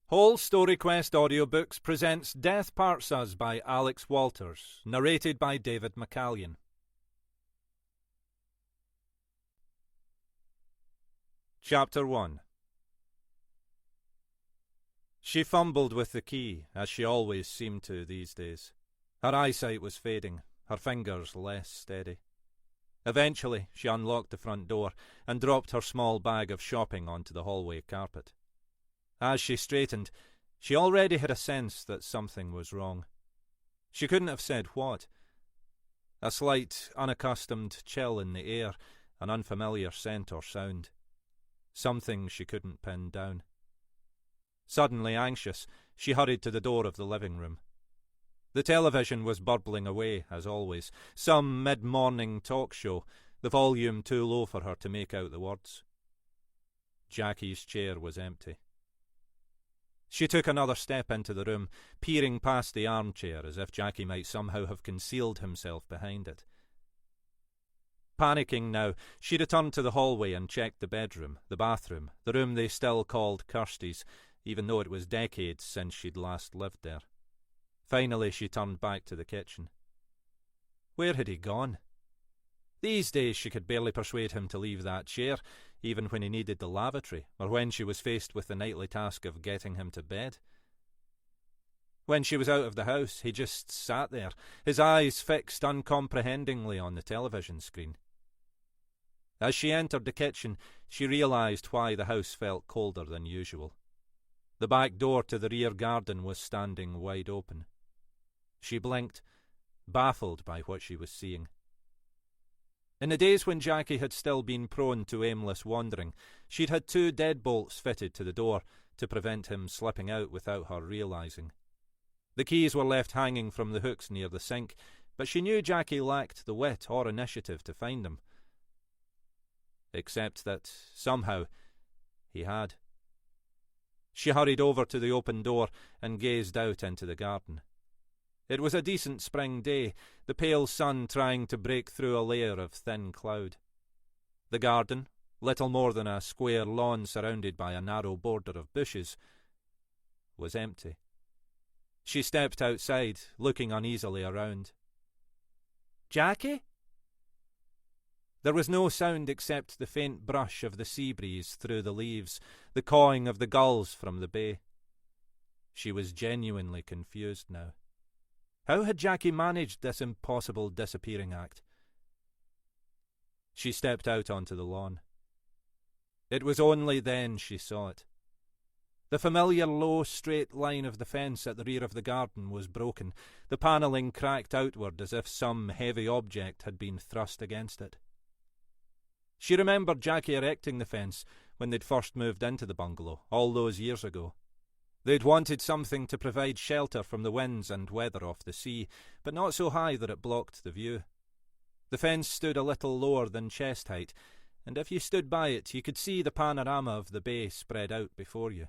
Whole Story Quest Audiobooks presents Death Parts Us by Alex Walters, narrated by David McCallion. Chapter 1. She fumbled with the key, as she always seemed to these days. Her eyesight was fading, her fingers less steady. Eventually, she unlocked the front door and dropped her small bag of shopping onto the hallway carpet. As she straightened, she already had a sense that something was wrong. She couldn't have said what. A slight, unaccustomed chill in the air, an unfamiliar scent or sound. Something she couldn't pin down. Suddenly anxious, she hurried to the door of the living room. The television was burbling away, as always, some mid-morning talk show, the volume too low for her to make out the words. Jackie's chair was empty. She took another step into the room, peering past the armchair as if Jackie might somehow have concealed himself behind it. Panicking now, she returned to the hallway and checked the bedroom, the bathroom, the room they still called Kirsty's, even though it was decades since she'd last lived there. Finally, she turned back to the kitchen. Where had he gone? These days she could barely persuade him to leave that chair, even when he needed the lavatory, or when she was faced with the nightly task of getting him to bed. When she was out of the house, he just sat there, his eyes fixed uncomprehendingly on the television screen. As she entered the kitchen, she realised why the house felt colder than usual. The back door to the rear garden was standing wide open. She blinked, baffled by what she was seeing. In the days when Jackie had still been prone to aimless wandering, she'd had 2 deadbolts fitted to the door to prevent him slipping out without her realising. The keys were left hanging from the hooks near the sink, but she knew Jackie lacked the wit or initiative to find them. Except that, somehow, he had. She hurried over to the open door and gazed out into the garden. It was a decent spring day, the pale sun trying to break through a layer of thin cloud. The garden, little more than a square lawn surrounded by a narrow border of bushes, was empty. She stepped outside, looking uneasily around. "Jackie?" There was no sound except the faint brush of the sea breeze through the leaves, the cawing of the gulls from the bay. She was genuinely confused now. How had Jackie managed this impossible disappearing act? She stepped out onto the lawn. It was only then she saw it. The familiar low, straight line of the fence at the rear of the garden was broken, the panelling cracked outward as if some heavy object had been thrust against it. She remembered Jackie erecting the fence when they'd first moved into the bungalow, all those years ago. They'd wanted something to provide shelter from the winds and weather off the sea, but not so high that it blocked the view. The fence stood a little lower than chest height, and if you stood by it, you could see the panorama of the bay spread out before you.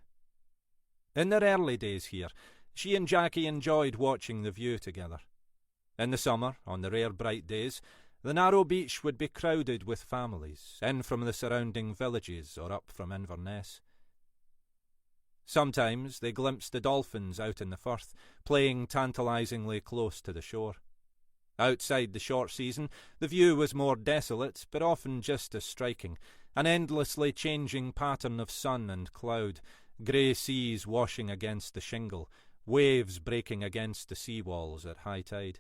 In their early days here, she and Jackie enjoyed watching the view together. In the summer, on the rare bright days, the narrow beach would be crowded with families, in from the surrounding villages or up from Inverness. Sometimes they glimpsed the dolphins out in the firth, playing tantalisingly close to the shore. Outside the short season, the view was more desolate, but often just as striking, an endlessly changing pattern of sun and cloud, grey seas washing against the shingle, waves breaking against the sea walls at high tide.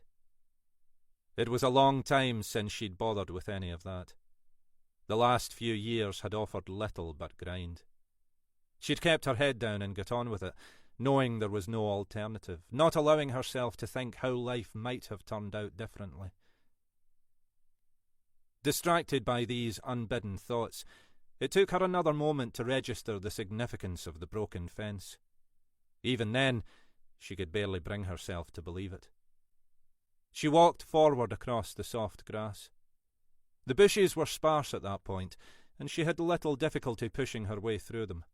It was a long time since she'd bothered with any of that. The last few years had offered little but grind. She'd kept her head down and got on with it, knowing there was no alternative, not allowing herself to think how life might have turned out differently. Distracted by these unbidden thoughts, it took her another moment to register the significance of the broken fence. Even then, she could barely bring herself to believe it. She walked forward across the soft grass. The bushes were sparse at that point, and she had little difficulty pushing her way through them.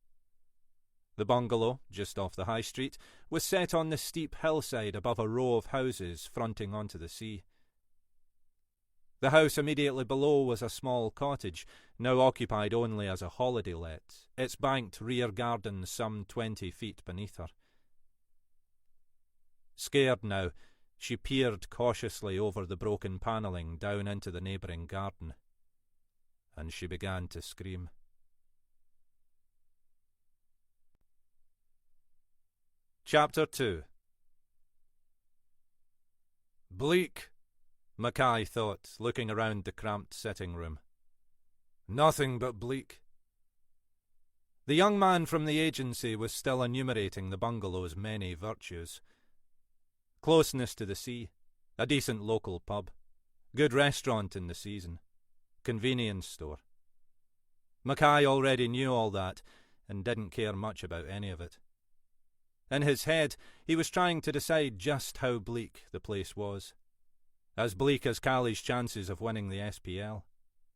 The bungalow, just off the high street, was set on the steep hillside above a row of houses fronting onto the sea. The house immediately below was a small cottage, now occupied only as a holiday let, its banked rear garden some 20 feet beneath her. Scared now, she peered cautiously over the broken panelling down into the neighbouring garden, and she began to scream. Chapter 2. Bleak, Mackay thought, looking around the cramped sitting room. Nothing but bleak. The young man from the agency was still enumerating the bungalow's many virtues. Closeness to the sea, a decent local pub, good restaurant in the season, convenience store. Mackay already knew all that and didn't care much about any of it. In his head, he was trying to decide just how bleak the place was. As bleak as Callie's chances of winning the SPL.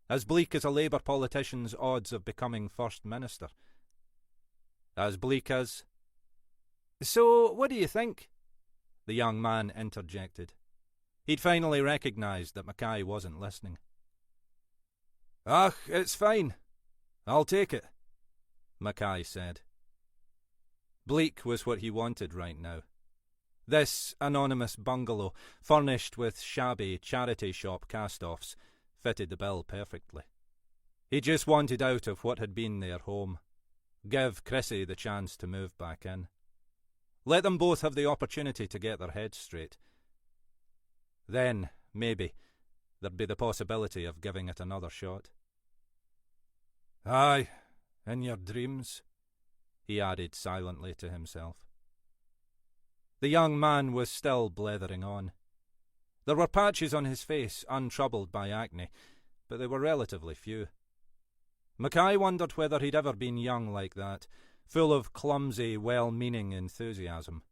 As bleak as a Labour politician's odds of becoming First Minister. As bleak as... "So, what do you think?" the young man interjected. He'd finally recognised that Mackay wasn't listening. "Ach, it's fine. I'll take it," Mackay said. Bleak was what he wanted right now. This anonymous bungalow, furnished with shabby charity shop cast-offs, fitted the bill perfectly. He just wanted out of what had been their home. Give Chrissy the chance to move back in. Let them both have the opportunity to get their heads straight. Then, maybe, there'd be the possibility of giving it another shot. "Aye, in your dreams," he added silently to himself. The young man was still blethering on. There were patches on his face, untroubled by acne, but they were relatively few. Mackay wondered whether he'd ever been young like that, full of clumsy, well-meaning enthusiasm.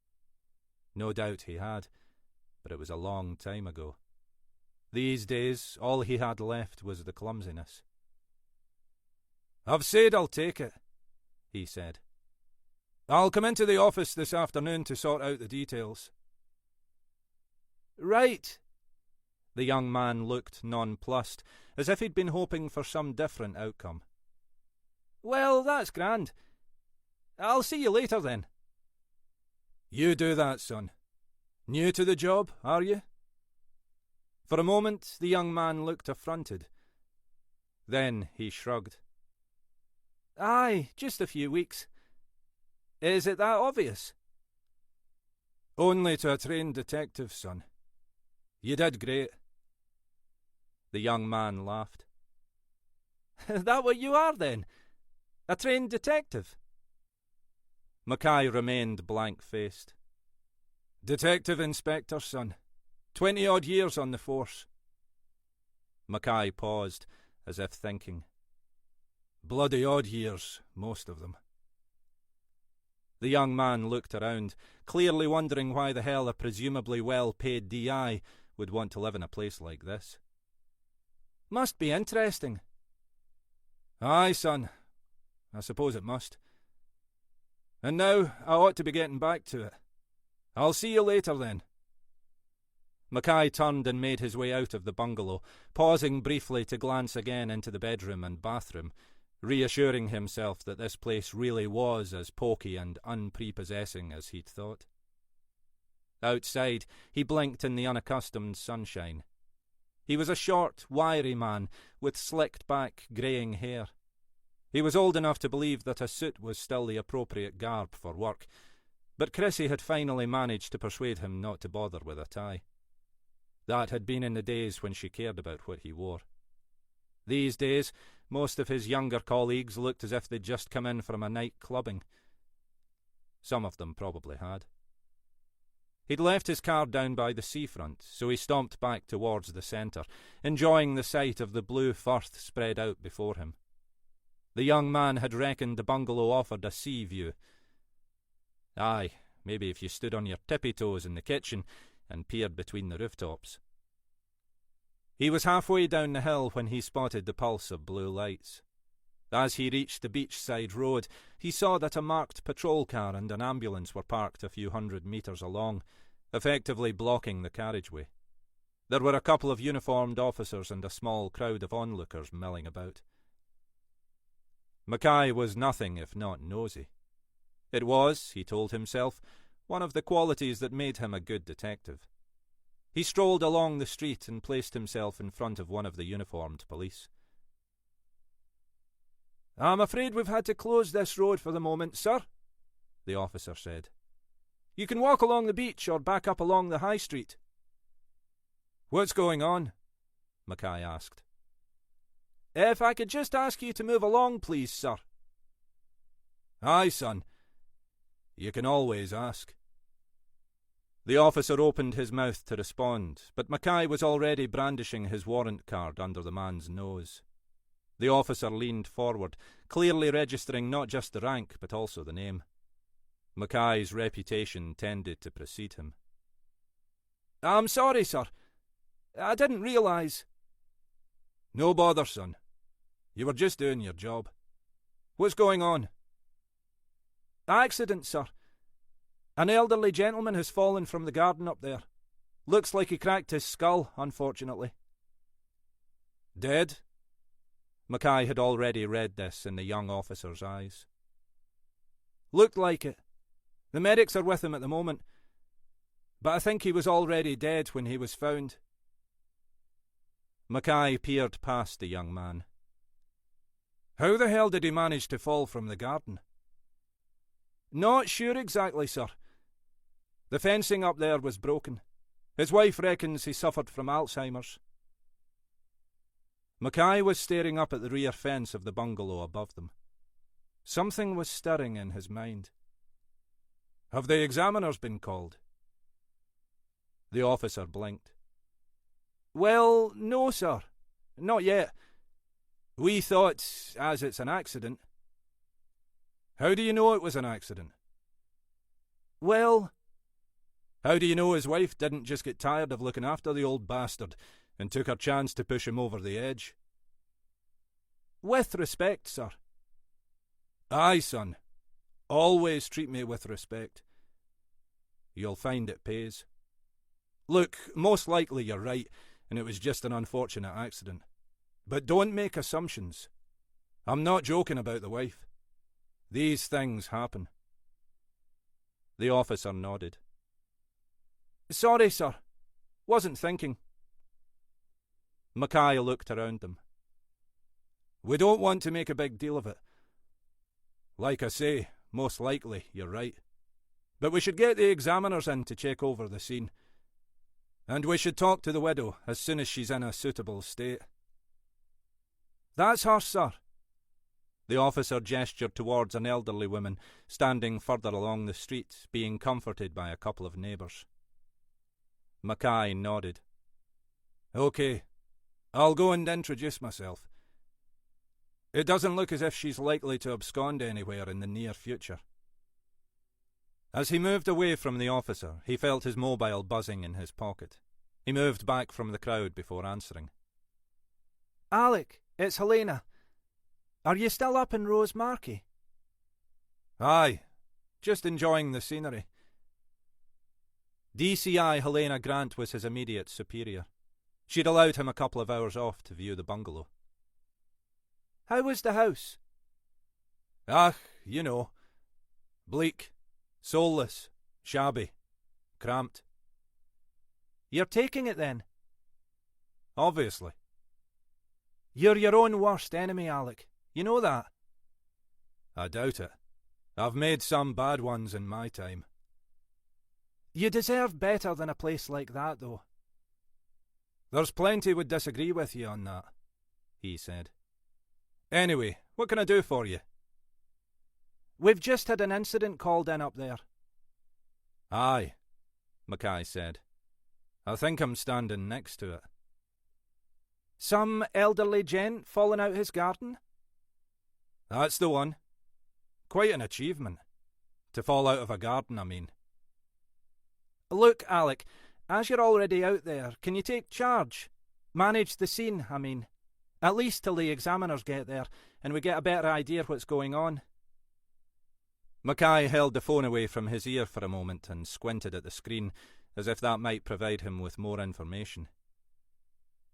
No doubt he had, but it was a long time ago. These days, all he had left was the clumsiness. "I've said I'll take it," he said. "I'll come into the office this afternoon to sort out the details." "Right." The young man looked nonplussed, as if he'd been hoping for some different outcome. "Well, that's grand. I'll see you later then." "You do that, son. New to the job, are you?" For a moment the young man looked affronted. Then he shrugged. "Aye, just a few weeks. Is it that obvious?" "Only to a trained detective, son. You did great." The young man laughed. "That what you are, then? A trained detective?" Mackay remained blank-faced. "Detective inspector, son. 20-odd years on the force." Mackay paused, as if thinking. "Bloody odd years, most of them." The young man looked around, clearly wondering why the hell a presumably well-paid DI would want to live in a place like this. "Must be interesting." "Aye, son. I suppose it must. And now I ought to be getting back to it. I'll see you later, then." Mackay turned and made his way out of the bungalow, pausing briefly to glance again into the bedroom and bathroom, reassuring himself that this place really was as poky and unprepossessing as he'd thought. Outside, he blinked in the unaccustomed sunshine. He was a short, wiry man with slicked-back, greying hair. He was old enough to believe that a suit was still the appropriate garb for work, but Chrissy had finally managed to persuade him not to bother with a tie. That had been in the days when she cared about what he wore. These days, most of his younger colleagues looked as if they'd just come in from a night clubbing. Some of them probably had. He'd left his car down by the seafront, so he stomped back towards the centre, enjoying the sight of the blue Firth spread out before him. The young man had reckoned the bungalow offered a sea view. Aye, maybe if you stood on your tippy-toes in the kitchen and peered between the rooftops. He was halfway down the hill when he spotted the pulse of blue lights. As he reached the beachside road, he saw that a marked patrol car and an ambulance were parked a few 100 metres along, effectively blocking the carriageway. There were a couple of uniformed officers and a small crowd of onlookers milling about. Mackay was nothing if not nosy. It was, he told himself, one of the qualities that made him a good detective. He strolled along the street and placed himself in front of one of the uniformed police. "I'm afraid we've had to close this road for the moment, sir," the officer said. "You can walk along the beach or back up along the high street." "What's going on?" Mackay asked. "If I could just ask you to move along, please, sir." "Aye, son. You can always ask." The officer opened his mouth to respond, but Mackay was already brandishing his warrant card under the man's nose. The officer leaned forward, clearly registering not just the rank but also the name. Mackay's reputation tended to precede him. "I'm sorry, sir. I didn't realise." "No bother, son. You were just doing your job. What's going on?" "Accident, sir. An elderly gentleman has fallen from the garden up there. Looks like he cracked his skull, unfortunately." "Dead?" Mackay had already read this in the young officer's eyes. "Looked like it. The medics are with him at the moment, but I think he was already dead when he was found." Mackay peered past the young man. "How the hell did he manage to fall from the garden?" "Not sure exactly, sir. The fencing up there was broken. His wife reckons he suffered from Alzheimer's." Mackay was staring up at the rear fence of the bungalow above them. Something was stirring in his mind. "Have the examiners been called?" The officer blinked. "Well, no, sir. Not yet. We thought, as it's an accident." "How do you know it was an accident?" "Well..." "How do you know his wife didn't just get tired of looking after the old bastard and took her chance to push him over the edge?" "With respect, sir." "Aye, son. Always treat me with respect. You'll find it pays. Look, most likely you're right, and it was just an unfortunate accident. But don't make assumptions. I'm not joking about the wife. These things happen." The officer nodded. "Sorry, sir. Wasn't thinking." Mackay looked around them. "We don't want to make a big deal of it. Like I say, most likely you're right. But we should get the examiners in to check over the scene. And we should talk to the widow as soon as she's in a suitable state." "That's her, sir." The officer gestured towards an elderly woman standing further along the street, being comforted by a couple of neighbours. Mackay nodded. "OK, I'll go and introduce myself. It doesn't look as if she's likely to abscond anywhere in the near future." As he moved away from the officer, he felt his mobile buzzing in his pocket. He moved back from the crowd before answering. "Alec, it's Helena. Are you still up in Rose Marquee?" "Aye, just enjoying the scenery." DCI Helena Grant was his immediate superior. She'd allowed him a couple of hours off to view the bungalow. "How was the house?" "Ah, you know. Bleak, soulless, shabby, cramped." "You're taking it then?" "Obviously." "You're your own worst enemy, Alec. You know that?" "I doubt it. I've made some bad ones in my time." "You deserve better than a place like that, though." "There's plenty would disagree with you on that," he said. "Anyway, what can I do for you?" "We've just had an incident called in up there." "Aye," Mackay said. "I think I'm standing next to it." "Some elderly gent falling out his garden?" "That's the one. Quite an achievement. To fall out of a garden, I mean." "Look, Alec, as you're already out there, can you take charge? Manage the scene, I mean. At least till the examiners get there, and we get a better idea what's going on." Mackay held the phone away from his ear for a moment and squinted at the screen, as if that might provide him with more information.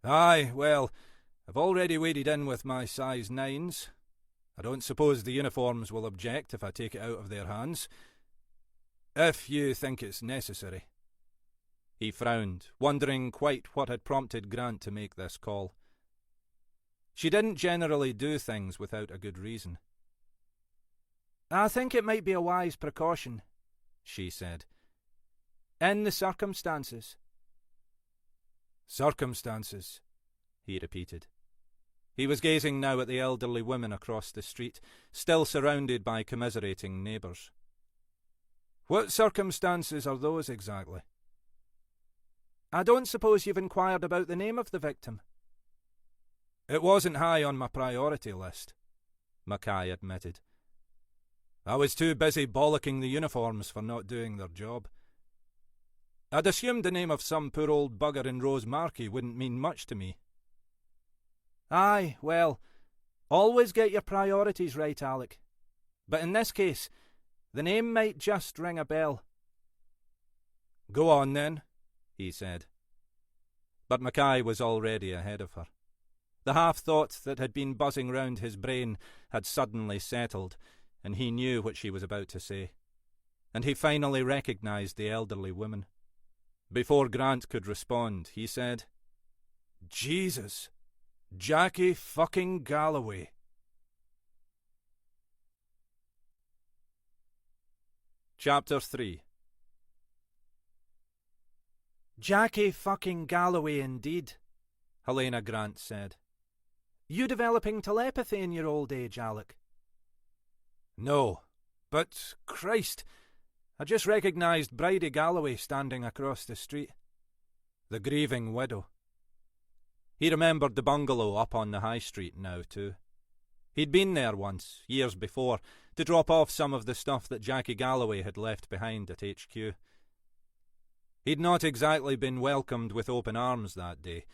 Aye, well, I've already waded in with my size 9s. I don't suppose the uniforms will object if I take it out of their hands. If you think it's necessary. He frowned, wondering quite what had prompted Grant to make this call. She didn't generally do things without a good reason. I think it might be a wise precaution, she said. In the circumstances. Circumstances, he repeated. He was gazing now at the elderly women across the street, still surrounded by commiserating neighbours. What circumstances are those exactly? I don't suppose you've inquired about the name of the victim? It wasn't high on my priority list, Mackay admitted. I was too busy bollocking the uniforms for not doing their job. I'd assumed the name of some poor old bugger in Rose Marquee wouldn't mean much to me. Aye, well, always get your priorities right, Alec. But in this case, the name might just ring a bell. Go on, then, he said. But Mackay was already ahead of her. The half-thought that had been buzzing round his brain had suddenly settled, and he knew what she was about to say. And he finally recognised the elderly woman. Before Grant could respond, he said, Jesus, Jackie fucking Galloway. Chapter 3. Jackie fucking Galloway indeed, Helena Grant said. You developing telepathy in your old age, Alec? No, but Christ, I just recognised Bridie Galloway standing across the street. The grieving widow. He remembered the bungalow up on the high street now, too. He'd been there once, years before, to drop off some of the stuff that Jackie Galloway had left behind at HQ. He'd not exactly been welcomed with open arms that day,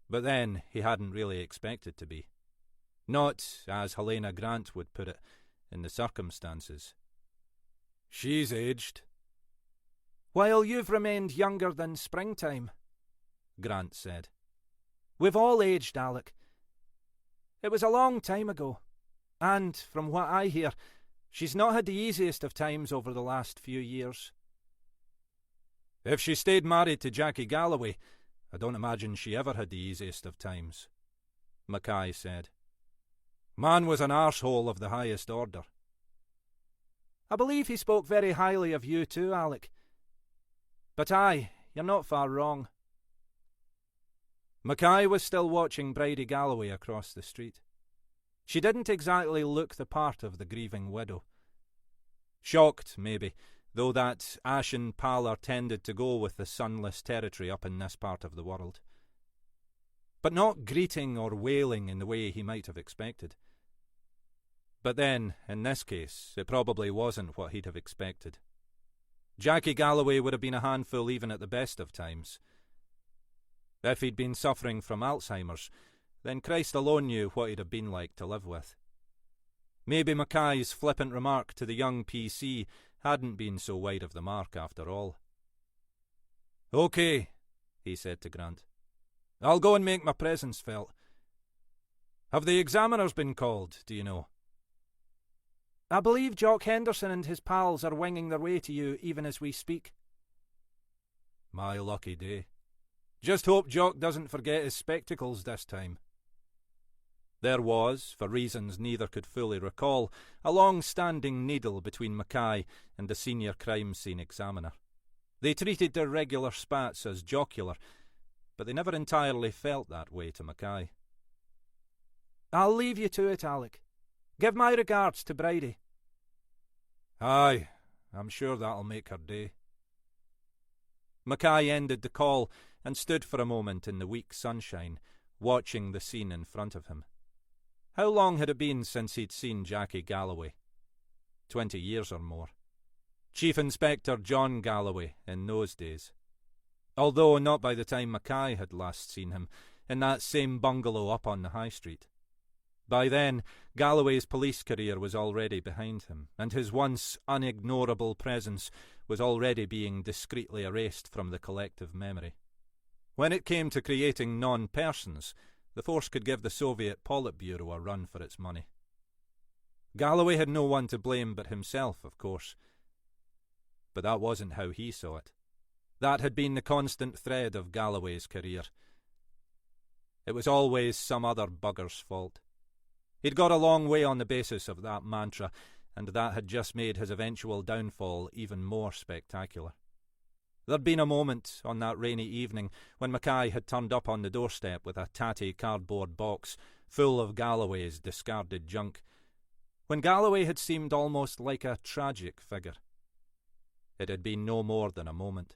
but then he hadn't really expected to be. Not, as Helena Grant would put it, in the circumstances. She's aged. While you've remained younger than springtime, Grant said. We've all aged, Alec. It was a long time ago, and, from what I hear, she's not had the easiest of times over the last few years. If she stayed married to Jackie Galloway, I don't imagine she ever had the easiest of times, Mackay said. Man was an arsehole of the highest order. I believe he spoke very highly of you too, Alec. But aye, you're not far wrong. Mackay was still watching Bridie Galloway across the street. She didn't exactly look the part of the grieving widow. Shocked, maybe, though that ashen pallor tended to go with the sunless territory up in this part of the world. But not greeting or wailing in the way he might have expected. But then, in this case, it probably wasn't what he'd have expected. Jackie Galloway would have been a handful even at the best of times. If he'd been suffering from Alzheimer's, then Christ alone knew what he'd have been like to live with. Maybe Mackay's flippant remark to the young PC hadn't been so wide of the mark after all. OK, he said to Grant. I'll go and make my presence felt. Have the examiners been called, do you know? I believe Jock Henderson and his pals are winging their way to you even as we speak. My lucky day. Just hope Jock doesn't forget his spectacles this time. There was, for reasons neither could fully recall, a long-standing needle between Mackay and the senior crime scene examiner. They treated their regular spats as jocular, but they never entirely felt that way to Mackay. I'll leave you to it, Alec. Give my regards to Bridie. Aye, I'm sure that'll make her day. Mackay ended the call and stood for a moment in the weak sunshine, watching the scene in front of him. How long had it been since he'd seen Jackie Galloway? 20 years or more. Chief Inspector John Galloway in those days. Although not by the time Mackay had last seen him, in that same bungalow up on the high street. By then, Galloway's police career was already behind him, and his once unignorable presence was already being discreetly erased from the collective memory. When it came to creating non-persons, the force could give the Soviet Politburo a run for its money. Galloway had no one to blame but himself, of course. But that wasn't how he saw it. That had been the constant thread of Galloway's career. It was always some other bugger's fault. He'd got a long way on the basis of that mantra, and that had just made his eventual downfall even more spectacular. There'd been a moment on that rainy evening when Mackay had turned up on the doorstep with a tatty cardboard box full of Galloway's discarded junk, when Galloway had seemed almost like a tragic figure. It had been no more than a moment,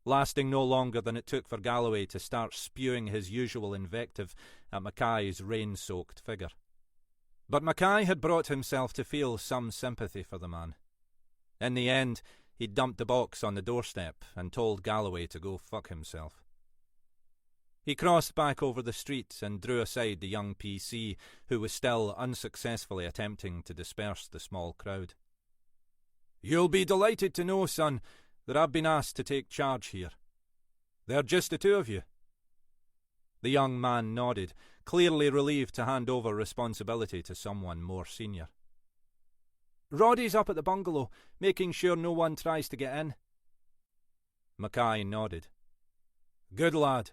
lasting no longer than it took for Galloway to start spewing his usual invective at Mackay's rain-soaked figure. But Mackay had brought himself to feel some sympathy for the man. In the end, he dumped the box on the doorstep and told Galloway to go fuck himself. He crossed back over the street and drew aside the young PC, who was still unsuccessfully attempting to disperse the small crowd. "You'll be delighted to know, son, that I've been asked to take charge here. They're just the two of you." The young man nodded, clearly relieved to hand over responsibility to someone more senior. "Roddy's up at the bungalow, making sure no one tries to get in." Mackay nodded. "Good lad.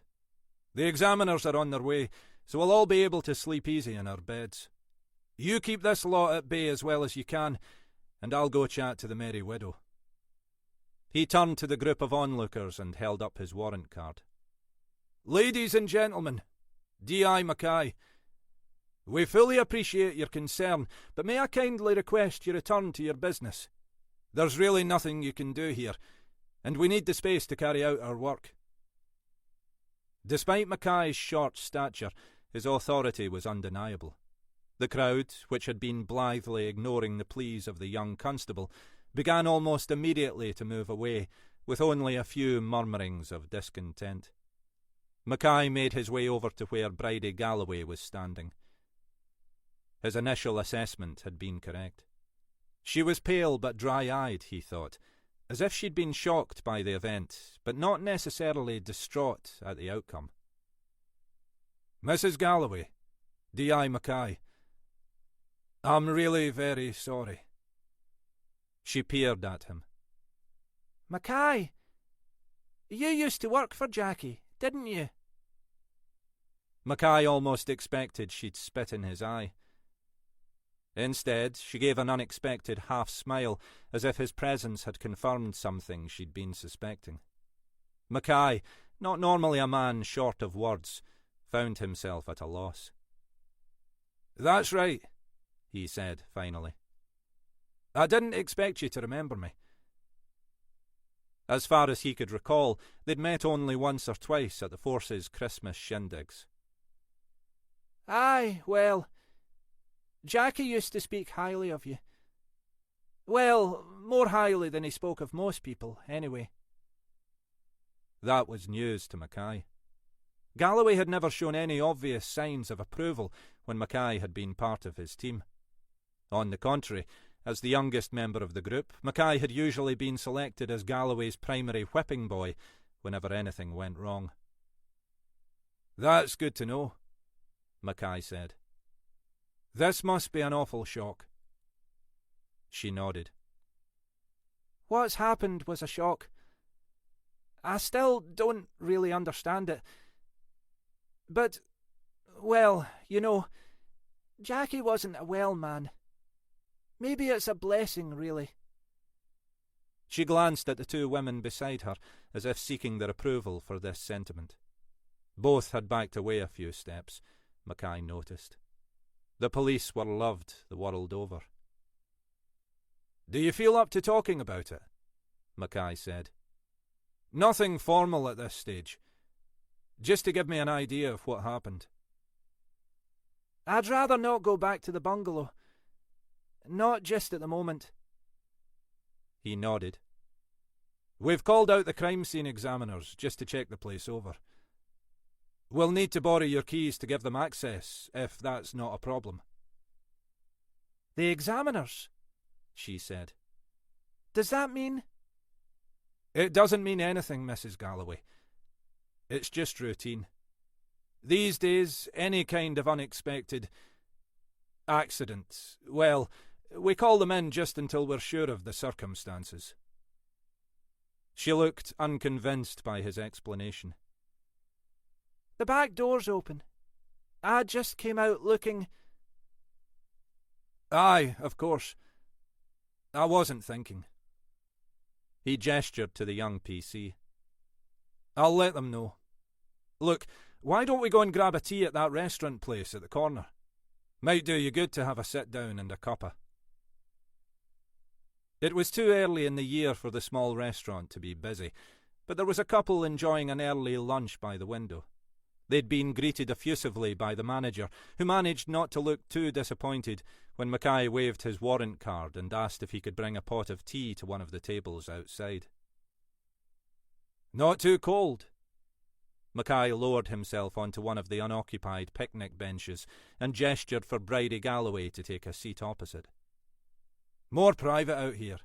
The examiners are on their way, so we'll all be able to sleep easy in our beds. You keep this lot at bay as well as you can, and I'll go chat to the Merry Widow." He turned to the group of onlookers and held up his warrant card. "Ladies and gentlemen, D.I. Mackay, we fully appreciate your concern, but may I kindly request you return to your business? There's really nothing you can do here, and we need the space to carry out our work." Despite Mackay's short stature, his authority was undeniable. The crowd, which had been blithely ignoring the pleas of the young constable, began almost immediately to move away, with only a few murmurings of discontent. Mackay made his way over to where Bridie Galloway was standing. His initial assessment had been correct. She was pale but dry-eyed, he thought, as if she'd been shocked by the event, but not necessarily distraught at the outcome. "Mrs. Galloway, D.I. Mackay, I'm really very sorry." She peered at him. "Mackay, you used to work for Jackie, didn't you?" Mackay almost expected she'd spit in his eye. Instead, she gave an unexpected half-smile, as if his presence had confirmed something she'd been suspecting. Mackay, not normally a man short of words, found himself at a loss. "That's right," he said, finally. "I didn't expect you to remember me." As far as he could recall, they'd met only once or twice at the force's Christmas shindigs. "Aye, well, Jackie used to speak highly of you. Well, more highly than he spoke of most people, anyway." That was news to Mackay. Galloway had never shown any obvious signs of approval when Mackay had been part of his team. On the contrary, as the youngest member of the group, Mackay had usually been selected as Galloway's primary whipping boy whenever anything went wrong. "That's good to know," Mackay said. "This must be an awful shock." She nodded. "What's happened was a shock. I still don't really understand it. But, well, you know, Jackie wasn't a well man. Maybe it's a blessing, really." She glanced at the two women beside her, as if seeking their approval for this sentiment. Both had backed away a few steps, Mackay noticed. The police were loved the world over. "Do you feel up to talking about it?" Mackay said. "Nothing formal at this stage. Just to give me an idea of what happened." "I'd rather not go back to the bungalow. Not just at the moment." He nodded. "We've called out the crime scene examiners just to check the place over. We'll need to borrow your keys to give them access, if that's not a problem." "The examiners?" she said. "Does that mean—" "It doesn't mean anything, Mrs. Galloway. It's just routine. These days, any kind of unexpected accident, well, we call them in just until we're sure of the circumstances. She looked unconvinced by his explanation. The back door's open. I just came out looking. Aye, of course. I wasn't thinking. He gestured to the young PC. I'll let them know. Look, why don't we go and grab a tea at that restaurant place at the corner? Might do you good to have a sit down and a cuppa. It was too early in the year for the small restaurant to be busy, but there was a couple enjoying an early lunch by the window. They'd been greeted effusively by the manager, who managed not to look too disappointed when Mackay waved his warrant card and asked if he could bring a pot of tea to one of the tables outside. Not too cold? Mackay lowered himself onto one of the unoccupied picnic benches and gestured for Bridie Galloway to take a seat opposite. More private out here.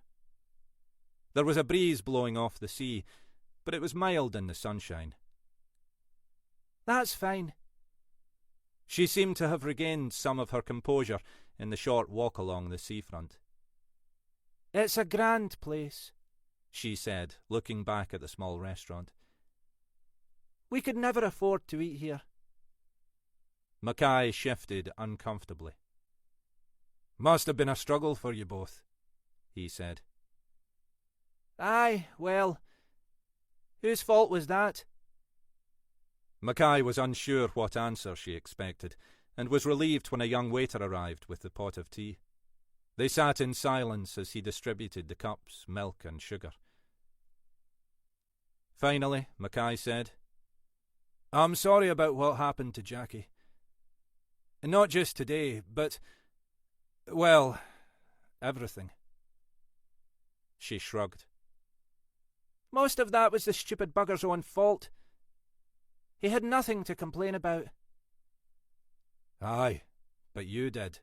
There was a breeze blowing off the sea, but it was mild in the sunshine. That's fine. She seemed to have regained some of her composure in the short walk along the seafront. It's a grand place, she said, looking back at the small restaurant. We could never afford to eat here. Mackay shifted uncomfortably. Must have been a struggle for you both, he said. Aye, well, whose fault was that? Mackay was unsure what answer she expected, and was relieved when a young waiter arrived with the pot of tea. They sat in silence as he distributed the cups, milk and sugar. Finally, Mackay said, I'm sorry about what happened to Jackie. Not just today, but, well, everything. She shrugged. Most of that was the stupid bugger's own fault. He had nothing to complain about. Aye, but you did,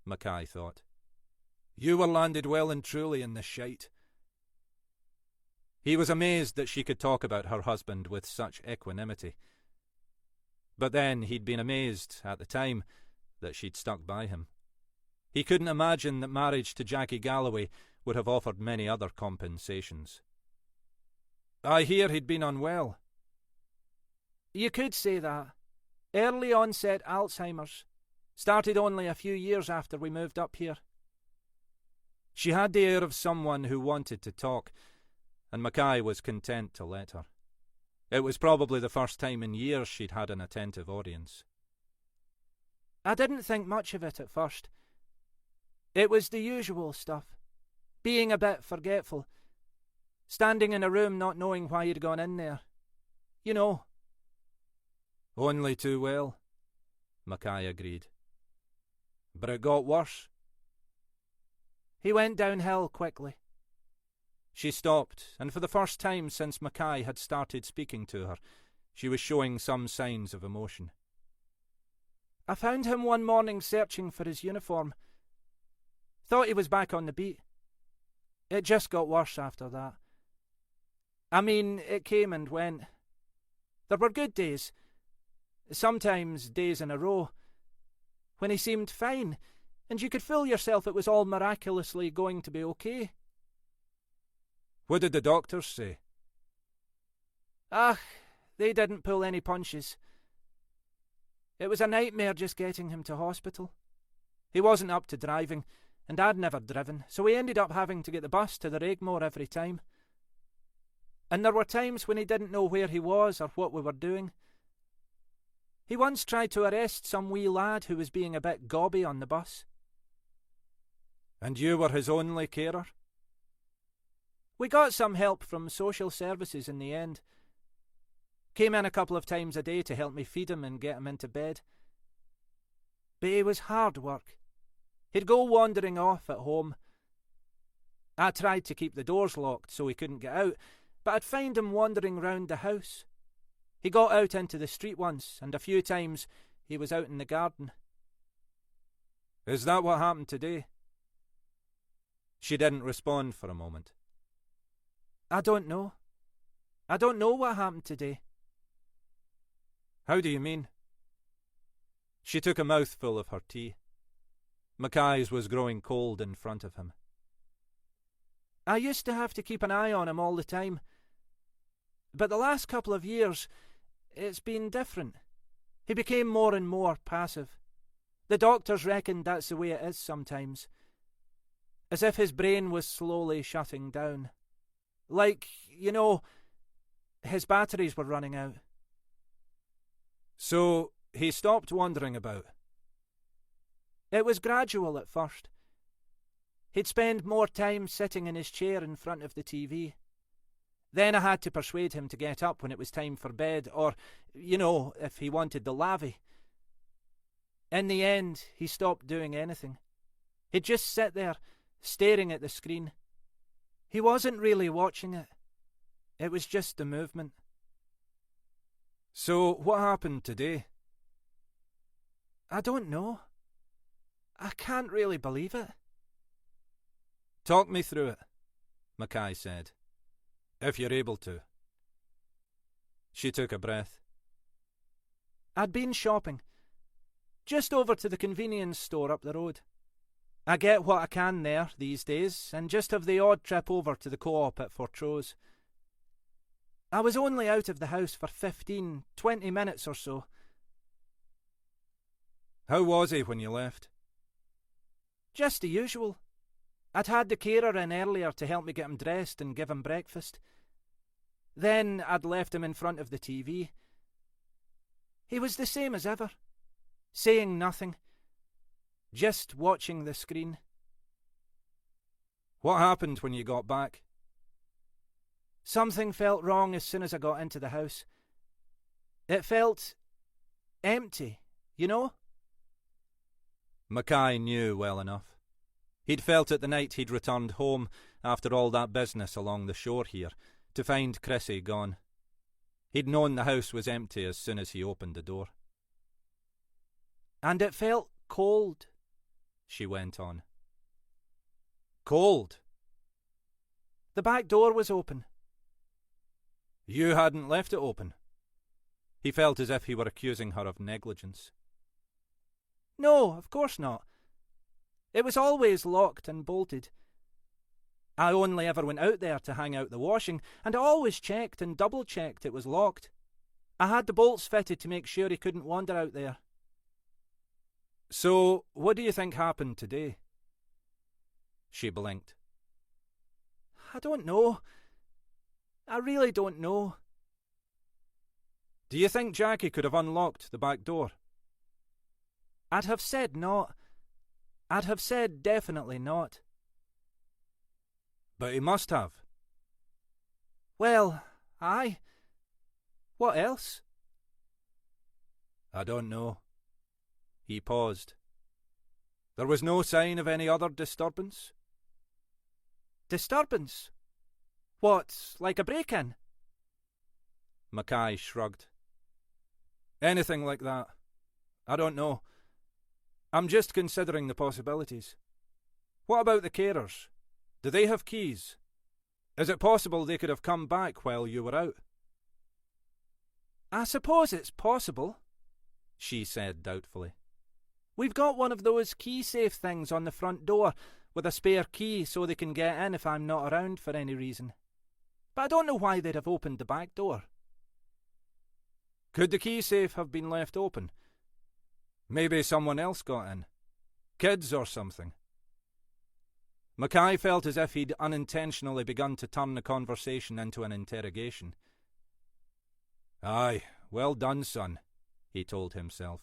Mackay thought. You were landed well and truly in the shite. He was amazed that she could talk about her husband with such equanimity. But then he'd been amazed, at the time, that she'd stuck by him. He couldn't imagine that marriage to Jackie Galloway would have offered many other compensations. I hear he'd been unwell. You could say that. Early onset Alzheimer's. Started only a few years after we moved up here. She had the air of someone who wanted to talk, and Mackay was content to let her. It was probably the first time in years she'd had an attentive audience. I didn't think much of it at first. It was the usual stuff. Being a bit forgetful. Standing in a room not knowing why you'd gone in there. You know. Only too well, Mackay agreed. But it got worse. He went downhill quickly. She stopped, and for the first time since Mackay had started speaking to her, she was showing some signs of emotion. I found him one morning searching for his uniform. Thought he was back on the beat. It just got worse after that. I mean, it came and went. There were good days. Sometimes days in a row. When he seemed fine, and you could fool yourself it was all miraculously going to be okay. What did the doctors say? Ah, they didn't pull any punches. It was a nightmare just getting him to hospital. He wasn't up to driving, and I'd never driven, so we ended up having to get the bus to the Regmore every time. And there were times when he didn't know where he was or what we were doing. He once tried to arrest some wee lad who was being a bit gobby on the bus. And you were his only carer? We got some help from social services in the end. Came in a couple of times a day to help me feed him and get him into bed. But it was hard work. He'd go wandering off at home. I tried to keep the doors locked so he couldn't get out, but I'd find him wandering round the house. He got out into the street once, and a few times he was out in the garden. Is that what happened today? She didn't respond for a moment. I don't know. I don't know what happened today. How do you mean? She took a mouthful of her tea. Mackay's was growing cold in front of him. I used to have to keep an eye on him all the time. But the last couple of years, it's been different. He became more and more passive. The doctors reckoned that's the way it is sometimes. As if his brain was slowly shutting down. Like, his batteries were running out. So, he stopped wandering about? It was gradual at first. He'd spend more time sitting in his chair in front of the TV. Then I had to persuade him to get up when it was time for bed, or, if he wanted the lavvy. In the end, he stopped doing anything. He'd just sit there, staring at the screen. He wasn't really watching it. It was just the movement. So, what happened today? I don't know. I can't really believe it. Talk me through it, Mackay said, if you're able to. She took a breath. I'd been shopping. Just over to the convenience store up the road. I get what I can there these days, and just have the odd trip over to the co-op at Fortrose. I was only out of the house for 15, 20 minutes or so. How was he when you left? Just the usual. I'd had the carer in earlier to help me get him dressed and give him breakfast. Then I'd left him in front of the TV. He was the same as ever, saying nothing, just watching the screen. What happened when you got back? Something felt wrong as soon as I got into the house. It felt empty, Mackay knew well enough. He'd felt it the night he'd returned home after all that business along the shore here, to find Chrissy gone. He'd known the house was empty as soon as he opened the door. And it felt cold, she went on. Cold? The back door was open. You hadn't left it open? He felt as if he were accusing her of negligence. No, of course not. It was always locked and bolted. I only ever went out there to hang out the washing, and I always checked and double-checked it was locked. I had the bolts fitted to make sure he couldn't wander out there. So, what do you think happened today? She blinked. I don't know. I really don't know. Do you think Jackie could have unlocked the back door? I'd have said not. I'd have said definitely not. But he must have. Well, aye. What else? I don't know. He paused. There was no sign of any other disturbance? Disturbance? What, like a break-in? Mackay shrugged. Anything like that. I don't know. I'm just considering the possibilities. What about the carers? Do they have keys? Is it possible they could have come back while you were out? I suppose it's possible, she said doubtfully. We've got one of those key-safe things on the front door with a spare key so they can get in if I'm not around for any reason. But I don't know why they'd have opened the back door. Could the key safe have been left open? Maybe someone else got in. Kids or something. Mackay felt as if he'd unintentionally begun to turn the conversation into an interrogation. Aye, well done, son, he told himself.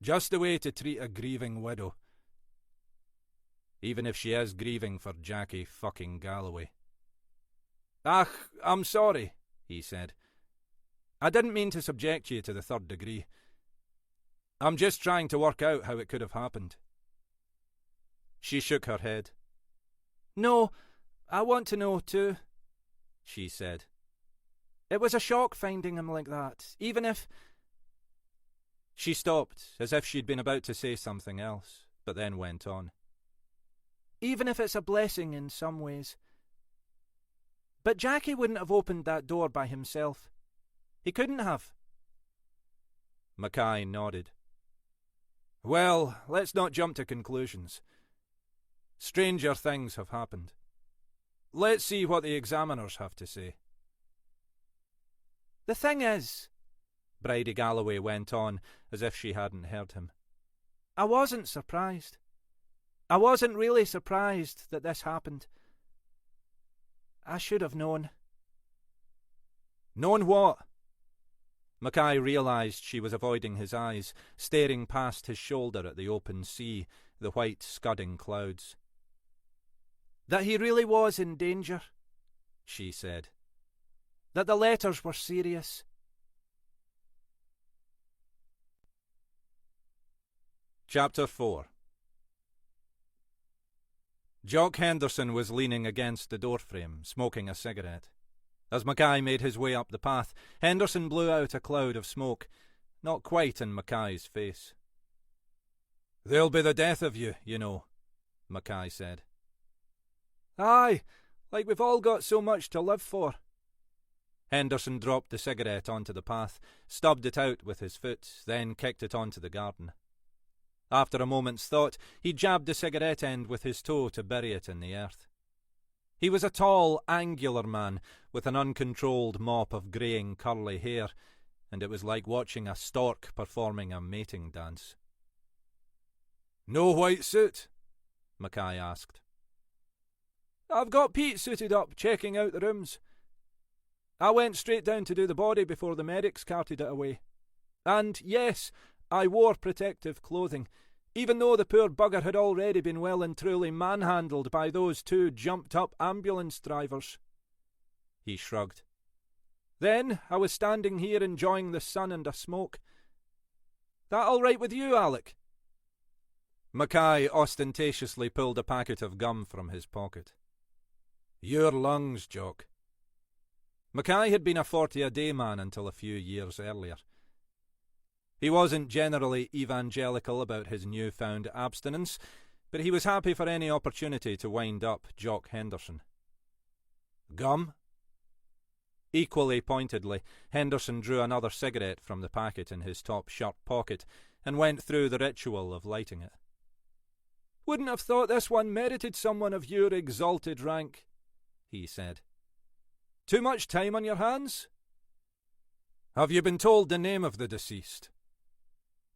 Just the way to treat a grieving widow. Even if she is grieving for Jackie fucking Galloway. Ach, I'm sorry, he said. I didn't mean to subject you to the third degree. I'm just trying to work out how it could have happened. She shook her head. No, I want to know too, she said. It was a shock finding him like that, even if... She stopped, as if she'd been about to say something else, but then went on. Even if it's a blessing in some ways. But Jackie wouldn't have opened that door by himself. He couldn't have. Mackay nodded. Well, let's not jump to conclusions. Stranger things have happened. Let's see what the examiners have to say. The thing is, Bridie Galloway went on, as if she hadn't heard him, I wasn't surprised. I wasn't really surprised that this happened. I should have known. Known what? Mackay realised she was avoiding his eyes, staring past his shoulder at the open sea, the white scudding clouds. That he really was in danger, she said. That the letters were serious. Chapter 4. Jock Henderson was leaning against the doorframe, smoking a cigarette. As Mackay made his way up the path, Henderson blew out a cloud of smoke, not quite in Mackay's face. There'll be the death of you, you know, Mackay said. Aye, like we've all got so much to live for. Henderson dropped the cigarette onto the path, stubbed it out with his foot, then kicked it onto the garden. After a moment's thought, he jabbed the cigarette end with his toe to bury it in the earth. He was a tall, angular man, with an uncontrolled mop of greying curly hair, and it was like watching a stork performing a mating dance. No white suit? Mackay asked. I've got Pete suited up, checking out the rooms. I went straight down to do the body before the medics carted it away. And, yes, I wore protective clothing, even though the poor bugger had already been well and truly manhandled by those two jumped-up ambulance drivers. He shrugged. Then I was standing here enjoying the sun and a smoke. That all right with you, Alec? Mackay ostentatiously pulled a packet of gum from his pocket. Your lungs, Jock. Mackay had been a 40-a-day man until a few years earlier. He wasn't generally evangelical about his newfound abstinence, but he was happy for any opportunity to wind up Jock Henderson. Gum? Equally pointedly, Henderson drew another cigarette from the packet in his top shirt pocket and went through the ritual of lighting it. Wouldn't have thought this one merited someone of your exalted rank, he said. Too much time on your hands? Have you been told the name of the deceased?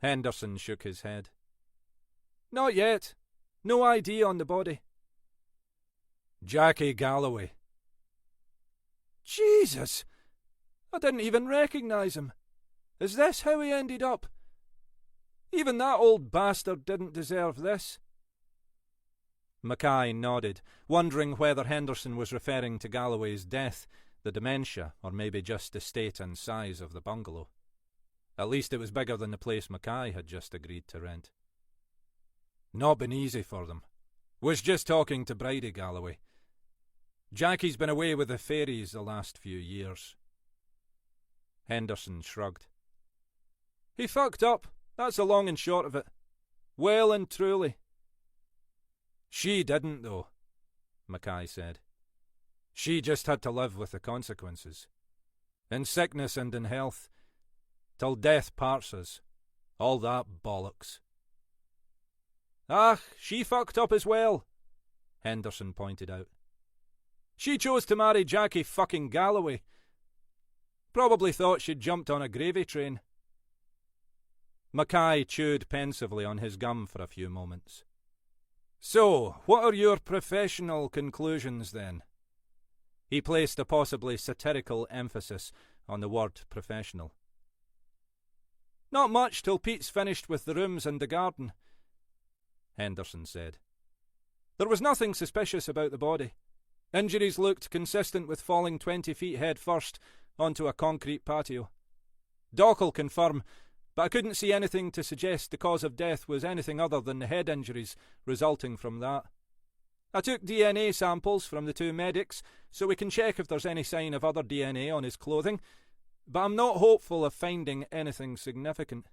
Henderson shook his head. Not yet. No ID on the body. Jackie Galloway. Jesus! I didn't even recognise him. Is this how he ended up? Even that old bastard didn't deserve this. Mackay nodded, wondering whether Henderson was referring to Galloway's death, the dementia, or maybe just the state and size of the bungalow. At least it was bigger than the place Mackay had just agreed to rent. Not been easy for them. Was just talking to Bridie Galloway. Jackie's been away with the fairies the last few years. Henderson shrugged. He fucked up, that's the long and short of it. Well and truly. She didn't, though, Mackay said. She just had to live with the consequences. In sickness and in health. Till death parts us. All that bollocks. Ah, she fucked up as well, Henderson pointed out. She chose to marry Jackie fucking Galloway. Probably thought she'd jumped on a gravy train. Mackay chewed pensively on his gum for a few moments. So, what are your professional conclusions then? He placed a possibly satirical emphasis on the word professional. Not much till Pete's finished with the rooms and the garden, Henderson said. There was nothing suspicious about the body. Injuries looked consistent with falling 20 feet head first onto a concrete patio. Doc'll confirm, but I couldn't see anything to suggest the cause of death was anything other than the head injuries resulting from that. I took DNA samples from the two medics, so we can check if there's any sign of other DNA on his clothing, but I'm not hopeful of finding anything significant.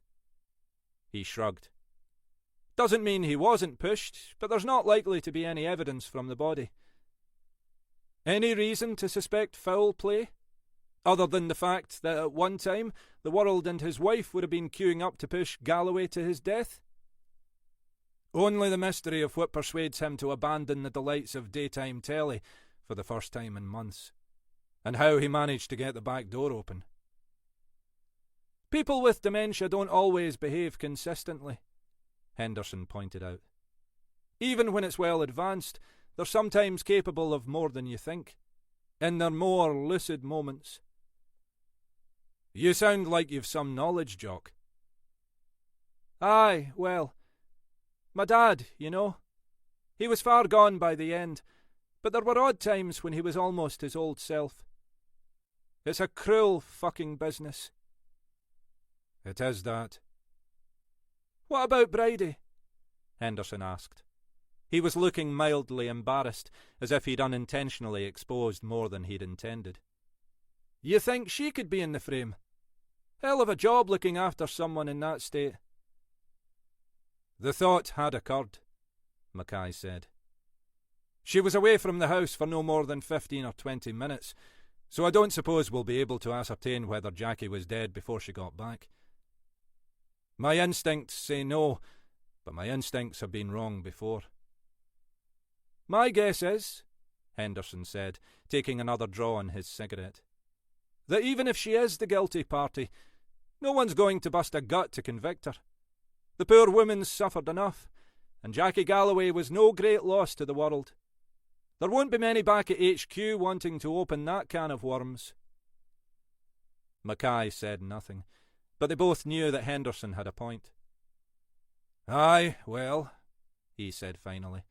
He shrugged. Doesn't mean he wasn't pushed, but there's not likely to be any evidence from the body. Any reason to suspect foul play? Other than the fact that at one time the world and his wife would have been queuing up to push Galloway to his death? Only the mystery of what persuades him to abandon the delights of daytime telly for the first time in months, and how he managed to get the back door open. People with dementia don't always behave consistently, Henderson pointed out. Even when it's well advanced, they're sometimes capable of more than you think, in their more lucid moments. You sound like you've some knowledge, Jock. Aye, well, my dad, you know. He was far gone by the end, but there were odd times when he was almost his old self. It's a cruel fucking business. It is that. What about Bridie? Henderson asked. He was looking mildly embarrassed, as if he'd unintentionally exposed more than he'd intended. You think she could be in the frame? Hell of a job looking after someone in that state. The thought had occurred, Mackay said. She was away from the house for no more than 15 or 20 minutes, so I don't suppose we'll be able to ascertain whether Jackie was dead before she got back. My instincts say no, but my instincts have been wrong before. My guess is, Henderson said, taking another draw on his cigarette, that even if she is the guilty party, no one's going to bust a gut to convict her. The poor woman's suffered enough, and Jackie Galloway was no great loss to the world. There won't be many back at HQ wanting to open that can of worms. Mackay said nothing, but they both knew that Henderson had a point. Aye, well, he said finally.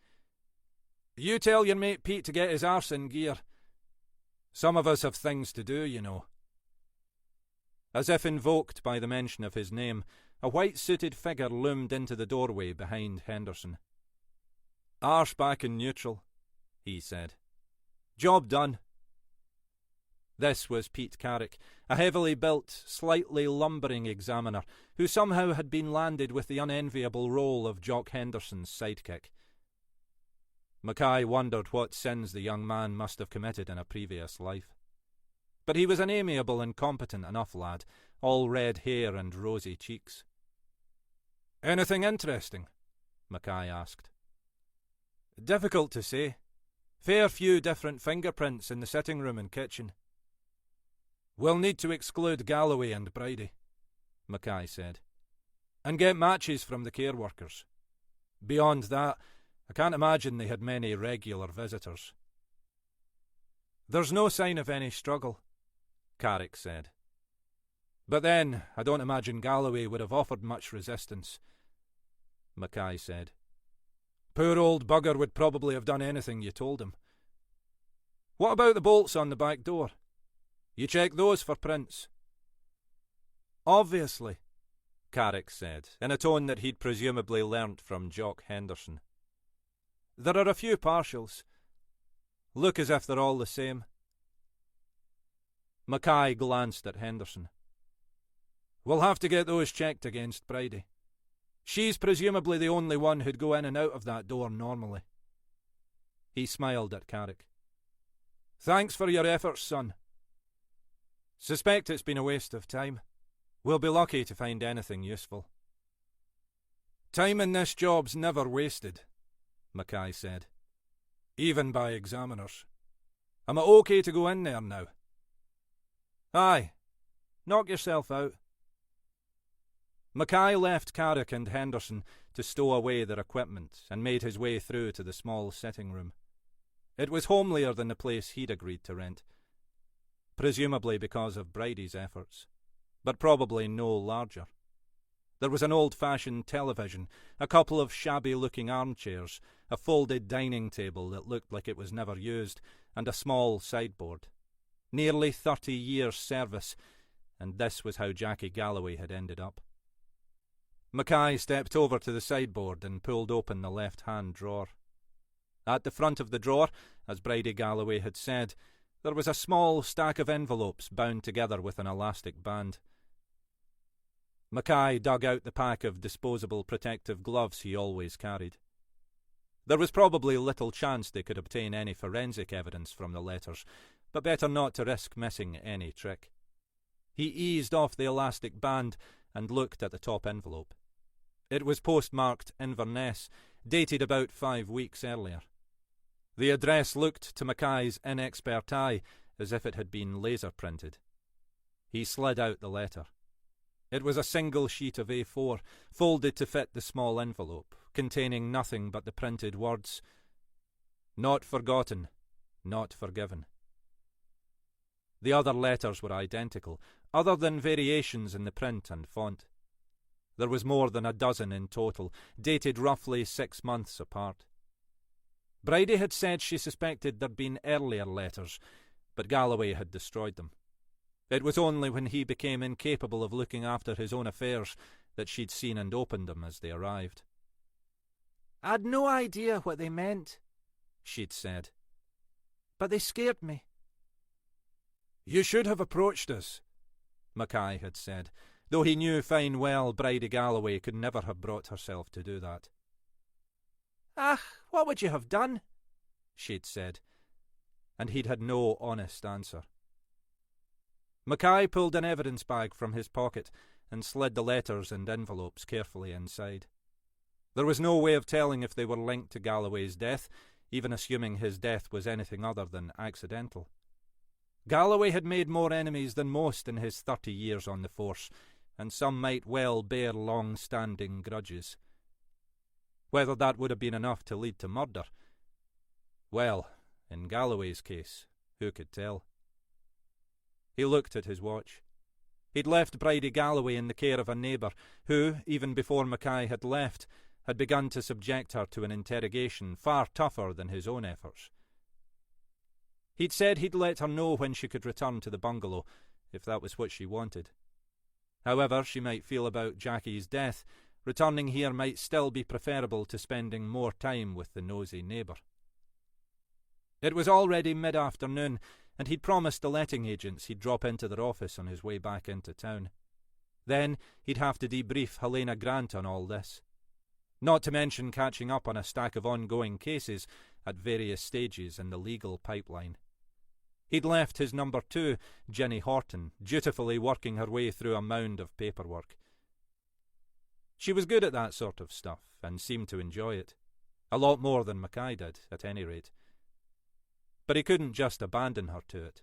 You tell your mate Pete to get his arse in gear. Some of us have things to do, you know. As if invoked by the mention of his name, a white-suited figure loomed into the doorway behind Henderson. Arse back in neutral, he said. Job done. This was Pete Carrick, a heavily built, slightly lumbering examiner, who somehow had been landed with the unenviable role of Jock Henderson's sidekick. Mackay wondered what sins the young man must have committed in a previous life. But he was an amiable and competent enough lad, all red hair and rosy cheeks. Anything interesting? Mackay asked. Difficult to say. Fair few different fingerprints in the sitting room and kitchen. We'll need to exclude Galloway and Bridie, Mackay said, and get matches from the care workers. Beyond that, I can't imagine they had many regular visitors. There's no sign of any struggle, Carrick said. But then, I don't imagine Galloway would have offered much resistance, Mackay said. Poor old bugger would probably have done anything you told him. What about the bolts on the back door? You check those for prints? Obviously, Carrick said, in a tone that he'd presumably learnt from Jock Henderson. There are a few partials. Look as if they're all the same. Mackay glanced at Henderson. We'll have to get those checked against Bridie. She's presumably the only one who'd go in and out of that door normally. He smiled at Carrick. Thanks for your efforts, son. Suspect it's been a waste of time. We'll be lucky to find anything useful. Time in this job's never wasted, Mackay said. Even by examiners. Am I okay to go in there now? Aye. Knock yourself out. Mackay left Carrick and Henderson to stow away their equipment and made his way through to the small sitting room. It was homelier than the place he'd agreed to rent, presumably because of Bridie's efforts, but probably no larger. There was an old-fashioned television, a couple of shabby-looking armchairs, a folded dining table that looked like it was never used, and a small sideboard. Nearly 30 years' service, and this was how Jackie Galloway had ended up. Mackay stepped over to the sideboard and pulled open the left-hand drawer. At the front of the drawer, as Bridie Galloway had said, there was a small stack of envelopes bound together with an elastic band. Mackay dug out the pack of disposable protective gloves he always carried. There was probably little chance they could obtain any forensic evidence from the letters, but better not to risk missing any trick. He eased off the elastic band and looked at the top envelope. It was postmarked Inverness, dated about 5 weeks earlier. The address looked to Mackay's inexpert eye as if it had been laser printed. He slid out the letter. It was a single sheet of A4, folded to fit the small envelope, containing nothing but the printed words, "Not forgotten, not forgiven." The other letters were identical, other than variations in the print and font. There was more than a dozen in total, dated roughly 6 months apart. Bridie had said she suspected there'd been earlier letters, but Galloway had destroyed them. It was only when he became incapable of looking after his own affairs that she'd seen and opened them as they arrived. "I'd no idea what they meant," she'd said, "but they scared me." "You should have approached us," Mackay had said, though he knew fine well Bridie Galloway could never have brought herself to do that. "Ach, what would you have done?" she'd said, and he'd had no honest answer. Mackay pulled an evidence bag from his pocket and slid the letters and envelopes carefully inside. There was no way of telling if they were linked to Galloway's death, even assuming his death was anything other than accidental. Galloway had made more enemies than most in his 30 years on the force, and some might well bear long-standing grudges. Whether that would have been enough to lead to murder? Well, in Galloway's case, who could tell? He looked at his watch. He'd left Bridie Galloway in the care of a neighbour who, even before Mackay had left, had begun to subject her to an interrogation far tougher than his own efforts. He'd said he'd let her know when she could return to the bungalow, if that was what she wanted. However she might feel about Jackie's death, returning here might still be preferable to spending more time with the nosy neighbour. It was already mid-afternoon, and he'd promised the letting agents he'd drop into their office on his way back into town. Then he'd have to debrief Helena Grant on all this. Not to mention catching up on a stack of ongoing cases at various stages in the legal pipeline. He'd left his number 2, Jenny Horton, dutifully working her way through a mound of paperwork. She was good at that sort of stuff, and seemed to enjoy it. A lot more than Mackay did, at any rate. But he couldn't just abandon her to it.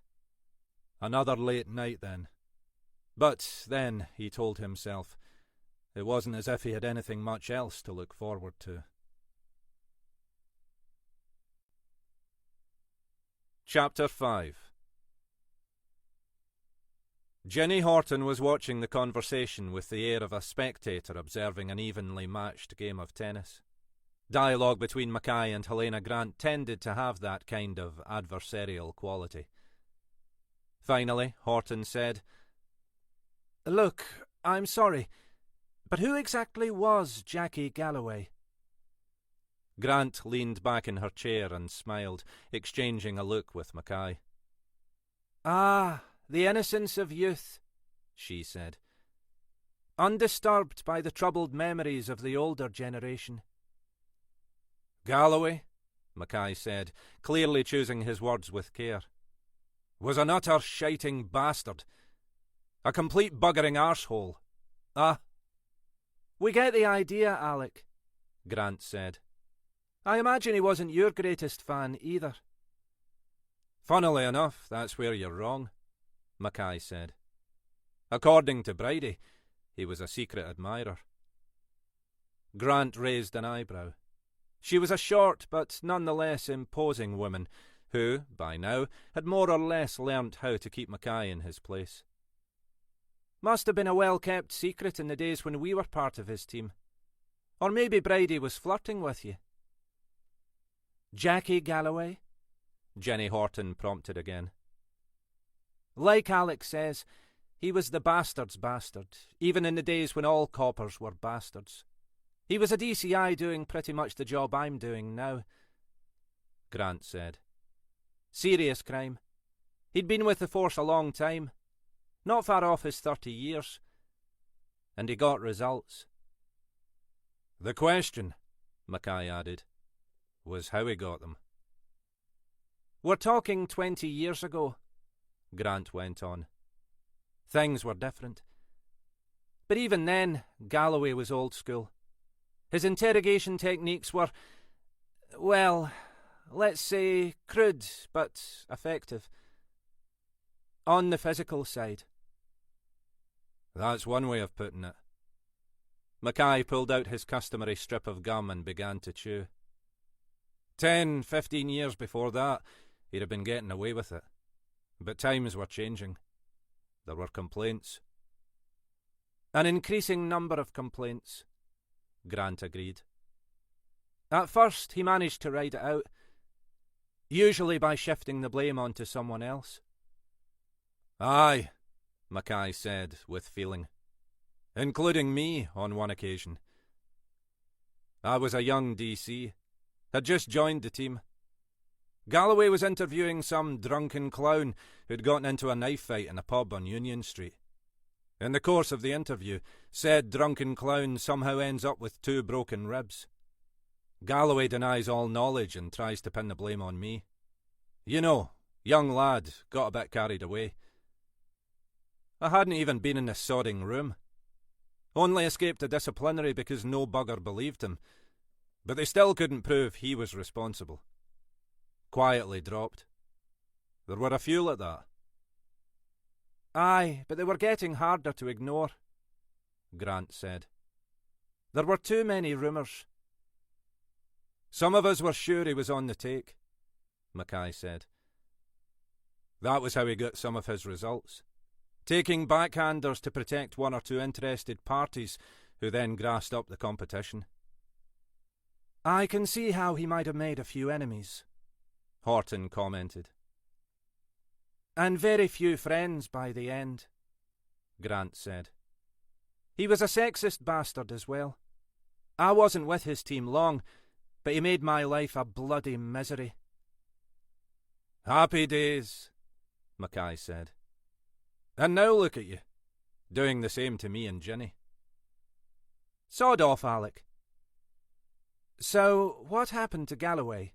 Another late night, then. But then, he told himself, it wasn't as if he had anything much else to look forward to. Chapter 5. Jenny Horton was watching the conversation with the air of a spectator observing an evenly matched game of tennis. Dialogue between Mackay and Helena Grant tended to have that kind of adversarial quality. Finally, Horton said, "Look, I'm sorry, but who exactly was Jackie Galloway?" Grant leaned back in her chair and smiled, exchanging a look with Mackay. "Ah, the innocence of youth," she said. "Undisturbed by the troubled memories of the older generation." "Galloway," Mackay said, clearly choosing his words with care, "was an utter shiting bastard. A complete buggering arsehole. "Ah, we get the idea, Alec," Grant said. "I imagine he wasn't your greatest fan either." "Funnily enough, that's where you're wrong," Mackay said. "According to Bridie, he was a secret admirer." Grant raised an eyebrow. She was a short but nonetheless imposing woman who, by now, had more or less learnt how to keep Mackay in his place. "Must have been a well-kept secret in the days when we were part of his team. Or maybe Bridie was flirting with you." "Jackie Galloway?" Jenny Horton prompted again. "Like Alec says, he was the bastard's bastard, even in the days when all coppers were bastards. He was a DCI doing pretty much the job I'm doing now," Grant said. "Serious crime. He'd been with the force a long time, not far off his 30 years. And he got results." "The question," Mackay added, "was how he got them." "We're talking 20 years ago," Grant went on. Things were different. But even then, Galloway was old school. His interrogation techniques were, well, let's say crude but effective. On the physical side. That's one way of putting it. Mackay pulled out his customary strip of gum and began to chew. 10, 15 years before that, he'd have been getting away with it. But times were changing. There were complaints. An increasing number of complaints, Grant agreed. At first, he managed to ride it out, usually by shifting the blame onto someone else. Aye, Mackay said with feeling. Including me on one occasion. I was a young DC, had just joined the team. Galloway was interviewing some drunken clown who'd gotten into a knife fight in a pub on Union Street. In the course of the interview, said drunken clown somehow ends up with 2 broken ribs. Galloway denies all knowledge and tries to pin the blame on me. You know, young lad, got a bit carried away. I hadn't even been in the sodding room. Only escaped a disciplinary because no bugger believed him, but they still couldn't prove he was responsible. Quietly dropped. There were a few like that. Aye, but they were getting harder to ignore, Grant said. There were too many rumours. Some of us were sure he was on the take, Mackay said. That was how he got some of his results. Taking backhanders to protect 1 or 2 interested parties who then grassed up the competition. I can see how he might have made a few enemies, Horton commented. And very few friends by the end, Grant said. He was a sexist bastard as well. I wasn't with his team long, but he made my life a bloody misery. Happy days, Mackay said. And now look at you, doing the same to me and Ginny. Sod off, Alec. So, what happened to Galloway?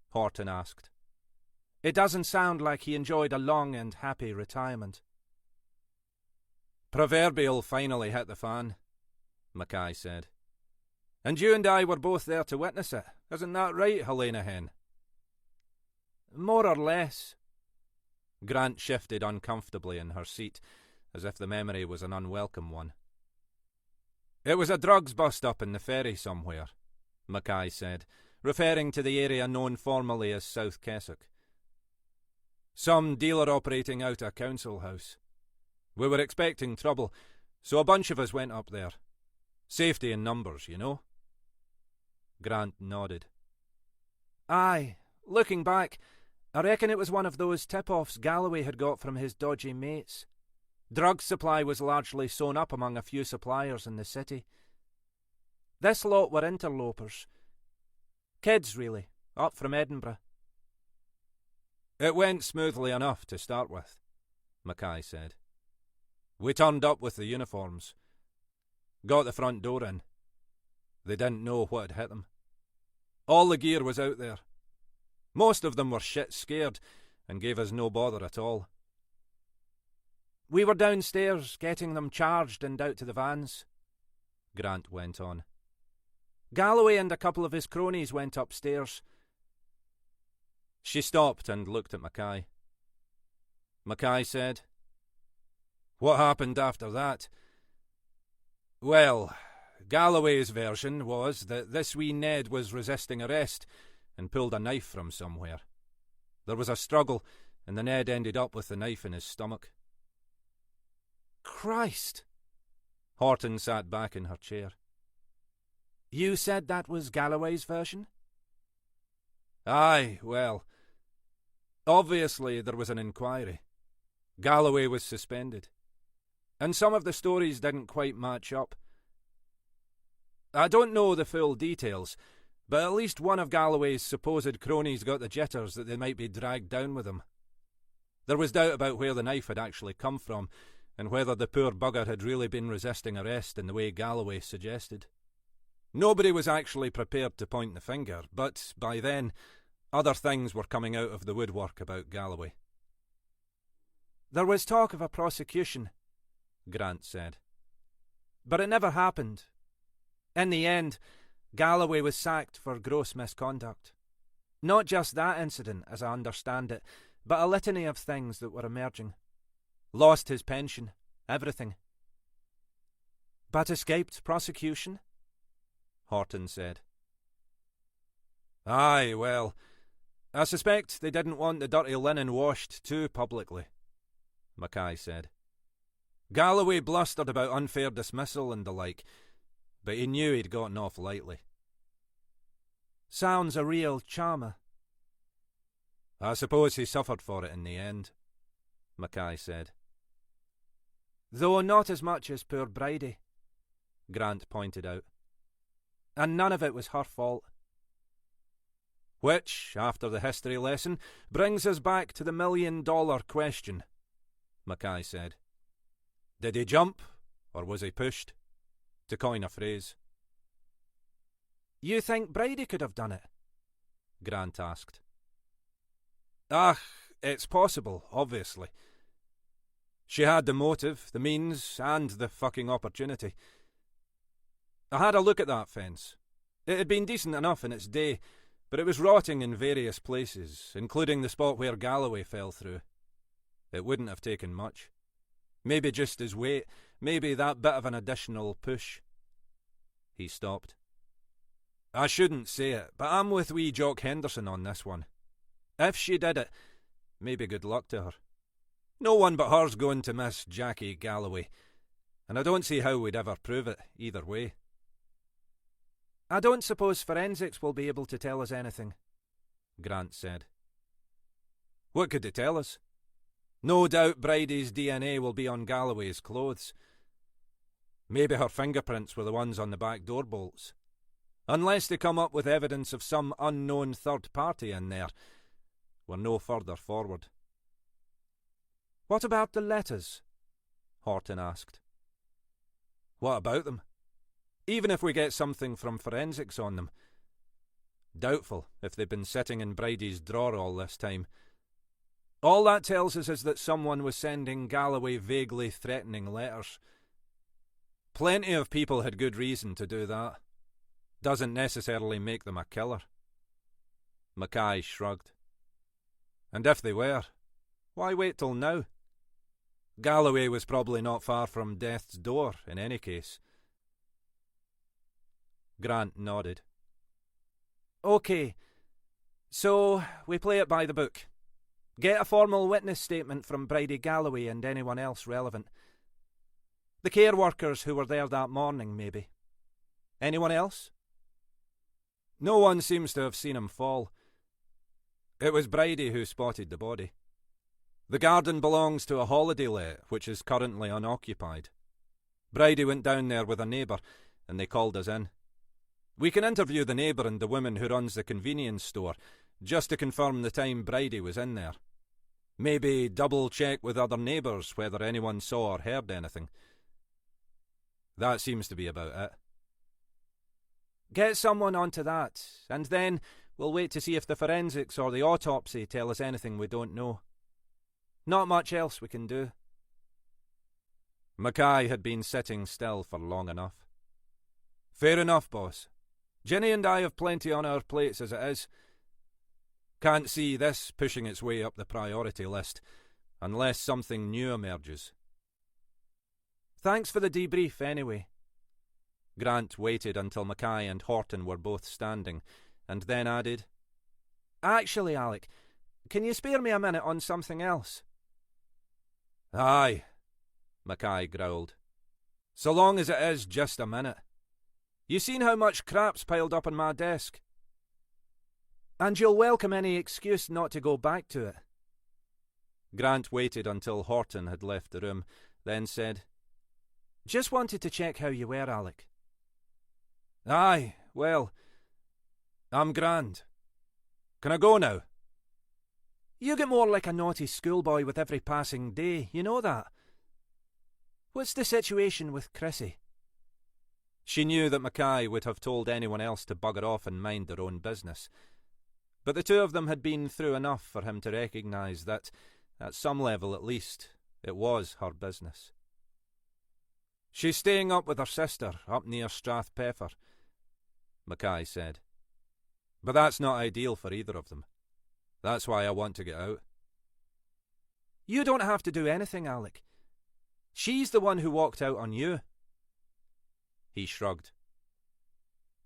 Horton asked. It doesn't sound like he enjoyed a long and happy retirement. Proverbial finally hit the fan, Mackay said. And you and I were both there to witness it. Isn't that right, Helena Hen? More or less. Grant shifted uncomfortably in her seat, as if the memory was an unwelcome one. It was a drugs bust-up in the ferry somewhere, Mackay said, referring to the area known formally as South Keswick. Some dealer operating out a council house. We were expecting trouble, so a bunch of us went up there. Safety in numbers, you know? Grant nodded. Aye, looking back, I reckon it was one of those tip-offs Galloway had got from his dodgy mates. Drug supply was largely sewn up among a few suppliers in the city. This lot were interlopers. Kids, really, up from Edinburgh. It went smoothly enough to start with, Mackay said. We turned up with the uniforms. Got the front door in. They didn't know what had hit them. All the gear was out there. Most of them were shit scared and gave us no bother at all. We were downstairs getting them charged and out to the vans, Grant went on. Galloway and a couple of his cronies went upstairs. She stopped and looked at Mackay. Mackay said, What happened after that? Well, Galloway's version was that this wee Ned was resisting arrest and pulled a knife from somewhere. There was a struggle, and the Ned ended up with the knife in his stomach. Christ! Horton sat back in her chair. You said that was Galloway's version? Aye, well, obviously there was an inquiry. Galloway was suspended. And some of the stories didn't quite match up. I don't know the full details, but at least one of Galloway's supposed cronies got the jitters that they might be dragged down with him. There was doubt about where the knife had actually come from, and whether the poor bugger had really been resisting arrest in the way Galloway suggested. Nobody was actually prepared to point the finger, but by then, other things were coming out of the woodwork about Galloway. There was talk of a prosecution, Grant said. But it never happened. In the end, Galloway was sacked for gross misconduct. Not just that incident, as I understand it, but a litany of things that were emerging. Lost his pension, everything. But escaped prosecution? Horton said. Aye, well, I suspect they didn't want the dirty linen washed too publicly, Mackay said. Galloway blustered about unfair dismissal and the like, but he knew he'd gotten off lightly. Sounds a real charmer. I suppose he suffered for it in the end, Mackay said. Though not as much as poor Bridie, Grant pointed out. And none of it was her fault. Which, after the history lesson, brings us back to the $1,000,000 question, Mackay said. Did he jump, or was he pushed? To coin a phrase. You think Bridie could have done it? Grant asked. Ah, it's possible, obviously. She had the motive, the means, and the fucking opportunity. I had a look at that fence. It had been decent enough in its day, but it was rotting in various places, including the spot where Galloway fell through. It wouldn't have taken much. Maybe just his weight, maybe that bit of an additional push. He stopped. I shouldn't say it, but I'm with wee Jock Henderson on this one. If she did it, maybe good luck to her. No one but her's going to miss Jackie Galloway, and I don't see how we'd ever prove it, either way. I don't suppose forensics will be able to tell us anything, Grant said. What could they tell us? No doubt Bridie's DNA will be on Galloway's clothes. Maybe her fingerprints were the ones on the back door bolts. Unless they come up with evidence of some unknown third party in there, we're no further forward. What about the letters? Horton asked. What about them? Even if we get something from forensics on them. Doubtful if they've been sitting in Bridie's drawer all this time. All that tells us is that someone was sending Galloway vaguely threatening letters. Plenty of people had good reason to do that. Doesn't necessarily make them a killer. Mackay shrugged. And if they were, why wait till now? Galloway was probably not far from death's door in any case. Grant nodded. OK, so we play it by the book. Get a formal witness statement from Bridie Galloway and anyone else relevant. The care workers who were there that morning, maybe. Anyone else? No one seems to have seen him fall. It was Bridie who spotted the body. The garden belongs to a holiday let, which is currently unoccupied. Bridie went down there with a neighbour, and they called us in. We can interview the neighbour and the woman who runs the convenience store, just to confirm the time Bridie was in there. Maybe double-check with other neighbours whether anyone saw or heard anything. That seems to be about it. Get someone onto that, and then we'll wait to see if the forensics or the autopsy tell us anything we don't know. Not much else we can do. Mackay had been sitting still for long enough. Fair enough, boss. Ginny and I have plenty on our plates as it is. Can't see this pushing its way up the priority list, unless something new emerges. Thanks for the debrief, anyway. Grant waited until Mackay and Horton were both standing, and then added, Actually, Alec, can you spare me a minute on something else? Aye, Mackay growled. So long as it is just a minute. You seen how much crap's piled up on my desk? And you'll welcome any excuse not to go back to it. Grant waited until Horton had left the room, then said, Just wanted to check how you were, Alec. Aye, well, I'm grand. Can I go now? You get more like a naughty schoolboy with every passing day, you know that. What's the situation with Chrissy? She knew that Mackay would have told anyone else to bugger off and mind their own business. But the two of them had been through enough for him to recognise that, at some level at least, it was her business. She's staying up with her sister, up near Strathpeffer, Mackay said. But that's not ideal for either of them. That's why I want to get out. You don't have to do anything, Alec. She's the one who walked out on you. He shrugged.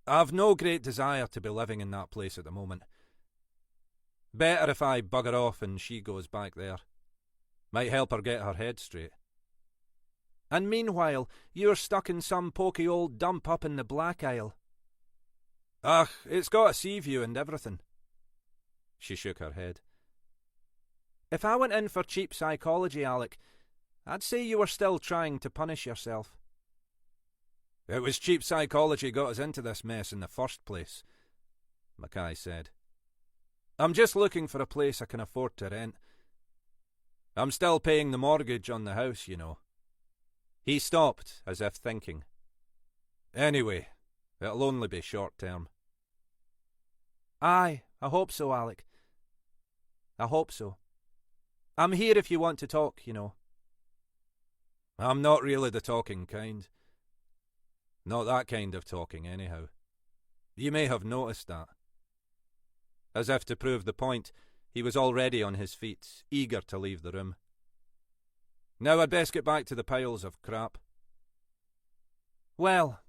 I've no great desire to be living in that place at the moment. Better if I bugger off and she goes back there. Might help her get her head straight. And meanwhile, you're stuck in some poky old dump up in the Black Isle. Ugh, it's got a sea view and everything. She shook her head. If I went in for cheap psychology, Alec, I'd say you were still trying to punish yourself. It was cheap psychology got us into this mess in the first place, Mackay said. I'm just looking for a place I can afford to rent. I'm still paying the mortgage on the house, you know. He stopped, as if thinking. Anyway, it'll only be short term. Aye, I hope so, Alec. I hope so. I'm here if you want to talk, you know. I'm not really the talking kind. Not that kind of talking, anyhow. You may have noticed that. As if to prove the point, he was already on his feet, eager to leave the room. Now I'd best get back to the piles of crap. Well,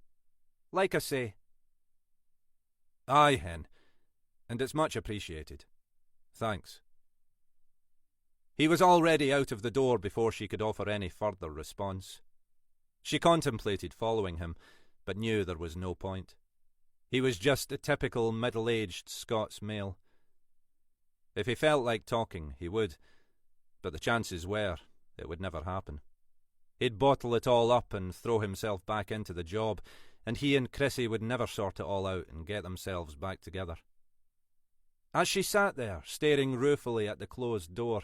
like I say. Aye, Hen, and it's much appreciated. Thanks. He was already out of the door before she could offer any further response. She contemplated following him, but knew there was no point. He was just a typical middle-aged Scots male. If he felt like talking, he would, but the chances were it would never happen. He'd bottle it all up and throw himself back into the job, and he and Chrissy would never sort it all out and get themselves back together. As she sat there, staring ruefully at the closed door,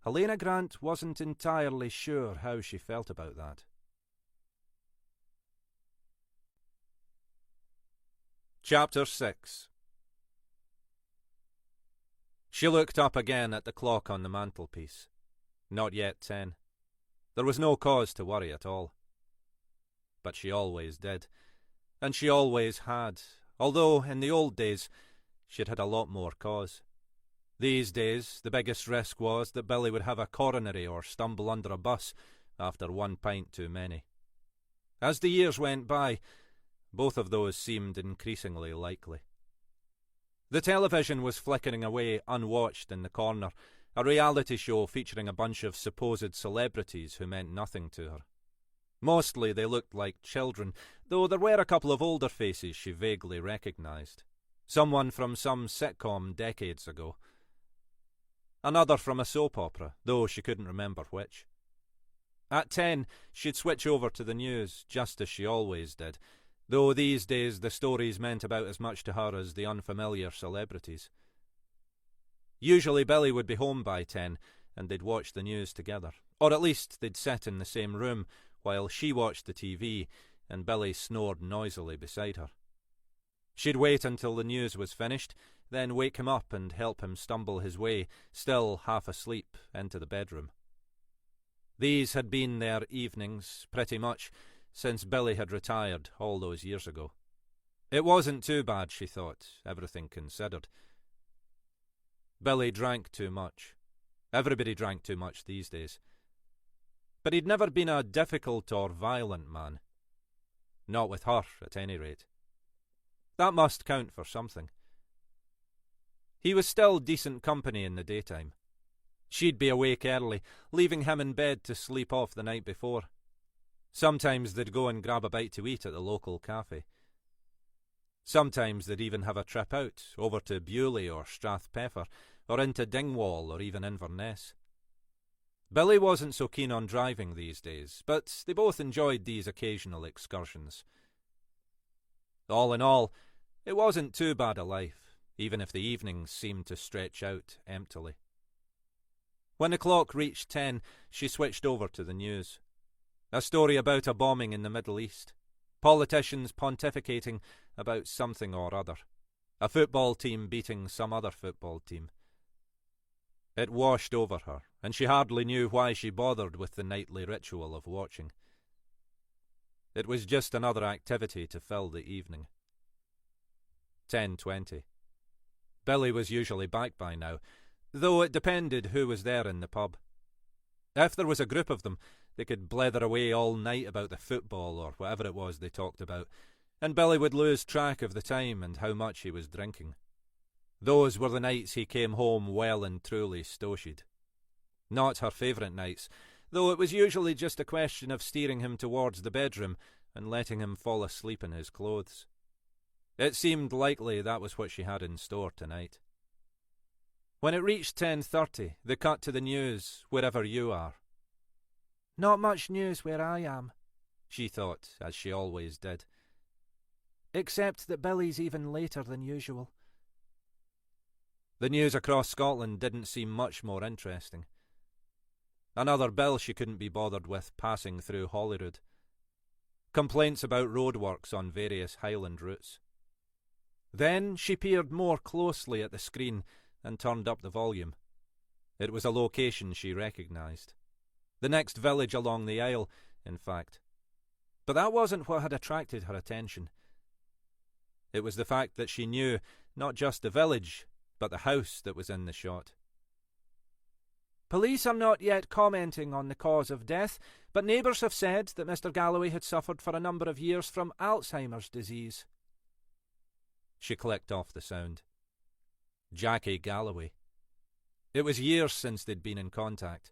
Helena Grant wasn't entirely sure how she felt about that. Chapter 6. She looked up again at the clock on the mantelpiece. Not yet 10. There was no cause to worry at all. But she always did. And she always had, although in the old days she'd had a lot more cause. These days the biggest risk was that Billy would have a coronary or stumble under a bus after one pint too many. As the years went by, both of those seemed increasingly likely. The television was flickering away unwatched in the corner, a reality show featuring a bunch of supposed celebrities who meant nothing to her. Mostly they looked like children, though there were a couple of older faces she vaguely recognised. Someone from some sitcom decades ago. Another from a soap opera, though she couldn't remember which. At 10, she'd switch over to the news, just as she always did, though these days the stories meant about as much to her as the unfamiliar celebrities. Usually Billy would be home by 10, and they'd watch the news together, or at least they'd sit in the same room while she watched the TV and Billy snored noisily beside her. She'd wait until the news was finished, then wake him up and help him stumble his way, still half asleep, into the bedroom. These had been their evenings, pretty much, since Billy had retired all those years ago. It wasn't too bad, she thought, everything considered. Billy drank too much. Everybody drank too much these days. But he'd never been a difficult or violent man. Not with her, at any rate. That must count for something. He was still decent company in the daytime. She'd be awake early, leaving him in bed to sleep off the night before. Sometimes they'd go and grab a bite to eat at the local cafe. Sometimes they'd even have a trip out, over to Bewley or Strathpeffer, or into Dingwall or even Inverness. Billy wasn't so keen on driving these days, but they both enjoyed these occasional excursions. All in all, it wasn't too bad a life, even if the evenings seemed to stretch out emptily. When the clock reached 10, she switched over to the news. A story about a bombing in the Middle East. Politicians pontificating about something or other. A football team beating some other football team. It washed over her, and she hardly knew why she bothered with the nightly ritual of watching. It was just another activity to fill the evening. 10:20. Billy was usually back by now, though it depended who was there in the pub. If there was a group of them, they could blether away all night about the football or whatever it was they talked about, and Billy would lose track of the time and how much he was drinking. Those were the nights he came home well and truly stowshed. Not her favourite nights, though it was usually just a question of steering him towards the bedroom and letting him fall asleep in his clothes. It seemed likely that was what she had in store tonight. When it reached 10:30, they cut to the news, wherever you are. Not much news where I am, she thought, as she always did. Except that Billy's even later than usual. The news across Scotland didn't seem much more interesting. Another bill she couldn't be bothered with passing through Holyrood. Complaints about roadworks on various Highland routes. Then she peered more closely at the screen and turned up the volume. It was a location she recognised. The next village along the Isle, in fact. But that wasn't what had attracted her attention. It was the fact that she knew not just the village, but the house that was in the shot. Police are not yet commenting on the cause of death, but neighbours have said that Mr. Galloway had suffered for a number of years from Alzheimer's disease. She clicked off the sound. Jackie Galloway. It was years since they'd been in contact.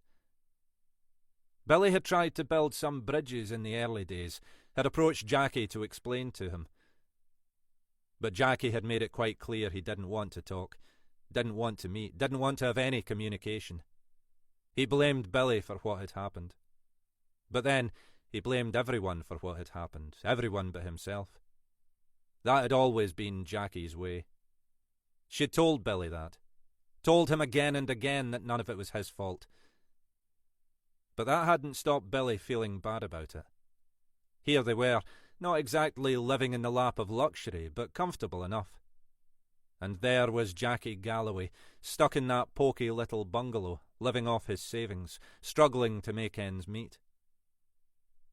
Billy had tried to build some bridges in the early days, had approached Jackie to explain to him. But Jackie had made it quite clear he didn't want to talk, didn't want to meet, didn't want to have any communication. He blamed Billy for what had happened. But then he blamed everyone for what had happened, everyone but himself. That had always been Jackie's way. She'd told Billy that. Told him again and again that none of it was his fault. But that hadn't stopped Billy feeling bad about it. Here they were, not exactly living in the lap of luxury, but comfortable enough. And there was Jackie Galloway, stuck in that poky little bungalow, living off his savings, struggling to make ends meet.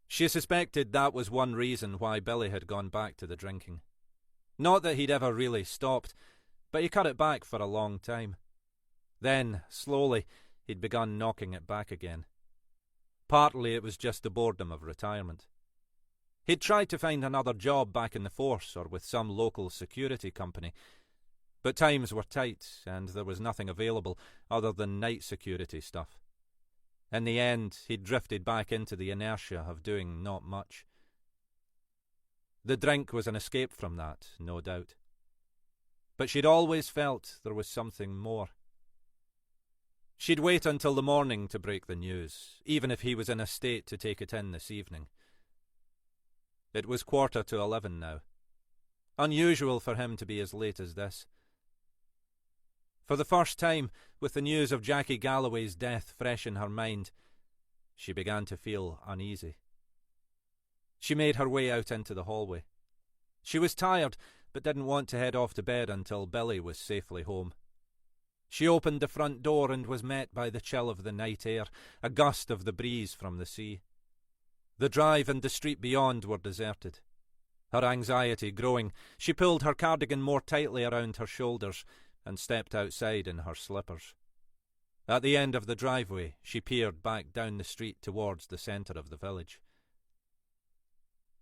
She suspected that was one reason why Billy had gone back to the drinking. Not that he'd ever really stopped, but he cut it back for a long time. Then, slowly, he'd begun knocking it back again. Partly it was just the boredom of retirement. He'd tried to find another job back in the force or with some local security company, but times were tight and there was nothing available other than night security stuff. In the end, he'd drifted back into the inertia of doing not much. The drink was an escape from that, no doubt. But she'd always felt there was something more. She'd wait until the morning to break the news, even if he was in a state to take it in this evening. It was 11:15 now. Unusual for him to be as late as this. For the first time, with the news of Jackie Galloway's death fresh in her mind, she began to feel uneasy. She made her way out into the hallway. She was tired, but didn't want to head off to bed until Billy was safely home. She opened the front door and was met by the chill of the night air, a gust of the breeze from the sea. The drive and the street beyond were deserted. Her anxiety growing, she pulled her cardigan more tightly around her shoulders and stepped outside in her slippers. At the end of the driveway, she peered back down the street towards the centre of the village.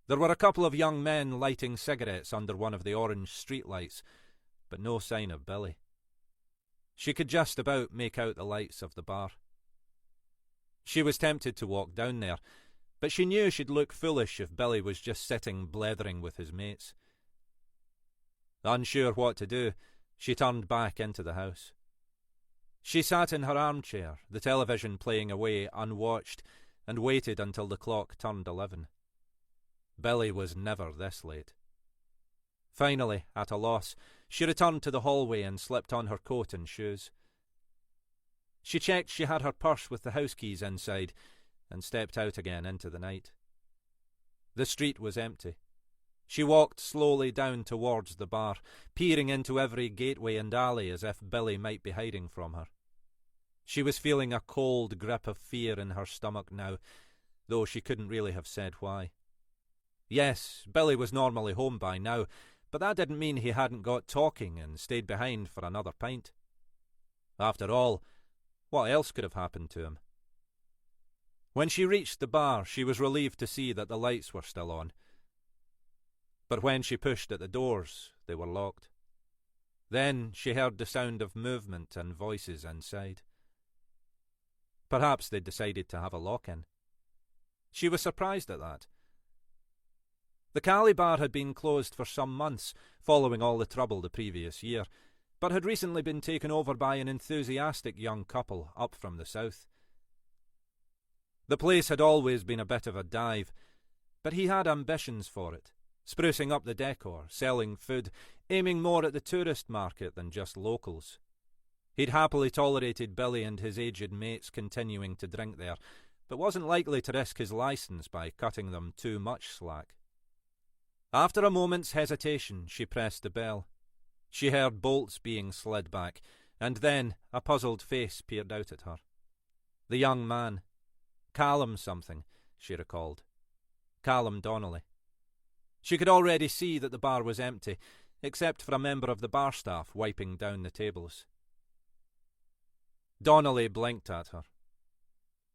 There were a couple of young men lighting cigarettes under one of the orange streetlights, but no sign of Billy. She could just about make out the lights of the bar. She was tempted to walk down there, but she knew she'd look foolish if Billy was just sitting blethering with his mates. Unsure what to do, she turned back into the house. She sat in her armchair, the television playing away unwatched, and waited until the clock turned 11. Billy was never this late. Finally, at a loss, she returned to the hallway and slipped on her coat and shoes. She checked she had her purse with the house keys inside and stepped out again into the night. The street was empty. She walked slowly down towards the bar, peering into every gateway and alley as if Billy might be hiding from her. She was feeling a cold grip of fear in her stomach now, though she couldn't really have said why. Yes, Billy was normally home by now, but that didn't mean he hadn't got talking and stayed behind for another pint. After all, what else could have happened to him? When she reached the bar, she was relieved to see that the lights were still on. But when she pushed at the doors, they were locked. Then she heard the sound of movement and voices inside. Perhaps they'd decided to have a lock-in. She was surprised at that. The Cali bar had been closed for some months, following all the trouble the previous year, but had recently been taken over by an enthusiastic young couple up from the south. The place had always been a bit of a dive, but he had ambitions for it, sprucing up the decor, selling food, aiming more at the tourist market than just locals. He'd happily tolerated Billy and his aged mates continuing to drink there, but wasn't likely to risk his licence by cutting them too much slack. After a moment's hesitation, she pressed the bell. She heard bolts being slid back, and then a puzzled face peered out at her. The young man. Callum something, she recalled. Callum Donnelly. She could already see that the bar was empty, except for a member of the bar staff wiping down the tables. Donnelly blinked at her.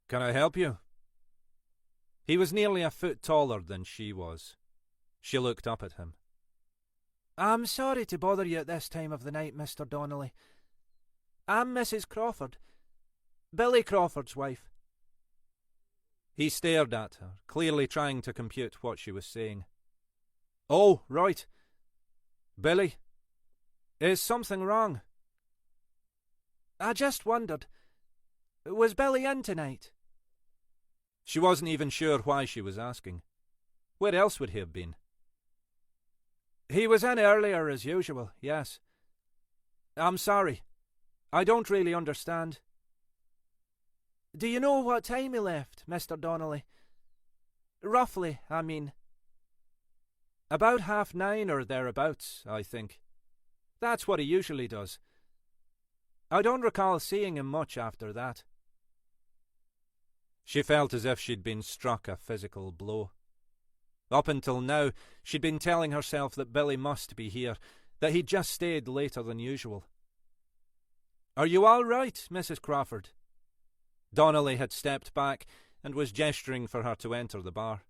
"Can I help you?" He was nearly a foot taller than she was. She looked up at him. "I'm sorry to bother you at this time of the night, Mr. Donnelly. I'm Mrs. Crawford, Billy Crawford's wife." He stared at her, clearly trying to compute what she was saying. "Oh, right. Billy, is something wrong?" "I just wondered, was Billy in tonight?" She wasn't even sure why she was asking. Where else would he have been? "He was in earlier as usual, yes. I'm sorry. I don't really understand." "Do you know what time he left, Mr. Donnelly? Roughly, I mean." "About 9:30 or thereabouts, I think. That's what he usually does. I don't recall seeing him much after that." She felt as if she'd been struck a physical blow. Up until now, she'd been telling herself that Billy must be here, that he'd just stayed later than usual. "Are you all right, Mrs. Crawford?" Donnelly had stepped back and was gesturing for her to enter the bar.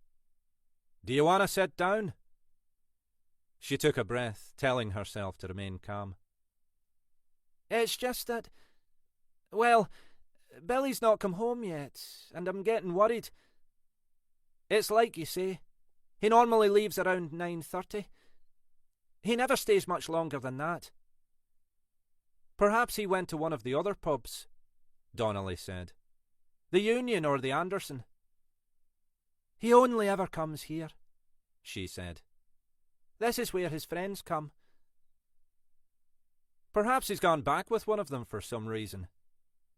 "Do you want to sit down?" She took a breath, telling herself to remain calm. "It's just that, well, Billy's not come home yet, and I'm getting worried. It's like you say, he normally leaves around 9:30. He never stays much longer than that." "Perhaps he went to one of the other pubs," Donnelly said. "The Union or the Anderson." "He only ever comes here," she said. "This is where his friends come." "Perhaps he's gone back with one of them for some reason,"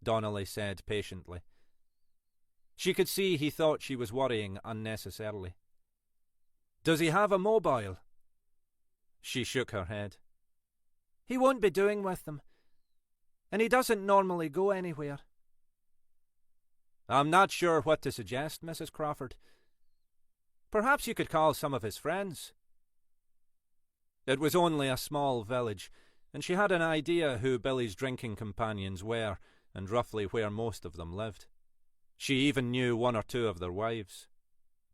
Donnelly said patiently. She could see he thought she was worrying unnecessarily. "Does he have a mobile?" She shook her head. "He won't be doing with them, and he doesn't normally go anywhere." "I'm not sure what to suggest, Mrs. Crawford. Perhaps you could call some of his friends." It was only a small village, and she had an idea who Billy's drinking companions were and roughly where most of them lived. She even knew one or two of their wives.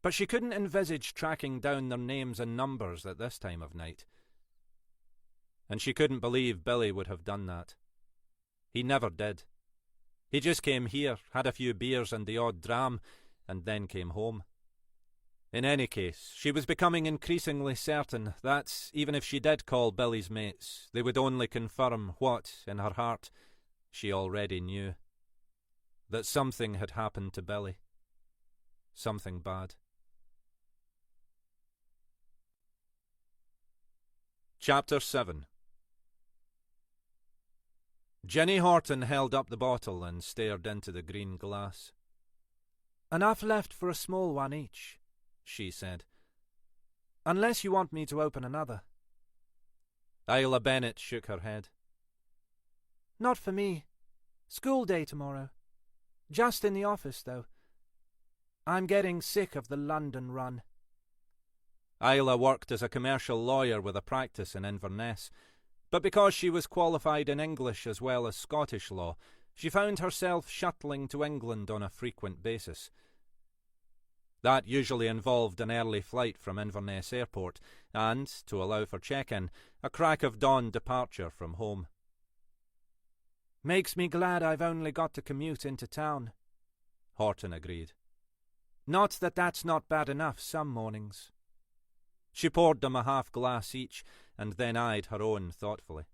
But she couldn't envisage tracking down their names and numbers at this time of night. And she couldn't believe Billy would have done that. He never did. He just came here, had a few beers and the odd dram, and then came home. In any case, she was becoming increasingly certain that, even if she did call Billy's mates, they would only confirm what, in her heart, she already knew. That something had happened to Billy. Something bad. Chapter 7. Jenny Horton held up the bottle and stared into the green glass. "Enough left for a small one each," she said. "Unless you want me to open another." Isla Bennett shook her head. "Not for me. School day tomorrow. Just in the office, though. I'm getting sick of the London run." Isla worked as a commercial lawyer with a practice in Inverness, but because she was qualified in English as well as Scottish law, she found herself shuttling to England on a frequent basis. That usually involved an early flight from Inverness Airport and, to allow for check-in, a crack of dawn departure from home. "Makes me glad I've only got to commute into town," Horton agreed. "Not that that's not bad enough some mornings." She poured them a half glass each and then eyed her own thoughtfully.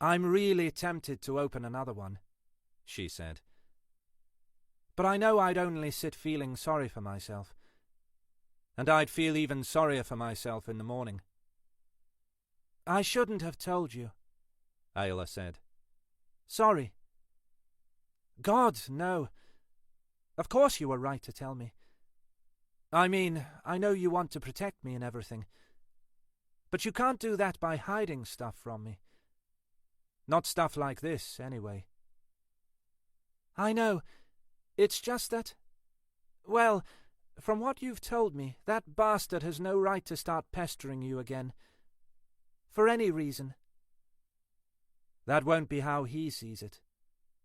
"I'm really tempted to open another one," she said. "But I know I'd only sit feeling sorry for myself. And I'd feel even sorrier for myself in the morning." "I shouldn't have told you," Isla said. "Sorry." "God, no. Of course you were right to tell me. I mean, I know you want to protect me and everything. But you can't do that by hiding stuff from me. Not stuff like this, anyway." "I know. It's just that... Well, from what you've told me, that bastard has no right to start pestering you again. For any reason." "That won't be how he sees it.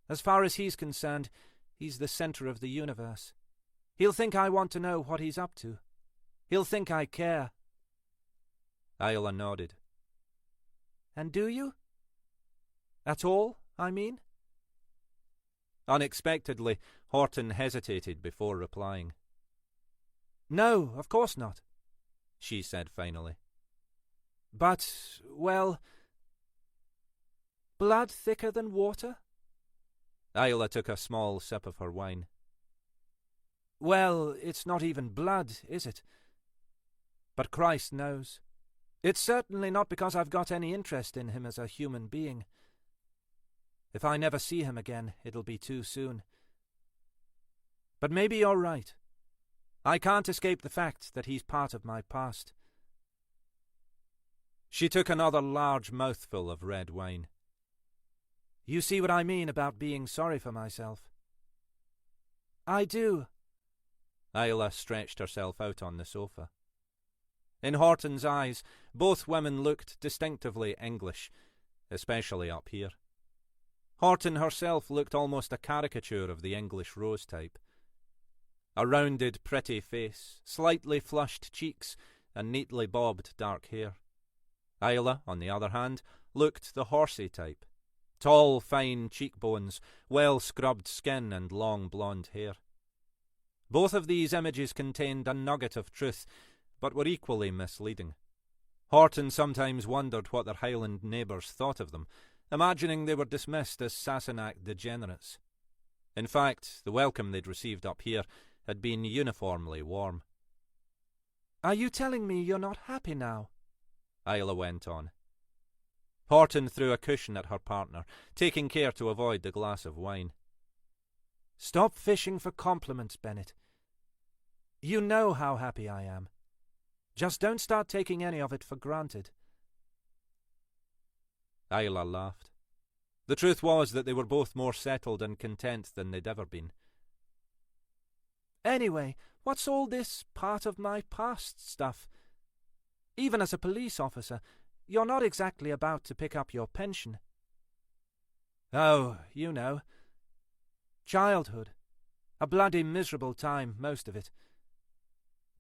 As far as he's concerned, he's the centre of the universe. He'll think I want to know what he's up to. He'll think I care." Isla nodded. "And do you? At all, I mean?" Unexpectedly, Horton hesitated before replying. "No, of course not," she said finally. "But, well... blood thicker than water?" Isla took a small sip of her wine. "Well, it's not even blood, is it? But Christ knows. It's certainly not because I've got any interest in him as a human being. If I never see him again, it'll be too soon. But maybe you're right. I can't escape the fact that he's part of my past." She took another large mouthful of red wine. "You see what I mean about being sorry for myself?" "I do." Isla stretched herself out on the sofa. In Horton's eyes, both women looked distinctively English, especially up here. Horton herself looked almost a caricature of the English rose type. A rounded, pretty face, slightly flushed cheeks, and neatly bobbed dark hair. Isla, on the other hand, looked the horsey type. Tall, fine cheekbones, well-scrubbed skin, and long blonde hair. Both of these images contained a nugget of truth, but were equally misleading. Horton sometimes wondered what their Highland neighbours thought of them, imagining they were dismissed as Sassenach degenerates. In fact, the welcome they'd received up here had been uniformly warm. "Are you telling me you're not happy now?" Isla went on. Horton threw a cushion at her partner, taking care to avoid the glass of wine. "Stop fishing for compliments, Bennett. You know how happy I am. Just don't start taking any of it for granted." Isla laughed. The truth was that they were both more settled and content than they'd ever been. "Anyway, what's all this part of my past stuff? Even as a police officer, you're not exactly about to pick up your pension." "Oh, you know. Childhood. A bloody miserable time, most of it.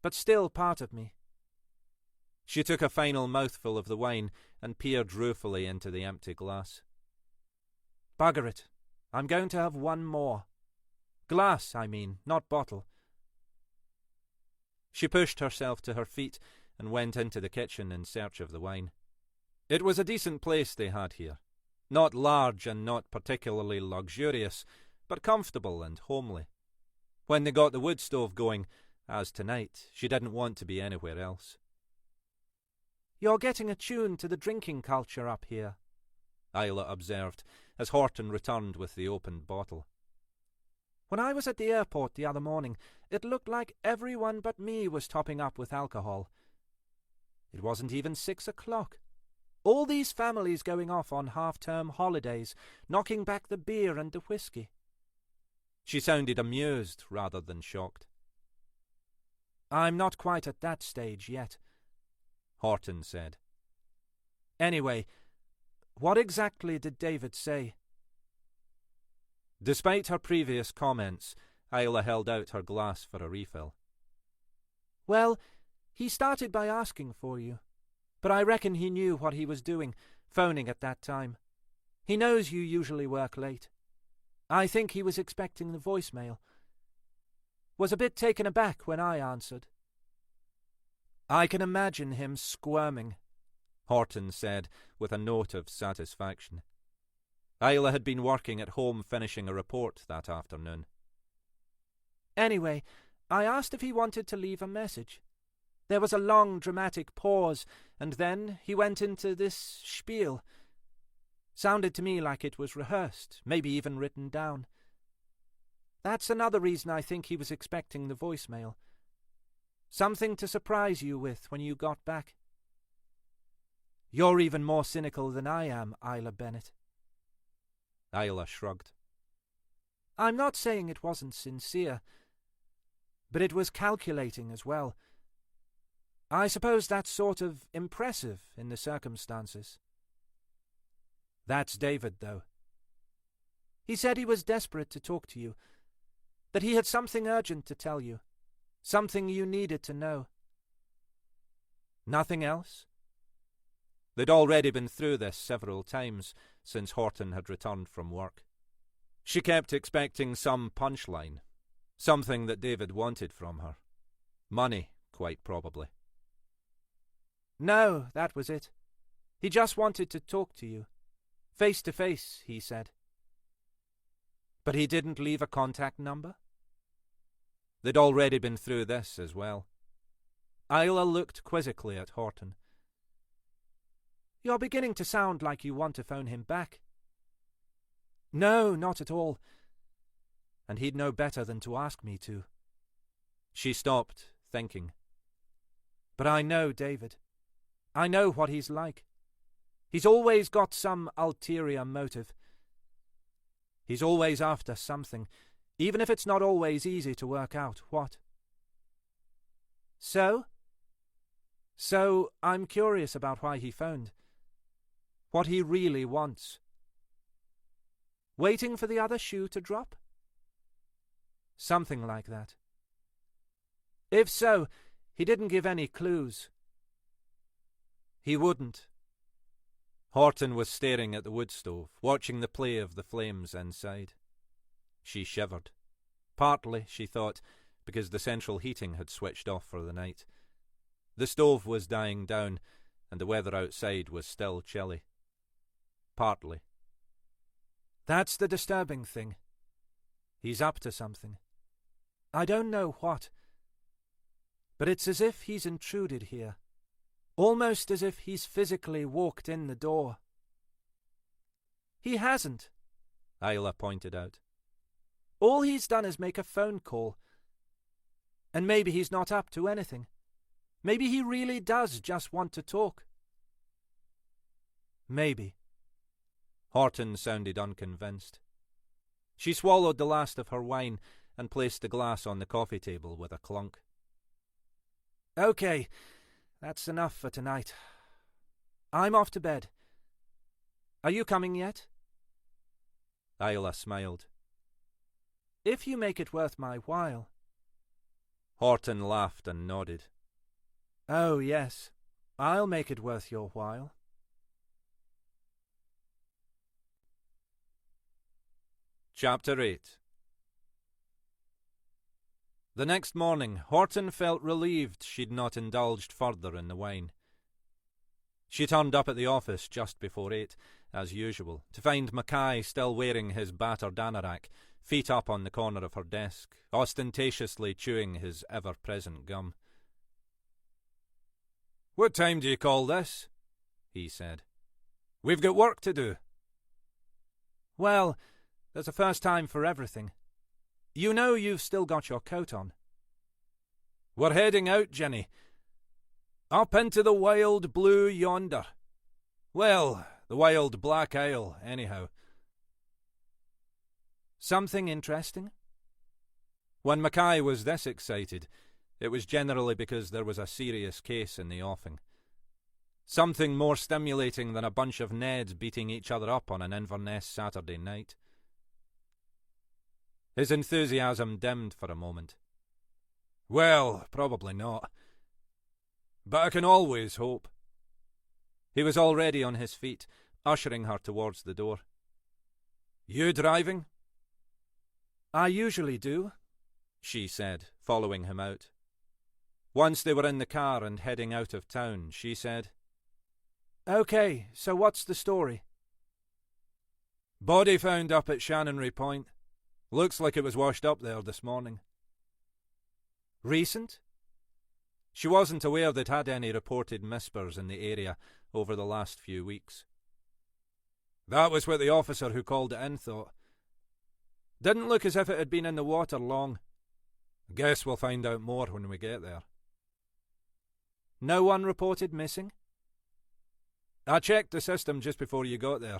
But still part of me." She took a final mouthful of the wine and peered ruefully into the empty glass. "Bugger it. I'm going to have one more. Glass, I mean, not bottle." She pushed herself to her feet and went into the kitchen in search of the wine. It was a decent place they had here. Not large and not particularly luxurious, but comfortable and homely. When they got the wood stove going, as tonight, she didn't want to be anywhere else. "You're getting attuned to the drinking culture up here," Isla observed, as Horton returned with the opened bottle. "When I was at the airport the other morning, it looked like everyone but me was topping up with alcohol. It wasn't even 6 o'clock. All these families going off on half-term holidays, knocking back the beer and the whiskey." She sounded amused rather than shocked. I'm not quite at that stage yet, Horton said. Anyway, what exactly did David say? Despite her previous comments, Isla held out her glass for a refill. Well, he started by asking for you, but I reckon he knew what he was doing, phoning at that time. He knows you usually work late. I think he was expecting the voicemail. Was a bit taken aback when I answered. I can imagine him squirming, Horton said with a note of satisfaction. Isla had been working at home finishing a report that afternoon. Anyway, I asked if he wanted to leave a message. There was a long dramatic pause, and then he went into this spiel. Sounded to me like it was rehearsed, maybe even written down. That's another reason I think he was expecting the voicemail. Something to surprise you with when you got back. You're even more cynical than I am, Isla Bennett. Isla shrugged. I'm not saying it wasn't sincere, but it was calculating as well. I suppose that's sort of impressive in the circumstances. That's David, though. He said he was desperate to talk to you, that he had something urgent to tell you, something you needed to know. Nothing else? They'd already been through this several times since Horton had returned from work. She kept expecting some punchline, something that David wanted from her. Money, quite probably. No, that was it. He just wanted to talk to you. Face to face, he said. But he didn't leave a contact number? They'd already been through this as well. Isla looked quizzically at Horton. You're beginning to sound like you want to phone him back. No, not at all. And he'd know better than to ask me to. She stopped, thinking. But I know David. I know what he's like. He's always got some ulterior motive. He's always after something, even if it's not always easy to work out what. So I'm curious about why he phoned. What he really wants. Waiting for the other shoe to drop? Something like that. If so, he didn't give any clues. He wouldn't. Horton was staring at the wood stove, watching the play of the flames inside. She shivered. Partly, she thought, because the central heating had switched off for the night. The stove was dying down, and the weather outside was still chilly. Partly. That's the disturbing thing. He's up to something. I don't know what. But it's as if he's intruded here. Almost as if he's physically walked in the door. He hasn't, Isla pointed out. All he's done is make a phone call. And maybe he's not up to anything. Maybe he really does just want to talk. Maybe. Horton sounded unconvinced. She swallowed the last of her wine and placed the glass on the coffee table with a clunk. Okay, that's enough for tonight. I'm off to bed. Are you coming yet? Isla smiled. If you make it worth my while. Horton laughed and nodded. Oh, yes. I'll make it worth your while. Chapter 8. The next morning, Horton felt relieved she'd not indulged further in the wine. She turned up at the office just before 8, as usual, to find Mackay still wearing his battered anorak, feet up on the corner of her desk, ostentatiously chewing his ever-present gum. "What time do you call this?" he said. "We've got work to do." Well, there's a first time for everything. You know you've still got your coat on. "We're heading out, Jenny. Up into the wild blue yonder. Well, the wild black isle, anyhow." Something interesting? When Mackay was this excited, It was generally because there was a serious case in the offing. Something more stimulating than a bunch of Neds beating each other up on an Inverness Saturday night. His enthusiasm dimmed for a moment. Well, probably not. But I can always hope. He was already on his feet, ushering her towards the door. You driving? I usually do, she said, following him out. Once they were in the car and heading out of town, she said, Okay, so what's the story? Body found up at Shannonry Point. Looks like it was washed up there this morning. Recent? She wasn't aware they'd had any reported mispers in the area over the last few weeks. That was what the officer who called it in thought. Didn't look as if it had been in the water long. Guess we'll find out more when we get there. No one reported missing? I checked the system just before you got there.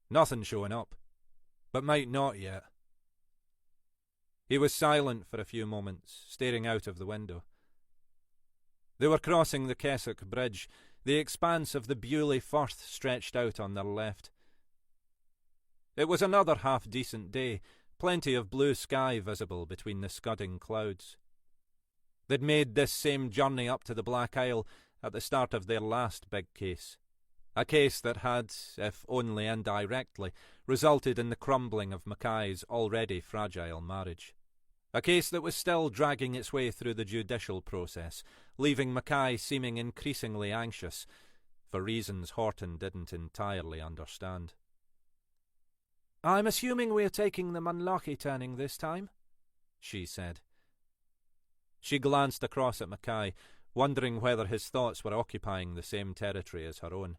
Nothing showing up, but might not yet. He was silent for a few moments, staring out of the window. They were crossing the Kessock Bridge. The expanse of the Bewley Firth stretched out on their left. It was another half-decent day, plenty of blue sky visible between the scudding clouds. They'd made this same journey up to the Black Isle at the start of their last big case. A case that had, if only indirectly, resulted in the crumbling of Mackay's already fragile marriage. A case that was still dragging its way through the judicial process, leaving Mackay seeming increasingly anxious, for reasons Horton didn't entirely understand. I'm assuming we're taking the Munlochy turning this time, she said. She glanced across at Mackay, wondering whether his thoughts were occupying the same territory as her own.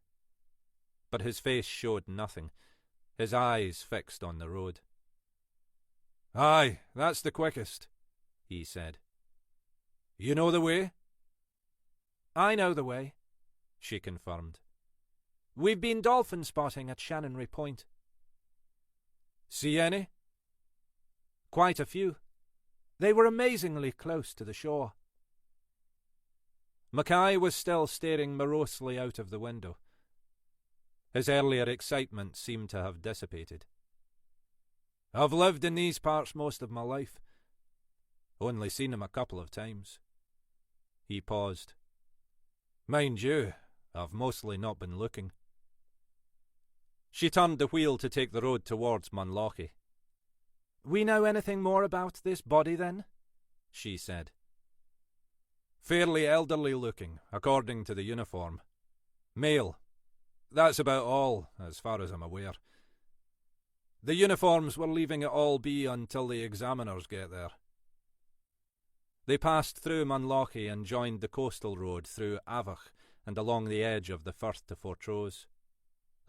But his face showed nothing, his eyes fixed on the road. Aye, that's the quickest, he said. You know the way? I know the way, she confirmed. We've been dolphin spotting at Shannonry Point. See any? Quite a few. They were amazingly close to the shore. Mackay was still staring morosely out of the window. His earlier excitement seemed to have dissipated. I've lived in these parts most of my life. Only seen him a couple of times. He paused. Mind you, I've mostly not been looking. She turned the wheel to take the road towards Munlochy. We know anything more about this body, then? She said. Fairly elderly looking, according to the uniform. Male. That's about all, as far as I'm aware. The uniforms were leaving it all be until the examiners get there. They passed through Munlochy and joined the coastal road through Avach and along the edge of the Firth to Fortrose.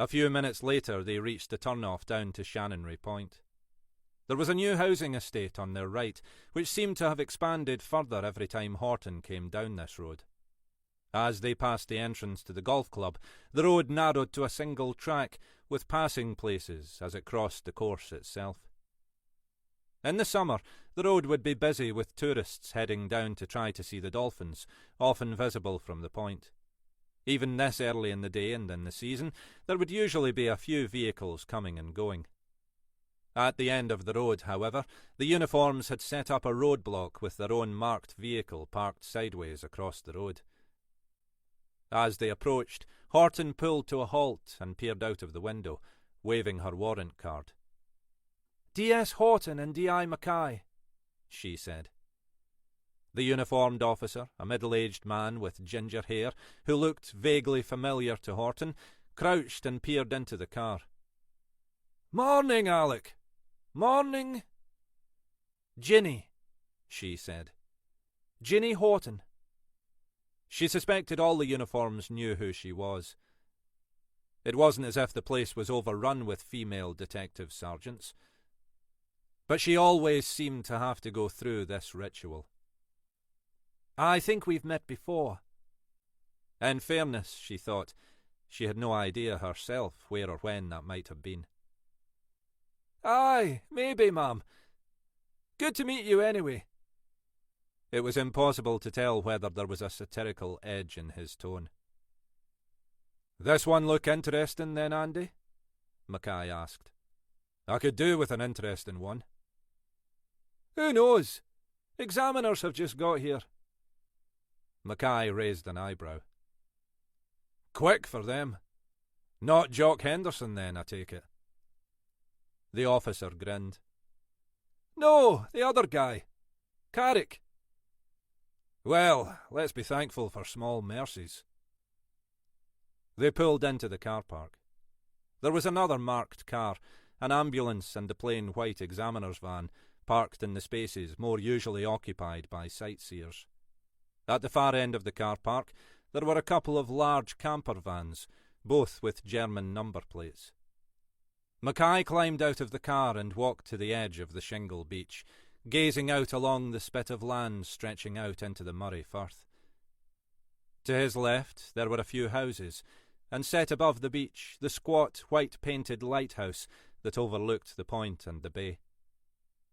A few minutes later they reached the turn-off down to Shannonry Point. There was a new housing estate on their right, which seemed to have expanded further every time Horton came down this road. As they passed the entrance to the golf club, the road narrowed to a single track, with passing places as it crossed the course itself. In the summer, the road would be busy with tourists heading down to try to see the dolphins, often visible from the point. Even this early in the day and in the season, there would usually be a few vehicles coming and going. At the end of the road, however, the uniforms had set up a roadblock with their own marked vehicle parked sideways across the road. As they approached, Horton pulled to a halt and peered out of the window, waving her warrant card. D.S. Horton and D.I. Mackay, she said. The uniformed officer, a middle-aged man with ginger hair, who looked vaguely familiar to Horton, crouched and peered into the car. "Morning, Alec. Morning." "Ginny," she said. "Ginny Horton." She suspected all the uniforms knew who she was. It wasn't as if the place was overrun with female detective sergeants. But she always seemed to have to go through this ritual. "I think we've met before." In fairness, she thought, she had no idea herself where or when that might have been. "Aye, maybe, ma'am. Good to meet you anyway." It was impossible to tell whether there was a satirical edge in his tone. "This one look interesting, then, Andy?" Mackay asked. "I could do with an interesting one." "Who knows? Examiners have just got here." Mackay raised an eyebrow. "Quick for them. Not Jock Henderson, then, I take it." The officer grinned. "No, the other guy. Carrick." "Well, let's be thankful for small mercies." They pulled into the car park. There was another marked car, an ambulance and the plain white examiner's van, parked in the spaces more usually occupied by sightseers. At the far end of the car park, there were a couple of large camper vans, both with German number plates. Mackay climbed out of the car and walked to the edge of the shingle beach, gazing out along the spit of land stretching out into the Murray Firth. To his left there were a few houses, and set above the beach the squat, white-painted lighthouse that overlooked the point and the bay.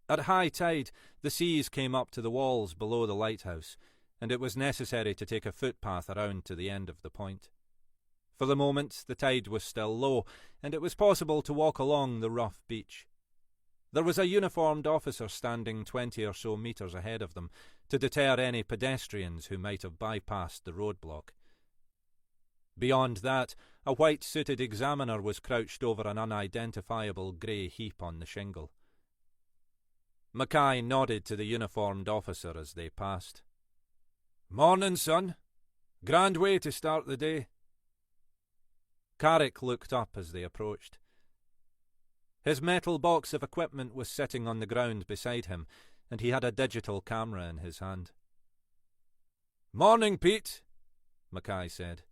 At high tide, the seas came up to the walls below the lighthouse, and it was necessary to take a footpath around to the end of the point. For the moment, the tide was still low, and it was possible to walk along the rough beach. There was a uniformed officer standing 20 or so metres ahead of them to deter any pedestrians who might have bypassed the roadblock. Beyond that, a white-suited examiner was crouched over an unidentifiable grey heap on the shingle. Mackay nodded to the uniformed officer as they passed. "Morning, son. Grand way to start the day." Carrick looked up as they approached. His metal box of equipment was sitting on the ground beside him, and he had a digital camera in his hand. "Morning, Pete," Mackay said.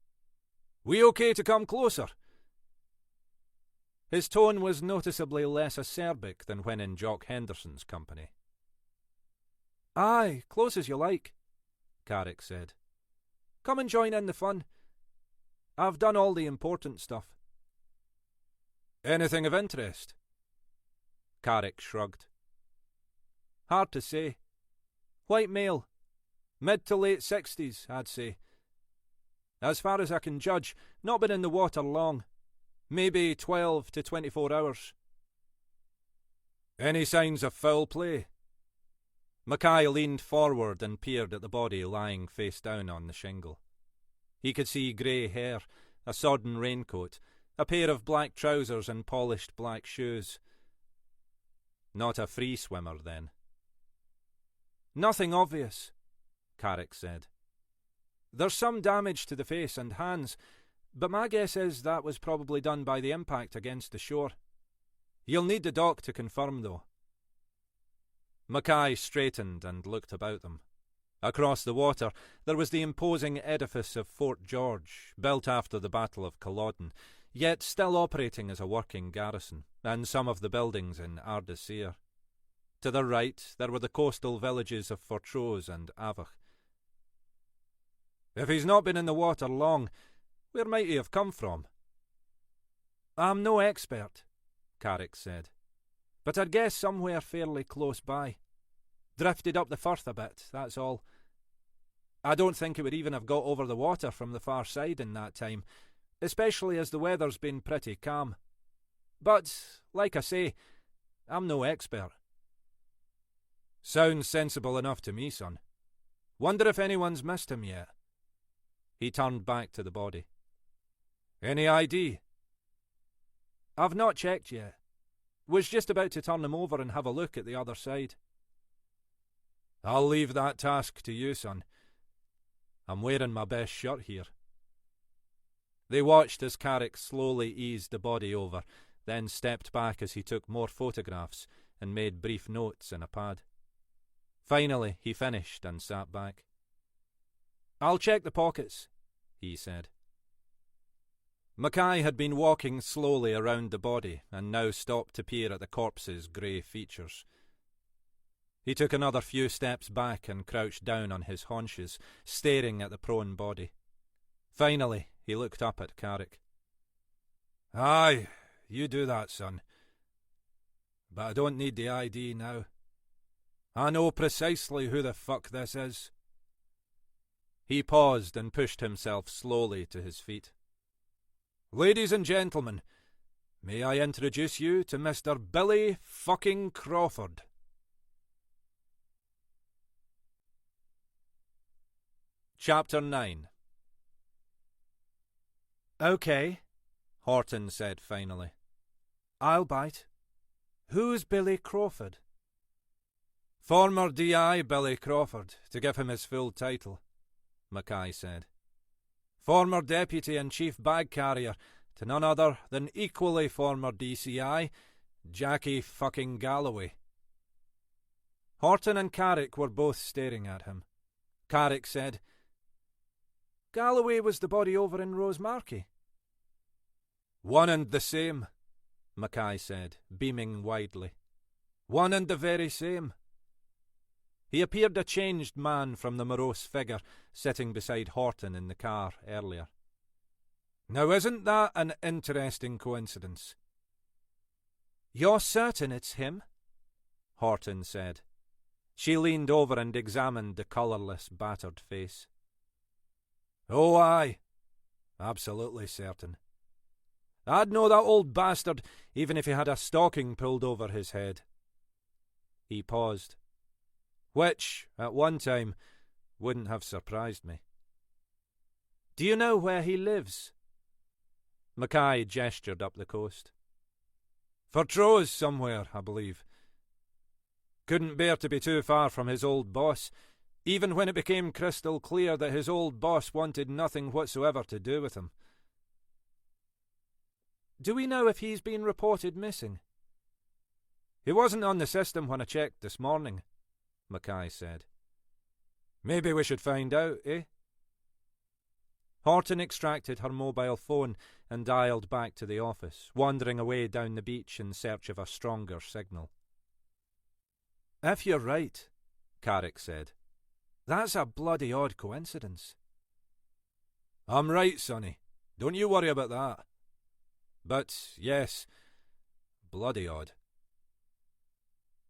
"We okay to come closer?" His tone was noticeably less acerbic than when in Jock Henderson's company. "Aye, close as you like," Carrick said. "Come and join in the fun. I've done all the important stuff." "Anything of interest?" Carrick shrugged. "Hard to say. White male. Mid to late 60s, I'd say. As far as I can judge, not been in the water long. Maybe 12 to 24 hours. "Any signs of foul play?" Mackay leaned forward and peered at the body lying face down on the shingle. He could see grey hair, a sodden raincoat, a pair of black trousers and polished black shoes. Not a free swimmer, then. "Nothing obvious," Carrick said. "There's some damage to the face and hands, but my guess is that was probably done by the impact against the shore. You'll need the doc to confirm, though." Mackay straightened and looked about them. Across the water there was the imposing edifice of Fort George, built after the Battle of Culloden, yet still operating as a working garrison, and some of the buildings in Ardeshir. To the right there were the coastal villages of Fortrose and Avach. "If he's not been in the water long, where might he have come from?" "I'm no expert," Carrick said, "but I'd guess somewhere fairly close by. Drifted up the Firth a bit, that's all. I don't think it would even have got over the water from the far side in that time, especially as the weather's been pretty calm. But, like I say, I'm no expert." "Sounds sensible enough to me, son. Wonder if anyone's missed him yet." He turned back to the body. "Any ID?" "I've not checked yet. Was just about to turn him over and have a look at the other side." "I'll leave that task to you, son. I'm wearing my best shirt here." They watched as Carrick slowly eased the body over, then stepped back as he took more photographs and made brief notes in a pad. Finally, he finished and sat back. "I'll check the pockets," he said. Mackay had been walking slowly around the body and now stopped to peer at the corpse's grey features. He took another few steps back and crouched down on his haunches, staring at the prone body. Finally, he looked up at Carrick. "Aye, you do that, son. But I don't need the ID now. I know precisely who the fuck this is. He paused and pushed himself slowly to his feet. Ladies and gentlemen, may I introduce you to Mr. Billy fucking Crawford. Chapter 9. Okay, Horton said finally. I'll bite. Who's Billy Crawford? Former DI Billy Crawford, to give him his full title, Mackay said. Former Deputy and Chief Bag Carrier to none other than equally former DCI, Jackie fucking Galloway. Horton and Carrick were both staring at him. Carrick said, Galloway was the body over in Rosemarkie. One and the same, Mackay said, beaming widely. One and the very same. He appeared a changed man from the morose figure sitting beside Horton in the car earlier. Now isn't that an interesting coincidence? You're certain it's him? Horton said. She leaned over and examined the colourless, battered face. Oh, aye. Absolutely certain. I'd know that old bastard even if he had a stocking pulled over his head. He paused. Which, at one time, wouldn't have surprised me. Do you know where he lives? Mackay gestured up the coast. Fortrose somewhere, I believe. Couldn't bear to be too far from his old boss, even when it became crystal clear that his old boss wanted nothing whatsoever to do with him. Do we know if he's been reported missing? He wasn't on the system when I checked this morning, Mackay said. Maybe we should find out, eh? Horton extracted her mobile phone and dialed back to the office, wandering away down the beach in search of a stronger signal. If you're right, Carrick said, that's a bloody odd coincidence. I'm right, sonny. Don't you worry about that. But, yes, bloody odd.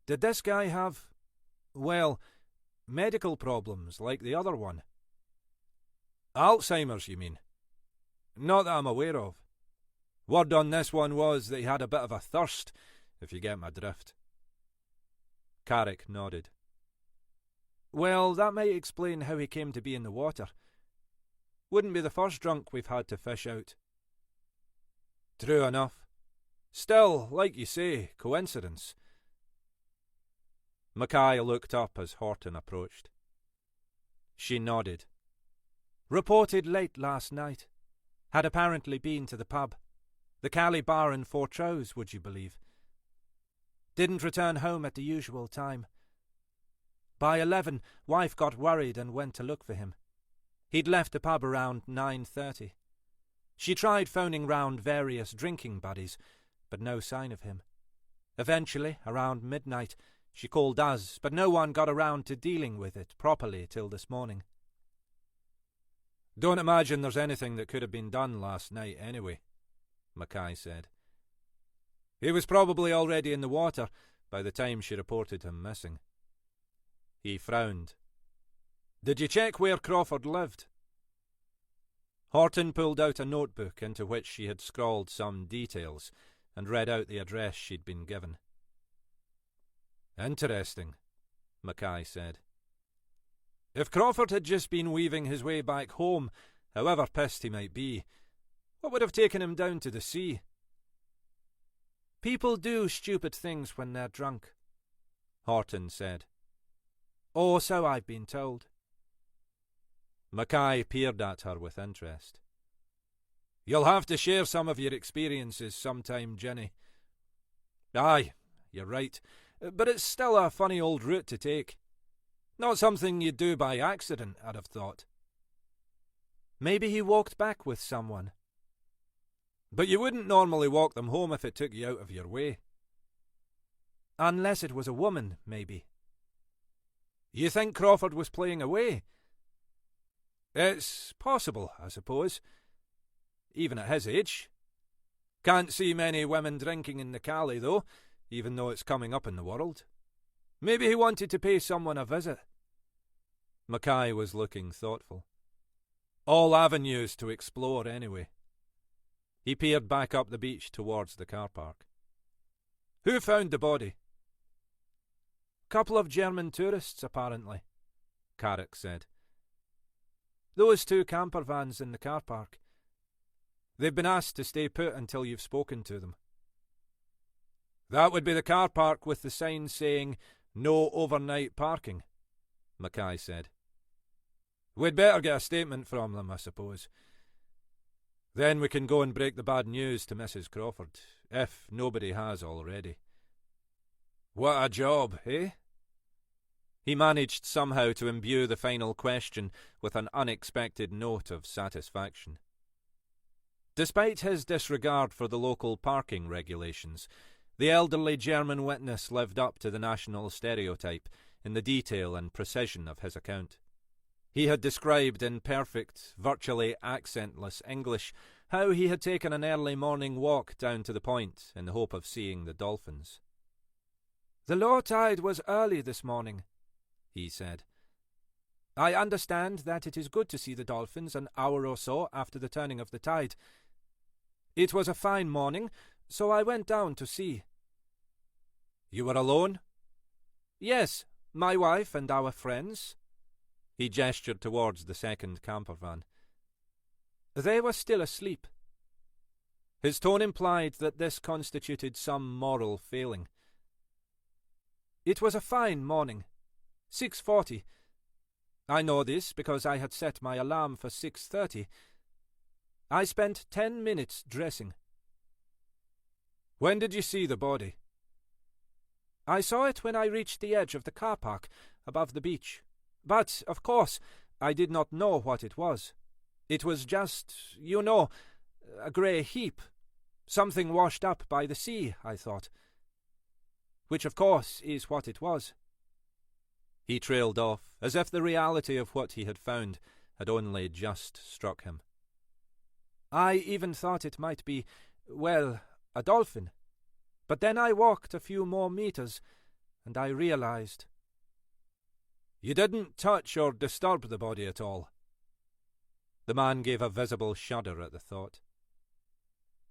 Did this guy have, well, medical problems like the other one? Alzheimer's, you mean? Not that I'm aware of. Word on this one was that he had a bit of a thirst, if you get my drift. Carrick nodded. Well, that might explain how he came to be in the water. Wouldn't be the first drunk we've had to fish out. True enough. Still, like you say, coincidence. Mackay looked up as Horton approached. She nodded. Reported late last night. Had apparently been to the pub. The Cali bar in Fortrose, would you believe? Didn't return home at the usual time. By 11, wife got worried and went to look for him. He'd left the pub around 9:30. She tried phoning round various drinking buddies, but no sign of him. Eventually, around midnight, she called us, but no one got around to dealing with it properly till this morning. Don't imagine there's anything that could have been done last night anyway, Mackay said. He was probably already in the water by the time she reported him missing. He frowned. Did you check where Crawford lived? Horton pulled out a notebook into which she had scrawled some details and read out the address she'd been given. Interesting, Mackay said. If Crawford had just been weaving his way back home, however pissed he might be, what would have taken him down to the sea? People do stupid things when they're drunk, Horton said. Or so I've been told. Mackay peered at her with interest. You'll have to share some of your experiences sometime, Jenny. Aye, you're right, but it's still a funny old route to take. Not something you'd do by accident, I'd have thought. Maybe he walked back with someone. But you wouldn't normally walk them home if it took you out of your way. Unless it was a woman, maybe. You think Crawford was playing away? It's possible, I suppose. Even at his age. Can't see many women drinking in the Cali, though, even though it's coming up in the world. Maybe he wanted to pay someone a visit. Mackay was looking thoughtful. All avenues to explore, anyway. He peered back up the beach towards the car park. Who found the body? Couple of German tourists, apparently, Carrick said. Those 2 camper vans in the car park. They've been asked to stay put until you've spoken to them. That would be the car park with the sign saying, "No overnight parking," Mackay said. We'd better get a statement from them, I suppose. Then we can go and break the bad news to Mrs. Crawford, if nobody has already. What a job, eh? He managed somehow to imbue the final question with an unexpected note of satisfaction. Despite his disregard for the local parking regulations, the elderly German witness lived up to the national stereotype in the detail and precision of his account. He had described in perfect, virtually accentless English how he had taken an early morning walk down to the point in the hope of seeing the dolphins. The low tide was early this morning, he said. I understand that it is good to see the dolphins an hour or so after the turning of the tide. It was a fine morning, so I went down to see. You were alone? Yes, my wife and our friends. He gestured towards the second camper van. They were still asleep. His tone implied that this constituted some moral failing. It was a fine morning. 6:40. I know this because I had set my alarm for 6:30. I spent 10 minutes dressing. When did you see the body? I saw it when I reached the edge of the car park above the beach. But, of course, I did not know what it was. It was just, you know, a grey heap. Something washed up by the sea, I thought. Which, of course, is what it was. He trailed off, as if the reality of what he had found had only just struck him. I even thought it might be, well, a dolphin. But then I walked a few more meters, and I realized. You didn't touch or disturb the body at all? The man gave a visible shudder at the thought.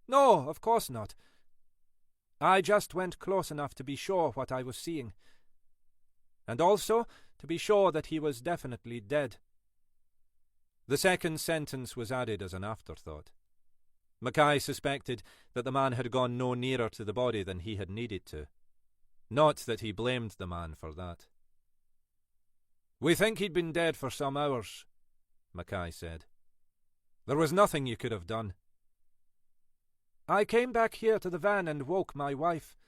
No, of course not. I just went close enough to be sure what I was seeing. And also to be sure that he was definitely dead. The second sentence was added as an afterthought. Mackay suspected that the man had gone no nearer to the body than he had needed to. Not that he blamed the man for that. We think he'd been dead for some hours, Mackay said. There was nothing you could have done. I came back here to the van and woke my wife,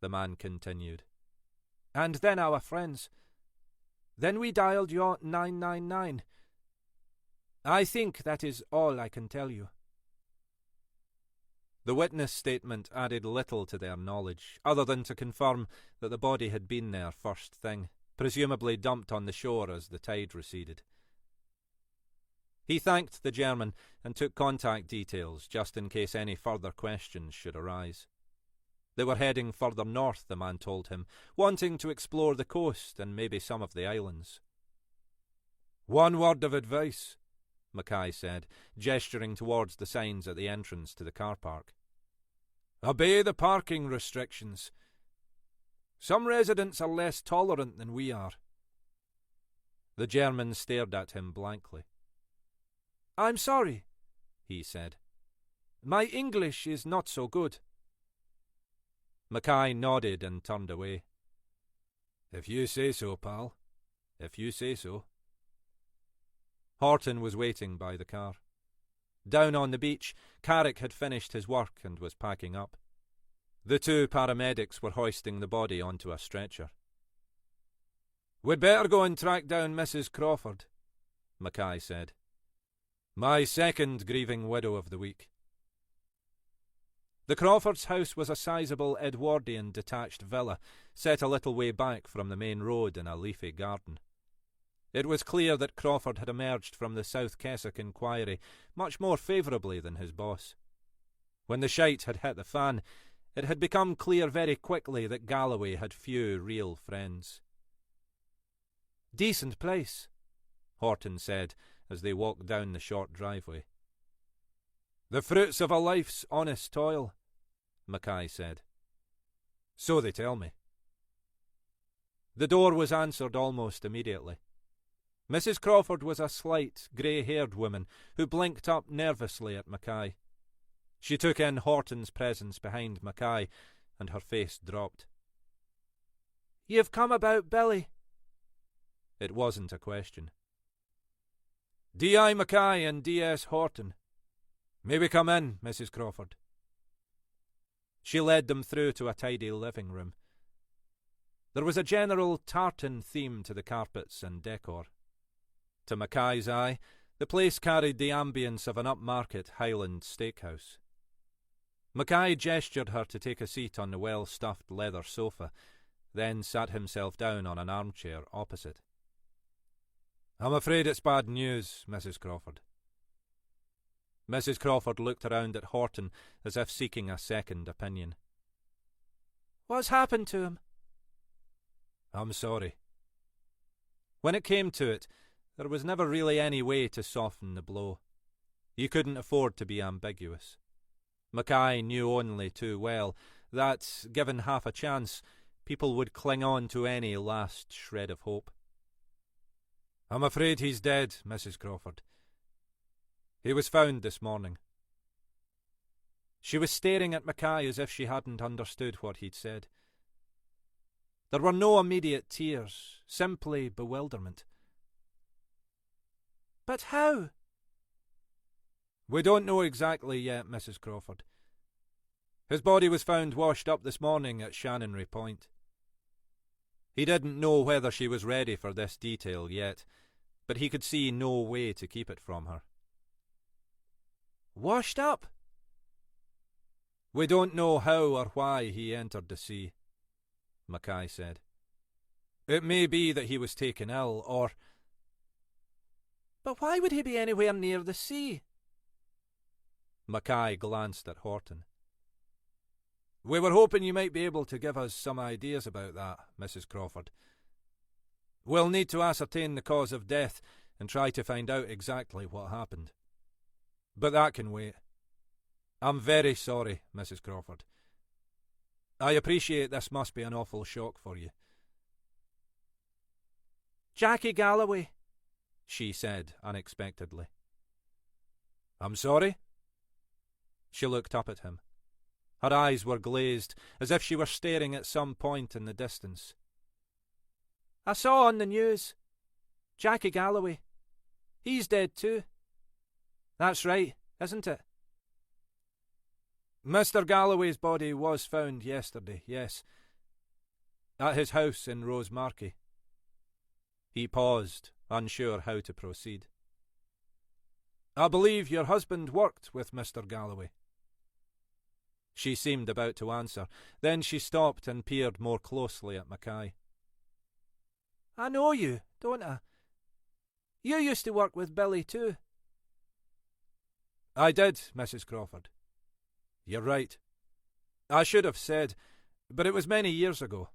the man continued. And then our friends. Then we dialed your 999. I think that is all I can tell you. The witness statement added little to their knowledge, other than to confirm that the body had been there first thing, presumably dumped on the shore as the tide receded. He thanked the German and took contact details just in case any further questions should arise. They were heading further north, the man told him, wanting to explore the coast and maybe some of the islands. One word of advice, Mackay said, gesturing towards the signs at the entrance to the car park. Obey the parking restrictions. Some residents are less tolerant than we are. The German stared at him blankly. I'm sorry, he said. My English is not so good. Mackay nodded and turned away. If you say so, pal. If you say so. Horton was waiting by the car. Down on the beach, Carrick had finished his work and was packing up. The 2 paramedics were hoisting the body onto a stretcher. We'd better go and track down Mrs. Crawford, Mackay said. My second grieving widow of the week. The Crawfords' house was a sizable Edwardian detached villa, set a little way back from the main road in a leafy garden. It was clear that Crawford had emerged from the South Keswick inquiry much more favourably than his boss. When the shite had hit the fan, It had become clear very quickly that Galloway had few real friends. "Decent place," Horton said as they walked down the short driveway. "The fruits of a life's honest toil," Mackay said. "So they tell me." The door was answered almost immediately. Mrs. Crawford was a slight, grey-haired woman who blinked up nervously at Mackay. She took in Horton's presence behind Mackay, and her face dropped. "You've come about Billy?" It wasn't a question. "D.I. Mackay and D.S. Horton. May we come in, Mrs. Crawford?" She led them through to a tidy living room. There was a general tartan theme to the carpets and decor. To Mackay's eye, the place carried the ambience of an upmarket Highland steakhouse. Mackay gestured her to take a seat on the well-stuffed leather sofa, then sat himself down on an armchair opposite. "I'm afraid it's bad news, Mrs. Crawford." Mrs. Crawford looked around at Horton as if seeking a second opinion. "What's happened to him?" "I'm sorry." When it came to it, there was never really any way to soften the blow. You couldn't afford to be ambiguous. Mackay knew only too well that, given half a chance, people would cling on to any last shred of hope. "I'm afraid he's dead, Mrs. Crawford. He was found this morning." She was staring at Mackay as if she hadn't understood what he'd said. There were no immediate tears, simply bewilderment. "But how?" "We don't know exactly yet, Mrs. Crawford. His body was found washed up this morning at Shannonry Point." He didn't know whether she was ready for this detail yet, but he could see no way to keep it from her. "Washed up?" "We don't know how or why he entered the sea," Mackay said. "It may be that he was taken ill, or—" "But why would he be anywhere near the sea?" Mackay glanced at Horton. "We were hoping you might be able to give us some ideas about that, Mrs. Crawford. We'll need to ascertain the cause of death and try to find out exactly what happened. But that can wait. I'm very sorry, Mrs. Crawford. I appreciate this must be an awful shock for you." "Jackie Galloway," she said unexpectedly. "I'm sorry?" She looked up at him. Her eyes were glazed, as if she were staring at some point in the distance. "I saw on the news. Jackie Galloway. He's dead too. That's right, isn't it?" "Mr. Galloway's body was found yesterday, yes. At his house in Rosemarkie." He paused, unsure how to proceed. "I believe your husband worked with Mr. Galloway." She seemed about to answer, then she stopped and peered more closely at Mackay. "I know you, don't I? You used to work with Billy too." "I did, Mrs. Crawford. You're right. I should have said, but it was many years ago.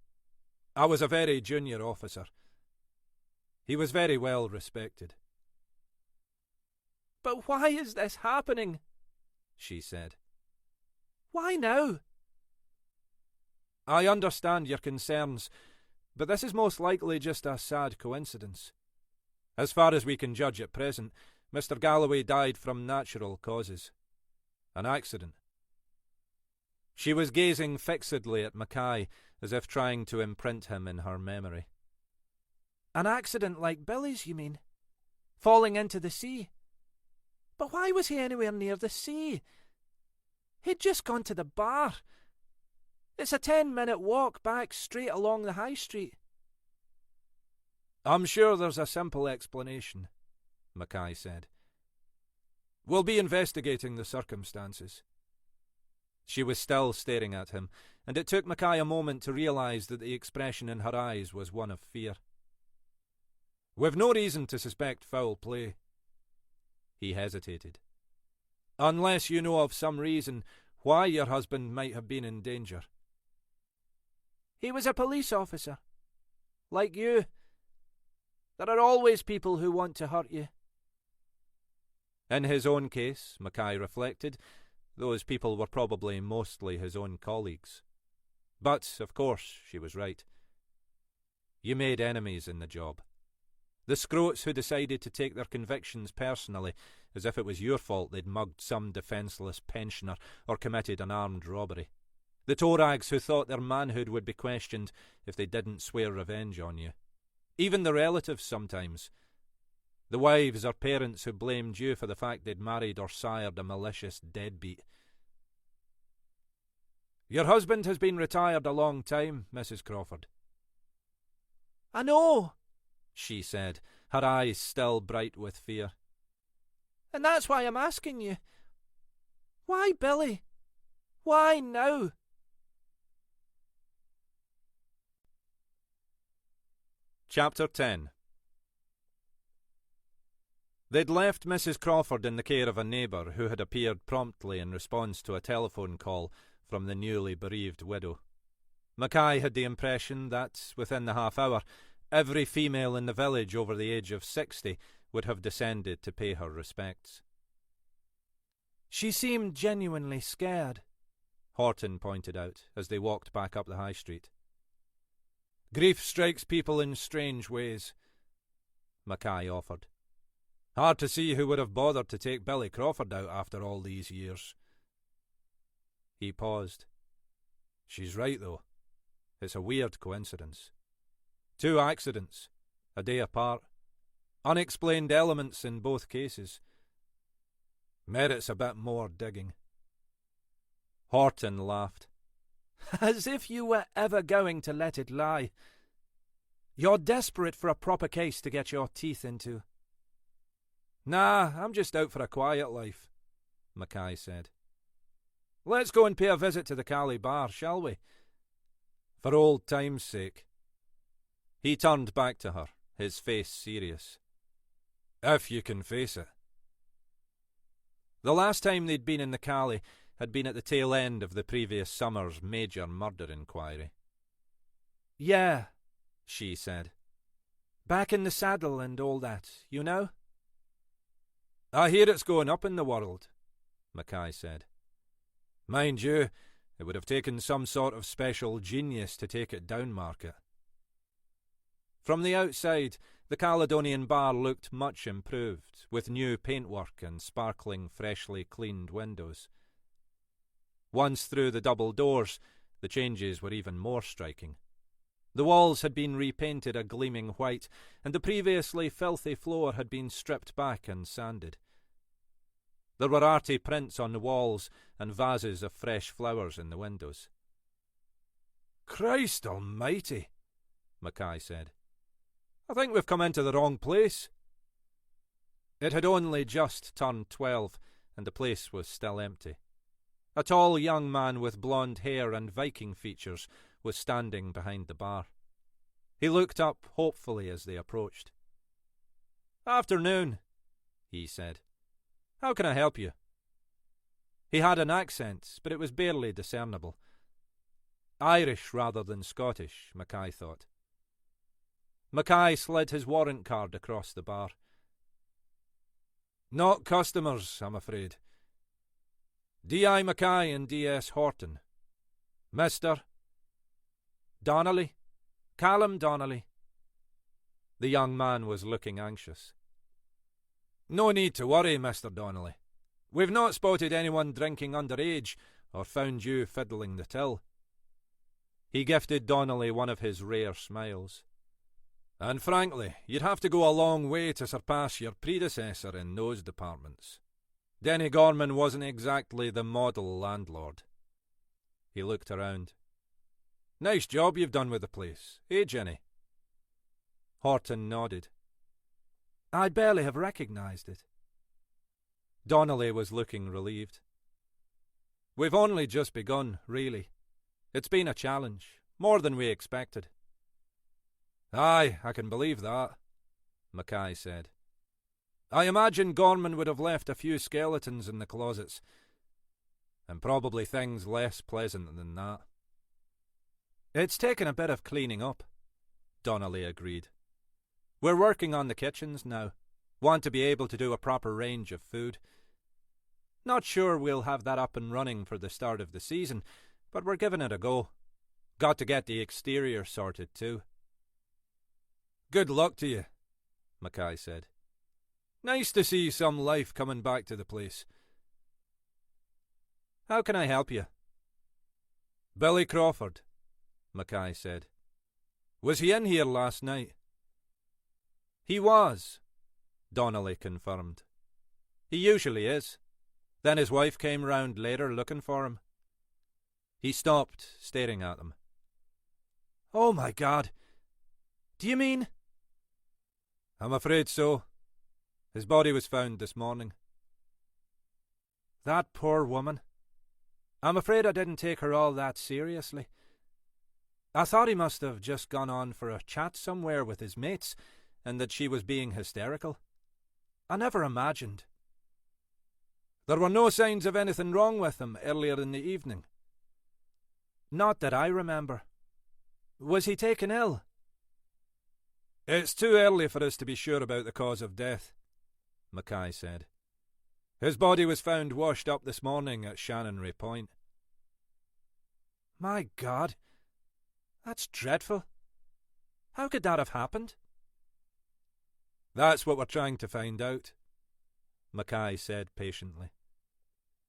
I was a very junior officer. He was very well respected." "But why is this happening?" she said. "Why now?" "I understand your concerns, but this is most likely just a sad coincidence. As far as we can judge at present, Mr. Galloway died from natural causes. An accident." She was gazing fixedly at Mackay, as if trying to imprint him in her memory. "An accident like Billy's, you mean? Falling into the sea? But why was he anywhere near the sea? He'd just gone to the bar. It's a 10-minute walk back straight along the high street." "I'm sure there's a simple explanation," Mackay said. "We'll be investigating the circumstances." She was still staring at him, and it took Mackay a moment to realise that the expression in her eyes was one of fear. "We've no reason to suspect foul play." He hesitated. "Unless you know of some reason why your husband might have been in danger. He was a police officer. Like you. There are always people who want to hurt you. In his own case, Mackay reflected, those people were probably mostly his own colleagues. But, of course, she was right. You made enemies in the job. The scroats who decided to take their convictions personally, as if it was your fault they'd mugged some defenceless pensioner or committed an armed robbery. The torags who thought their manhood would be questioned if they didn't swear revenge on you. Even the relatives sometimes. The wives or parents who blamed you for the fact they'd married or sired a malicious deadbeat. Your husband has been retired a long time, Mrs. Crawford. I know, she said, her eyes still bright with fear. And that's why I'm asking you. Why, Billy? Why now? Chapter 10. They'd left Mrs. Crawford in the care of a neighbour who had appeared promptly in response to a telephone call from the newly bereaved widow. Mackay had the impression that, within the half hour, every female in the village over the age of 60 would have descended to pay her respects. She seemed genuinely scared, Horton pointed out as they walked back up the high street. Grief strikes people in strange ways, Mackay offered. Hard to see who would have bothered to take Billy Crawford out after all these years. He paused. She's right, though. It's a weird coincidence. 2 accidents, a day apart. Unexplained elements in both cases. Merits a bit more digging. Horton laughed. As if you were ever going to let it lie. You're desperate for a proper case to get your teeth into. Nah, I'm just out for a quiet life, Mackay said. Let's go and pay a visit to the Cali bar, shall we? For old time's sake. He turned back to her, his face serious. If you can face it. The last time they'd been in the Cali had been at the tail end of the previous summer's major murder inquiry. Yeah, she said. Back in the saddle and all that, you know? I hear it's going up in the world, Mackay said. Mind you, it would have taken some sort of special genius to take it down market. From the outside, the Caledonian bar looked much improved, with new paintwork and sparkling, freshly cleaned windows. Once through the double doors, the changes were even more striking. The walls had been repainted a gleaming white, and the previously filthy floor had been stripped back and sanded. There were arty prints on the walls and vases of fresh flowers in the windows. Christ almighty, Mackay said. I think we've come into the wrong place. It had only just turned 12, and the place was still empty. A tall young man with blonde hair and Viking features was standing behind the bar. He looked up hopefully as they approached. Afternoon, he said. How can I help you? He had an accent, but it was barely discernible. Irish rather than Scottish, Mackay thought. Mackay slid his warrant card across the bar. Not customers, I'm afraid. D.I. Mackay and D.S. Horton. Mr. Donnelly? Callum Donnelly. The young man was looking anxious. No need to worry, Mr. Donnelly. We've not spotted anyone drinking underage or found you fiddling the till. He gifted Donnelly one of his rare smiles. And frankly, you'd have to go a long way to surpass your predecessor in those departments. Denny Gorman wasn't exactly the model landlord. He looked around. Nice job you've done with the place, eh, Jenny? Horton nodded. I'd barely have recognised it. Donnelly was looking relieved. We've only just begun, really. It's been a challenge, more than we expected. Aye, I can believe that, Mackay said. I imagine Gorman would have left a few skeletons in the closets. And probably things less pleasant than that. It's taken a bit of cleaning up, Donnelly agreed. We're working on the kitchens now. Want to be able to do a proper range of food. Not sure we'll have that up and running for the start of the season, but we're giving it a go. Got to get the exterior sorted too. Good luck to you, Mackay said. Nice to see some life coming back to the place. How can I help you? Billy Crawford, Mackay said. Was he in here last night? He was, Donnelly confirmed. He usually is. Then his wife came round later looking for him. He stopped, staring at them. Oh my God! Do you mean? I'm afraid so. His body was found this morning. That poor woman. I'm afraid I didn't take her all that seriously. I thought he must have just gone on for a chat somewhere with his mates, and that she was being hysterical. I never imagined. There were no signs of anything wrong with him earlier in the evening? Not that I remember. Was he taken ill? It's too early for us to be sure about the cause of death, Mackay said. His body was found washed up this morning at Shannonray Point. My God, that's dreadful. How could that have happened? That's what we're trying to find out, Mackay said patiently.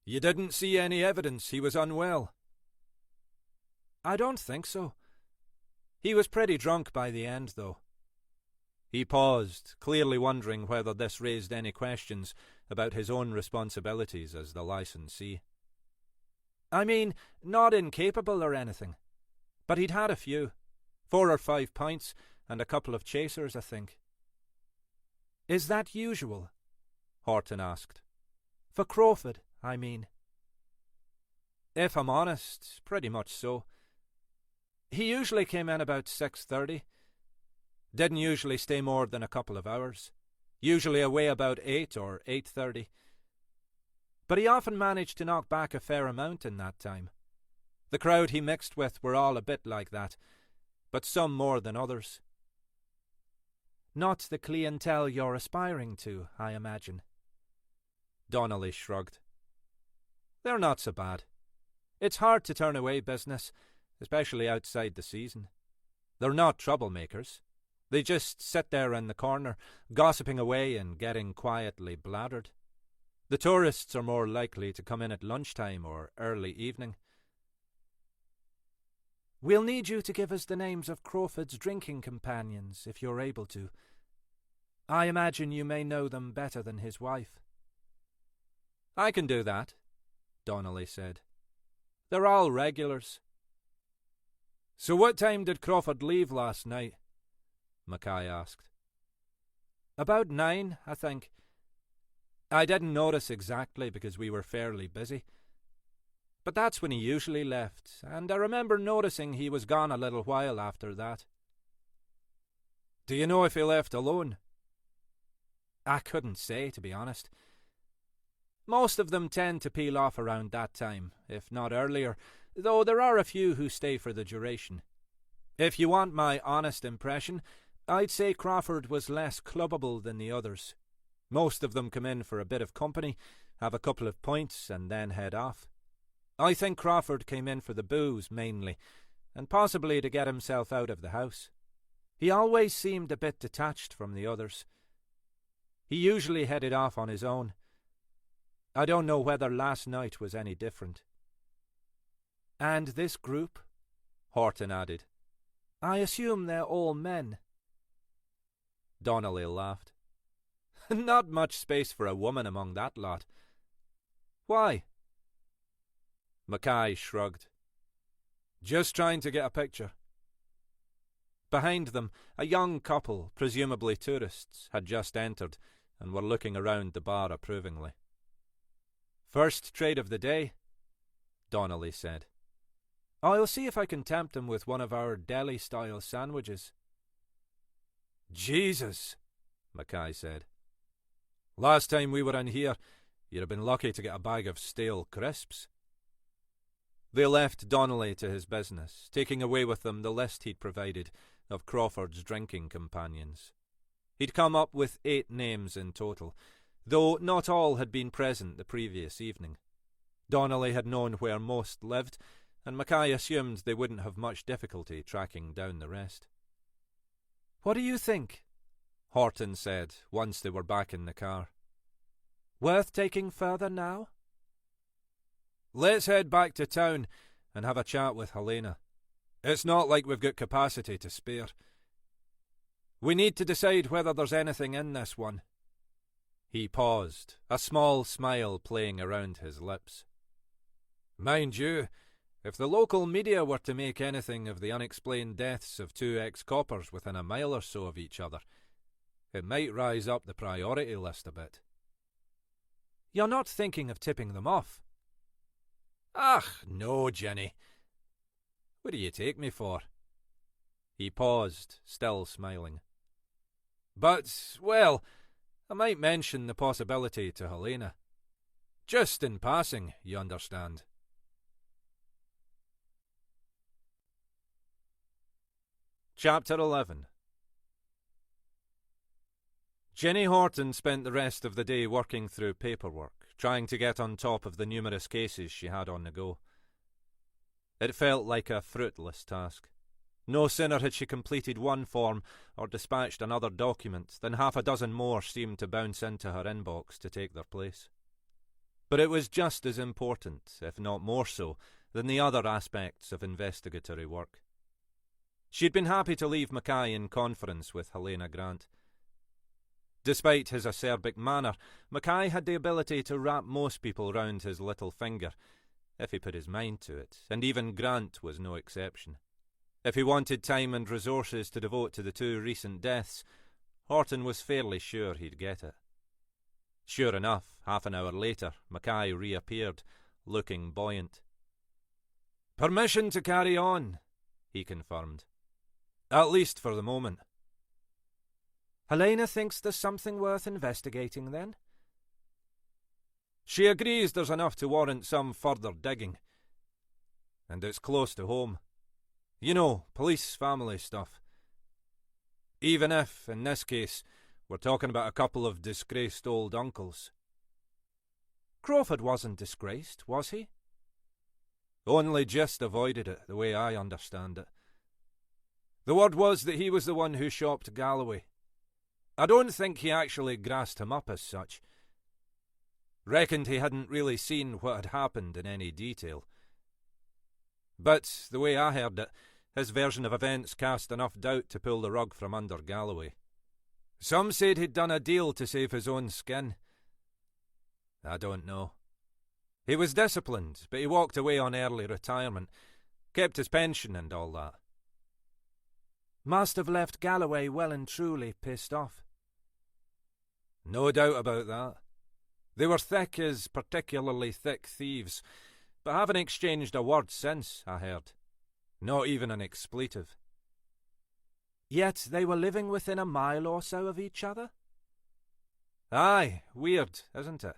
You didn't see any evidence he was unwell? I don't think so. He was pretty drunk by the end, though. He paused, clearly wondering whether this raised any questions about his own responsibilities as the licensee. I mean, not incapable or anything. But he'd had a few. 4 or 5 pints, and a couple of chasers, I think. Is that usual? Horton asked. For Crawford, I mean. If I'm honest, pretty much so. He usually came in about 6:30. Didn't usually stay more than a couple of hours. Usually away about 8 or 8:30. But he often managed to knock back a fair amount in that time. The crowd he mixed with were all a bit like that, but some more than others. Not the clientele you're aspiring to, I imagine. Donnelly shrugged. They're not so bad. It's hard to turn away business, especially outside the season. They're not troublemakers. They just sit there in the corner, gossiping away and getting quietly bladdered. The tourists are more likely to come in at lunchtime or early evening. We'll need you to give us the names of Crawford's drinking companions, if you're able to. I imagine you may know them better than his wife. I can do that, Donnelly said. They're all regulars. So what time did Crawford leave last night? Mackay asked. About 9, I think. I didn't notice exactly because we were fairly busy. But that's when he usually left, and I remember noticing he was gone a little while after that. Do you know if he left alone? I couldn't say, to be honest. Most of them tend to peel off around that time, if not earlier, though there are a few who stay for the duration. If you want my honest impression, I'd say Crawford was less clubbable than the others. Most of them come in for a bit of company, have a couple of pints, and then head off. I think Crawford came in for the booze, mainly, and possibly to get himself out of the house. He always seemed a bit detached from the others. He usually headed off on his own. I don't know whether last night was any different. And this group? Horton added. I assume they're all men. Donnelly laughed. Not much space for a woman among that lot. Why? Mackay shrugged. Just trying to get a picture. Behind them, a young couple, presumably tourists, had just entered and were looking around the bar approvingly. First trade of the day, Donnelly said. I'll see if I can tempt him with one of our deli-style sandwiches. Jesus, Mackay said. Last time we were in here, you'd have been lucky to get a bag of stale crisps. They left Donnelly to his business, taking away with them the list he'd provided of Crawford's drinking companions. He'd come up with 8 names in total, though not all had been present the previous evening. Donnelly had known where most lived, and Mackay assumed they wouldn't have much difficulty tracking down the rest. "What do you think?" Horton said, once they were back in the car. "Worth taking further now?" "Let's head back to town and have a chat with Helena. It's not like we've got capacity to spare. We need to decide whether there's anything in this one." He paused, a small smile playing around his lips. "Mind you, if the local media were to make anything of the unexplained deaths of 2 ex-coppers within a mile or so of each other, it might rise up the priority list a bit." "You're not thinking of tipping them off?" "Ach, no, Jenny. What do you take me for?" He paused, still smiling. "But, well, I might mention the possibility to Helena. Just in passing, you understand." Chapter 11. Jenny Horton spent the rest of the day working through paperwork, trying to get on top of the numerous cases she had on the go. It felt like a fruitless task. No sooner had she completed one form or dispatched another document than half a dozen more seemed to bounce into her inbox to take their place. But it was just as important, if not more so, than the other aspects of investigatory work. She'd been happy to leave Mackay in conference with Helena Grant. Despite his acerbic manner, Mackay had the ability to wrap most people round his little finger, if he put his mind to it, and even Grant was no exception. If he wanted time and resources to devote to the 2 recent deaths, Horton was fairly sure he'd get it. Sure enough, half an hour later, Mackay reappeared, looking buoyant. "Permission to carry on," he confirmed. "At least for the moment." "Helena thinks there's something worth investigating, then?" "She agrees there's enough to warrant some further digging. And it's close to home. You know, police family stuff. Even if, in this case, we're talking about a couple of disgraced old uncles." "Crawford wasn't disgraced, was he?" "Only just avoided it, the way I understand it. The word was that he was the one who shopped Galloway. I don't think he actually grassed him up as such. Reckoned he hadn't really seen what had happened in any detail. But, the way I heard it, his version of events cast enough doubt to pull the rug from under Galloway. Some said he'd done a deal to save his own skin. I don't know. He was disciplined, but he walked away on early retirement, kept his pension and all that." "Must have left Galloway well and truly pissed off." "No doubt about that. They were thick as particularly thick thieves, but haven't exchanged a word since, I heard. Not even an expletive." "Yet they were living within a mile or so of each other?" "Aye, weird, isn't it?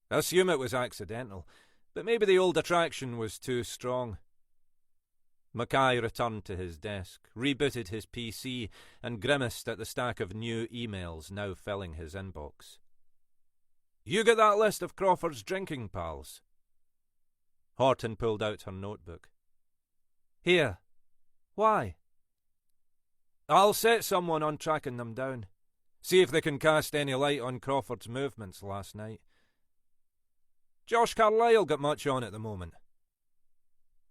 I assume it was accidental, but maybe the old attraction was too strong." Mackay returned to his desk, rebooted his PC, and grimaced at the stack of new emails now filling his inbox. "You get that list of Crawford's drinking pals?" Horton pulled out her notebook. "Here. Why?" "I'll set someone on tracking them down. See if they can cast any light on Crawford's movements last night. Josh Carlyle got much on at the moment?"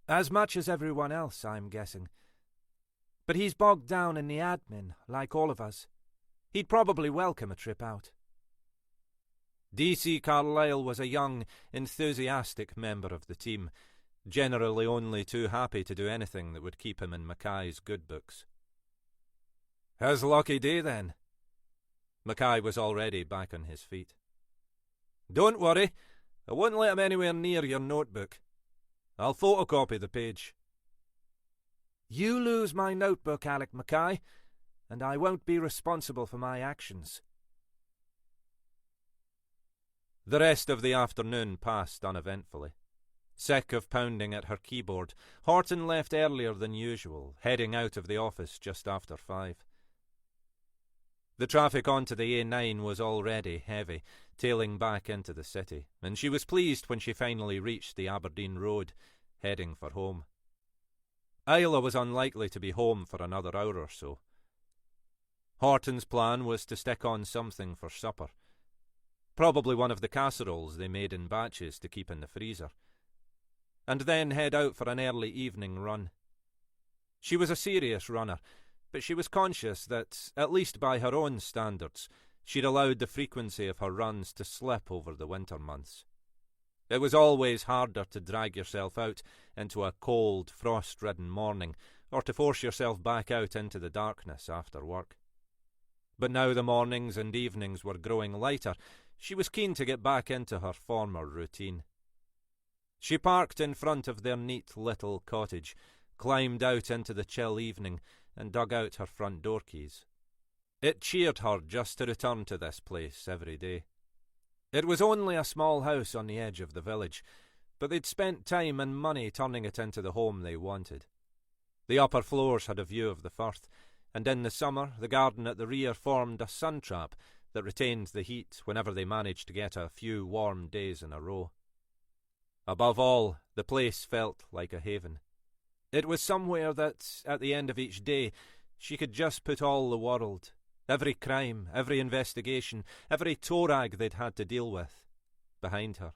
"As much as everyone else, I'm guessing. But he's bogged down in the admin, like all of us. He'd probably welcome a trip out." DC Carlyle was a young, enthusiastic member of the team, generally only too happy to do anything that would keep him in Mackay's good books. "His lucky day, then." Mackay was already back on his feet. "Don't worry, I won't let him anywhere near your notebook. I'll photocopy the page." "You lose my notebook, Alec Mackay, and I won't be responsible for my actions." The rest of the afternoon passed uneventfully. Sick of pounding at her keyboard, Horton left earlier than usual, heading out of the office just after 5. The traffic onto the A9 was already heavy, tailing back into the city, and she was pleased when she finally reached the Aberdeen road, heading for home. Isla was unlikely to be home for another hour or so. Horton's plan was to stick on something for supper. Probably one of the casseroles they made in batches to keep in the freezer. And then head out for an early evening run. She was a serious runner, but she was conscious that, at least by her own standards, she'd allowed the frequency of her runs to slip over the winter months. It was always harder to drag yourself out into a cold, frost-ridden morning, or to force yourself back out into the darkness after work. But now the mornings and evenings were growing lighter, she was keen to get back into her former routine. She parked in front of their neat little cottage, climbed out into the chill evening, and dug out her front door keys. It cheered her just to return to this place every day. It was only a small house on the edge of the village, but they'd spent time and money turning it into the home they wanted. The upper floors had a view of the Firth, and in the summer the garden at the rear formed a sun trap that retained the heat whenever they managed to get a few warm days in a row. Above all, the place felt like a haven. It was somewhere that, at the end of each day, she could just put all the world, every crime, every investigation, every toe rag they'd had to deal with, behind her.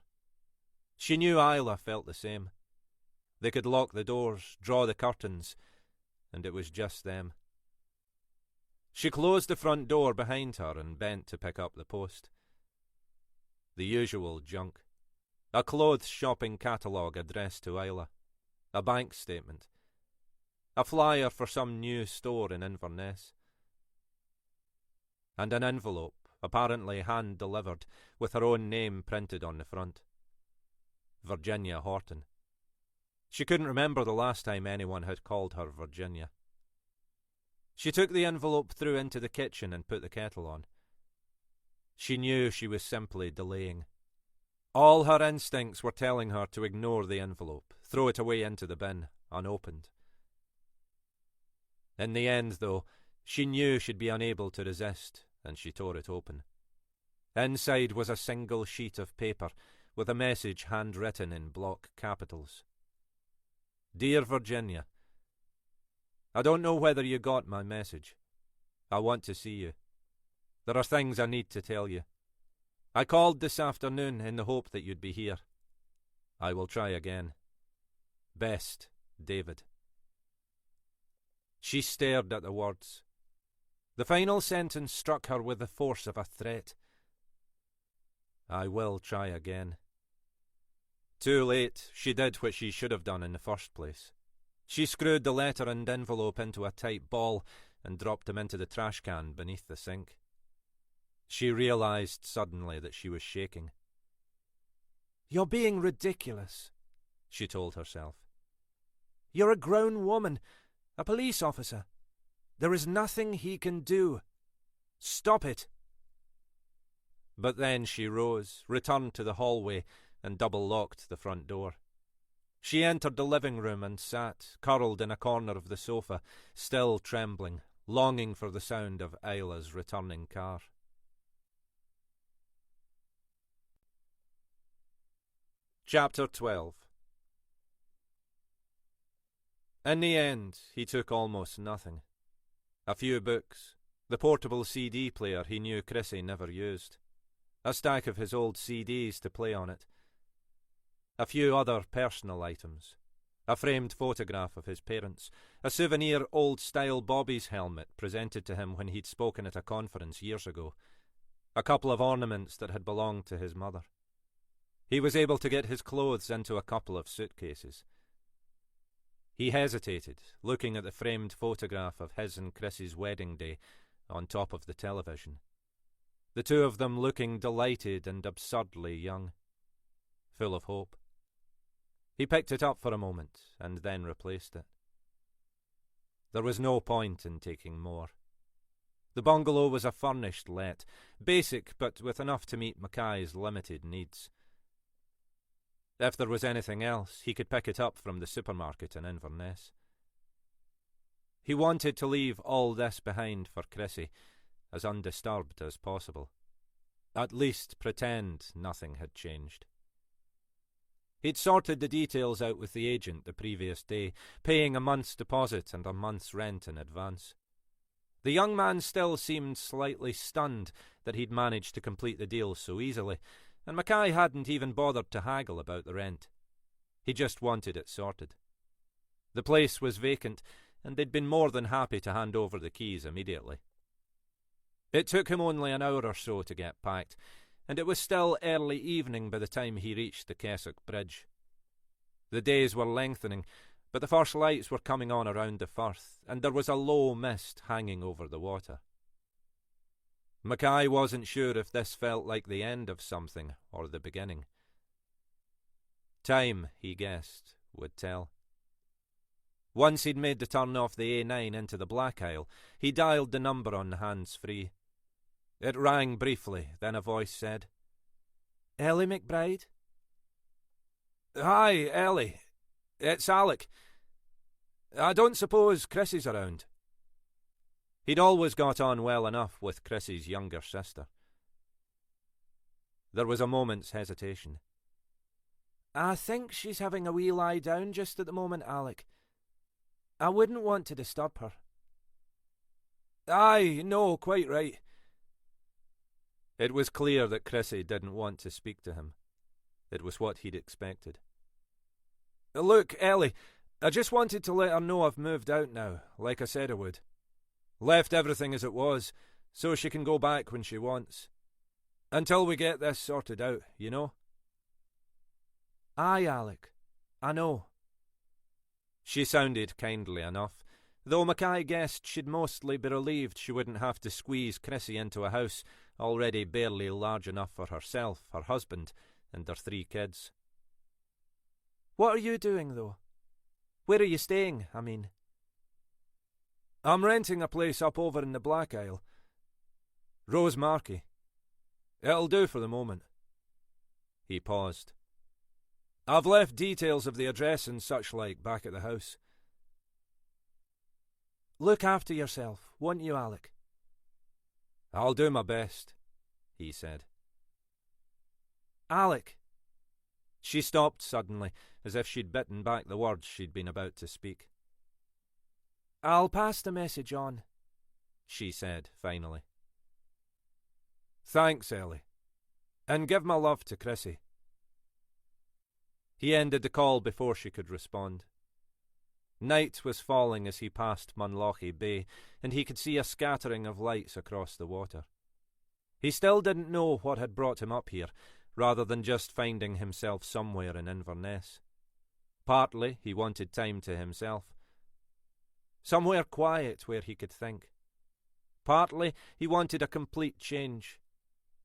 She knew Isla felt the same. They could lock the doors, draw the curtains, and it was just them. She closed the front door behind her and bent to pick up the post. The usual junk. A clothes shopping catalogue addressed to Isla. A bank statement. A flyer for some new store in Inverness. And an envelope, apparently hand-delivered, with her own name printed on the front. Virginia Horton. She couldn't remember the last time anyone had called her Virginia. She took the envelope through into the kitchen and put the kettle on. She knew she was simply delaying. All her instincts were telling her to ignore the envelope, throw it away into the bin, unopened. In the end, though, she knew she'd be unable to resist, and she tore it open. Inside was a single sheet of paper, with a message handwritten in block capitals. Dear Virginia, I don't know whether you got my message. I want to see you. There are things I need to tell you. I called this afternoon in the hope that you'd be here. I will try again. Best, David. She stared at the words. The final sentence struck her with the force of a threat. I will try again. Too late, she did what she should have done in the first place. She screwed the letter and envelope into a tight ball and dropped them into the trash can beneath the sink. She realised suddenly that she was shaking. You're being ridiculous, she told herself. You're a grown woman, a police officer. There is nothing he can do. Stop it. But then she rose, returned to the hallway, and double-locked the front door. She entered the living room and sat, curled in a corner of the sofa, still trembling, longing for the sound of Isla's returning car. Chapter 12. In the end, he took almost nothing. A few books, the portable CD player he knew Chrissy never used, a stack of his old CDs to play on it, a few other personal items, a framed photograph of his parents, a souvenir old-style Bobby's helmet presented to him when he'd spoken at a conference years ago, a couple of ornaments that had belonged to his mother. He was able to get his clothes into a couple of suitcases. He hesitated, looking at the framed photograph of his and Chrissy's wedding day on top of the television. The two of them looking delighted and absurdly young, full of hope. He picked it up for a moment and then replaced it. There was no point in taking more. The bungalow was a furnished let, basic but with enough to meet Mackay's limited needs. If there was anything else, he could pick it up from the supermarket in Inverness. He wanted to leave all this behind for Chrissy, as undisturbed as possible. At least pretend nothing had changed. He'd sorted the details out with the agent the previous day, paying a month's deposit and a month's rent in advance. The young man still seemed slightly stunned that he'd managed to complete the deal so easily, and Mackay hadn't even bothered to haggle about the rent. He just wanted it sorted. The place was vacant, and they'd been more than happy to hand over the keys immediately. It took him only an hour or so to get packed, and it was still early evening by the time he reached the Keswick Bridge. The days were lengthening, but the first lights were coming on around the firth, and there was a low mist hanging over the water. Mackay wasn't sure if this felt like the end of something or the beginning. Time, he guessed, would tell. Once he'd made the turn off the A9 into the Black Isle, he dialed the number on the hands-free. It rang briefly, then a voice said, "Ellie McBride?" "Hi, Ellie. It's Alec. I don't suppose Chrissy's around." He'd always got on well enough with Chrissy's younger sister. There was a moment's hesitation. "I think she's having a wee lie down just at the moment, Alec. I wouldn't want to disturb her." "Aye, no, quite right." It was clear that Chrissy didn't want to speak to him. It was what he'd expected. "Look, Ellie, I just wanted to let her know I've moved out now, like I said I would. Left everything as it was, so she can go back when she wants. Until we get this sorted out, you know?" "Aye, Alec, I know." She sounded kindly enough, though Mackay guessed she'd mostly be relieved she wouldn't have to squeeze Chrissy into a house already barely large enough for herself, her husband, and their 3 kids. "What are you doing, though? Where are you staying, I mean?" "I'm renting a place up over in the Black Isle. Rose Markie. It'll do for the moment." He paused. "I've left details of the address and such like back at the house." "Look after yourself, won't you, Alec?" "I'll do my best," he said. "Alec." She stopped suddenly, as if she'd bitten back the words she'd been about to speak. "I'll pass the message on," she said finally. "Thanks, Ellie. And give my love to Chrissy." He ended the call before she could respond. Night was falling as he passed Munlochy Bay, and he could see a scattering of lights across the water. He still didn't know what had brought him up here, rather than just finding himself somewhere in Inverness. Partly he wanted time to himself. Somewhere quiet where he could think. Partly he wanted a complete change.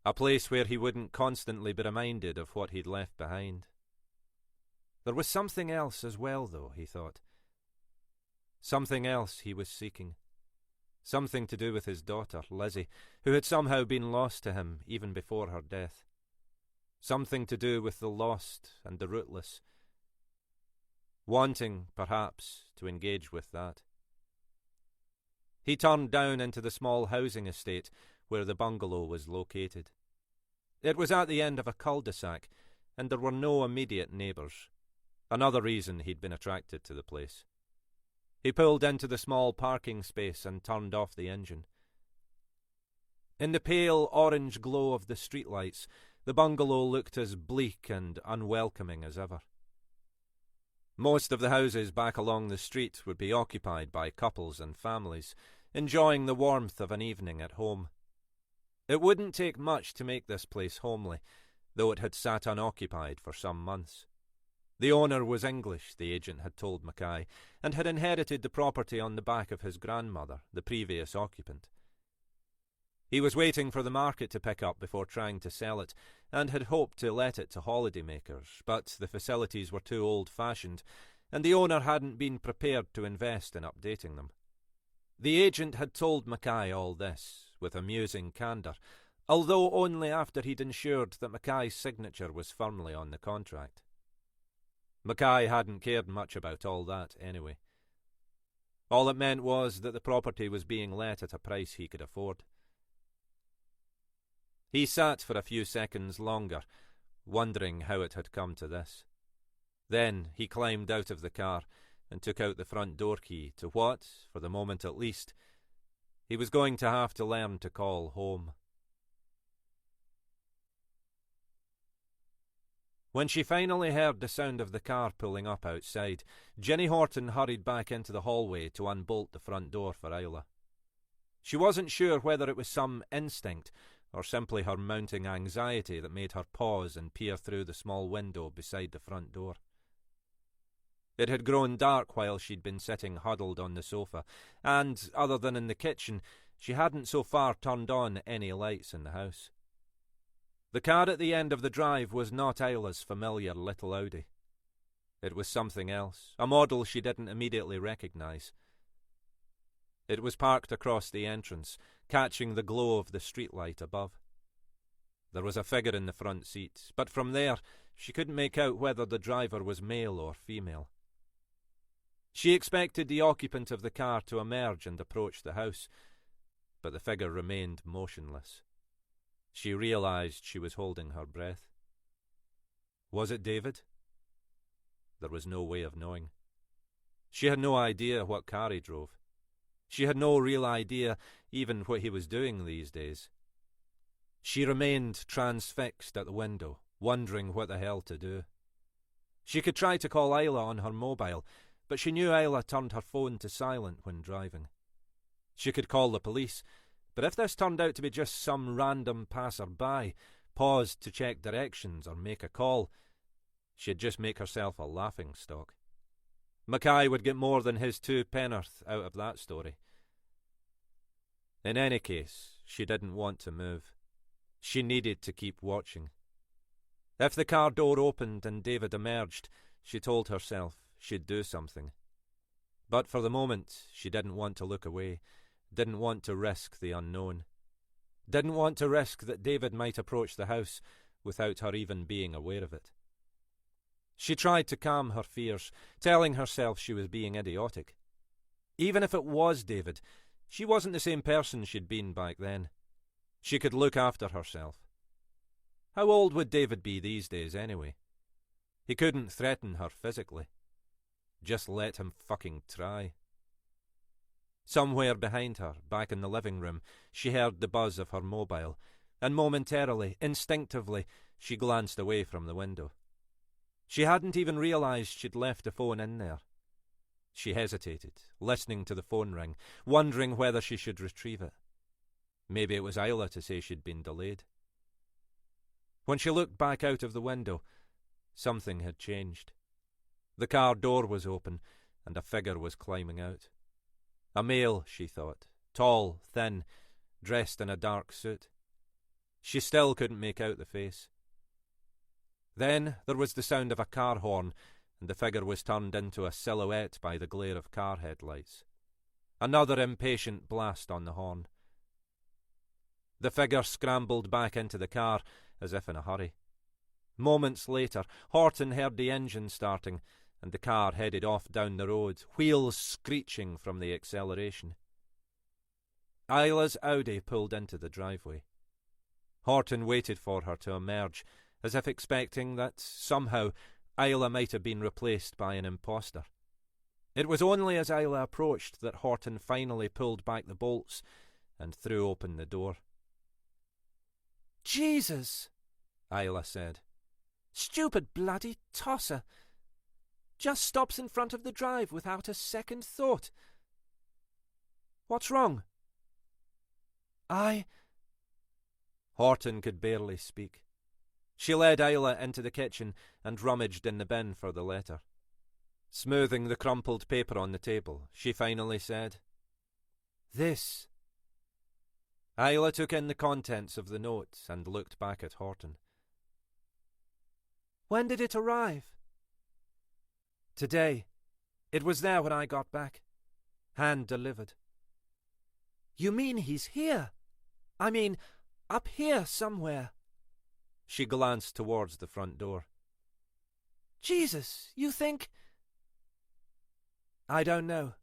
A place where he wouldn't constantly be reminded of what he'd left behind. There was something else as well, though, he thought. Something else he was seeking. Something to do with his daughter, Lizzie, who had somehow been lost to him even before her death. Something to do with the lost and the rootless. Wanting, perhaps, to engage with that. He turned down into the small housing estate where the bungalow was located. It was at the end of a cul-de-sac, and there were no immediate neighbours. Another reason he'd been attracted to the place. He pulled into the small parking space and turned off the engine. In the pale orange glow of the streetlights, the bungalow looked as bleak and unwelcoming as ever. Most of the houses back along the street would be occupied by couples and families, enjoying the warmth of an evening at home. It wouldn't take much to make this place homely, though it had sat unoccupied for some months. The owner was English, the agent had told Mackay, and had inherited the property on the back of his grandmother, the previous occupant. He was waiting for the market to pick up before trying to sell it, and had hoped to let it to holidaymakers, but the facilities were too old-fashioned, and the owner hadn't been prepared to invest in updating them. The agent had told Mackay all this, with amusing candour, although only after he'd ensured that Mackay's signature was firmly on the contract. Mackay hadn't cared much about all that anyway. All it meant was that the property was being let at a price he could afford. He sat for a few seconds longer, wondering how it had come to this. Then he climbed out of the car and took out the front door key to what, for the moment at least, he was going to have to learn to call home. When she finally heard the sound of the car pulling up outside, Jenny Horton hurried back into the hallway to unbolt the front door for Isla. She wasn't sure whether it was some instinct or simply her mounting anxiety that made her pause and peer through the small window beside the front door. It had grown dark while she'd been sitting huddled on the sofa, and, other than in the kitchen, she hadn't so far turned on any lights in the house. The car at the end of the drive was not Isla's familiar little Audi. It was something else, a model she didn't immediately recognise. It was parked across the entrance, catching the glow of the streetlight above. There was a figure in the front seat, but from there she couldn't make out whether the driver was male or female. She expected the occupant of the car to emerge and approach the house, but the figure remained motionless. She realised she was holding her breath. Was it David? There was no way of knowing. She had no idea what car he drove. She had no real idea even what he was doing these days. She remained transfixed at the window, wondering what the hell to do. She could try to call Isla on her mobile, but she knew Isla turned her phone to silent when driving. She could call the police, but if this turned out to be just some random passer-by, paused to check directions or make a call, she'd just make herself a laughingstock. Mackay would get more than his 2 pennorth out of that story. In any case, she didn't want to move. She needed to keep watching. If the car door opened and David emerged, she told herself she'd do something. But for the moment, she didn't want to look away, didn't want to risk the unknown, didn't want to risk that David might approach the house without her even being aware of it. She tried to calm her fears, telling herself she was being idiotic. Even if it was David, she wasn't the same person she'd been back then. She could look after herself. How old would David be these days anyway? He couldn't threaten her physically. Just let him fucking try. Somewhere behind her, back in the living room, she heard the buzz of her mobile, and momentarily, instinctively, she glanced away from the window. She hadn't even realised she'd left the phone in there. She hesitated, listening to the phone ring, wondering whether she should retrieve it. Maybe it was Isla to say she'd been delayed. When she looked back out of the window, something had changed. The car door was open, and a figure was climbing out. A male, she thought, tall, thin, dressed in a dark suit. She still couldn't make out the face. Then there was the sound of a car horn, and the figure was turned into a silhouette by the glare of car headlights. Another impatient blast on the horn. The figure scrambled back into the car, as if in a hurry. Moments later, Horton heard the engine starting, and the car headed off down the road, wheels screeching from the acceleration. Isla's Audi pulled into the driveway. Horton waited for her to emerge, as if expecting that, somehow, Isla might have been replaced by an imposter. It was only as Isla approached that Horton finally pulled back the bolts and threw open the door. "Jesus," Isla said. "Stupid bloody tosser. Just stops in front of the drive without a second thought. What's wrong?" Horton could barely speak. She led Isla into the kitchen and rummaged in the bin for the letter. Smoothing the crumpled paper on the table, she finally said, "This." Isla took in the contents of the note and looked back at Horton. "When did it arrive?" "Today. It was there when I got back. Hand delivered." "You mean he's here? I mean, up here somewhere?" She glanced towards the front door. Jesus, you think... I don't know.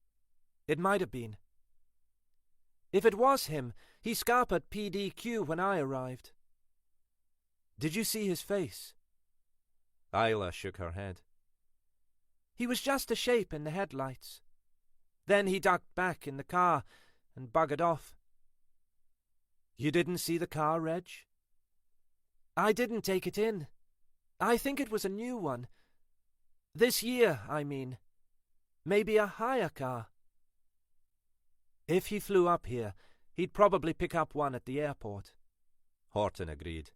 It might have been. If it was him, he scarpered PDQ when I arrived. Did you see his face? Isla shook her head. He was just a shape in the headlights. Then he ducked back in the car and buggered off. You didn't see the car, Reg? I didn't take it in. I think it was a new one. This year, I mean. Maybe a hire car. If he flew up here, he'd probably pick up one at the airport. Horton agreed.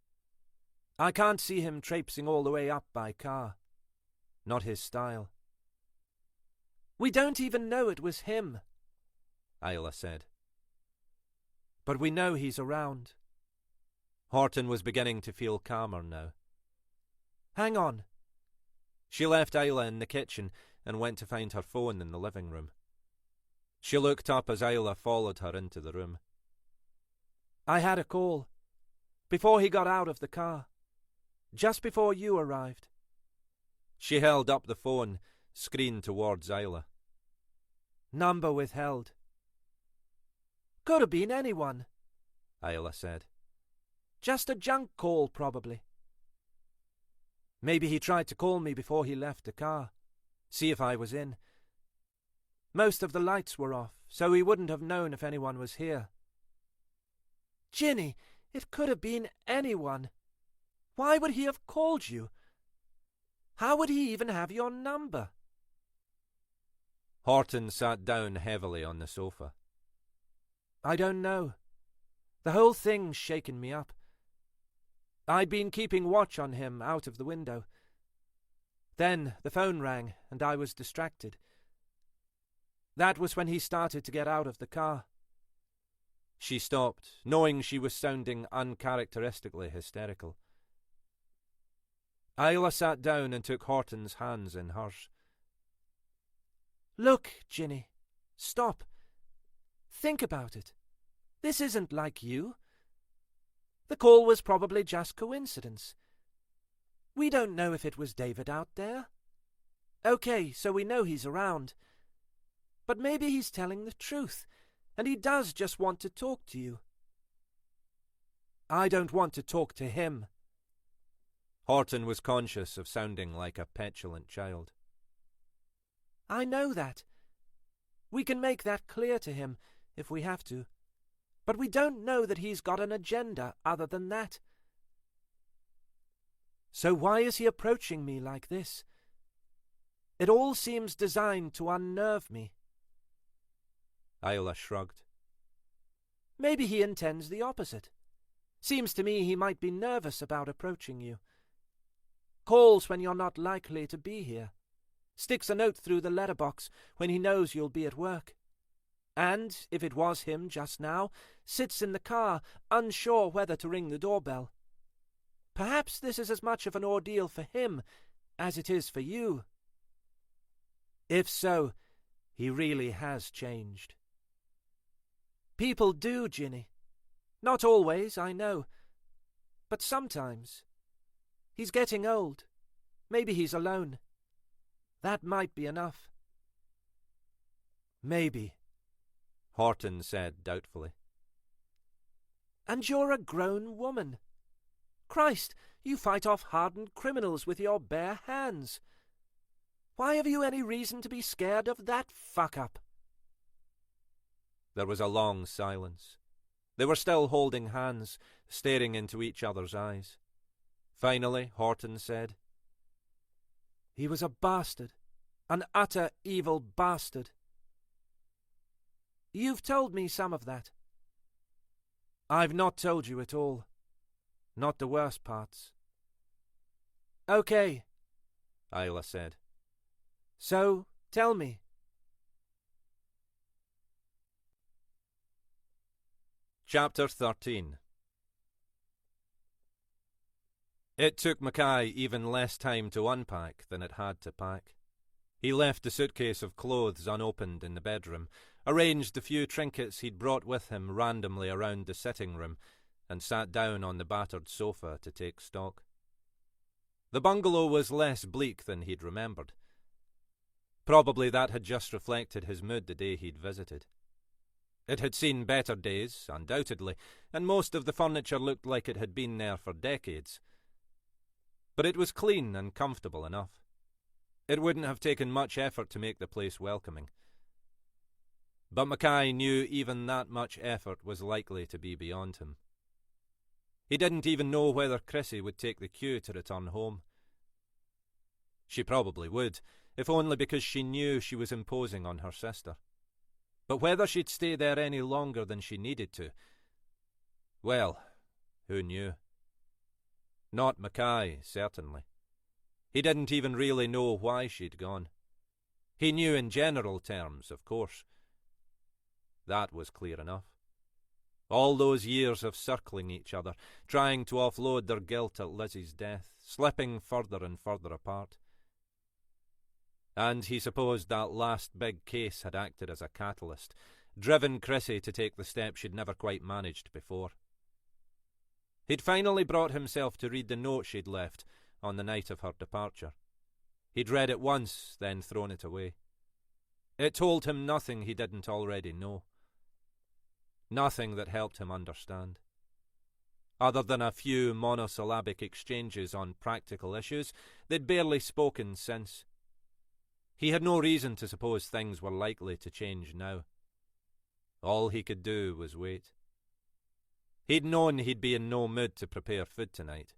I can't see him traipsing all the way up by car. Not his style. We don't even know it was him, Isla said. But we know he's around. Horton was beginning to feel calmer now. Hang on. She left Isla in the kitchen and went to find her phone in the living room. She looked up as Isla followed her into the room. I had a call. Before he got out of the car. Just before you arrived. She held up the phone, screen towards Isla. Number withheld. Could have been anyone, Isla said. Just a junk call, probably. Maybe he tried to call me before he left the car. See if I was in. Most of the lights were off, so he wouldn't have known if anyone was here. Ginny, it could have been anyone. Why would he have called you? How would he even have your number? Horton sat down heavily on the sofa. I don't know. The whole thing's shaken me up. I'd been keeping watch on him out of the window. Then the phone rang, and I was distracted. That was when he started to get out of the car. She stopped, knowing she was sounding uncharacteristically hysterical. Isla sat down and took Horton's hands in hers. Look, Ginny, stop. Think about it. This isn't like you. The call was probably just coincidence. We don't know if it was David out there. Okay, so we know he's around. But maybe he's telling the truth, and he does just want to talk to you. I don't want to talk to him. Horton was conscious of sounding like a petulant child. I know that. We can make that clear to him if we have to. But we don't know that he's got an agenda other than that. So why is he approaching me like this? It all seems designed to unnerve me. Isla shrugged. Maybe he intends the opposite. Seems to me he might be nervous about approaching you. Calls when you're not likely to be here. Sticks a note through the letterbox when he knows you'll be at work. And, if it was him just now, sits in the car, unsure whether to ring the doorbell. Perhaps this is as much of an ordeal for him as it is for you. If so, he really has changed. People do, Ginny. Not always, I know. But sometimes. He's getting old. Maybe he's alone. That might be enough. Maybe, Horton said doubtfully. And you're a grown woman. Christ, you fight off hardened criminals with your bare hands. Why have you any reason to be scared of that fuck-up? There was a long silence. They were still holding hands, staring into each other's eyes. Finally, Horton said, He was a bastard. An utter evil bastard. You've told me some of that. I've not told you it all. Not the worst parts. Okay, Isla said. So, tell me. Chapter 13. It took Mackay even less time to unpack than it had to pack. He left the suitcase of clothes unopened in the bedroom, arranged the few trinkets he'd brought with him randomly around the sitting room, and sat down on the battered sofa to take stock. The bungalow was less bleak than he'd remembered. Probably that had just reflected his mood the day he'd visited. It had seen better days, undoubtedly, and most of the furniture looked like it had been there for decades. But it was clean and comfortable enough. It wouldn't have taken much effort to make the place welcoming. But Mackay knew even that much effort was likely to be beyond him. He didn't even know whether Chrissy would take the cue to return home. She probably would, if only because she knew she was imposing on her sister. But whether she'd stay there any longer than she needed to, well, who knew? Not Mackay, certainly. He didn't even really know why she'd gone. He knew in general terms, of course. That was clear enough. All those years of circling each other, trying to offload their guilt at Lizzie's death, slipping further and further apart. And he supposed that last big case had acted as a catalyst, driven Chrissy to take the step she'd never quite managed before. He'd finally brought himself to read the note she'd left on the night of her departure. He'd read it once, then thrown it away. It told him nothing he didn't already know. Nothing that helped him understand. Other than a few monosyllabic exchanges on practical issues, they'd barely spoken since. He had no reason to suppose things were likely to change now. All he could do was wait. He'd known he'd be in no mood to prepare food tonight.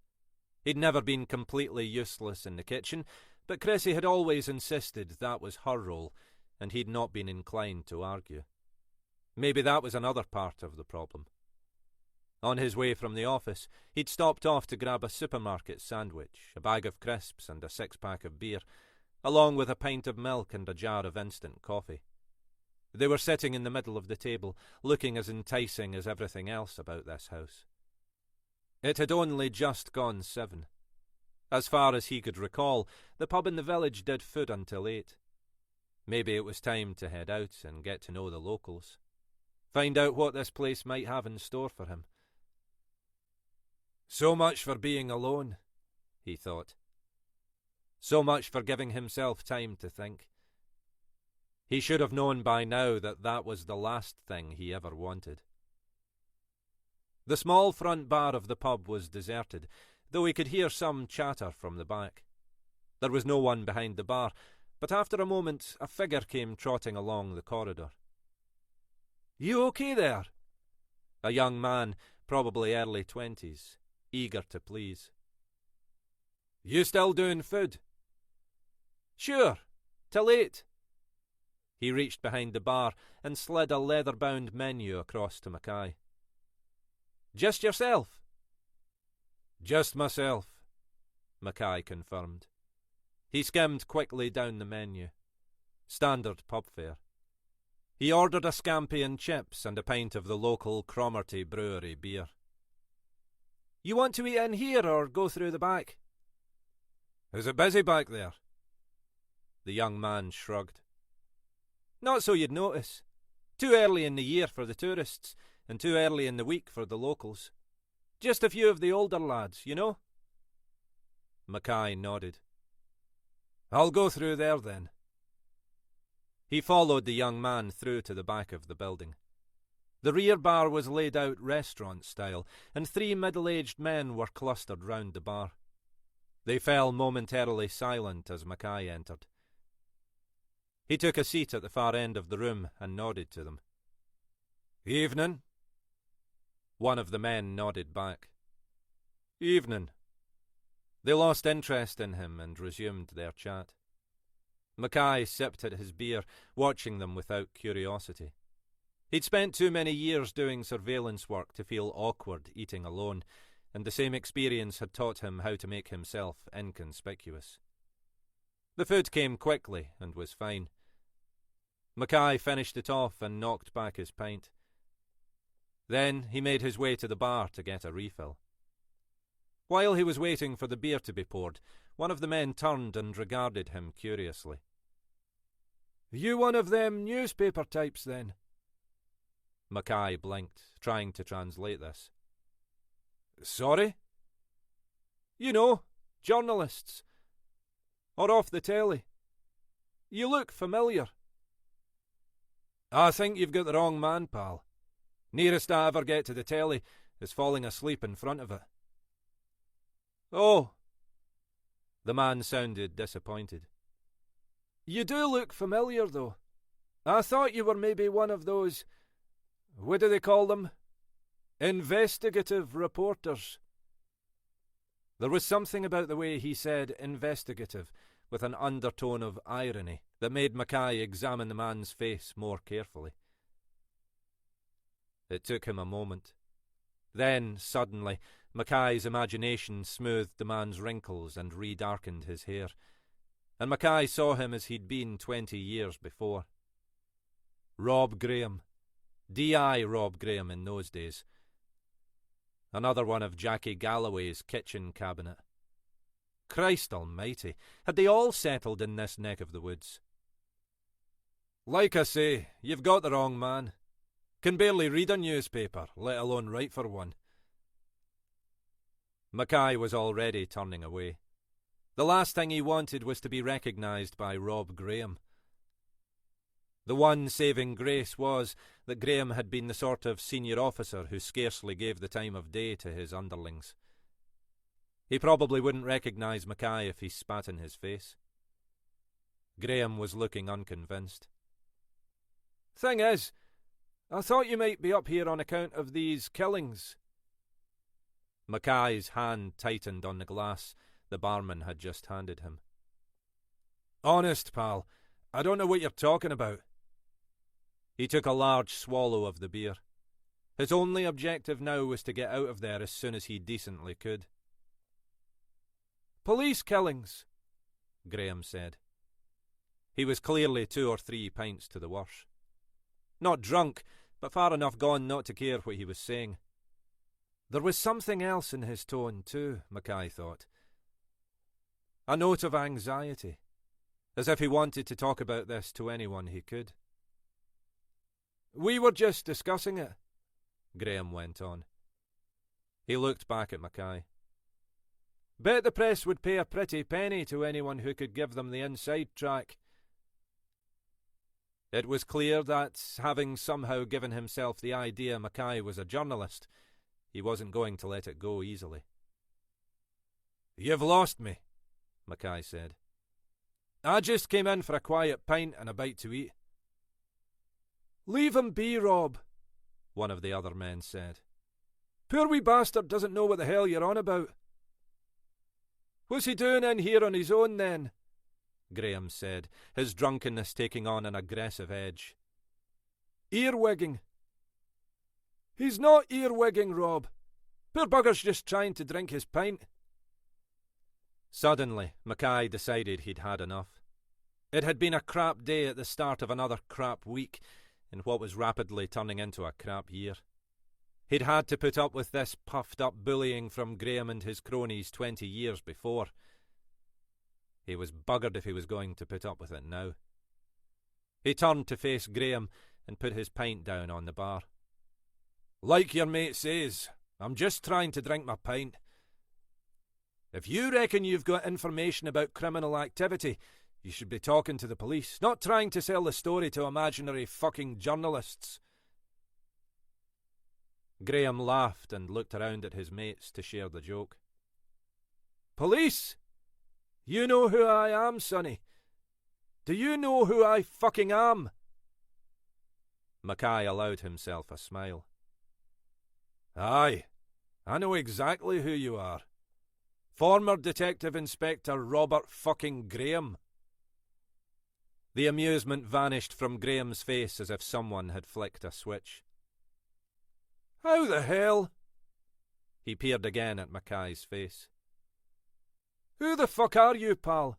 He'd never been completely useless in the kitchen, but Chrissy had always insisted that was her role, and he'd not been inclined to argue. Maybe that was another part of the problem. On his way from the office, he'd stopped off to grab a supermarket sandwich, a bag of crisps and a six-pack of beer, along with a pint of milk and a jar of instant coffee. They were sitting in the middle of the table, looking as enticing as everything else about this house. It had only just gone 7. As far as he could recall, the pub in the village did food until 8. Maybe it was time to head out and get to know the locals. Find out what this place might have in store for him. So much for being alone, he thought. So much for giving himself time to think. He should have known by now that that was the last thing he ever wanted. The small front bar of the pub was deserted, though he could hear some chatter from the back. There was no one behind the bar, but after a moment a figure came trotting along the corridor. "You okay there?" A young man, probably early 20s, eager to please. "You still doing food?" "Sure, till 8. He reached behind the bar and slid a leather-bound menu across to Mackay. "Just yourself?" "Just myself," Mackay confirmed. He skimmed quickly down the menu. Standard pub fare. He ordered a scampi and chips and a pint of the local Cromarty brewery beer. "You want to eat in here or go through the back?" "Is it busy back there?" The young man shrugged. "Not so you'd notice. Too early in the year for the tourists, and too early in the week for the locals. Just a few of the older lads, you know?" Mackay nodded. "I'll go through there then." He followed the young man through to the back of the building. The rear bar was laid out restaurant style, and 3 middle-aged men were clustered round the bar. They fell momentarily silent as Mackay entered. He took a seat at the far end of the room and nodded to them. "Evening." One of the men nodded back. "Evening." They lost interest in him and resumed their chat. Mackay sipped at his beer, watching them without curiosity. He'd spent too many years doing surveillance work to feel awkward eating alone, and the same experience had taught him how to make himself inconspicuous. The food came quickly and was fine. Mackay finished it off and knocked back his pint. Then he made his way to the bar to get a refill. While he was waiting for the beer to be poured, one of the men turned and regarded him curiously. "You one of them newspaper types, then?" Mackay blinked, trying to translate this. "Sorry?" "You know, journalists, or off the telly. You look familiar. I think you've got the wrong man, pal. Nearest I ever get to the telly is falling asleep in front of it. Oh. The man sounded disappointed. You do look familiar, though. I thought you were maybe one of those, what do they call them? Investigative reporters. There was something about the way he said investigative, with an undertone of irony, that made Mackay examine the man's face more carefully. It took him a moment. Then, suddenly, Mackay's imagination smoothed the man's wrinkles and re-darkened his hair, and Mackay saw him as he'd been 20 years before. Rob Graham. D.I. Rob Graham in those days. Another one of Jackie Galloway's kitchen cabinet. Christ almighty, had they all settled in this neck of the woods? Like I say, you've got the wrong man. Can barely read a newspaper, let alone write for one. Mackay was already turning away. The last thing he wanted was to be recognised by Rob Graham. The one saving grace was that Graham had been the sort of senior officer who scarcely gave the time of day to his underlings. He probably wouldn't recognise Mackay if he spat in his face. Graham was looking unconvinced. Thing is, I thought you might be up here on account of these killings. Mackay's hand tightened on the glass the barman had just handed him. Honest, pal, I don't know what you're talking about. He took a large swallow of the beer. His only objective now was to get out of there as soon as he decently could. Police killings, Graham said. He was clearly 2 or 3 pints to the worse. Not drunk, but far enough gone not to care what he was saying. There was something else in his tone too, Mackay thought. A note of anxiety, as if he wanted to talk about this to anyone he could. We were just discussing it, Graham went on. He looked back at Mackay. Bet the press would pay a pretty penny to anyone who could give them the inside track. It was clear that, having somehow given himself the idea Mackay was a journalist, he wasn't going to let it go easily. You've lost me, Mackay said. I just came in for a quiet pint and a bite to eat. Leave him be, Rob, one of the other men said. Poor wee bastard doesn't know what the hell you're on about. What's he doing in here on his own then? Graham said, his drunkenness taking on an aggressive edge. Earwigging. He's not earwigging, Rob. Poor bugger's just trying to drink his pint. Suddenly, Mackay decided he'd had enough. It had been a crap day at the start of another crap week, in what was rapidly turning into a crap year. He'd had to put up with this puffed-up bullying from Graham and his cronies 20 years before. He was buggered if he was going to put up with it now. He turned to face Graham and put his pint down on the bar. Like your mate says, I'm just trying to drink my pint. If you reckon you've got information about criminal activity, you should be talking to the police, not trying to sell the story to imaginary fucking journalists. Graham laughed and looked around at his mates to share the joke. Police? You know who I am, sonny. Do you know who I fucking am? Mackay allowed himself a smile. Aye, I know exactly who you are. Former Detective Inspector Robert fucking Graham. The amusement vanished from Graham's face as if someone had flicked a switch. How the hell? He peered again at Mackay's face. Who the fuck are you, pal?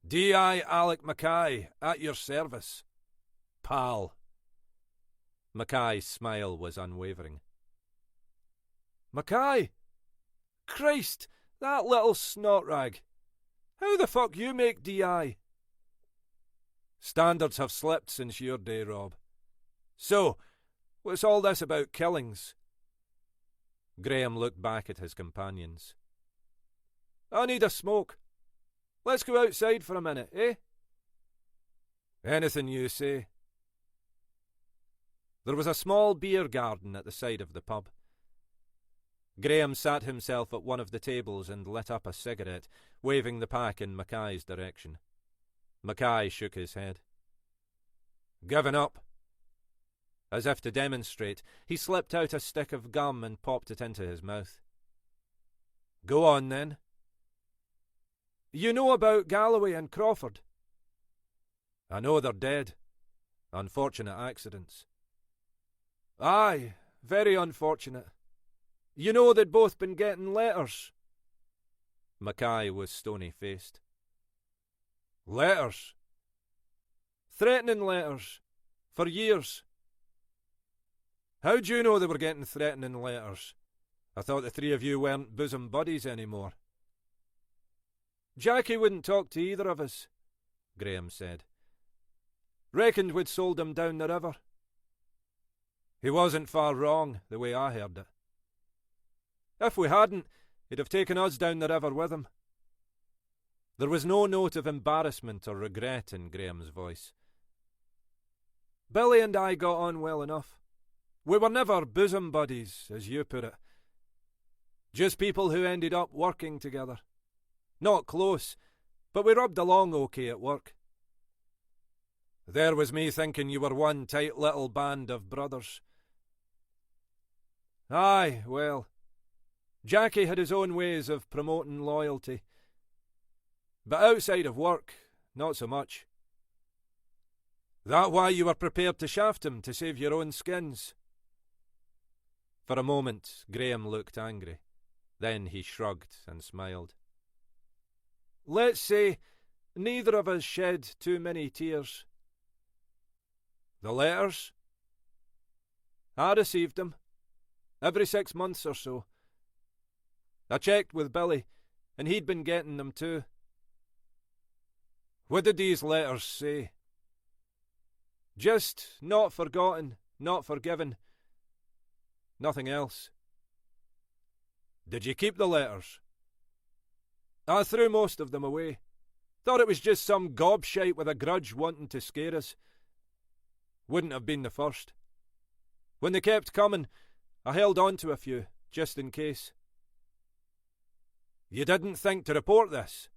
D.I. Alec Mackay, at your service. Pal. Mackay's smile was unwavering. Mackay? Christ, that little snot rag. How the fuck you make D.I.? Standards have slipped since your day, Rob. So, what's all this about killings? Graham looked back at his companions. I need a smoke. Let's go outside for a minute, eh? Anything you say. There was a small beer garden at the side of the pub. Graham sat himself at one of the tables and lit up a cigarette, waving the pack in Mackay's direction. Mackay shook his head. Given up. As if to demonstrate, he slipped out a stick of gum and popped it into his mouth. Go on, then. You know about Galloway and Crawford? I know they're dead. Unfortunate accidents. Aye, very unfortunate. You know they'd both been getting letters. Mackay was stony-faced. Letters? Threatening letters. For years. How'd you know they were getting threatening letters? I thought the three of you weren't bosom buddies anymore. Jackie wouldn't talk to either of us, Graham said. Reckoned we'd sold him down the river. He wasn't far wrong, the way I heard it. If we hadn't, he'd have taken us down the river with him. There was no note of embarrassment or regret in Graham's voice. Billy and I got on well enough. We were never bosom buddies, as you put it. Just people who ended up working together. Not close, but we rubbed along okay at work. There was me thinking you were one tight little band of brothers. Aye, well, Jackie had his own ways of promoting loyalty. But outside of work, not so much. That why you were prepared to shaft him to save your own skins? For a moment, Graham looked angry. Then he shrugged and smiled. Let's say neither of us shed too many tears. The letters? I received them. Every 6 months or so. I checked with Billy, and he'd been getting them too. What did these letters say? Just not forgotten, not forgiven. Nothing else. Did you keep the letters? I threw most of them away. Thought it was just some gobshite with a grudge wanting to scare us. Wouldn't have been the first. When they kept coming, I held on to a few, just in case. You didn't think to report this?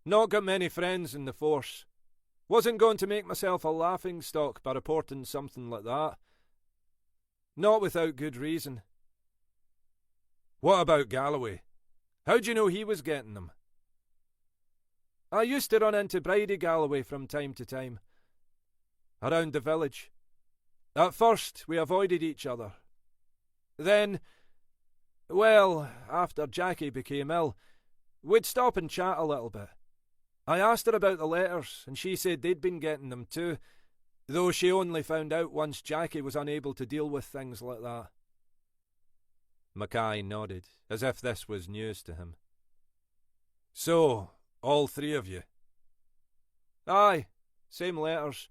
Not got many friends in the force. Wasn't going to make myself a laughingstock by reporting something like that. Not without good reason. What about Galloway? How'd you know he was getting them? I used to run into Bridie Galloway from time to time. Around the village. At first, we avoided each other. Then, well, after Jackie became ill, we'd stop and chat a little bit. I asked her about the letters, and she said they'd been getting them too, though she only found out once Jackie was unable to deal with things like that. Mackay nodded, as if this was news to him. So, all three of you? Aye, same letters.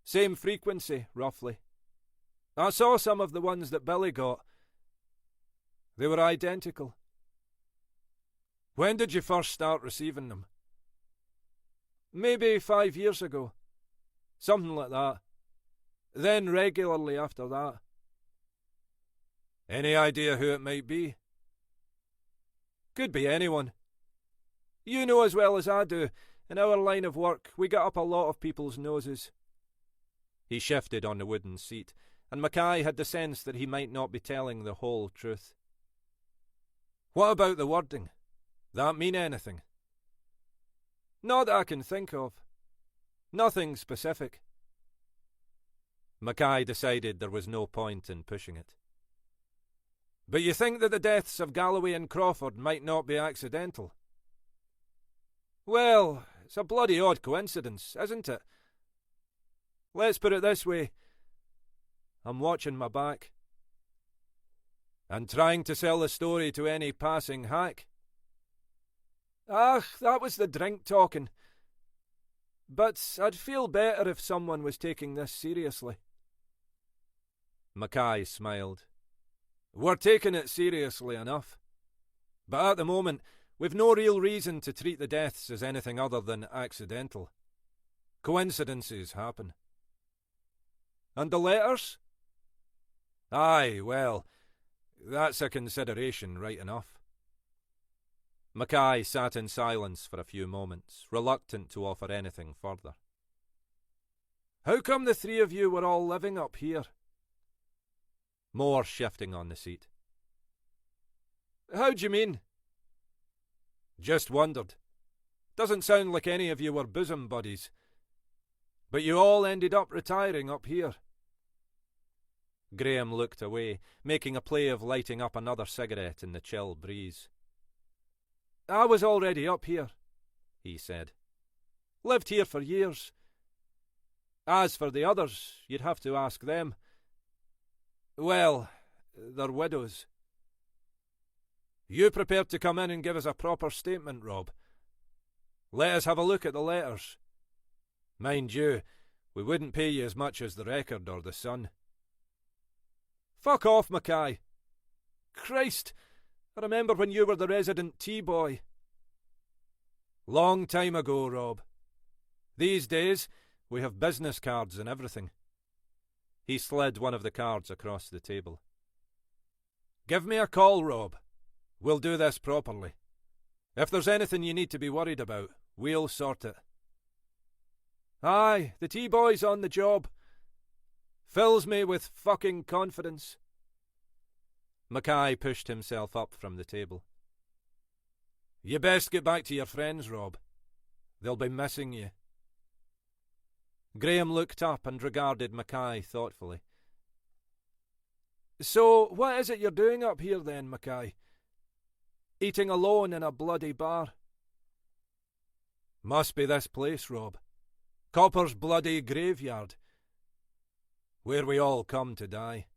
Same frequency, roughly. I saw some of the ones that Billy got. They were identical. When did you first start receiving them? Maybe 5 years ago. Something like that. Then regularly after that. Any idea who it might be? Could be anyone. You know as well as I do, in our line of work, we get up a lot of people's noses. He shifted on the wooden seat, and Mackay had the sense that he might not be telling the whole truth. What about the wording? That mean anything? Not that I can think of. Nothing specific. Mackay decided there was no point in pushing it. But you think that the deaths of Galloway and Crawford might not be accidental? Well, it's a bloody odd coincidence, isn't it? Let's put it this way. I'm watching my back. And trying to sell the story to any passing hack? Ah, that was the drink talking. But I'd feel better if someone was taking this seriously. Mackay smiled. We're taking it seriously enough. But at the moment, we've no real reason to treat the deaths as anything other than accidental. Coincidences happen. And the letters? Aye, well, that's a consideration, right enough. Mackay sat in silence for a few moments, reluctant to offer anything further. How come the three of you were all living up here? More shifting on the seat. How do you mean? Just wondered. Doesn't sound like any of you were bosom buddies. But you all ended up retiring up here. Graham looked away, making a play of lighting up another cigarette in the chill breeze. I was already up here, he said. Lived here for years. As for the others, you'd have to ask them. Well, they're widows. You prepared to come in and give us a proper statement, Rob? Let us have a look at the letters. Mind you, we wouldn't pay you as much as the Record or the Sun. Fuck off, Mackay. Christ, I remember when you were the resident tea-boy. Long time ago, Rob. These days, we have business cards and everything. He slid one of the cards across the table. Give me a call, Rob. We'll do this properly. If there's anything you need to be worried about, we'll sort it. Aye, the tea-boy's on the job. Fills me with fucking confidence. Mackay pushed himself up from the table. You best get back to your friends, Rob. They'll be missing you. Graham looked up and regarded Mackay thoughtfully. So, what is it you're doing up here then, Mackay? Eating alone in a bloody bar? Must be this place, Rob. Copper's bloody graveyard. Where we all come to die.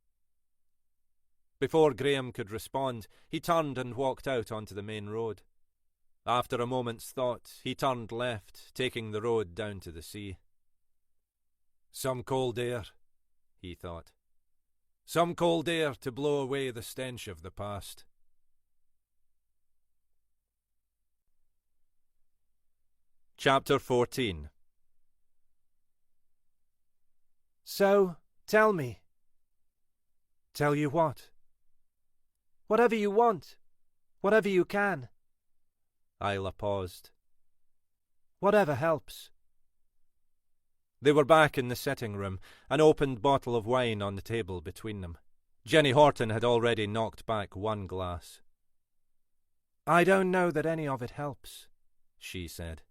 Before Graham could respond, he turned and walked out onto the main road. After a moment's thought, he turned left, taking the road down to the sea. Some cold air, he thought. Some cold air to blow away the stench of the past. Chapter 14. So, tell me. Tell you what? Whatever you want. Whatever you can. Isla paused. Whatever helps. They were back in the sitting room, an opened bottle of wine on the table between them. Jenny Horton had already knocked back one glass. I don't know that any of it helps, she said.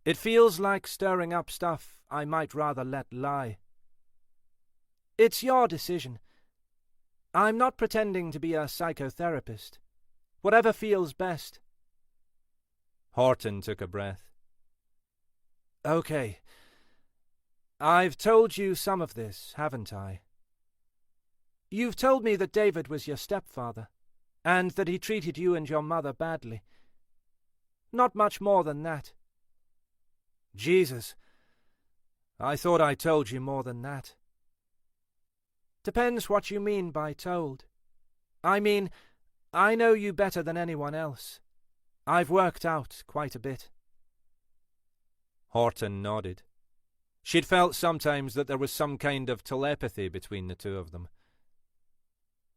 It feels like stirring up stuff I might rather let lie. It's your decision. I'm not pretending to be a psychotherapist. Whatever feels best. Horton took a breath. Okay. I've told you some of this, haven't I? You've told me that David was your stepfather, and that he treated you and your mother badly. Not much more than that. Jesus, I thought I told you more than that. Depends what you mean by told. I mean, I know you better than anyone else. I've worked out quite a bit. Horton nodded. She'd felt sometimes that there was some kind of telepathy between the two of them.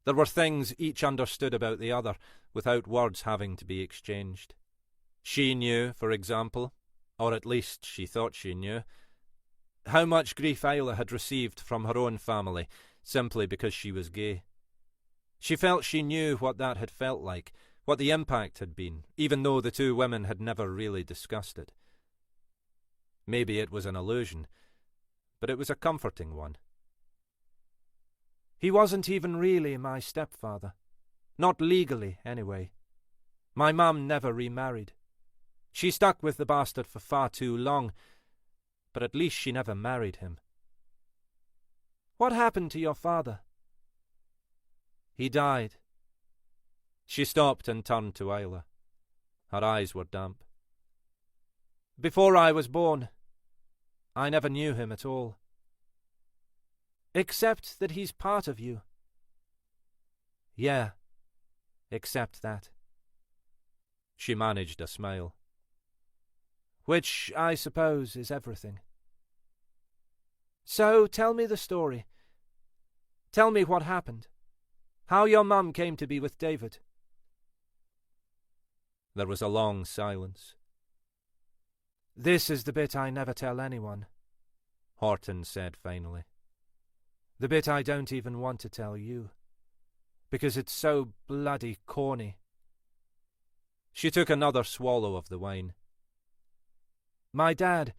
There were things each understood about the other, without words having to be exchanged. She knew, for example, or at least she thought she knew, how much grief Isla had received from her own family, simply because she was gay. She felt she knew what that had felt like, what the impact had been, even though the two women had never really discussed it. Maybe it was an illusion, but it was a comforting one. He wasn't even really my stepfather. Not legally, anyway. My mum never remarried. She stuck with the bastard for far too long, but at least she never married him. What happened to your father? He died. She stopped and turned to Isla. Her eyes were damp. Before I was born, I never knew him at all. Except that he's part of you. Yeah, except that. She managed a smile. Which, I suppose, is everything. So, tell me the story. Tell me what happened. How your mum came to be with David. There was a long silence. This is the bit I never tell anyone, Horton said finally. The bit I don't even want to tell you, because it's so bloody corny. She took another swallow of the wine. My dad,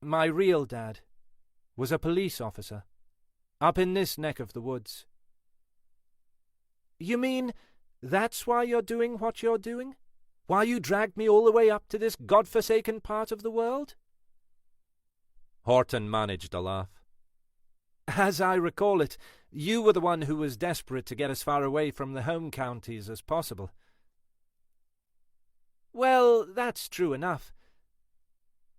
my real dad, was a police officer, up in this neck of the woods. You mean that's why you're doing what you're doing? Why you dragged me all the way up to this godforsaken part of the world? Horton managed a laugh. As I recall it, you were the one who was desperate to get as far away from the home counties as possible. Well, that's true enough.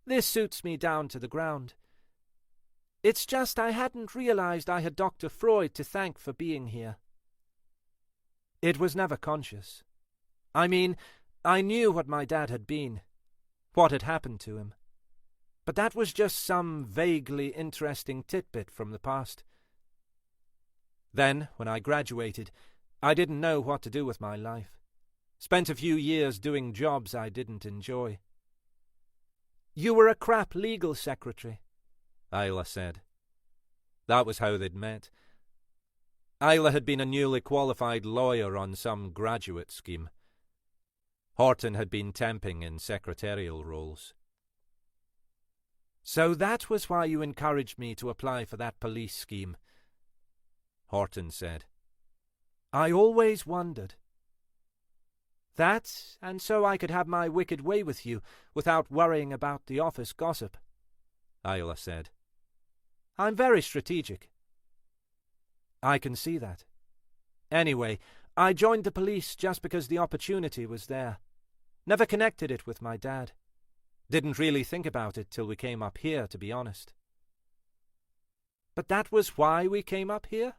This suits me down to the ground. It's just I hadn't realized I had Dr. Freud to thank for being here. It was never conscious. I mean, I knew what my dad had been, what had happened to him. But that was just some vaguely interesting tidbit from the past. Then, when I graduated, I didn't know what to do with my life. Spent a few years doing jobs I didn't enjoy. You were a crap legal secretary, Isla said. That was how they'd met. Isla had been a newly qualified lawyer on some graduate scheme. Horton had been temping in secretarial roles. So that was why you encouraged me to apply for that police scheme, Horton said. I always wondered. That, and so I could have my wicked way with you without worrying about the office gossip, Isla said. I'm very strategic. I can see that. Anyway, I joined the police just because the opportunity was there. Never connected it with my dad. Didn't really think about it till we came up here, to be honest. But that was why we came up here?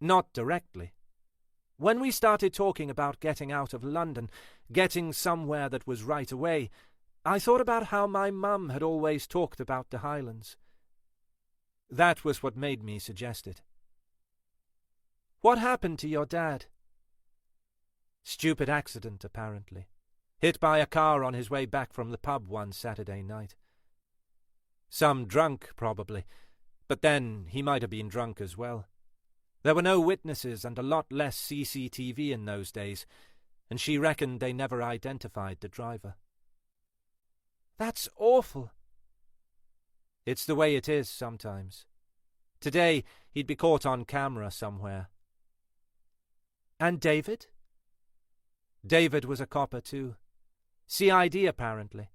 Not directly. When we started talking about getting out of London, getting somewhere that was right away, I thought about how my mum had always talked about the Highlands. That was what made me suggest it. What happened to your dad? Stupid accident, apparently. Hit by a car on his way back from the pub one Saturday night. Some drunk, probably, but then he might have been drunk as well. There were no witnesses and a lot less CCTV in those days, and she reckoned they never identified the driver. That's awful. It's the way it is sometimes. Today, he'd be caught on camera somewhere. And David? David was a copper too. CID, apparently.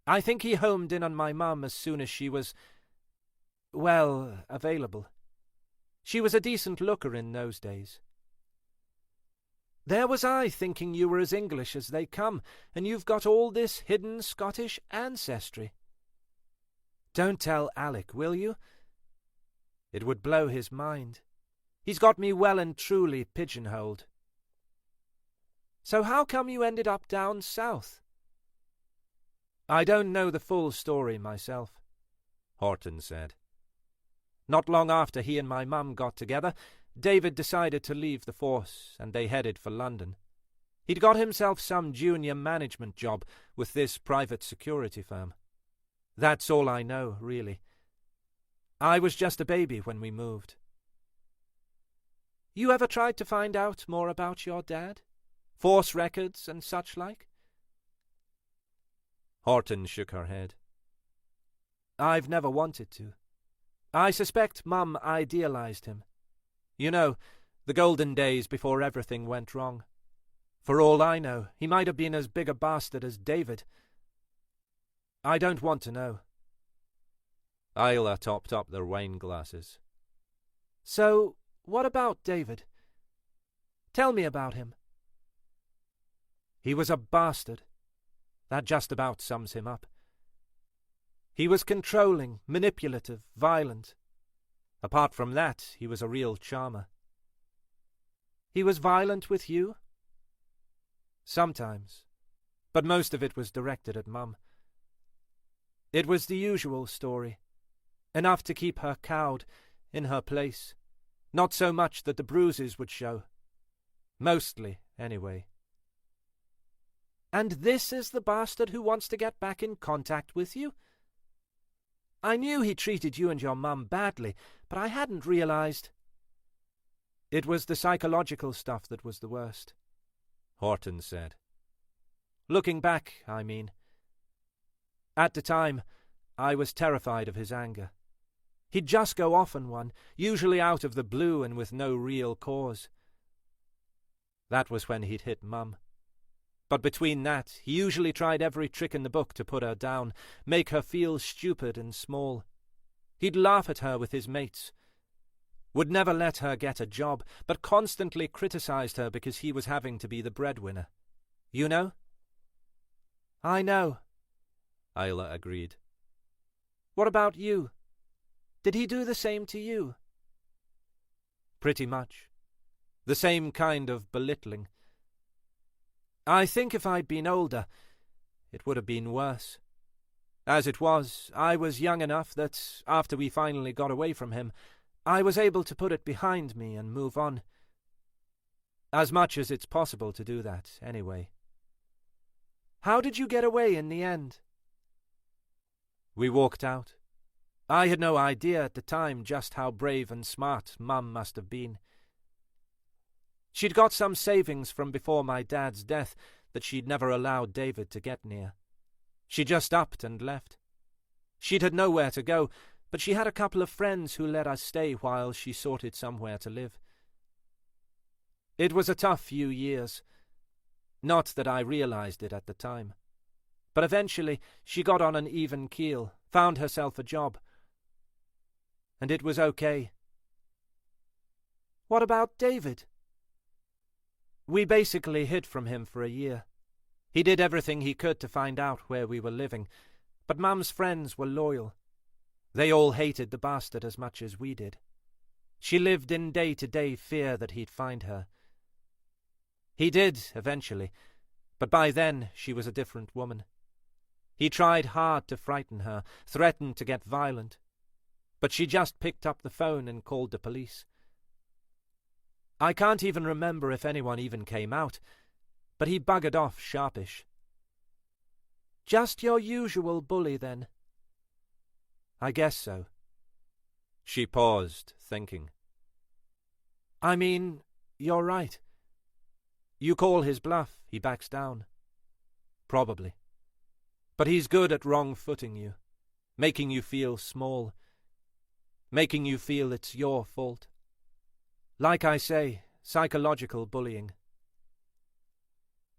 I think he homed in on my mum as soon as she was, well, available. She was a decent looker in those days. There was I thinking you were as English as they come, and you've got all this hidden Scottish ancestry. Don't tell Alec, will you? It would blow his mind. He's got me well and truly pigeonholed. So how come you ended up down south? I don't know the full story myself, Horton said. Not long after he and my mum got together, David decided to leave the force, and they headed for London. He'd got himself some junior management job with this private security firm. That's all I know, really. I was just a baby when we moved. You ever tried to find out more about your dad? Force records and such like? Horton shook her head. I've never wanted to. I suspect Mum idealized him. You know, the golden days before everything went wrong. For all I know, he might have been as big a bastard as David. I don't want to know. Isla topped up their wine glasses. So, what about David? Tell me about him. He was a bastard. That just about sums him up. He was controlling, manipulative, violent. Apart from that, he was a real charmer. He was violent with you? Sometimes. But most of it was directed at Mum. It was the usual story. Enough to keep her cowed, in her place. Not so much that the bruises would show. Mostly, anyway. And this is the bastard who wants to get back in contact with you? I knew he treated you and your mum badly, but I hadn't realized. It was the psychological stuff that was the worst, Horton said. Looking back, I mean. At the time, I was terrified of his anger. He'd just go off on one, usually out of the blue and with no real cause. That was when he'd hit Mum. But between that, he usually tried every trick in the book to put her down, make her feel stupid and small. He'd laugh at her with his mates. Would never let her get a job, but constantly criticized her because he was having to be the breadwinner. You know? I know, Isla agreed. What about you? Did he do the same to you? Pretty much. The same kind of belittling. I think if I'd been older, it would have been worse. As it was, I was young enough that, after we finally got away from him, I was able to put it behind me and move on. As much as it's possible to do that, anyway. How did you get away in the end? We walked out. I had no idea at the time just how brave and smart Mum must have been. She'd got some savings from before my dad's death that she'd never allowed David to get near. She just upped and left. She'd had nowhere to go, but she had a couple of friends who let us stay while she sorted somewhere to live. It was a tough few years. Not that I realized it at the time. But eventually she got on an even keel, found herself a job. And it was okay. What about David? We basically hid from him for a year. He did everything he could to find out where we were living, but Mum's friends were loyal. They all hated the bastard as much as we did. She lived in day-to-day fear that he'd find her. He did, eventually, but by then she was a different woman. He tried hard to frighten her, threatened to get violent, but she just picked up the phone and called the police. I can't even remember if anyone even came out, but he buggered off sharpish. Just your usual bully, then? I guess so. She paused, thinking. I mean, you're right. You call his bluff, he backs down. Probably. But he's good at wrong-footing you, making you feel small, making you feel it's your fault. Like I say, psychological bullying.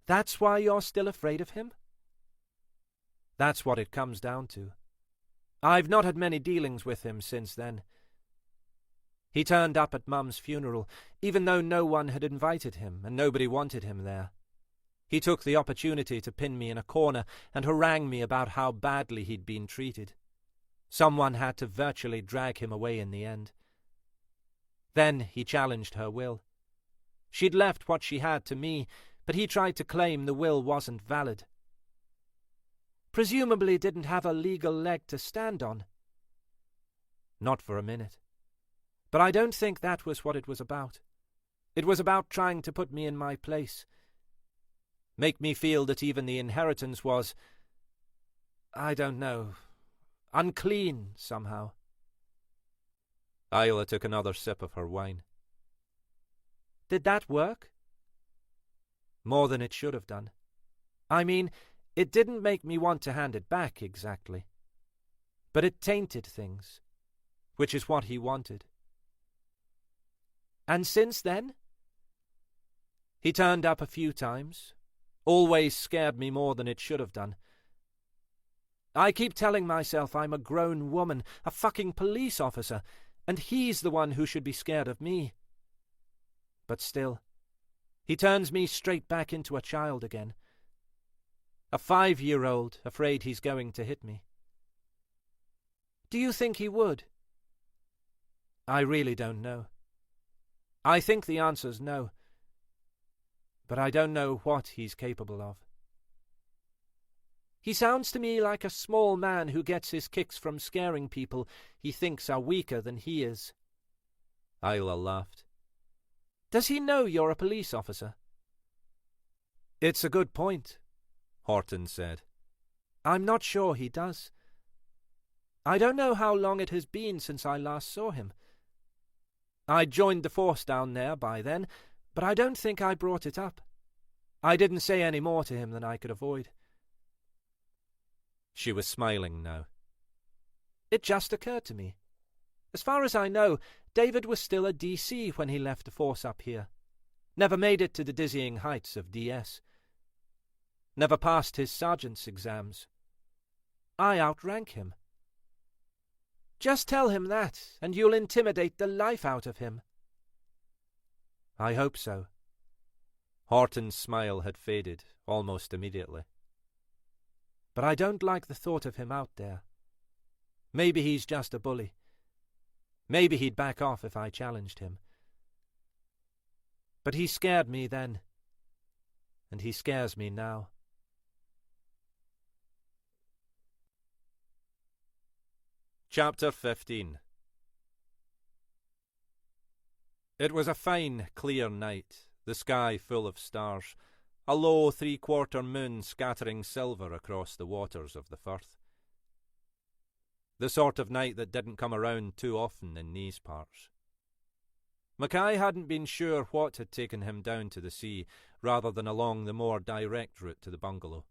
That's why you're still afraid of him? That's what it comes down to. I've not had many dealings with him since then. He turned up at Mum's funeral, even though no one had invited him and nobody wanted him there. He took the opportunity to pin me in a corner and harangue me about how badly he'd been treated. Someone had to virtually drag him away in the end. Then he challenged her will. She'd left what she had to me, but he tried to claim the will wasn't valid. Presumably didn't have a legal leg to stand on. Not for a minute. But I don't think that was what it was about. It was about trying to put me in my place. Make me feel that even the inheritance was, I don't know, unclean somehow. Isla took another sip of her wine. Did that work? More than it should have done. I mean, it didn't make me want to hand it back exactly. But it tainted things, which is what he wanted. And since then? He turned up a few times. Always scared me more than it should have done. I keep telling myself I'm a grown woman, a fucking police officer, and he's the one who should be scared of me. But still, he turns me straight back into a child again. A 5-year-old afraid he's going to hit me. Do you think he would? I really don't know. I think the answer's no. but I don't know what he's capable of. He sounds to me like a small man who gets his kicks from scaring people he thinks are weaker than he is. Isla laughed. Does he know you're a police officer? It's a good point, Horton said. I'm not sure he does. I don't know how long it has been since I last saw him. I joined the force down there by then, but I don't think I brought it up. I didn't say any more to him than I could avoid. She was smiling now. It just occurred to me. As far as I know, David was still a DC when he left the force up here. Never made it to the dizzying heights of DS. Never passed his sergeant's exams. I outrank him. Just tell him that, and you'll intimidate the life out of him. I hope so. Horton's smile had faded almost immediately. But I don't like the thought of him out there. Maybe he's just a bully. Maybe he'd back off if I challenged him. But he scared me then, and he scares me now. Chapter 15. It was a fine, clear night, the sky full of stars, a low 3/4 moon scattering silver across the waters of the Firth. The sort of night that didn't come around too often in these parts. Mackay hadn't been sure what had taken him down to the sea, rather than along the more direct route to the bungalow.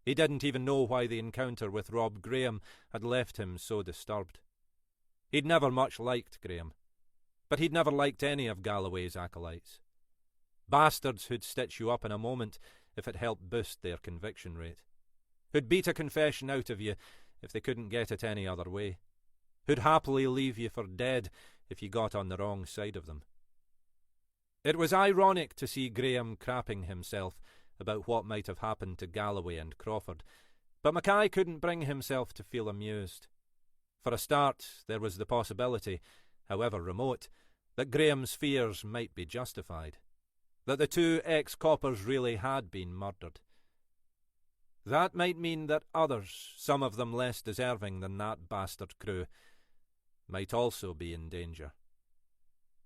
He didn't even know why the encounter with Rob Graham had left him so disturbed. He'd never much liked Graham, but he'd never liked any of Galloway's acolytes. Bastards who'd stitch you up in a moment if it helped boost their conviction rate. Who'd beat a confession out of you if they couldn't get it any other way. Who'd happily leave you for dead if you got on the wrong side of them. It was ironic to see Graham crapping himself about what might have happened to Galloway and Crawford, but Mackay couldn't bring himself to feel amused. For a start, there was the possibility, however remote, that Graham's fears might be justified, that the two ex-coppers really had been murdered. That might mean that others, some of them less deserving than that bastard crew, might also be in danger.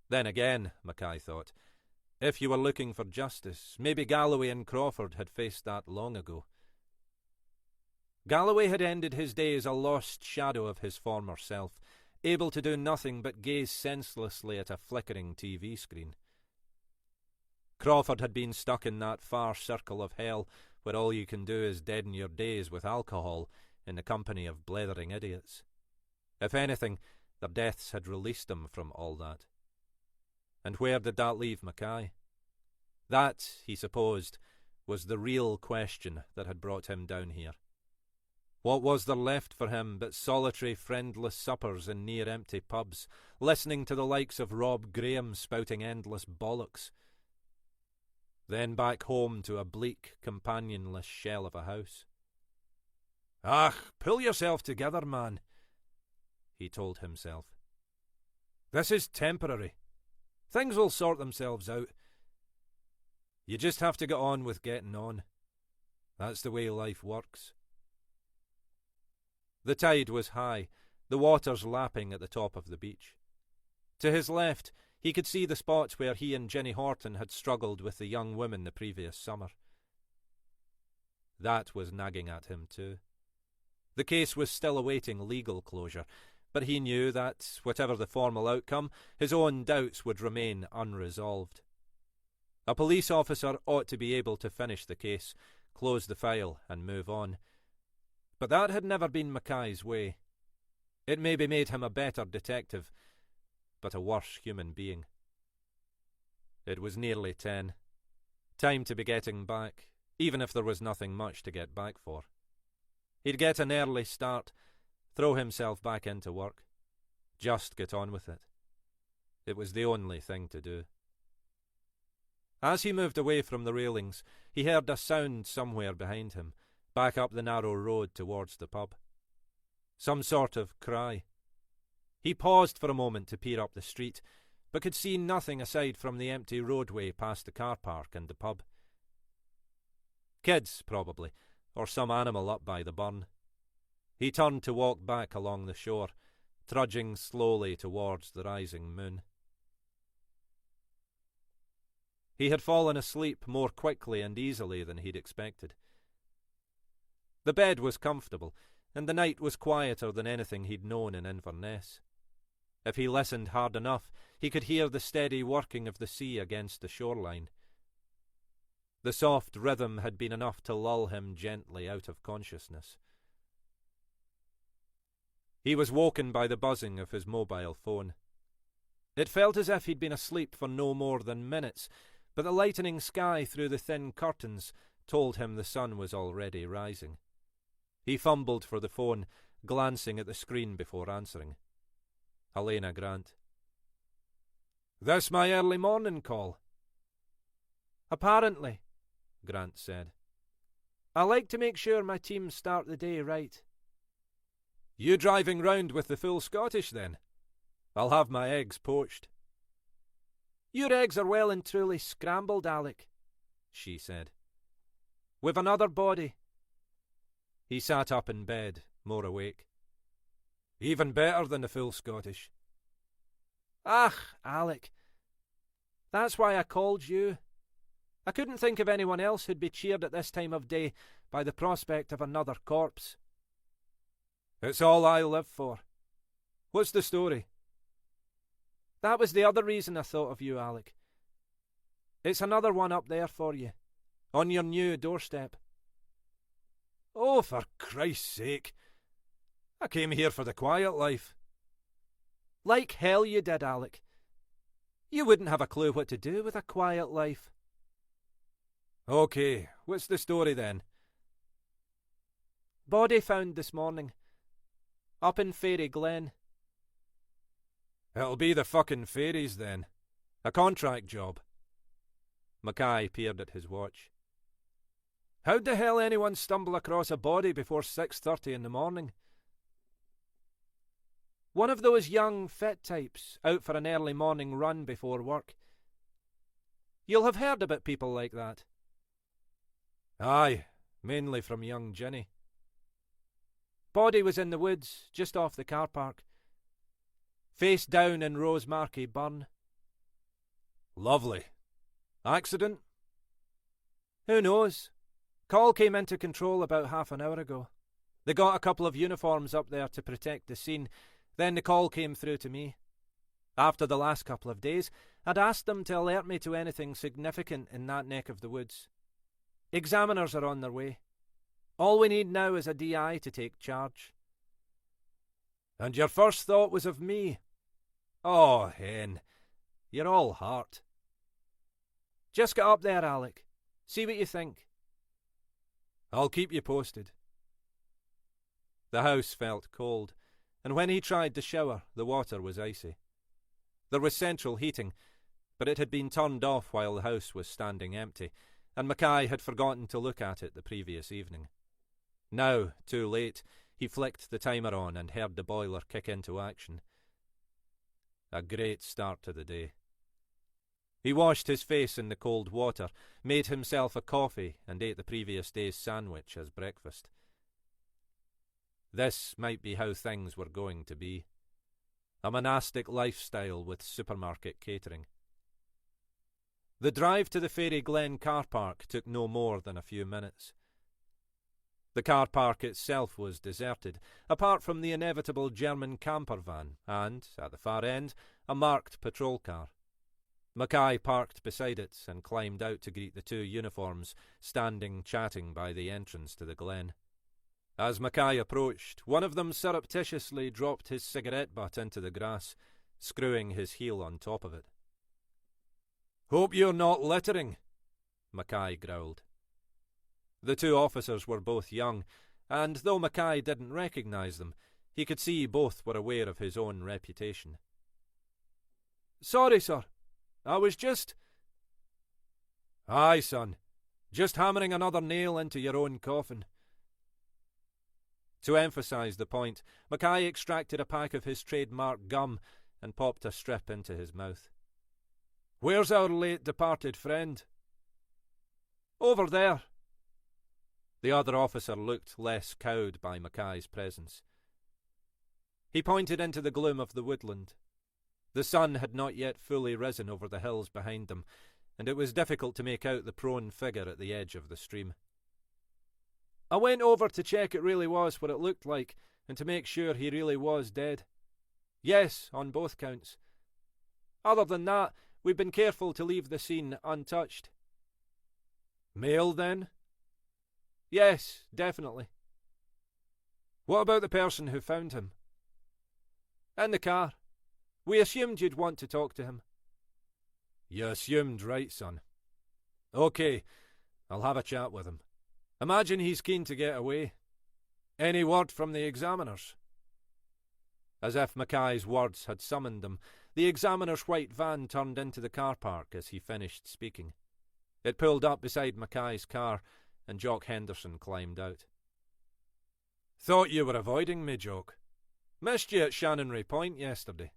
Then again, Mackay thought, if you were looking for justice, maybe Galloway and Crawford had faced that long ago. Galloway had ended his days a lost shadow of his former self, able to do nothing but gaze senselessly at a flickering TV screen. Crawford had been stuck in that far circle of hell where all you can do is deaden your days with alcohol in the company of blethering idiots. If anything, their deaths had released them from all that. And where did that leave Mackay? That, he supposed, was the real question that had brought him down here. What was there left for him but solitary, friendless suppers in near-empty pubs, listening to the likes of Rob Graham spouting endless bollocks? Then back home to a bleak, companionless shell of a house. "Ah, pull yourself together, man," he told himself. "This is temporary. Things will sort themselves out. You just have to get on with getting on. That's the way life works." The tide was high, the waters lapping at the top of the beach. To his left, he could see the spot where he and Jenny Horton had struggled with the young woman the previous summer. That was nagging at him too. The case was still awaiting legal closure, but he knew that, whatever the formal outcome, his own doubts would remain unresolved. A police officer ought to be able to finish the case, close the file, and move on. But that had never been Mackay's way. It maybe made him a better detective, but a worse human being. It was nearly 10. Time to be getting back, even if there was nothing much to get back for. He'd get an early start, throw himself back into work. Just get on with it. It was the only thing to do. As he moved away from the railings, he heard a sound somewhere behind him, back up the narrow road towards the pub. Some sort of cry. He paused for a moment to peer up the street, but could see nothing aside from the empty roadway past the car park and the pub. Kids, probably, or some animal up by the burn. He turned to walk back along the shore, trudging slowly towards the rising moon. He had fallen asleep more quickly and easily than he'd expected. The bed was comfortable, and the night was quieter than anything he'd known in Inverness. If he listened hard enough, he could hear the steady working of the sea against the shoreline. The soft rhythm had been enough to lull him gently out of consciousness. He was woken by the buzzing of his mobile phone. It felt as if he'd been asleep for no more than minutes, but the lightening sky through the thin curtains told him the sun was already rising. He fumbled for the phone, glancing at the screen before answering. Helena Grant. "This my early morning call?" "Apparently," Grant said. "I like to make sure my team start the day right." "You driving round with the full Scottish, then? I'll have my eggs poached." "Your eggs are well and truly scrambled, Alec," she said. "With another body." He sat up in bed, more awake. "Even better than the full Scottish." "Ach, Alec. That's why I called you. I couldn't think of anyone else who'd be cheered at this time of day by the prospect of another corpse." "It's all I live for. What's the story?" "That was the other reason I thought of you, Alec. It's another one up there for you, on your new doorstep." "Oh, for Christ's sake. I came here for the quiet life." "Like hell you did, Alec. You wouldn't have a clue what to do with a quiet life." "OK, what's the story then?" "Body found this morning. Up in Fairy Glen." "It'll be the fucking fairies then. A contract job." Mackay peered at his watch. "How'd the hell anyone stumble across a body before 6:30 in the morning?" "One of those young, fit types out for an early morning run before work. You'll have heard about people like that." "Aye, mainly from young Ginny." "Body was in the woods, just off the car park. Face down in Rosemarkie Burn." "Lovely. Accident?" "Who knows? Call came into control about half an hour ago. They got a couple of uniforms up there to protect the scene. Then the call came through to me. After the last couple of days, I'd asked them to alert me to anything significant in that neck of the woods. Examiners are on their way. All we need now is a DI to take charge." "And your first thought was of me? Oh, hen, you're all heart." "Just get up there, Alec. See what you think." "I'll keep you posted." The house felt cold, and when he tried to shower, the water was icy. There was central heating, but it had been turned off while the house was standing empty, and Mackay had forgotten to look at it the previous evening. Now, too late, he flicked the timer on and heard the boiler kick into action. A great start to the day. He washed his face in the cold water, made himself a coffee, and ate the previous day's sandwich as breakfast. This might be how things were going to be. A monastic lifestyle with supermarket catering. The drive to the Fairy Glen car park took no more than a few minutes. The car park itself was deserted, apart from the inevitable German camper van and, at the far end, a marked patrol car. Mackay parked beside it and climbed out to greet the two uniforms standing chatting by the entrance to the glen. As Mackay approached, one of them surreptitiously dropped his cigarette butt into the grass, screwing his heel on top of it. "Hope you're not littering," Mackay growled. The two officers were both young, and though Mackay didn't recognise them, he could see both were aware of his own reputation. "Sorry, sir. I was just—" "Aye, son. Just hammering another nail into your own coffin." To emphasise the point, Mackay extracted a pack of his trademark gum and popped a strip into his mouth. "Where's our late departed friend?" "Over there." The other officer looked less cowed by Mackay's presence. He pointed into the gloom of the woodland. The sun had not yet fully risen over the hills behind them, and it was difficult to make out the prone figure at the edge of the stream. I went over to check it really was what it looked like, and to make sure he really was dead. Yes, on both counts. Other than that, we've been careful to leave the scene untouched. Male, then? Yes, definitely. What about the person who found him? In the car. We assumed you'd want to talk to him. You assumed right, son. OK, I'll have a chat with him. Imagine he's keen to get away. Any word from the examiners? As if Mackay's words had summoned them, the examiner's white van turned into the car park as he finished speaking. It pulled up beside Mackay's car, and Jock Henderson climbed out. Thought you were avoiding me, Jock. Missed you at Shannonry Point yesterday.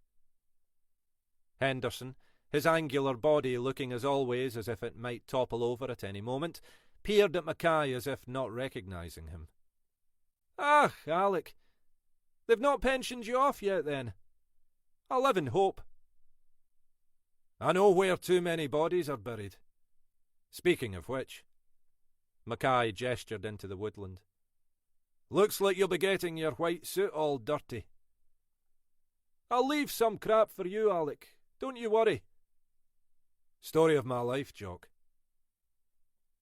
Henderson, his angular body looking as always as if it might topple over at any moment, peered at Mackay as if not recognising him. Ah, Alec. They've not pensioned you off yet, then? I'll live in hope. I know where too many bodies are buried. Speaking of which, Mackay gestured into the woodland. Looks like you'll be getting your white suit all dirty. I'll leave some crap for you, Alec. Don't you worry. Story of my life, Jock.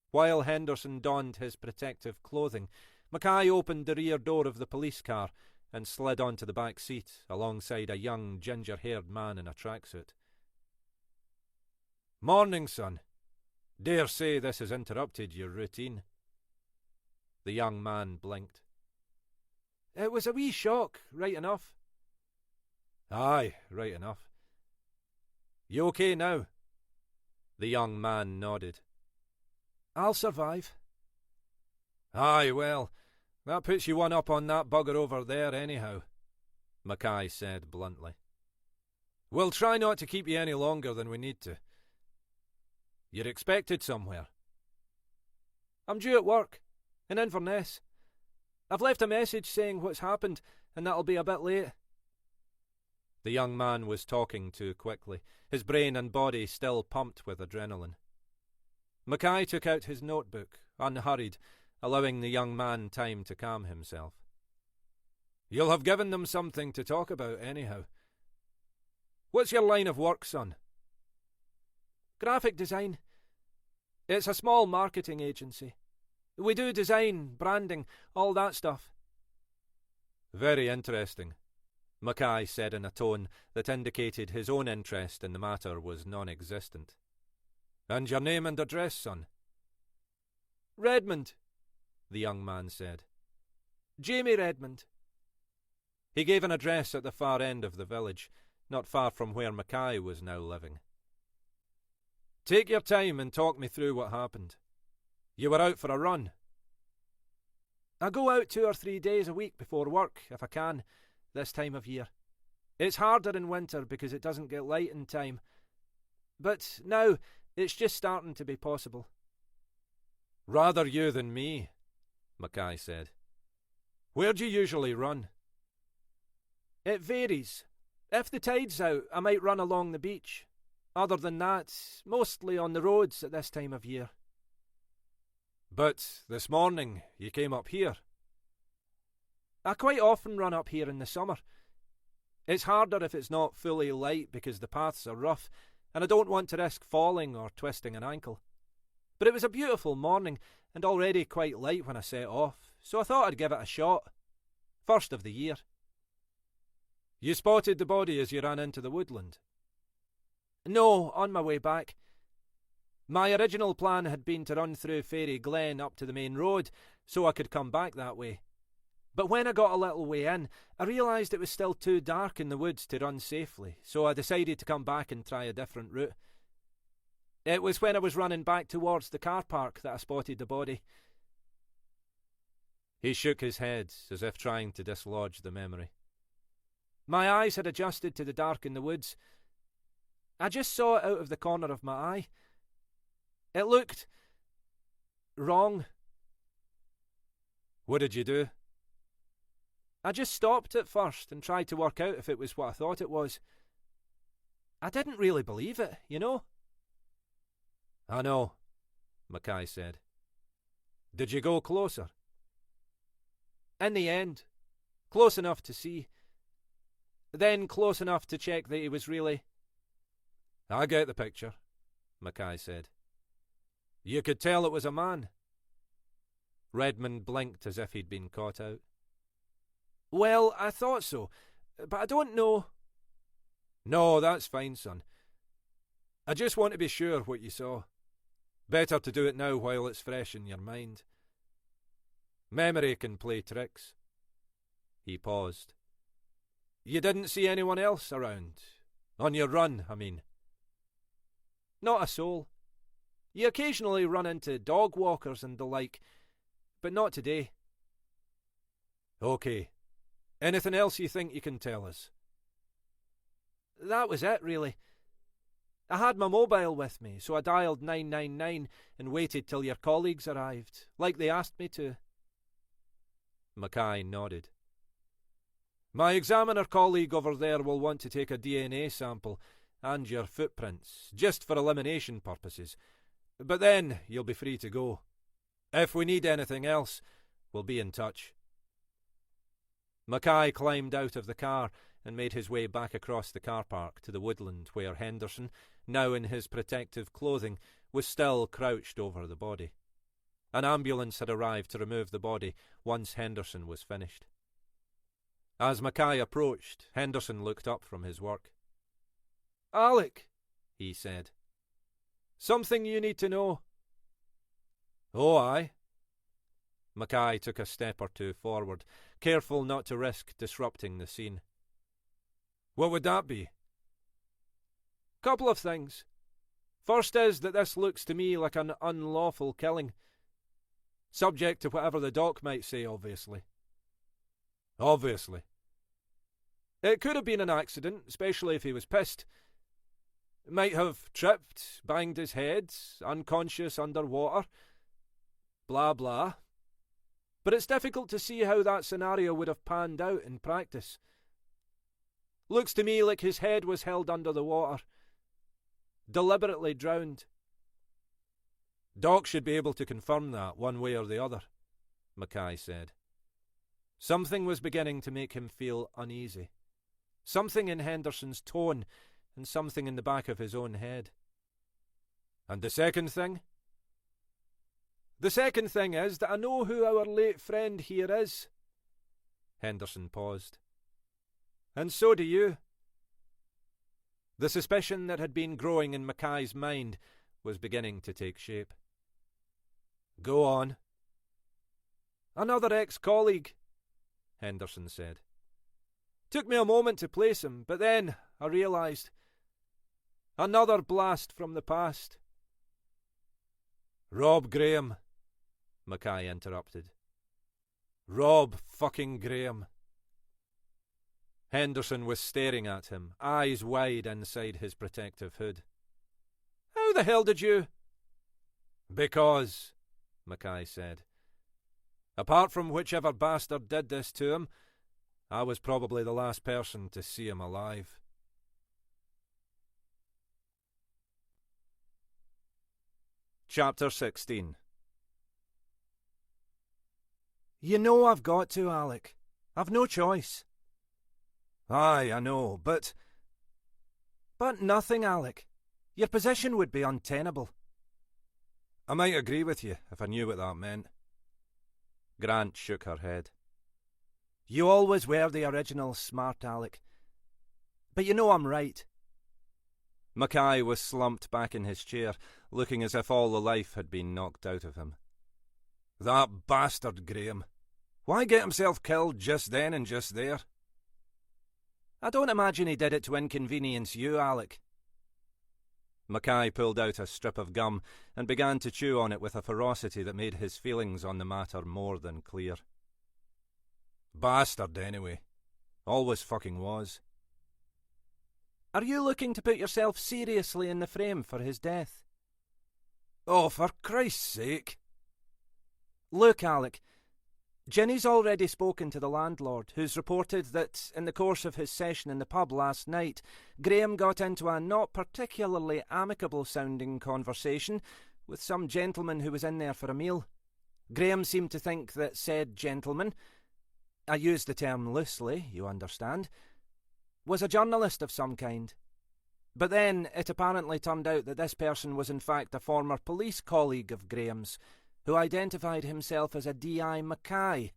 While Henderson donned his protective clothing, Mackay opened the rear door of the police car and slid onto the back seat alongside a young, ginger-haired man in a tracksuit. Morning, son. Dare say this has interrupted your routine. The young man blinked. It was a wee shock, right enough. Aye, right enough. You okay now? The young man nodded. I'll survive. Aye, well, that puts you one up on that bugger over there anyhow, Mackay said bluntly. We'll try not to keep you any longer than we need to. You're expected somewhere. I'm due at work, in Inverness. I've left a message saying what's happened, and that'll be a bit late. The young man was talking too quickly, his brain and body still pumped with adrenaline. Mackay took out his notebook, unhurried, allowing the young man time to calm himself. You'll have given them something to talk about anyhow. What's your line of work, son? Graphic design. It's a small marketing agency. We do design, branding, all that stuff. Very interesting, Mackay said in a tone that indicated his own interest in the matter was non-existent. And your name and address, son? Redmond, the young man said. Jamie Redmond. He gave an address at the far end of the village, not far from where Mackay was now living. Take your time and talk me through what happened. You were out for a run. I go out 2 or 3 days a week before work, if I can, this time of year. It's harder in winter because it doesn't get light in time. But now, it's just starting to be possible. Rather you than me, Mackay said. Where do you usually run? It varies. If the tide's out, I might run along the beach. Other than that, mostly on the roads at this time of year. But this morning you came up here. I quite often run up here in the summer. It's harder if it's not fully light because the paths are rough, and I don't want to risk falling or twisting an ankle. But it was a beautiful morning, and already quite light when I set off, so I thought I'd give it a shot. First of the year. You spotted the body as you ran into the woodland? No, on my way back. My original plan had been to run through Fairy Glen up to the main road, so I could come back that way. But when I got a little way in, I realised it was still too dark in the woods to run safely, so I decided to come back and try a different route. It was when I was running back towards the car park that I spotted the body. He shook his head, as if trying to dislodge the memory. My eyes had adjusted to the dark in the woods. I just saw it out of the corner of my eye. It looked wrong. What did you do? I just stopped at first and tried to work out if it was what I thought it was. I didn't really believe it, you know? I know, Mackay said. Did you go closer? In the end, close enough to see. Then close enough to check that he was really... I get the picture, Mackay said. You could tell it was a man. Redmond blinked as if he'd been caught out. Well, I thought so, but I don't know. No, that's fine, son. I just want to be sure what you saw. Better to do it now while it's fresh in your mind. Memory can play tricks. He paused. You didn't see anyone else around? On your run, I mean. Not a soul. You occasionally run into dog walkers and the like, but not today. Okay. Anything else you think you can tell us? That was it, really. I had my mobile with me, so I dialed 999 and waited till your colleagues arrived, like they asked me to. Mackay nodded. My examiner colleague over there will want to take a DNA sample and your footprints, just for elimination purposes. But then you'll be free to go. If we need anything else, we'll be in touch. Mackay climbed out of the car and made his way back across the car park to the woodland where Henderson, now in his protective clothing, was still crouched over the body. An ambulance had arrived to remove the body once Henderson was finished. As Mackay approached, Henderson looked up from his work. Alec, he said. Something you need to know. Oh, aye. Mackay took a step or two forward, careful not to risk disrupting the scene. What would that be? Couple of things. First is that this looks to me like an unlawful killing. Subject to whatever the doc might say, obviously. Obviously. It could have been an accident, especially if he was pissed. Might have tripped, banged his head, unconscious underwater. Blah blah. But it's difficult to see how that scenario would have panned out in practice. Looks to me like his head was held under the water. Deliberately drowned. Doc should be able to confirm that one way or the other, Mackay said. Something was beginning to make him feel uneasy. Something in Henderson's tone and something in the back of his own head. And the second thing? The second thing is that I know who our late friend here is. Henderson paused. And so do you. The suspicion that had been growing in Mackay's mind was beginning to take shape. Go on. Another ex-colleague, Henderson said. Took me a moment to place him, but then I realised. Another blast from the past. Rob Graham, Mackay interrupted. Rob fucking Graham. Henderson was staring at him, eyes wide inside his protective hood. How the hell did you... Because, Mackay said. Apart from whichever bastard did this to him, I was probably the last person to see him alive. Chapter 16. You know I've got to, Alec. I've no choice. Aye, I know, but... But nothing, Alec. Your position would be untenable. I might agree with you if I knew what that meant. Grant shook her head. You always were the original smart Alec. But you know I'm right. Mackay was slumped back in his chair, looking as if all the life had been knocked out of him. That bastard Graham. Why get himself killed just then and just there? I don't imagine he did it to inconvenience you, Alec. Mackay pulled out a strip of gum and began to chew on it with a ferocity that made his feelings on the matter more than clear. Bastard, anyway. Always fucking was. Are you looking to put yourself seriously in the frame for his death? Oh, for Christ's sake. Look, Alec, Ginny's already spoken to the landlord, who's reported that in the course of his session in the pub last night, Graham got into a not particularly amicable-sounding conversation with some gentleman who was in there for a meal. Graham seemed to think that said gentleman, I use the term loosely, you understand, was a journalist of some kind. But then it apparently turned out that this person was in fact a former police colleague of Graham's, who identified himself as a D.I. Mackay.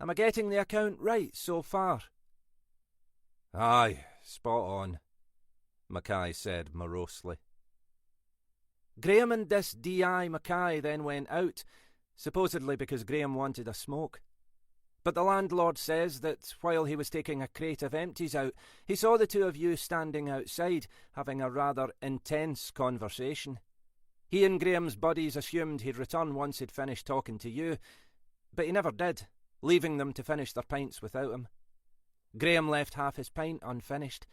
Am I getting the account right so far? Aye, spot on, Mackay said morosely. Graham and this D.I. Mackay then went out, supposedly because Graham wanted a smoke. But the landlord says that while he was taking a crate of empties out, he saw the two of you standing outside, having a rather intense conversation. He and Graham's buddies assumed he'd return once he'd finished talking to you, but he never did, leaving them to finish their pints without him. Graham left half his pint unfinished,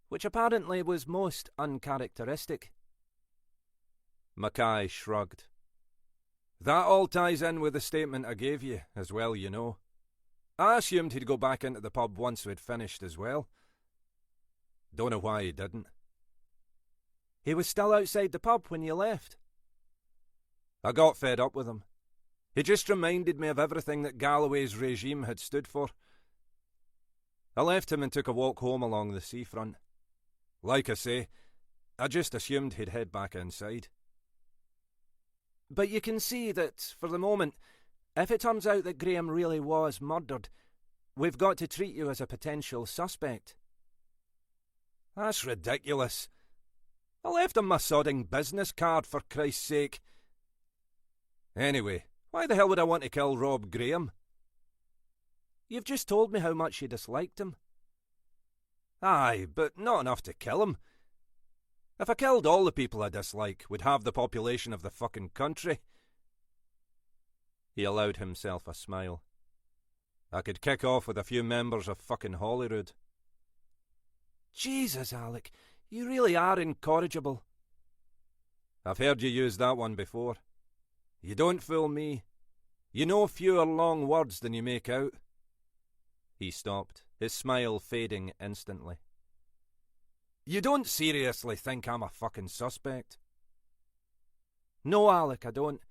which apparently was most uncharacteristic. Mackay shrugged. That all ties in with the statement I gave you, as well, you know. I assumed he'd go back into the pub once we'd finished as well. Don't know why he didn't. He was still outside the pub when you left. I got fed up with him. He just reminded me of everything that Galloway's regime had stood for. I left him and took a walk home along the seafront. Like I say, I just assumed he'd head back inside. But you can see that, for the moment, if it turns out that Graham really was murdered, we've got to treat you as a potential suspect. That's ridiculous. I left him my sodding business card, for Christ's sake. Anyway, why the hell would I want to kill Rob Graham? You've just told me how much you disliked him. Aye, but not enough to kill him. If I killed all the people I dislike, we'd have the population of the fucking country. He allowed himself a smile. I could kick off with a few members of fucking Holyrood. Jesus, Alec, you really are incorrigible. I've heard you use that one before. You don't fool me. You know fewer long words than you make out. He stopped, his smile fading instantly. You don't seriously think I'm a fucking suspect? No, Alec, I don't.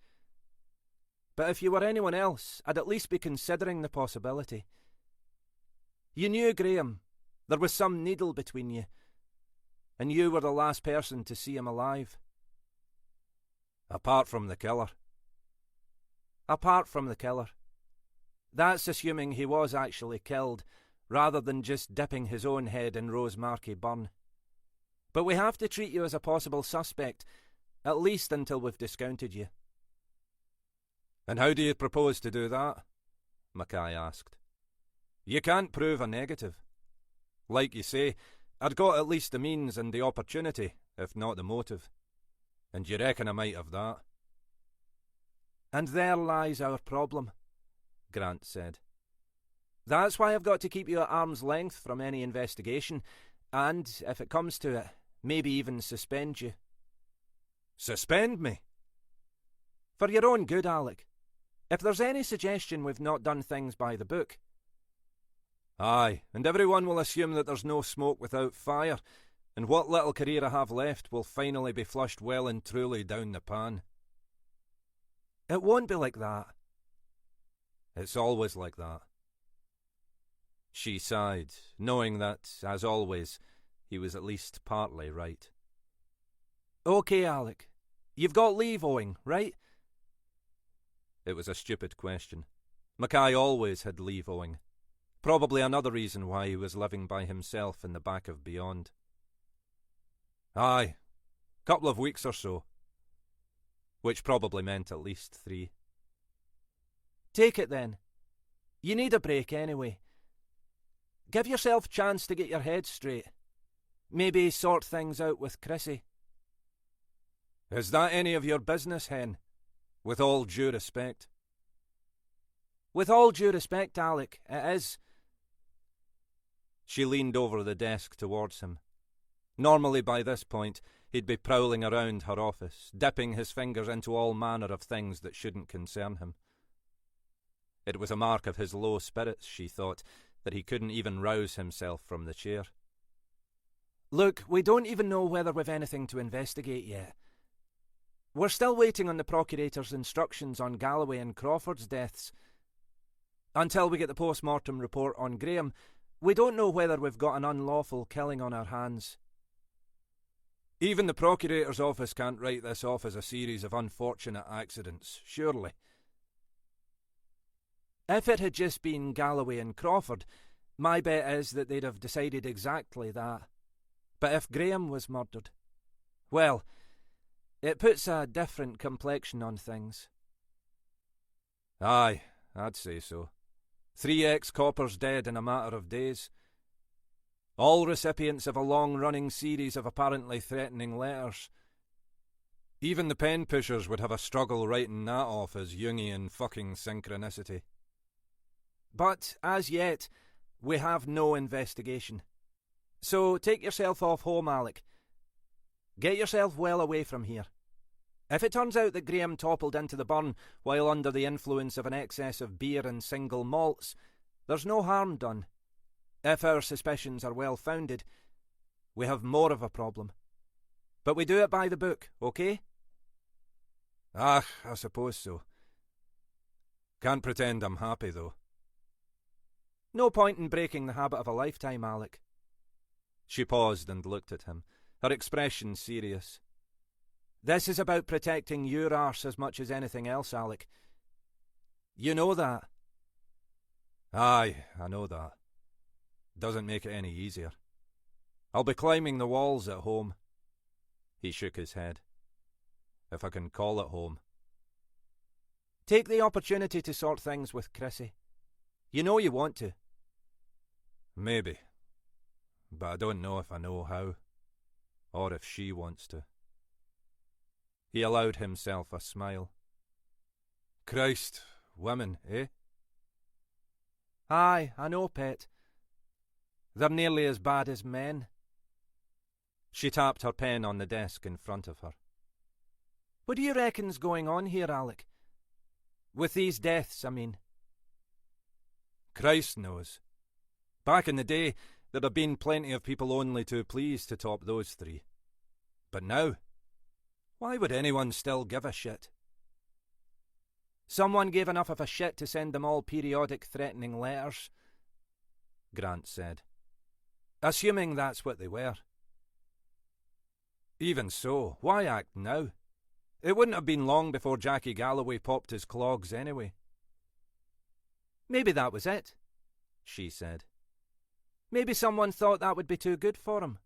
But if you were anyone else, I'd at least be considering the possibility. You knew Graham. There was some needle between you. And you were the last person to see him alive. Apart from the killer. Apart from the killer. That's assuming he was actually killed, rather than just dipping his own head in Rosemarkie Burn. But we have to treat you as a possible suspect, at least until we've discounted you. And how do you propose to do that? Mackay asked. You can't prove a negative. Like you say, I'd got at least the means and the opportunity, if not the motive. And you reckon I might have that? And there lies our problem, Grant said. That's why I've got to keep you at arm's length from any investigation, and, if it comes to it, maybe even suspend you. Suspend me? For your own good, Alec. If there's any suggestion we've not done things by the book. Aye, and everyone will assume that there's no smoke without fire, and what little career I have left will finally be flushed well and truly down the pan. It won't be like that. It's always like that. She sighed, knowing that, as always, he was at least partly right. OK, Alec. You've got leave owing, right? It was a stupid question. Mackay always had leave owing. Probably another reason why he was living by himself in the back of Beyond. Aye, couple of weeks or so. Which probably meant at least 3. Take it then. You need a break anyway. Give yourself a chance to get your head straight. Maybe sort things out with Chrissy. Is that any of your business, Hen? With all due respect. With all due respect, Alec, it is. She leaned over the desk towards him. Normally by this point, he'd be prowling around her office, dipping his fingers into all manner of things that shouldn't concern him. It was a mark of his low spirits, she thought, that he couldn't even rouse himself from the chair. Look, we don't even know whether we've anything to investigate yet. We're still waiting on the Procurator's instructions on Galloway and Crawford's deaths. Until we get the post-mortem report on Graham, we don't know whether we've got an unlawful killing on our hands. Even the Procurator's office can't write this off as a series of unfortunate accidents, surely. If it had just been Galloway and Crawford, my bet is that they'd have decided exactly that. But if Graham was murdered, well, it puts a different complexion on things. Aye, I'd say so. 3 ex-coppers dead in a matter of days. All recipients of a long-running series of apparently threatening letters. Even the pen pushers would have a struggle writing that off as Jungian fucking synchronicity. But, as yet, we have no investigation. So take yourself off home, Alec. Get yourself well away from here. If it turns out that Graham toppled into the burn while under the influence of an excess of beer and single malts, there's no harm done. If our suspicions are well founded, we have more of a problem. But we do it by the book, okay? Ah, I suppose so. Can't pretend I'm happy, though. No point in breaking the habit of a lifetime, Alec. She paused and looked at him, her expression serious. This is about protecting your arse as much as anything else, Alec. You know that. Aye, I know that. Doesn't make it any easier. I'll be climbing the walls at home. He shook his head. If I can call it home. Take the opportunity to sort things with Chrissy. You know you want to. Maybe. But I don't know if I know how. Or if she wants to. He allowed himself a smile. Christ, women, eh? Aye, I know, pet. They're nearly as bad as men. She tapped her pen on the desk in front of her. What do you reckon's going on here, Alec? With these deaths, I mean. Christ knows. Back in the day, there'd have been plenty of people only too pleased to top those 3. But now, why would anyone still give a shit? Someone gave enough of a shit to send them all periodic threatening letters, Grant said. Assuming that's what they were. Even so, why act now? It wouldn't have been long before Jackie Galloway popped his clogs anyway. Maybe that was it, she said. Maybe someone thought that would be too good for him.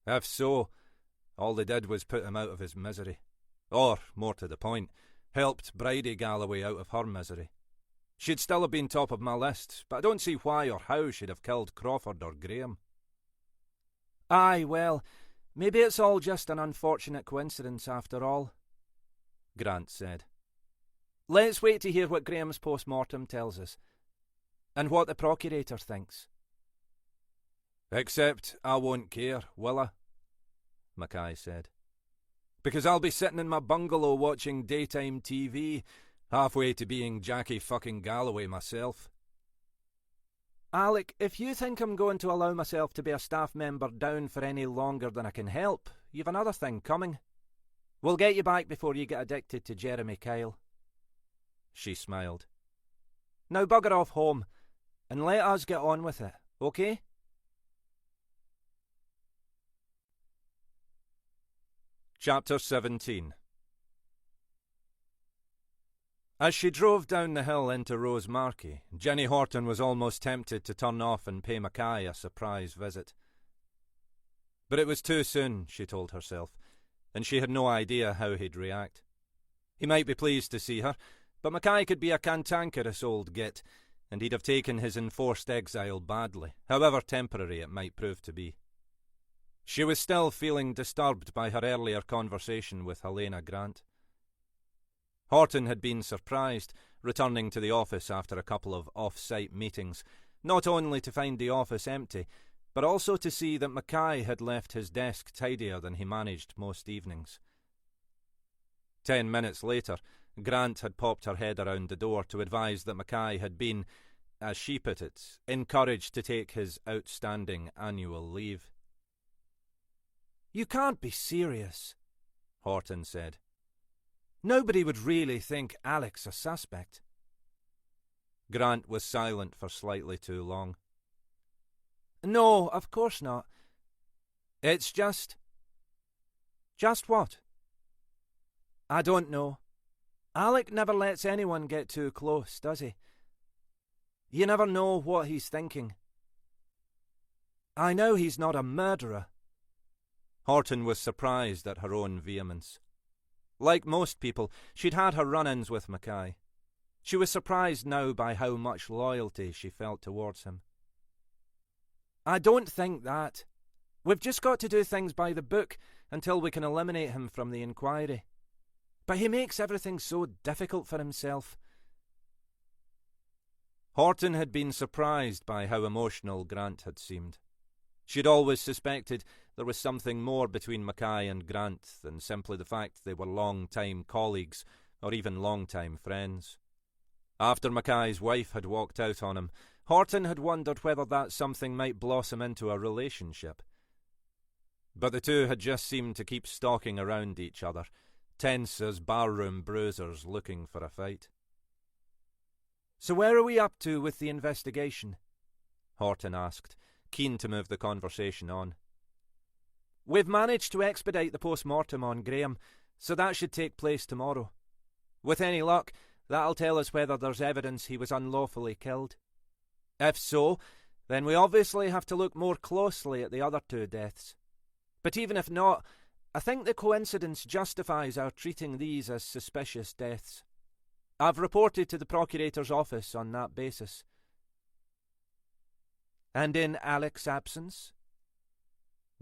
If so, all they did was put him out of his misery. Or, more to the point, helped Bridie Galloway out of her misery. She'd still have been top of my list, but I don't see why or how she'd have killed Crawford or Graham. Aye, well, maybe it's all just an unfortunate coincidence after all, Grant said. Let's wait to hear what Graham's post-mortem tells us, and what the Procurator thinks. Except I won't care, will I? Mackay said. Because I'll be sitting in my bungalow watching daytime TV, halfway to being Jackie fucking Galloway myself. Alec, if you think I'm going to allow myself to be a staff member down for any longer than I can help, you've another thing coming. We'll get you back before you get addicted to Jeremy Kyle. She smiled. Now bugger off home, and let us get on with it, okay? Chapter 17. As she drove down the hill into Rosemarkie, Jenny Horton was almost tempted to turn off and pay Mackay a surprise visit. But it was too soon, she told herself, and she had no idea how he'd react. He might be pleased to see her, but Mackay could be a cantankerous old git, and he'd have taken his enforced exile badly, however temporary it might prove to be. She was still feeling disturbed by her earlier conversation with Helena Grant. Horton had been surprised, returning to the office after a couple of off-site meetings, not only to find the office empty, but also to see that Mackay had left his desk tidier than he managed most evenings. 10 minutes later, Grant had popped her head around the door to advise that Mackay had been, as she put it, encouraged to take his outstanding annual leave. "You can't be serious," Horton said. "Nobody would really think Alec's a suspect." Grant was silent for slightly too long. "No, of course not. It's just..." "Just what?" "I don't know. Alec never lets anyone get too close, does he? You never know what he's thinking. I know he's not a murderer." Horton was surprised at her own vehemence. Like most people, she'd had her run-ins with Mackay. She was surprised now by how much loyalty she felt towards him. "I don't think that. We've just got to do things by the book until we can eliminate him from the inquiry. But he makes everything so difficult for himself." Horton had been surprised by how emotional Grant had seemed. She'd always suspected there was something more between Mackay and Grant than simply the fact they were long-time colleagues or even long-time friends. After Mackay's wife had walked out on him, Horton had wondered whether that something might blossom into a relationship. But the two had just seemed to keep stalking around each other, tense as barroom bruisers looking for a fight. "So where are we up to with the investigation?" Horton asked, keen to move the conversation on. "We've managed to expedite the post-mortem on Graham, so that should take place tomorrow. With any luck, that'll tell us whether there's evidence he was unlawfully killed. If so, then we obviously have to look more closely at the other two deaths. But even if not, I think the coincidence justifies our treating these as suspicious deaths. I've reported to the Procurator's office on that basis." "And in Alec's absence?"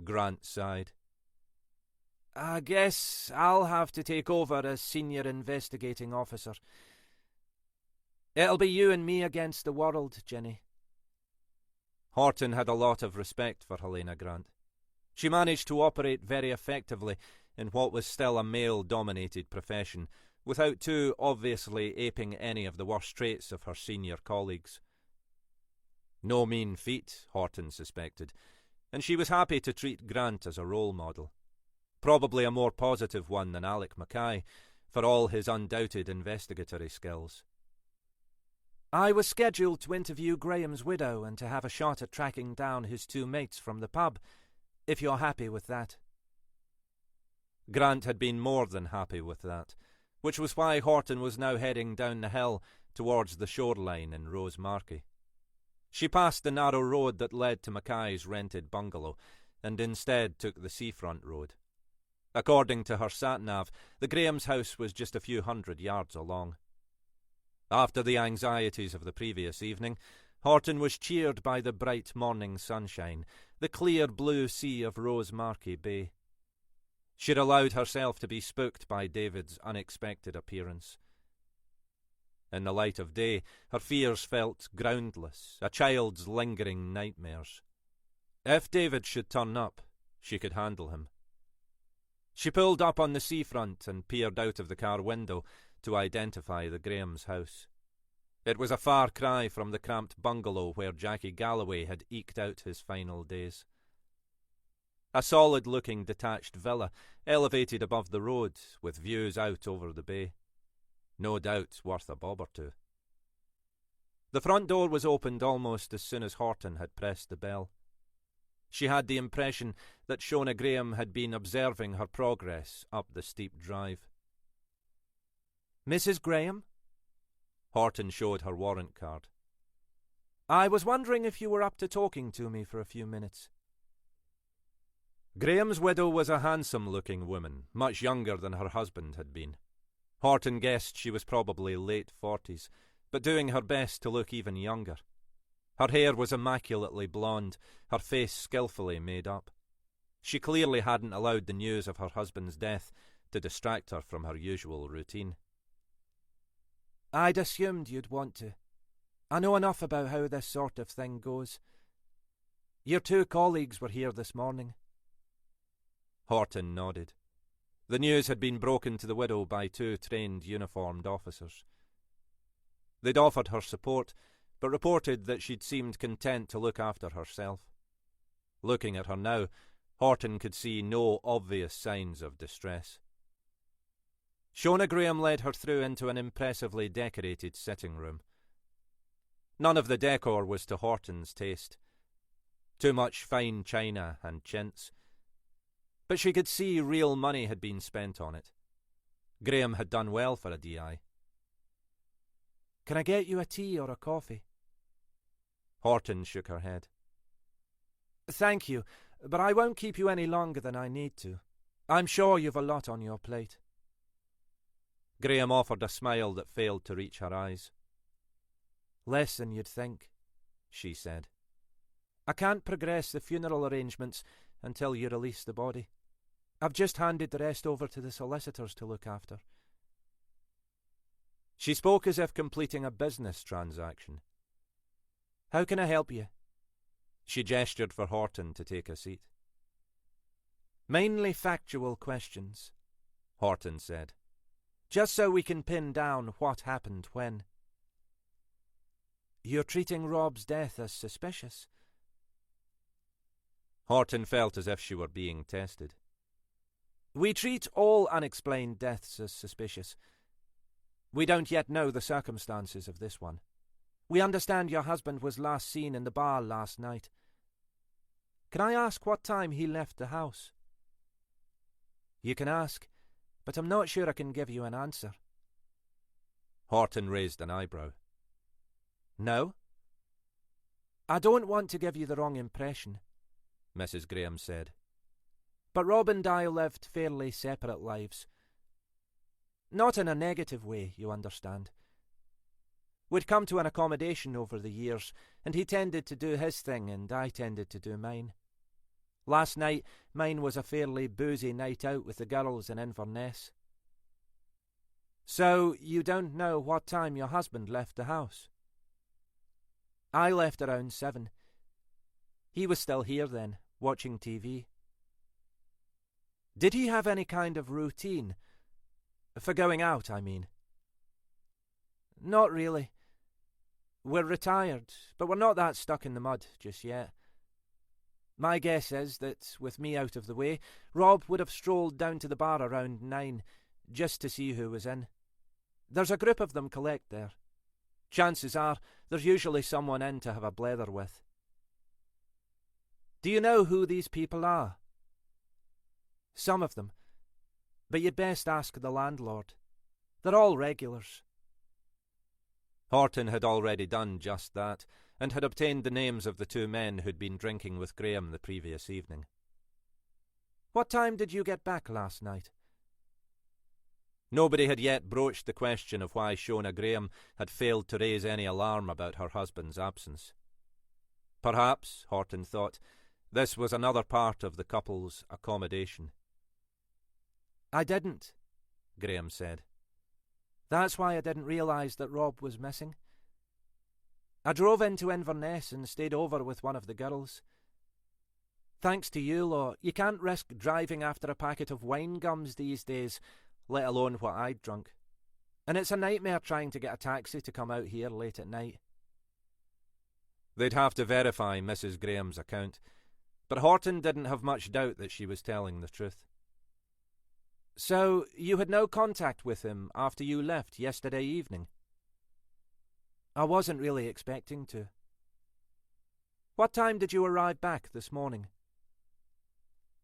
Grant sighed. "I guess I'll have to take over as senior investigating officer. It'll be you and me against the world, Jenny." Horton had a lot of respect for Helena Grant. She managed to operate very effectively in what was still a male-dominated profession, without too obviously aping any of the worst traits of her senior colleagues. No mean feat, Horton suspected, and she was happy to treat Grant as a role model. Probably a more positive one than Alec Mackay, for all his undoubted investigatory skills. "I was scheduled to interview Graham's widow and to have a shot at tracking down his two mates from the pub, if you're happy with that." Grant had been more than happy with that, which was why Horton was now heading down the hill towards the shoreline in Rosemarkie. She passed the narrow road that led to Mackay's rented bungalow, and instead took the seafront road. According to her sat-nav, the Graham's house was just a few hundred yards along. After the anxieties of the previous evening, Horton was cheered by the bright morning sunshine, the clear blue sea of Rosemarkie Bay. She'd allowed herself to be spooked by David's unexpected appearance. In the light of day, her fears felt groundless, a child's lingering nightmares. If David should turn up, she could handle him. She pulled up on the seafront and peered out of the car window to identify the Graham's house. It was a far cry from the cramped bungalow where Jackie Galloway had eked out his final days. A solid-looking detached villa, elevated above the road, with views out over the bay. No doubt worth a bob or two. The front door was opened almost as soon as Horton had pressed the bell. She had the impression that Shona Graham had been observing her progress up the steep drive. "Mrs. Graham?" Horton showed her warrant card. "I was wondering if you were up to talking to me for a few minutes." Graham's widow was a handsome-looking woman, much younger than her husband had been. Horton guessed she was probably late 40s, but doing her best to look even younger. Her hair was immaculately blonde, her face skillfully made up. She clearly hadn't allowed the news of her husband's death to distract her from her usual routine. "I'd assumed you'd want to. I know enough about how this sort of thing goes. Your two colleagues were here this morning." Horton nodded. The news had been broken to the widow by 2 trained uniformed officers. They'd offered her support, but reported that she'd seemed content to look after herself. Looking at her now, Horton could see no obvious signs of distress. Shona Graham led her through into an impressively decorated sitting room. None of the decor was to Horton's taste. Too much fine china and chintz. But she could see real money had been spent on it. Graham had done well for a DI. "Can I get you a tea or a coffee?" Horton shook her head. "Thank you, but I won't keep you any longer than I need to. I'm sure you've a lot on your plate." Graham offered a smile that failed to reach her eyes. "Less than you'd think," she said. "I can't progress the funeral arrangements until you release the body. I've just handed the rest over to the solicitors to look after." She spoke as if completing a business transaction. "How can I help you?" She gestured for Horton to take a seat. "Mainly factual questions," Horton said. "Just so we can pin down what happened when." "You're treating Rob's death as suspicious?" Horton felt as if she were being tested. "We treat all unexplained deaths as suspicious. We don't yet know the circumstances of this one. We understand your husband was last seen in the bar last night. Can I ask what time he left the house?" "You can ask, but I'm not sure I can give you an answer." Horton raised an eyebrow. "No?" "I don't want to give you the wrong impression," Mrs. Graham said. "But Rob and I lived fairly separate lives. Not in a negative way, you understand. We'd come to an accommodation over the years, and he tended to do his thing and I tended to do mine. Last night, mine was a fairly boozy night out with the girls in Inverness." "So you don't know what time your husband left the house?" "I left around 7. He was still here then, watching TV." "Did he have any kind of routine? For going out, I mean." "Not really. We're retired, but we're not that stuck in the mud just yet. My guess is that, with me out of the way, Rob would have strolled down to the bar around 9, just to see who was in. There's a group of them collect there. Chances are there's usually someone in to have a blether with." "Do you know who these people are?" "Some of them. But you'd best ask the landlord. They're all regulars." Horton had already done just that, and had obtained the names of the 2 men who'd been drinking with Graham the previous evening. "What time did you get back last night?" Nobody had yet broached the question of why Shona Graham had failed to raise any alarm about her husband's absence. Perhaps, Horton thought, this was another part of the couple's accommodation. "I didn't," Graham said. "That's why I didn't realise that Rob was missing. I drove into Inverness and stayed over with one of the girls. Thanks to you lot, you can't risk driving after a packet of wine gums these days, let alone what I'd drunk. And it's a nightmare trying to get a taxi to come out here late at night." They'd have to verify Mrs. Graham's account, but Horton didn't have much doubt that she was telling the truth. "So you had no contact with him after you left yesterday evening?" "I wasn't really expecting to." "What time did you arrive back this morning?"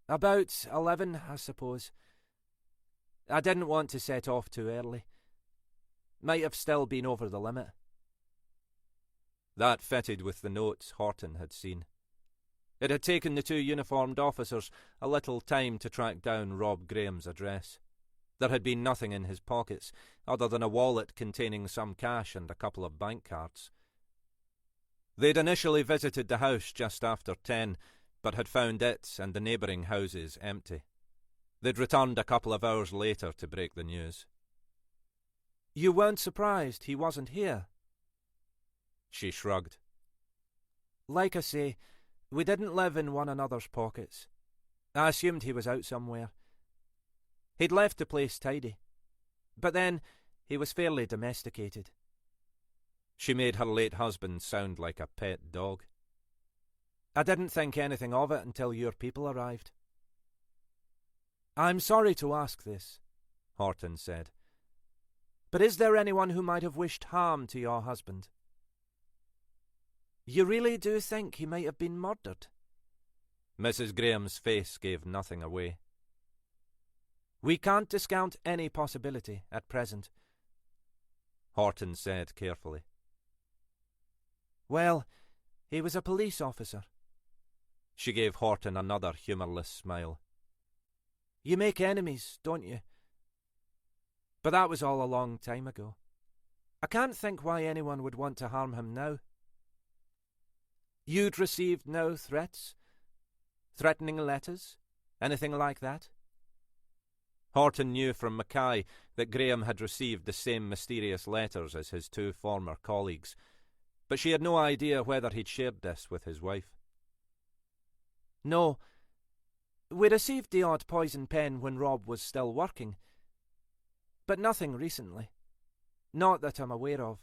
"About 11, I suppose. I didn't want to set off too early. Might have still been over the limit." That fitted with the notes Horton had seen. It had taken the 2 uniformed officers a little time to track down Rob Graham's address. There had been nothing in his pockets, other than a wallet containing some cash and a couple of bank cards. They'd initially visited the house just after 10, but had found it and the neighbouring houses empty. They'd returned a couple of hours later to break the news. "You weren't surprised he wasn't here?" She shrugged. "Like I say, we didn't live in one another's pockets. I assumed he was out somewhere. He'd left the place tidy. But then he was fairly domesticated. She made her late husband sound like a pet dog. I didn't think anything of it until your people arrived. I'm sorry to ask this, Horton said, but is there anyone who might have wished harm to your husband? You really do think he might have been murdered? Mrs. Graham's face gave nothing away. We can't discount any possibility at present, Horton said carefully. Well, he was a police officer. She gave Horton another humourless smile. You make enemies, don't you? But that was all a long time ago. I can't think why anyone would want to harm him now. You'd received no threats? Threatening letters? Anything like that? Horton knew from Mackay that Graham had received the same mysterious letters as his two former colleagues, but she had no idea whether he'd shared this with his wife. No. We received the odd poison pen when Rob was still working, but nothing recently. Not that I'm aware of.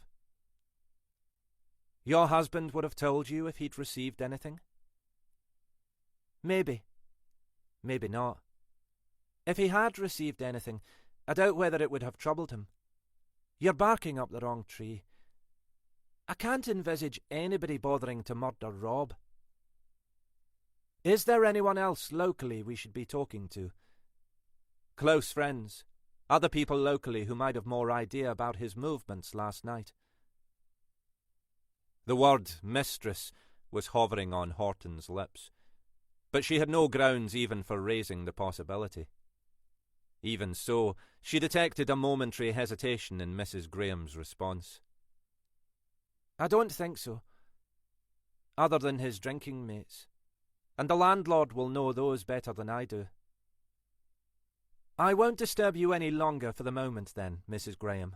Your husband would have told you if he'd received anything? Maybe. Maybe not. If he had received anything, I doubt whether it would have troubled him. You're barking up the wrong tree. I can't envisage anybody bothering to murder Rob. Is there anyone else locally we should be talking to? Close friends? Other people locally who might have more idea about his movements last night? The word mistress was hovering on Horton's lips, but she had no grounds even for raising the possibility. Even so, she detected a momentary hesitation in Mrs. Graham's response. I don't think so. Other than his drinking mates. And the landlord will know those better than I do. I won't disturb you any longer for the moment then, Mrs. Graham.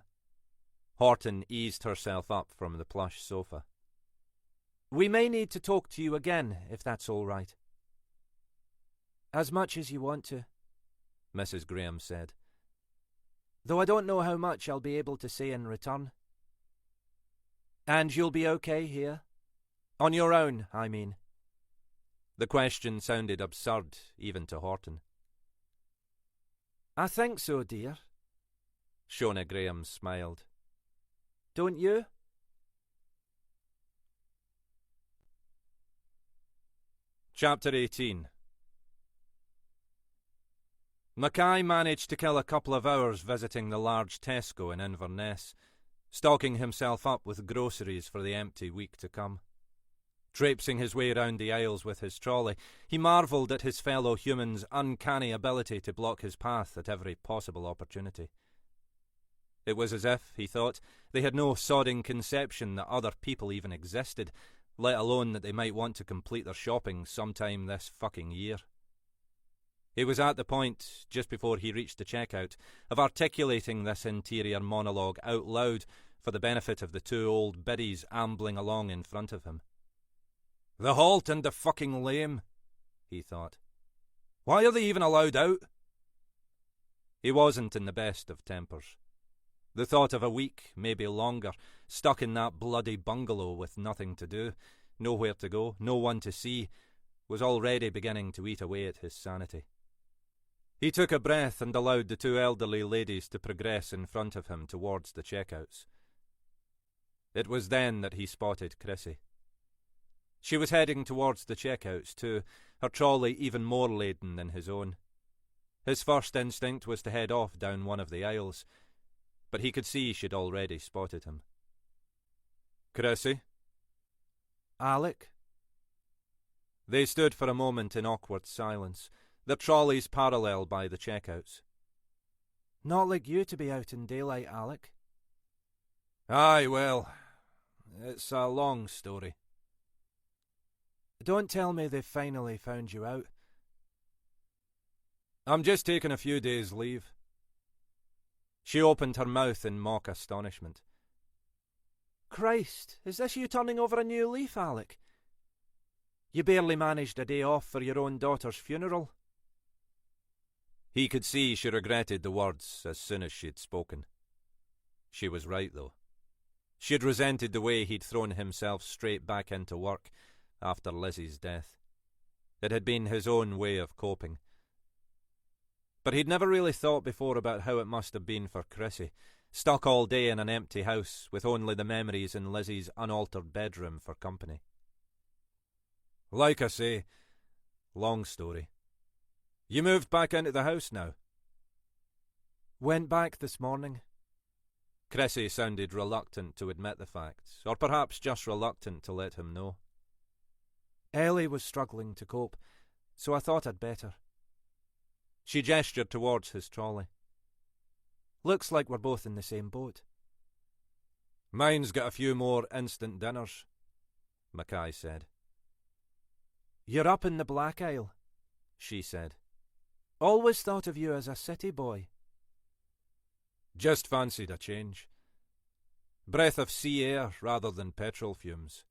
Horton eased herself up from the plush sofa. We may need to talk to you again, if that's all right. As much as you want to, Mrs. Graham said. Though I don't know how much I'll be able to say in return. And you'll be okay here? On your own, I mean. The question sounded absurd, even to Horton. I think so, dear. Shona Graham smiled. Don't you? Chapter 18. Mackay managed to kill a couple of hours visiting the large Tesco in Inverness, stocking himself up with groceries for the empty week to come. Traipsing his way round the aisles with his trolley, he marvelled at his fellow humans' uncanny ability to block his path at every possible opportunity. It was as if, he thought, they had no sodding conception that other people even existed, let alone that they might want to complete their shopping sometime this fucking year. He was at the point, just before he reached the checkout, of articulating this interior monologue out loud for the benefit of the two old biddies ambling along in front of him. The halt and the fucking lame, he thought. Why are they even allowed out? He wasn't in the best of tempers. The thought of a week, maybe longer, stuck in that bloody bungalow with nothing to do, nowhere to go, no one to see, was already beginning to eat away at his sanity. He took a breath and allowed the two elderly ladies to progress in front of him towards the checkouts. It was then that he spotted Chrissy. She was heading towards the checkouts too, her trolley even more laden than his own. His first instinct was to head off down one of the aisles, but he could see she'd already spotted him. Chrissy? Alec? They stood for a moment in awkward silence, their trolleys parallel by the checkouts. Not like you to be out in daylight, Alec. Aye, well, it's a long story. Don't tell me they've finally found you out. I'm just taking a few days' leave. She opened her mouth in mock astonishment. Christ, is this you turning over a new leaf, Alec? You barely managed a day off for your own daughter's funeral. He could see she regretted the words as soon as she'd spoken. She was right, though. She'd resented the way he'd thrown himself straight back into work after Lizzie's death. It had been his own way of coping. But he'd never really thought before about how it must have been for Chrissy, stuck all day in an empty house with only the memories in Lizzie's unaltered bedroom for company. Like I say, long story. You moved back into the house now? Went back this morning. Chrissy sounded reluctant to admit the fact, or perhaps just reluctant to let him know. Ellie was struggling to cope, so I thought I'd better. She gestured towards his trolley. Looks like we're both in the same boat. Mine's got a few more instant dinners, Mackay said. You're up in the Black Isle, she said. Always thought of you as a city boy. Just fancied a change. Breath of sea air rather than petrol fumes.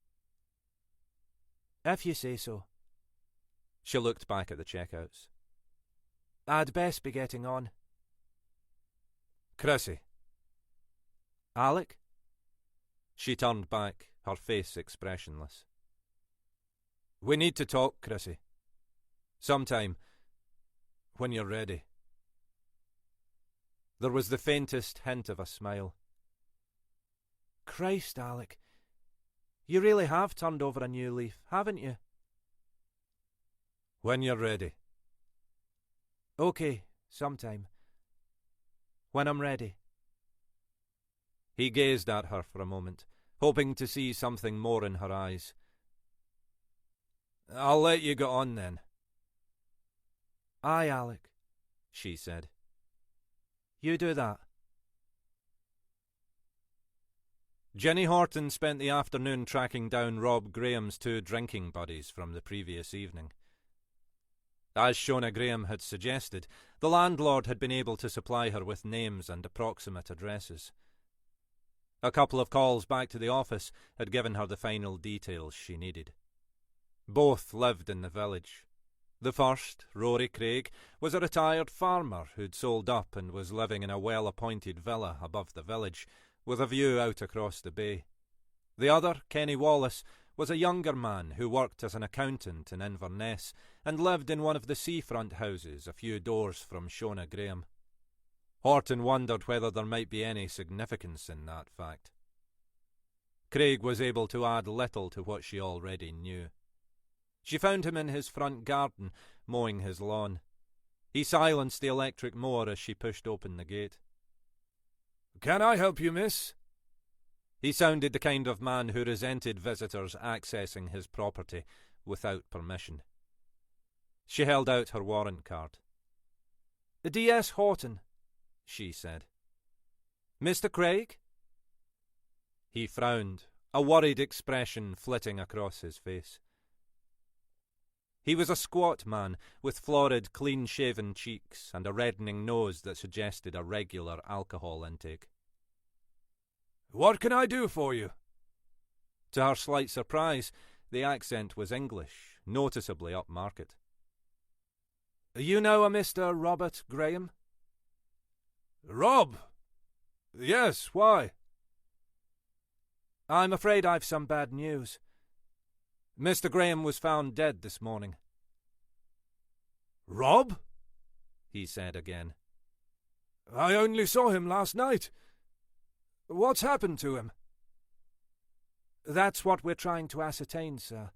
If you say so. She looked back at the checkouts. I'd best be getting on. Chrissy. Alec? She turned back, her face expressionless. We need to talk, Chrissy. Sometime. When you're ready. There was the faintest hint of a smile. Christ, Alec. You really have turned over a new leaf, haven't you? When you're ready. Okay, sometime. When I'm ready. He gazed at her for a moment, hoping to see something more in her eyes. I'll let you get on then. Aye, Alec, she said. You do that. Jenny Horton spent the afternoon tracking down Rob Graham's two drinking buddies from the previous evening. As Shona Graham had suggested, the landlord had been able to supply her with names and approximate addresses. A couple of calls back to the office had given her the final details she needed. Both lived in the village. The first, Rory Craig, was a retired farmer who'd sold up and was living in a well-appointed villa above the village, with a view out across the bay. The other, Kenny Wallace, was a younger man who worked as an accountant in Inverness and lived in one of the seafront houses a few doors from Shona Graham. Horton wondered whether there might be any significance in that fact. Craig was able to add little to what she already knew. She found him in his front garden, mowing his lawn. He silenced the electric mower as she pushed open the gate. "Can I help you, miss?" He sounded the kind of man who resented visitors accessing his property without permission. She held out her warrant card. D.S. Horton, she said. Mr. Craig? He frowned, a worried expression flitting across his face. He was a squat man with florid, clean-shaven cheeks and a reddening nose that suggested a regular alcohol intake. "What can I do for you?" To her slight surprise, the accent was English, noticeably upmarket. You know a Mr. Robert Graham? "Rob? Yes, why?" I'm afraid I've some bad news. Mr. Graham was found dead this morning. "Rob?" he said again. "I only saw him last night. What's happened to him?" That's what we're trying to ascertain, sir.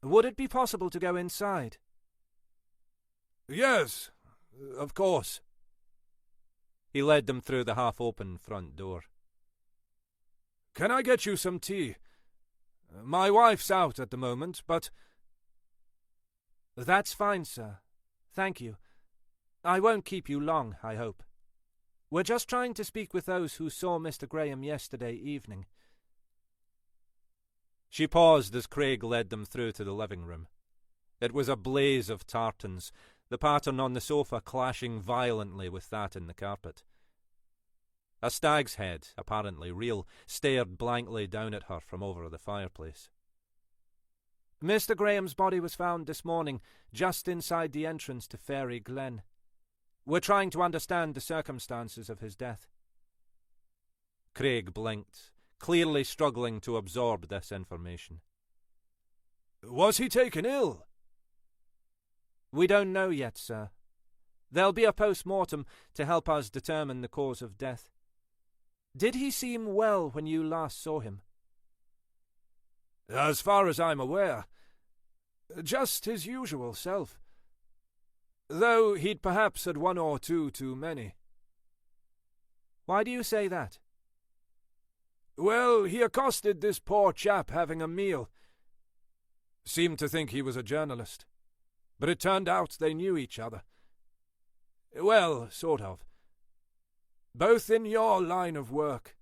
Would it be possible to go inside? "Yes, of course." He led them through the half-open front door. "Can I get you some tea? My wife's out at the moment, but—" That's fine, sir. Thank you. I won't keep you long, I hope. We're just trying to speak with those who saw Mr. Graham yesterday evening. She paused as Craig led them through to the living room. It was a blaze of tartans, the pattern on the sofa clashing violently with that in the carpet. A stag's head, apparently real, stared blankly down at her from over the fireplace. Mr. Graham's body was found this morning just inside the entrance to Fairy Glen, We're trying to understand the circumstances of his death. Craig blinked, clearly struggling to absorb this information. Was he taken ill? We don't know yet, sir. There'll be a post-mortem to help us determine the cause of death. Did he seem well when you last saw him? As far as I'm aware, just his usual self. Though he'd perhaps had one or two too many. Why do you say that? Well, he accosted this poor chap having a meal. Seemed to think he was a journalist. But it turned out they knew each other. Well, sort of. Both in your line of work.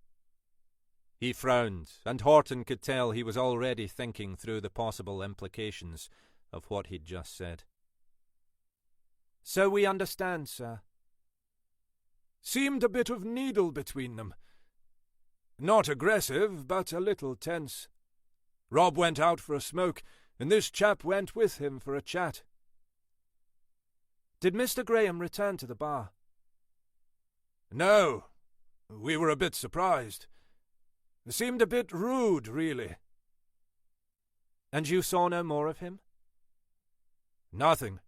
He frowned, and Horton could tell he was already thinking through the possible implications of what he'd just said. So we understand, sir. Seemed a bit of needle between them. Not aggressive, but a little tense. Rob went out for a smoke, and this chap went with him for a chat. Did Mr. Graham return to the bar? No. We were a bit surprised. Seemed a bit rude, really. And you saw no more of him? Nothing.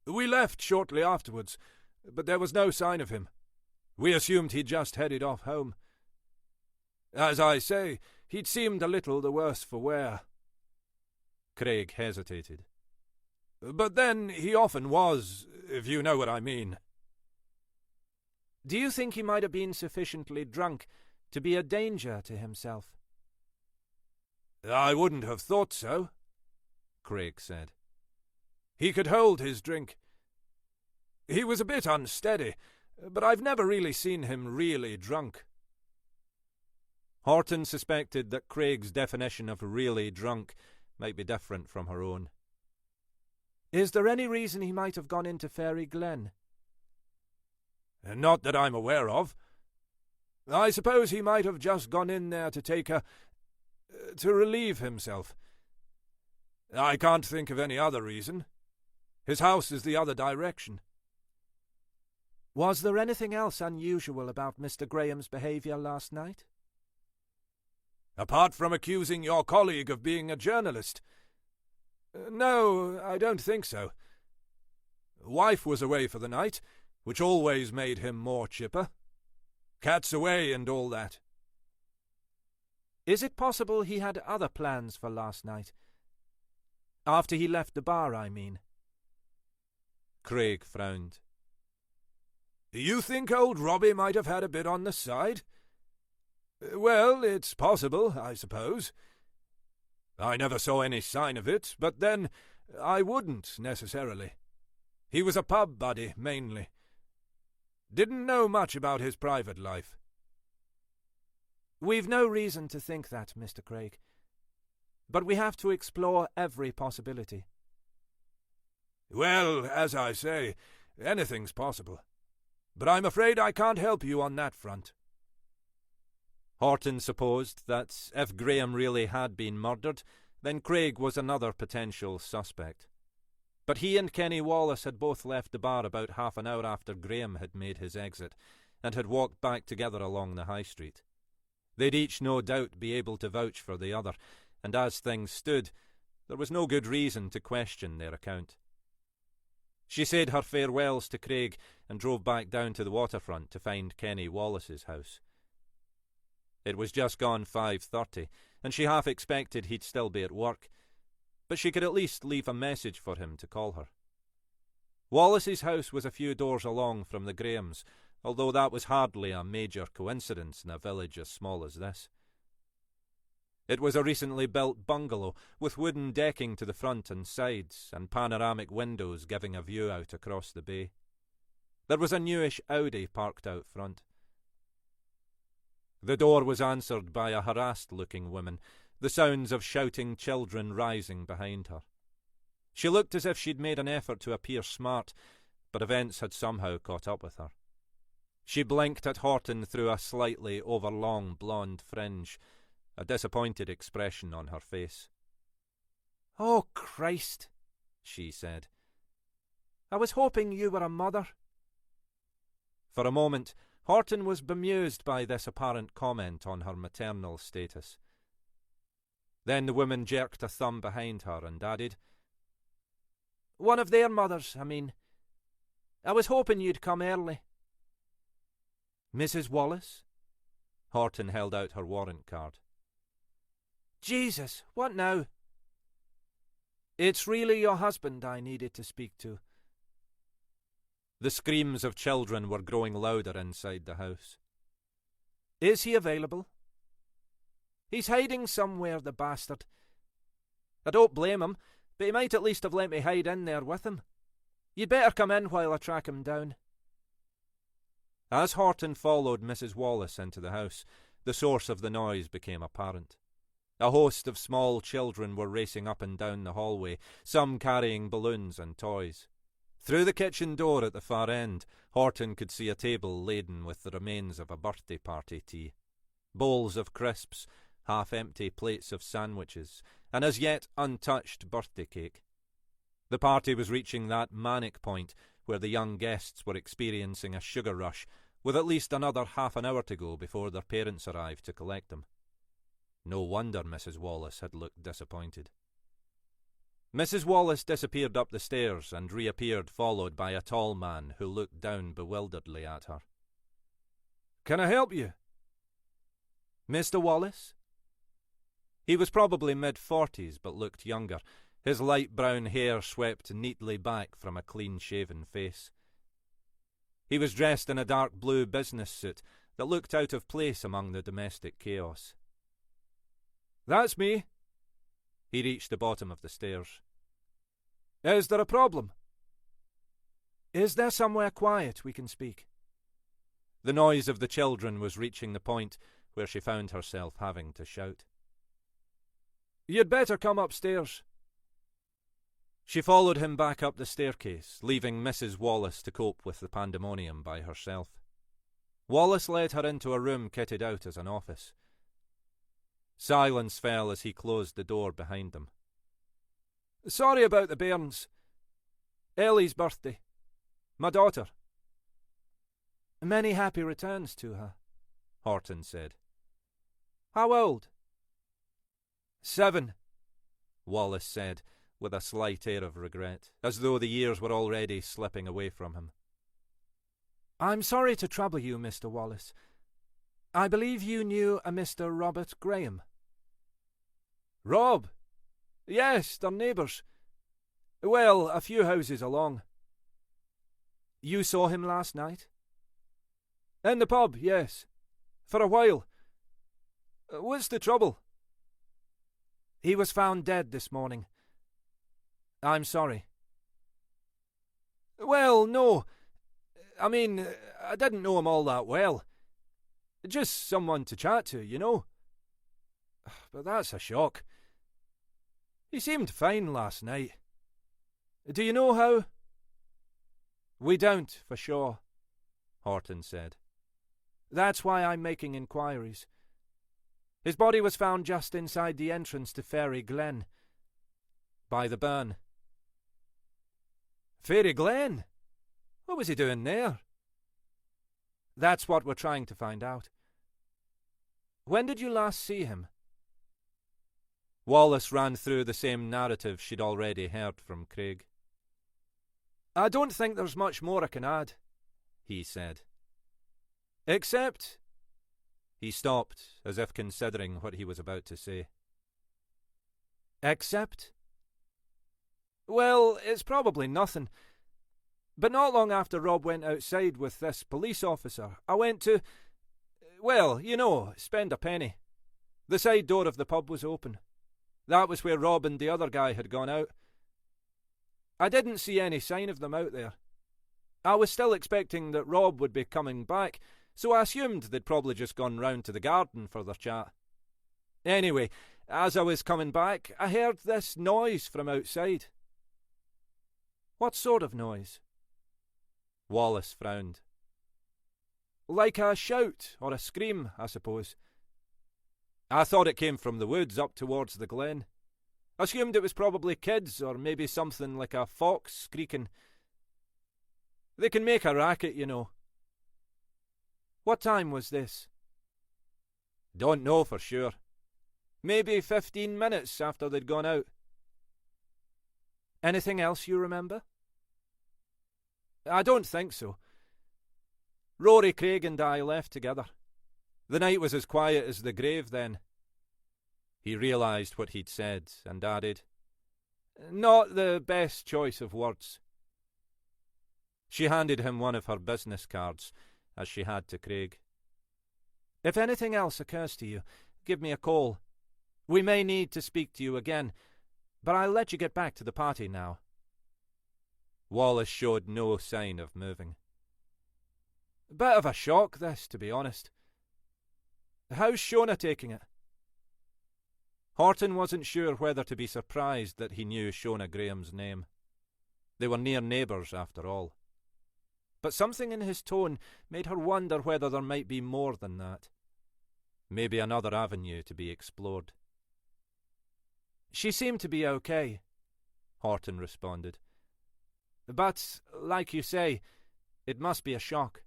We left shortly afterwards, but there was no sign of him. We assumed he'd just headed off home. As I say, he'd seemed a little the worse for wear. Craig hesitated. But then he often was, if you know what I mean. Do you think he might have been sufficiently drunk to be a danger to himself? I wouldn't have thought so, Craig said. He could hold his drink. He was a bit unsteady, but I've never really seen him really drunk. Horton suspected that Craig's definition of really drunk might be different from her own. Is there any reason he might have gone into Fairy Glen? Not that I'm aware of. I suppose he might have just gone in there to to relieve himself. I can't think of any other reason. His house is the other direction. Was there anything else unusual about Mr. Graham's behaviour last night? Apart from accusing your colleague of being a journalist? No, I don't think so. Wife was away for the night, which always made him more chipper. Cat's away and all that. Is it possible he had other plans for last night? After he left the bar, I mean. Craig frowned. You think old Robbie might have had a bit on the side? Well, it's possible, I suppose. I never saw any sign of it, but then I wouldn't necessarily. He was a pub buddy, mainly. Didn't know much about his private life. We've no reason to think that, Mr. Craig. But we have to explore every possibility. Well, as I say, anything's possible. But I'm afraid I can't help you on that front. Horton supposed that if Graham really had been murdered, then Craig was another potential suspect. But he and Kenny Wallace had both left the bar about half an hour after Graham had made his exit, and had walked back together along the high street. They'd each no doubt be able to vouch for the other, and as things stood, there was no good reason to question their account. She said her farewells to Craig and drove back down to the waterfront to find Kenny Wallace's house. It was just gone 5:30, and she half expected he'd still be at work, but she could at least leave a message for him to call her. Wallace's house was a few doors along from the Grahams', although that was hardly a major coincidence in a village as small as this. It was a recently built bungalow with wooden decking to the front and sides and panoramic windows giving a view out across the bay. There was a newish Audi parked out front. The door was answered by a harassed-looking woman, the sounds of shouting children rising behind her. She looked as if she'd made an effort to appear smart, but events had somehow caught up with her. She blinked at Horton through a slightly overlong blonde fringe, a disappointed expression on her face. "Oh, Christ," she said. "I was hoping you were a mother." For a moment, Horton was bemused by this apparent comment on her maternal status. Then the woman jerked a thumb behind her and added, "One of their mothers, I mean. I was hoping you'd come early." "Mrs. Wallace?" Horton held out her warrant card. "Jesus, what now?" "It's really your husband I needed to speak to." The screams of children were growing louder inside the house. "Is he available?" "He's hiding somewhere, the bastard. I don't blame him, but he might at least have let me hide in there with him. You'd better come in while I track him down." As Horton followed Mrs. Wallace into the house, the source of the noise became apparent. A host of small children were racing up and down the hallway, some carrying balloons and toys. Through the kitchen door at the far end, Horton could see a table laden with the remains of a birthday party tea. Bowls of crisps, half-empty plates of sandwiches, and as yet untouched birthday cake. The party was reaching that manic point where the young guests were experiencing a sugar rush, with at least another half an hour to go before their parents arrived to collect them. No wonder Mrs. Wallace had looked disappointed. Mrs. Wallace disappeared up the stairs and reappeared followed by a tall man who looked down bewilderedly at her. "Can I help you?" "Mr. Wallace?" He was probably mid-40s but looked younger, his light brown hair swept neatly back from a clean-shaven face. He was dressed in a dark blue business suit that looked out of place among the domestic chaos. "That's me." He reached the bottom of the stairs. "Is there a problem?" "Is there somewhere quiet we can speak?" The noise of the children was reaching the point where she found herself having to shout. "You'd better come upstairs." She followed him back up the staircase, leaving Mrs. Wallace to cope with the pandemonium by herself. Wallace led her into a room kitted out as an office. Silence fell as he closed the door behind them. "Sorry about the bairns. Ellie's birthday. My daughter." "Many happy returns to her," Horton said. "How old?" 7. Wallace said, with a slight air of regret, as though the years were already slipping away from him. "I'm sorry to trouble you, Mr. Wallace. I believe you knew a Mr. Robert Graham." "Rob? Yes, they're neighbours. Well, a few houses along." "You saw him last night?" "In the pub, yes. For a while. What's the trouble?" "He was found dead this morning. I'm sorry." "Well, no. I mean, I didn't know him all that well. Just someone to chat to, you know. But that's a shock. He seemed fine last night. Do you know how?" "We don't, for sure," Horton said. "That's why I'm making inquiries. His body was found just inside the entrance to Fairy Glen, by the burn." "Fairy Glen? What was he doing there?" "That's what we're trying to find out. When did you last see him?" Wallace ran through the same narrative she'd already heard from Craig. "I don't think there's much more I can add," he said. "Except—" He stopped, as if considering what he was about to say. "Except?" "Well, it's probably nothing. But not long after Rob went outside with this police officer, I went to, well, you know, spend a penny. The side door of the pub was open. That was where Rob and the other guy had gone out. I didn't see any sign of them out there. I was still expecting that Rob would be coming back, so I assumed they'd probably just gone round to the garden for their chat. Anyway, as I was coming back, I heard this noise from outside." "What sort of noise?" Wallace frowned. "Like a shout or a scream, I suppose. I thought it came from the woods up towards the glen. Assumed it was probably kids or maybe something like a fox squeaking. They can make a racket, you know." What time was this? Don't know for sure. Maybe 15 minutes after they'd gone out. Anything else you remember? I don't think so. Rory Craig and I left together. The night was as quiet as the grave then. He realised what he'd said and added, Not the best choice of words. She handed him one of her business cards, as she had to Craig. If anything else occurs to you, give me a call. We may need to speak to you again, but I'll let you get back to the party now. Wallace showed no sign of moving. Bit of a shock, this, to be honest. How's Shona taking it? Horton wasn't sure whether to be surprised that he knew Shona Graham's name. They were near neighbours, after all. But something in his tone made her wonder whether there might be more than that. Maybe another avenue to be explored. She seemed to be okay, Horton responded. But, like you say, it must be a shock.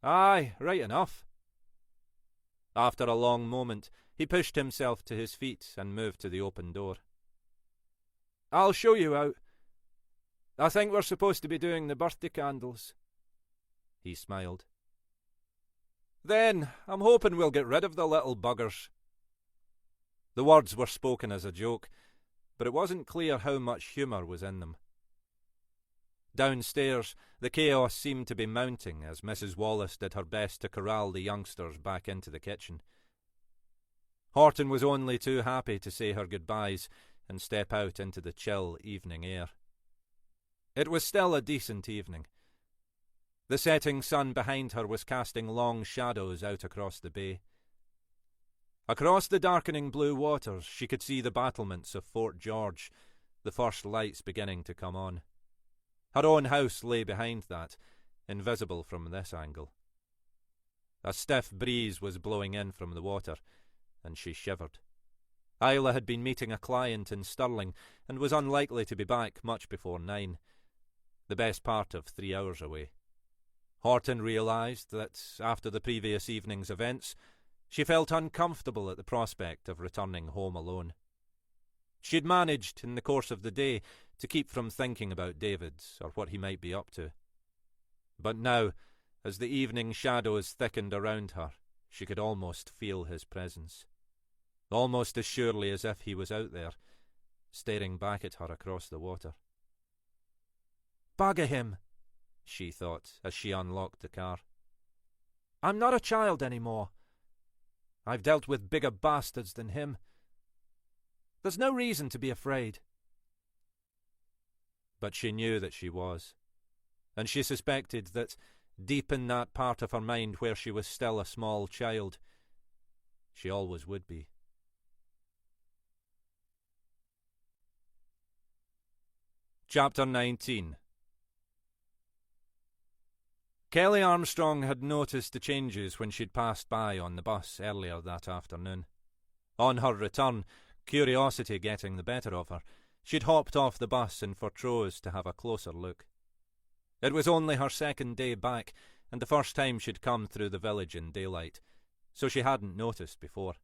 Aye, right enough. After a long moment, he pushed himself to his feet and moved to the open door. I'll show you out. I think we're supposed to be doing the birthday candles. He smiled. Then, I'm hoping we'll get rid of the little buggers. The words were spoken as a joke, but it wasn't clear how much humour was in them. Downstairs, the chaos seemed to be mounting as Mrs. Wallace did her best to corral the youngsters back into the kitchen. Horton was only too happy to say her goodbyes and step out into the chill evening air. It was still a decent evening. The setting sun behind her was casting long shadows out across the bay. Across the darkening blue waters she could see the battlements of Fort George, the first lights beginning to come on. Her own house lay behind that, invisible from this angle. A stiff breeze was blowing in from the water, and she shivered. Isla had been meeting a client in Stirling, and was unlikely to be back much before 9, the best part of 3 hours away. Horton realised that, after the previous evening's events, she felt uncomfortable at the prospect of returning home alone. She'd managed, in the course of the day, to keep from thinking about David or what he might be up to. But now, as the evening shadows thickened around her, she could almost feel his presence. Almost as surely as if he was out there, staring back at her across the water. Bugger him, she thought as she unlocked the car. I'm not a child anymore. I've dealt with bigger bastards than him. There's no reason to be afraid. But she knew that she was, and she suspected that, deep in that part of her mind where she was still a small child, she always would be. Chapter 19. Kelly Armstrong had noticed the changes when she'd passed by on the bus earlier that afternoon. On her return, curiosity getting the better of her, she'd hopped off the bus in Fortrose to have a closer look. It was only her second day back, and the first time she'd come through the village in daylight, so she hadn't noticed before.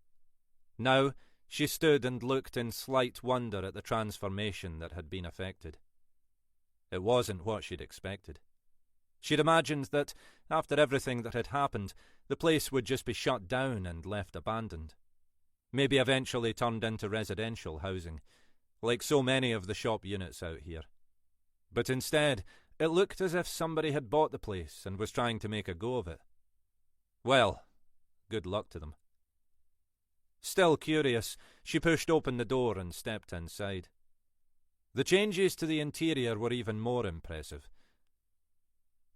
Now, she stood and looked in slight wonder at the transformation that had been effected. It wasn't what she'd expected. She'd imagined that, after everything that had happened, the place would just be shut down and left abandoned. Maybe eventually turned into residential housing, like so many of the shop units out here. But instead, it looked as if somebody had bought the place and was trying to make a go of it. Well, good luck to them. Still curious, she pushed open the door and stepped inside. The changes to the interior were even more impressive.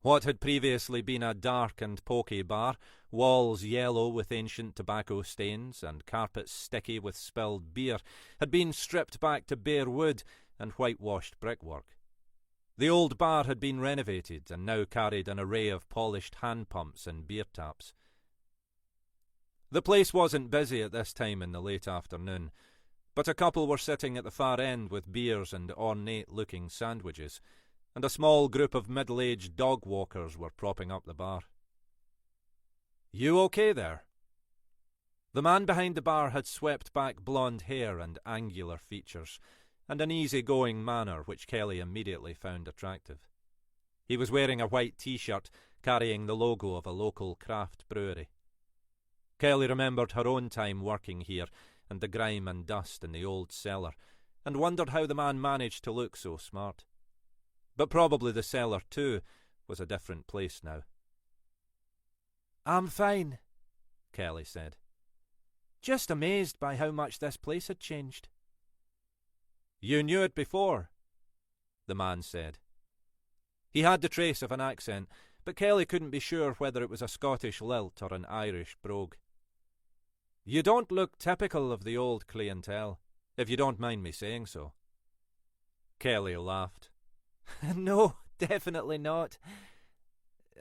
What had previously been a dark and poky bar, walls yellow with ancient tobacco stains and carpets sticky with spilled beer, had been stripped back to bare wood and whitewashed brickwork. The old bar had been renovated and now carried an array of polished hand pumps and beer taps. The place wasn't busy at this time in the late afternoon, but a couple were sitting at the far end with beers and ornate-looking sandwiches, and a small group of middle-aged dog walkers were propping up the bar. You okay there? The man behind the bar had swept back blonde hair and angular features, and an easy-going manner which Kelly immediately found attractive. He was wearing a white T-shirt carrying the logo of a local craft brewery. Kelly remembered her own time working here and the grime and dust in the old cellar, and wondered how the man managed to look so smart. But probably the cellar, too, was a different place now. "I'm fine," Kelly said. "Just amazed by how much this place had changed." You knew it before, the man said. He had the trace of an accent, but Kelly couldn't be sure whether it was a Scottish lilt or an Irish brogue. You don't look typical of the old clientele, if you don't mind me saying so. Kelly laughed. "No, definitely not.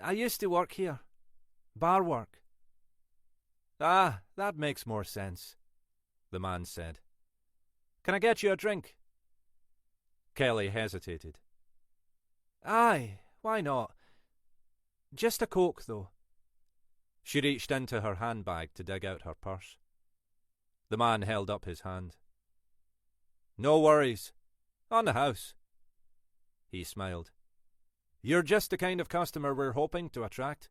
I used to work here. Bar work." "Ah, that makes more sense," the man said. "Can I get you a drink?" Kelly hesitated. "Aye, why not? Just a Coke, though." She reached into her handbag to dig out her purse. The man held up his hand. "No worries. On the house." He smiled. "You're just the kind of customer we're hoping to attract.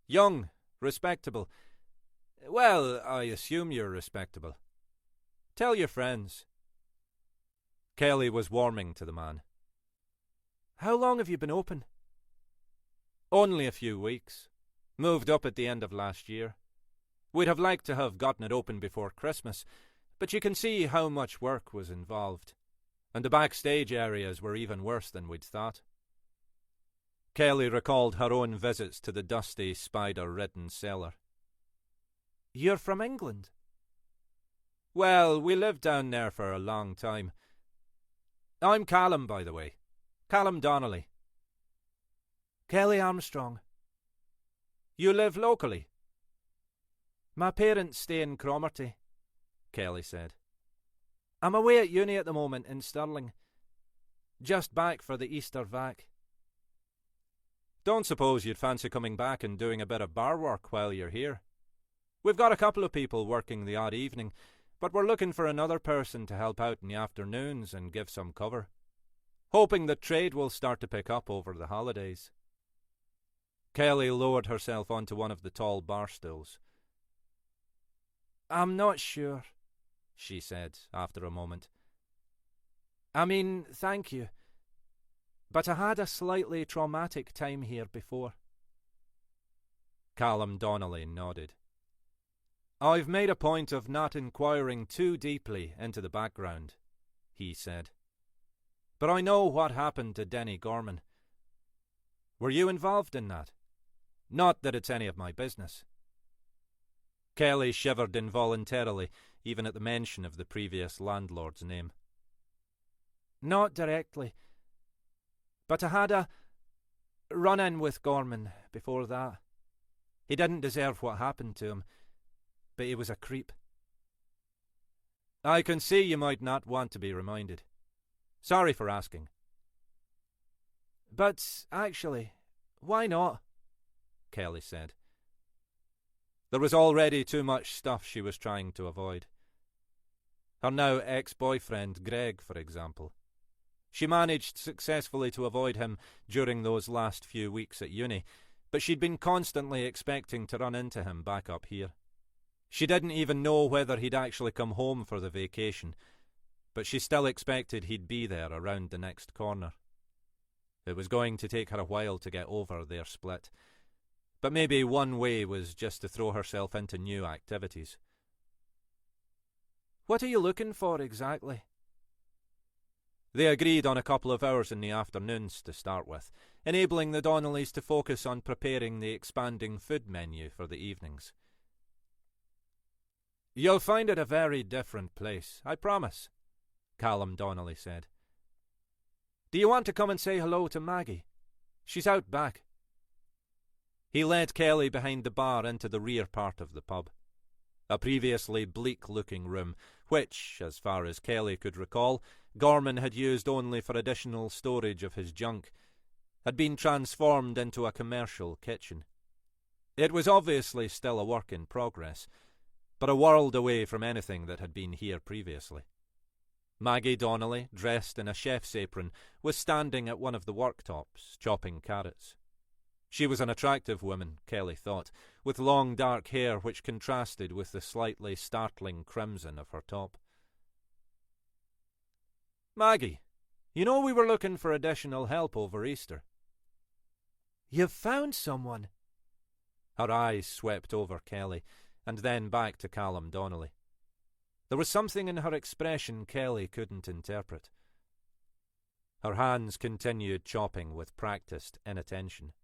Young, respectable. Well, I assume you're respectable. Tell your friends." Kelly was warming to the man. "How long have you been open?" "Only a few weeks. Moved up at the end of last year. We'd have liked to have gotten it open before Christmas, but you can see how much work was involved, and the backstage areas were even worse than we'd thought." Kelly recalled her own visits to the dusty, spider-ridden cellar. "You're from England?" "Well, we lived down there for a long time. I'm Callum, by the way. Callum Donnelly." "Kelly Armstrong." "You live locally?" "My parents stay in Cromarty," Kelly said. "I'm away at uni at the moment in Stirling. Just back for the Easter vac." "Don't suppose you'd fancy coming back and doing a bit of bar work while you're here? We've got a couple of people working the odd evening, but we're looking for another person to help out in the afternoons and give some cover. Hoping that trade will start to pick up over the holidays." Kelly lowered herself onto one of the tall bar stools. "I'm not sure," she said after a moment. "I mean, thank you. But I had a slightly traumatic time here before." Callum Donnelly nodded. "I've made a point of not inquiring too deeply into the background," he said. "But I know what happened to Denny Gorman. Were you involved in that? Not that it's any of my business." Kelly shivered involuntarily, even at the mention of the previous landlord's name. "Not directly. But I had a run-in with Gorman before that. He didn't deserve what happened to him, but he was a creep." "I can see you might not want to be reminded. Sorry for asking." "But actually, why not?" Kelly said. There was already too much stuff she was trying to avoid. Her now ex-boyfriend, Greg, for example. She managed successfully to avoid him during those last few weeks at uni, but she'd been constantly expecting to run into him back up here. She didn't even know whether he'd actually come home for the vacation, but she still expected he'd be there around the next corner. It was going to take her a while to get over their split, but maybe one way was just to throw herself into new activities. "What are you looking for exactly?" They agreed on a couple of hours in the afternoons to start with, enabling the Donnellys to focus on preparing the expanding food menu for the evenings. "You'll find it a very different place, I promise," Callum Donnelly said. "Do you want to come and say hello to Maggie? She's out back." He led Kelly behind the bar into the rear part of the pub, a previously bleak-looking room, which, as far as Kelly could recall, Gorman had used only for additional storage of his junk, had been transformed into a commercial kitchen. It was obviously still a work in progress, but a world away from anything that had been here previously. Maggie Donnelly, dressed in a chef's apron, was standing at one of the worktops, chopping carrots. She was an attractive woman, Kelly thought, with long dark hair which contrasted with the slightly startling crimson of her top. "Maggie, you know we were looking for additional help over Easter." "You've found someone?" Her eyes swept over Kelly, and then back to Callum Donnelly. There was something in her expression Kelly couldn't interpret. Her hands continued chopping with practiced inattention.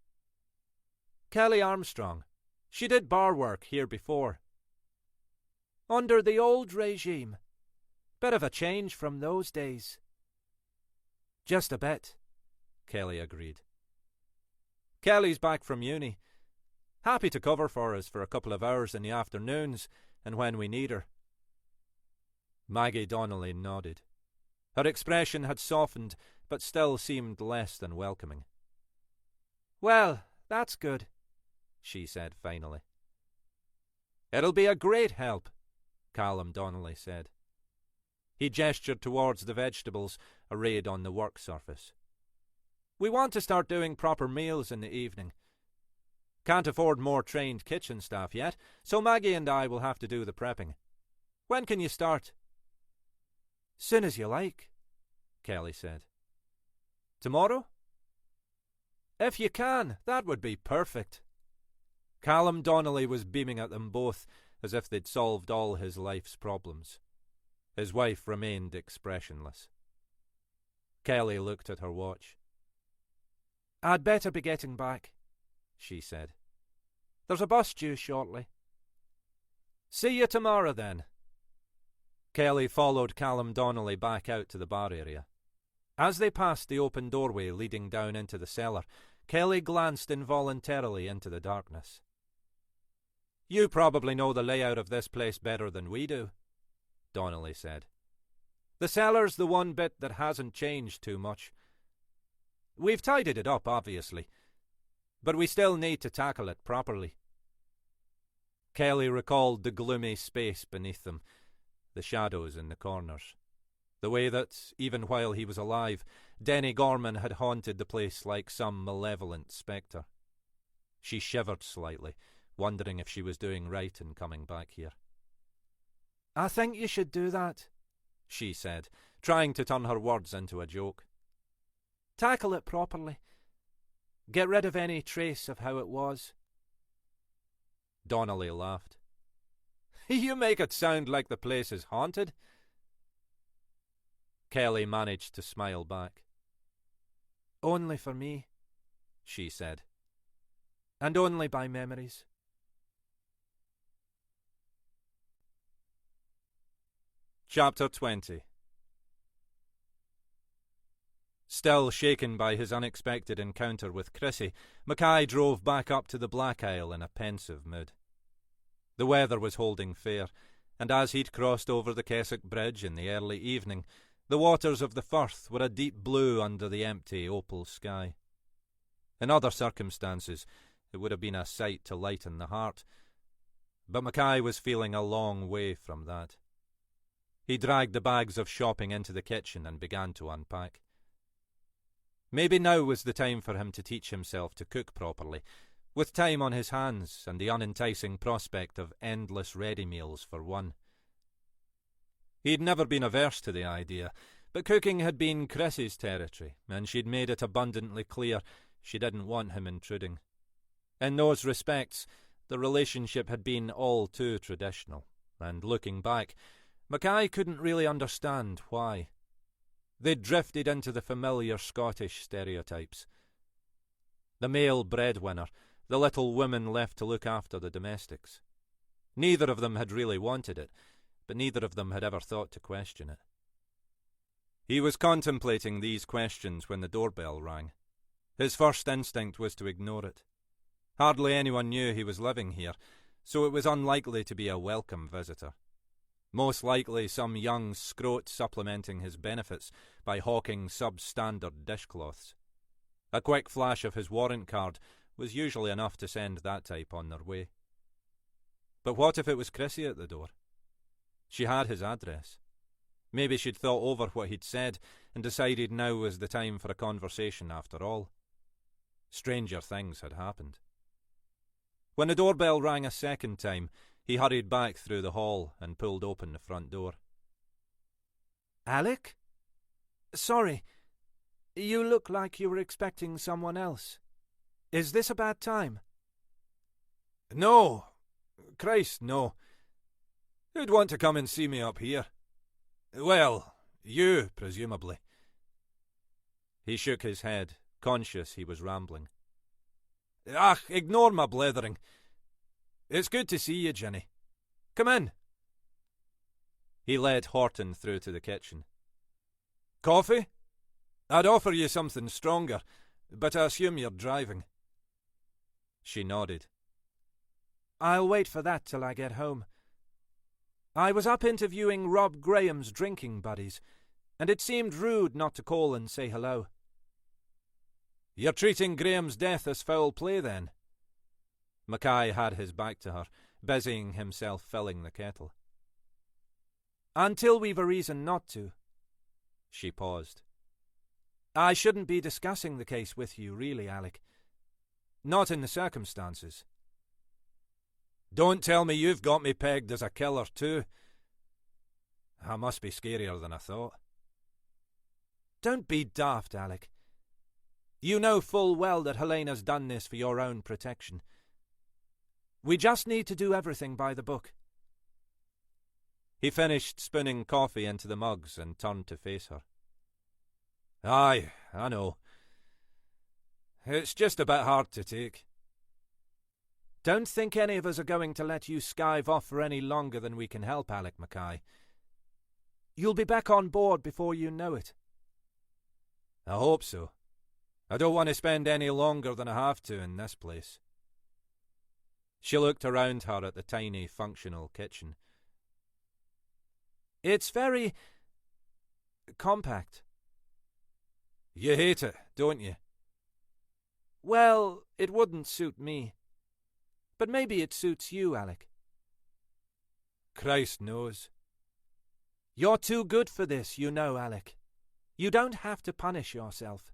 "Kelly Armstrong. She did bar work here before." "Under the old regime. Bit of a change from those days." "Just a bit," Kelly agreed. "Kelly's back from uni. Happy to cover for us for a couple of hours in the afternoons and when we need her." Maggie Donnelly nodded. Her expression had softened, but still seemed less than welcoming. "Well, that's good," she said finally. "It'll be a great help," Callum Donnelly said. He gestured towards the vegetables arrayed on the work surface. "We want to start doing proper meals in the evening. Can't afford more trained kitchen staff yet, so Maggie and I will have to do the prepping. When can you start?" "Soon as you like," Kelly said. "Tomorrow?" "If you can, that would be perfect." Callum Donnelly was beaming at them both as if they'd solved all his life's problems. His wife remained expressionless. Kelly looked at her watch. "I'd better be getting back," she said. "There's a bus due shortly." "See you tomorrow, then." Kelly followed Callum Donnelly back out to the bar area. As they passed the open doorway leading down into the cellar, Kelly glanced involuntarily into the darkness. "You probably know the layout of this place better than we do," Donnelly said. "The cellar's the one bit that hasn't changed too much. We've tidied it up, obviously, but we still need to tackle it properly." Kelly recalled the gloomy space beneath them, the shadows in the corners, the way that, even while he was alive, Denny Gorman had haunted the place like some malevolent spectre. She shivered slightly, wondering if she was doing right in coming back here. "I think you should do that," she said, trying to turn her words into a joke. "Tackle it properly. Get rid of any trace of how it was." Donnelly laughed. "You make it sound like the place is haunted." Kelly managed to smile back. "Only for me," she said. "And only by memories." Chapter 20. Still shaken by his unexpected encounter with Chrissy, Mackay drove back up to the Black Isle in a pensive mood. The weather was holding fair, and as he'd crossed over the Keswick Bridge in the early evening, the waters of the Firth were a deep blue under the empty opal sky. In other circumstances, it would have been a sight to lighten the heart, but Mackay was feeling a long way from that. He dragged the bags of shopping into the kitchen and began to unpack. Maybe now was the time for him to teach himself to cook properly, with time on his hands and the unenticing prospect of endless ready meals for one. He'd never been averse to the idea, but cooking had been Chrissy's territory, and she'd made it abundantly clear she didn't want him intruding. In those respects, the relationship had been all too traditional, and looking back, Mackay couldn't really understand why. They'd drifted into the familiar Scottish stereotypes. The male breadwinner, the little woman left to look after the domestics. Neither of them had really wanted it, but neither of them had ever thought to question it. He was contemplating these questions when the doorbell rang. His first instinct was to ignore it. Hardly anyone knew he was living here, so it was unlikely to be a welcome visitor. Most likely some young scrote supplementing his benefits by hawking substandard dishcloths. A quick flash of his warrant card was usually enough to send that type on their way. But what if it was Chrissy at the door? She had his address. Maybe she'd thought over what he'd said and decided now was the time for a conversation after all. Stranger things had happened. When the doorbell rang a second time, he hurried back through the hall and pulled open the front door. Alec? Sorry, you look like you were expecting someone else. Is this a bad time? No. Christ, no. Who'd want to come and see me up here? Well, you, presumably. He shook his head, conscious he was rambling. Ach, ignore my blethering. It's good to see you, Jenny. Come in. He led Horton through to the kitchen. Coffee? I'd offer you something stronger, but I assume you're driving. She nodded. I'll wait for that till I get home. I was up interviewing Rob Graham's drinking buddies, and it seemed rude not to call and say hello. You're treating Graham's death as foul play, then? Mackay had his back to her, busying himself filling the kettle. Until we've a reason not to. She paused. I shouldn't be discussing the case with you, really, Alec. Not in the circumstances. Don't tell me you've got me pegged as a killer, too. I must be scarier than I thought. Don't be daft, Alec. You know full well that Helena's done this for your own protection. We just need to do everything by the book. He finished spooning coffee into the mugs and turned to face her. Aye, I know. It's just a bit hard to take. Don't think any of us are going to let you skive off for any longer than we can help, Alec Mackay. You'll be back on board before you know it. I hope so. I don't want to spend any longer than I have to in this place. She looked around her at the tiny, functional kitchen. It's very compact. You hate it, don't you? Well, it wouldn't suit me. But maybe it suits you, Alec. Christ knows. You're too good for this, you know, Alec. You don't have to punish yourself.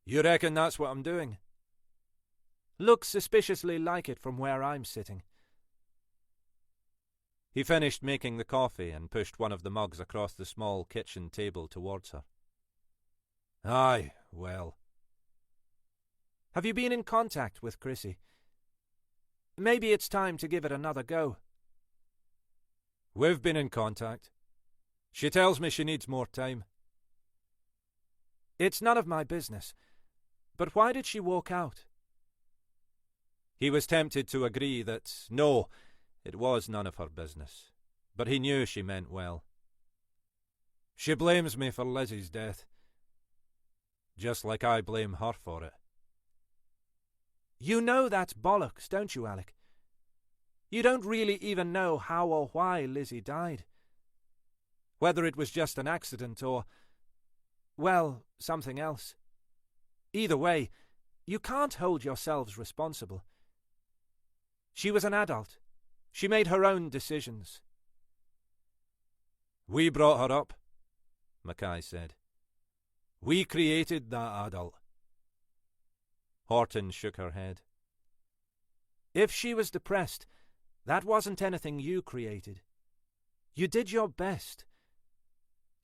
You reckon that's what I'm doing? Looks suspiciously like it from where I'm sitting. He finished making the coffee and pushed one of the mugs across the small kitchen table towards her. Aye, well. Have you been in contact with Chrissy? Maybe it's time to give it another go. We've been in contact. She tells me she needs more time. It's none of my business. But why did she walk out? He was tempted to agree that, no, it was none of her business. But he knew she meant well. She blames me for Lizzie's death. Just like I blame her for it. You know that's bollocks, don't you, Alec? You don't really even know how or why Lizzie died. Whether it was just an accident or, well, something else. Either way, you can't hold yourselves responsible. She was an adult. She made her own decisions. We brought her up, Mackay said. We created that adult. Horton shook her head. If she was depressed, that wasn't anything you created. You did your best.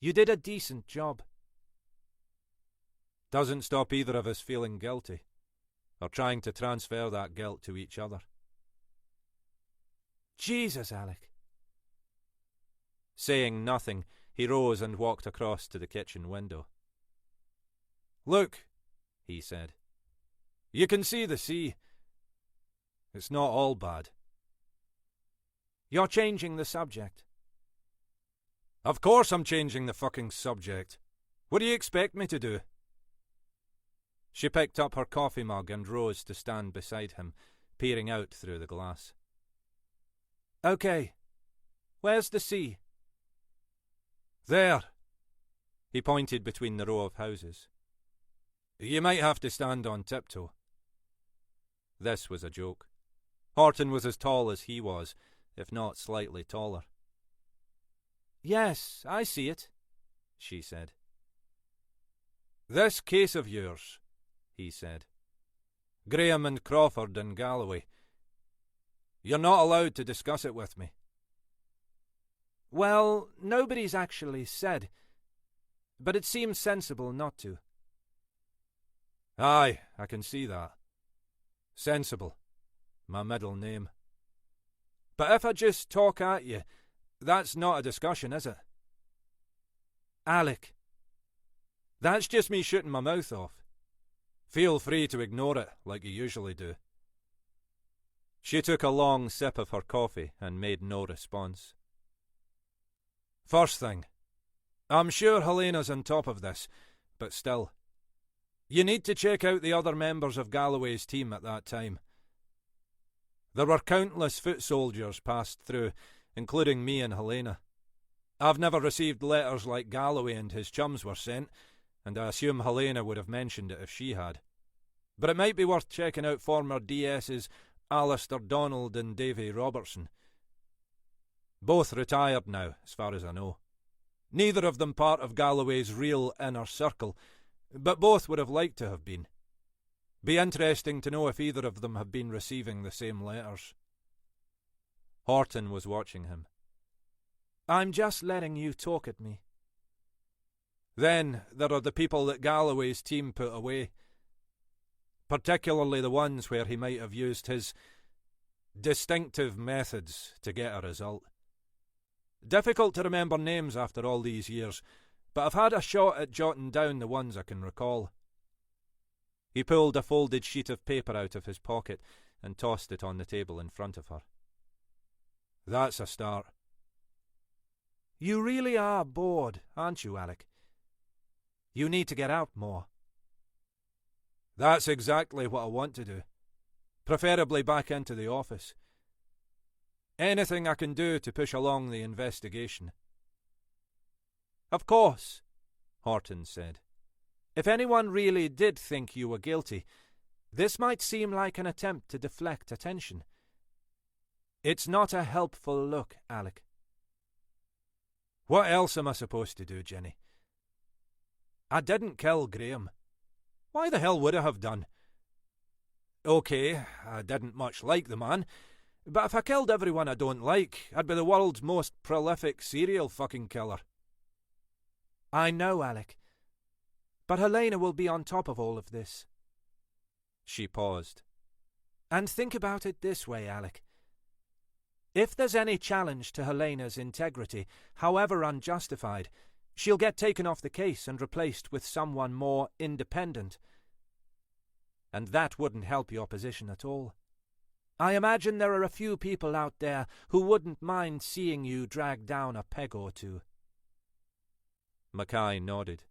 You did a decent job. Doesn't stop either of us feeling guilty, or trying to transfer that guilt to each other. Jesus, Alec. Saying nothing, he rose and walked across to the kitchen window. Look, he said. You can see the sea. It's not all bad. You're changing the subject. Of course I'm changing the fucking subject. What do you expect me to do? She picked up her coffee mug and rose to stand beside him, peering out through the glass. Okay. Where's the sea? There. He pointed between the row of houses. You might have to stand on tiptoe. This was a joke. Horton was as tall as he was, if not slightly taller. Yes, I see it, she said. This case of yours, he said. Graham and Crawford and Galloway. You're not allowed to discuss it with me. Well, nobody's actually said, but it seems sensible not to. Aye, I can see that. Sensible. My middle name. But if I just talk at you, that's not a discussion, is it? Alec. That's just me shooting my mouth off. Feel free to ignore it, like you usually do. She took a long sip of her coffee and made no response. First thing, I'm sure Helena's on top of this, but still. You need to check out the other members of Galloway's team at that time. There were countless foot soldiers passed through, including me and Helena. I've never received letters like Galloway and his chums were sent, and I assume Helena would have mentioned it if she had. But it might be worth checking out former DS's Alistair Donald and Davy Robertson. Both retired now, as far as I know. Neither of them part of Galloway's real inner circle, but both would have liked to have been. Be interesting to know if either of them have been receiving the same letters. Horton was watching him. I'm just letting you talk at me. Then there are the people that Galloway's team put away. Particularly the ones where he might have used his distinctive methods to get a result. Difficult to remember names after all these years, but I've had a shot at jotting down the ones I can recall. He pulled a folded sheet of paper out of his pocket and tossed it on the table in front of her. That's a start. You really are bored, aren't you, Alec? You need to get out more. That's exactly what I want to do. Preferably back into the office. Anything I can do to push along the investigation. Of course, Horton said. If anyone really did think you were guilty, this might seem like an attempt to deflect attention. It's not a helpful look, Alec. What else am I supposed to do, Jenny? I didn't kill Graham. Why the hell would I have done? OK, I didn't much like the man, but if I killed everyone I don't like, I'd be the world's most prolific serial fucking killer. I know, Alec. But Helena will be on top of all of this. She paused. And think about it this way, Alec. If there's any challenge to Helena's integrity, however unjustified, she'll get taken off the case and replaced with someone more independent. And that wouldn't help your position at all. I imagine there are a few people out there who wouldn't mind seeing you drag down a peg or two. Mackay nodded.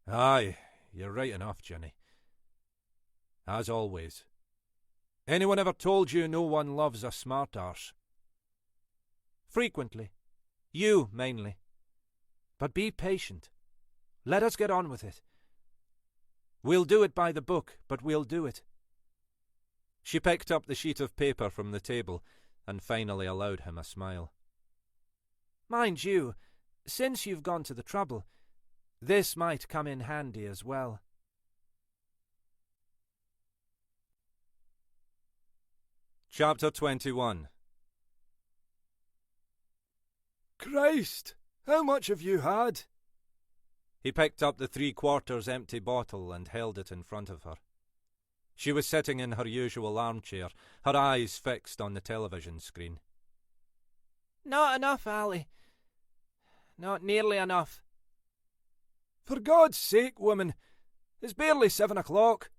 Aye, you're right enough, Jenny. As always. Anyone ever told you no one loves a smart arse? Frequently. You, mainly. But be patient. Let us get on with it. We'll do it by the book, but we'll do it. She picked up the sheet of paper from the table and finally allowed him a smile. Mind you, since you've gone to the trouble, this might come in handy as well. Chapter 21. Christ, how much have you had? He picked up the 3/4 empty bottle and held it in front of her. She was sitting in her usual armchair, her eyes fixed on the television screen. Not enough, Ali. Not nearly enough. For God's sake, woman, it's barely 7 o'clock.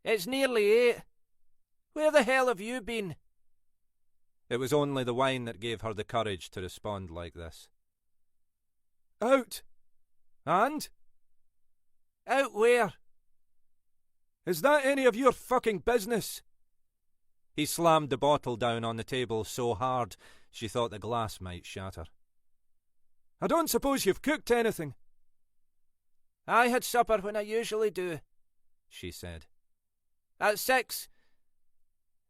It's nearly 8. Where the hell have you been? It was only the wine that gave her the courage to respond like this. Out. And? Out where? Is that any of your fucking business? He slammed the bottle down on the table so hard she thought the glass might shatter. I don't suppose you've cooked anything? I had supper when I usually do, she said. At 6.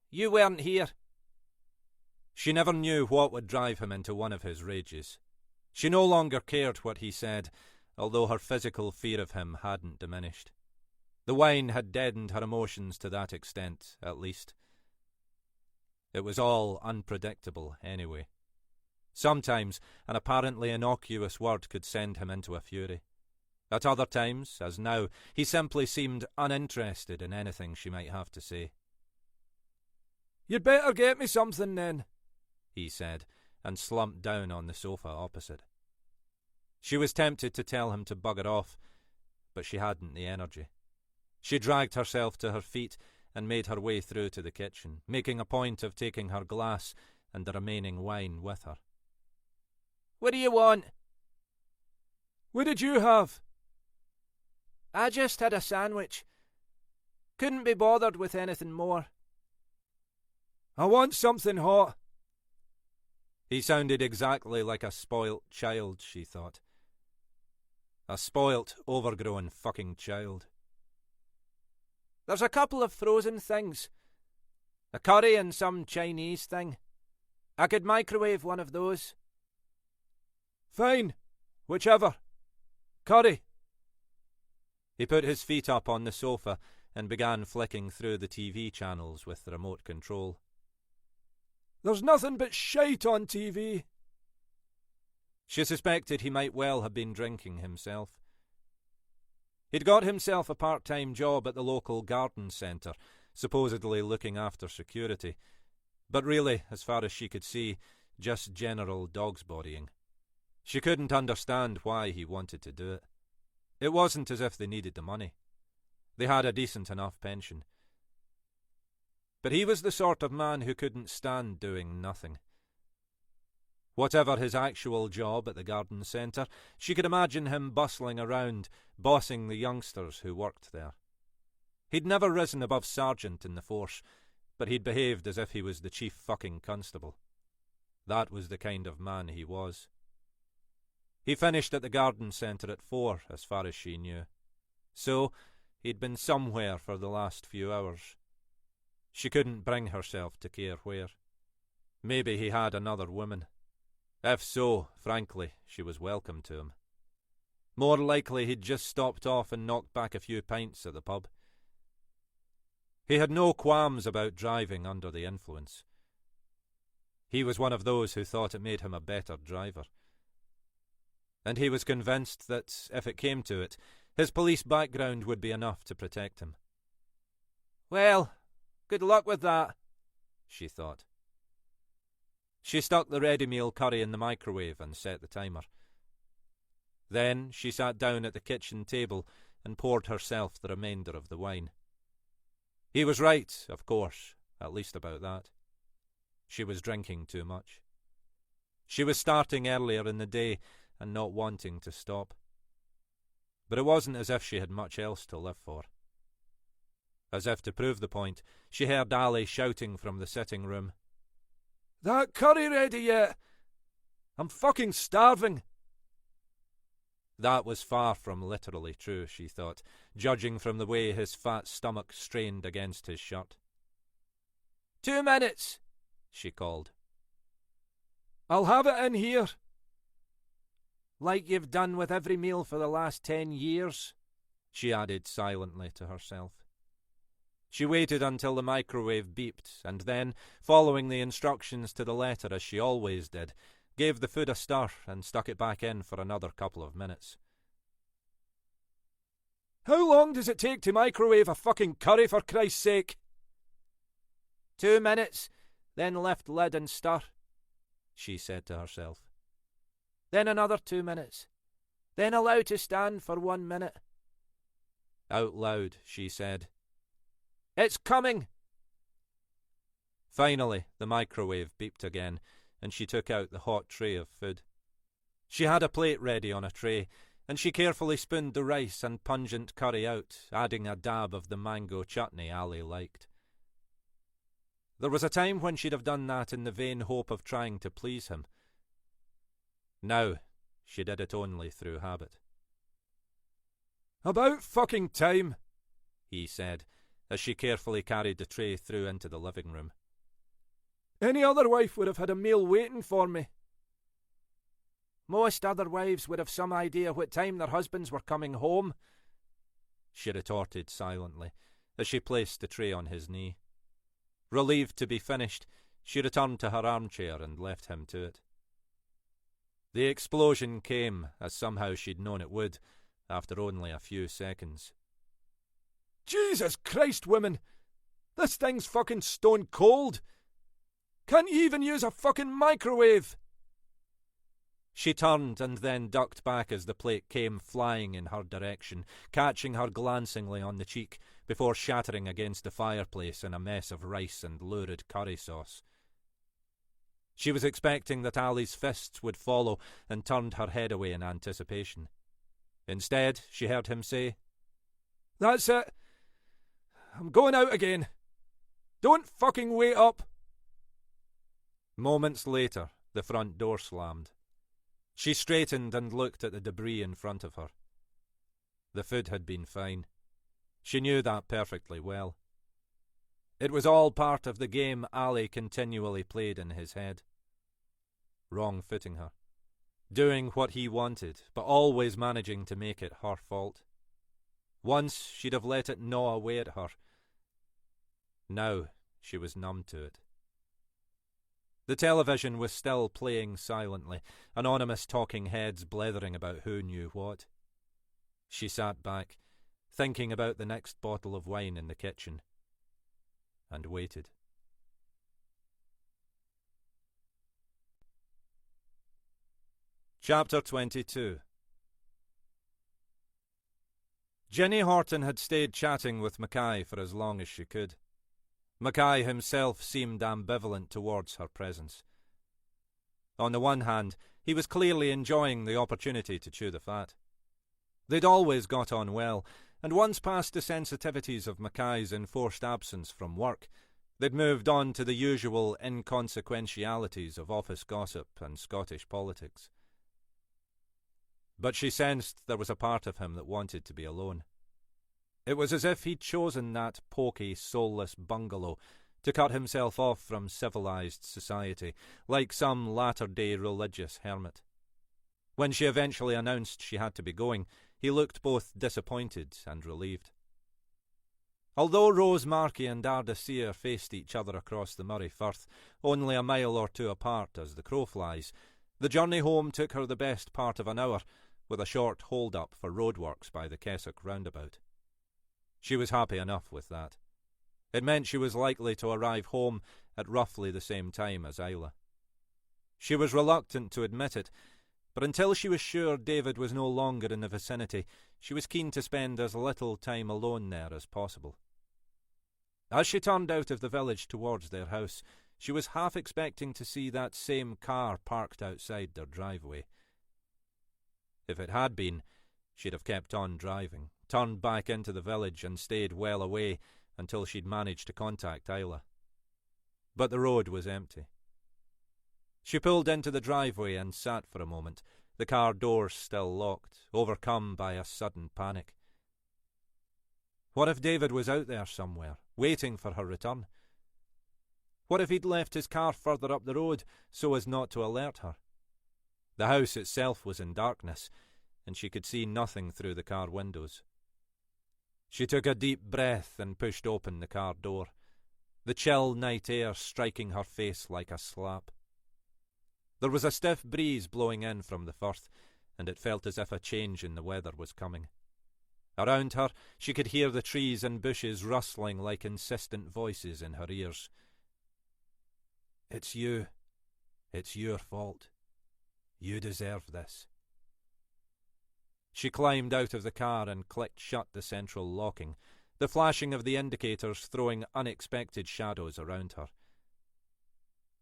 You weren't here. She never knew what would drive him into one of his rages. She no longer cared what he said, although her physical fear of him hadn't diminished. The wine had deadened her emotions to that extent, at least. It was all unpredictable, anyway. Sometimes an apparently innocuous word could send him into a fury. At other times, as now, he simply seemed uninterested in anything she might have to say. "You'd better get me something then," he said, and slumped down on the sofa opposite. She was tempted to tell him to bugger off, but she hadn't the energy. She dragged herself to her feet and made her way through to the kitchen, making a point of taking her glass and the remaining wine with her. "What do you want?" "What did you have?" "I just had a sandwich. Couldn't be bothered with anything more." "I want something hot." He sounded exactly like a spoilt child, she thought. A spoilt, overgrown fucking child. "There's a couple of frozen things. A curry and some Chinese thing. I could microwave one of those." "Fine. Whichever. Curry." He put his feet up on the sofa and began flicking through the TV channels with the remote control. "There's nothing but shite on TV." She suspected he might well have been drinking himself. He'd got himself a part-time job at the local garden centre, supposedly looking after security, but really, as far as she could see, just general dog's bodying. She couldn't understand why he wanted to do it. It wasn't as if they needed the money. They had a decent enough pension. But he was the sort of man who couldn't stand doing nothing. Whatever his actual job at the garden centre, she could imagine him bustling around, bossing the youngsters who worked there. He'd never risen above sergeant in the force, but he'd behaved as if he was the chief fucking constable. That was the kind of man he was. He finished at the garden centre at 4, as far as she knew. So, he'd been somewhere for the last few hours. She couldn't bring herself to care where. Maybe he had another woman. If so, frankly, she was welcome to him. More likely he'd just stopped off and knocked back a few pints at the pub. He had no qualms about driving under the influence. He was one of those who thought it made him a better driver. And he was convinced that, if it came to it, his police background would be enough to protect him. "Well, good luck with that," she thought. She stuck the ready-meal curry in the microwave and set the timer. Then she sat down at the kitchen table and poured herself the remainder of the wine. He was right, of course, at least about that. She was drinking too much. She was starting earlier in the day and not wanting to stop. But it wasn't as if she had much else to live for. As if to prove the point, she heard Ali shouting from the sitting room, "That curry ready yet? I'm fucking starving." That was far from literally true, she thought, judging from the way his fat stomach strained against his shirt. 2 minutes, she called. "I'll have it in here." "Like you've done with every meal for the last 10 years, she added silently to herself. She waited until the microwave beeped, and then, following the instructions to the letter as she always did, gave the food a stir and stuck it back in for another couple of minutes. "How long does it take to microwave a fucking curry, for Christ's sake?" 2 minutes, then lift lid and stir, she said to herself. Then another 2 minutes, then allow to stand for 1 minute. Out loud, she said, "It's coming!" Finally, the microwave beeped again, and she took out the hot tray of food. She had a plate ready on a tray, and she carefully spooned the rice and pungent curry out, adding a dab of the mango chutney Ali liked. There was a time when she'd have done that in the vain hope of trying to please him. Now, she did it only through habit. "About fucking time," he said, as she carefully carried the tray through into the living room. Any other wife would have had a meal waiting for me. Most other wives would have some idea what time their husbands were coming home, she retorted silently, as she placed the tray on his knee. Relieved to be finished, she returned to her armchair and left him to it. The explosion came, as somehow she'd known it would, after only a few seconds. Jesus Christ, women! This thing's fucking stone cold! Can't you even use a fucking microwave? She turned and then ducked back as the plate came flying in her direction, catching her glancingly on the cheek before shattering against the fireplace in a mess of rice and lurid curry sauce. She was expecting that Ali's fists would follow and turned her head away in anticipation. Instead, she heard him say, "That's it. I'm going out again. Don't fucking wait up." Moments later, the front door slammed. She straightened and looked at the debris in front of her. The food had been fine. She knew that perfectly well. It was all part of the game Ali continually played in his head. Wrong-footing her. Doing what he wanted, but always managing to make it her fault. Once she'd have let it gnaw away at her. Now she was numb to it. The television was still playing silently, anonymous talking heads blethering about who knew what. She sat back, thinking about the next bottle of wine in the kitchen, and waited. Chapter 22. Jenny Horton had stayed chatting with Mackay for as long as she could. Mackay himself seemed ambivalent towards her presence. On the one hand, he was clearly enjoying the opportunity to chew the fat. They'd always got on well, and once past the sensitivities of Mackay's enforced absence from work, they'd moved on to the usual inconsequentialities of office gossip and Scottish politics. But she sensed there was a part of him that wanted to be alone. It was as if he'd chosen that poky, soulless bungalow to cut himself off from civilized society, like some latter-day religious hermit. When she eventually announced she had to be going, he looked both disappointed and relieved. Although Rose Markey and Ardasir faced each other across the Murray Firth, only a mile or two apart as the crow flies, the journey home took her the best part of an hour, with a short hold-up for roadworks by the Keswick roundabout. She was happy enough with that. It meant she was likely to arrive home at roughly the same time as Isla. She was reluctant to admit it, but until she was sure David was no longer in the vicinity, she was keen to spend as little time alone there as possible. As she turned out of the village towards their house, she was half expecting to see that same car parked outside their driveway. If it had been, she'd have kept on driving, turned back into the village and stayed well away until she'd managed to contact Isla. But the road was empty. She pulled into the driveway and sat for a moment, the car doors still locked, overcome by a sudden panic. What if David was out there somewhere, waiting for her return? What if he'd left his car further up the road so as not to alert her? The house itself was in darkness, and she could see nothing through the car windows. She took a deep breath and pushed open the car door, the chill night air striking her face like a slap. There was a stiff breeze blowing in from the firth, and it felt as if a change in the weather was coming. Around her, she could hear the trees and bushes rustling like insistent voices in her ears. "It's you. It's your fault. You deserve this." She climbed out of the car and clicked shut the central locking, the flashing of the indicators throwing unexpected shadows around her.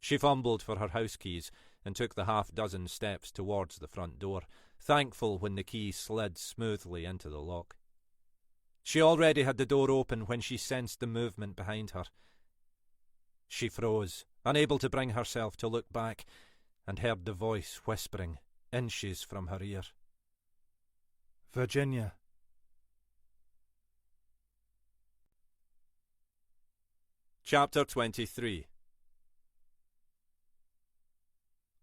She fumbled for her house keys and took the half-dozen steps towards the front door, thankful when the key slid smoothly into the lock. She already had the door open when she sensed the movement behind her. She froze, unable to bring herself to look back, and heard the voice whispering, inches from her ear. "Virginia." Chapter 23.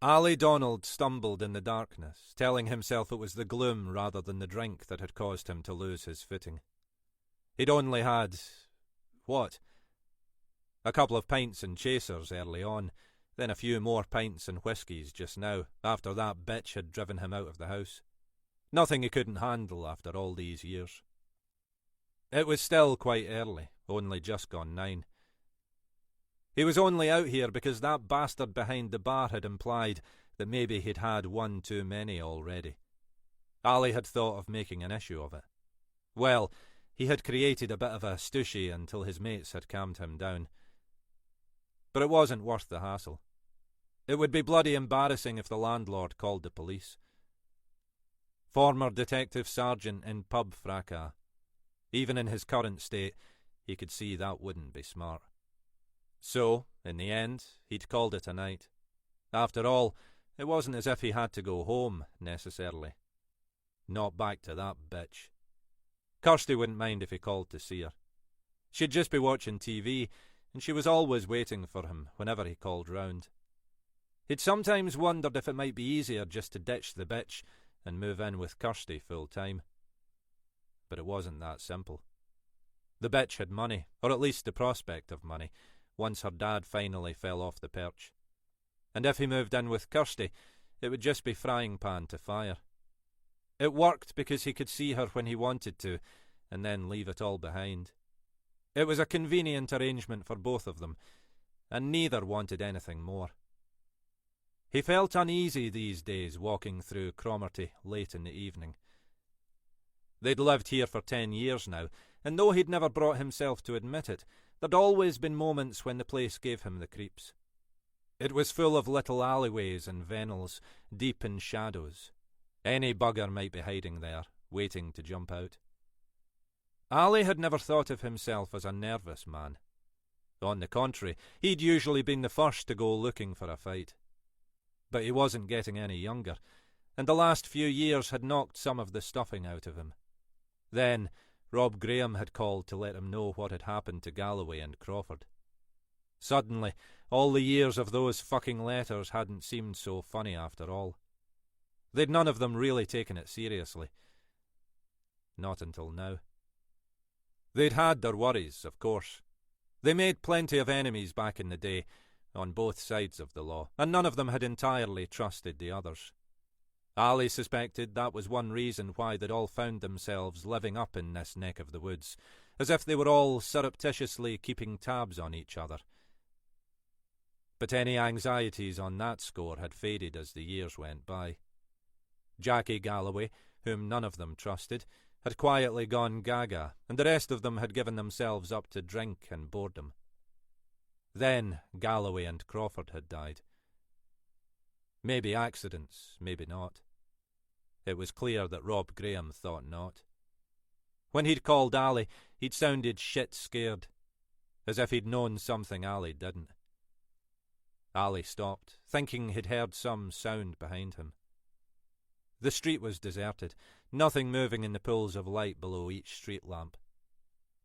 Ali Donald stumbled in the darkness, telling himself it was the gloom rather than the drink that had caused him to lose his footing. He'd only had... what? A couple of pints and chasers early on, then a few more pints and whiskies just now, after that bitch had driven him out of the house. Nothing he couldn't handle after all these years. It was still quite early, only just gone 9. He was only out here because that bastard behind the bar had implied that maybe he'd had one too many already. Ali had thought of making an issue of it. Well, he had created a bit of a stooshy until his mates had calmed him down. But it wasn't worth the hassle. It would be bloody embarrassing if the landlord called the police. Former detective sergeant in pub fracas. Even in his current state, he could see that wouldn't be smart. So, in the end, he'd called it a night. After all, it wasn't as if he had to go home, necessarily. Not back to that bitch. Kirsty wouldn't mind if he called to see her. She'd just be watching TV, and she was always waiting for him whenever he called round. He'd sometimes wondered if it might be easier just to ditch the bitch and move in with Kirsty full time. But it wasn't that simple. The bitch had money, or at least the prospect of money, once her dad finally fell off the perch. And if he moved in with Kirsty, it would just be frying pan to fire. It worked because he could see her when he wanted to, and then leave it all behind. It was a convenient arrangement for both of them, and neither wanted anything more. He felt uneasy these days walking through Cromarty late in the evening. They'd lived here for 10 years now, and though he'd never brought himself to admit it, there'd always been moments when the place gave him the creeps. It was full of little alleyways and vennels, deep in shadows. Any bugger might be hiding there, waiting to jump out. Ali had never thought of himself as a nervous man. On the contrary, he'd usually been the first to go looking for a fight. But he wasn't getting any younger, and the last few years had knocked some of the stuffing out of him. Then, Rob Graham had called to let him know what had happened to Galloway and Crawford. Suddenly, all the years of those fucking letters hadn't seemed so funny after all. They'd none of them really taken it seriously. Not until now. They'd had their worries, of course. They made plenty of enemies back in the day, on both sides of the law, and none of them had entirely trusted the others. Ali suspected that was one reason why they'd all found themselves living up in this neck of the woods, as if they were all surreptitiously keeping tabs on each other. But any anxieties on that score had faded as the years went by. Jackie Galloway, whom none of them trusted, had quietly gone gaga, and the rest of them had given themselves up to drink and boredom. Then Galloway and Crawford had died. Maybe accidents, maybe not. It was clear that Rob Graham thought not. When he'd called Ali, he'd sounded shit scared, as if he'd known something Ali didn't. Ali stopped, thinking he'd heard some sound behind him. The street was deserted, nothing moving in the pools of light below each street lamp.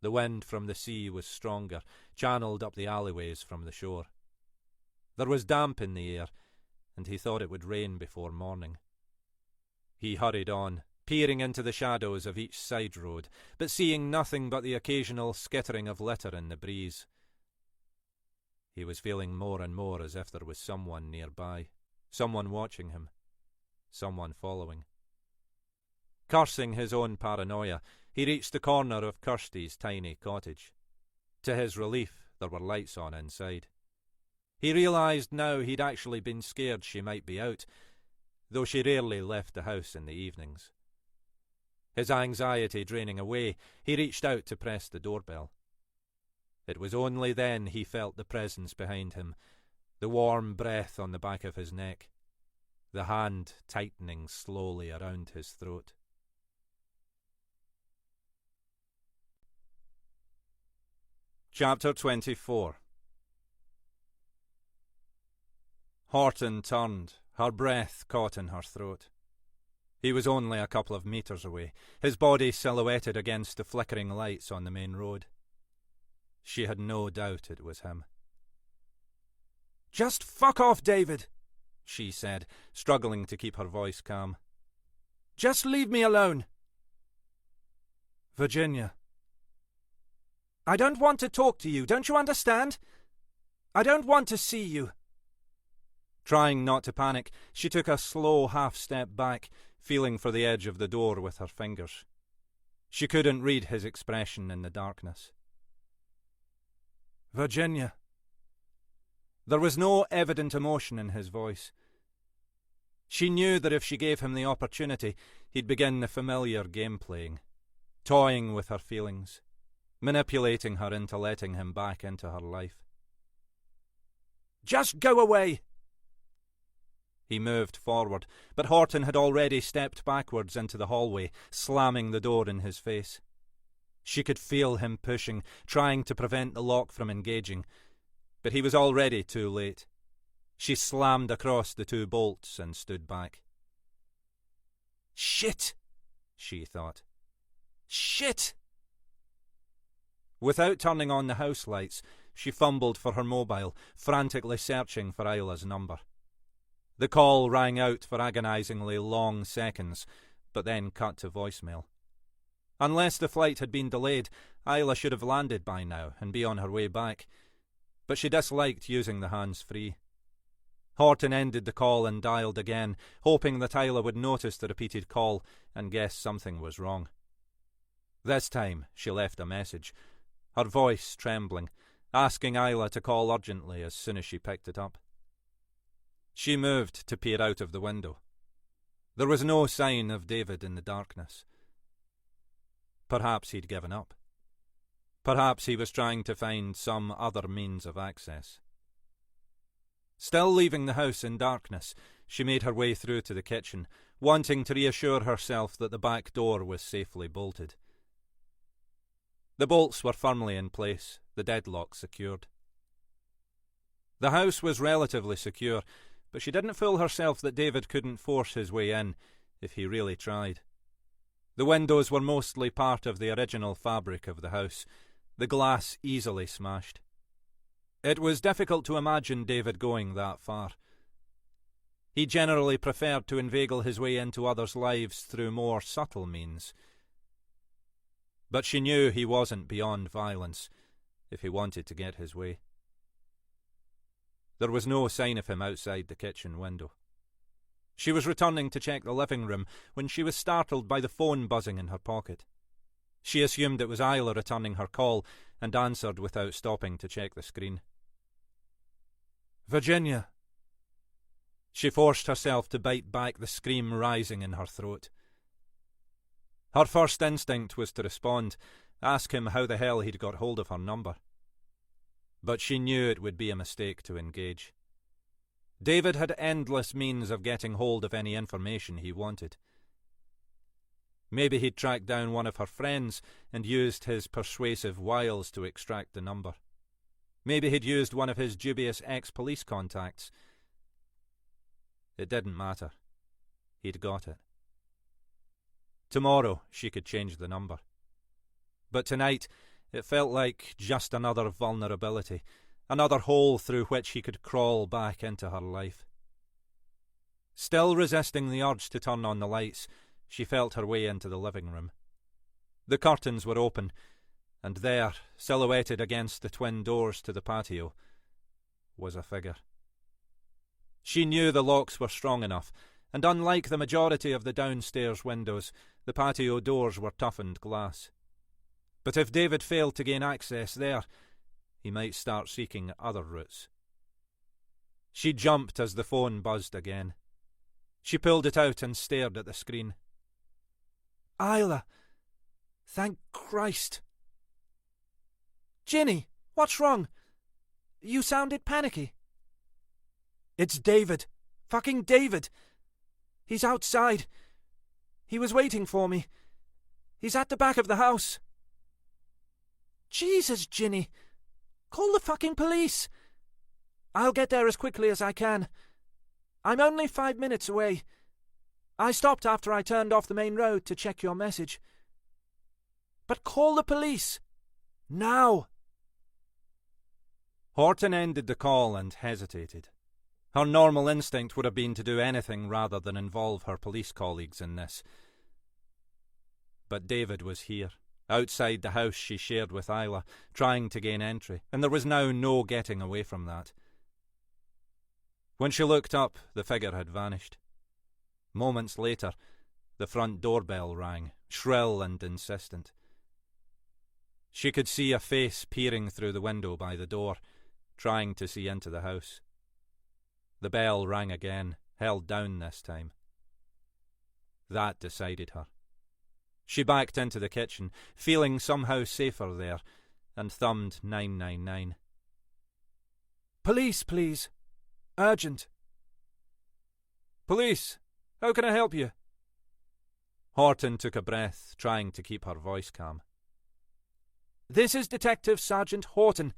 The wind from the sea was stronger, channelled up the alleyways from the shore. There was damp in the air, and he thought it would rain before morning. He hurried on, peering into the shadows of each side road, but seeing nothing but the occasional skittering of litter in the breeze. He was feeling more and more as if there was someone nearby, someone watching him, someone following. Cursing his own paranoia, he reached the corner of Kirsty's tiny cottage. To his relief, there were lights on inside. He realised now he'd actually been scared she might be out, though she rarely left the house in the evenings. His anxiety draining away, he reached out to press the doorbell. It was only then he felt the presence behind him, the warm breath on the back of his neck, the hand tightening slowly around his throat. Chapter 24. Horton turned, her breath caught in her throat. He was only a couple of metres away, his body silhouetted against the flickering lights on the main road. She had no doubt it was him. "Just fuck off, David," she said, struggling to keep her voice calm. "Just leave me alone." "Virginia." "I don't want to talk to you, don't you understand? I don't want to see you." Trying not to panic, she took a slow half-step back, feeling for the edge of the door with her fingers. She couldn't read his expression in the darkness. "Virginia." There was no evident emotion in his voice. She knew that if she gave him the opportunity, he'd begin the familiar game-playing, toying with her feelings, manipulating her into letting him back into her life. "Just go away." He moved forward, but Horton had already stepped backwards into the hallway, slamming the door in his face. She could feel him pushing, trying to prevent the lock from engaging, but he was already too late. She slammed across the 2 bolts and stood back. "Shit," she thought. "Shit." Without turning on the house lights, she fumbled for her mobile, frantically searching for Isla's number. The call rang out for agonizingly long seconds, but then cut to voicemail. Unless the flight had been delayed, Isla should have landed by now and be on her way back, but she disliked using the hands-free. Horton ended the call and dialed again, hoping that Isla would notice the repeated call and guess something was wrong. This time she left a message, her voice trembling, asking Isla to call urgently as soon as she picked it up. She moved to peer out of the window. There was no sign of David in the darkness. Perhaps he'd given up. Perhaps he was trying to find some other means of access. Still leaving the house in darkness, she made her way through to the kitchen, wanting to reassure herself that the back door was safely bolted. The bolts were firmly in place, the deadlock secured. The house was relatively secure, but she didn't fool herself that David couldn't force his way in if he really tried. The windows were mostly part of the original fabric of the house, the glass easily smashed. It was difficult to imagine David going that far. He generally preferred to inveigle his way into others' lives through more subtle means. But she knew he wasn't beyond violence if he wanted to get his way. There was no sign of him outside the kitchen window. She was returning to check the living room when she was startled by the phone buzzing in her pocket. She assumed it was Isla returning her call and answered without stopping to check the screen. "Virginia." She forced herself to bite back the scream rising in her throat. Her first instinct was to respond, ask him how the hell he'd got hold of her number. But she knew it would be a mistake to engage. David had endless means of getting hold of any information he wanted. Maybe he'd tracked down one of her friends and used his persuasive wiles to extract the number. Maybe he'd used one of his dubious ex-police contacts. It didn't matter. He'd got it. Tomorrow she could change the number. But tonight it felt like just another vulnerability, another hole through which he could crawl back into her life. Still resisting the urge to turn on the lights, she felt her way into the living room. The curtains were open, and there, silhouetted against the twin doors to the patio, was a figure. She knew the locks were strong enough, and unlike the majority of the downstairs windows, the patio doors were toughened glass. But if David failed to gain access there, he might start seeking other routes. She jumped as the phone buzzed again. She pulled it out and stared at the screen. "Isla! Thank Christ!" "Ginny, what's wrong? You sounded panicky." "It's David. Fucking David. He's outside. He was waiting for me. He's at the back of the house." "Jesus, Ginny! Call the fucking police!" "I'll get there as quickly as I can. I'm only 5 minutes away. I stopped after I turned off the main road to check your message." "But call the police! Now!" Horton ended the call and hesitated. Her normal instinct would have been to do anything rather than involve her police colleagues in this. But David was here, outside the house she shared with Isla, trying to gain entry, and there was now no getting away from that. When she looked up, the figure had vanished. Moments later, the front doorbell rang, shrill and insistent. She could see a face peering through the window by the door, trying to see into the house. The bell rang again, held down this time. That decided her. She backed into the kitchen, feeling somehow safer there, and thumbed 999. Police, please. Urgent. Police, how can I help you? Horton took a breath, trying to keep her voice calm. This is Detective Sergeant Horton.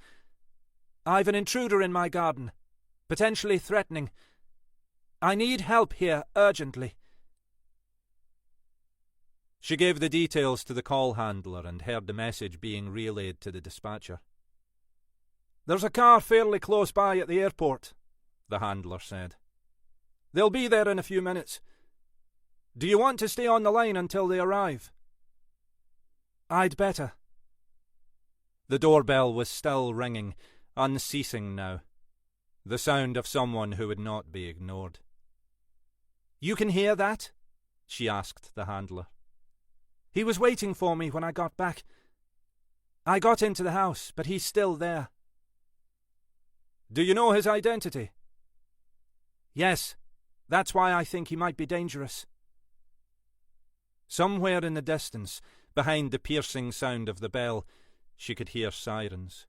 I've an intruder in my garden, potentially threatening. I need help here urgently. She gave the details to the call handler and heard the message being relayed to the dispatcher. There's a car fairly close by at the airport, the handler said. They'll be there in a few minutes. Do you want to stay on the line until they arrive? I'd better. The doorbell was still ringing, unceasing now. The sound of someone who would not be ignored. You can hear that? She asked the handler. He was waiting for me when I got back. I got into the house, but he's still there. Do you know his identity? Yes, that's why I think he might be dangerous. Somewhere in the distance, behind the piercing sound of the bell, she could hear sirens.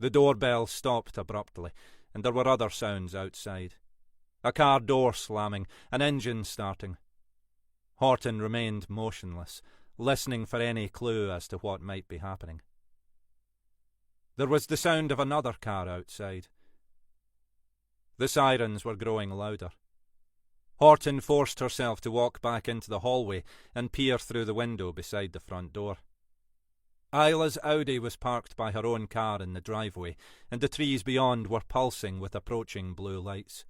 The doorbell stopped abruptly, and there were other sounds outside. A car door slamming, an engine starting. Horton remained motionless, listening for any clue as to what might be happening. There was the sound of another car outside. The sirens were growing louder. Horton forced herself to walk back into the hallway and peer through the window beside the front door. Isla's Audi was parked by her own car in the driveway, and the trees beyond were pulsing with approaching blue lights.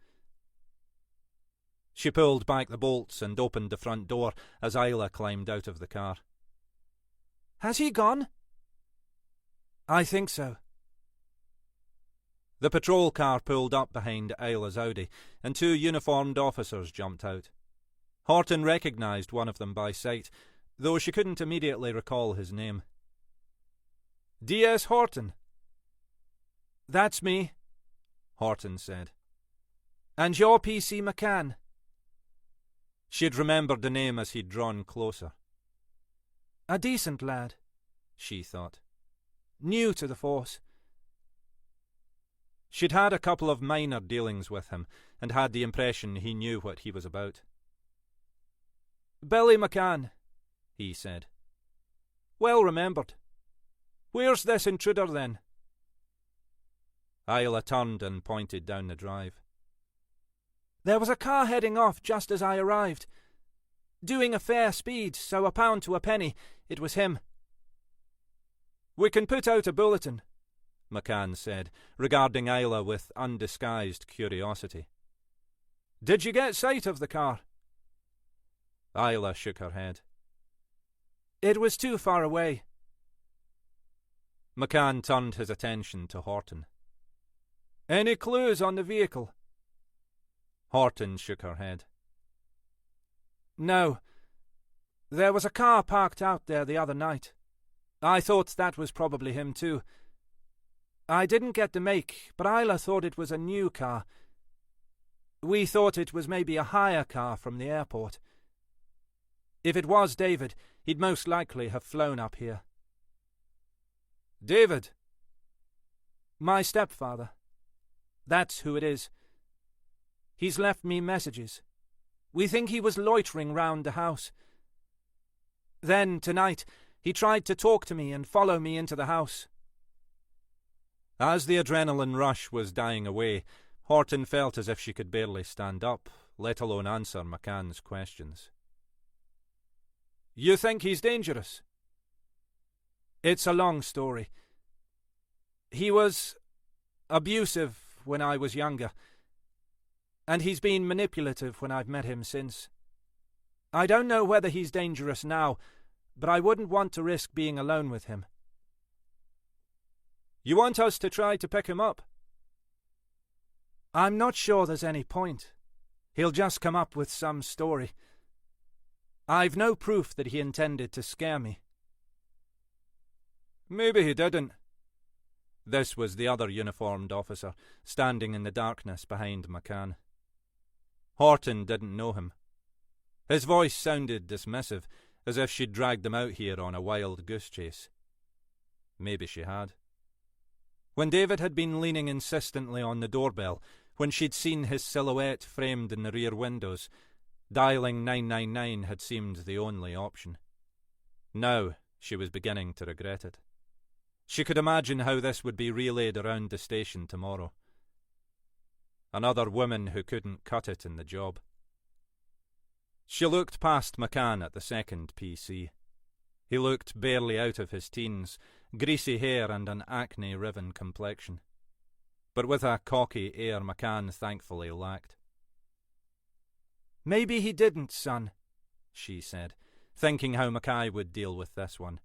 She pulled back the bolts and opened the front door as Isla climbed out of the car. Has he gone? I think so. The patrol car pulled up behind Isla's Audi, and 2 uniformed officers jumped out. Horton recognised one of them by sight, though she couldn't immediately recall his name. D.S. Horton. That's me, Horton said. And you're P.C. McCann. She'd remembered the name as he'd drawn closer. A decent lad, she thought. New to the force. She'd had a couple of minor dealings with him, and had the impression he knew what he was about. Billy McCann, he said. Well remembered. Where's this intruder then? Isla turned and pointed down the drive. There was a car heading off just as I arrived. Doing a fair speed, so a pound to a penny. It was him. We can put out a bulletin, McCann said, regarding Isla with undisguised curiosity. Did you get sight of the car? Isla shook her head. It was too far away. McCann turned his attention to Horton. Any clues on the vehicle? Horton shook her head. No. There was a car parked out there the other night. I thought that was probably him too. I didn't get the make, but Isla thought it was a new car. We thought it was maybe a hire car from the airport. If it was David, he'd most likely have flown up here. David? My stepfather. That's who it is. He's left me messages. We think he was loitering round the house. Then, tonight, he tried to talk to me and follow me into the house. As the adrenaline rush was dying away, Horton felt as if she could barely stand up, let alone answer McCann's questions. You think he's dangerous? It's a long story. He was abusive when I was younger, and he's been manipulative when I've met him since. I don't know whether he's dangerous now, but I wouldn't want to risk being alone with him. You want us to try to pick him up? I'm not sure there's any point. He'll just come up with some story. I've no proof that he intended to scare me. Maybe he didn't. This was the other uniformed officer, standing in the darkness behind McCann. Horton didn't know him. His voice sounded dismissive, as if she'd dragged him out here on a wild goose chase. Maybe she had. When David had been leaning insistently on the doorbell, when she'd seen his silhouette framed in the rear windows, dialing 999 had seemed the only option. Now she was beginning to regret it. She could imagine how this would be relayed around the station tomorrow. Another woman who couldn't cut it in the job. She looked past McCann at the second PC. He looked barely out of his teens, greasy hair and an acne-riven complexion, but with a cocky air McCann thankfully lacked. "Maybe he didn't, son," she said, thinking how Mackay would deal with this one.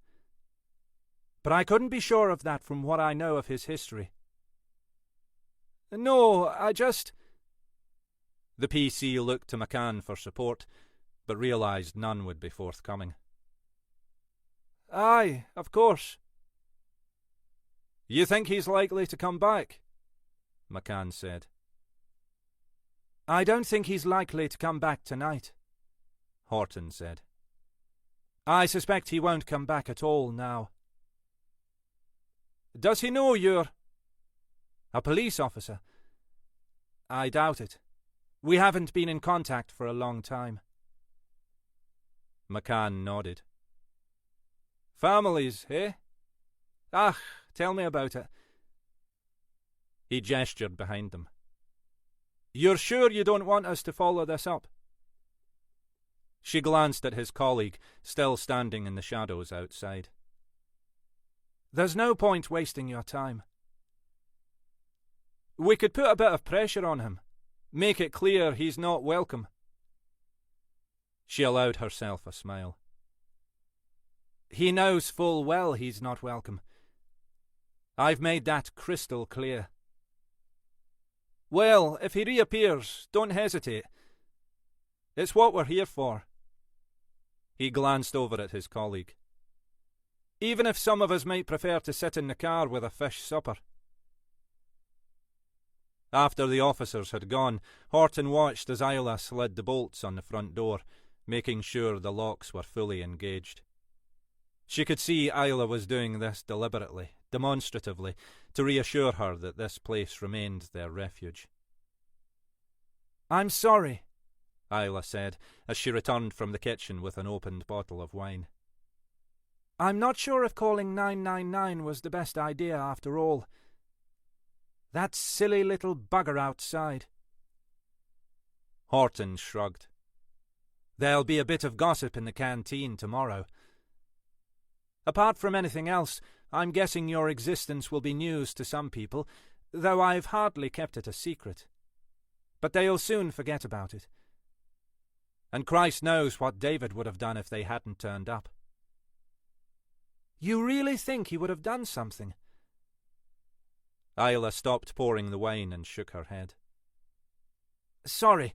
"But I couldn't be sure of that from what I know of his history." "No, I just—" The PC looked to McCann for support, but realised none would be forthcoming. "Aye, of course." "You think he's likely to come back?" McCann said. "I don't think he's likely to come back tonight," Horton said. "I suspect he won't come back at all now." "Does he know you're—" "A police officer?" "I doubt it. We haven't been in contact for a long time." McCann nodded. "Families, eh? Ah, tell me about it." He gestured behind them. "You're sure you don't want us to follow this up?" She glanced at his colleague, still standing in the shadows outside. "There's no point wasting your time." "We could put a bit of pressure on him. Make it clear he's not welcome." She allowed herself a smile. "He knows full well he's not welcome. I've made that crystal clear." "Well, if he reappears, don't hesitate. It's what we're here for." He glanced over at his colleague. "Even if some of us might prefer to sit in the car with a fish supper." After the officers had gone, Horton watched as Isla slid the bolts on the front door, making sure the locks were fully engaged. She could see Isla was doing this deliberately, demonstratively, to reassure her that this place remained their refuge. "I'm sorry," Isla said, as she returned from the kitchen with an opened bottle of wine. "I'm not sure if calling 999 was the best idea after all. That silly little bugger outside." Horton shrugged. "There'll be a bit of gossip in the canteen tomorrow. Apart from anything else, I'm guessing your existence will be news to some people, though I've hardly kept it a secret. But they'll soon forget about it. And Christ knows what David would have done if they hadn't turned up." "You really think he would have done something?" Isla stopped pouring the wine and shook her head. "Sorry.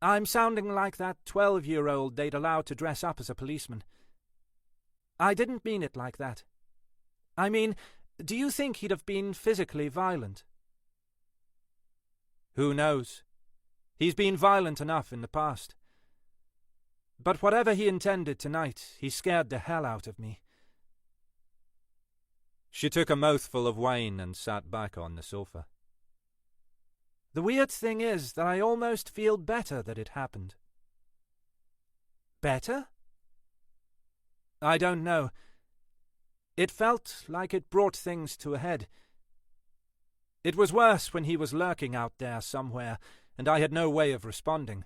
I'm sounding like that 12-year-old they'd allow to dress up as a policeman. I didn't mean it like that. I mean, do you think he'd have been physically violent?" "Who knows? He's been violent enough in the past. But whatever he intended tonight, he scared the hell out of me." She took a mouthful of wine and sat back on the sofa. "The weird thing is that I almost feel better that it happened." "Better?" "I don't know. It felt like it brought things to a head. It was worse when he was lurking out there somewhere, and I had no way of responding.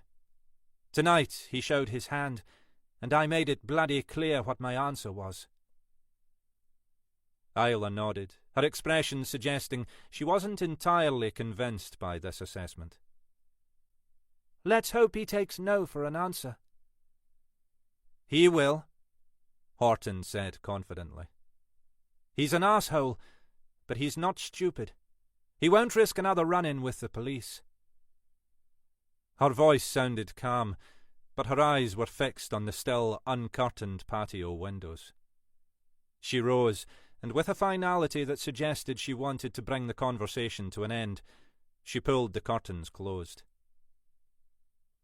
Tonight he showed his hand, and I made it bloody clear what my answer was." Isla nodded, her expression suggesting she wasn't entirely convinced by this assessment. Let's hope he takes no for an answer. He will, Horton said confidently. He's an asshole, but he's not stupid. He won't risk another run-in with the police. Her voice sounded calm, but her eyes were fixed on the still uncurtained patio windows. She rose, and with a finality that suggested she wanted to bring the conversation to an end, she pulled the curtains closed.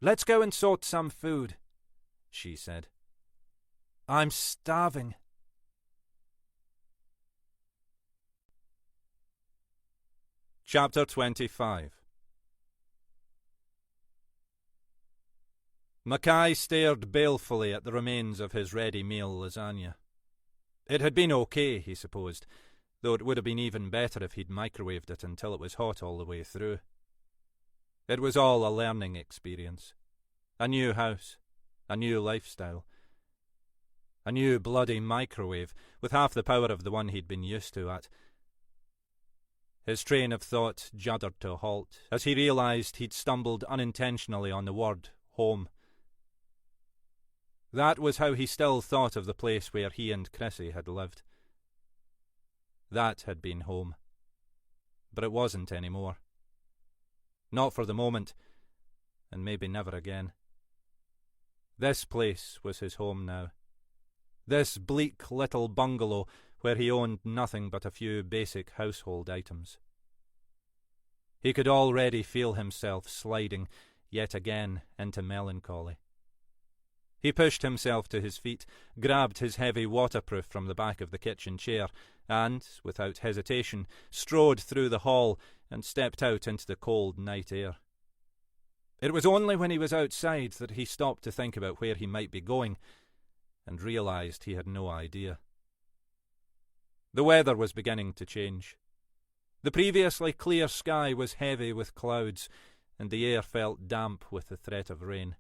Let's go and sort some food, she said. I'm starving. Chapter 25. Mackay stared balefully at the remains of his ready-meal lasagna. It had been okay, he supposed, though it would have been even better if he'd microwaved it until it was hot all the way through. It was all a learning experience. A new house, a new lifestyle. A new bloody microwave, with half the power of the one he'd been used to at. His train of thought juddered to a halt, as he realised he'd stumbled unintentionally on the word home. That was how he still thought of the place where he and Chrissy had lived. That had been home. But it wasn't anymore. Not for the moment, and maybe never again. This place was his home now. This bleak little bungalow where he owned nothing but a few basic household items. He could already feel himself sliding, yet again, into melancholy. He pushed himself to his feet, grabbed his heavy waterproof from the back of the kitchen chair, and, without hesitation, strode through the hall and stepped out into the cold night air. It was only when he was outside that he stopped to think about where he might be going, and realised he had no idea. The weather was beginning to change. The previously clear sky was heavy with clouds, and the air felt damp with the threat of rain.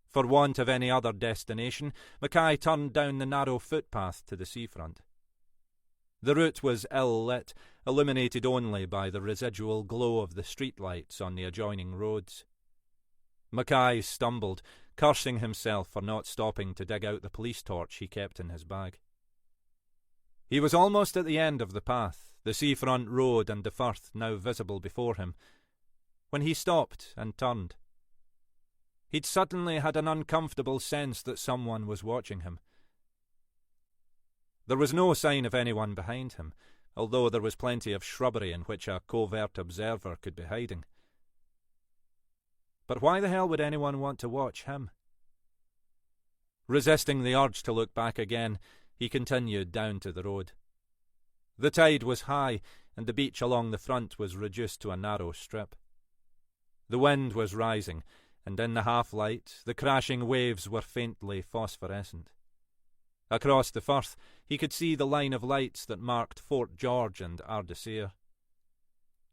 For want of any other destination, Mackay turned down the narrow footpath to the seafront. The route was ill-lit, illuminated only by the residual glow of the streetlights on the adjoining roads. Mackay stumbled, cursing himself for not stopping to dig out the police torch he kept in his bag. He was almost at the end of the path, the seafront road and the Firth now visible before him, when he stopped and turned. He'd suddenly had an uncomfortable sense that someone was watching him. There was no sign of anyone behind him, although there was plenty of shrubbery in which a covert observer could be hiding. But why the hell would anyone want to watch him? Resisting the urge to look back again, he continued down to the road. The tide was high, and the beach along the front was reduced to a narrow strip. The wind was rising, and in the half-light the crashing waves were faintly phosphorescent. Across the Firth he could see the line of lights that marked Fort George and Ardeshir.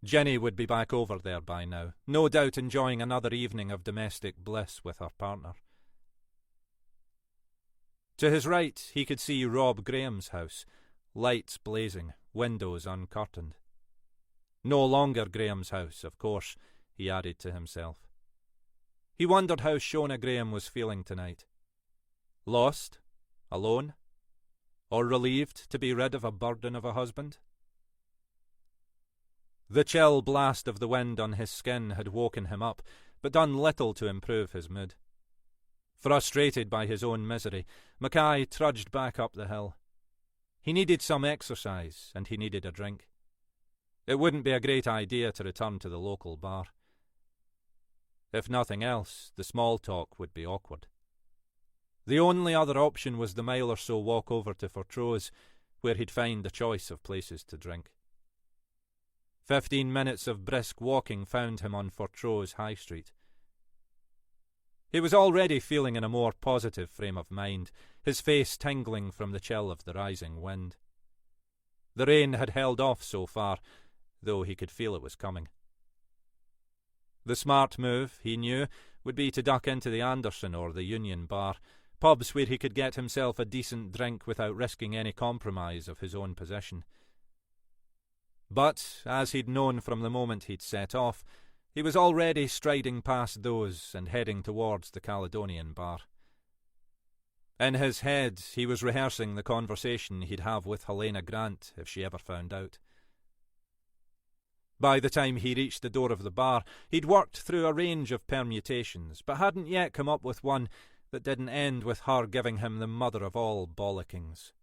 Jenny would be back over there by now, no doubt enjoying another evening of domestic bliss with her partner. To his right he could see Rob Graham's house, lights blazing, windows uncurtained. No longer Graham's house, of course, he added to himself. He wondered how Shona Graham was feeling tonight. Lost? Alone? Or relieved to be rid of a burden of a husband? The chill blast of the wind on his skin had woken him up, but done little to improve his mood. Frustrated by his own misery, Mackay trudged back up the hill. He needed some exercise, and he needed a drink. It wouldn't be a great idea to return to the local bar. If nothing else, the small talk would be awkward. The only other option was the mile or so walk over to Fortrose, where he'd find a choice of places to drink. 15 minutes of brisk walking found him on Fortrose High Street. He was already feeling in a more positive frame of mind, his face tingling from the chill of the rising wind. The rain had held off so far, though he could feel it was coming. The smart move, he knew, would be to duck into the Anderson or the Union bar, pubs where he could get himself a decent drink without risking any compromise of his own position. But, as he'd known from the moment he'd set off, he was already striding past those and heading towards the Caledonian bar. In his head, he was rehearsing the conversation he'd have with Helena Grant if she ever found out. By the time he reached the door of the bar, he'd worked through a range of permutations, but hadn't yet come up with one that didn't end with her giving him the mother of all bollockings.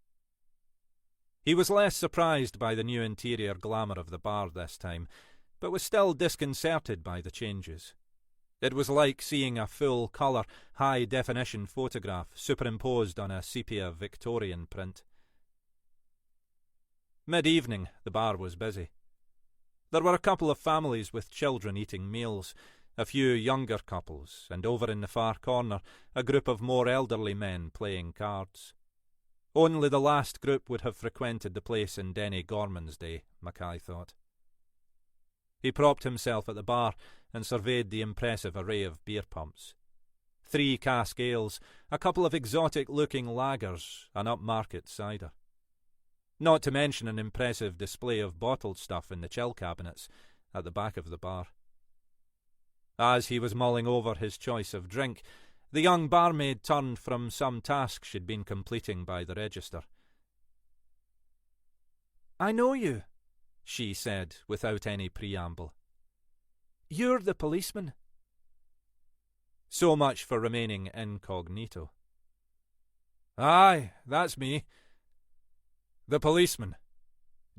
He was less surprised by the new interior glamour of the bar this time, but was still disconcerted by the changes. It was like seeing a full-colour, high-definition photograph superimposed on a sepia Victorian print. Mid-evening, the bar was busy. There were a couple of families with children eating meals, a few younger couples, and over in the far corner, a group of more elderly men playing cards. Only the last group would have frequented the place in Denny Gorman's day, Mackay thought. He propped himself at the bar and surveyed the impressive array of beer pumps. 3 cask ales, a couple of exotic-looking lagers, an upmarket cider. Not to mention an impressive display of bottled stuff in the chill cabinets at the back of the bar. As he was mulling over his choice of drink, the young barmaid turned from some task she'd been completing by the register. "I know you," she said, without any preamble. "You're the policeman." So much for remaining incognito. "Aye, that's me. The policeman.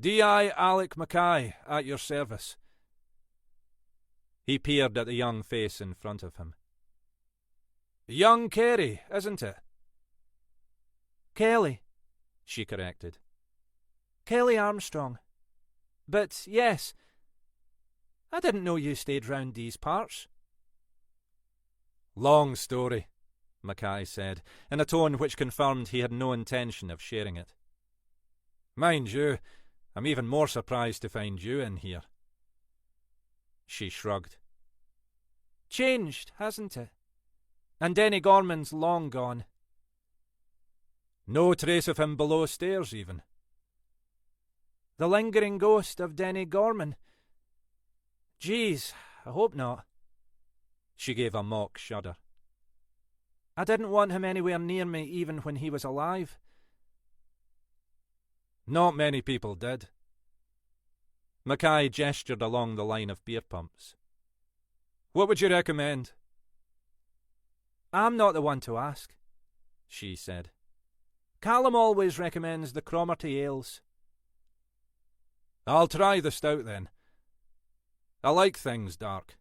D.I. Alec Mackay, at your service." He peered at the young face in front of him. "Young Carey, isn't it?" "Kelly," she corrected. "Kelly Armstrong. But yes, I didn't know you stayed round these parts." "Long story," Mackay said, in a tone which confirmed he had no intention of sharing it. "Mind you, I'm even more surprised to find you in here." She shrugged. "Changed, hasn't it? And Denny Gorman's long gone." "No trace of him below stairs, even." "The lingering ghost of Denny Gorman? Geez, I hope not." She gave a mock shudder. "I didn't want him anywhere near me even when he was alive." "Not many people did." Mackay gestured along the line of beer pumps. "What would you recommend?" "I'm not the one to ask," she said. "Callum always recommends the Cromarty ales." "I'll try the stout then. I like things dark.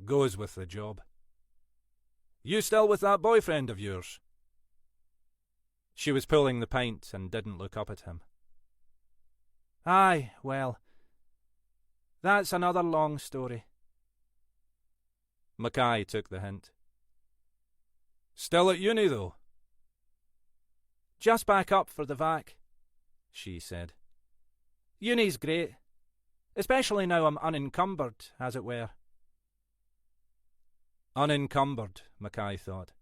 Goes with the job. You still with that boyfriend of yours?" She was pulling the pint and didn't look up at him. "Aye, well, that's another long story." Mackay took the hint. "Still at uni, though?" "Just back up for the vac," she said. "Uni's great, especially now I'm unencumbered, as it were." Unencumbered, Mackay thought.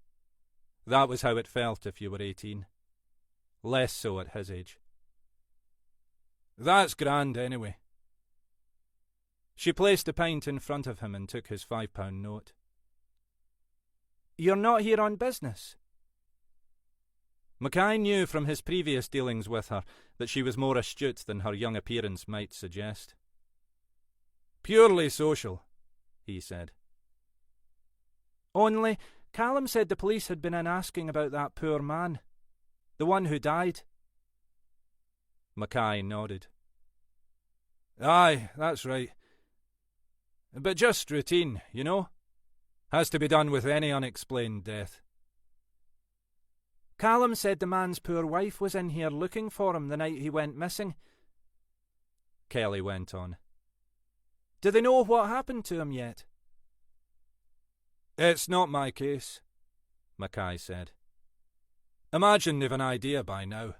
That was how it felt if you were 18. Less so at his age. "That's grand, anyway." She placed the pint in front of him and took his £5 note. "You're not here on business?" Mackay knew from his previous dealings with her that she was more astute than her young appearance might suggest. "Purely social," he said. "Only, Callum said the police had been in asking about that poor man. The one who died." Mackay nodded. "Aye, that's right. But just routine, you know? Has to be done with any unexplained death." "Callum said the man's poor wife was in here looking for him the night he went missing," Kelly went on. "Do they know what happened to him yet?" "It's not my case," Mackay said. "Imagine they've an idea by now."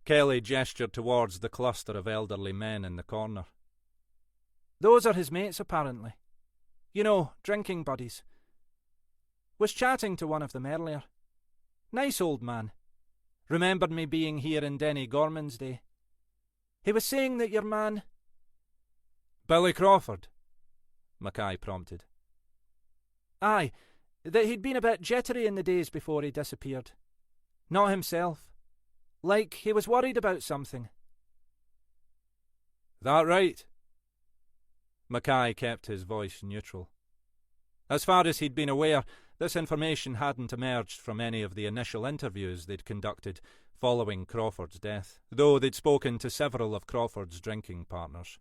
Kelly gestured towards the cluster of elderly men in the corner. "Those are his mates, apparently. You know, drinking buddies." Was chatting to one of them earlier. Nice old man. Remembered me being here in Denny Gorman's day. He was saying that your man... Billy Crawford, Mackay prompted. Aye, that he'd been a bit jittery in the days before he disappeared. Not himself. Like he was worried about something. That right? Mackay kept his voice neutral. As far as he'd been aware, this information hadn't emerged from any of the initial interviews they'd conducted following Crawford's death, though they'd spoken to several of Crawford's drinking partners.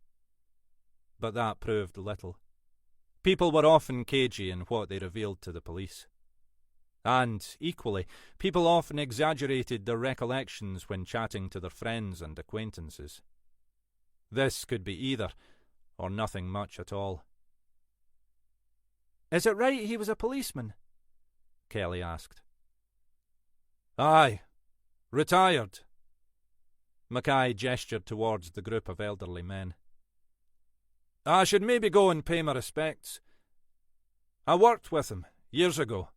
But that proved little. People were often cagey in what they revealed to the police. And, equally, people often exaggerated their recollections when chatting to their friends and acquaintances. This could be either, or nothing much at all. Is it right he was a policeman? Kelly asked. Aye. Retired. Mackay gestured towards the group of elderly men. I should maybe go and pay my respects. I worked with him years ago.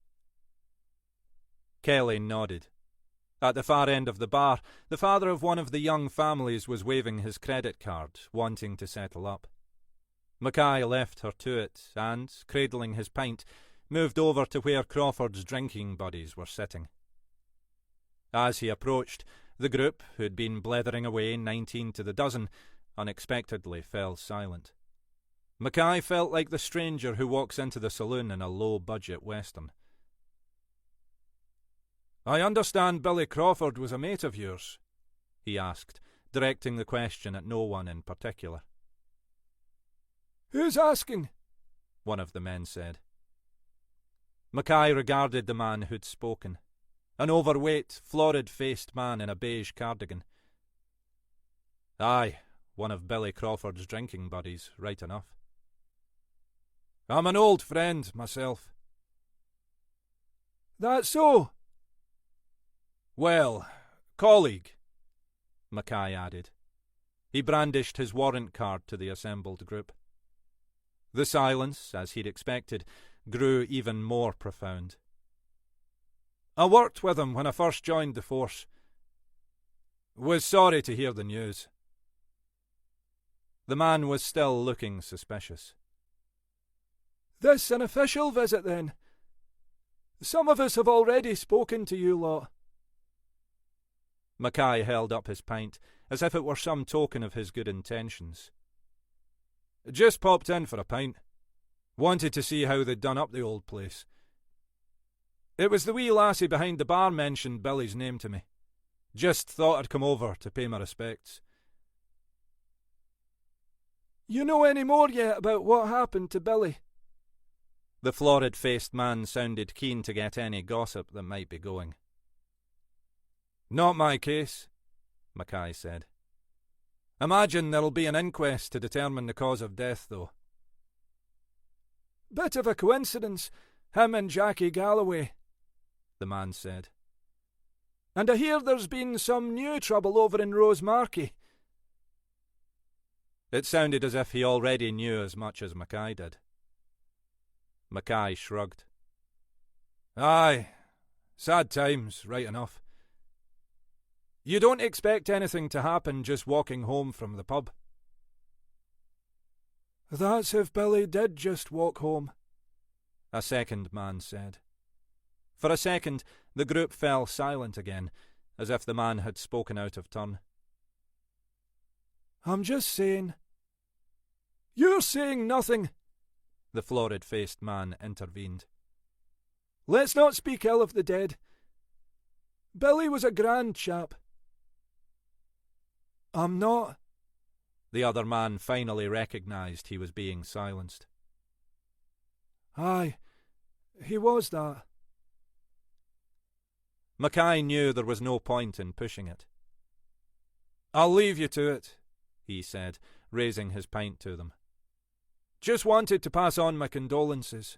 Kelly nodded. At the far end of the bar, the father of one of the young families was waving his credit card, wanting to settle up. Mackay left her to it and, cradling his pint, moved over to where Crawford's drinking buddies were sitting. As he approached, the group, who'd been blethering away 19 to the dozen, unexpectedly fell silent. Mackay felt like the stranger who walks into the saloon in a low-budget western. I understand Billy Crawford was a mate of yours, he asked, directing the question at no one in particular. Who's asking? One of the men said. Mackay regarded the man who'd spoken, an overweight, florid-faced man in a beige cardigan. Aye, one of Billy Crawford's drinking buddies, right enough. I'm an old friend, myself. That's so? Well, colleague, Mackay added. He brandished his warrant card to the assembled group. The silence, as he'd expected, grew even more profound. I worked with him when I first joined the force. Was sorry to hear the news. The man was still looking suspicious. This an official visit, then? Some of us have already spoken to you lot. Mackay held up his pint, as if it were some token of his good intentions. Just popped in for a pint. Wanted to see how they'd done up the old place. It was the wee lassie behind the bar mentioned Billy's name to me. Just thought I'd come over to pay my respects. You know any more yet about what happened to Billy? The florid-faced man sounded keen to get any gossip that might be going. Not my case, Mackay said. Imagine there'll be an inquest to determine the cause of death, though. Bit of a coincidence, him and Jackie Galloway, the man said. And I hear there's been some new trouble over in Rosemarkie. It sounded as if he already knew as much as Mackay did. Mackay shrugged. Aye, sad times, right enough. You don't expect anything to happen just walking home from the pub? That's if Billy did just walk home, a second man said. For a second, the group fell silent again, as if the man had spoken out of turn. I'm just saying. You're saying nothing, the florid-faced man intervened. Let's not speak ill of the dead. Billy was a grand chap. I'm not. The other man finally recognised he was being silenced. Aye, he was that. Mackay knew there was no point in pushing it. I'll leave you to it, he said, raising his pint to them. Just wanted to pass on my condolences.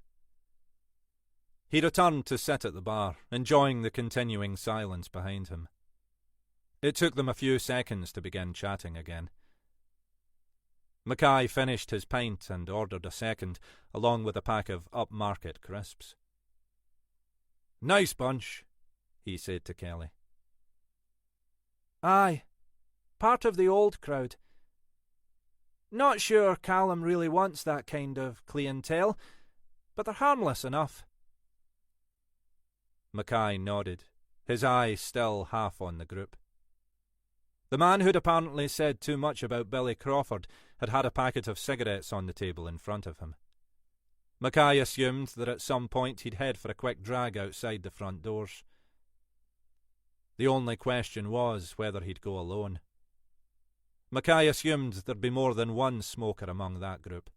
He returned to sit at the bar, enjoying the continuing silence behind him. It took them a few seconds to begin chatting again. Mackay finished his pint and ordered a second, along with a pack of upmarket crisps. Nice bunch, he said to Kelly. Aye, part of the old crowd. Not sure Callum really wants that kind of clientele, but they're harmless enough. Mackay nodded, his eye still half on the group. The man who'd apparently said too much about Billy Crawford had had a packet of cigarettes on the table in front of him. Mackay assumed that at some point he'd head for a quick drag outside the front doors. The only question was whether he'd go alone. Mackay assumed there'd be more than one smoker among that group.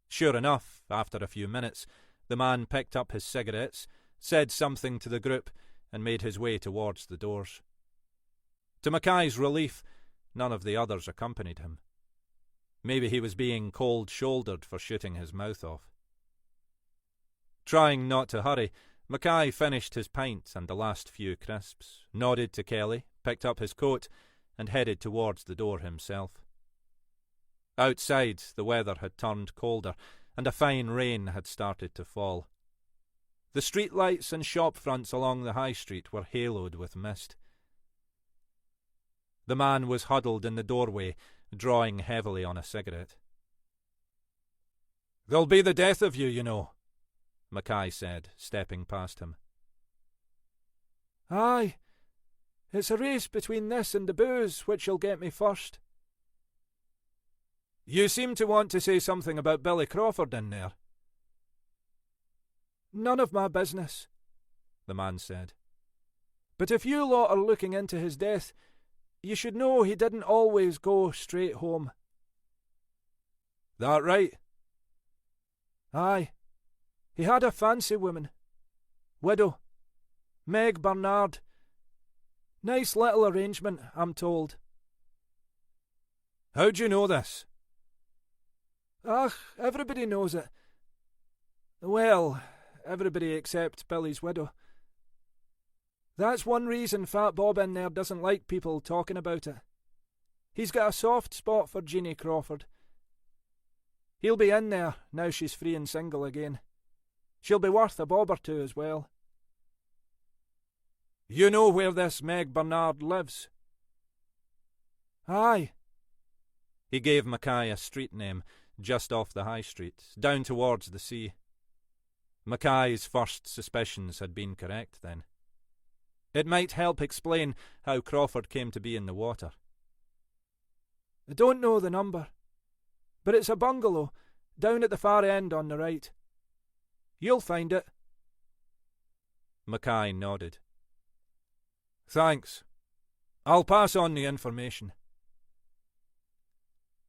Sure enough, after a few minutes, the man picked up his cigarettes, said something to the group, and made his way towards the doors. To Mackay's relief, none of the others accompanied him. Maybe he was being cold-shouldered for shooting his mouth off. Trying not to hurry, Mackay finished his pint and the last few crisps, nodded to Kelly, picked up his coat, and headed towards the door himself. Outside, the weather had turned colder, and a fine rain had started to fall. The street lights and shop fronts along the high street were haloed with mist. The man was huddled in the doorway, drawing heavily on a cigarette. "There'll be the death of you, you know," Mackay said, stepping past him. Aye, it's a race between this and the booze, which'll get me first. You seem to want to say something about Billy Crawford in there. None of my business, the man said. But if you lot are looking into his death, you should know he didn't always go straight home. That right? Aye. He had a fancy woman. Widow. Meg Bernard. Nice little arrangement, I'm told. How'd you know this? Ach, everybody knows it. Well, everybody except Billy's widow. That's one reason Fat Bob in there doesn't like people talking about it. He's got a soft spot for Jeannie Crawford. He'll be in there, now she's free and single again. She'll be worth a bob or two as well. You know where this Meg Bernard lives? Aye. He gave Mackay a street name, just off the high street, down towards the sea. Mackay's first suspicions had been correct, then. It might help explain how Crawford came to be in the water. I don't know the number, but it's a bungalow, down at the far end on the right. You'll find it. Mackay nodded. Thanks. I'll pass on the information.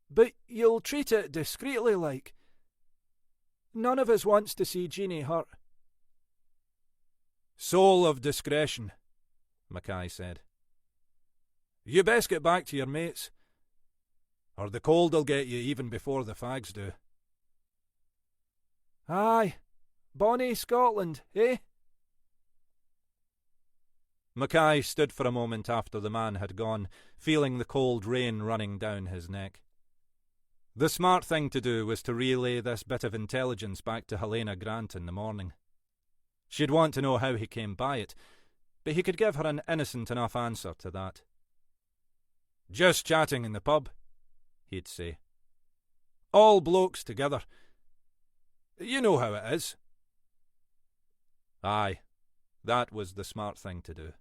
But you'll treat it discreetly, like. None of us wants to see Jeannie hurt. Soul of discretion, Mackay said. You best get back to your mates, or the cold'll get you even before the fags do. Aye, bonny Scotland, eh? Mackay stood for a moment after the man had gone, feeling the cold rain running down his neck. The smart thing to do was to relay this bit of intelligence back to Helena Grant in the morning. She'd want to know how he came by it, but he could give her an innocent enough answer to that. Just chatting in the pub, he'd say. All blokes together. You know how it is. Aye, that was the smart thing to do.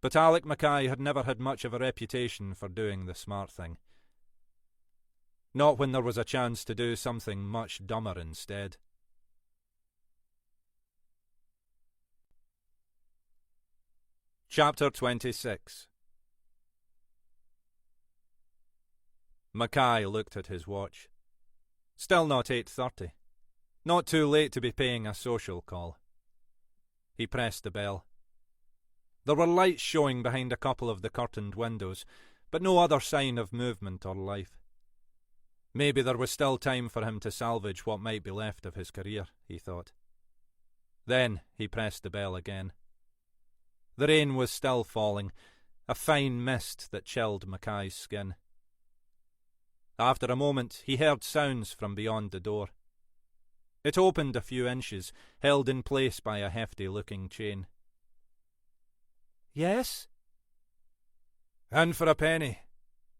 But Alec Mackay had never had much of a reputation for doing the smart thing. Not when there was a chance to do something much dumber instead. Chapter 26. Mackay looked at his watch. Still not 8:30. Not too late to be paying a social call. He pressed the bell. There were lights showing behind a couple of the curtained windows, but no other sign of movement or life. Maybe there was still time for him to salvage what might be left of his career, he thought. Then he pressed the bell again. The rain was still falling, a fine mist that chilled Mackay's skin. After a moment, he heard sounds from beyond the door. It opened a few inches, held in place by a hefty-looking chain. Yes? And for a penny,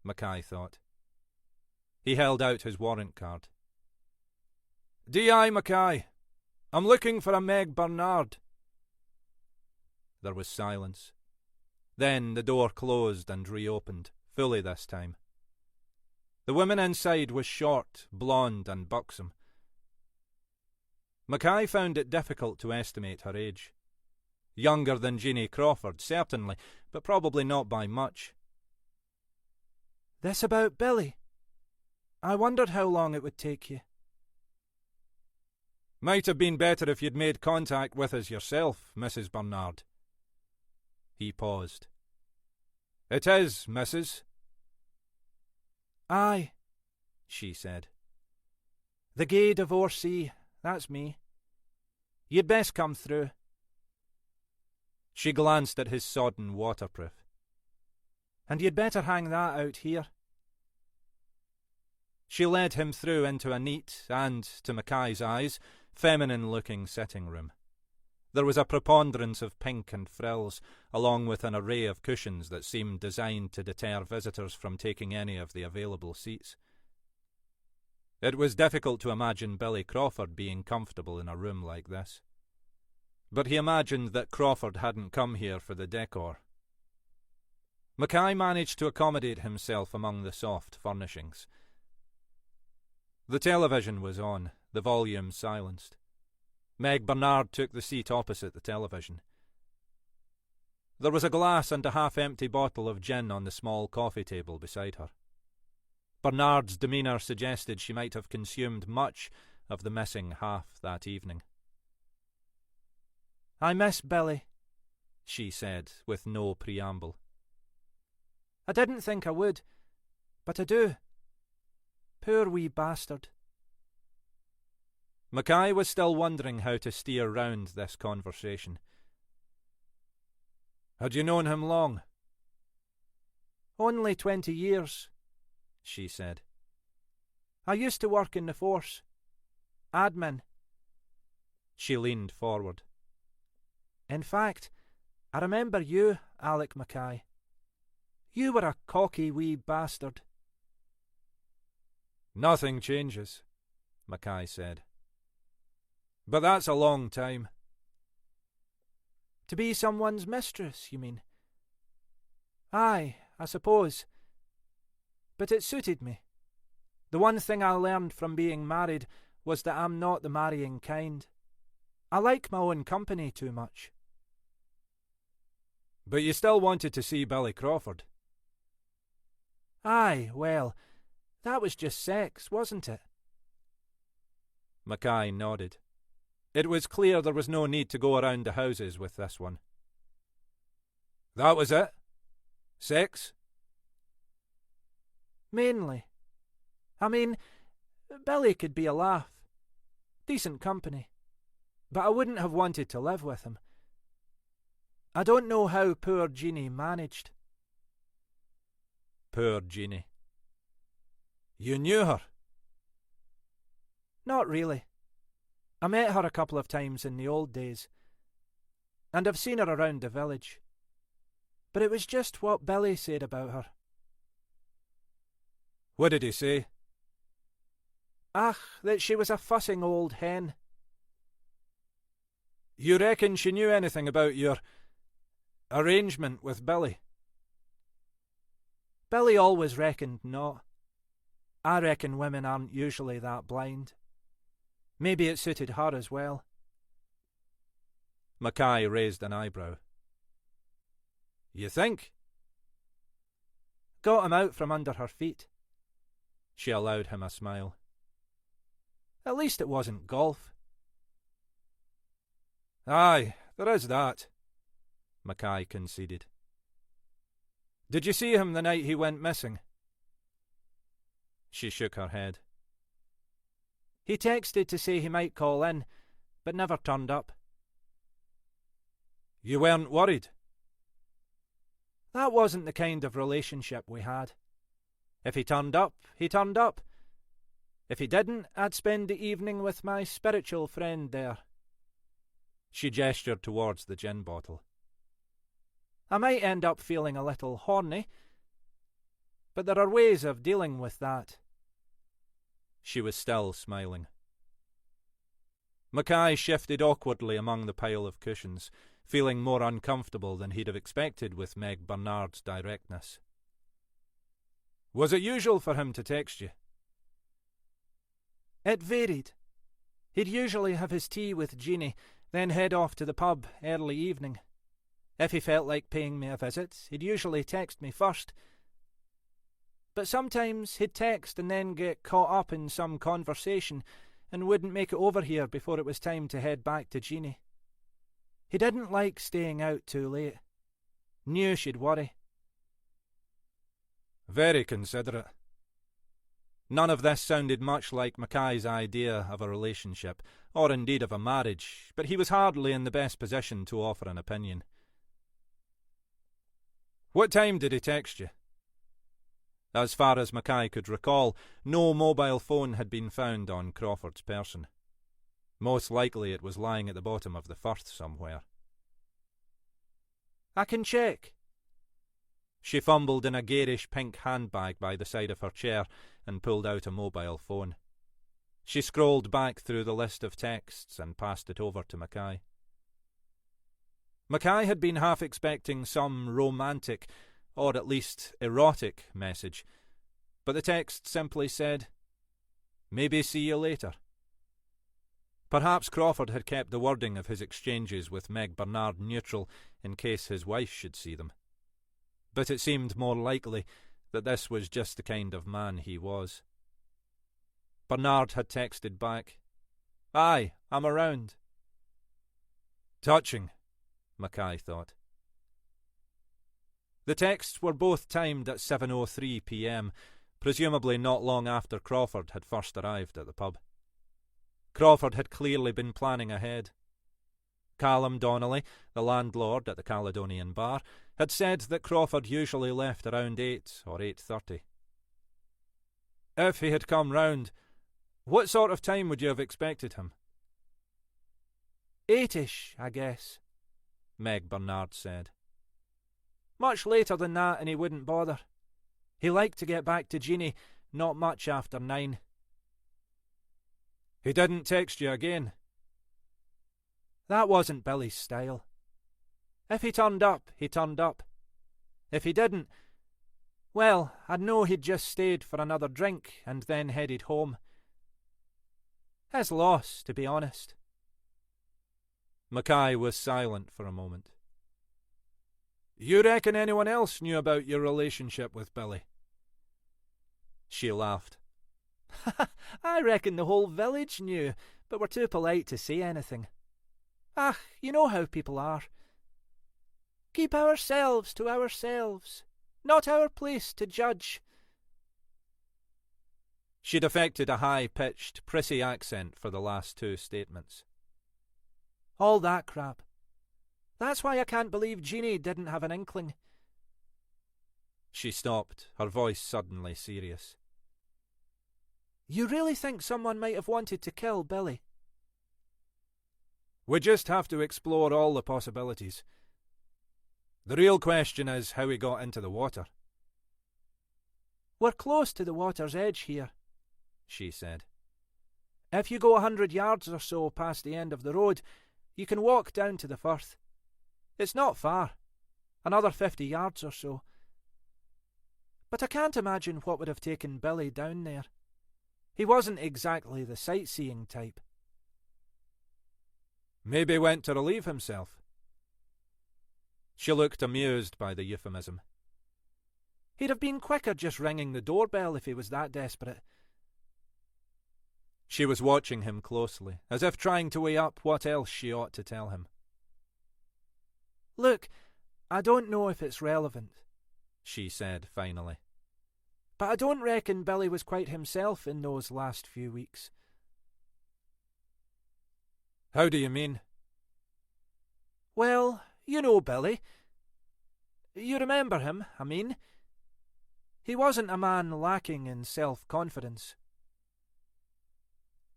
Mackay thought. He held out his warrant card. D.I. Mackay. I'm looking for a Meg Bernard. There was silence. Then the door closed and reopened, fully this time. The woman inside was short, blonde, and buxom. Mackay found it difficult to estimate her age. Younger than Jeanie Crawford, certainly, but probably not by much. This about Billy? I wondered how long it would take you. Might have been better if you'd made contact with us yourself, Mrs. Bernard. He paused. It is, Mrs. Aye, she said. The gay divorcee, that's me. You'd best come through. She glanced at his sodden waterproof. And you'd better hang that out here. She led him through into a neat and, to Mackay's eyes, feminine-looking sitting room. There was a preponderance of pink and frills, along with an array of cushions that seemed designed to deter visitors from taking any of the available seats. It was difficult to imagine Billy Crawford being comfortable in a room like this. But he imagined that Crawford hadn't come here for the decor. Mackay managed to accommodate himself among the soft furnishings. The television was on, the volume silenced. Meg Bernard took the seat opposite the television. There was a glass and a half-empty bottle of gin on the small coffee table beside her. Bernard's demeanour suggested she might have consumed much of the missing half that evening. I miss Billy, she said, with no preamble. I didn't think I would, but I do. Poor wee bastard. Mackay was still wondering how to steer round this conversation. Had you known him long? Only 20 years, she said. I used to work in the force. Admin. She leaned forward. In fact, I remember you, Alec Mackay. You were a cocky wee bastard. Nothing changes, Mackay said. But that's a long time. To be someone's mistress, you mean? Aye, I suppose. But it suited me. The one thing I learned from being married was that I'm not the marrying kind. I like my own company too much. But you still wanted to see Billy Crawford. Aye, well, that was just sex, wasn't it? Mackay nodded. It was clear there was no need to go around the houses with this one. That was it? Sex? Mainly. I mean, Billy could be a laugh. Decent company. But I wouldn't have wanted to live with him. I don't know how poor Jeanie managed. Poor Jeanie. You knew her? Not really. I met her a couple of times in the old days. And I've seen her around the village. But it was just what Billy said about her. What did he say? Ach, that she was a fussing old hen. You reckon she knew anything about your arrangement with Billy? Billy always reckoned not. I reckon women aren't usually that blind. Maybe it suited her as well. Mackay raised an eyebrow. You think? Got him out from under her feet. She allowed him a smile. At least it wasn't golf. Aye, there is that, Mackay conceded. Did you see him the night he went missing? She shook her head. He texted to say he might call in, but never turned up. You weren't worried? That wasn't the kind of relationship we had. If he turned up, he turned up. If he didn't, I'd spend the evening with my spiritual friend there. She gestured towards the gin bottle. I might end up feeling a little horny, but there are ways of dealing with that. She was still smiling. Mackay shifted awkwardly among the pile of cushions, feeling more uncomfortable than he'd have expected with Meg Bernard's directness. Was it usual for him to text you? It varied. He'd usually have his tea with Jeanie, then head off to the pub early evening. If he felt like paying me a visit, he'd usually text me first. But sometimes he'd text and then get caught up in some conversation and wouldn't make it over here before it was time to head back to Jeanie. He didn't like staying out too late. Knew she'd worry. Very considerate. None of this sounded much like Mackay's idea of a relationship, or indeed of a marriage, but he was hardly in the best position to offer an opinion. What time did he text you? As far as Mackay could recall, no mobile phone had been found on Crawford's person. Most likely it was lying at the bottom of the Firth somewhere. I can check. She fumbled in a garish pink handbag by the side of her chair and pulled out a mobile phone. She scrolled back through the list of texts and passed it over to Mackay. Mackay had been half expecting some romantic, or at least erotic, message, but the text simply said, "Maybe see you later." Perhaps Crawford had kept the wording of his exchanges with Meg Bernard neutral in case his wife should see them. But it seemed more likely that this was just the kind of man he was. Bernard had texted back, "Aye, I'm around." Touching, Mackay thought. The texts were both timed at 7:03 p.m, presumably not long after Crawford had first arrived at the pub. Crawford had clearly been planning ahead. Callum Donnelly, the landlord at the Caledonian Bar, had said that Crawford usually left around 8 or 8:30. If he had come round, what sort of time would you have expected him? 8ish, I guess, Meg Bernard said. Much later than that and he wouldn't bother. He liked to get back to Jeanie not much after 9. He didn't text you again? That wasn't Billy's style. If he turned up, he turned up. If he didn't, well, I'd know he'd just stayed for another drink and then headed home. His loss, to be honest. Mackay was silent for a moment. You reckon anyone else knew about your relationship with Billy? She laughed. I reckon the whole village knew, but were too polite to say anything. Ah, you know how people are. Keep ourselves to ourselves. Not our place to judge. She'd affected a high-pitched, prissy accent for the last 2 statements. All that crap. That's why I can't believe Jeanie didn't have an inkling. She stopped, her voice suddenly serious. You really think someone might have wanted to kill Billy? We just have to explore all the possibilities. The real question is how he got into the water. We're close to the water's edge here, she said. If you go 100 yards or so past the end of the road, you can walk down to the Firth. It's not far, another 50 yards or so. But I can't imagine what would have taken Billy down there. He wasn't exactly the sightseeing type. Maybe went to relieve himself. She looked amused by the euphemism. He'd have been quicker just ringing the doorbell if he was that desperate. She was watching him closely, as if trying to weigh up what else she ought to tell him. Look, I don't know if it's relevant, she said finally. But I don't reckon Billy was quite himself in those last few weeks. How do you mean? Well, you know Billy. You remember him, I mean. He wasn't a man lacking in self-confidence.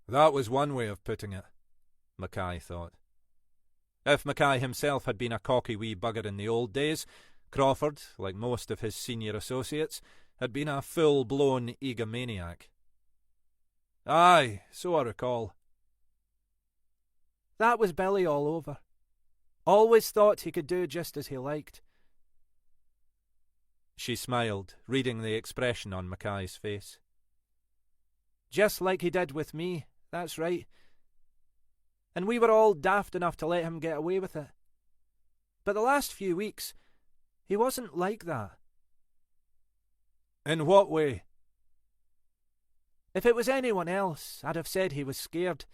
That was one way of putting it, Mackay thought. If Mackay himself had been a cocky wee bugger in the old days, Crawford, like most of his senior associates, had been a full-blown egomaniac. Aye, so I recall. That was Billy all over. Always thought he could do just as he liked. She smiled, reading the expression on Mackay's face. Just like he did with me, that's right. And we were all daft enough to let him get away with it. But the last few weeks, he wasn't like that. In what way? If it was anyone else, I'd have said he was scared.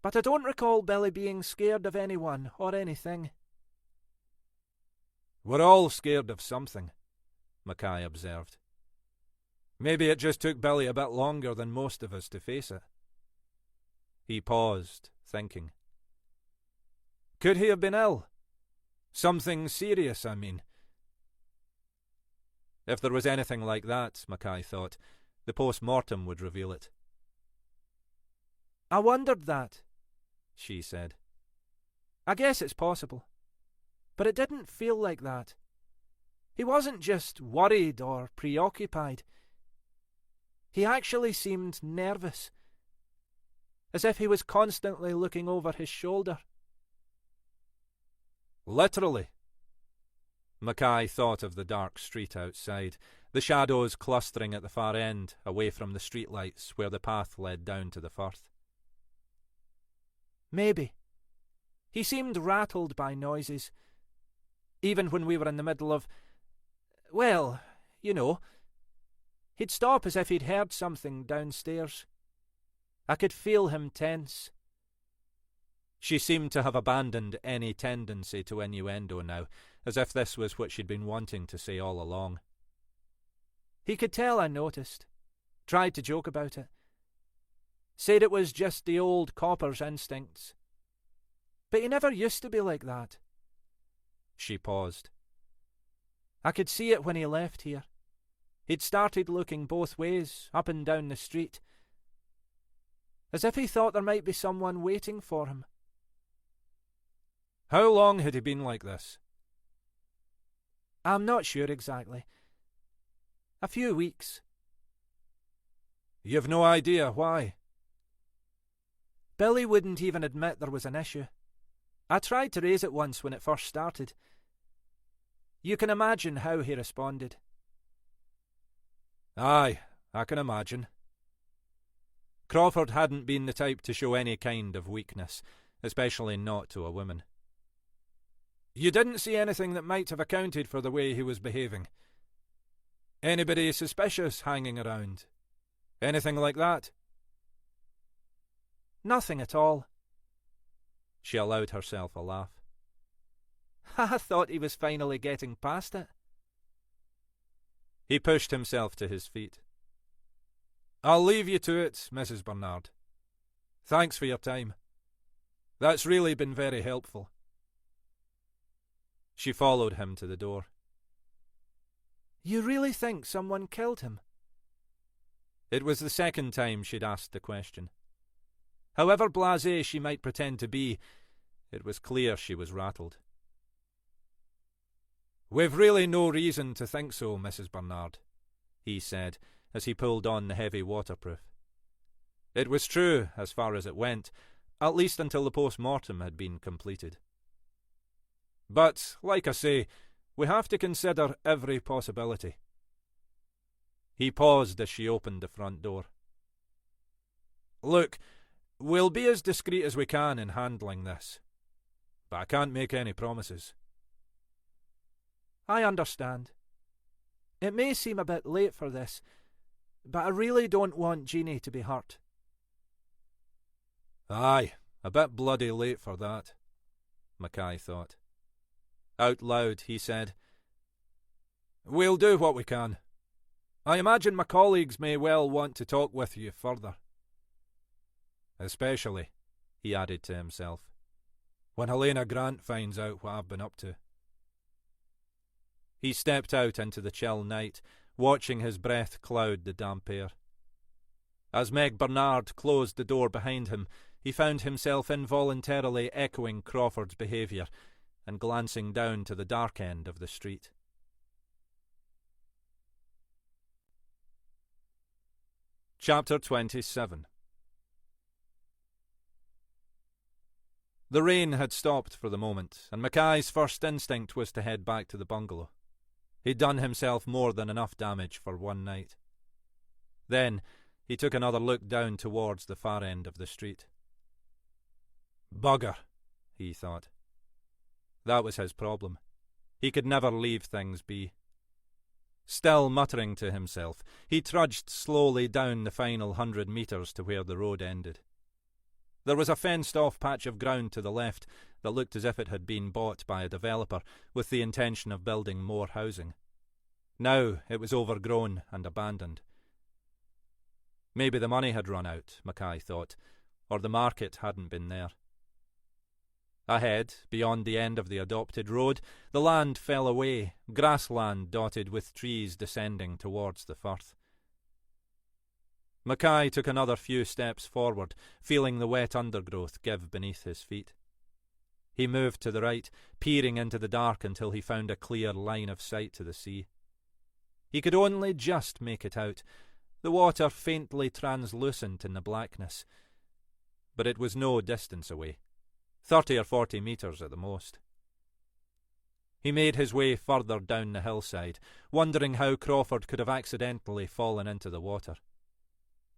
But I don't recall Billy being scared of anyone or anything. We're all scared of something, Mackay observed. Maybe it just took Billy a bit longer than most of us to face it. He paused, thinking. Could he have been ill? Something serious, I mean. If there was anything like that, Mackay thought, the post-mortem would reveal it. I wondered that, she said. I guess it's possible. But it didn't feel like that. He wasn't just worried or preoccupied. He actually seemed nervous, as if he was constantly looking over his shoulder. Literally. Mackay thought of the dark street outside, the shadows clustering at the far end, away from the streetlights where the path led down to the firth. Maybe. He seemed rattled by noises, even when we were in the middle of, well, you know. He'd stop as if he'd heard something downstairs. I could feel him tense. She seemed to have abandoned any tendency to innuendo now, as if this was what she'd been wanting to say all along. He could tell I noticed, tried to joke about it, said it was just the old copper's instincts. But he never used to be like that. She paused. I could see it when he left here. He'd started looking both ways, up and down the street, as if he thought there might be someone waiting for him. How long had he been like this? I'm not sure exactly. A few weeks. You've no idea why? Billy wouldn't even admit there was an issue. I tried to raise it once when it first started. You can imagine how he responded. Aye, I can imagine. Crawford hadn't been the type to show any kind of weakness, especially not to a woman. You didn't see anything that might have accounted for the way he was behaving? Anybody suspicious hanging around? Anything like that? Nothing at all. She allowed herself a laugh. I thought he was finally getting past it. He pushed himself to his feet. I'll leave you to it, Mrs. Bernard. Thanks for your time. That's really been very helpful. She followed him to the door. You really think someone killed him? It was the second time she'd asked the question. However blasé she might pretend to be, it was clear she was rattled. We've really no reason to think so, Mrs. Bernard, he said, as he pulled on the heavy waterproof. It was true, as far as it went, at least until the post-mortem had been completed. But, like I say, we have to consider every possibility. He paused as she opened the front door. Look, we'll be as discreet as we can in handling this, but I can't make any promises. I understand. It may seem a bit late for this, but I really don't want Jeanie to be hurt. Aye, a bit bloody late for that, Mackay thought. Out loud, he said, We'll do what we can. I imagine my colleagues may well want to talk with you further. Especially, he added to himself, when Helena Grant finds out what I've been up to. He stepped out into the chill night, watching his breath cloud the damp air. As Meg Bernard closed the door behind him, he found himself involuntarily echoing Crawford's behaviour and glancing down to the dark end of the street. Chapter 27. The rain had stopped for the moment, and Mackay's first instinct was to head back to the bungalow. He'd done himself more than enough damage for one night. Then he took another look down towards the far end of the street. Bugger, he thought. That was his problem. He could never leave things be. Still muttering to himself, he trudged slowly down the final 100 metres to where the road ended. There was a fenced-off patch of ground to the left that looked as if it had been bought by a developer with the intention of building more housing. Now it was overgrown and abandoned. Maybe the money had run out, Mackay thought, or the market hadn't been there. Ahead, beyond the end of the adopted road, the land fell away, grassland dotted with trees descending towards the firth. Mackay took another few steps forward, feeling the wet undergrowth give beneath his feet. He moved to the right, peering into the dark until he found a clear line of sight to the sea. He could only just make it out, the water faintly translucent in the blackness, but it was no distance away, 30 or 40 metres at the most. He made his way further down the hillside, wondering how Crawford could have accidentally fallen into the water.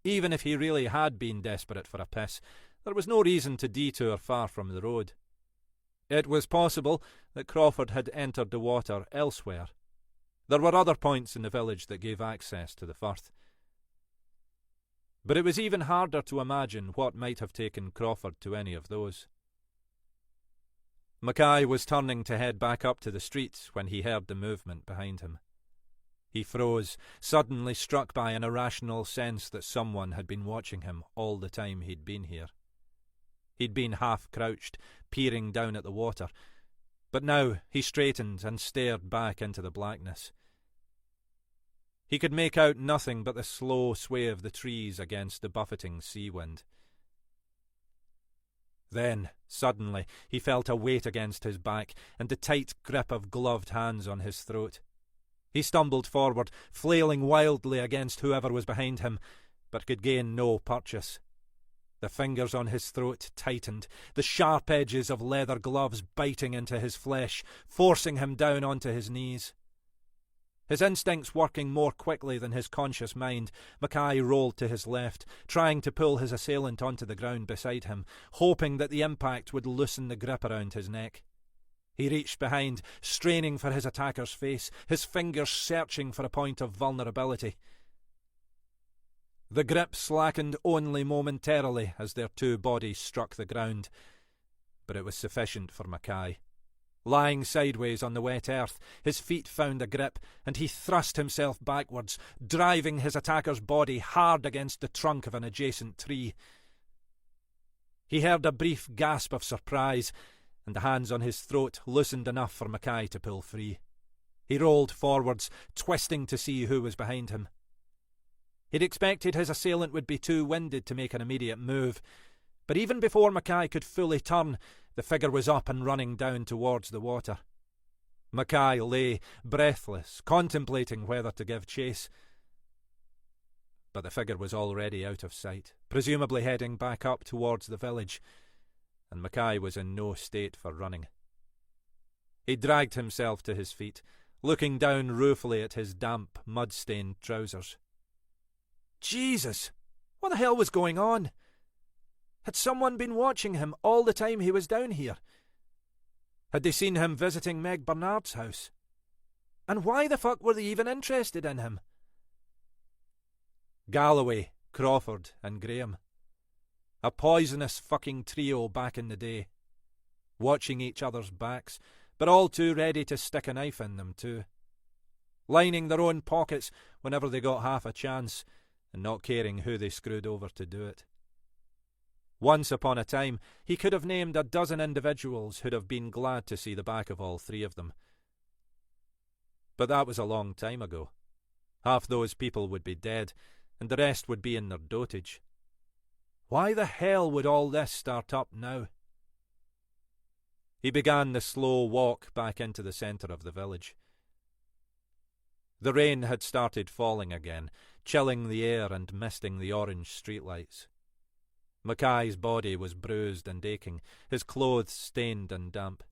Even if he really had been desperate for a piss, there was no reason to detour far from the road. It was possible that Crawford had entered the water elsewhere. There were other points in the village that gave access to the firth. But it was even harder to imagine what might have taken Crawford to any of those. Mackay was turning to head back up to the street when he heard the movement behind him. He froze, suddenly struck by an irrational sense that someone had been watching him all the time he'd been here. He'd been half-crouched, peering down at the water, but now he straightened and stared back into the blackness. He could make out nothing but the slow sway of the trees against the buffeting sea wind. Then, suddenly, he felt a weight against his back and the tight grip of gloved hands on his throat. He stumbled forward, flailing wildly against whoever was behind him, but could gain no purchase. The fingers on his throat tightened, the sharp edges of leather gloves biting into his flesh, forcing him down onto his knees. His instincts working more quickly than his conscious mind, Mackay rolled to his left, trying to pull his assailant onto the ground beside him, hoping that the impact would loosen the grip around his neck. He reached behind, straining for his attacker's face, his fingers searching for a point of vulnerability. The grip slackened only momentarily as their two bodies struck the ground, but it was sufficient for Mackay. Lying sideways on the wet earth, his feet found a grip, and he thrust himself backwards, driving his attacker's body hard against the trunk of an adjacent tree. He heard a brief gasp of surprise, and the hands on his throat loosened enough for Mackay to pull free. He rolled forwards, twisting to see who was behind him. He'd expected his assailant would be too winded to make an immediate move, but even before Mackay could fully turn, the figure was up and running down towards the water. Mackay lay, breathless, contemplating whether to give chase. But the figure was already out of sight, presumably heading back up towards the village, and Mackay was in no state for running. He dragged himself to his feet, looking down ruefully at his damp, mud-stained trousers. Jesus! What the hell was going on? Had someone been watching him all the time he was down here? Had they seen him visiting Meg Bernard's house? And why the fuck were they even interested in him? Galloway, Crawford, and Graham. A poisonous fucking trio back in the day. Watching each other's backs, but all too ready to stick a knife in them too. Lining their own pockets whenever they got half a chance, and not caring who they screwed over to do it. Once upon a time, he could have named a dozen individuals who'd have been glad to see the back of all three of them. But that was a long time ago. Half those people would be dead, and the rest would be in their dotage. Why the hell would all this start up now? He began the slow walk back into the centre of the village. The rain had started falling again, chilling the air and misting the orange streetlights. Mackay's body was bruised and aching, his clothes stained and damp.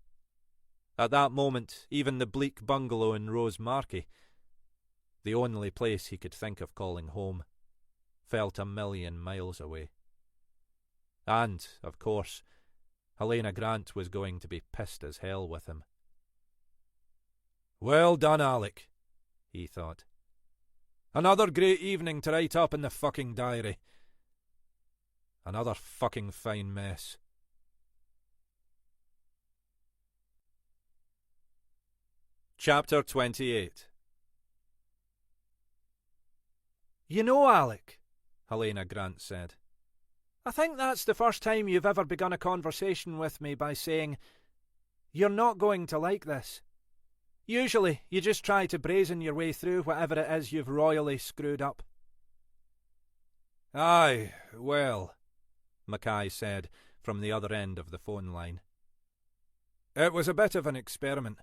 At that moment, even the bleak bungalow in Rosemarkie, the only place he could think of calling home, felt 1,000,000 miles away. And, of course, Helena Grant was going to be pissed as hell with him. Well done, Alec, he thought. Another great evening to write up in the fucking diary. Another fucking fine mess. Chapter 28. You know, Alec, Helena Grant said, I think that's the first time you've ever begun a conversation with me by saying, "You're not going to like this." Usually, you just try to brazen your way through whatever it is you've royally screwed up. Aye, well, Mackay said from the other end of the phone line. It was a bit of an experiment.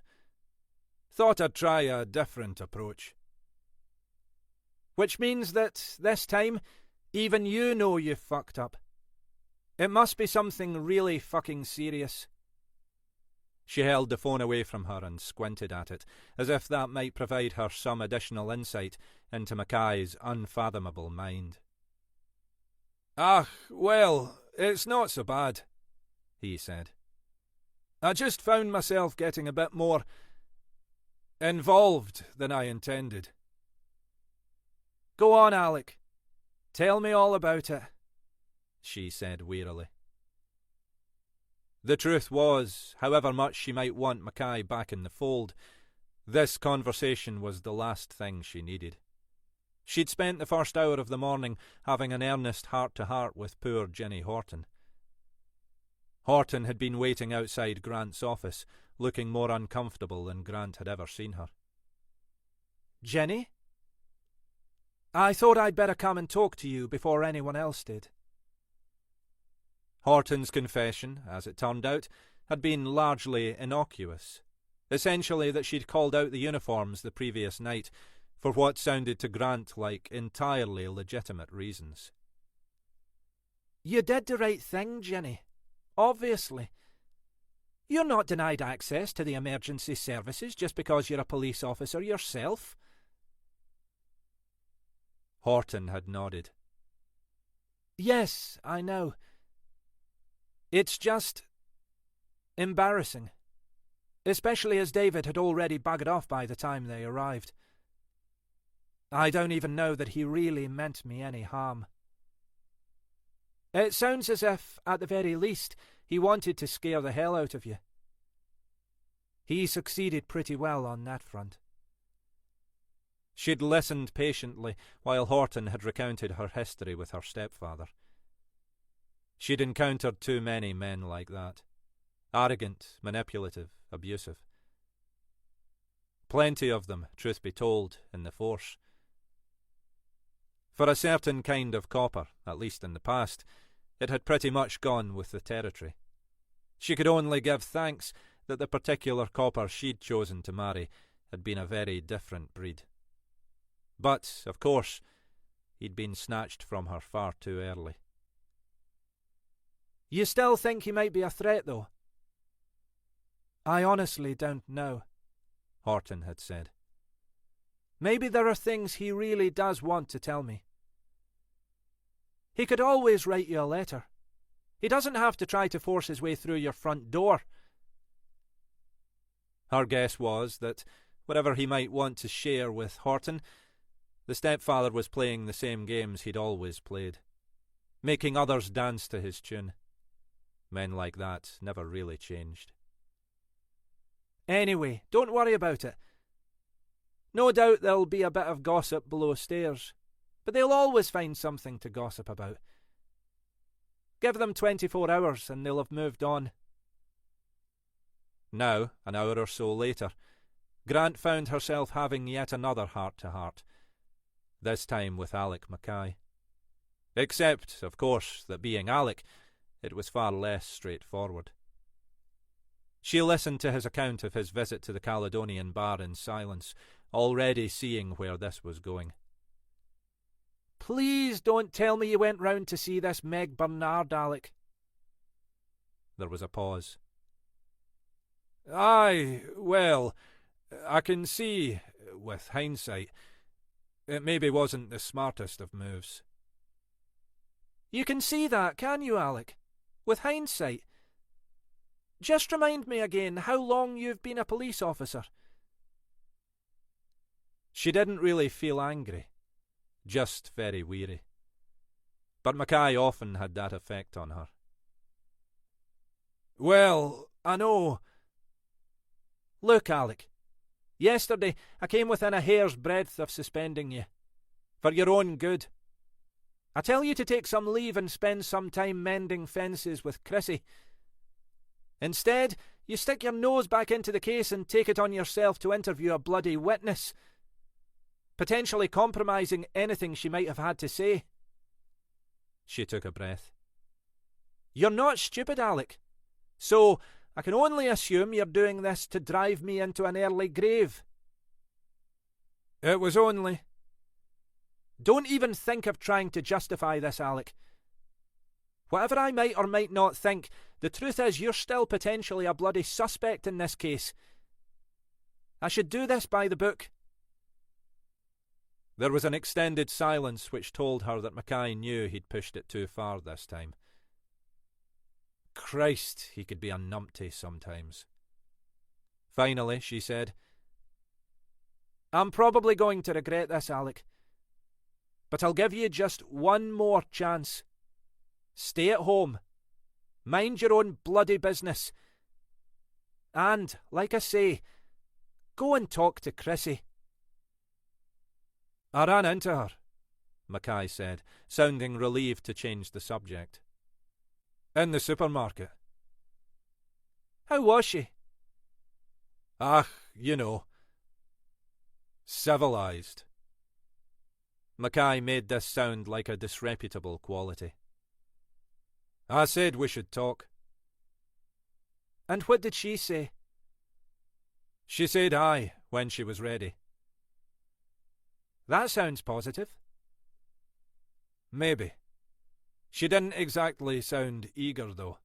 Thought I'd try a different approach. Which means that, this time, even you know you've fucked up. It must be something really fucking serious. She held the phone away from her and squinted at it, as if that might provide her some additional insight into Mackay's unfathomable mind. Ah, well, it's not so bad, he said. I just found myself getting a bit more involved than I intended. Go on, Alec. Tell me all about it, she said wearily. The truth was, however much she might want Mackay back in the fold, this conversation was the last thing she needed. She'd spent the first hour of the morning having an earnest heart-to-heart with poor Jenny Horton. Horton had been waiting outside Grant's office, looking more uncomfortable than Grant had ever seen her. Jenny? I thought I'd better come and talk to you before anyone else did. Horton's confession, as it turned out, had been largely innocuous. Essentially that she'd called out the uniforms the previous night for what sounded to Grant like entirely legitimate reasons. You did the right thing, Jenny. Obviously. You're not denied access to the emergency services just because you're a police officer yourself. Horton had nodded. Yes, I know. It's just embarrassing. Especially as David had already buggered off by the time they arrived. I don't even know that he really meant me any harm. It sounds as if, at the very least, he wanted to scare the hell out of you. He succeeded pretty well on that front. She'd listened patiently while Horton had recounted her history with her stepfather. She'd encountered too many men like that. Arrogant, manipulative, abusive. Plenty of them, truth be told, in the force. For a certain kind of copper, at least in the past, it had pretty much gone with the territory. She could only give thanks that the particular copper she'd chosen to marry had been a very different breed. But, of course, he'd been snatched from her far too early. You still think he might be a threat, though? I honestly don't know, Horton had said. Maybe there are things he really does want to tell me. He could always write you a letter. He doesn't have to try to force his way through your front door. Her guess was that, whatever he might want to share with Horton, the stepfather was playing the same games he'd always played, making others dance to his tune. Men like that never really changed. Anyway, don't worry about it. No doubt there'll be a bit of gossip below stairs, but they'll always find something to gossip about. Give them 24 hours and they'll have moved on. Now, an hour or so later, Grant found herself having yet another heart-to-heart. this time with Alec Mackay. Except, of course, that being Alec, it was far less straightforward. She listened to his account of his visit to the Caledonian bar in silence, already seeing where this was going. Please don't tell me you went round to see this Meg Bernard, Alec. There was a pause. Aye, well, I can see, with hindsight, it maybe wasn't the smartest of moves. You can see that, can you, Alec? With hindsight. Just remind me again how long you've been a police officer. She didn't really feel angry, just very weary. But Mackay often had that effect on her. Well, I know. Look, Alec, yesterday I came within a hair's breadth of suspending you. For your own good. I tell you to take some leave and spend some time mending fences with Chrissy. Instead, you stick your nose back into the case and take it on yourself to interview a bloody witness, potentially compromising anything she might have had to say. She took a breath. You're not stupid, Alec. So, I can only assume you're doing this to drive me into an early grave. It was only... Don't even think of trying to justify this, Alec. Whatever I might or might not think, the truth is you're still potentially a bloody suspect in this case. I should do this by the book. There was an extended silence which told her that Mackay knew he'd pushed it too far this time. Christ, he could be a numpty sometimes. Finally, she said, I'm probably going to regret this, Alec. But I'll give you just one more chance. Stay at home. Mind your own bloody business. And, like I say, go and talk to Chrissy. I ran into her, Mackay said, sounding relieved to change the subject. In the supermarket. How was she? Ah, you know. Civilised. Mackay made this sound like a disreputable quality. I said we should talk. And what did she say? She said aye, when she was ready. That sounds positive. Maybe. She didn't exactly sound eager, though.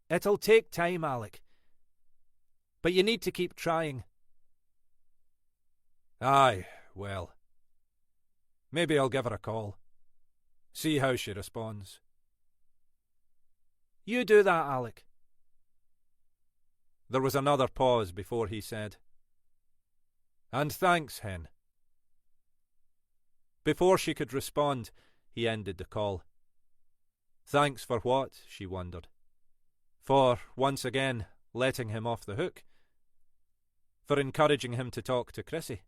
It'll take time, Alec. But you need to keep trying. Aye, well. Maybe I'll give her a call. See how she responds. You do that, Alec. There was another pause before he said, And thanks, Hen. Before she could respond, he ended the call. Thanks for what, she wondered. For, once again, letting him off the hook? For encouraging him to talk to Chrissy?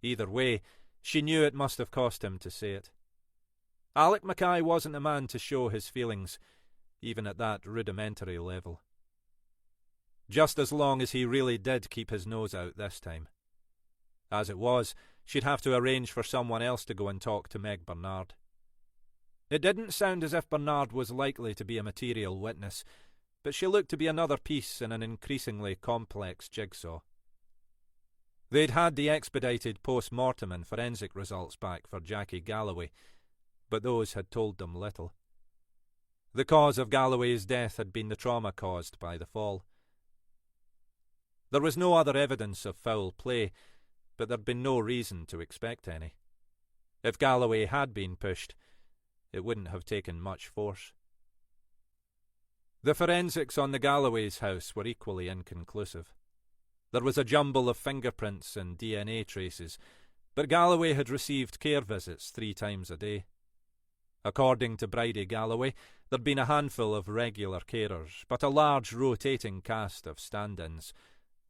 Either way, she knew it must have cost him to say it. Alec Mackay wasn't a man to show his feelings, even at that rudimentary level. Just as long as he really did keep his nose out this time. As it was, she'd have to arrange for someone else to go and talk to Meg Bernard. It didn't sound as if Bernard was likely to be a material witness, but she looked to be another piece in an increasingly complex jigsaw. They'd had the expedited post-mortem and forensic results back for Jackie Galloway, but those had told them little. The cause of Galloway's death had been the trauma caused by the fall. There was no other evidence of foul play, but there'd been no reason to expect any. If Galloway had been pushed, it wouldn't have taken much force. The forensics on the Galloway's house were equally inconclusive. There was a jumble of fingerprints and DNA traces, but Galloway had received care visits 3 times a day. According to Bridie Galloway, there'd been a handful of regular carers, but a large rotating cast of stand-ins,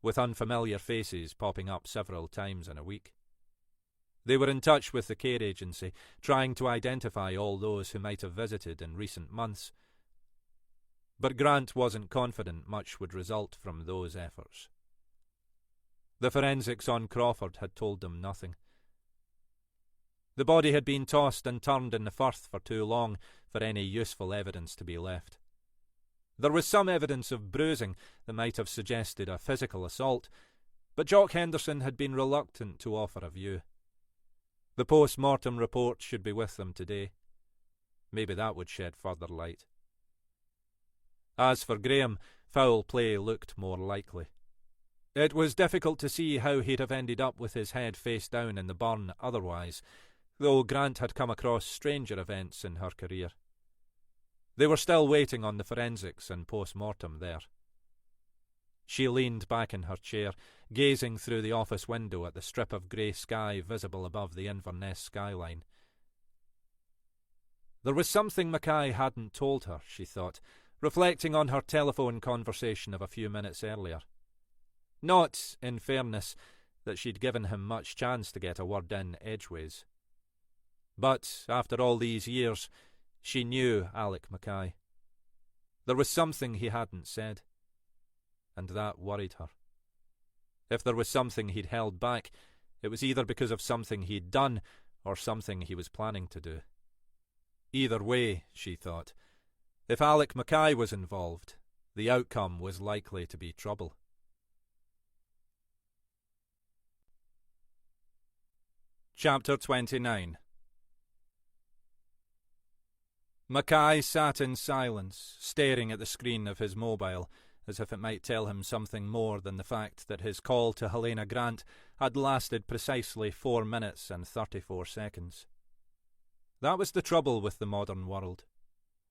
with unfamiliar faces popping up several times in a week. They were in touch with the care agency, trying to identify all those who might have visited in recent months. But Grant wasn't confident much would result from those efforts. The forensics on Crawford had told them nothing, The body had been tossed and turned in the firth for too long for any useful evidence to be left. There was some evidence of bruising that might have suggested a physical assault, but Jock Henderson had been reluctant to offer a view. The post-mortem report should be with them today. Maybe that would shed further light. As for Graham, foul play looked more likely. It was difficult to see how he'd have ended up with his head face down in the burn otherwise, though Grant had come across stranger events in her career. They were still waiting on the forensics and post-mortem there. She leaned back in her chair, gazing through the office window at the strip of grey sky visible above the Inverness skyline. There was something Mackay hadn't told her, she thought, reflecting on her telephone conversation of a few minutes earlier. Not, in fairness, that she'd given him much chance to get a word in edgeways. But, after all these years, she knew Alec Mackay. There was something he hadn't said, and that worried her. If there was something he'd held back, it was either because of something he'd done or something he was planning to do. Either way, she thought, if Alec Mackay was involved, the outcome was likely to be trouble. Chapter 29. Mackay sat in silence, staring at the screen of his mobile, as if it might tell him something more than the fact that his call to Helena Grant had lasted precisely 4 minutes and 34 seconds. That was the trouble with the modern world.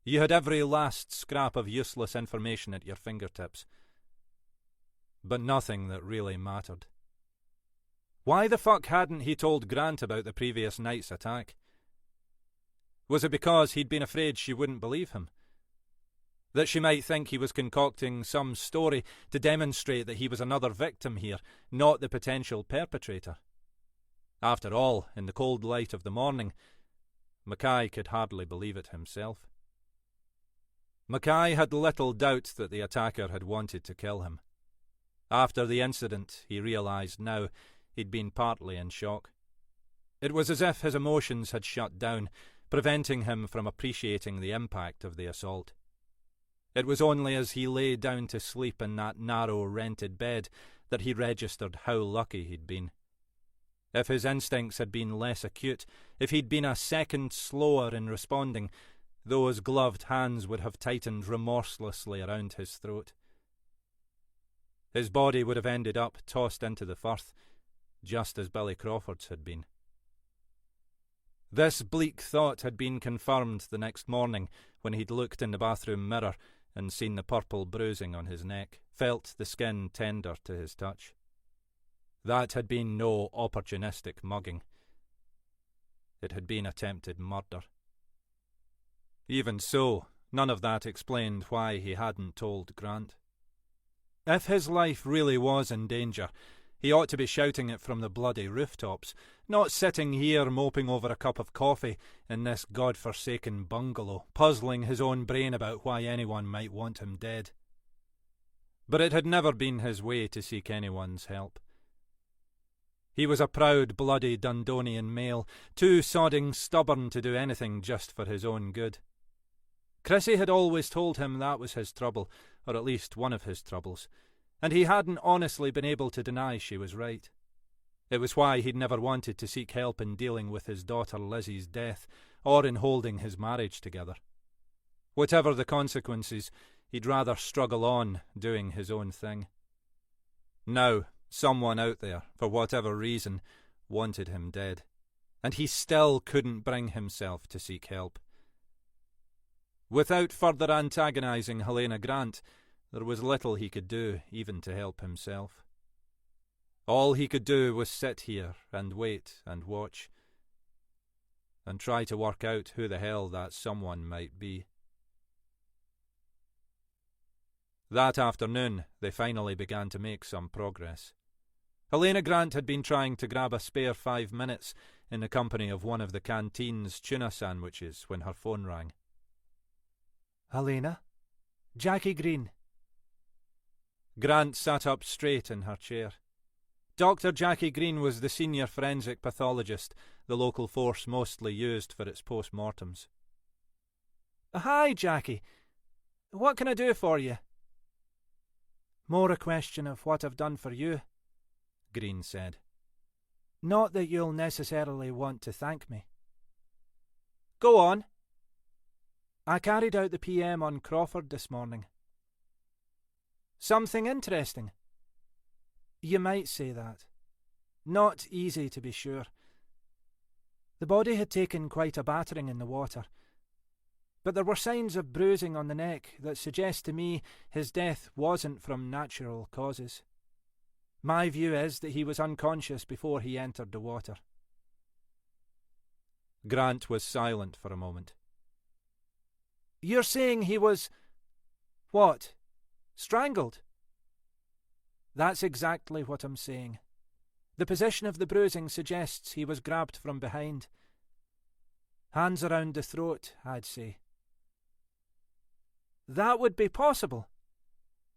You had every last scrap of useless information at your fingertips, but nothing that really mattered. Why the fuck hadn't he told Grant about the previous night's attack? Was it because he'd been afraid she wouldn't believe him? That she might think he was concocting some story to demonstrate that he was another victim here, not the potential perpetrator? After all, in the cold light of the morning, Mackay could hardly believe it himself. Mackay had little doubt that the attacker had wanted to kill him. After the incident, he realised now, he'd been partly in shock. It was as if his emotions had shut down, preventing him from appreciating the impact of the assault. It was only as he lay down to sleep in that narrow, rented bed that he registered how lucky he'd been. If his instincts had been less acute, if he'd been a second slower in responding, those gloved hands would have tightened remorselessly around his throat. His body would have ended up tossed into the firth, just as Billy Crawford's had been. This bleak thought had been confirmed the next morning when he'd looked in the bathroom mirror and seen the purple bruising on his neck, felt the skin tender to his touch. That had been no opportunistic mugging. It had been attempted murder. Even so, none of that explained why he hadn't told Grant. If his life really was in danger, he ought to be shouting it from the bloody rooftops, not sitting here moping over a cup of coffee in this god-forsaken bungalow, puzzling his own brain about why anyone might want him dead. But it had never been his way to seek anyone's help. He was a proud, bloody Dundonian male, too sodding stubborn to do anything just for his own good. Chrissy had always told him that was his trouble, or at least one of his troubles, and he hadn't honestly been able to deny she was right. It was why he'd never wanted to seek help in dealing with his daughter Lizzie's death, or in holding his marriage together. Whatever the consequences, he'd rather struggle on, doing his own thing. Now, someone out there, for whatever reason, wanted him dead, and he still couldn't bring himself to seek help. Without further antagonising Helena Grant, there was little he could do even to help himself. All he could do was sit here and wait and watch, and try to work out who the hell that someone might be. That afternoon, they finally began to make some progress. Helena Grant had been trying to grab a spare 5 minutes in the company of one of the canteen's tuna sandwiches when her phone rang. Helena? Jackie Green. Grant sat up straight in her chair. Dr. Jackie Green was the senior forensic pathologist the local force mostly used for its post-mortems. Hi, Jackie. What can I do for you? More a question of what I've done for you, Green said. Not that you'll necessarily want to thank me. Go on. I carried out the PM on Crawford this morning. Something interesting? You might say that. Not easy, to be sure. The body had taken quite a battering in the water, but there were signs of bruising on the neck that suggest to me his death wasn't from natural causes. My view is that he was unconscious before he entered the water. Grant was silent for a moment. You're saying he was... what? Strangled? That's exactly what I'm saying. The position of the bruising suggests he was grabbed from behind. Hands around the throat, I'd say. That would be possible.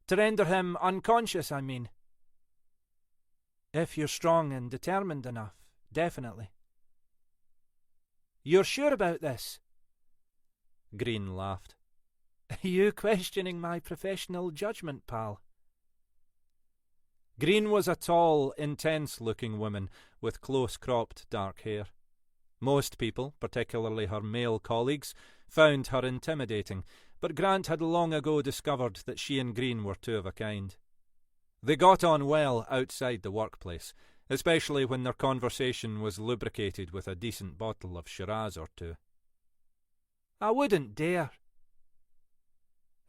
To render him unconscious, I mean. If you're strong and determined enough, definitely. You're sure about this? Green laughed. Are you questioning my professional judgment, pal? Green was a tall, intense-looking woman with close-cropped dark hair. Most people, particularly her male colleagues, found her intimidating, but Grant had long ago discovered that she and Green were two of a kind. They got on well outside the workplace, especially when their conversation was lubricated with a decent bottle of Shiraz or two. I wouldn't dare.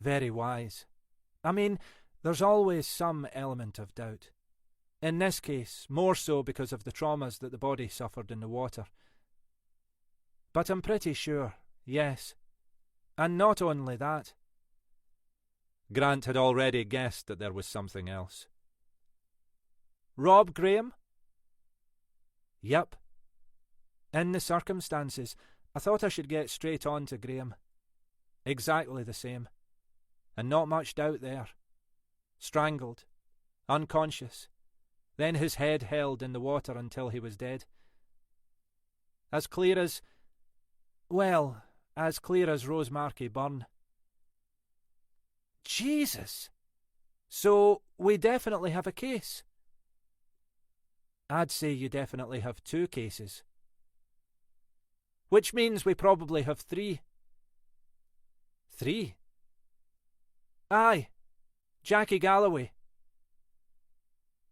Very wise. I mean, there's always some element of doubt. In this case, more so because of the traumas that the body suffered in the water. But I'm pretty sure, yes. And not only that. Grant had already guessed that there was something else. Rob Graham? Yep. In the circumstances, I thought I should get straight on to Graham. Exactly the same. And not much doubt there. Strangled. Unconscious. Then his head held in the water until he was dead. As clear as... well, as clear as Rosemarkie Burn. Jesus! So, we definitely have a case. I'd say you definitely have two cases. Which means we probably have three. Three? Aye. Jackie Galloway.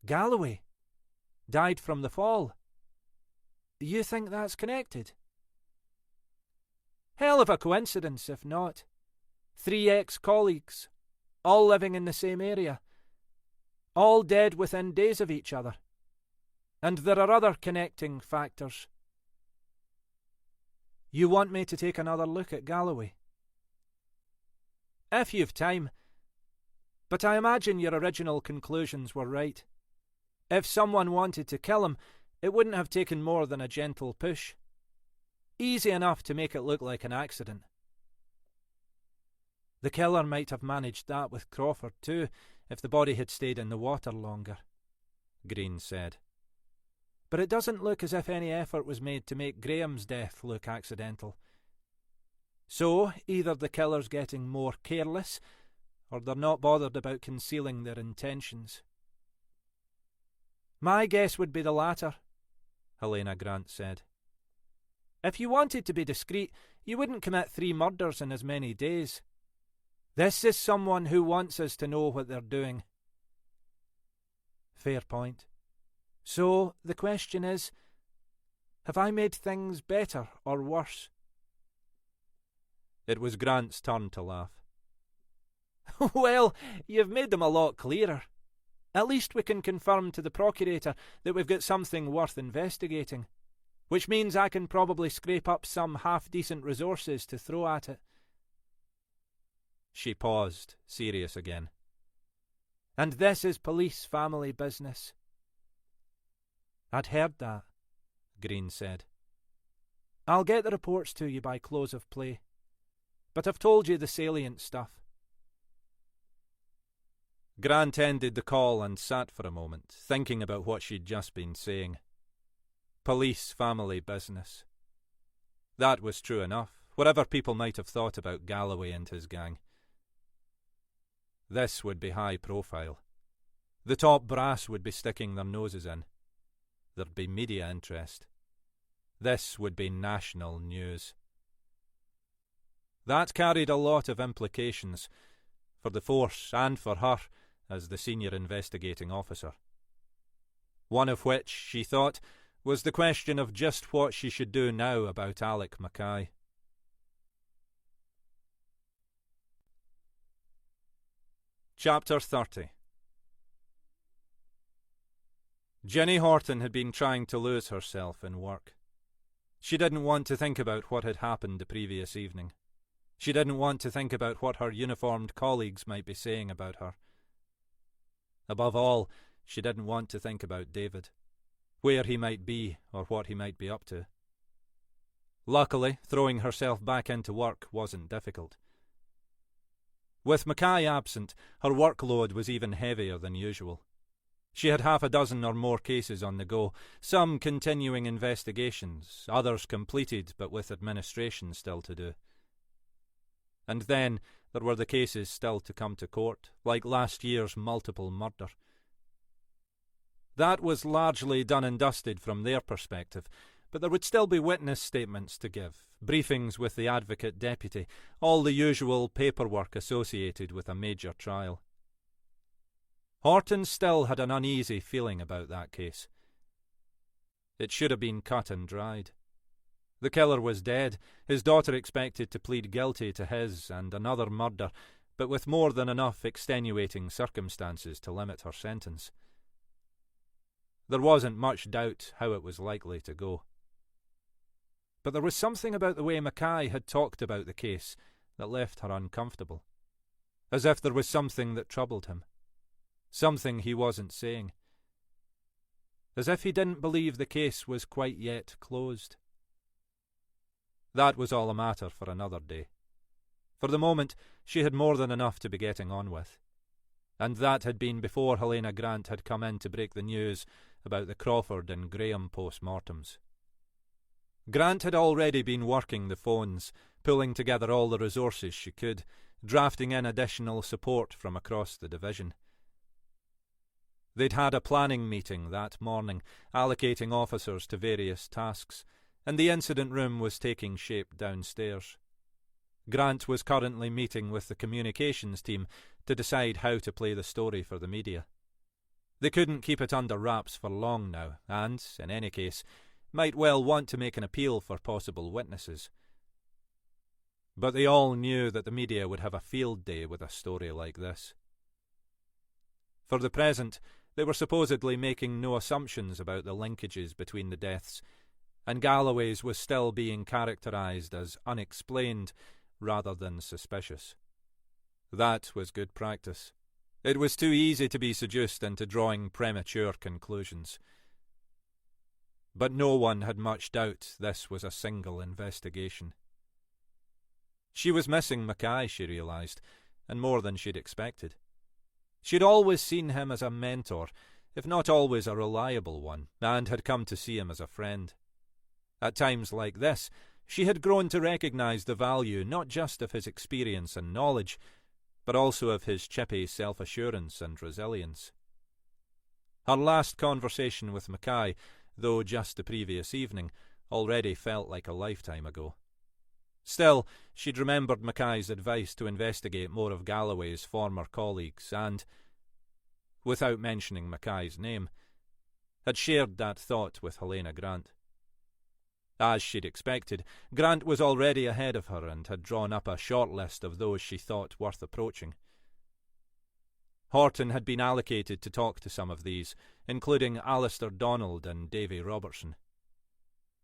Galloway? Died from the fall. You think that's connected? Hell of a coincidence, if not. 3 ex-colleagues, all living in the same area, all dead within days of each other. And there are other connecting factors. You want me to take another look at Galloway? If you've time. But I imagine your original conclusions were right. If someone wanted to kill him, it wouldn't have taken more than a gentle push. Easy enough to make it look like an accident. The killer might have managed that with Crawford too, if the body had stayed in the water longer, Green said. But it doesn't look as if any effort was made to make Graham's death look accidental. So, either the killer's getting more careless, or they're not bothered about concealing their intentions. My guess would be the latter, Helena Grant said. If you wanted to be discreet, you wouldn't commit 3 murders in as many days. This is someone who wants us to know what they're doing. Fair point. So, the question is, have I made things better or worse? It was Grant's turn to laugh. Well, you've made them a lot clearer. At least we can confirm to the Procurator that we've got something worth investigating, which means I can probably scrape up some half-decent resources to throw at it. She paused, serious again. And this is police family business. I'd heard that, Green said. I'll get the reports to you by close of play, but I've told you the salient stuff. Grant ended the call and sat for a moment, thinking about what she'd just been saying. Police family business. That was true enough, whatever people might have thought about Galloway and his gang. This would be high profile. The top brass would be sticking their noses in. There'd be media interest. This would be national news. That carried a lot of implications, for the force and for her as the senior investigating officer. One of which, she thought, was the question of just what she should do now about Alec Mackay. Chapter 30. Jenny Horton had been trying to lose herself in work. She didn't want to think about what had happened the previous evening. She didn't want to think about what her uniformed colleagues might be saying about her. Above all, she didn't want to think about David, where he might be or what he might be up to. Luckily, throwing herself back into work wasn't difficult. With Mackay absent, her workload was even heavier than usual. She had half a dozen or more cases on the go, some continuing investigations, others completed but with administration still to do. And then there were the cases still to come to court, like last year's multiple murder. That was largely done and dusted from their perspective, but there would still be witness statements to give, briefings with the advocate deputy, all the usual paperwork associated with a major trial. Horton still had an uneasy feeling about that case. It should have been cut and dried. The killer was dead, his daughter expected to plead guilty to his and another murder, but with more than enough extenuating circumstances to limit her sentence. There wasn't much doubt how it was likely to go. But there was something about the way Mackay had talked about the case that left her uncomfortable, as if there was something that troubled him, something he wasn't saying, as if he didn't believe the case was quite yet closed. That was all a matter for another day. For the moment, she had more than enough to be getting on with. And that had been before Helena Grant had come in to break the news about the Crawford and Graham post-mortems. Grant had already been working the phones, pulling together all the resources she could, drafting in additional support from across the division. They'd had a planning meeting that morning, allocating officers to various tasks, and the incident room was taking shape downstairs. Grant was currently meeting with the communications team to decide how to play the story for the media. They couldn't keep it under wraps for long now, and, in any case, might well want to make an appeal for possible witnesses. But they all knew that the media would have a field day with a story like this. For the present, they were supposedly making no assumptions about the linkages between the deaths, and Galloway's was still being characterised as unexplained rather than suspicious. That was good practice. It was too easy to be seduced into drawing premature conclusions. But no one had much doubt this was a single investigation. She was missing Mackay, she realised, and more than she'd expected. She'd always seen him as a mentor, if not always a reliable one, and had come to see him as a friend. At times like this, she had grown to recognise the value not just of his experience and knowledge, but also of his chippy self-assurance and resilience. Her last conversation with Mackay, though just the previous evening, already felt like a lifetime ago. Still, she'd remembered Mackay's advice to investigate more of Galloway's former colleagues and, without mentioning Mackay's name, had shared that thought with Helena Grant. As she'd expected, Grant was already ahead of her and had drawn up a short list of those she thought worth approaching. Horton had been allocated to talk to some of these, including Alistair Donald and Davy Robertson.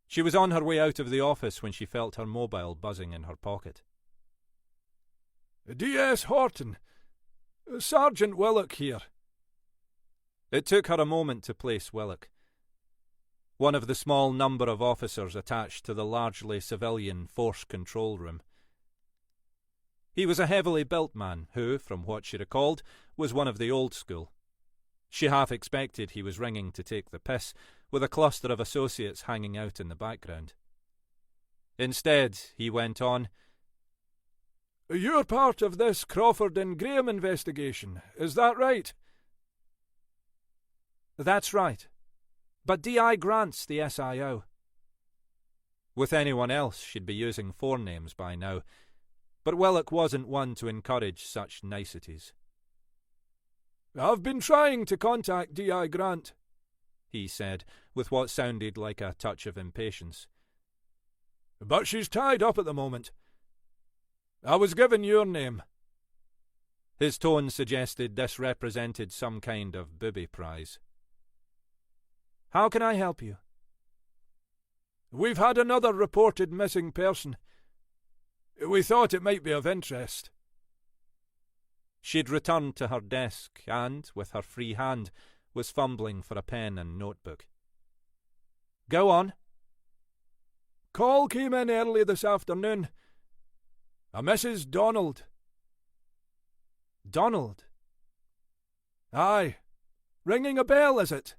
She was on her way out of the office when she felt her mobile buzzing in her pocket. D.S. Horton. Sergeant Willock here. It took her a moment to place Willock, one of the small number of officers attached to the largely civilian force control room. He was a heavily built man who, from what she recalled, was one of the old school. She half expected he was ringing to take the piss, with a cluster of associates hanging out in the background. Instead, he went on, "You're part of this Crawford and Graham investigation, is that right?" "That's right. But D.I. Grant's the SIO. With anyone else, she'd be using forenames by now, but Willock wasn't one to encourage such niceties. "I've been trying to contact D.I. Grant," he said, with what sounded like a touch of impatience. "But she's tied up at the moment. I was given your name." His tone suggested this represented some kind of booby prize. "How can I help you?" "We've had another reported missing person. We thought it might be of interest." She'd returned to her desk and, with her free hand, was fumbling for a pen and notebook. "Go on." "Call came in early this afternoon. A Mrs. Donald." "Donald?" "Aye. Ringing a bell, is it?"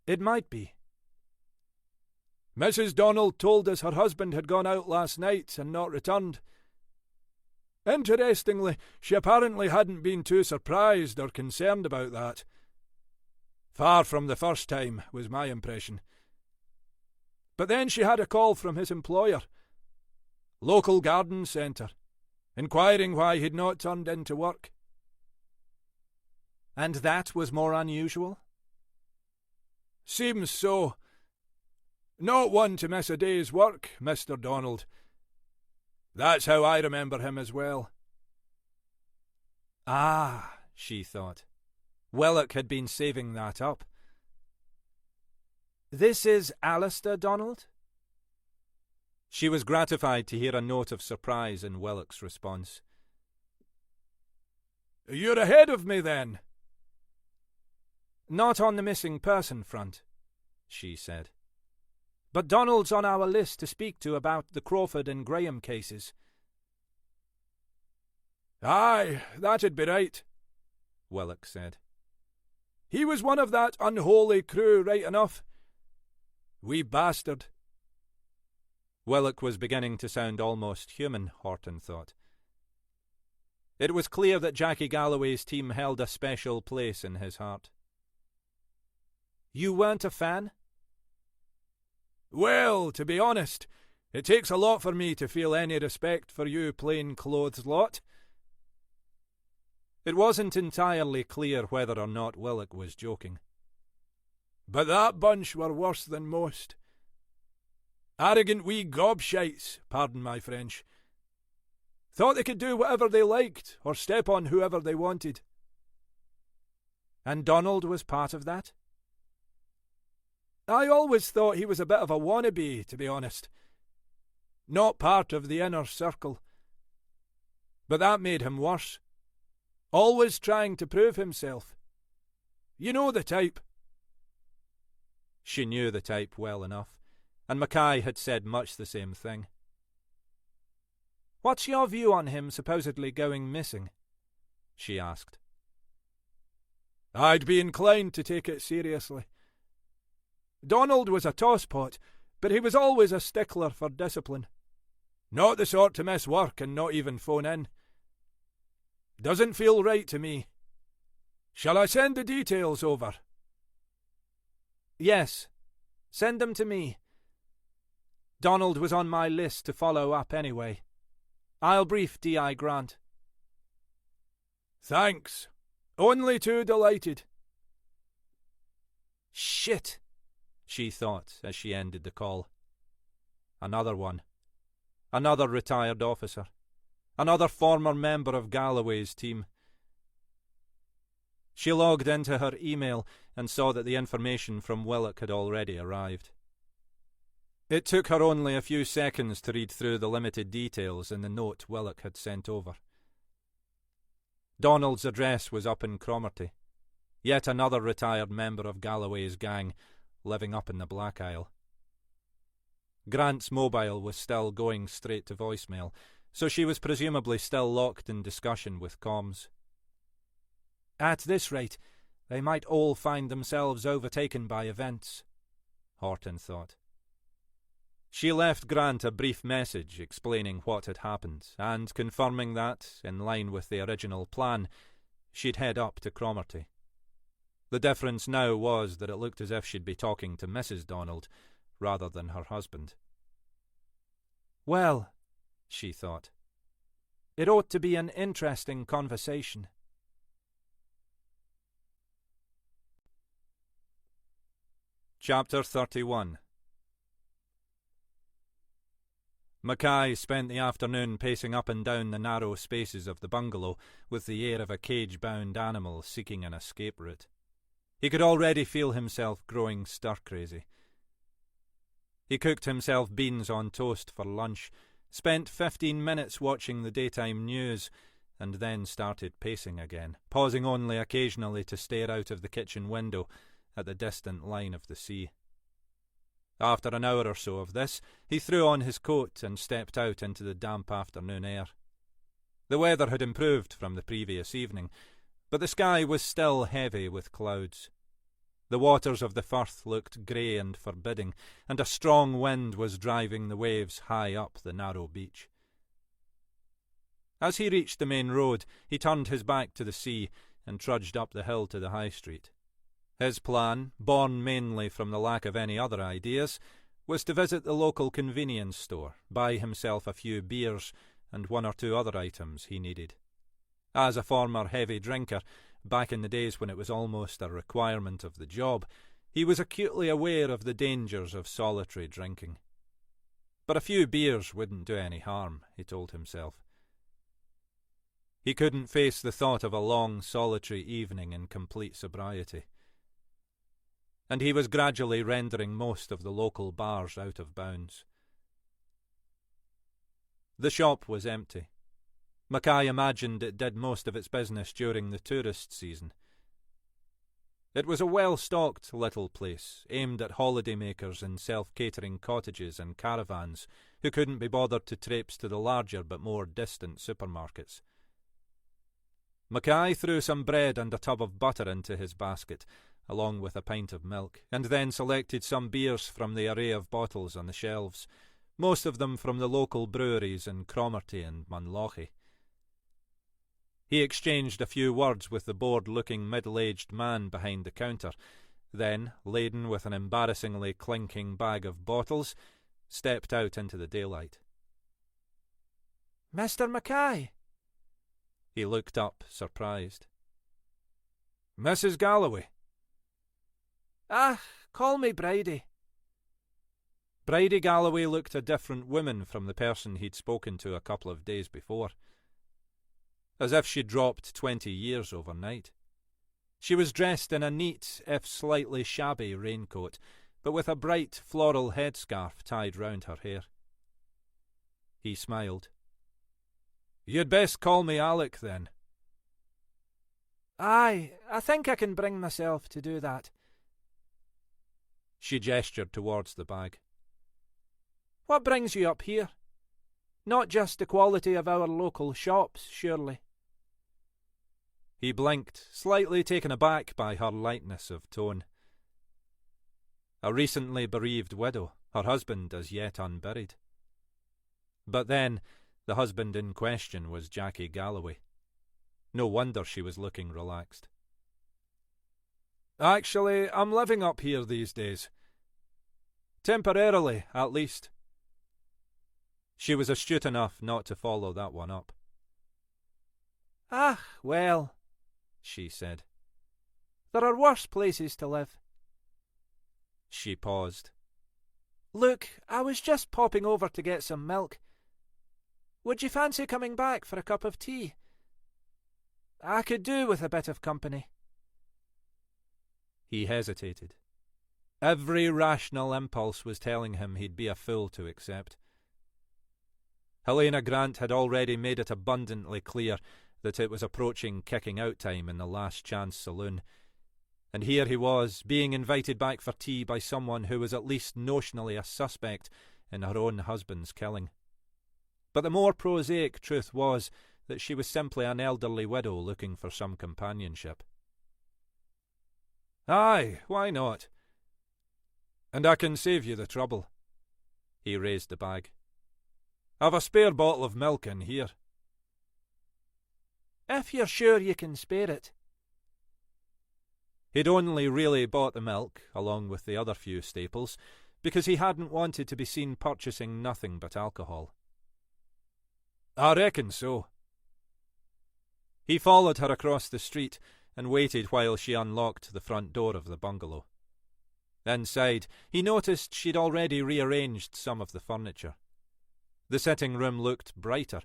"It might be." "Mrs. Donald told us her husband had gone out last night and not returned. Interestingly, she apparently hadn't been too surprised or concerned about that. Far from the first time, was my impression. But then she had a call from his employer, local garden centre, inquiring why he'd not turned in to work." "And that was more unusual?" "Seems so. Not one to miss a day's work, Mr. Donald. That's how I remember him as well." Ah, she thought. Willock had been saving that up. "This is Alistair Donald?" She was gratified to hear a note of surprise in Willock's response. "You're ahead of me, then." "Not on the missing person front," she said. "But Donald's on our list to speak to about the Crawford and Graham cases." "Aye, that'd be right," Willock said. "He was one of that unholy crew, right enough. Wee bastard." Willock was beginning to sound almost human, Horton thought. It was clear that Jackie Galloway's team held a special place in his heart. "You weren't a fan?" "Well, to be honest, it takes a lot for me to feel any respect for you plain-clothes lot." It wasn't entirely clear whether or not Willock was joking. "But that bunch were worse than most. Arrogant wee gobshites, pardon my French. Thought they could do whatever they liked, or step on whoever they wanted." "And Donald was part of that?" "I always thought he was a bit of a wannabe, to be honest. Not part of the inner circle. But that made him worse. Always trying to prove himself. You know the type." She knew the type well enough, and Mackay had said much the same thing. "What's your view on him supposedly going missing?" she asked. "I'd be inclined to take it seriously. Donald was a tosspot, but he was always a stickler for discipline. Not the sort to miss work and not even phone in. Doesn't feel right to me. Shall I send the details over?" "Yes. Send them to me. Donald was on my list to follow up anyway. I'll brief D.I. Grant." "Thanks. Only too delighted." "Shit," she thought as she ended the call. Another one. Another retired officer. Another former member of Galloway's team. She logged into her email and saw that the information from Willock had already arrived. It took her only a few seconds to read through the limited details in the note Willock had sent over. Donald's address was up in Cromarty. Yet another retired member of Galloway's gang, living up in the Black Isle. Grant's mobile was still going straight to voicemail, so she was presumably still locked in discussion with comms. At this rate, they might all find themselves overtaken by events, Horton thought. She left Grant a brief message explaining what had happened, and confirming that, in line with the original plan, she'd head up to Cromarty. The difference now was that it looked as if she'd be talking to Mrs. Donald, rather than her husband. Well, she thought, it ought to be an interesting conversation. Chapter 31. Mackay spent the afternoon pacing up and down the narrow spaces of the bungalow with the air of a cage-bound animal seeking an escape route. He could already feel himself growing stir-crazy. He cooked himself beans on toast for lunch, spent 15 minutes watching the daytime news, and then started pacing again, pausing only occasionally to stare out of the kitchen window at the distant line of the sea. After an hour or so of this, he threw on his coat and stepped out into the damp afternoon air. The weather had improved from the previous evening, but the sky was still heavy with clouds. The waters of the Firth looked grey and forbidding, and a strong wind was driving the waves high up the narrow beach. As he reached the main road, he turned his back to the sea and trudged up the hill to the high street. His plan, born mainly from the lack of any other ideas, was to visit the local convenience store, buy himself a few beers and one or two other items he needed. As a former heavy drinker, back in the days when it was almost a requirement of the job, he was acutely aware of the dangers of solitary drinking. But a few beers wouldn't do any harm, he told himself. He couldn't face the thought of a long, solitary evening in complete sobriety. And he was gradually rendering most of the local bars out of bounds. The shop was empty. Mackay imagined it did most of its business during the tourist season. It was a well-stocked little place, aimed at holidaymakers in self-catering cottages and caravans who couldn't be bothered to traipse to the larger but more distant supermarkets. Mackay threw some bread and a tub of butter into his basket, along with a pint of milk, and then selected some beers from the array of bottles on the shelves, most of them from the local breweries in Cromarty and Munlochy. He exchanged a few words with the bored-looking middle-aged man behind the counter, then, laden with an embarrassingly clinking bag of bottles, stepped out into the daylight. "Mr. Mackay?" He looked up, surprised. "Mrs. Galloway?" "Ah, call me Bridie." Bridie Galloway looked a different woman from the person he'd spoken to a couple of days before. As if she'd dropped 20 years overnight. She was dressed in a neat, if slightly shabby, raincoat, but with a bright floral headscarf tied round her hair. He smiled. "You'd best call me Alec, then." "Aye, I think I can bring myself to do that." She gestured towards the bag. "What brings you up here? Not just the quality of our local shops, surely?" He blinked, slightly taken aback by her lightness of tone. A recently bereaved widow, her husband as yet unburied. But then, the husband in question was Jackie Galloway. No wonder she was looking relaxed. "Actually, I'm living up here these days. Temporarily, at least." She was astute enough not to follow that one up. "Ah, well," she said, "there are worse places to live." She paused. "Look, I was just popping over to get some milk. Would you fancy coming back for a cup of tea? I could do with a bit of company." He hesitated. Every rational impulse was telling him he'd be a fool to accept. Helena Grant had already made it abundantly clear that it was approaching kicking-out time in the Last Chance saloon, and here he was, being invited back for tea by someone who was at least notionally a suspect in her own husband's killing. But the more prosaic truth was that she was simply an elderly widow looking for some companionship. "Aye, why not? And I can save you the trouble." He raised the bag. "I've a spare bottle of milk in here." "If you're sure you can spare it." He'd only really bought the milk, along with the other few staples, because he hadn't wanted to be seen purchasing nothing but alcohol. "I reckon so." He followed her across the street and waited while she unlocked the front door of the bungalow. Inside, he noticed she'd already rearranged some of the furniture. The sitting room looked brighter,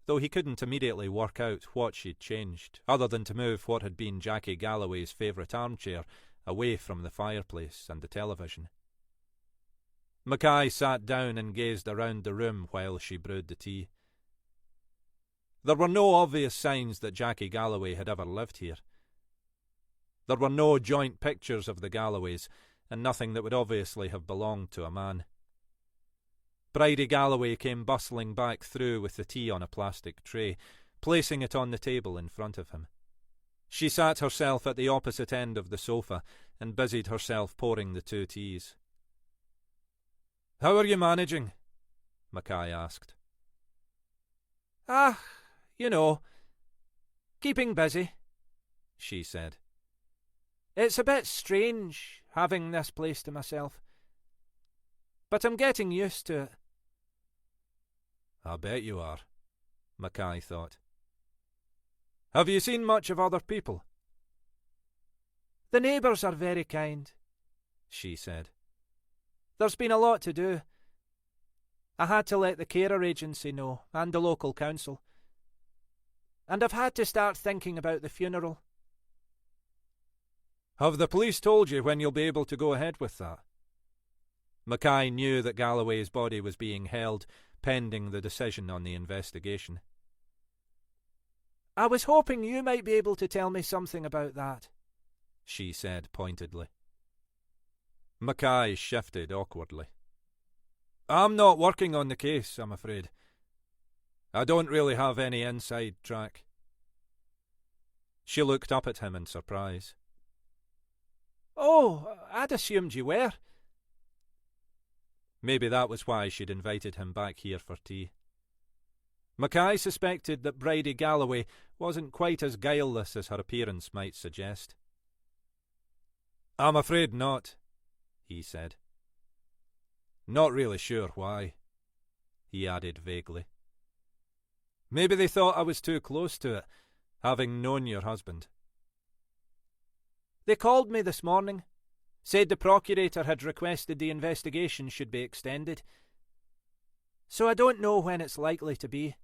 though he couldn't immediately work out what she'd changed, other than to move what had been Jackie Galloway's favourite armchair away from the fireplace and the television. Mackay sat down and gazed around the room while she brewed the tea. There were no obvious signs that Jackie Galloway had ever lived here. There were no joint pictures of the Galloways, and nothing that would obviously have belonged to a man. Bridie Galloway came bustling back through with the tea on a plastic tray, placing it on the table in front of him. She sat herself at the opposite end of the sofa and busied herself pouring the two teas. "How are you managing?" Mackay asked. "Ah, you know, keeping busy," she said. "It's a bit strange, having this place to myself. But I'm getting used to it." "I bet you are," Mackay thought. "Have you seen much of other people?" "The neighbours are very kind," she said. "There's been a lot to do. I had to let the carer agency know, and the local council. And I've had to start thinking about the funeral." "Have the police told you when you'll be able to go ahead with that?" Mackay knew that Galloway's body was being held, pending the decision on the investigation. "I was hoping you might be able to tell me something about that," she said pointedly. Mackay shifted awkwardly. "I'm not working on the case, I'm afraid. I don't really have any inside track." She looked up at him in surprise. "Oh, I'd assumed you were." Maybe that was why she'd invited him back here for tea. Mackay suspected that Bridie Galloway wasn't quite as guileless as her appearance might suggest. "I'm afraid not," he said. "Not really sure why," he added vaguely. "Maybe they thought I was too close to it, having known your husband." "They called me this morning. Said the procurator had requested the investigation should be extended. So I don't know when it's likely to be."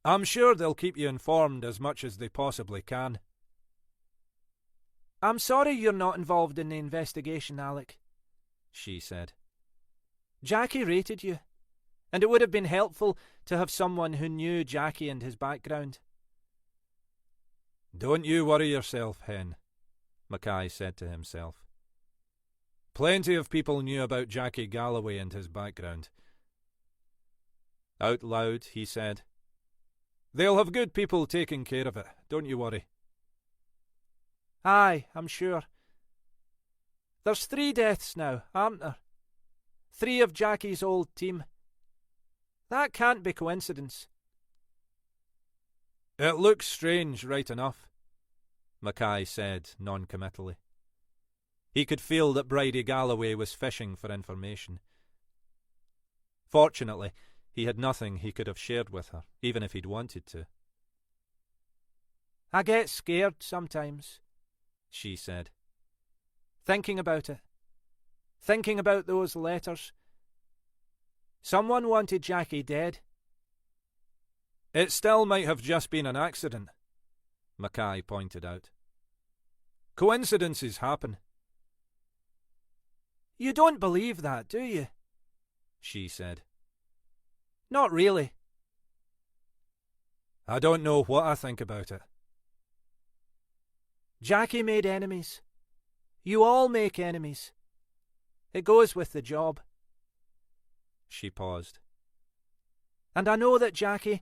"I'm sure they'll keep you informed as much as they possibly can." "I'm sorry you're not involved in the investigation, Alec," she said. "Jackie rated you, and it would have been helpful to have someone who knew Jackie and his background." "Don't you worry yourself, Hen," Mackay said to himself. "Plenty of people knew about Jackie Galloway and his background." Out loud, he said, "They'll have good people taking care of it, don't you worry." "Aye, I'm sure. There's 3 deaths now, aren't there? 3 of Jackie's old team. That can't be coincidence." "It looks strange, right enough," Mackay said non-committally. He could feel that Bridie Galloway was fishing for information. Fortunately, he had nothing he could have shared with her, even if he'd wanted to. "I get scared sometimes," she said. "Thinking about it. Thinking about those letters. Someone wanted Jackie dead." "It still might have just been an accident," Mackay pointed out. "Coincidences happen." "You don't believe that, do you?" she said. "Not really." "I don't know what I think about it." "Jackie made enemies. You all make enemies. It goes with the job." She paused. And I know that Jackie,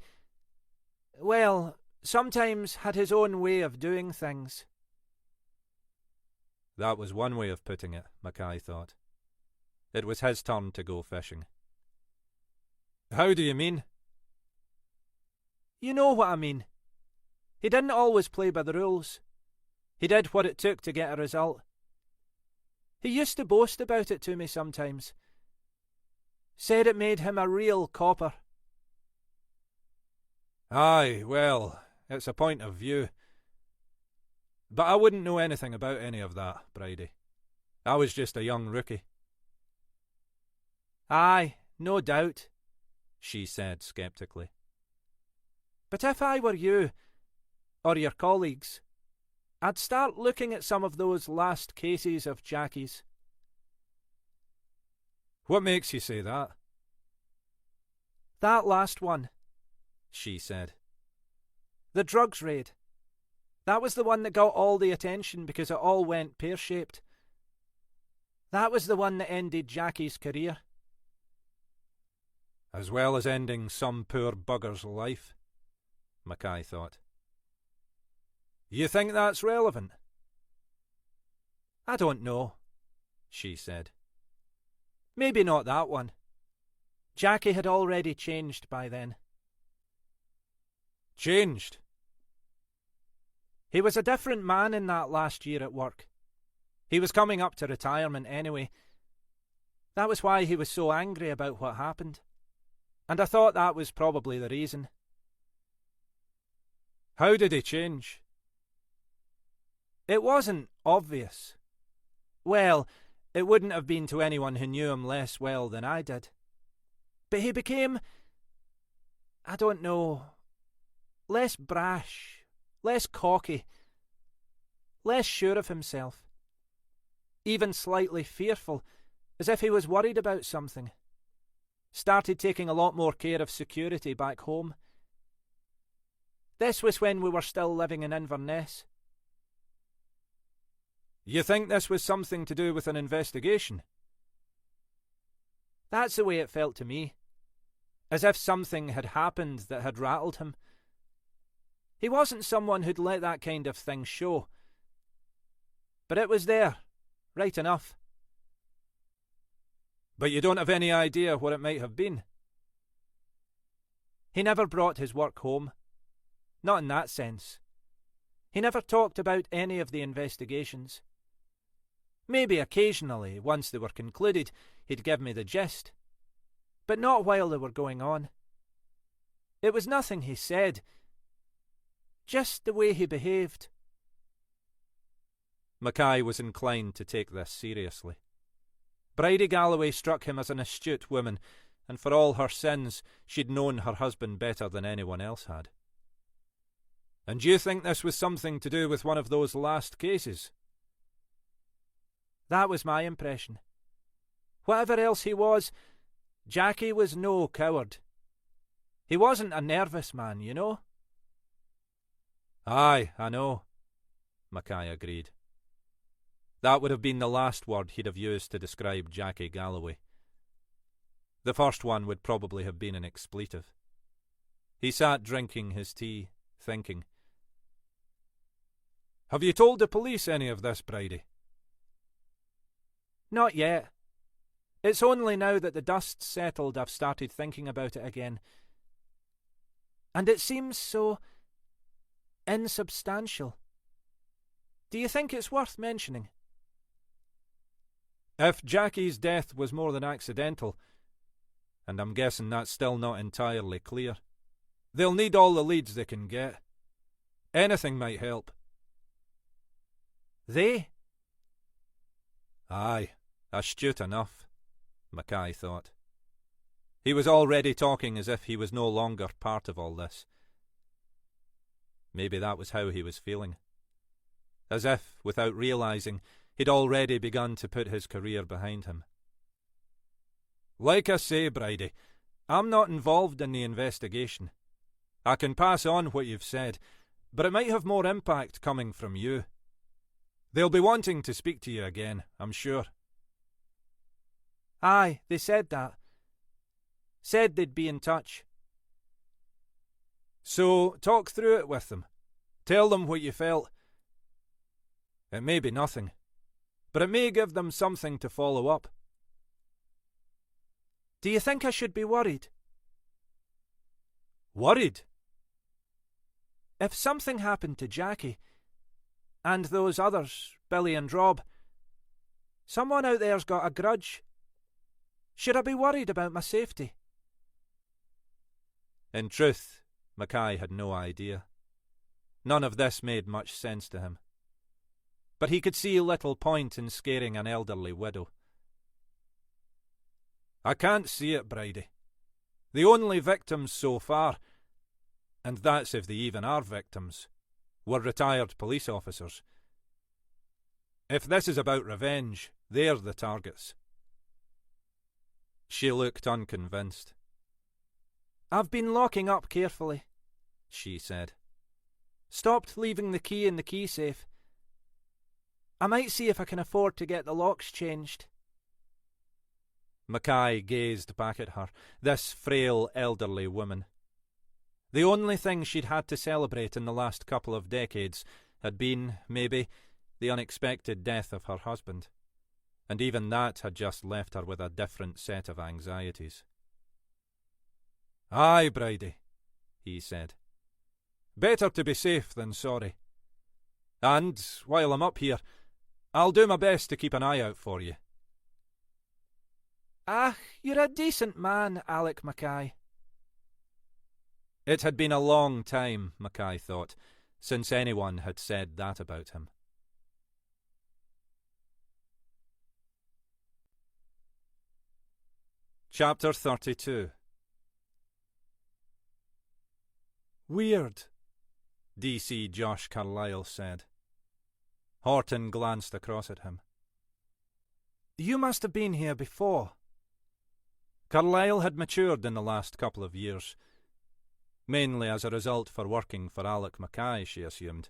well, sometimes had his own way of doing things. That was one way of putting it, Mackay thought. It was his turn to go fishing. How do you mean? You know what I mean. He didn't always play by the rules. He did what it took to get a result. He used to boast about it to me sometimes. Said it made him a real copper. Aye, well, it's a point of view. But I wouldn't know anything about any of that, Bridie. I was just a young rookie. Aye, no doubt, she said sceptically. But if I were you, or your colleagues, I'd start looking at some of those last cases of Jackie's. What makes you say that? That last one, she said. The drugs raid. That was the one that got all the attention because it all went pear-shaped. That was the one that ended Jackie's career. As well as ending some poor bugger's life, Mackay thought. You think that's relevant? I don't know, she said. Maybe not that one. Jackie had already changed by then. Changed? He was a different man in that last year at work. He was coming up to retirement anyway. That was why he was so angry about what happened. And I thought that was probably the reason. How did he change? It wasn't obvious. Well, it wouldn't have been to anyone who knew him less well than I did. But he became, I don't know, less brash, less cocky, less sure of himself. Even slightly fearful, as if he was worried about something. Started taking a lot more care of security back home. This was when we were still living in Inverness. You think this was something to do with an investigation? That's the way it felt to me. As if something had happened that had rattled him. He wasn't someone who'd let that kind of thing show. But it was there, right enough. But you don't have any idea what it might have been? He never brought his work home. Not in that sense. He never talked about any of the investigations. Maybe occasionally, once they were concluded, he'd give me the gist. But not while they were going on. It was nothing he said. Just the way he behaved. Mackay was inclined to take this seriously. Bridie Galloway struck him as an astute woman, and for all her sins, she'd known her husband better than anyone else had. And you think this was something to do with one of those last cases? That was my impression. Whatever else he was, Jackie was no coward. He wasn't a nervous man, you know? Aye, I know, Mackay agreed. That would have been the last word he'd have used to describe Jackie Galloway. The first one would probably have been an expletive. He sat drinking his tea, thinking. Have you told the police any of this, Bridie? Not yet. It's only now that the dust's settled I've started thinking about it again. And it seems so insubstantial. Do you think it's worth mentioning? If Jackie's death was more than accidental, and I'm guessing that's still not entirely clear, they'll need all the leads they can get. Anything might help. They? Aye, astute enough, Mackay thought. He was already talking as if he was no longer part of all this. Maybe that was how he was feeling. As if, without realising, he'd already begun to put his career behind him. Like I say, Bridie, I'm not involved in the investigation. I can pass on what you've said, but it might have more impact coming from you. They'll be wanting to speak to you again, I'm sure. Aye, they said that. Said they'd be in touch. So talk through it with them. Tell them what you felt. It may be nothing, but it may give them something to follow up. Do you think I should be worried? Worried? If something happened to Jackie, and those others, Billy and Rob, someone out there's got a grudge. Should I be worried about my safety? In truth, Mackay had no idea. None of this made much sense to him. But he could see little point in scaring an elderly widow. I can't see it, Bridie. The only victims so far, and that's if they even are victims, were retired police officers. If this is about revenge, they're the targets. She looked unconvinced. I've been locking up carefully, she said. Stopped leaving the key in the key safe. I might see if I can afford to get the locks changed. Mackay gazed back at her, this frail elderly woman. The only thing she'd had to celebrate in the last couple of decades had been, maybe, the unexpected death of her husband, and even that had just left her with a different set of anxieties. Aye, Bridie, he said. Better to be safe than sorry. And, while I'm up here, I'll do my best to keep an eye out for you. Ah, you're a decent man, Alec Mackay. It had been a long time, Mackay thought, since anyone had said that about him. Chapter 32. Weird, DC Josh Carlyle said. Horton glanced across at him. You must have been here before. Carlyle had matured in the last couple of years, mainly as a result for working for Alec Mackay, she assumed,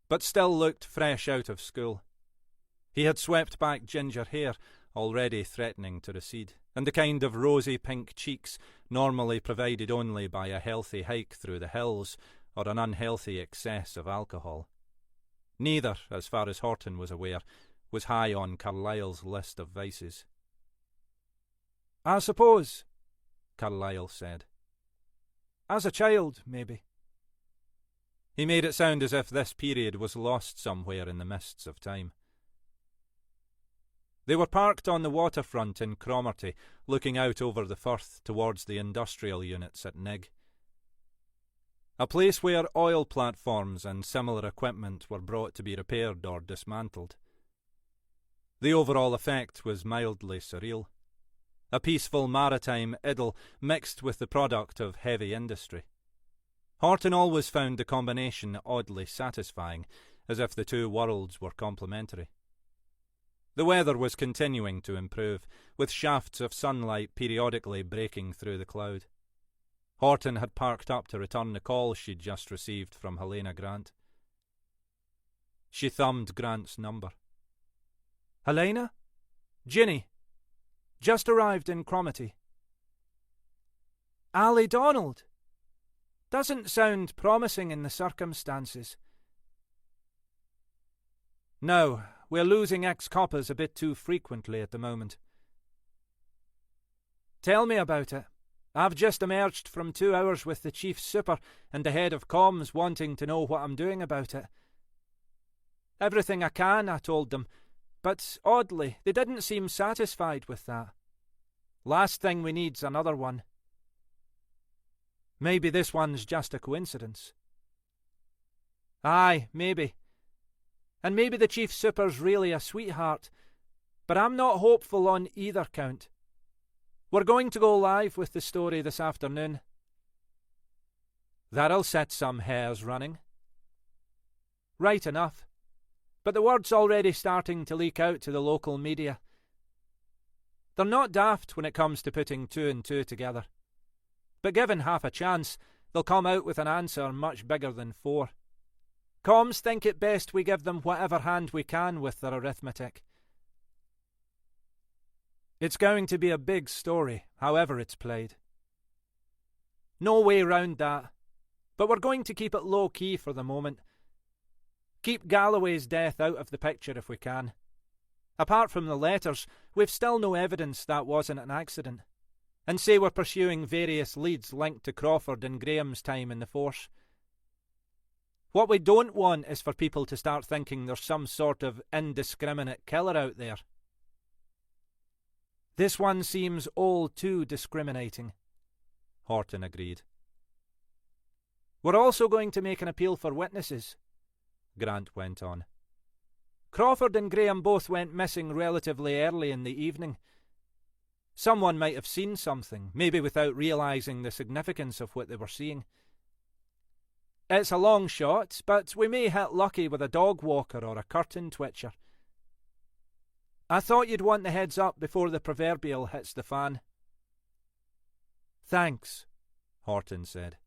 but still looked fresh out of school. He had swept back ginger hair, already threatening to recede, and the kind of rosy pink cheeks normally provided only by a healthy hike through the hills or an unhealthy excess of alcohol. Neither, as far as Horton was aware, was high on Carlyle's list of vices. I suppose, Carlyle said. As a child, maybe. He made it sound as if this period was lost somewhere in the mists of time. They were parked on the waterfront in Cromarty, looking out over the Firth towards the industrial units at Nig. A place where oil platforms and similar equipment were brought to be repaired or dismantled. The overall effect was mildly surreal. A peaceful maritime idyll mixed with the product of heavy industry. Horton always found the combination oddly satisfying, as if the two worlds were complementary. The weather was continuing to improve, with shafts of sunlight periodically breaking through the cloud. Horton had parked up to return the call she'd just received from Helena Grant. She thumbed Grant's number. Helena? Ginny. Just arrived in Cromarty. Ally Donald. Doesn't sound promising in the circumstances. No, we're losing ex-coppers a bit too frequently at the moment. Tell me about it. I've just emerged from 2 hours with the chief super and the head of comms wanting to know what I'm doing about it. Everything I can, I told them, but oddly, they didn't seem satisfied with that. Last thing we need's another one. Maybe this one's just a coincidence. Aye, maybe. And maybe the chief super's really a sweetheart, but I'm not hopeful on either count. We're going to go live with the story this afternoon. That'll set some hairs running. Right enough. But the word's already starting to leak out to the local media. They're not daft when it comes to putting 2 and 2 together. But given half a chance, they'll come out with an answer much bigger than 4. Comms think it best we give them whatever hand we can with their arithmetic. It's going to be a big story, however it's played. No way round that. but we're going to keep it low-key for the moment. Keep Galloway's death out of the picture if we can. Apart from the letters, we've still no evidence that wasn't an accident. And say we're pursuing various leads linked to Crawford and Graham's time in the force. What we don't want is for people to start thinking there's some sort of indiscriminate killer out there. This one seems all too discriminating, Horton agreed. We're also going to make an appeal for witnesses, Grant went on. Crawford and Graham both went missing relatively early in the evening. Someone might have seen something, maybe without realising the significance of what they were seeing. It's a long shot, but we may hit lucky with a dog walker or a curtain twitcher. I thought you'd want the heads up before the proverbial hits the fan. Thanks, Horton said.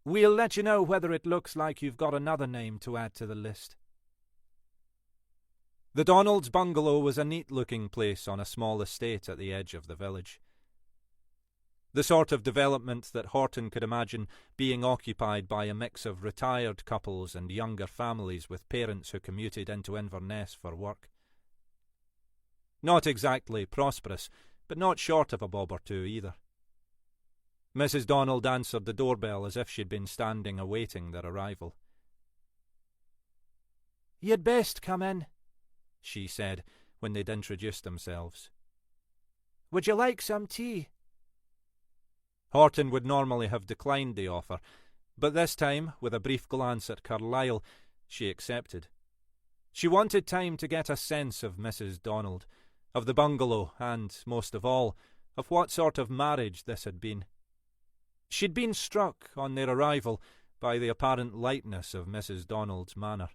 We'll let you know whether it looks like you've got another name to add to the list. The Donalds' bungalow was a neat-looking place on a small estate at the edge of the village. The sort of development that Horton could imagine being occupied by a mix of retired couples and younger families with parents who commuted into Inverness for work. Not exactly prosperous, but not short of a bob or two either. Mrs. Donald answered the doorbell as if she'd been standing awaiting their arrival. You'd best come in, she said when they'd introduced themselves. Would you like some tea? Horton would normally have declined the offer, but this time, with a brief glance at Carlyle, she accepted. She wanted time to get a sense of Mrs. Donald, of the bungalow, and, most of all, of what sort of marriage this had been. She'd been struck, on their arrival, by the apparent lightness of Mrs. Donald's manner.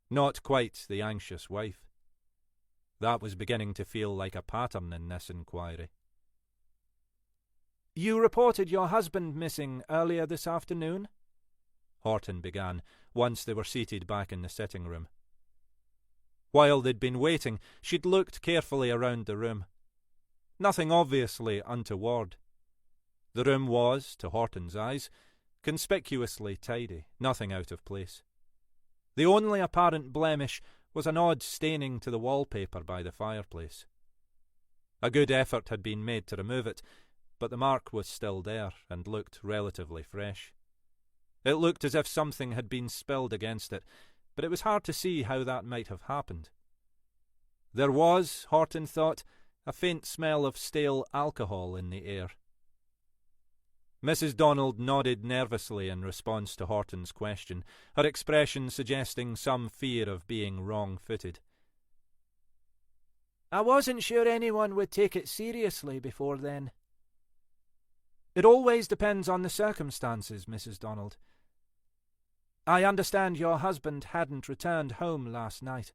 Not quite the anxious wife. That was beginning to feel like a pattern in this inquiry. You reported your husband missing earlier this afternoon? Horton began, once they were seated back in the sitting room. While they'd been waiting, she'd looked carefully around the room. Nothing obviously untoward. The room was, to Horton's eyes, conspicuously tidy, nothing out of place. The only apparent blemish was an odd staining to the wallpaper by the fireplace. A good effort had been made to remove it, but the mark was still there and looked relatively fresh. It looked as if something had been spilled against it, but it was hard to see how that might have happened. There was, Horton thought, a faint smell of stale alcohol in the air. Mrs. Donald nodded nervously in response to Horton's question, her expression suggesting some fear of being wrong-footed. I wasn't sure anyone would take it seriously before then. It always depends on the circumstances, Mrs. Donald. I understand your husband hadn't returned home last night.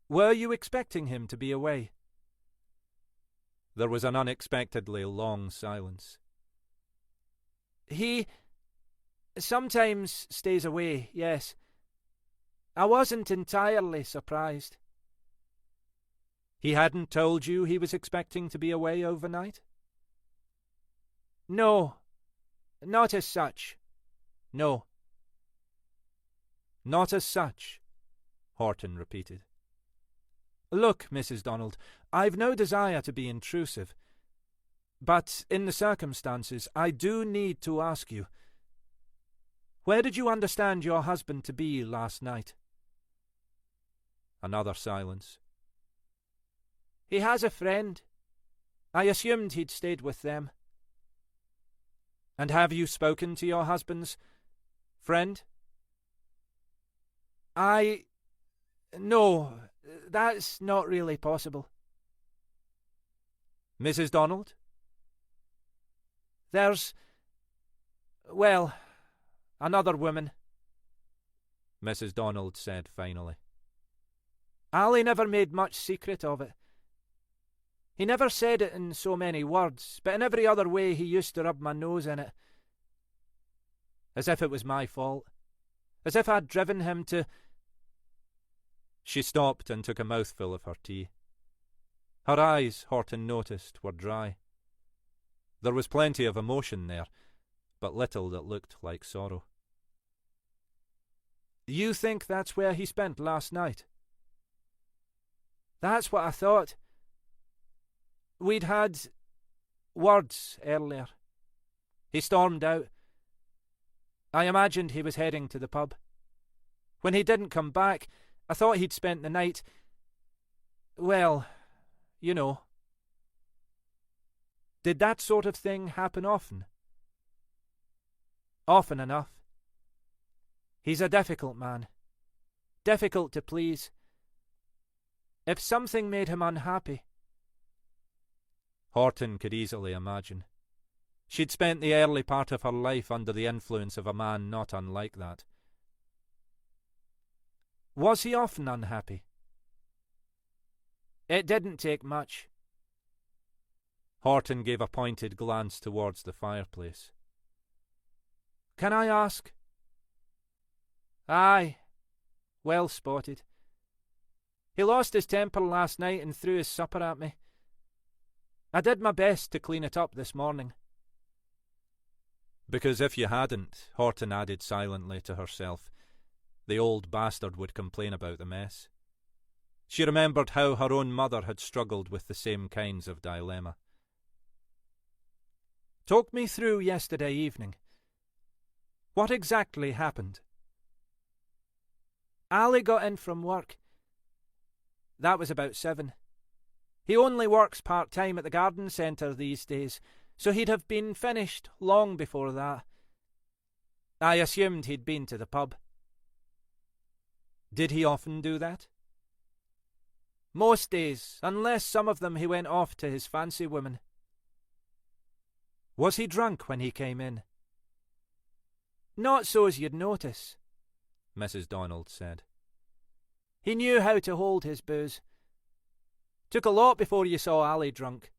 Were you expecting him to be away? There was an unexpectedly long silence. He sometimes stays away, yes. I wasn't entirely surprised. He hadn't told you he was expecting to be away overnight? No, not as such. No. Not as such, Horton repeated. Look, Mrs. Donald, I've no desire to be intrusive. But in the circumstances, I do need to ask you, where did you understand your husband to be last night? Another silence. He has a friend. I assumed he'd stayed with them. And have you spoken to your husband's friend? No, that's not really possible. Mrs. Donald? There's, another woman, Mrs. Donald said finally. Ali never made much secret of it. He never said it in so many words, but in every other way he used to rub my nose in it. As if it was my fault. As if I'd driven him to... She stopped and took a mouthful of her tea. Her eyes, Horton noticed, were dry. There was plenty of emotion there, but little that looked like sorrow. You think that's where he spent last night? That's what I thought. We'd had words earlier. He stormed out. I imagined he was heading to the pub. When he didn't come back, I thought he'd spent the night. Well, you know. Did that sort of thing happen often? Often enough. He's a difficult man. Difficult to please. If something made him unhappy. Horton could easily imagine. She'd spent the early part of her life under the influence of a man not unlike that. Was he often unhappy? It didn't take much. Horton gave a pointed glance towards the fireplace. Can I ask? Aye. Well spotted. He lost his temper last night and threw his supper at me. I did my best to clean it up this morning. Because if you hadn't, Horton added silently to herself, the old bastard would complain about the mess. She remembered how her own mother had struggled with the same kinds of dilemma. Talk me through yesterday evening. What exactly happened? Ali got in from work. That was about 7. He only works part-time at the garden centre these days, so he'd have been finished long before that. I assumed he'd been to the pub. Did he often do that? Most days, unless some of them he went off to his fancy woman. Was he drunk when he came in? Not so as you'd notice, Mrs. Donald said. He knew how to hold his booze. Took a lot before you saw Ali drunk.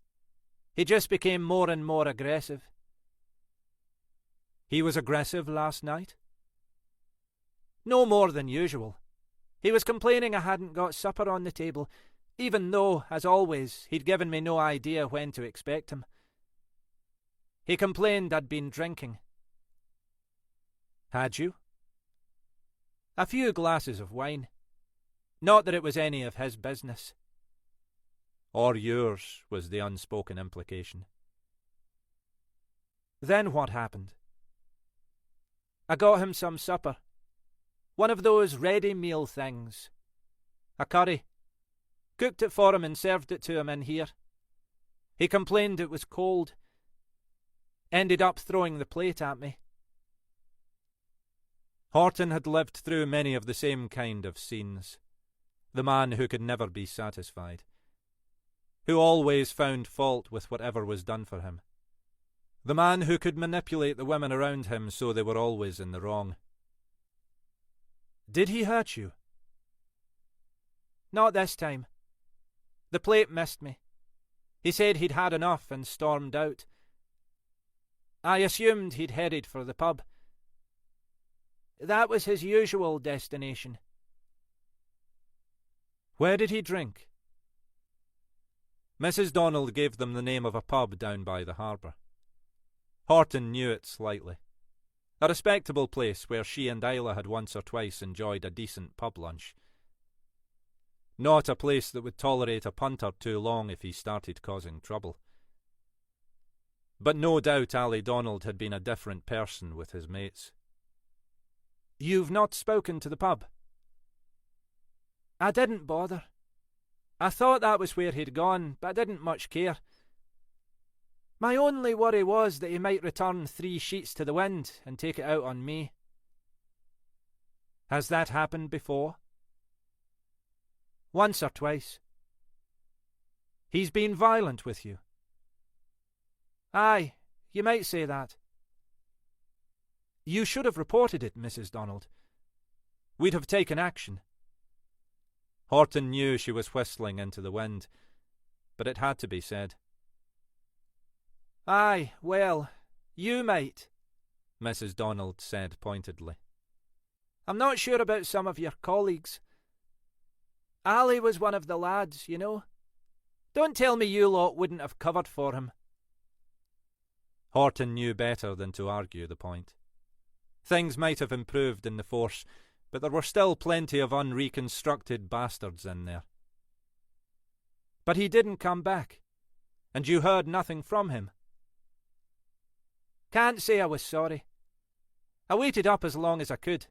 He just became more and more aggressive. He was aggressive last night? No more than usual. He was complaining I hadn't got supper on the table, even though, as always, he'd given me no idea when to expect him. He complained I'd been drinking. Had you? A few glasses of wine. Not that it was any of his business. Or yours, was the unspoken implication. Then what happened? I got him some supper. One of those ready meal things. A curry. Cooked it for him and served it to him in here. He complained it was cold. Ended up throwing the plate at me. Horton had lived through many of the same kind of scenes. The man who could never be satisfied. Who always found fault with whatever was done for him. The man who could manipulate the women around him so they were always in the wrong. Did he hurt you? Not this time. The plate missed me. He said he'd had enough and stormed out. I assumed he'd headed for the pub. That was his usual destination. Where did he drink? Mrs. Donald gave them the name of a pub down by the harbour. Horton knew it slightly. A respectable place where she and Isla had once or twice enjoyed a decent pub lunch. Not a place that would tolerate a punter too long if he started causing trouble. But no doubt Ali Donald had been a different person with his mates. You've not spoken to the pub? I didn't bother. I thought that was where he'd gone, but I didn't much care. My only worry was that he might return 3 sheets to the wind and take it out on me. Has that happened before? Once or twice. He's been violent with you? Aye, you might say that. You should have reported it, Mrs. Donald. We'd have taken action. Horton knew she was whistling into the wind, but it had to be said. Aye, well, you might, Mrs. Donald said pointedly. I'm not sure about some of your colleagues. Ali was one of the lads, you know. Don't tell me you lot wouldn't have covered for him. Horton knew better than to argue the point. Things might have improved in the force, but there were still plenty of unreconstructed bastards in there. But he didn't come back, and you heard nothing from him. Can't say I was sorry. I waited up as long as I could.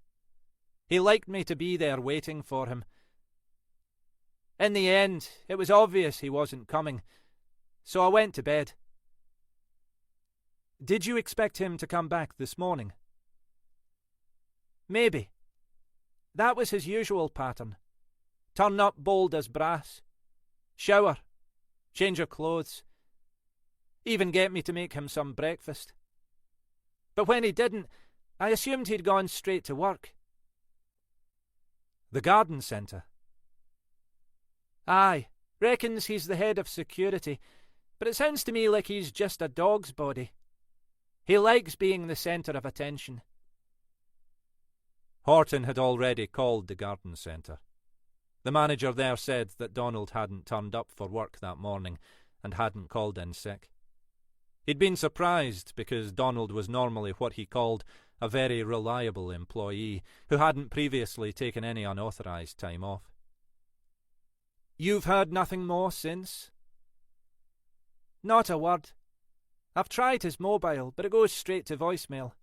He liked me to be there waiting for him. In the end, it was obvious he wasn't coming, so I went to bed. Did you expect him to come back this morning? Maybe. That was his usual pattern. Turn up bold as brass. Shower. Change of clothes. Even get me to make him some breakfast. But when he didn't, I assumed he'd gone straight to work. The garden centre? Aye. Reckons he's the head of security, but it sounds to me like he's just a dog's body. He likes being the centre of attention. Horton had already called the garden centre. The manager there said that Donald hadn't turned up for work that morning and hadn't called in sick. He'd been surprised because Donald was normally what he called a very reliable employee who hadn't previously taken any unauthorised time off. You've heard nothing more since? Not a word. I've tried his mobile, but it goes straight to voicemail.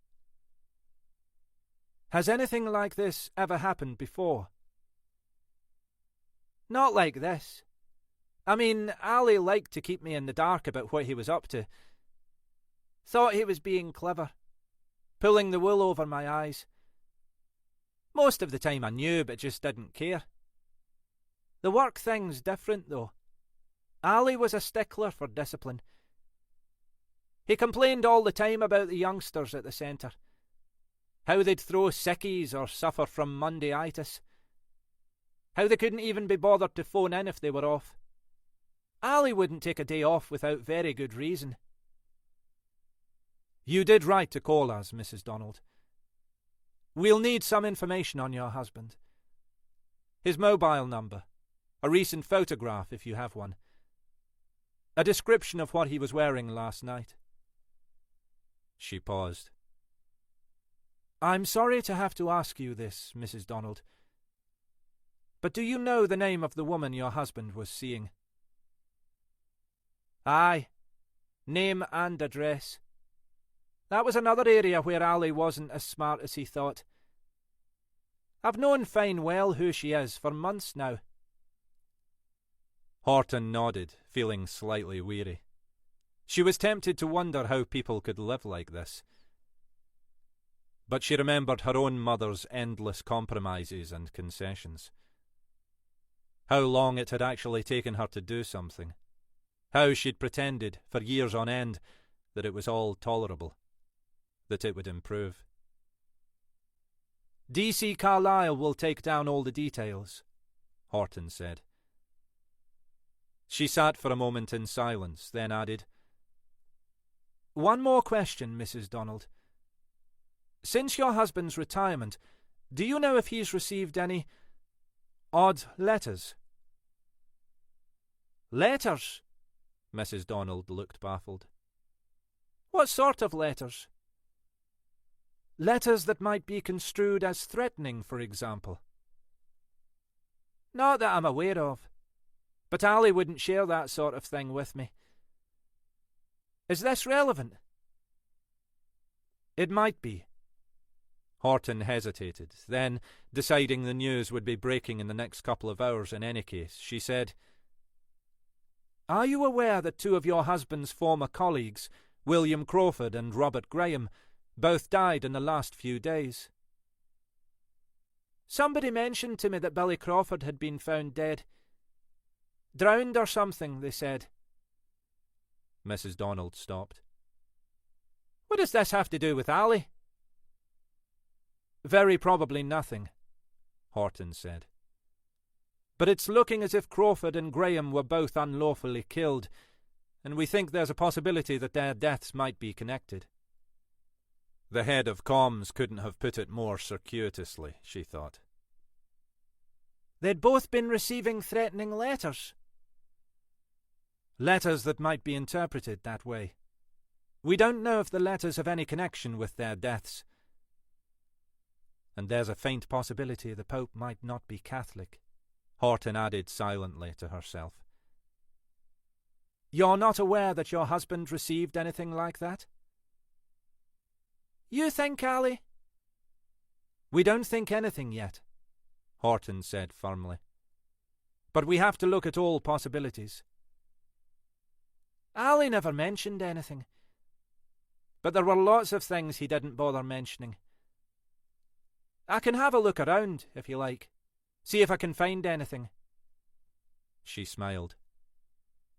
Has anything like this ever happened before? Not like this. I mean, Ali liked to keep me in the dark about what he was up to. Thought he was being clever, pulling the wool over my eyes. Most of the time I knew, but just didn't care. The work thing's different, though. Ali was a stickler for discipline. He complained all the time about the youngsters at the centre. How they'd throw sickies or suffer from Mondayitis. How they couldn't even be bothered to phone in if they were off. Ali wouldn't take a day off without very good reason. You did right to call us, Mrs. Donald. We'll need some information on your husband. His mobile number, a recent photograph if you have one, a description of what he was wearing last night. She paused. I'm sorry to have to ask you this, Mrs. Donald, but do you know the name of the woman your husband was seeing? Aye. Name and address. That was another area where Ali wasn't as smart as he thought. I've known fine well who she is for months now. Horton nodded, feeling slightly weary. She was tempted to wonder how people could live like this. But she remembered her own mother's endless compromises and concessions. How long it had actually taken her to do something. How she'd pretended, for years on end, that it was all tolerable. That it would improve. DC Carlyle will take down all the details, Horton said. She sat for a moment in silence, then added, One more question, Mrs. Donald. Since your husband's retirement, do you know if he's received any odd letters? Letters? Mrs. Donald looked baffled. What sort of letters? Letters that might be construed as threatening, for example. Not that I'm aware of. But Ali wouldn't share that sort of thing with me. Is this relevant? It might be. Horton hesitated. Then, deciding the news would be breaking in the next couple of hours in any case, she said, Are you aware that two of your husband's former colleagues, William Crawford and Robert Graham, both died in the last few days? Somebody mentioned to me that Billy Crawford had been found dead. Drowned or something, they said. Mrs. Donald stopped. What does this have to do with Ali? Very probably nothing, Horton said. But it's looking as if Crawford and Graham were both unlawfully killed, and we think there's a possibility that their deaths might be connected. The head of comms couldn't have put it more circuitously, she thought. They'd both been receiving threatening letters. Letters that might be interpreted that way. We don't know if the letters have any connection with their deaths. And there's a faint possibility the Pope might not be Catholic, Horton added silently to herself. You're not aware that your husband received anything like that? You think, Ali? We don't think anything yet, Horton said firmly. But we have to look at all possibilities. Ali never mentioned anything. But there were lots of things he didn't bother mentioning. I can have a look around, if you like. See if I can find anything. She smiled.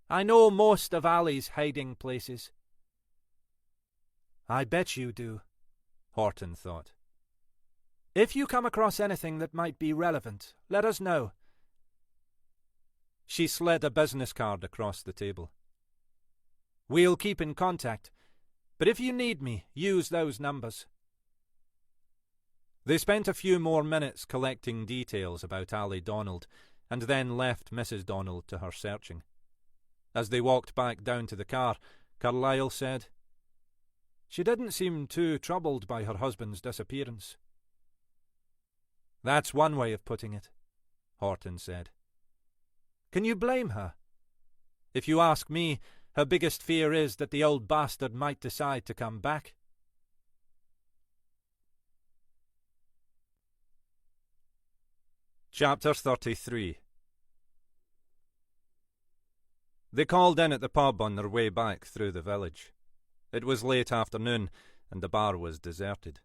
I know most of Ali's hiding places. I bet you do, Horton thought. If you come across anything that might be relevant, let us know. She slid a business card across the table. We'll keep in contact, but if you need me, use those numbers. They spent a few more minutes collecting details about Ali Donald, and then left Mrs. Donald to her searching. As they walked back down to the car, Carlyle said, She didn't seem too troubled by her husband's disappearance. That's one way of putting it, Horton said. Can you blame her? If you ask me, her biggest fear is that the old bastard might decide to come back. Chapter 33. They called in at the pub on their way back through the village. It was late afternoon, and the bar was deserted.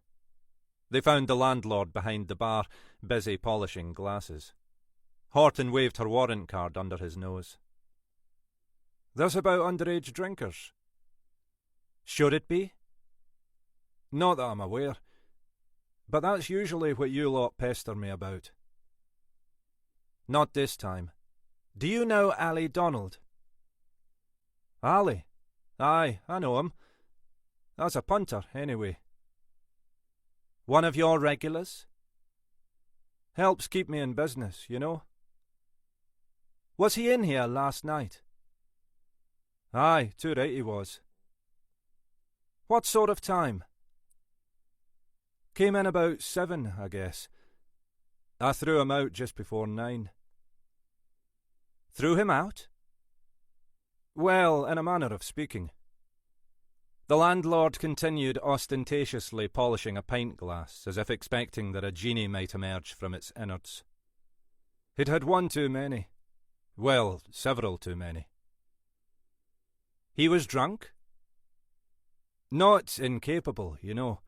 They found the landlord behind the bar, busy polishing glasses. Horton waved her warrant card under his nose. This about underage drinkers? Should it be? Not that I'm aware. But that's usually what you lot pester me about. Not this time. Do you know Ali Donald? Ali? Aye, I know him. That's a punter, anyway. One of your regulars? Helps keep me in business, you know. Was he in here last night? Aye, too right he was. What sort of time? Came in about 7, I guess. I threw him out just before 9. Threw him out? Well, in a manner of speaking. The landlord continued ostentatiously polishing a pint glass, as if expecting that a genie might emerge from its innards. He'd had one too many. Well, several too many. He was drunk? Not incapable, you know.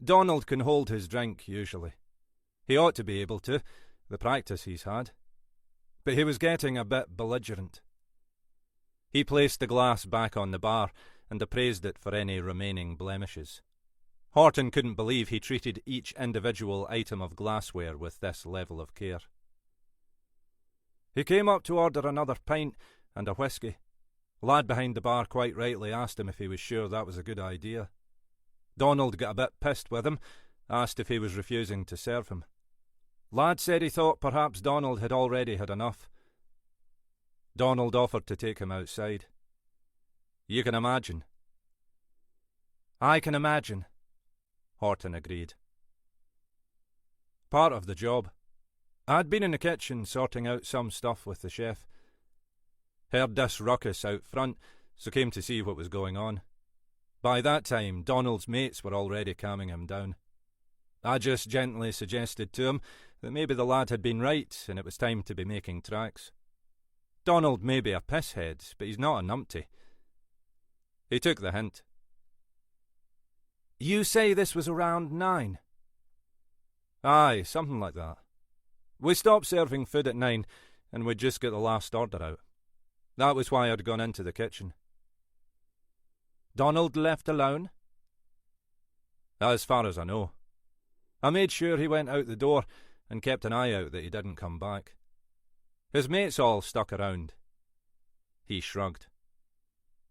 Donald can hold his drink, usually. He ought to be able to, the practice he's had. But he was getting a bit belligerent. He placed the glass back on the bar and appraised it for any remaining blemishes. Horton couldn't believe he treated each individual item of glassware with this level of care. He came up to order another pint and a whisky. Lad behind the bar quite rightly asked him if he was sure that was a good idea. Donald got a bit pissed with him, asked if he was refusing to serve him. Lad said he thought perhaps Donald had already had enough. Donald offered to take him outside. You can imagine. I can imagine, Horton agreed. Part of the job. I'd been in the kitchen sorting out some stuff with the chef. Heard this ruckus out front, so came to see what was going on. By that time, Donald's mates were already calming him down. I just gently suggested to him that maybe the lad had been right and it was time to be making tracks. Donald may be a pisshead, but he's not a numpty. He took the hint. You say this was around 9? Aye, something like that. We stopped serving food at 9 and we'd just got the last order out. That was why I'd gone into the kitchen. Donald left alone? As far as I know. I made sure he went out the door and kept an eye out that he didn't come back. His mates all stuck around. He shrugged.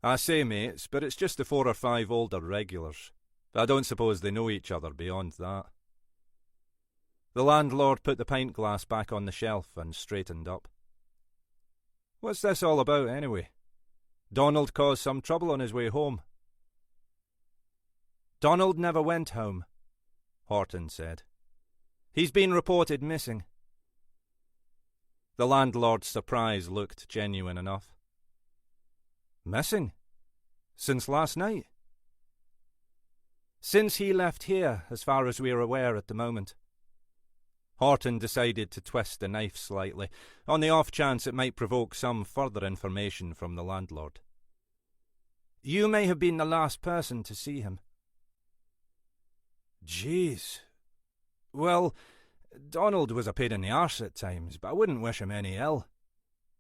I say mates, but it's just the 4 or 5 older regulars. I don't suppose they know each other beyond that. The landlord put the pint glass back on the shelf and straightened up. What's this all about, anyway? Donald caused some trouble on his way home. Donald never went home, Horton said. He's been reported missing. The landlord's surprise looked genuine enough. Missing? Since last night? Since he left here, as far as we are aware at the moment. Horton decided to twist the knife slightly, on the off chance it might provoke some further information from the landlord. You may have been the last person to see him. Jeez. Well, Donald was a pain in the arse at times, but I wouldn't wish him any ill.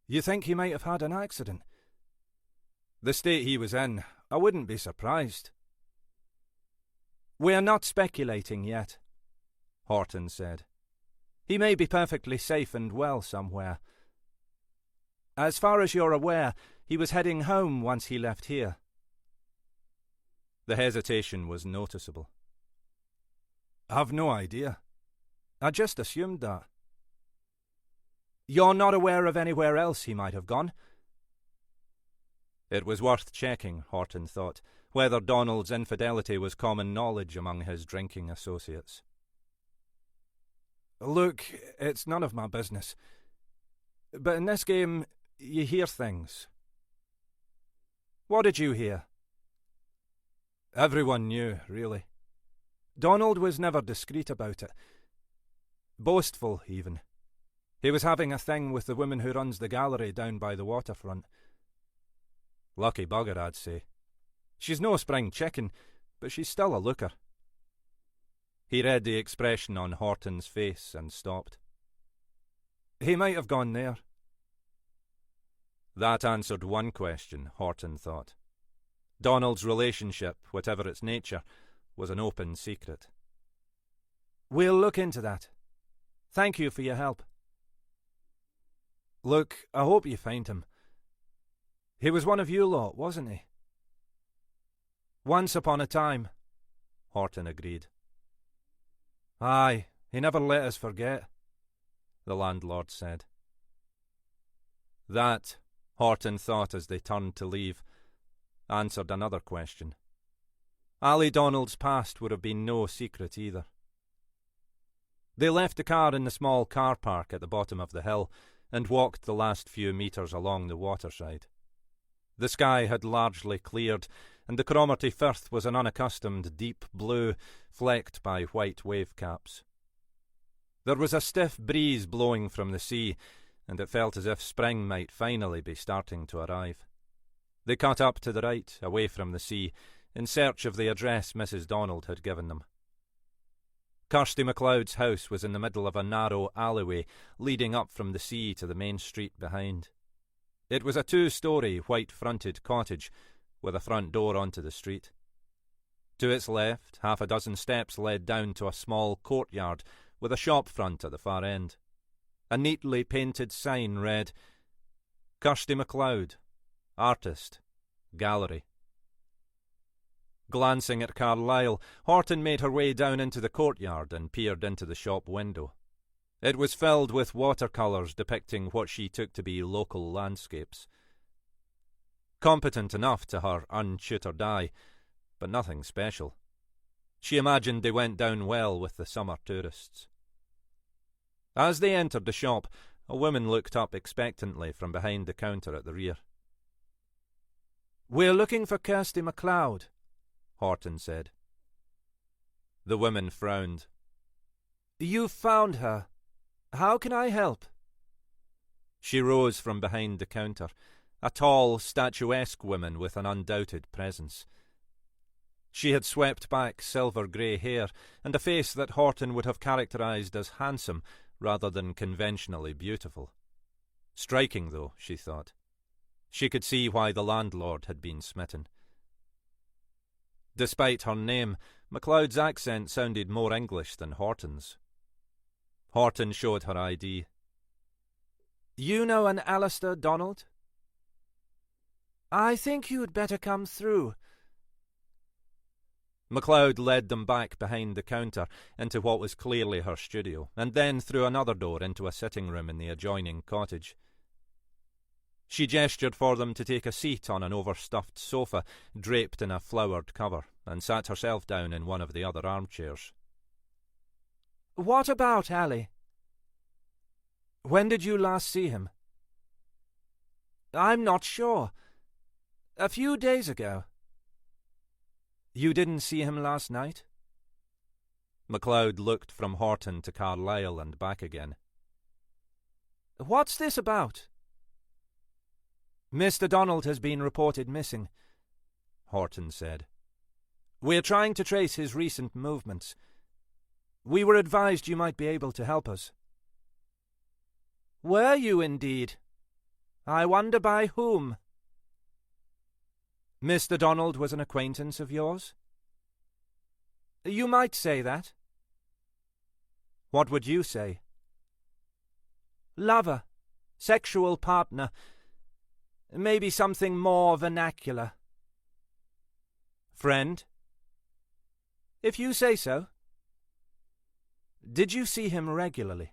You think he might have had an accident? The state he was in, I wouldn't be surprised. We're not speculating yet, Horton said. He may be perfectly safe and well somewhere. As far as you're aware, he was heading home once he left here. The hesitation was noticeable. I've no idea. I just assumed that. You're not aware of anywhere else he might have gone? It was worth checking, Horton thought, whether Donald's infidelity was common knowledge among his drinking associates. Look, it's none of my business. But in this game, you hear things. What did you hear? Everyone knew, really. Donald was never discreet about it. Boastful, even. He was having a thing with the woman who runs the gallery down by the waterfront. Lucky bugger, I'd say. She's no spring chicken, but she's still a looker. He read the expression on Horton's face and stopped. He might have gone there. That answered one question, Horton thought. Donald's relationship, whatever its nature, was an open secret. We'll look into that. Thank you for your help. Look, I hope you find him. He was one of you lot, wasn't he? Once upon a time, Horton agreed. Aye, he never let us forget, the landlord said. That, Horton thought as they turned to leave, answered another question. Ali Donald's past would have been no secret either. They left the car in the small car park at the bottom of the hill and walked the last few metres along the waterside. The sky had largely cleared, and the Cromarty Firth was an unaccustomed deep blue, flecked by white wave caps. There was a stiff breeze blowing from the sea, and it felt as if spring might finally be starting to arrive. They cut up to the right, away from the sea, in search of the address Mrs. Donald had given them. Kirsty MacLeod's house was in the middle of a narrow alleyway leading up from the sea to the main street behind. It was a 2-storey, white-fronted cottage with a front door onto the street. To its left, half a dozen steps led down to a small courtyard with a shop front at the far end. A neatly painted sign read, Kirsty MacLeod, Artist, Gallery. Glancing at Carlyle, Horton made her way down into the courtyard and peered into the shop window. It was filled with watercolours depicting what she took to be local landscapes. Competent enough to her untutored eye, but nothing special. She imagined they went down well with the summer tourists. As they entered the shop, a woman looked up expectantly from behind the counter at the rear. "We're looking for Kirsty MacLeod," Horton said. The woman frowned. "You've found her. How can I help?" She rose from behind the counter, a tall, statuesque woman with an undoubted presence. She had swept back silver-grey hair and a face that Horton would have characterised as handsome rather than conventionally beautiful. Striking, though, she thought. She could see why the landlord had been smitten. Despite her name, MacLeod's accent sounded more English than Horton's. Horton showed her ID. "You know an Alistair Donald?" "I think you'd better come through." MacLeod led them back behind the counter into what was clearly her studio, and then through another door into a sitting room in the adjoining cottage. She gestured for them to take a seat on an overstuffed sofa draped in a flowered cover, and sat herself down in one of the other armchairs. "What about Ali? When did you last see him?" "I'm not sure. A few days ago." "You didn't see him last night?" MacLeod looked from Horton to Carlyle and back again. "What's this about?" "Mr. Donald has been reported missing," Horton said. "We're trying to trace his recent movements. We were advised you might be able to help us." "Were you indeed? I wonder by whom?" "Mr. Donald was an acquaintance of yours?" "You might say that." "What would you say?" "Lover. Sexual partner. Maybe something more vernacular." "Friend?" "If you say so." "Did you see him regularly?"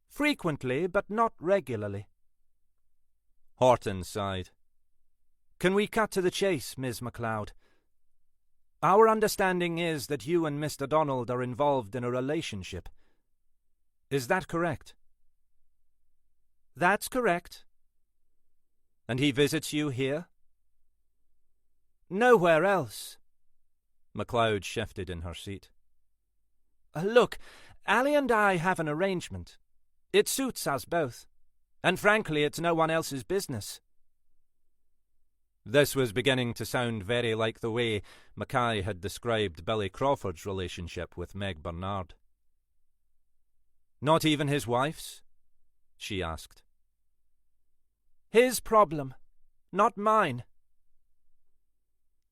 "Frequently, but not regularly." Horton sighed. "Can we cut to the chase, Miss MacLeod? Our understanding is that you and Mr. Donald are involved in a relationship. Is that correct?" "That's correct." "And he visits you here?" "Nowhere else." MacLeod shifted in her seat. "Look, Ali and I have an arrangement. It suits us both. And frankly, it's no one else's business." This was beginning to sound very like the way Mackay had described Billy Crawford's relationship with Meg Bernard. "Not even his wife's?" she asked. "His problem, not mine."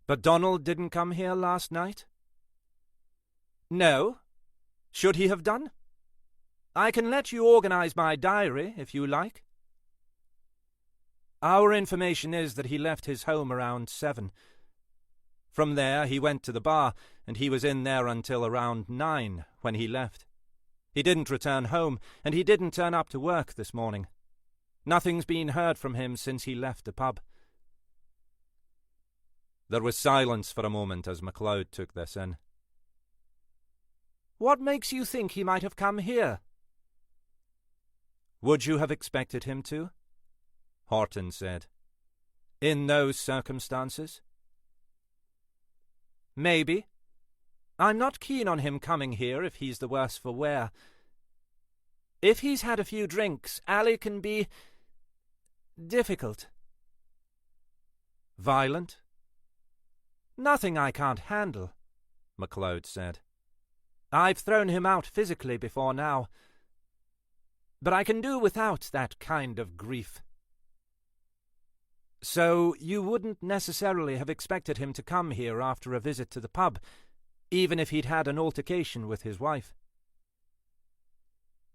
"But Donald didn't come here last night?" "No. Should he have done? I can let you organize my diary, if you like." "Our information is that he left his home around 7. From there he went to the bar, and he was in there until around 9, when he left. He didn't return home, and he didn't turn up to work this morning. Nothing's been heard from him since he left the pub." There was silence for a moment as MacLeod took this in. "What makes you think he might have come here?" "Would you have expected him to?" Horton said. "In those circumstances?" "Maybe. I'm not keen on him coming here if he's the worse for wear. If he's had a few drinks, Ali can be difficult." "Violent?" "Nothing I can't handle," MacLeod said. "I've thrown him out physically before now. But I can do without that kind of grief." "So you wouldn't necessarily have expected him to come here after a visit to the pub, even if he'd had an altercation with his wife?"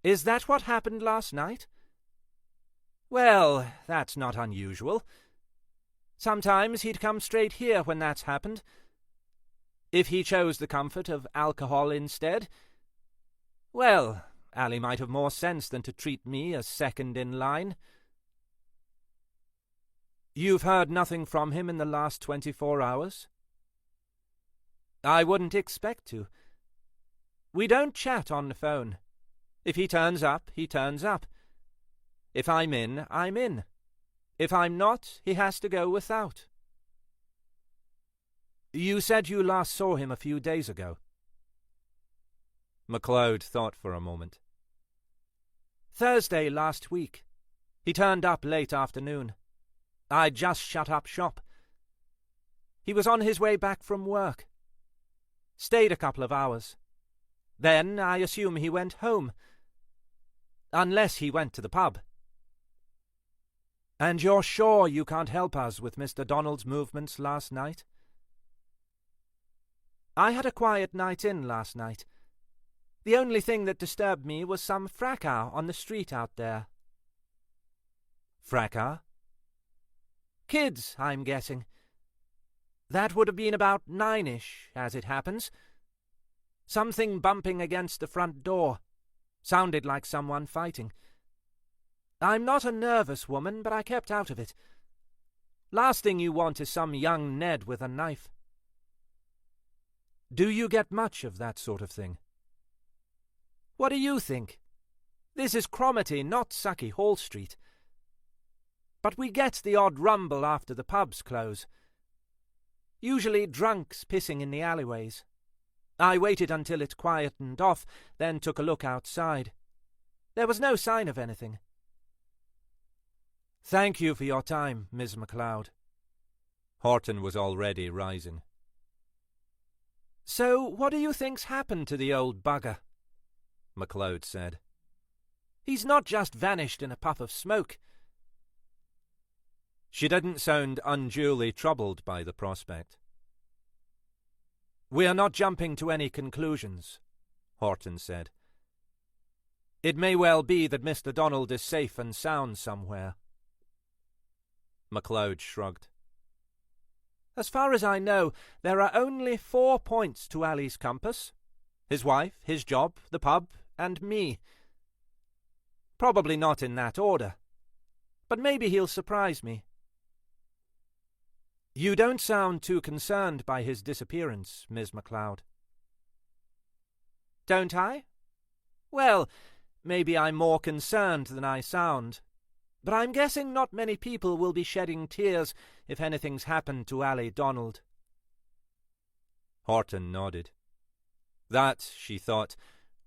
"Is that what happened last night?" "Well, that's not unusual. Sometimes he'd come straight here when that's happened. If he chose the comfort of alcohol instead, well, Ali might have more sense than to treat me as second in line." "You've heard nothing from him in the last 24 hours? "I wouldn't expect to. We don't chat on the phone. If he turns up, he turns up. If I'm in, I'm in. If I'm not, he has to go without." "You said you last saw him a few days ago." MacLeod thought for a moment. "Thursday last week. He turned up late afternoon. I'd just shut up shop. He was on his way back from work. Stayed a couple of hours. Then I assume he went home. Unless he went to the pub." "And you're sure you can't help us with Mr. Donald's movements last night?" "I had a quiet night in last night. The only thing that disturbed me was some fracas on the street out there." "Fracas?" "Kids, I'm guessing. That would have been about 9-ish, as it happens. Something bumping against the front door. Sounded like someone fighting. I'm not a nervous woman, but I kept out of it. Last thing you want is some young Ned with a knife. Do you get much of that sort of thing? What do you think? This is Cromarty, not Sucky Hall Street. But we get the odd rumble after the pubs close. Usually drunks pissing in the alleyways. I waited until it quietened off, then took a look outside. There was no sign of anything. Thank you for your time, Miss MacLeod. Horton was already rising. So what do you think's happened to the old bugger? MacLeod said. He's not just vanished in a puff of smoke. She didn't sound unduly troubled by the prospect. We are not jumping to any conclusions, Horton said. It may well be that Mr. Donald is safe and sound somewhere. MacLeod shrugged. As far as I know, there are only 4 points to Ali's compass. His wife, his job, the pub, and me. Probably not in that order. But maybe he'll surprise me. You don't sound too concerned by his disappearance, Miss MacLeod. Don't I? Well, maybe I'm more concerned than I sound. But I'm guessing not many people will be shedding tears if anything's happened to Ali Donald. Horton nodded. That, she thought,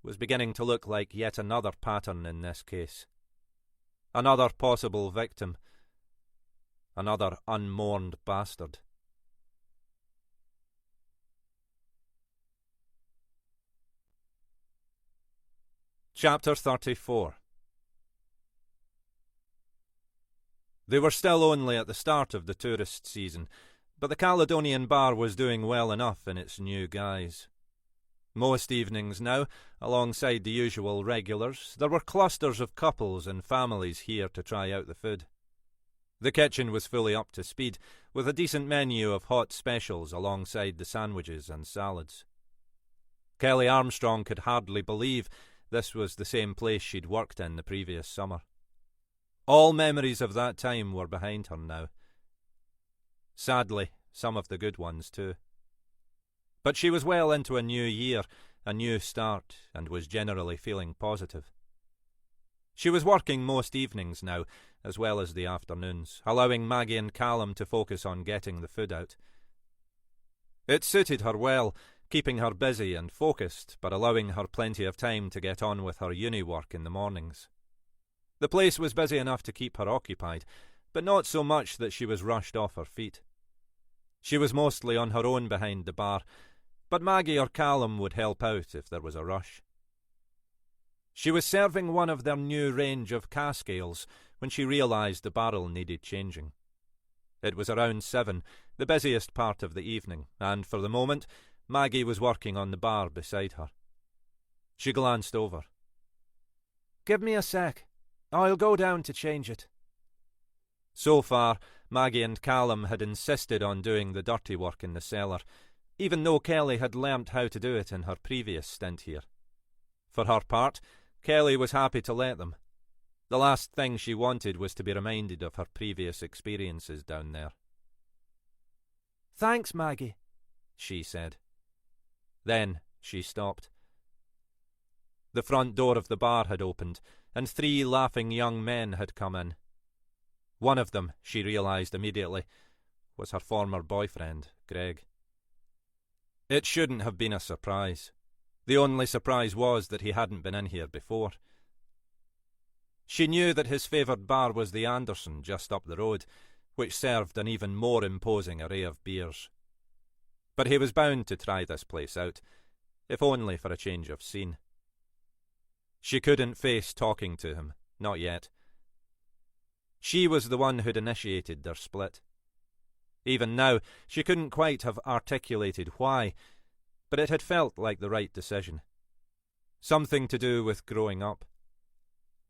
was beginning to look like yet another pattern in this case. Another possible victim. Another unmourned bastard. Chapter 34. They were still only at the start of the tourist season, but the Caledonian Bar was doing well enough in its new guise. Most evenings now, alongside the usual regulars, there were clusters of couples and families here to try out the food. The kitchen was fully up to speed, with a decent menu of hot specials alongside the sandwiches and salads. Kelly Armstrong could hardly believe this was the same place she'd worked in the previous summer. All memories of that time were behind her now. Sadly, some of the good ones too. But she was well into a new year, a new start, and was generally feeling positive. She was working most evenings now, as well as the afternoons, allowing Maggie and Callum to focus on getting the food out. It suited her well, keeping her busy and focused, but allowing her plenty of time to get on with her uni work in the mornings. The place was busy enough to keep her occupied, but not so much that she was rushed off her feet. She was mostly on her own behind the bar, but Maggie or Callum would help out if there was a rush. She was serving one of their new range of cask ales when she realised the barrel needed changing. It was around 7, the busiest part of the evening, and for the moment Maggie was working on the bar beside her. She glanced over. Give me a sec. I'll go down to change it. So far, Maggie and Callum had insisted on doing the dirty work in the cellar, even though Kelly had learnt how to do it in her previous stint here. For her part, Kelly was happy to let them. The last thing she wanted was to be reminded of her previous experiences down there. Thanks, Maggie, she said. Then she stopped. The front door of the bar had opened, and 3 laughing young men had come in. One of them, she realised immediately, was her former boyfriend, Greg. It shouldn't have been a surprise. The only surprise was that he hadn't been in here before. She knew that his favoured bar was the Anderson just up the road, which served an even more imposing array of beers. But he was bound to try this place out, if only for a change of scene. She couldn't face talking to him, not yet. She was the one who'd initiated their split. Even now, she couldn't quite have articulated why, but it had felt like the right decision. Something to do with growing up,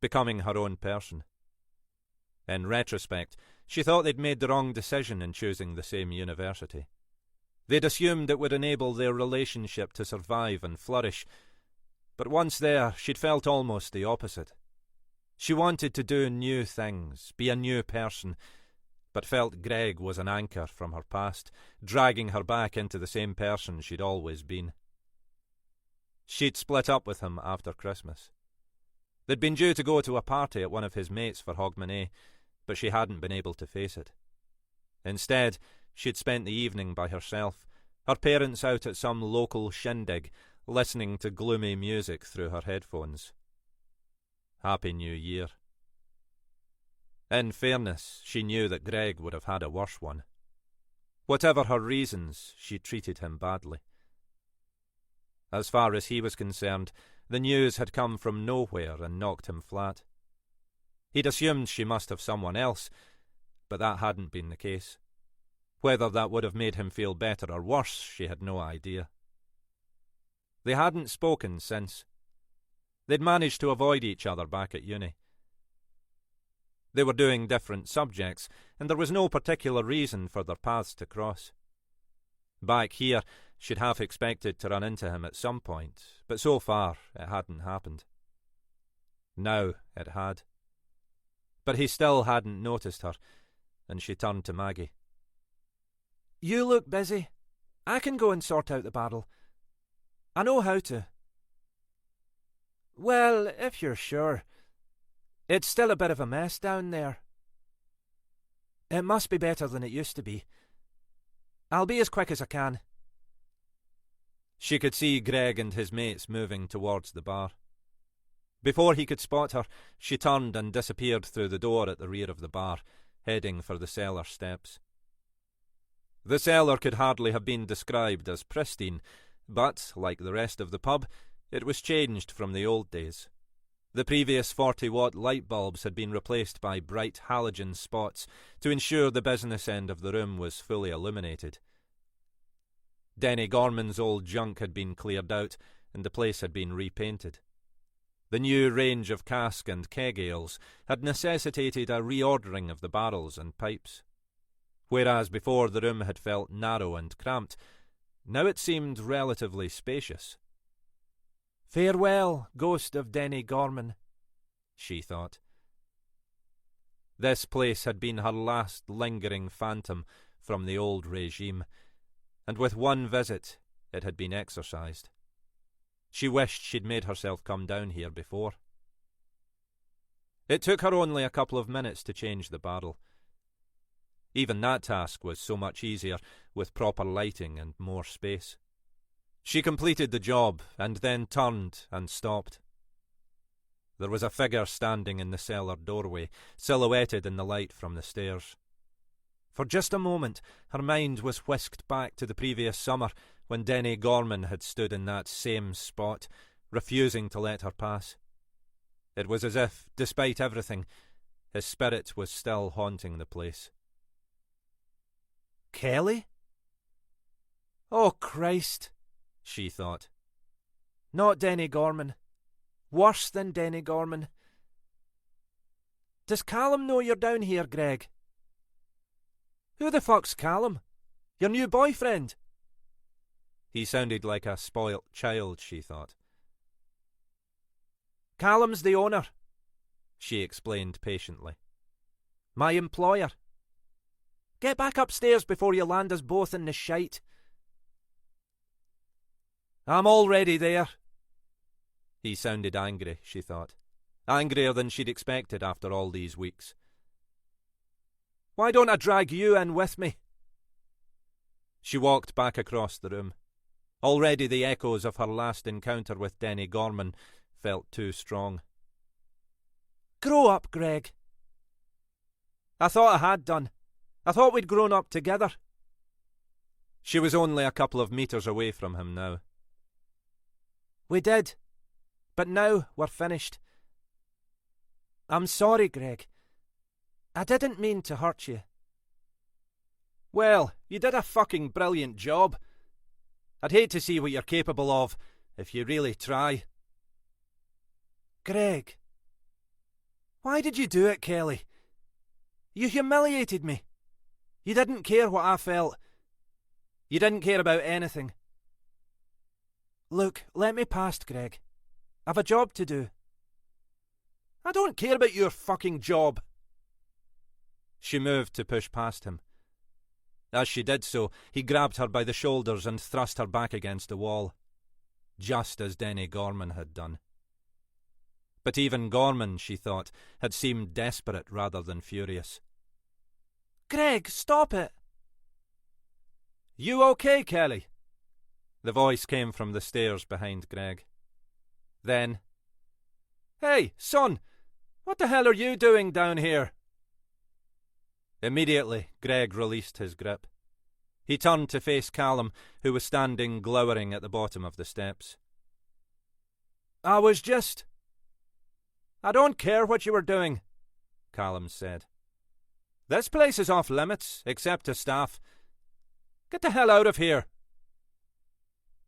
becoming her own person. In retrospect, she thought they'd made the wrong decision in choosing the same university. They'd assumed it would enable their relationship to survive and flourish, but once there, she'd felt almost the opposite. She wanted to do new things, be a new person, but felt Greg was an anchor from her past, dragging her back into the same person she'd always been. She'd split up with him after Christmas. They'd been due to go to a party at one of his mates for Hogmanay, but she hadn't been able to face it. Instead, she'd spent the evening by herself, her parents out at some local shindig, listening to gloomy music through her headphones. Happy New Year. In fairness, she knew that Greg would have had a worse one. Whatever her reasons, she treated him badly. As far as he was concerned, the news had come from nowhere and knocked him flat. He'd assumed she must have someone else, but that hadn't been the case. Whether that would have made him feel better or worse, she had no idea. They hadn't spoken since. They'd managed to avoid each other back at uni. They were doing different subjects, and there was no particular reason for their paths to cross. Back here, she'd half expected to run into him at some point, but so far it hadn't happened. Now it had. But he still hadn't noticed her, and she turned to Maggie. You look busy. I can go and sort out the barrel. I know how to. Well, if you're sure. It's still a bit of a mess down there. It must be better than it used to be. I'll be as quick as I can. She could see Greg and his mates moving towards the bar. Before he could spot her, she turned and disappeared through the door at the rear of the bar, heading for the cellar steps. The cellar could hardly have been described as pristine, but, like the rest of the pub, it was changed from the old days. The previous 40-watt light bulbs had been replaced by bright halogen spots to ensure the business end of the room was fully illuminated. Denny Gorman's old junk had been cleared out, and the place had been repainted. The new range of cask and keg ales had necessitated a reordering of the barrels and pipes. Whereas before the room had felt narrow and cramped, now it seemed relatively spacious. Farewell, ghost of Denny Gorman, she thought. This place had been her last lingering phantom from the old regime, and with one visit it had been exorcised. She wished she'd made herself come down here before. It took her only a couple of minutes to change the barrel. Even that task was so much easier with proper lighting and more space. She completed the job and then turned and stopped. There was a figure standing in the cellar doorway, silhouetted in the light from the stairs. For just a moment, her mind was whisked back to the previous summer when Denny Gorman had stood in that same spot, refusing to let her pass. It was as if, despite everything, his spirit was still haunting the place. Kelly? Oh, Christ, she thought. Not Denny Gorman. Worse than Denny Gorman. Does Callum know you're down here, Greg? Who the fuck's Callum? Your new boyfriend? He sounded like a spoilt child, she thought. Callum's the owner, she explained patiently. My employer. Get back upstairs before you land us both in the shite. I'm already there. He sounded angry, she thought. Angrier than she'd expected after all these weeks. Why don't I drag you in with me? She walked back across the room. Already the echoes of her last encounter with Denny Gorman felt too strong. Grow up, Greg. I thought I had done. I thought we'd grown up together. She was only a couple of metres away from him now. We did, but now we're finished. I'm sorry, Greg. I didn't mean to hurt you. Well, you did a fucking brilliant job. I'd hate to see what you're capable of, if you really try. Greg. Why did you do it, Kelly? You humiliated me. You didn't care what I felt. You didn't care about anything. Look, let me past, Greg. I've a job to do. I don't care about your fucking job. She moved to push past him. As she did so, he grabbed her by the shoulders and thrust her back against the wall, just as Denny Gorman had done. But even Gorman, she thought, had seemed desperate rather than furious. "Greg, stop it!" "You okay, Kelly?" The voice came from the stairs behind Greg. Then, "Hey, son, what the hell are you doing down here?" Immediately, Greg released his grip. He turned to face Callum, who was standing glowering at the bottom of the steps. "I was just—" "I don't care what you were doing," Callum said. "This place is off limits, except to staff. Get the hell out of here."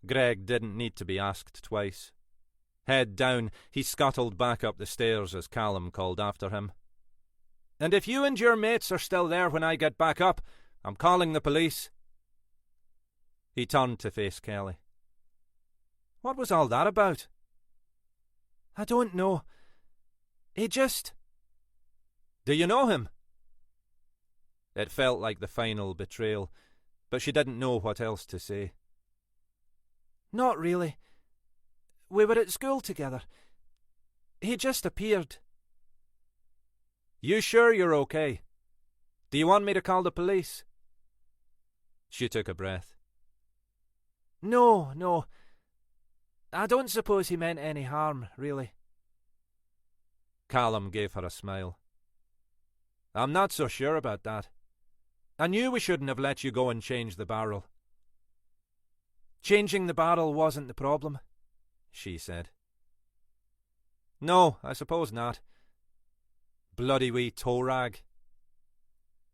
Greg didn't need to be asked twice. Head down, he scuttled back up the stairs as Callum called after him. "And if you and your mates are still there when I get back up, I'm calling the police." He turned to face Kelly. "What was all that about?" "I don't know. He just—" "Do you know him?" It felt like the final betrayal, but she didn't know what else to say. "Not really. We were at school together. He just appeared." "You sure you're okay? Do you want me to call the police?" She took a breath. No. I don't suppose he meant any harm, really." Callum gave her a smile. "I'm not so sure about that. I knew we shouldn't have let you go and change the barrel." "Changing the barrel wasn't the problem," she said. "No, I suppose not. Bloody wee toe rag."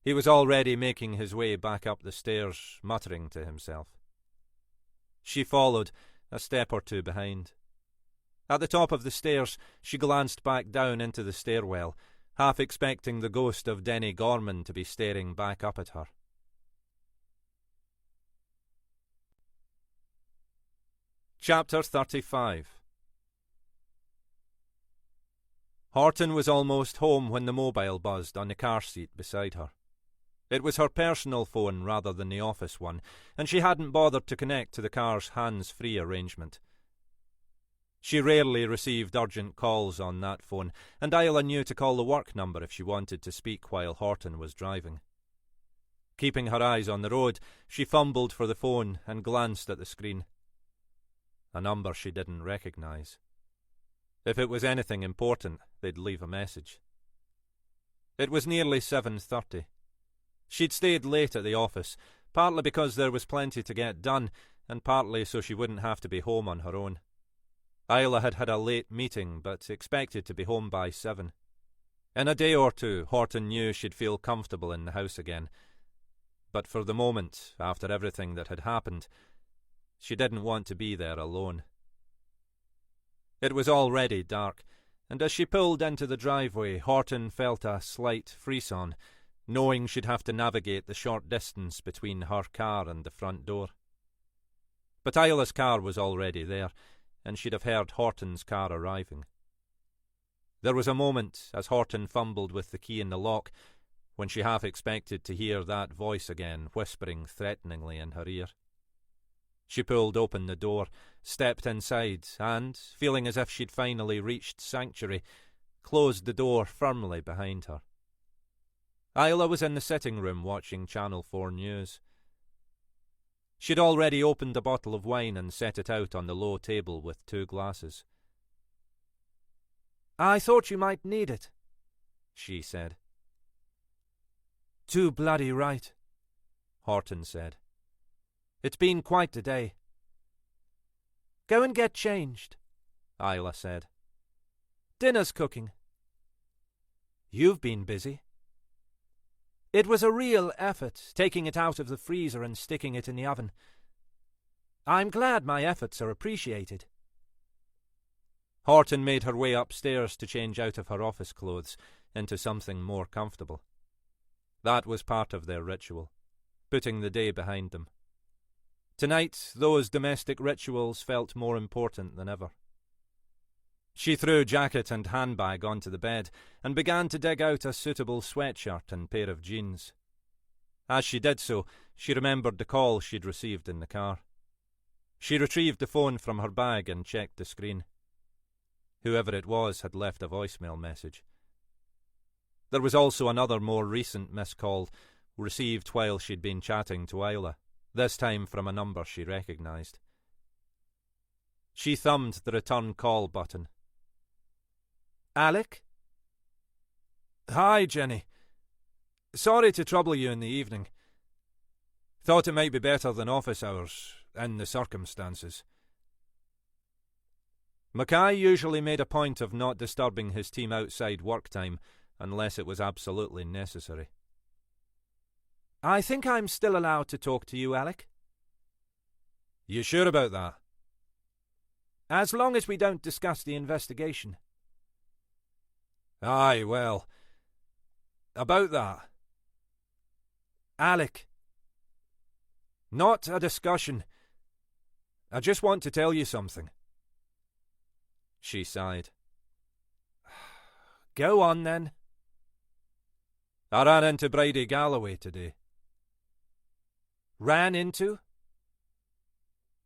He was already making his way back up the stairs, muttering to himself. She followed, a step or two behind. At the top of the stairs, she glanced back down into the stairwell, half expecting the ghost of Denny Gorman to be staring back up at her. Chapter 35. Horton was almost home when the mobile buzzed on the car seat beside her. It was her personal phone rather than the office one, and she hadn't bothered to connect to the car's hands-free arrangement. She rarely received urgent calls on that phone, and Isla knew to call the work number if she wanted to speak while Horton was driving. Keeping her eyes on the road, she fumbled for the phone and glanced at the screen. A number she didn't recognise. If it was anything important, they'd leave a message. It was nearly 7:30. She'd stayed late at the office, partly because there was plenty to get done, and partly so she wouldn't have to be home on her own. Isla had had a late meeting, but expected to be home by 7. In a day or two, Horton knew she'd feel comfortable in the house again. But for the moment, after everything that had happened, she didn't want to be there alone. It was already dark, and as she pulled into the driveway, Horton felt a slight frisson, knowing she'd have to navigate the short distance between her car and the front door. But Isla's car was already there, and she'd have heard Horton's car arriving. There was a moment, as Horton fumbled with the key in the lock, when she half expected to hear that voice again whispering threateningly in her ear. She pulled open the door, stepped inside, and, feeling as if she'd finally reached sanctuary, closed the door firmly behind her. Isla was in the sitting room watching Channel 4 News. She'd already opened a bottle of wine and set it out on the low table with 2 glasses. "I thought you might need it," she said. "Too bloody right," Horton said. "It's been quite the day." "Go and get changed," Isla said. "Dinner's cooking." "You've been busy." "It was a real effort, taking it out of the freezer and sticking it in the oven. I'm glad my efforts are appreciated." Horton made her way upstairs to change out of her office clothes into something more comfortable. That was part of their ritual, putting the day behind them. Tonight, those domestic rituals felt more important than ever. She threw jacket and handbag onto the bed and began to dig out a suitable sweatshirt and pair of jeans. As she did so, she remembered the call she'd received in the car. She retrieved the phone from her bag and checked the screen. Whoever it was had left a voicemail message. There was also another more recent missed call, received while she'd been chatting to Isla, this time from a number she recognised. She thumbed the return call button. Alec? Hi, Jenny. Sorry to trouble you in the evening. Thought it might be better than office hours, in the circumstances. Mackay usually made a point of not disturbing his team outside work time unless it was absolutely necessary. I think I'm still allowed to talk to you, Alec. You sure about that? As long as we don't discuss the investigation. Aye, well, about that. Alec. Not a discussion. I just want to tell you something. She sighed. Go on, then. I ran into Bridie Galloway today. Ran into?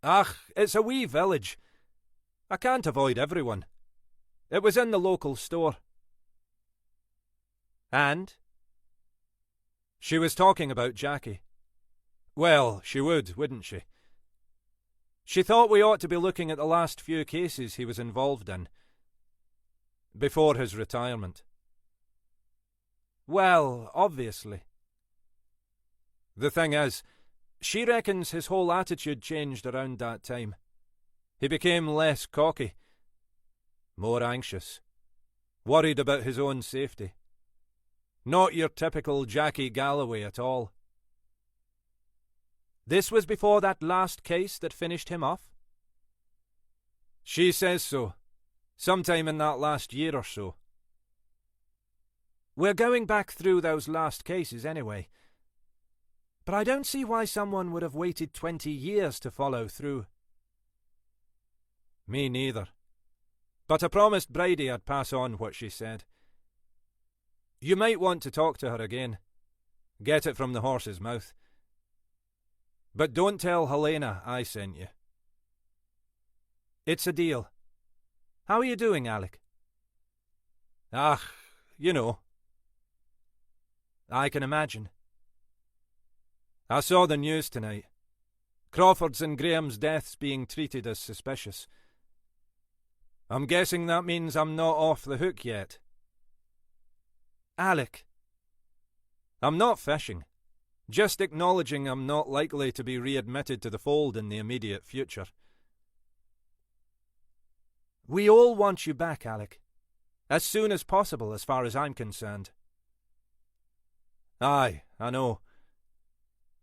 Ach, it's a wee village. I can't avoid everyone. It was in the local store. And? She was talking about Jackie. Well, she would, wouldn't she? She thought we ought to be looking at the last few cases he was involved in, before his retirement. Well, obviously. The thing is, she reckons his whole attitude changed around that time. He became less cocky, more anxious, worried about his own safety. Not your typical Jackie Galloway at all. This was before that last case that finished him off? She says so. Sometime in that last year or so. We're going back through those last cases anyway. But I don't see why someone would have waited 20 years to follow through. Me neither. But I promised Bridie I'd pass on what she said. You might want to talk to her again. Get it from the horse's mouth. But don't tell Helena I sent you. It's a deal. How are you doing, Alec? Ach, you know. I can imagine. I saw the news tonight. Crawford's and Graham's deaths being treated as suspicious. I'm guessing that means I'm not off the hook yet. Alec. I'm not fishing. Just acknowledging I'm not likely to be readmitted to the fold in the immediate future. We all want you back, Alec. As soon as possible, as far as I'm concerned. Aye, I know.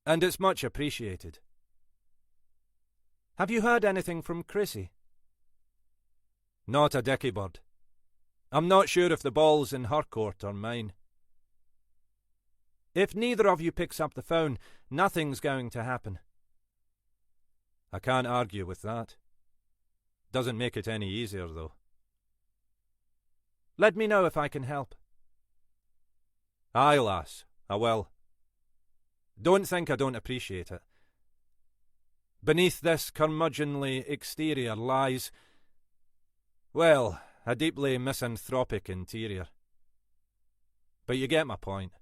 And it's much appreciated. Have you heard anything from Chrissy? Not a dicky bird. I'm not sure if the ball's in her court or mine. If neither of you picks up the phone, nothing's going to happen. I can't argue with that. Doesn't make it any easier, though. Let me know if I can help. Aye, lass, I will. Don't think I don't appreciate it. Beneath this curmudgeonly exterior lies, well, a deeply misanthropic interior. But you get my point.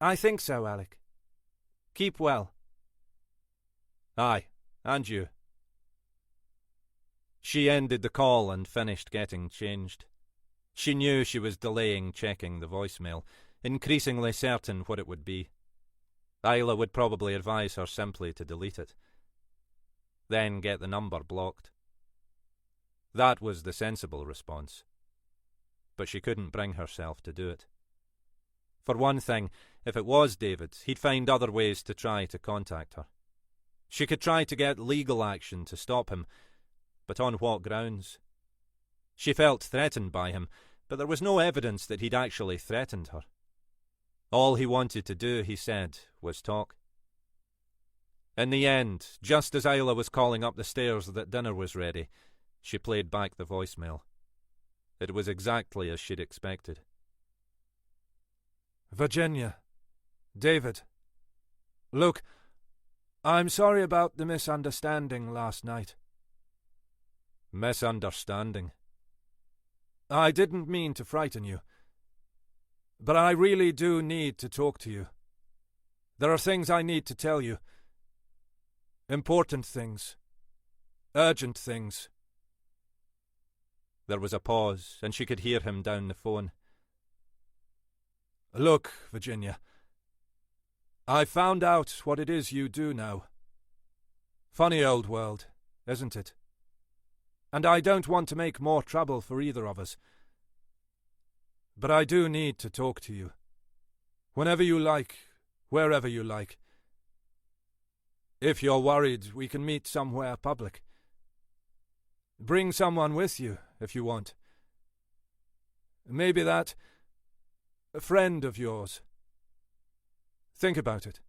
I think so, Alec. Keep well. Aye, and you. She ended the call and finished getting changed. She knew she was delaying checking the voicemail, increasingly certain what it would be. Isla would probably advise her simply to delete it. Then get the number blocked. That was the sensible response. But she couldn't bring herself to do it. For one thing, if it was David, he'd find other ways to try to contact her. She could try to get legal action to stop him, but on what grounds? She felt threatened by him, but there was no evidence that he'd actually threatened her. All he wanted to do, he said, was talk. In the end, just as Isla was calling up the stairs that dinner was ready, She played back the voicemail. It was exactly as she'd expected. Virginia. David. Look, I'm sorry about the misunderstanding last night. Misunderstanding? I didn't mean to frighten you, but I really do need to talk to you. There are things I need to tell you. Important things. Urgent things. There was a pause, and she could hear him down the phone. Look, Virginia, I found out what it is you do now. Funny old world, isn't it? And I don't want to make more trouble for either of us. But I do need to talk to you. Whenever you like, wherever you like. If you're worried, we can meet somewhere public. Bring someone with you, if you want. Maybe a friend of yours. Think about it.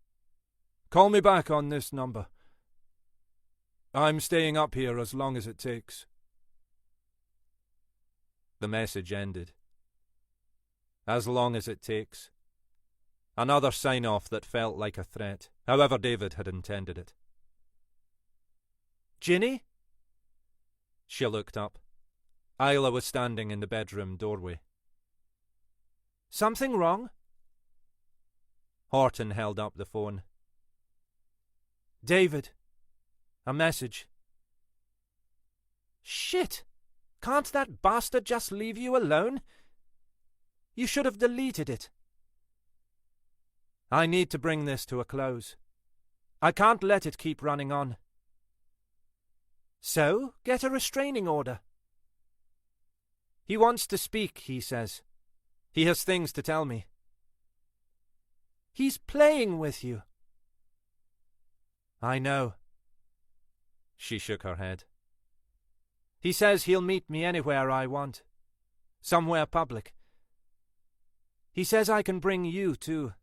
Call me back on this number. I'm staying up here as long as it takes. The message ended. As long as it takes. Another sign-off that felt like a threat, however David had intended it. Ginny? She looked up. Isla was standing in the bedroom doorway. Something wrong? Horton held up the phone. David. A message. Shit! Can't that bastard just leave you alone? You should have deleted it. I need to bring this to a close. I can't let it keep running on. So, get a restraining order. He wants to speak, he says. He has things to tell me. He's playing with you. I know. She shook her head. He says he'll meet me anywhere I want. Somewhere public. He says I can bring you too.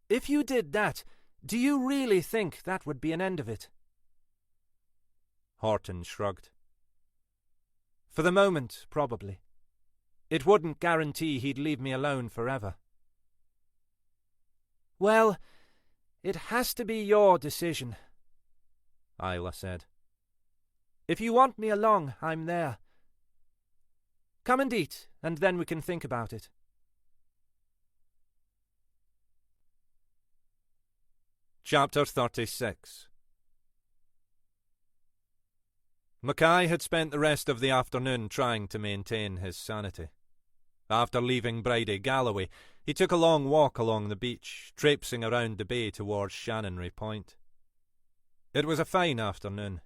If you did that, do you really think that would be an end of it? Horton shrugged. For the moment, probably. It wouldn't guarantee he'd leave me alone forever. Well, it has to be your decision, Isla said. If you want me along, I'm there. Come and eat, and then we can think about it. Chapter 36. Mackay had spent the rest of the afternoon trying to maintain his sanity. After leaving Bridie Galloway, he took a long walk along the beach, traipsing around the bay towards Shannonry Point. It was a fine afternoon.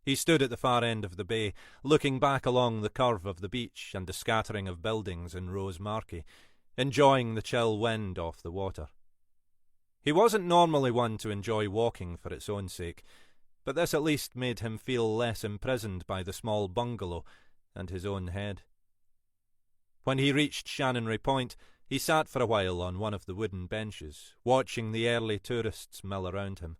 He stood at the far end of the bay, looking back along the curve of the beach and the scattering of buildings in Rosemarkie, enjoying the chill wind off the water. He wasn't normally one to enjoy walking for its own sake, but this at least made him feel less imprisoned by the small bungalow and his own head. When he reached Shannonry Point, he sat for a while on one of the wooden benches, watching the early tourists mill around him.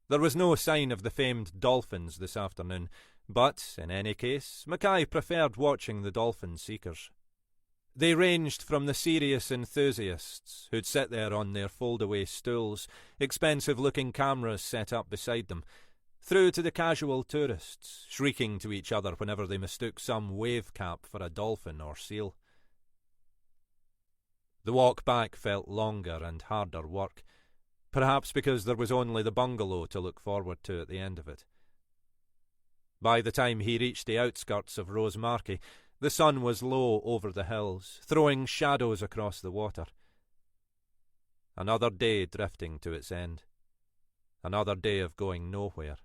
There was no sign of the famed dolphins this afternoon, but, in any case, Mackay preferred watching the dolphin seekers. They ranged from the serious enthusiasts who'd sit there on their fold-away stools, expensive-looking cameras set up beside them, through to the casual tourists, shrieking to each other whenever they mistook some wave cap for a dolphin or seal. The walk back felt longer and harder work, perhaps because there was only the bungalow to look forward to at the end of it. By the time he reached the outskirts of Rosemarkie, the sun was low over the hills, throwing shadows across the water. Another day drifting to its end. Another day of going nowhere,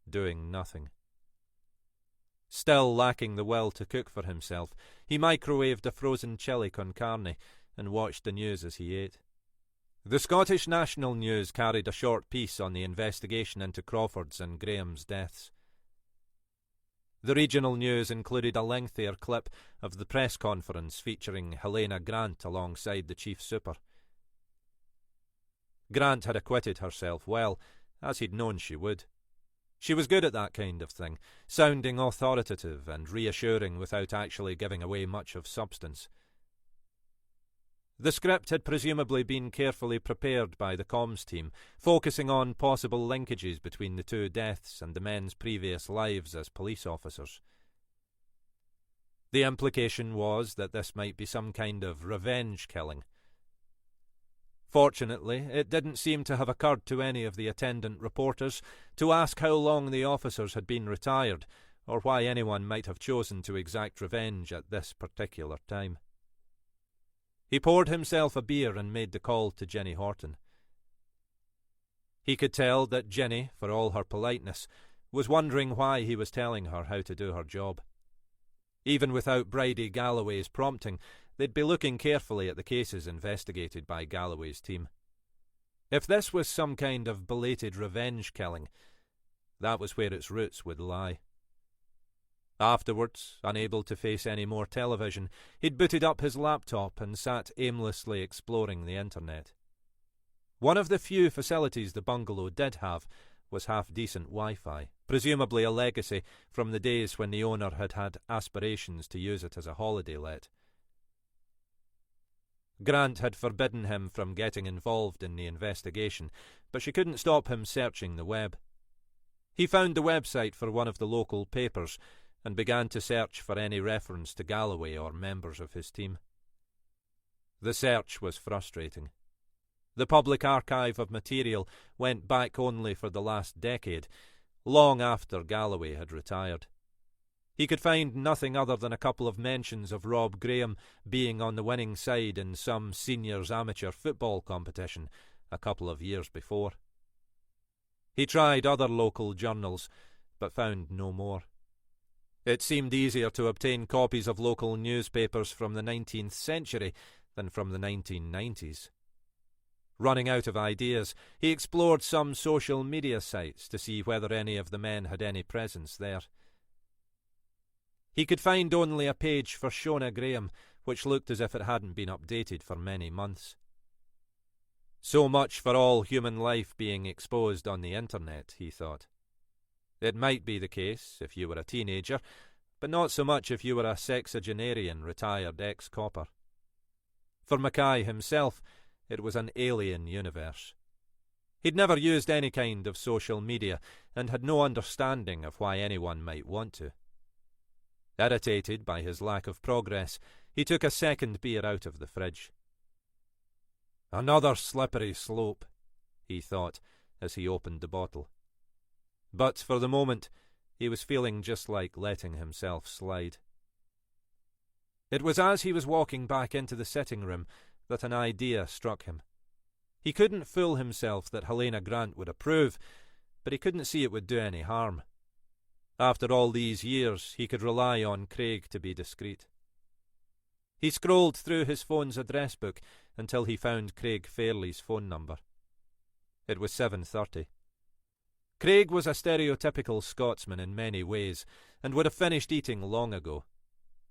doing nothing. Still lacking the will to cook for himself, he microwaved a frozen chili con carne and watched the news as he ate. The Scottish National News carried a short piece on the investigation into Crawford's and Graham's deaths. The regional news included a lengthier clip of the press conference featuring Helena Grant alongside the chief super. Grant had acquitted herself well, as he'd known she would. She was good at that kind of thing, sounding authoritative and reassuring without actually giving away much of substance. The script had presumably been carefully prepared by the comms team, focusing on possible linkages between the two deaths and the men's previous lives as police officers. The implication was that this might be some kind of revenge killing. Fortunately, it didn't seem to have occurred to any of the attendant reporters to ask how long the officers had been retired, or why anyone might have chosen to exact revenge at this particular time. He poured himself a beer and made the call to Jenny Horton. He could tell that Jenny, for all her politeness, was wondering why he was telling her how to do her job. Even without Bridie Galloway's prompting, they'd be looking carefully at the cases investigated by Galloway's team. If this was some kind of belated revenge killing, that was where its roots would lie. Afterwards, unable to face any more television, he'd booted up his laptop and sat aimlessly exploring the internet. One of the few facilities the bungalow did have was half-decent Wi-Fi, presumably a legacy from the days when the owner had had aspirations to use it as a holiday let. Grant had forbidden him from getting involved in the investigation, but she couldn't stop him searching the web. He found the website for one of the local papers and began to search for any reference to Galloway or members of his team. The search was frustrating. The public archive of material went back only for the last decade, long after Galloway had retired. He could find nothing other than a couple of mentions of Rob Graham being on the winning side in some seniors amateur football competition a couple of years before. He tried other local journals, but found no more. It seemed easier to obtain copies of local newspapers from the 19th century than from the 1990s. Running out of ideas, he explored some social media sites to see whether any of the men had any presence there. He could find only a page for Shona Graham, which looked as if it hadn't been updated for many months. So much for all human life being exposed on the internet, he thought. It might be the case if you were a teenager, but not so much if you were a sexagenarian retired ex-copper. For Mackay himself, it was an alien universe. He'd never used any kind of social media and had no understanding of why anyone might want to. Irritated by his lack of progress, he took a second beer out of the fridge. Another slippery slope, he thought as he opened the bottle. But for the moment, he was feeling just like letting himself slide. It was as he was walking back into the sitting room that an idea struck him. He couldn't fool himself that Helena Grant would approve, but he couldn't see it would do any harm. After all these years, he could rely on Craig to be discreet. He scrolled through his phone's address book until he found Craig Fairley's phone number. It was 7:30. Craig was a stereotypical Scotsman in many ways, and would have finished eating long ago.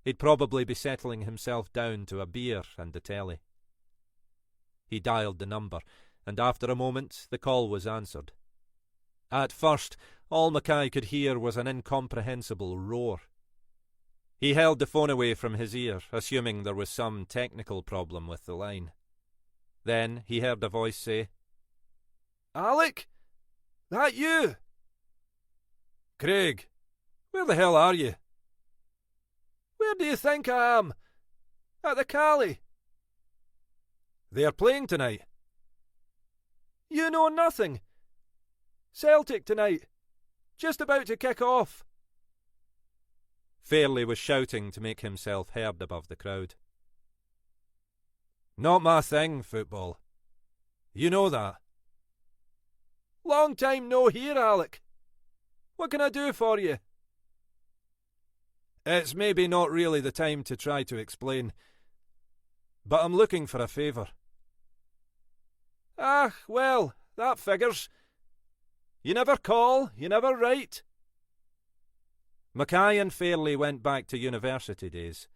He'd probably be settling himself down to a beer and the telly. He dialed the number, and after a moment the call was answered. At first, all Mackay could hear was an incomprehensible roar. He held the phone away from his ear, assuming there was some technical problem with the line. Then he heard a voice say, "Alec? That you?" "Craig, where the hell are you?" "Where do you think I am? At the Cali." "They are playing tonight." "You know nothing. Celtic tonight. Just about to kick off." Fairley was shouting to make himself heard above the crowd. "Not my thing, football. You know that." "Long time no hear, Alec. What can I do for you?" "It's maybe not really the time to try to explain, but I'm looking for a favour." "Ah, well, that figures. You never call, you never write." Mackay and Fairley went back to university days.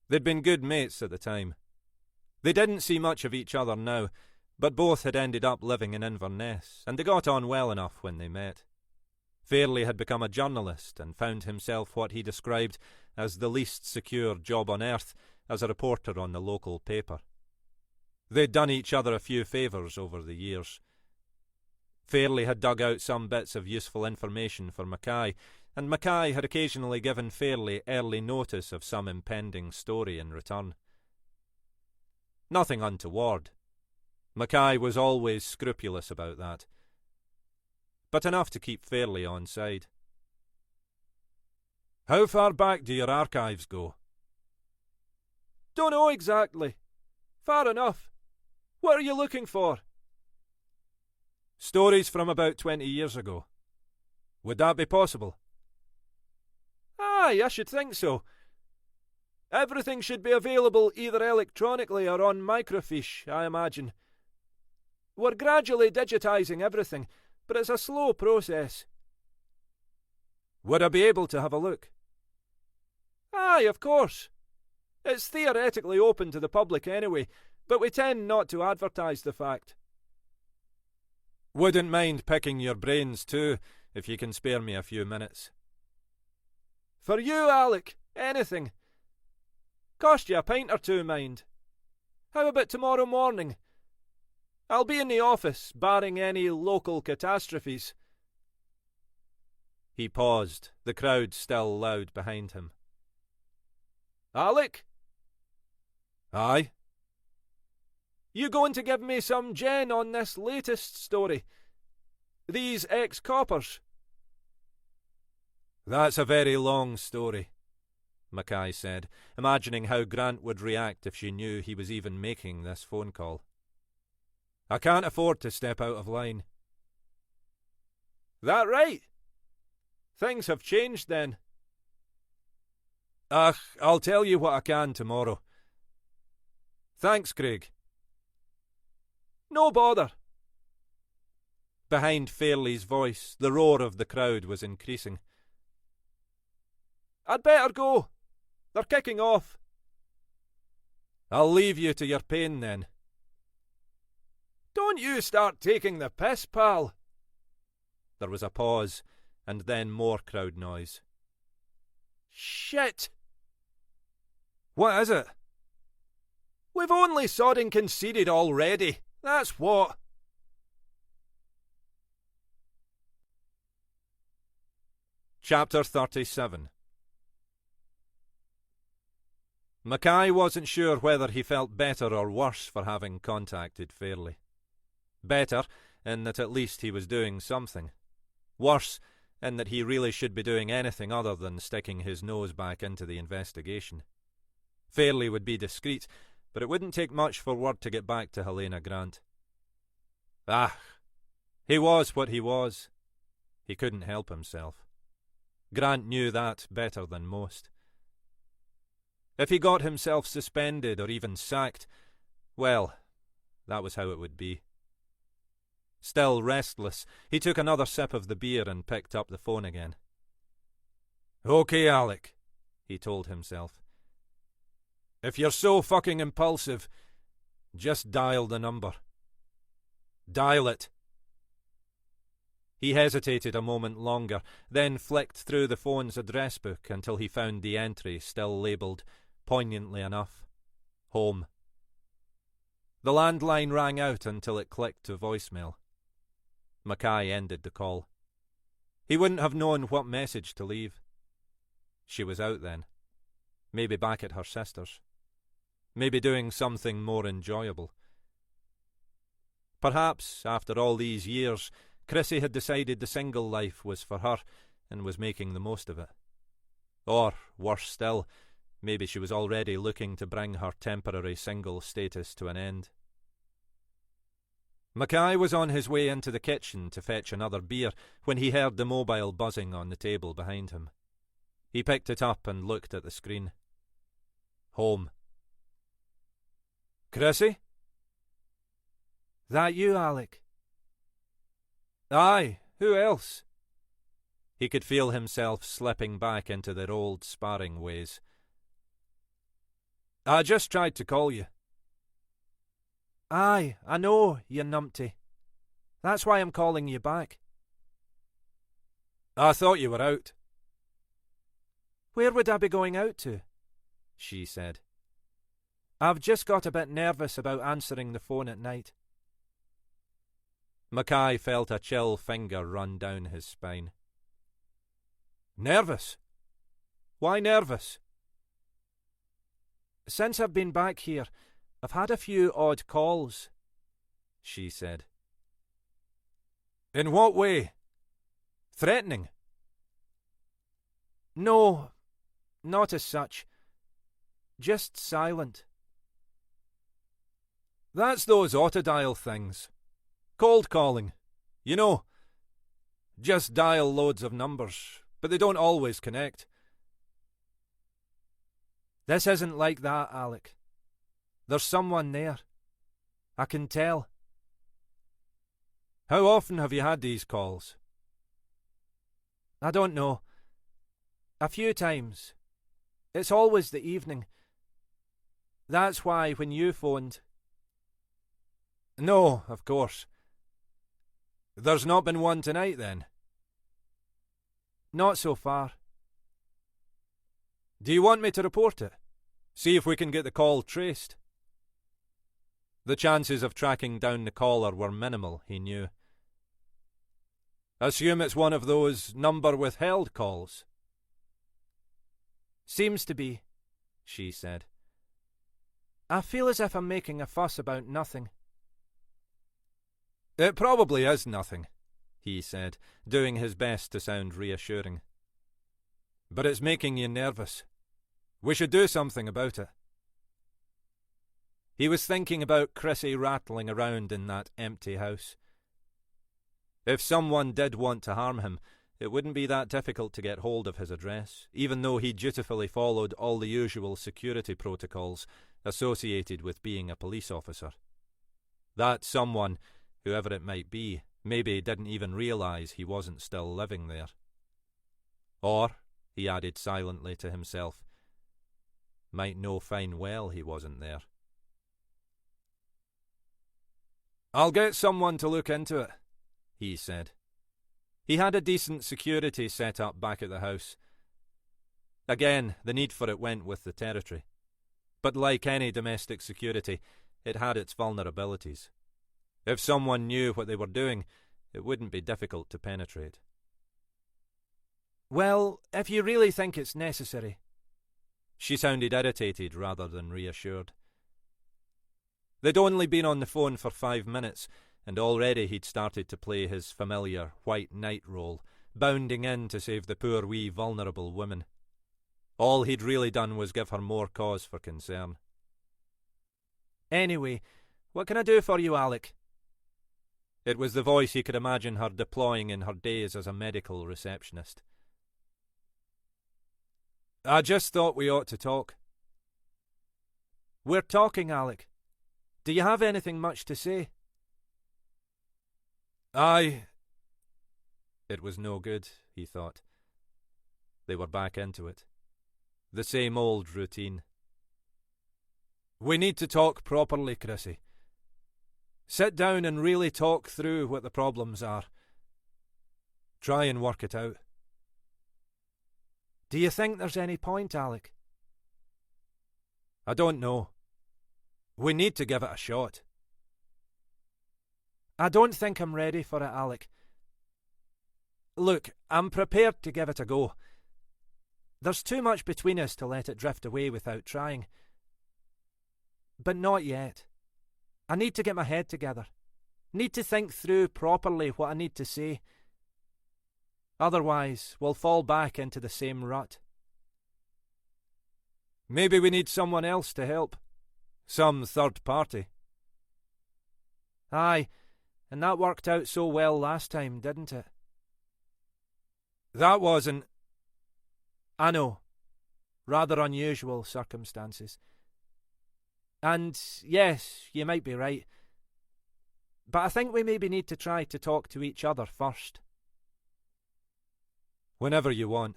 They'd been good mates at the time. They didn't see much of each other now, but both had ended up living in Inverness, and they got on well enough when they met. Fairley had become a journalist and found himself what he described as the least secure job on earth as a reporter on the local paper. They'd done each other a few favours over the years. Fairley had dug out some bits of useful information for Mackay, and Mackay had occasionally given Fairley early notice of some impending story in return. Nothing untoward. Mackay was always scrupulous about that, but enough to keep Fairley on side. How far back do your archives go? Don't know exactly. Far enough. What are you looking for? Stories from about 20 years ago. Would that be possible? Aye, I should think so. Everything should be available either electronically or on microfiche, I imagine. We're gradually digitising everything, but it's a slow process. Would I be able to have a look? Aye, of course. It's theoretically open to the public anyway, but we tend not to advertise the fact. Wouldn't mind picking your brains too, if you can spare me a few minutes. For you, Alec, anything. Cost you a pint or two, mind. How about tomorrow morning? I'll be in the office, barring any local catastrophes. He paused, the crowd still loud behind him. Alec? Aye? You going to give me some gen on this latest story? These ex-coppers? That's a very long story, Mackay said, imagining how Grant would react if she knew he was even making this phone call. I can't afford to step out of line. That right? Things have changed then. I'll tell you what I can tomorrow. Thanks, Craig. No bother. Behind Fairley's voice, the roar of the crowd was increasing. I'd better go. They're kicking off. I'll leave you to your pain then. Don't you start taking the piss, pal. There was a pause, and then more crowd noise. Shit! What is it? We've only sodding conceded already. That's what. Chapter 37. Mackay wasn't sure whether he felt better or worse for having contacted Fairley. Better, in that at least he was doing something. Worse, in that he really should be doing anything other than sticking his nose back into the investigation. Fairley would be discreet, but it wouldn't take much for word to get back to Helena Grant. He was what he was. He couldn't help himself. Grant knew that better than most. If he got himself suspended or even sacked, well, that was how it would be. Still restless, he took another sip of the beer and picked up the phone again. Okay, Alec, he told himself. If you're so fucking impulsive, just dial the number. Dial it. He hesitated a moment longer, then flicked through the phone's address book until he found the entry still labelled, poignantly enough, home. The landline rang out until it clicked to voicemail. Mackay ended the call. He wouldn't have known what message to leave. She was out then. Maybe back at her sister's. Maybe doing something more enjoyable. Perhaps, after all these years, Chrissy had decided the single life was for her and was making the most of it. Or, worse still, maybe she was already looking to bring her temporary single status to an end. Mackay was on his way into the kitchen to fetch another beer when he heard the mobile buzzing on the table behind him. He picked it up and looked at the screen. Home. Chrissy? That you, Alec? Aye, who else? He could feel himself slipping back into their old sparring ways. I just tried to call you. Aye, I know, you numpty. That's why I'm calling you back. I thought you were out. Where would I be going out to? She said. I've just got a bit nervous about answering the phone at night. Mackay felt a chill finger run down his spine. Nervous? Why nervous? Since I've been back here, I've had a few odd calls, she said. In what way? Threatening? No, not as such. Just silent. That's those autodial things. Cold calling. You know, just dial loads of numbers, but they don't always connect. This isn't like that, Alec. There's someone there. I can tell. How often have you had these calls? I don't know. A few times. It's always the evening. That's why when you phoned... No, of course. There's not been one tonight, then? Not so far. Do you want me to report it? See if we can get the call traced? The chances of tracking down the caller were minimal, he knew. Assume it's one of those number withheld calls. Seems to be, she said. I feel as if I'm making a fuss about nothing. It probably is nothing, he said, doing his best to sound reassuring. But it's making you nervous. We should do something about it. He was thinking about Chrissy rattling around in that empty house. If someone did want to harm him, it wouldn't be that difficult to get hold of his address, even though he dutifully followed all the usual security protocols associated with being a police officer. That someone, whoever it might be, maybe didn't even realise he wasn't still living there. Or, he added silently to himself, might know fine well he wasn't there. I'll get someone to look into it, he said. He had a decent security set up back at the house. Again, the need for it went with the territory. But like any domestic security, it had its vulnerabilities. If someone knew what they were doing, it wouldn't be difficult to penetrate. Well, if you really think it's necessary. She sounded irritated rather than reassured. They'd only been on the phone for 5 minutes, and already he'd started to play his familiar white knight role, bounding in to save the poor wee vulnerable woman. All he'd really done was give her more cause for concern. Anyway, what can I do for you, Alec? It was the voice he could imagine her deploying in her days as a medical receptionist. I just thought we ought to talk. We're talking, Alec. Do you have anything much to say? It was no good, he thought. They were back into it. The same old routine. We need to talk properly, Chrissy. Sit down and really talk through what the problems are. Try and work it out. Do you think there's any point, Alec? I don't know. We need to give it a shot. I don't think I'm ready for it, Alec. Look, I'm prepared to give it a go. There's too much between us to let it drift away without trying. But not yet. I need to get my head together. Need to think through properly what I need to say. Otherwise, we'll fall back into the same rut. Maybe we need someone else to help. Some third party. Aye, and that worked out so well last time, didn't it? That wasn't... I know. Rather unusual circumstances. And, yes, you might be right. But I think we maybe need to try to talk to each other first. Whenever you want.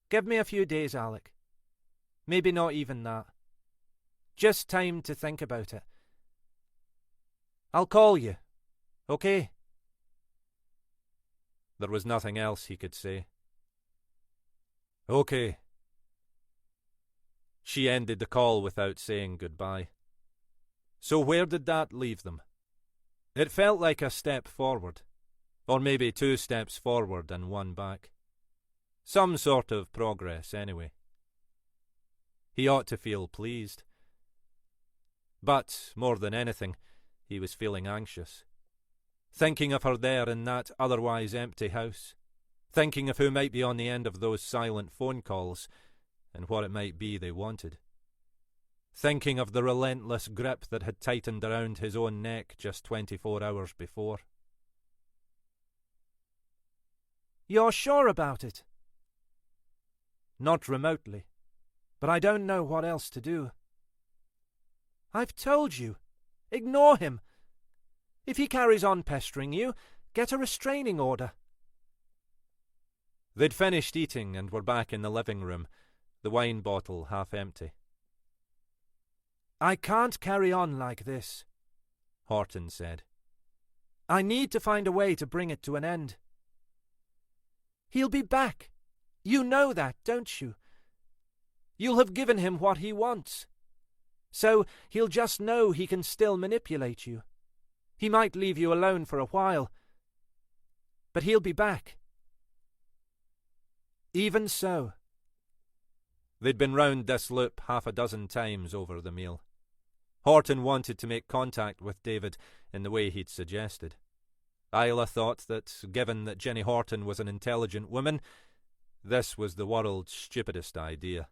Give me a few days, Alec. Maybe not even that. Just time to think about it. I'll call you, okay? There was nothing else he could say. Okay. She ended the call without saying goodbye. So where did that leave them? It felt like a step forward, or maybe 2 steps forward and 1 back. Some sort of progress, anyway. He ought to feel pleased. But, more than anything, he was feeling anxious. Thinking of her there in that otherwise empty house. Thinking of who might be on the end of those silent phone calls, and what it might be they wanted. Thinking of the relentless grip that had tightened around his own neck just 24 hours before. You're sure about it? Not remotely. But I don't know what else to do. I've told you. Ignore him. If he carries on pestering you, get a restraining order. They'd finished eating and were back in the living room, the wine bottle half empty. I can't carry on like this, Horton said. I need to find a way to bring it to an end. He'll be back. You know that, don't you? You'll have given him what he wants. So he'll just know he can still manipulate you. He might leave you alone for a while, but he'll be back. Even so. They'd been round this loop 6 times over the meal. Horton wanted to make contact with David in the way he'd suggested. Isla thought that, given that Jenny Horton was an intelligent woman, this was the world's stupidest idea.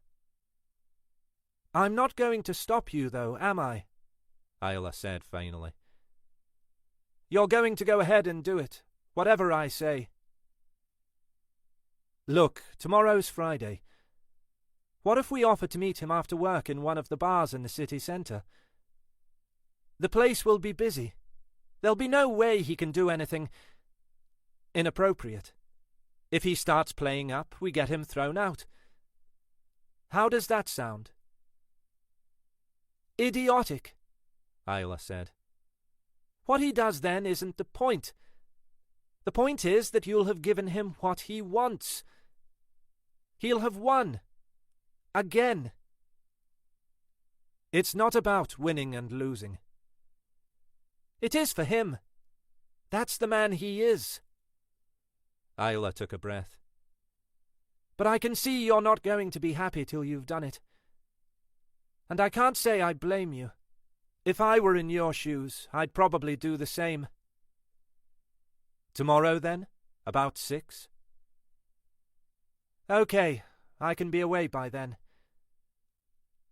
I'm not going to stop you, though, am I? Isla said finally. You're going to go ahead and do it, whatever I say. Look, tomorrow's Friday. What if we offer to meet him after work in one of the bars in the city centre? The place will be busy. There'll be no way he can do anything inappropriate. If he starts playing up, we get him thrown out. How does that sound? Idiotic, Isla said. What he does then isn't the point. The point is that you'll have given him what he wants. He'll have won. Again. It's not about winning and losing. It is for him. That's the man he is. Isla took a breath. But I can see you're not going to be happy till you've done it. And I can't say I blame you. If I were in your shoes, I'd probably do the same. Tomorrow, then? About 6? Okay, I can be away by then.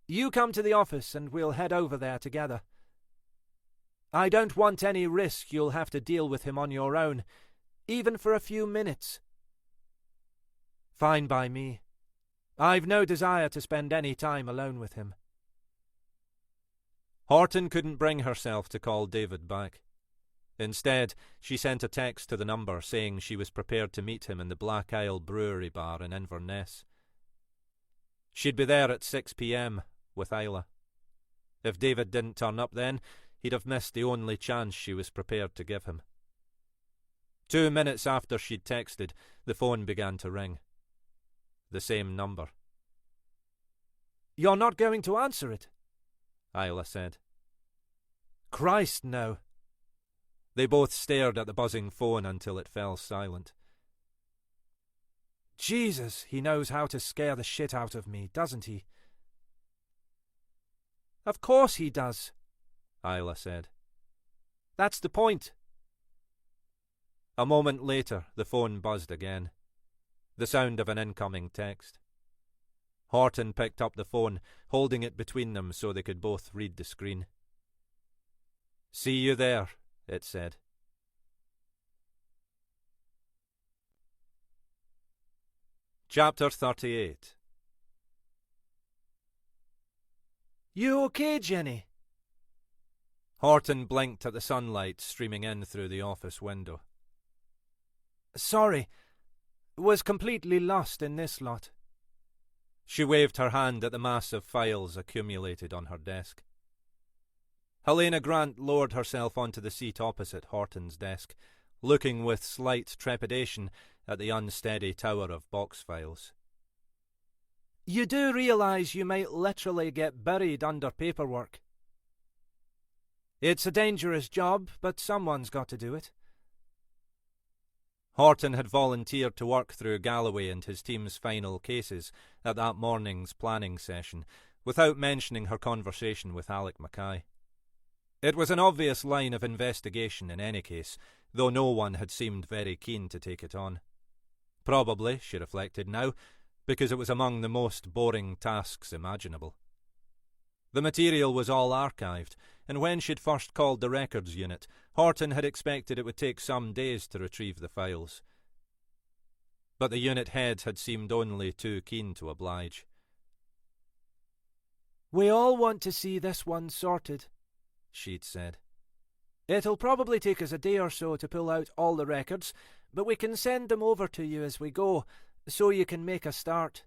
You come to the office and we'll head over there together. I don't want any risk you'll have to deal with him on your own, even for a few minutes. Fine by me. I've no desire to spend any time alone with him. Horton couldn't bring herself to call David back. Instead, she sent a text to the number saying she was prepared to meet him in the Black Isle Brewery Bar in Inverness. She'd be there at 6 p.m. with Isla. If David didn't turn up then, he'd have missed the only chance she was prepared to give him. 2 minutes after she'd texted, the phone began to ring. The same number. You're not going to answer it? Isla said. Christ, no. They both stared at the buzzing phone until it fell silent. Jesus, he knows how to scare the shit out of me, doesn't he? Of course he does, Isla said. That's the point. A moment later, the phone buzzed again. The sound of an incoming text. Horton picked up the phone, holding it between them so they could both read the screen. See you there, it said. Chapter 38. You okay, Jenny? Horton blinked at the sunlight streaming in through the office window. Sorry, was completely lost in this lot. She waved her hand at the mass of files accumulated on her desk. Helena Grant lowered herself onto the seat opposite Horton's desk, looking with slight trepidation at the unsteady tower of box files. You do realise you might literally get buried under paperwork. It's a dangerous job, but someone's got to do it. Horton had volunteered to work through Galloway and his team's final cases at that morning's planning session, without mentioning her conversation with Alec Mackay. It was an obvious line of investigation in any case, though no one had seemed very keen to take it on. Probably, she reflected now, because it was among the most boring tasks imaginable. The material was all archived, and when she'd first called the records unit, Horton had expected it would take some days to retrieve the files. But the unit head had seemed only too keen to oblige. We all want to see this one sorted, she'd said. It'll probably take us a day or so to pull out all the records, but we can send them over to you as we go, so you can make a start.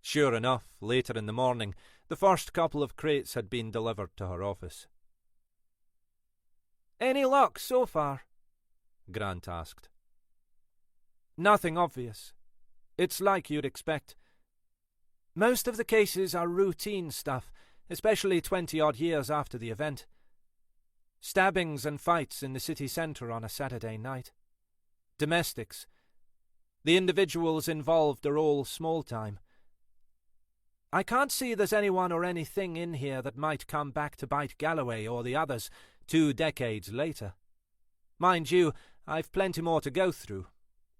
Sure enough, later in the morning, the first couple of crates had been delivered to her office. Any luck so far? Grant asked. Nothing obvious. It's like you'd expect. Most of the cases are routine stuff, especially 20-odd years after the event. Stabbings and fights in the city centre on a Saturday night. Domestics. The individuals involved are all small-time. I can't see there's anyone or anything in here that might come back to bite Galloway or the others 2 decades later. Mind you, I've plenty more to go through,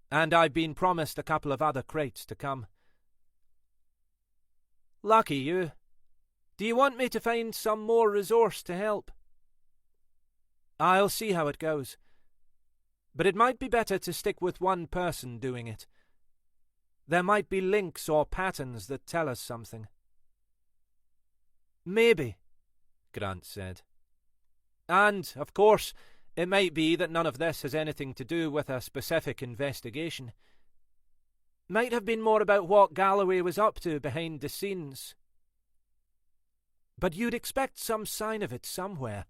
and I've been promised a couple of other crates to come. Lucky you. Do you want me to find some more resource to help? I'll see how it goes. But it might be better to stick with one person doing it. There might be links or patterns that tell us something. Maybe, Grant said. And, of course, it might be that none of this has anything to do with a specific investigation. Might have been more about what Galloway was up to behind the scenes. But you'd expect some sign of it somewhere.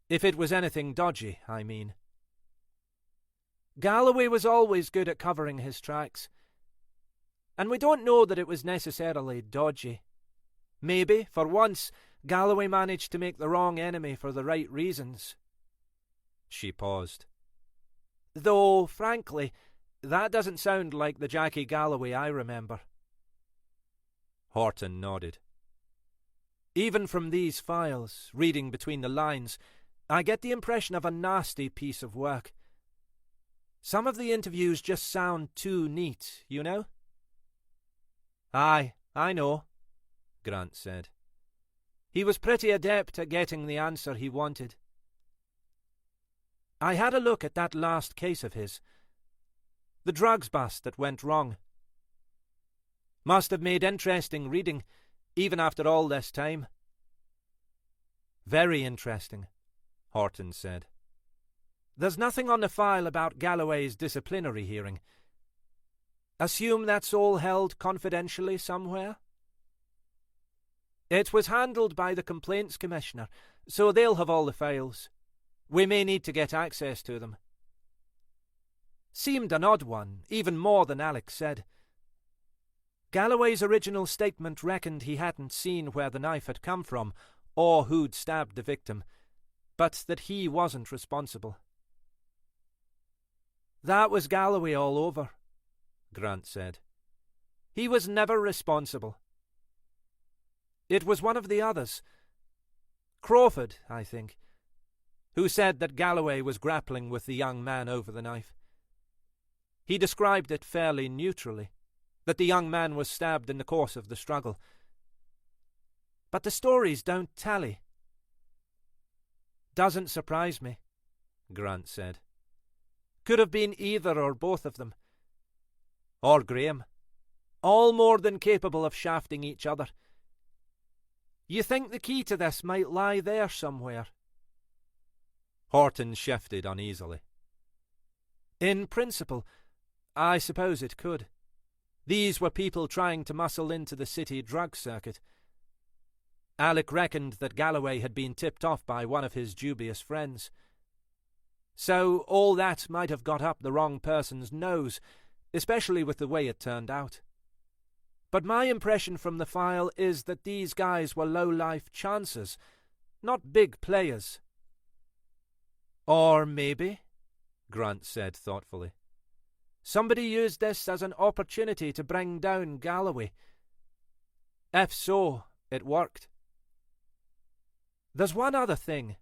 If it was anything dodgy, I mean. Galloway was always good at covering his tracks. And we don't know that it was necessarily dodgy. Maybe, for once, Galloway managed to make the wrong enemy for the right reasons. She paused. Though, frankly, that doesn't sound like the Jackie Galloway I remember. Horton nodded. Even from these files, reading between the lines, I get the impression of a nasty piece of work. Some of the interviews just sound too neat, you know? Aye, I know, Grant said. He was pretty adept at getting the answer he wanted. I had a look at that last case of his. The drugs bust that went wrong. Must have made interesting reading, even after all this time. Very interesting, Horton said. There's nothing on the file about Galloway's disciplinary hearing. Assume that's all held confidentially somewhere? It was handled by the Complaints Commissioner, so they'll have all the files. We may need to get access to them. Seemed an odd one, even more than Alex said. Galloway's original statement reckoned he hadn't seen where the knife had come from, or who'd stabbed the victim, but that he wasn't responsible. That was Galloway all over, Grant said. He was never responsible. It was one of the others, Crawford, I think, who said that Galloway was grappling with the young man over the knife. He described it fairly neutrally, that the young man was stabbed in the course of the struggle. But the stories don't tally. Doesn't surprise me, Grant said. Could have been either or both of them. Or Graham. All more than capable of shafting each other. You think the key to this might lie there somewhere? Horton shifted uneasily. In principle, I suppose it could. These were people trying to muscle into the city drug circuit. Alec reckoned that Galloway had been tipped off by one of his dubious friends. So all that might have got up the wrong person's nose, especially with the way it turned out. But my impression from the file is that these guys were low-life chancers, not big players. Or maybe, Grant said thoughtfully, somebody used this as an opportunity to bring down Galloway. If so, it worked. There's one other thing,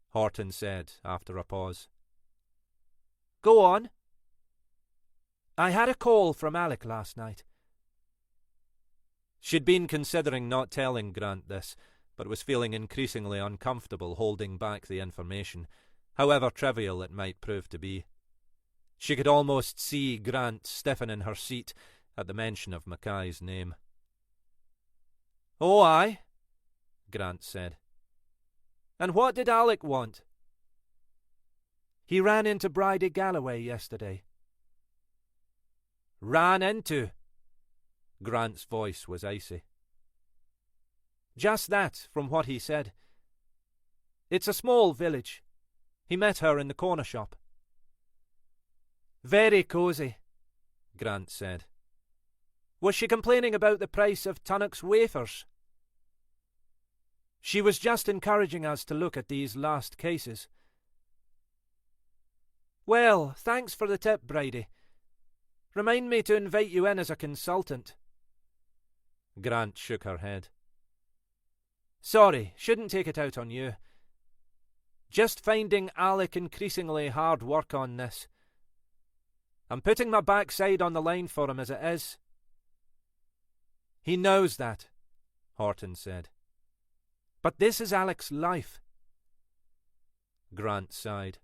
Horton said after a pause. Go on. I had a call from Alec last night. She'd been considering not telling Grant this, but was feeling increasingly uncomfortable holding back the information, however trivial it might prove to be. She could almost see Grant stiffen in her seat at the mention of Mackay's name. Oh, aye, Grant said. And what did Alec want? He ran into Bridie Galloway yesterday. Ran into? Grant's voice was icy. Just that, from what he said. It's a small village. He met her in the corner shop. Very cosy, Grant said. Was she complaining about the price of Tunnock's wafers? She was just encouraging us to look at these last cases. Well, thanks for the tip, Bridie. Remind me to invite you in as a consultant. Grant shook her head. Sorry, shouldn't take it out on you. Just finding Alec increasingly hard work on this. I'm putting my backside on the line for him as it is. He knows that, Horton said. But this is Alec's life. Grant sighed.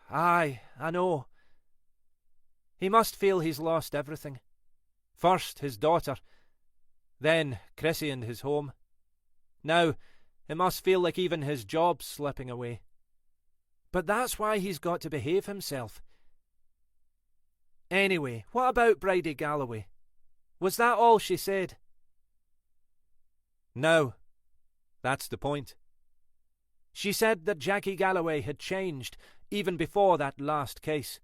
Aye, I know. He must feel he's lost everything. First his daughter, then Chrissy and his home. Now it must feel like even his job's slipping away. But that's why he's got to behave himself. Anyway, what about Bridie Galloway? Was that all she said? No, that's the point. She said that Jackie Galloway had changed even before that last case.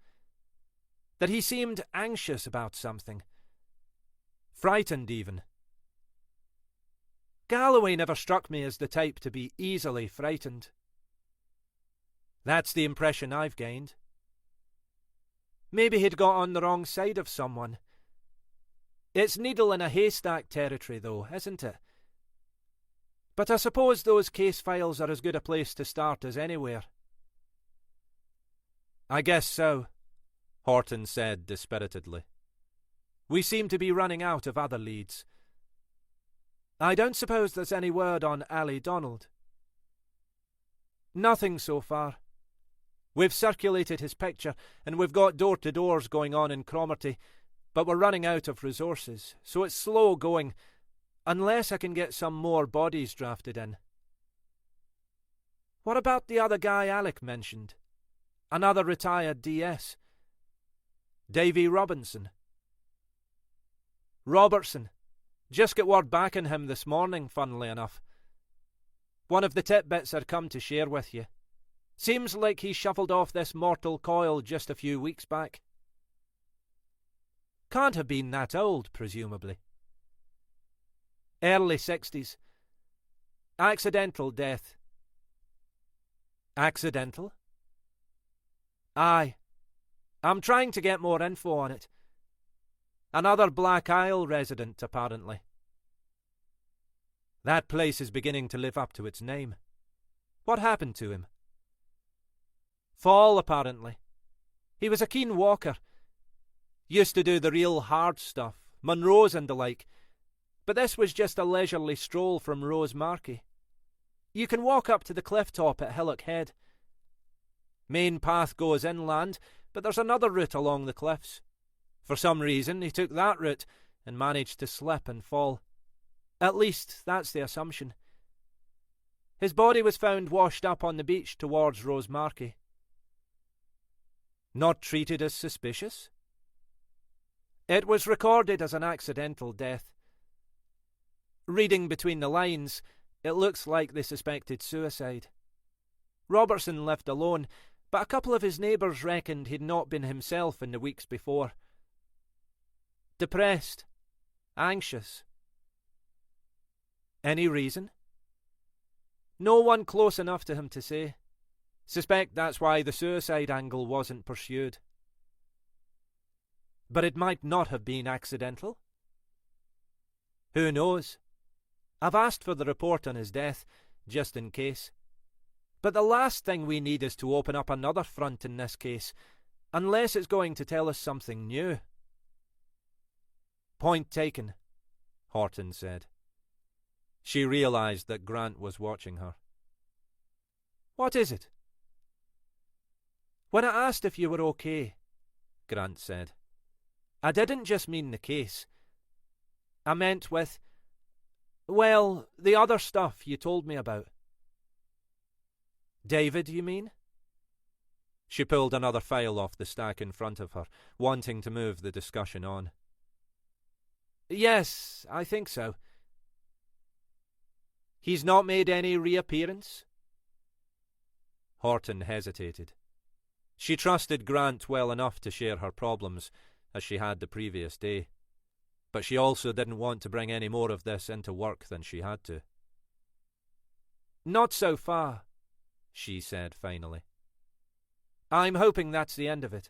That he seemed anxious about something. Frightened even. Galloway never struck me as the type to be easily frightened. That's the impression I've gained. Maybe he'd got on the wrong side of someone. It's needle in a haystack territory, though, isn't it? But I suppose those case files are as good a place to start as anywhere. I guess so, Horton said dispiritedly. We seem to be running out of other leads. I don't suppose there's any word on Ali Donald. Nothing so far. We've circulated his picture, and we've got door-to-doors going on in Cromarty, but we're running out of resources, so it's slow going, unless I can get some more bodies drafted in. What about the other guy Alec mentioned? Another retired DS? Davy Robertson. Just got word back on him this morning, funnily enough. One of the tidbits I'd come to share with you. Seems like he shuffled off this mortal coil just a few weeks back. Can't have been that old, presumably. Early 60s. Accidental death. Accidental? Aye. I'm trying to get more info on it. Another Black Isle resident, apparently. That place is beginning to live up to its name. What happened to him? Fall, apparently. He was a keen walker. Used to do the real hard stuff, Munros and the like, but this was just a leisurely stroll from Rose Marquee. You can walk up to the cliff top at Hillock Head. Main path goes inland, but there's another route along the cliffs. For some reason, he took that route and managed to slip and fall. At least, that's the assumption. His body was found washed up on the beach towards Rose Marquee. Not treated as suspicious? It was recorded as an accidental death. Reading between the lines, it looks like they suspected suicide. Robertson lived alone, but a couple of his neighbours reckoned he'd not been himself in the weeks before. Depressed. Anxious. Any reason? No one close enough to him to say. Suspect that's why the suicide angle wasn't pursued. But it might not have been accidental. Who knows? I've asked for the report on his death, just in case. But the last thing we need is to open up another front in this case, unless it's going to tell us something new. Point taken, Horton said. She realised that Grant was watching her. What is it? When I asked if you were okay, Grant said, I didn't just mean the case. I meant with, well, the other stuff you told me about. David, you mean? She pulled another file off the stack in front of her, wanting to move the discussion on. Yes, I think so. He's not made any reappearance? Horton hesitated. She trusted Grant well enough to share her problems, as she had the previous day. But she also didn't want to bring any more of this into work than she had to. Not so far, she said finally. I'm hoping that's the end of it.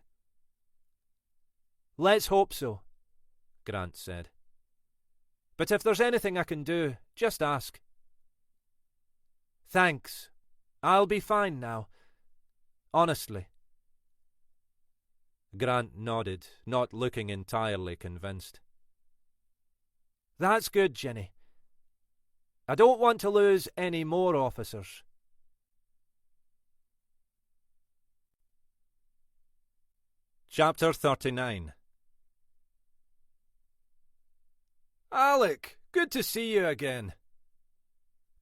Let's hope so, Grant said. But if there's anything I can do, just ask. Thanks. I'll be fine now. Honestly. Grant nodded, not looking entirely convinced. That's good, Jenny. I don't want to lose any more officers. Chapter 39. Alec, good to see you again.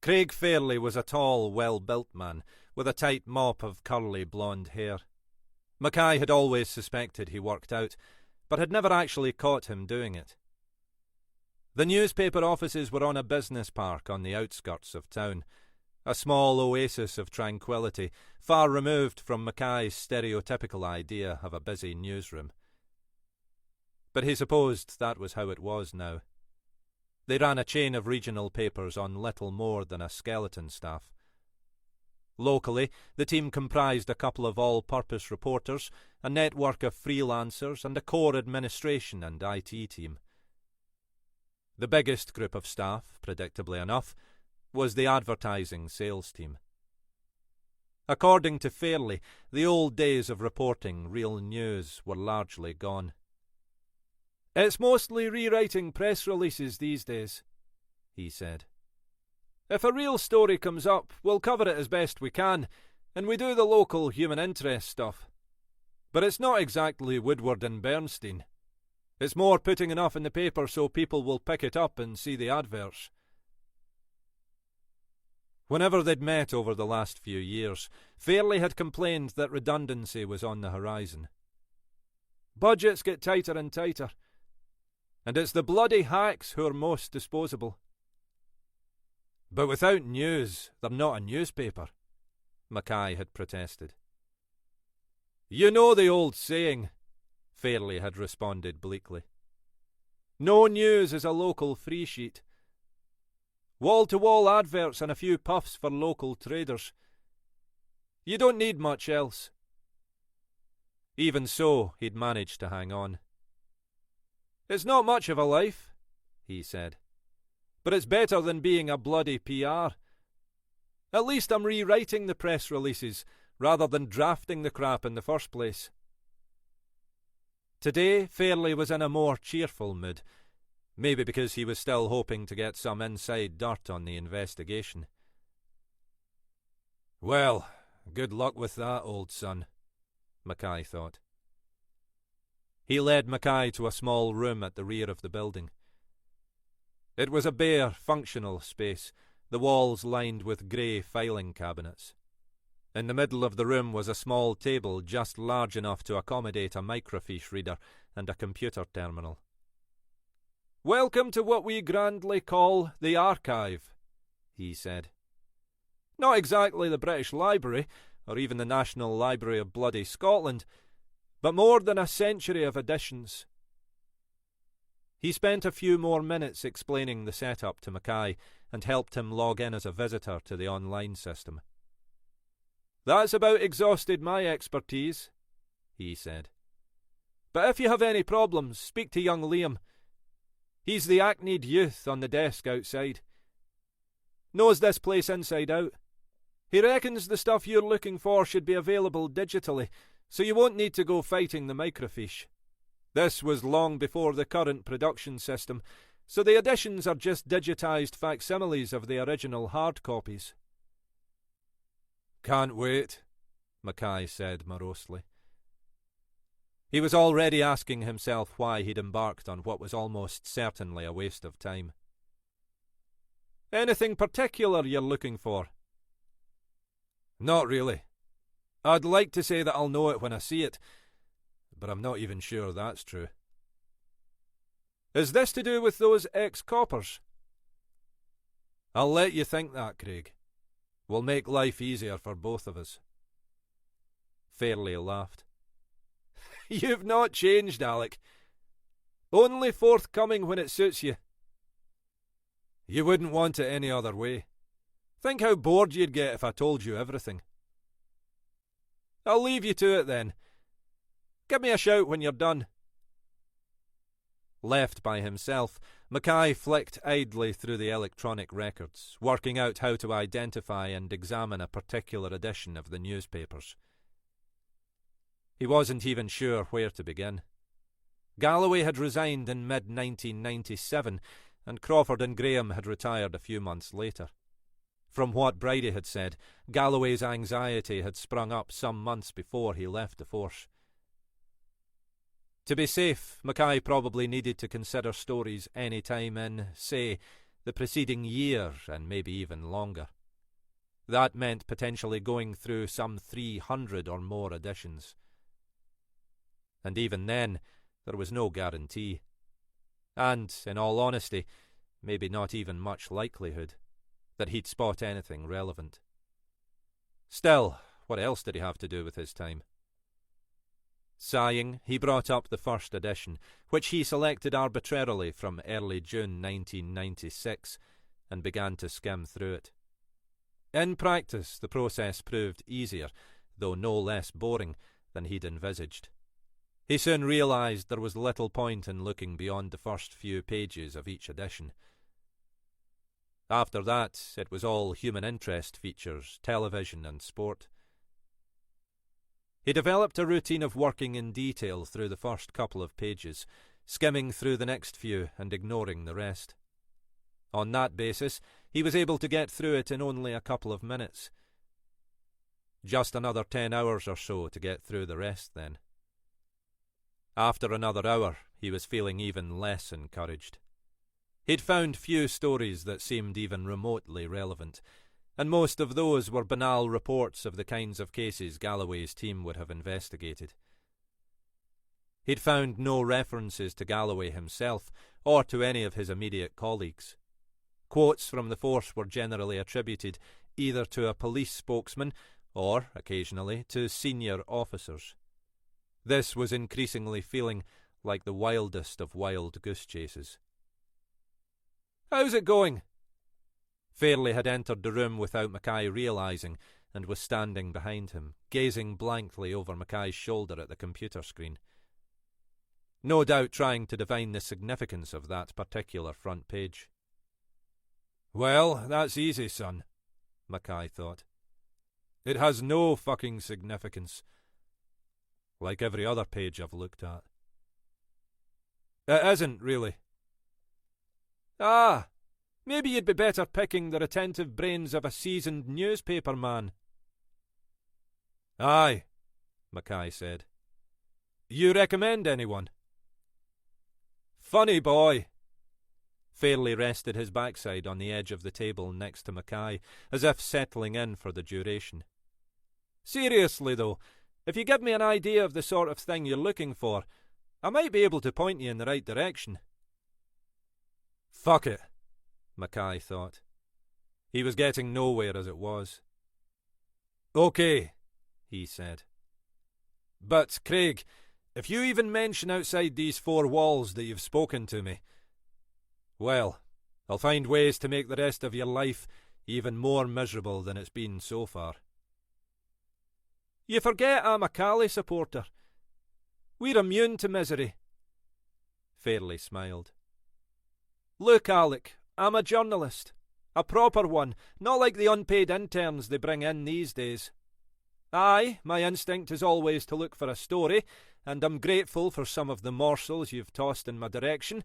Craig Fairley was a tall, well-built man, with a tight mop of curly blonde hair. Mackay had always suspected he worked out, but had never actually caught him doing it. The newspaper offices were on a business park on the outskirts of town, a small oasis of tranquility, far removed from Mackay's stereotypical idea of a busy newsroom. But he supposed that was how it was now. They ran a chain of regional papers on little more than a skeleton staff. Locally, the team comprised a couple of all-purpose reporters, a network of freelancers, and a core administration and IT team. The biggest group of staff, predictably enough, was the advertising sales team. According to Fairley, the old days of reporting real news were largely gone. It's mostly rewriting press releases these days, he said. If a real story comes up, we'll cover it as best we can, and we do the local human interest stuff. But it's not exactly Woodward and Bernstein. It's more putting enough in the paper so people will pick it up and see the adverts. Whenever they'd met over the last few years, Fairley had complained that redundancy was on the horizon. Budgets get tighter and tighter, and it's the bloody hacks who are most disposable. But without news, they're not a newspaper, Mackay had protested. You know the old saying, Fairley had responded bleakly. No news is a local free sheet. Wall-to-wall adverts and a few puffs for local traders. You don't need much else. Even so, he'd managed to hang on. It's not much of a life, he said. But it's better than being a bloody PR. At least I'm rewriting the press releases, rather than drafting the crap in the first place. Today, Fairley was in a more cheerful mood, maybe because he was still hoping to get some inside dirt on the investigation. Well, good luck with that, old son, Mackay thought. He led Mackay to a small room at the rear of the building. It was a bare, functional space, the walls lined with grey filing cabinets. In the middle of the room was a small table just large enough to accommodate a microfiche reader and a computer terminal. Welcome to what we grandly call the archive, he said. Not exactly the British Library, or even the National Library of bloody Scotland, but more than a century of editions. He spent a few more minutes explaining the setup to Mackay and helped him log in as a visitor to the online system. "That's about exhausted my expertise," he said. "But if you have any problems, speak to young Liam. He's the acne-eyed youth on the desk outside. Knows this place inside out. He reckons the stuff you're looking for should be available digitally, so you won't need to go fighting the microfiche. This was long before the current production system, so the editions are just digitised facsimiles of the original hard copies." "Can't wait," Mackay said morosely. He was already asking himself why he'd embarked on what was almost certainly a waste of time. "Anything particular you're looking for?" "Not really. I'd like to say that I'll know it when I see it, but I'm not even sure that's true." "Is this to do with those ex-coppers?" "I'll let you think that, Craig. Will make life easier for both of us." Fairley laughed. "You've not changed, Alec. Only forthcoming when it suits you. You wouldn't want it any other way. Think how bored you'd get if I told you everything." "I'll leave you to it then. Give me a shout when you're done." Left by himself, Mackay flicked idly through the electronic records, working out how to identify and examine a particular edition of the newspapers. He wasn't even sure where to begin. Galloway had resigned in mid-1997, and Crawford and Graham had retired a few months later. From what Bridie had said, Galloway's anxiety had sprung up some months before he left the force. To be safe, Mackay probably needed to consider stories any time in, say, the preceding year and maybe even longer. That meant potentially going through some 300 or more editions. And even then, there was no guarantee. And, in all honesty, maybe not even much likelihood that he'd spot anything relevant. Still, what else did he have to do with his time? Sighing, he brought up the first edition, which he selected arbitrarily from early June 1996, and began to skim through it. In practice, the process proved easier, though no less boring, than he'd envisaged. He soon realised there was little point in looking beyond the first few pages of each edition. After that, it was all human interest features, television and sport. He developed a routine of working in detail through the first couple of pages, skimming through the next few and ignoring the rest. On that basis, he was able to get through it in only a couple of minutes. Just another 10 hours or so to get through the rest, then. After another hour, he was feeling even less encouraged. He'd found few stories that seemed even remotely relevant, and most of those were banal reports of the kinds of cases Galloway's team would have investigated. He'd found no references to Galloway himself, or to any of his immediate colleagues. Quotes from the force were generally attributed either to a police spokesman, or, occasionally, to senior officers. This was increasingly feeling like the wildest of wild goose chases. "How's it going?" Fairley had entered the room without Mackay realising, and was standing behind him, gazing blankly over Mackay's shoulder at the computer screen. No doubt trying to divine the significance of that particular front page. "Well, that's easy, son," Mackay thought. "It has no fucking significance. Like every other page I've looked at." "It isn't, really." "Ah, maybe you'd be better picking the retentive brains of a seasoned newspaper man." "Aye," Mackay said. "You recommend anyone?" "Funny boy." Fairley rested his backside on the edge of the table next to Mackay, as if settling in for the duration. "Seriously, though, if you give me an idea of the sort of thing you're looking for, I might be able to point you in the right direction." "Fuck it," Mackay thought. He was getting nowhere as it was. "Okay, he said. But, Craig, if you even mention outside these four walls that you've spoken to me, well, I'll find ways to make the rest of your life even more miserable than it's been so far. You forget I'm a Cali supporter. We're immune to misery. Fairley smiled. Look, Alec, I'm a journalist. A proper one, not like the unpaid interns they bring in these days. Aye, my instinct is always to look for a story, and I'm grateful for some of the morsels you've tossed in my direction.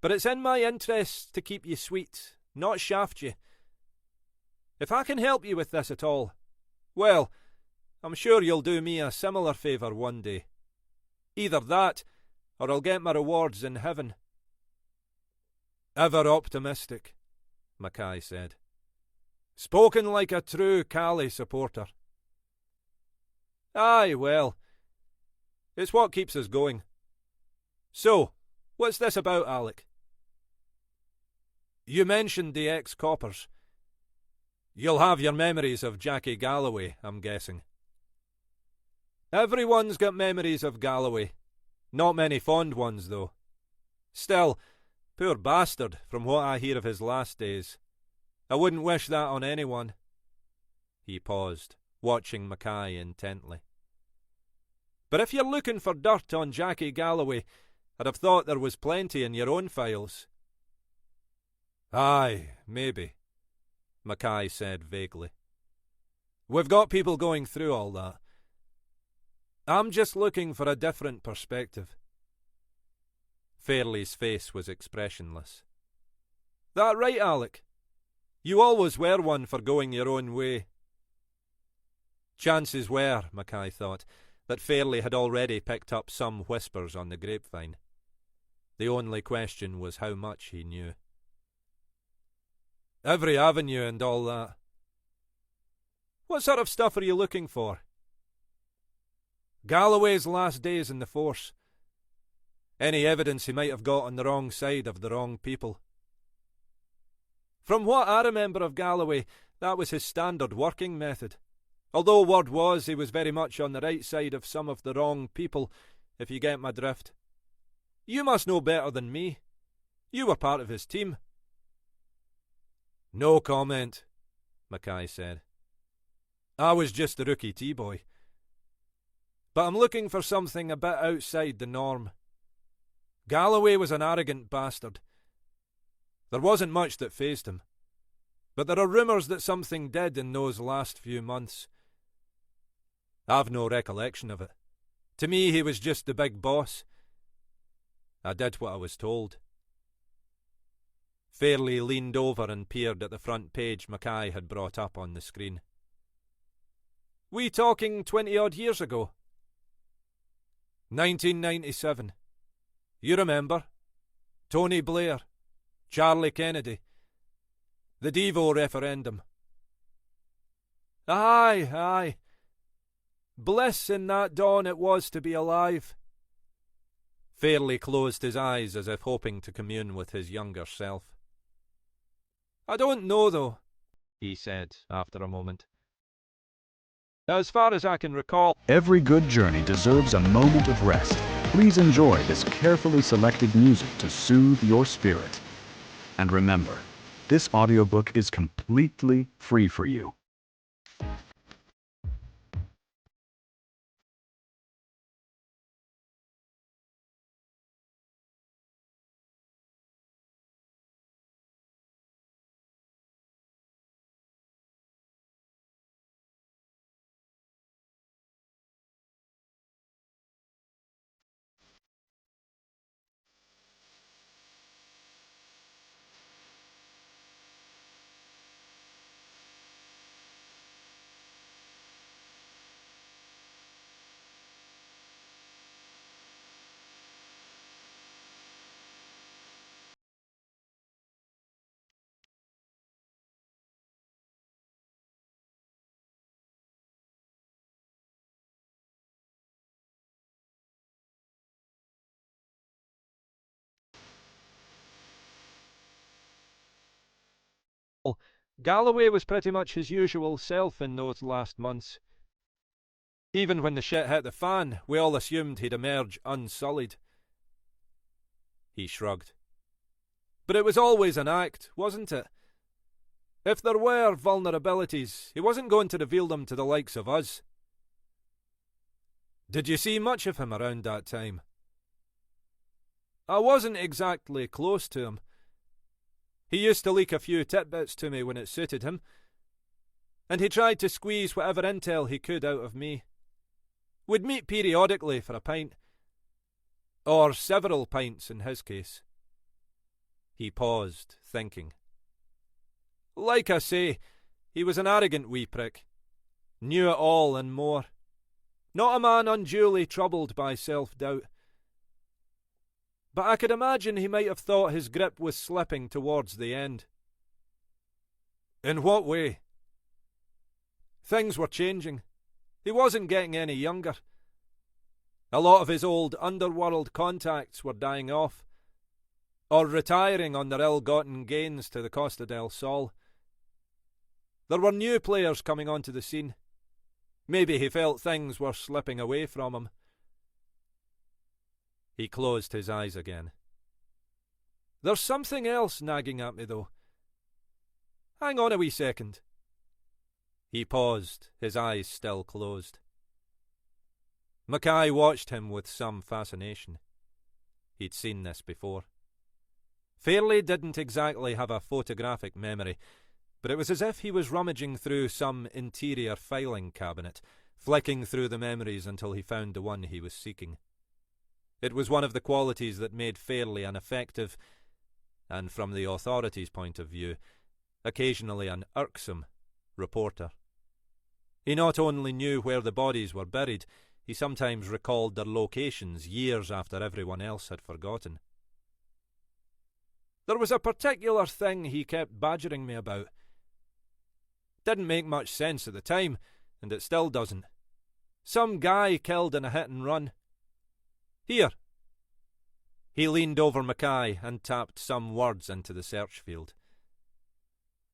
But it's in my interests to keep you sweet, not shaft you. If I can help you with this at all, well, I'm sure you'll do me a similar favour one day. Either that, or I'll get my rewards in heaven. Ever optimistic, Mackay said. Spoken like a true Cali supporter. Aye, well, it's what keeps us going. So, what's this about, Alec? You mentioned the ex-coppers. You'll have your memories of Jackie Galloway, I'm guessing. Everyone's got memories of Galloway. Not many fond ones, though. Still, poor bastard, from what I hear of his last days. I wouldn't wish that on anyone. He paused, watching Mackay intently. But if you're looking for dirt on Jackie Galloway, I'd have thought there was plenty in your own files. Aye, maybe, Mackay said vaguely. We've got people going through all that. I'm just looking for a different perspective. Fairley's face was expressionless. That right, Alec? You always were one for going your own way. Chances were, Mackay thought, that Fairley had already picked up some whispers on the grapevine. The only question was how much he knew. Every avenue and all that. What sort of stuff are you looking for? Galloway's last days in the force. Any evidence he might have got on the wrong side of the wrong people. From what I remember of Galloway, that was his standard working method. Although word was he was very much on the right side of some of the wrong people, if you get my drift. You must know better than me. You were part of his team. No comment, Mackay said. I was just a rookie T-boy. But I'm looking for something a bit outside the norm. Galloway was an arrogant bastard. There wasn't much that fazed him. But there are rumours that something did in those last few months. I've no recollection of it. To me, he was just the big boss. I did what I was told. Fairley leaned over and peered at the front page Mackay had brought up on the screen. We talking 20-odd years ago? 1997. You remember? Tony Blair, Charlie Kennedy, the Devo referendum. Aye, aye. Bliss in that dawn it was to be alive. Fairley closed his eyes as if hoping to commune with his younger self. I don't know, though, he said after a moment. As far as I can recall, every good journey deserves a moment of rest. Please enjoy this carefully selected music to soothe your spirit. And remember, this audiobook is completely free for you. Galloway was pretty much his usual self in those last months. Even when the shit hit the fan, we all assumed he'd emerge unsullied. He shrugged. But it was always an act, wasn't it? If there were vulnerabilities, he wasn't going to reveal them to the likes of us. Did you see much of him around that time? I wasn't exactly close to him. He used to leak a few tidbits to me when it suited him, and he tried to squeeze whatever intel he could out of me. We'd meet periodically for a pint, or several pints in his case. He paused, thinking. Like I say, he was an arrogant wee prick. Knew it all and more. Not a man unduly troubled by self-doubt. But I could imagine he might have thought his grip was slipping towards the end. In what way? Things were changing. He wasn't getting any younger. A lot of his old underworld contacts were dying off, or retiring on their ill-gotten gains to the Costa del Sol. There were new players coming onto the scene. Maybe he felt things were slipping away from him. He closed his eyes again. There's something else nagging at me, though. Hang on a wee second. He paused, his eyes still closed. Mackay watched him with some fascination. He'd seen this before. Fairley didn't exactly have a photographic memory, but it was as if he was rummaging through some interior filing cabinet, flicking through the memories until he found the one he was seeking. It was one of the qualities that made Fairley an effective, and from the authorities' point of view, occasionally an irksome, reporter. He not only knew where the bodies were buried, he sometimes recalled their locations years after everyone else had forgotten. There was a particular thing he kept badgering me about. Didn't make much sense at the time, and it still doesn't. Some guy killed in a hit and run. Here. He leaned over Mackay and tapped some words into the search field.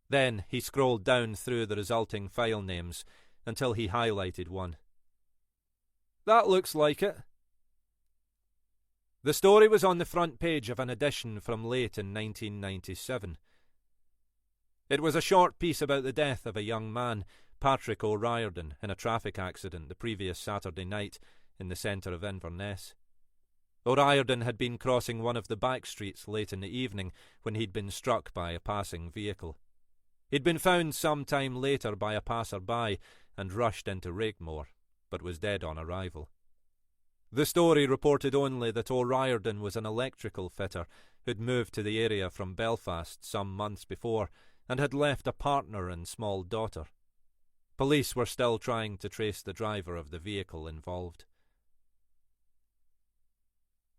Then he scrolled down through the resulting file names until he highlighted one. That looks like it. The story was on the front page of an edition from late in 1997. It was a short piece about the death of a young man, Patrick O'Riordan, in a traffic accident the previous Saturday night in the centre of Inverness. O'Riordan had been crossing one of the back streets late in the evening when he'd been struck by a passing vehicle. He'd been found some time later by a passer-by and rushed into Rakemore, but was dead on arrival. The story reported only that O'Riordan was an electrical fitter who'd moved to the area from Belfast some months before and had left a partner and small daughter. Police were still trying to trace the driver of the vehicle involved.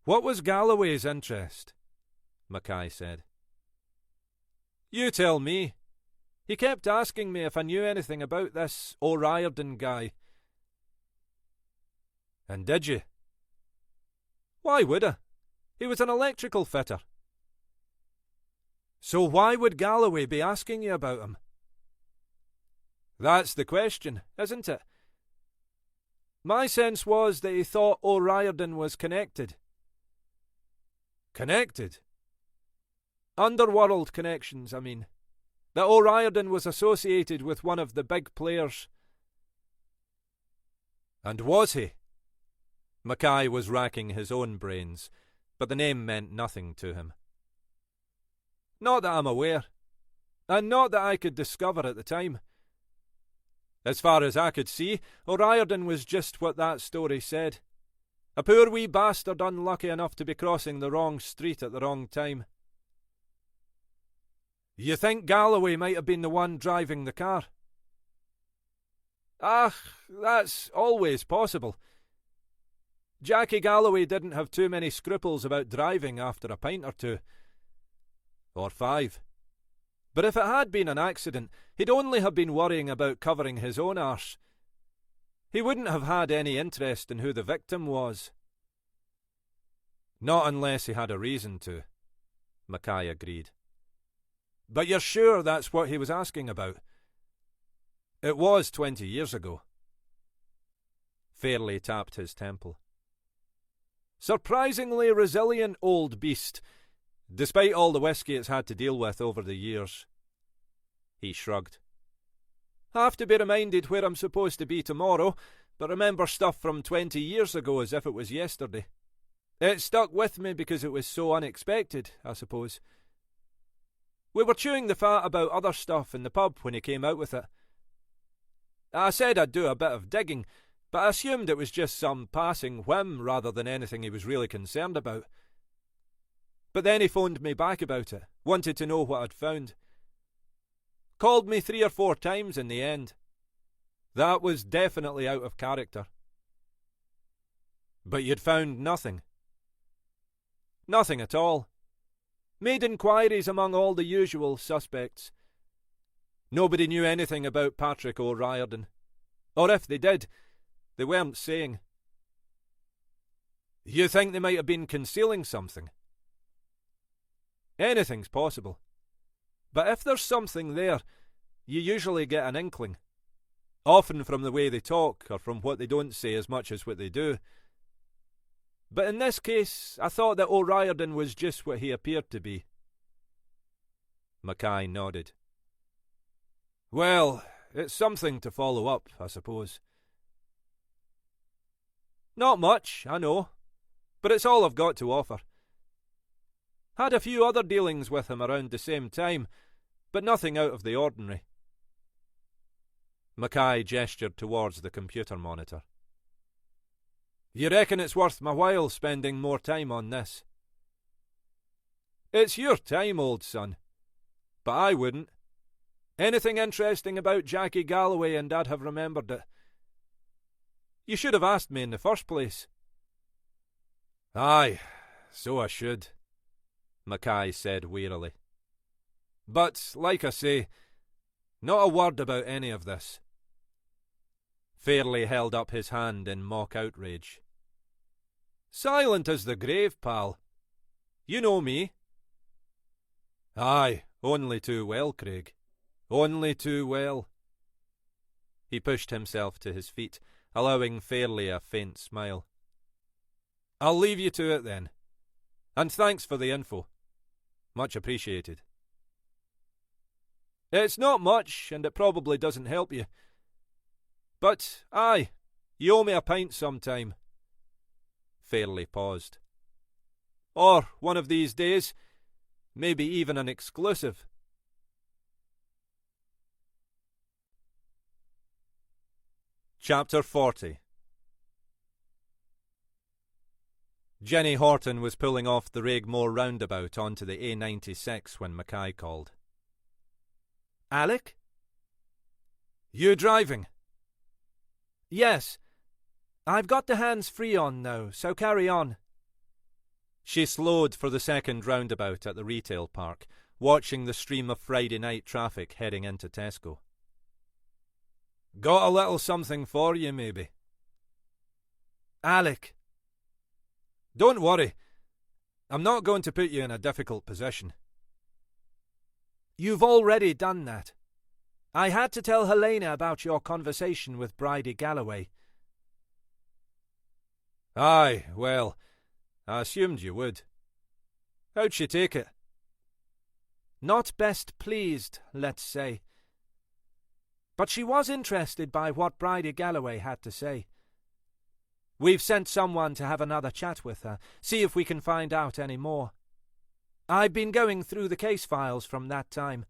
What was Galloway's interest? Mackay said. You tell me. He kept asking me if I knew anything about this O'Riordan guy. And did you? Why would I? He was an electrical fitter. So why would Galloway be asking you about him? That's the question, isn't it? My sense was that he thought O'Riordan was connected. Connected? Underworld connections, I mean. That O'Riordan was associated with one of the big players. And was he? Mackay was racking his own brains, but the name meant nothing to him. Not that I'm aware, and not that I could discover at the time. As far as I could see, O'Riordan was just what that story said. A poor wee bastard unlucky enough to be crossing the wrong street at the wrong time. You think Galloway might have been the one driving the car? Ah, that's always possible. Jackie Galloway didn't have too many scruples about driving after a pint or two. Or 5. But if it had been an accident, he'd only have been worrying about covering his own arse. He wouldn't have had any interest in who the victim was. Not unless he had a reason to, Mackay agreed. But you're sure that's what he was asking about? It was 20 years ago. Fairly tapped his temple. Surprisingly resilient old beast, despite all the whiskey it's had to deal with over the years. He shrugged. Have to be reminded where I'm supposed to be tomorrow, but remember stuff from 20 years ago as if it was yesterday. It stuck with me because it was so unexpected, I suppose. We were chewing the fat about other stuff in the pub when he came out with it. I said I'd do a bit of digging, but I assumed it was just some passing whim rather than anything he was really concerned about. But then he phoned me back about it, wanted to know what I'd found. Called me 3 or 4 times in the end. That was definitely out of character. But you'd found nothing? Nothing at all. Made inquiries among all the usual suspects. Nobody knew anything about Patrick O'Riordan. Or if they did, they weren't saying. You think they might have been concealing something? Anything's possible. But if there's something there, you usually get an inkling. Often from the way they talk, or from what they don't say as much as what they do. But in this case, I thought that O'Riordan was just what he appeared to be. Mackay nodded. Well, it's something to follow up, I suppose. Not much, I know, but it's all I've got to offer. Had a few other dealings with him around the same time, but nothing out of the ordinary. Mackay gestured towards the computer monitor. You reckon it's worth my while spending more time on this? It's your time, old son. But I wouldn't. Anything interesting about Jackie Galloway and I'd have remembered it. You should have asked me in the first place. Aye, so I should, Mackay said wearily. But, like I say, not a word about any of this. Fairley held up his hand in mock outrage. Silent as the grave, pal. You know me. Aye, only too well, Craig. Only too well. He pushed himself to his feet, allowing Fairley a faint smile. I'll leave you to it then. And thanks for the info. Much appreciated. It's not much, and it probably doesn't help you. But, aye, you owe me a pint sometime. Fairley paused. Or, one of these days, maybe even an exclusive. Chapter 40. Jenny Horton was pulling off the Raigmore roundabout onto the A96 when Mackay called. Alec? You driving? Yes. I've got the hands-free on now, so carry on. She slowed for the second roundabout at the retail park, watching the stream of Friday night traffic heading into Tesco. Got a little something for you, maybe. Alec. Don't worry. I'm not going to put you in a difficult position. You've already done that. I had to tell Helena about your conversation with Bridie Galloway. Aye, well, I assumed you would. How'd she take it? Not best pleased, let's say. But she was interested by what Bridie Galloway had to say. We've sent someone to have another chat with her, see if we can find out any more. I've been going through the case files from that time.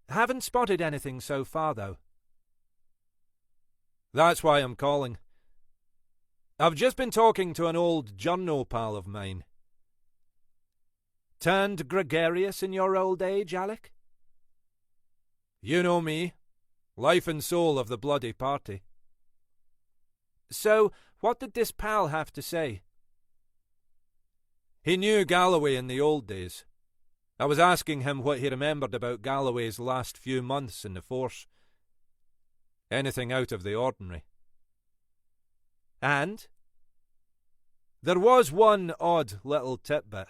Haven't spotted anything so far, though. That's why I'm calling. I've just been talking to an old journo pal of mine. Turned gregarious in your old age, Alec? You know me. Life and soul of the bloody party. So, what did this pal have to say? He knew Galloway in the old days. I was asking him what he remembered about Galloway's last few months in the force. Anything out of the ordinary. And? There was one odd little tidbit.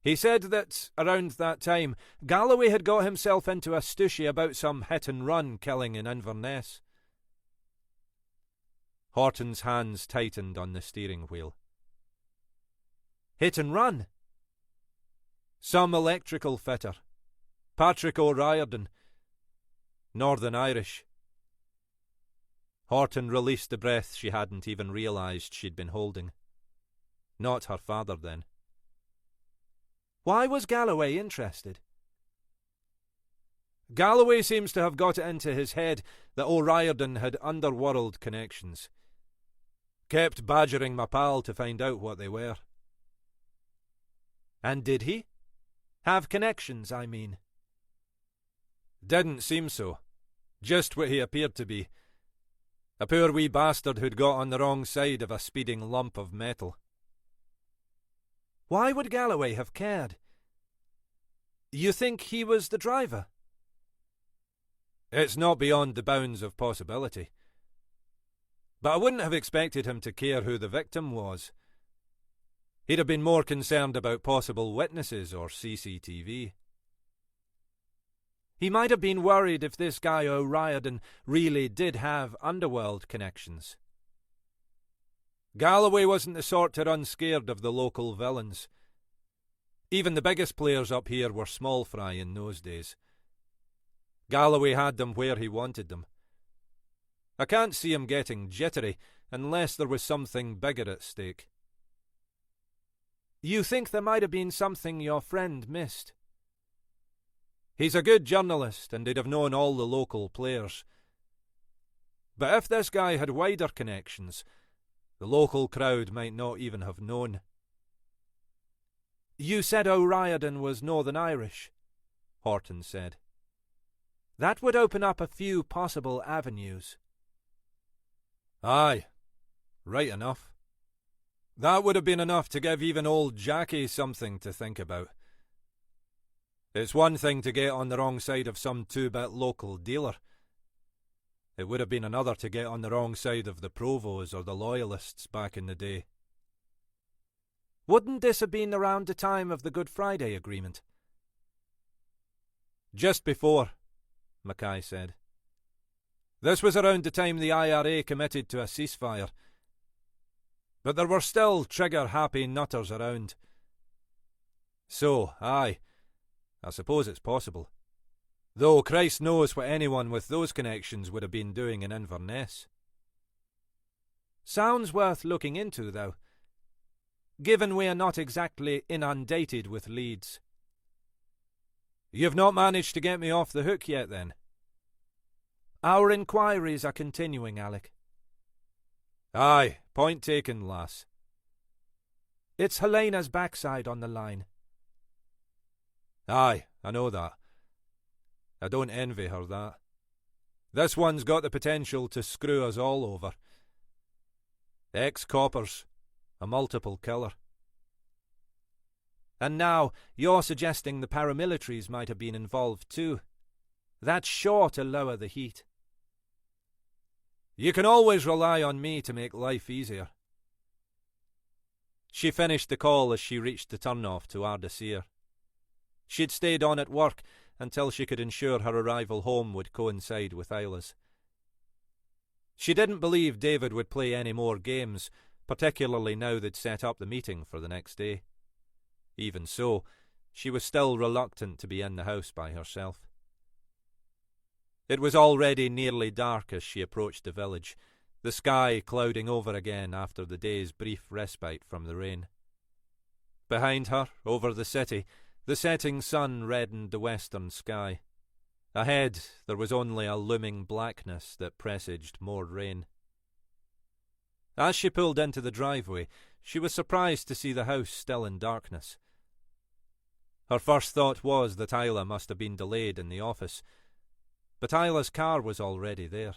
He said that, around that time, Galloway had got himself into a stooshy about some hit-and-run killing in Inverness. Horton's hands tightened on the steering wheel. Hit and run? Some electrical fitter. Patrick O'Riordan. Northern Irish. Horton released the breath she hadn't even realised she'd been holding. Not her father, then. Why was Galloway interested? Galloway seems to have got it into his head that O'Riordan had underworld connections. Kept badgering my pal to find out what they were. And did he? Have connections, I mean. Didn't seem so. Just what he appeared to be. A poor wee bastard who'd got on the wrong side of a speeding lump of metal. Why would Galloway have cared? You think he was the driver? It's not beyond the bounds of possibility. But I wouldn't have expected him to care who the victim was. He'd have been more concerned about possible witnesses or CCTV. He might have been worried if this guy O'Riordan really did have underworld connections. Galloway wasn't the sort to run scared of the local villains. Even the biggest players up here were small fry in those days. Galloway had them where he wanted them. I can't see him getting jittery unless there was something bigger at stake. You think there might have been something your friend missed? He's a good journalist and he'd have known all the local players. But if this guy had wider connections, the local crowd might not even have known. You said O'Riordan was Northern Irish, Horton said. That would open up a few possible avenues. Aye, right enough. That would have been enough to give even old Jackie something to think about. It's one thing to get on the wrong side of some two-bit local dealer. It would have been another to get on the wrong side of the Provos or the Loyalists back in the day. Wouldn't this have been around the time of the Good Friday Agreement? Just before, Mackay said. This was around the time the IRA committed to a ceasefire. But there were still trigger-happy nutters around. So, aye, I suppose it's possible. Though Christ knows what anyone with those connections would have been doing in Inverness. Sounds worth looking into, though, given we're not exactly inundated with leads. You've not managed to get me off the hook yet, then? Our inquiries are continuing, Alec. Aye, point taken, lass. It's Helena's backside on the line. Aye, I know that. I don't envy her that. This one's got the potential to screw us all over. Ex-coppers, a multiple killer. And now you're suggesting the paramilitaries might have been involved too. That's sure to lower the heat. You can always rely on me to make life easier. She finished the call as she reached the turn-off to Ardasir. She'd stayed on at work until she could ensure her arrival home would coincide with Isla's. She didn't believe David would play any more games, particularly now they'd set up the meeting for the next day. Even so, she was still reluctant to be in the house by herself. It was already nearly dark as she approached the village, the sky clouding over again after the day's brief respite from the rain. Behind her, over the city, the setting sun reddened the western sky. Ahead, there was only a looming blackness that presaged more rain. As she pulled into the driveway, she was surprised to see the house still in darkness. Her first thought was that Isla must have been delayed in the office, but Isla's car was already there.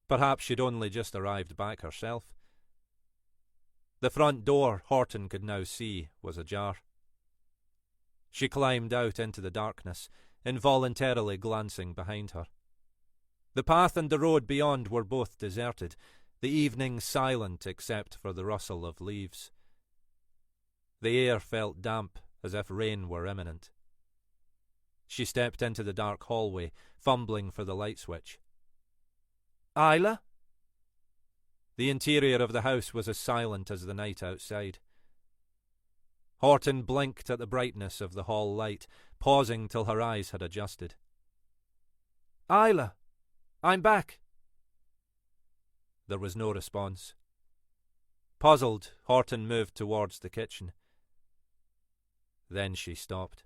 Perhaps she'd only just arrived back herself. The front door, Horton could now see, was ajar. She climbed out into the darkness, involuntarily glancing behind her. The path and the road beyond were both deserted, the evening silent except for the rustle of leaves. The air felt damp, as if rain were imminent. She stepped into the dark hallway, fumbling for the light switch. Isla? The interior of the house was as silent as the night outside. Horton blinked at the brightness of the hall light, pausing till her eyes had adjusted. "Isla, I'm back." There was no response. Puzzled, Horton moved towards the kitchen. Then she stopped.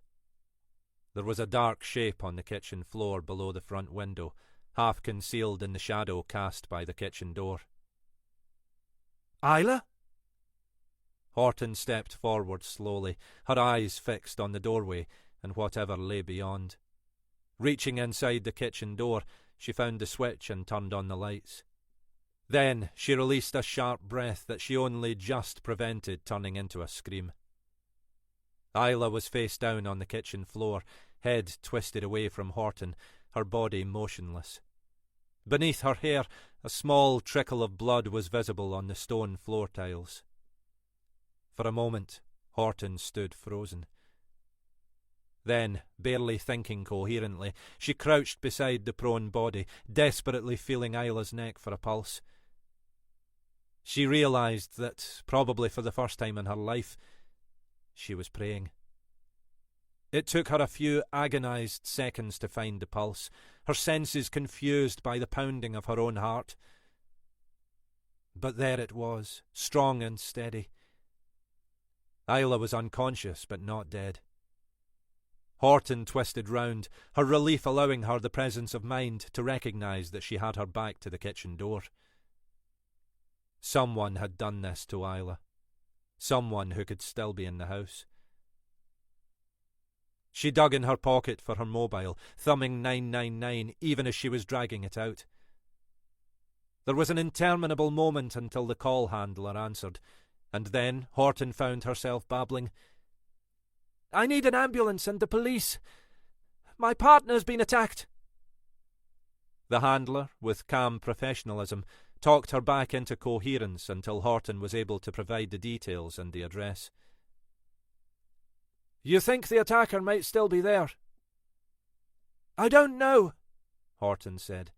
There was a dark shape on the kitchen floor below the front window, half concealed in the shadow cast by the kitchen door. "Isla?" Horton stepped forward slowly, her eyes fixed on the doorway and whatever lay beyond. Reaching inside the kitchen door, she found the switch and turned on the lights. Then she released a sharp breath that she only just prevented turning into a scream. Isla was face down on the kitchen floor, head twisted away from Horton, her body motionless. Beneath her hair, a small trickle of blood was visible on the stone floor tiles. For a moment, Horton stood frozen. Then, barely thinking coherently, she crouched beside the prone body, desperately feeling Isla's neck for a pulse. She realised that, probably for the first time in her life, she was praying. It took her a few agonised seconds to find the pulse, her senses confused by the pounding of her own heart. But there it was, strong and steady. Isla was unconscious, but not dead. Horton twisted round, her relief allowing her the presence of mind to recognise that she had her back to the kitchen door. Someone had done this to Isla. Someone who could still be in the house. She dug in her pocket for her mobile, thumbing 999 even as she was dragging it out. There was an interminable moment until the call handler answered, and then Horton found herself babbling. "I need an ambulance and the police. My partner's been attacked." The handler, with calm professionalism, talked her back into coherence until Horton was able to provide the details and the address. "You think the attacker might still be there?" "I don't know," Horton said.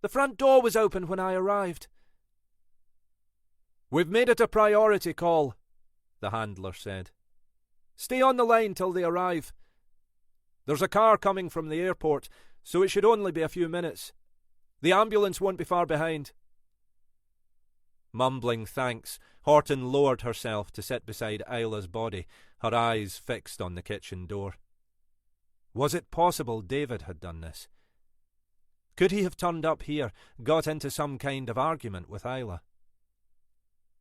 "The front door was open when I arrived." "We've made it a priority call," the handler said. "Stay on the line till they arrive. There's a car coming from the airport, so it should only be a few minutes. The ambulance won't be far behind." Mumbling thanks, Horton lowered herself to sit beside Isla's body, her eyes fixed on the kitchen door. Was it possible David had done this? Could he have turned up here, got into some kind of argument with Isla?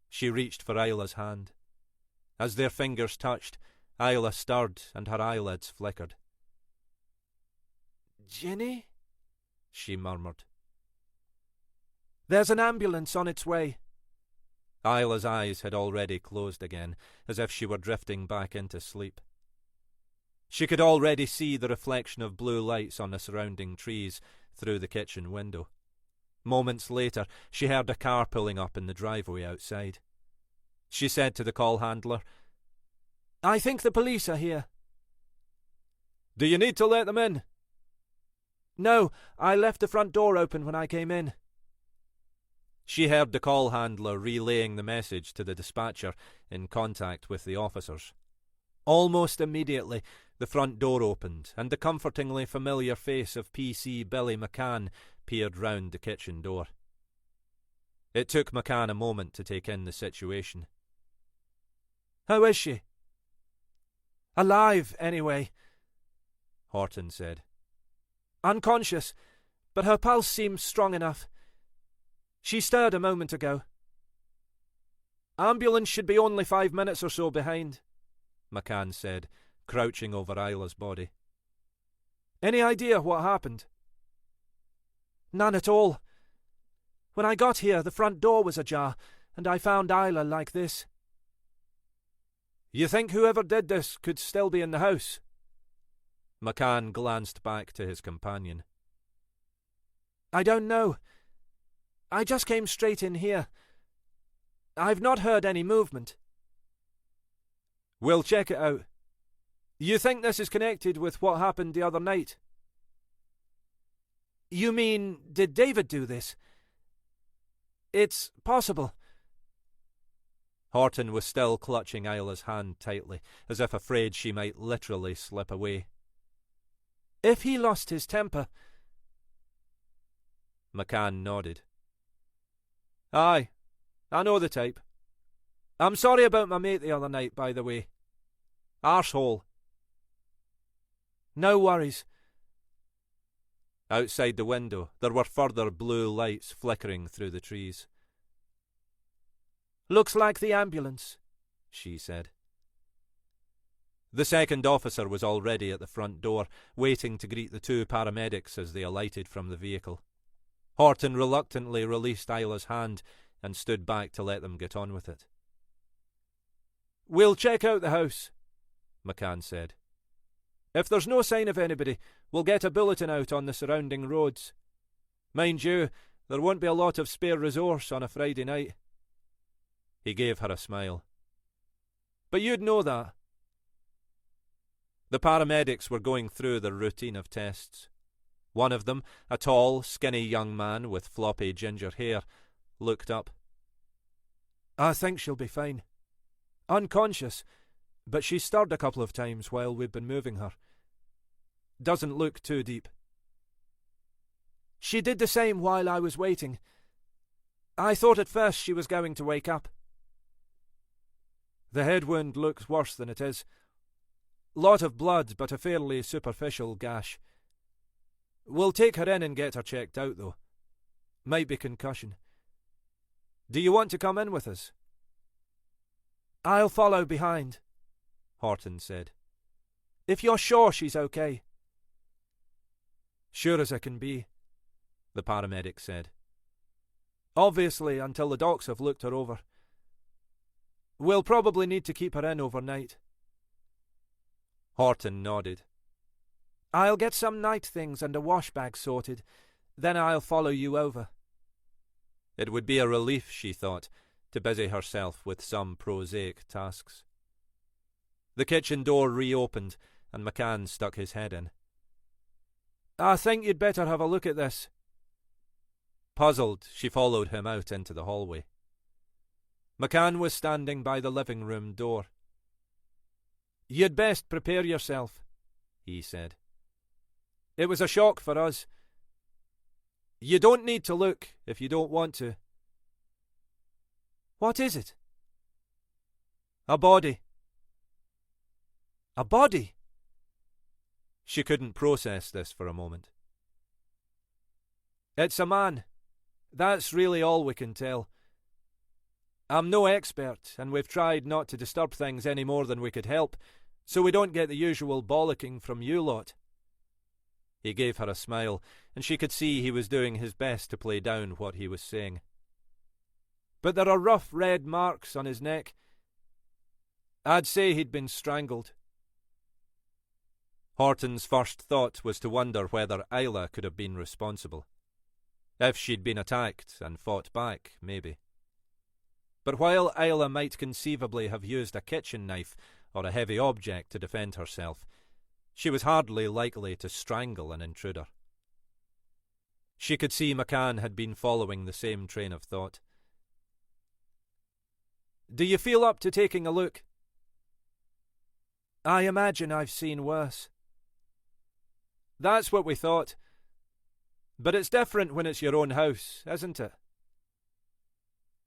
She reached for Isla's hand. As their fingers touched, Isla stirred and her eyelids flickered. "Ginny?" she murmured. "There's an ambulance on its way." Isla's eyes had already closed again, as if she were drifting back into sleep. She could already see the reflection of blue lights on the surrounding trees through the kitchen window. Moments later, she heard a car pulling up in the driveway outside. She said to the call handler, "I think the police are here." "Do you need to let them in?" "No, I left the front door open when I came in." She heard the call handler relaying the message to the dispatcher in contact with the officers. Almost immediately, the front door opened, and the comfortingly familiar face of PC Billy McCann peered round the kitchen door. It took McCann a moment to take in the situation. "How is she?" "Alive, anyway," Horton said. "Unconscious, but her pulse seems strong enough. She stirred a moment ago." "Ambulance should be only 5 minutes or so behind," McCann said, crouching over Isla's body. "Any idea what happened?" "None at all. When I got here, the front door was ajar, and I found Isla like this." "You think whoever did this could still be in the house?" McCann glanced back to his companion. "I don't know. I just came straight in here. I've not heard any movement." "We'll check it out. You think this is connected with what happened the other night?" "You mean, did David do this?" It's possible. Horton was still clutching Isla's hand tightly, as if afraid she might literally slip away. If he lost his temper... McCann nodded. Aye, I know the type. I'm sorry about my mate the other night, by the way. Arsehole. No worries. Outside the window, there were further blue lights flickering through the trees. Looks like the ambulance, she said. The second officer was already at the front door, waiting to greet the two paramedics as they alighted from the vehicle. Horton reluctantly released Isla's hand and stood back to let them get on with it. We'll check out the house, McCann said. If there's no sign of anybody, we'll get a bulletin out on the surrounding roads. Mind you, there won't be a lot of spare resource on a Friday night. He gave her a smile. But you'd know that. The paramedics were going through their routine of tests. One of them, a tall, skinny young man with floppy ginger hair, looked up. I think she'll be fine. Unconscious, but she stirred a couple of times while we've been moving her. Doesn't look too deep. She did the same while I was waiting. I thought at first she was going to wake up. The head wound looks worse than it is. Lot of blood, but a fairly superficial gash. We'll take her in and get her checked out, though. Might be concussion. Do you want to come in with us? I'll follow behind, Horton said. If you're sure she's okay. Sure as I can be, the paramedic said. Obviously, until the docs have looked her over. We'll probably need to keep her in overnight. Horton nodded. I'll get some night things and a wash bag sorted. Then I'll follow you over. It would be a relief, she thought, to busy herself with some prosaic tasks. The kitchen door reopened, and McCann stuck his head in. I think you'd better have a look at this. Puzzled, she followed him out into the hallway. McCann was standing by the living room door. You'd best prepare yourself, he said. It was a shock for us. You don't need to look if you don't want to. What is it? A body. A body? She couldn't process this for a moment. It's a man. That's really all we can tell. I'm no expert, and we've tried not to disturb things any more than we could help, so we don't get the usual bollocking from you lot. He gave her a smile, and she could see he was doing his best to play down what he was saying. But there are rough red marks on his neck. I'd say he'd been strangled. Horton's first thought was to wonder whether Isla could have been responsible. If she'd been attacked and fought back, maybe. But while Isla might conceivably have used a kitchen knife or a heavy object to defend herself, she was hardly likely to strangle an intruder. She could see McCann had been following the same train of thought. Do you feel up to taking a look? I imagine I've seen worse. That's what we thought. But it's different when it's your own house, isn't it?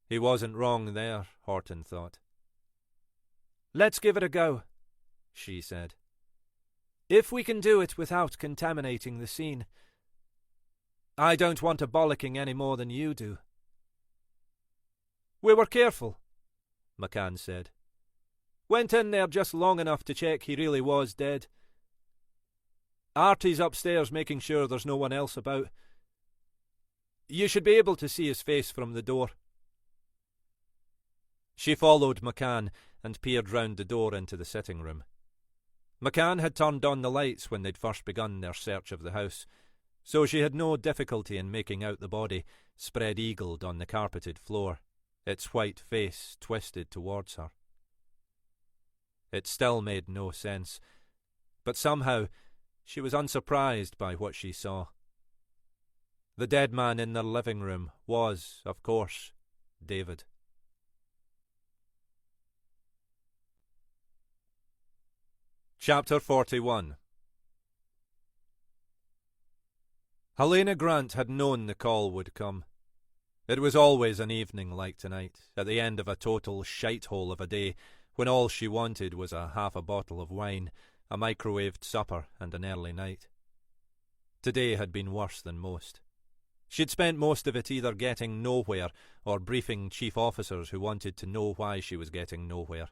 He wasn't wrong there, Horton thought. Let's give it a go, she said. If we can do it without contaminating the scene. I don't want a bollocking any more than you do. We were careful, McCann said. Went in there just long enough to check he really was dead. Artie's upstairs making sure there's no one else about. You should be able to see his face from the door. She followed McCann and peered round the door into the sitting room. McCann had turned on the lights when they'd first begun their search of the house, so she had no difficulty in making out the body spread-eagled on the carpeted floor, its white face twisted towards her. It still made no sense, but somehow she was unsurprised by what she saw. The dead man in their living room was, of course, David. Chapter 41. Helena Grant had known the call would come. It was always an evening like tonight, at the end of a total shite-hole of a day, when all she wanted was half a bottle of wine, a microwaved supper, and an early night. Today had been worse than most. She'd spent most of it either getting nowhere or briefing chief officers who wanted to know why she was getting nowhere.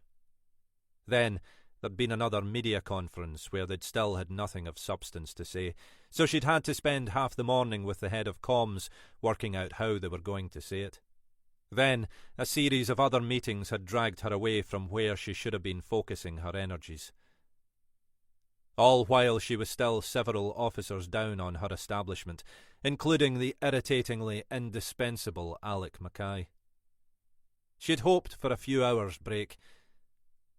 Then there'd been another media conference where they'd still had nothing of substance to say, so she'd had to spend half the morning with the head of comms working out how they were going to say it. Then a series of other meetings had dragged her away from where she should have been focusing her energies. All while she was still several officers down on her establishment, including the irritatingly indispensable Alec Mackay. She'd hoped for a few hours' break,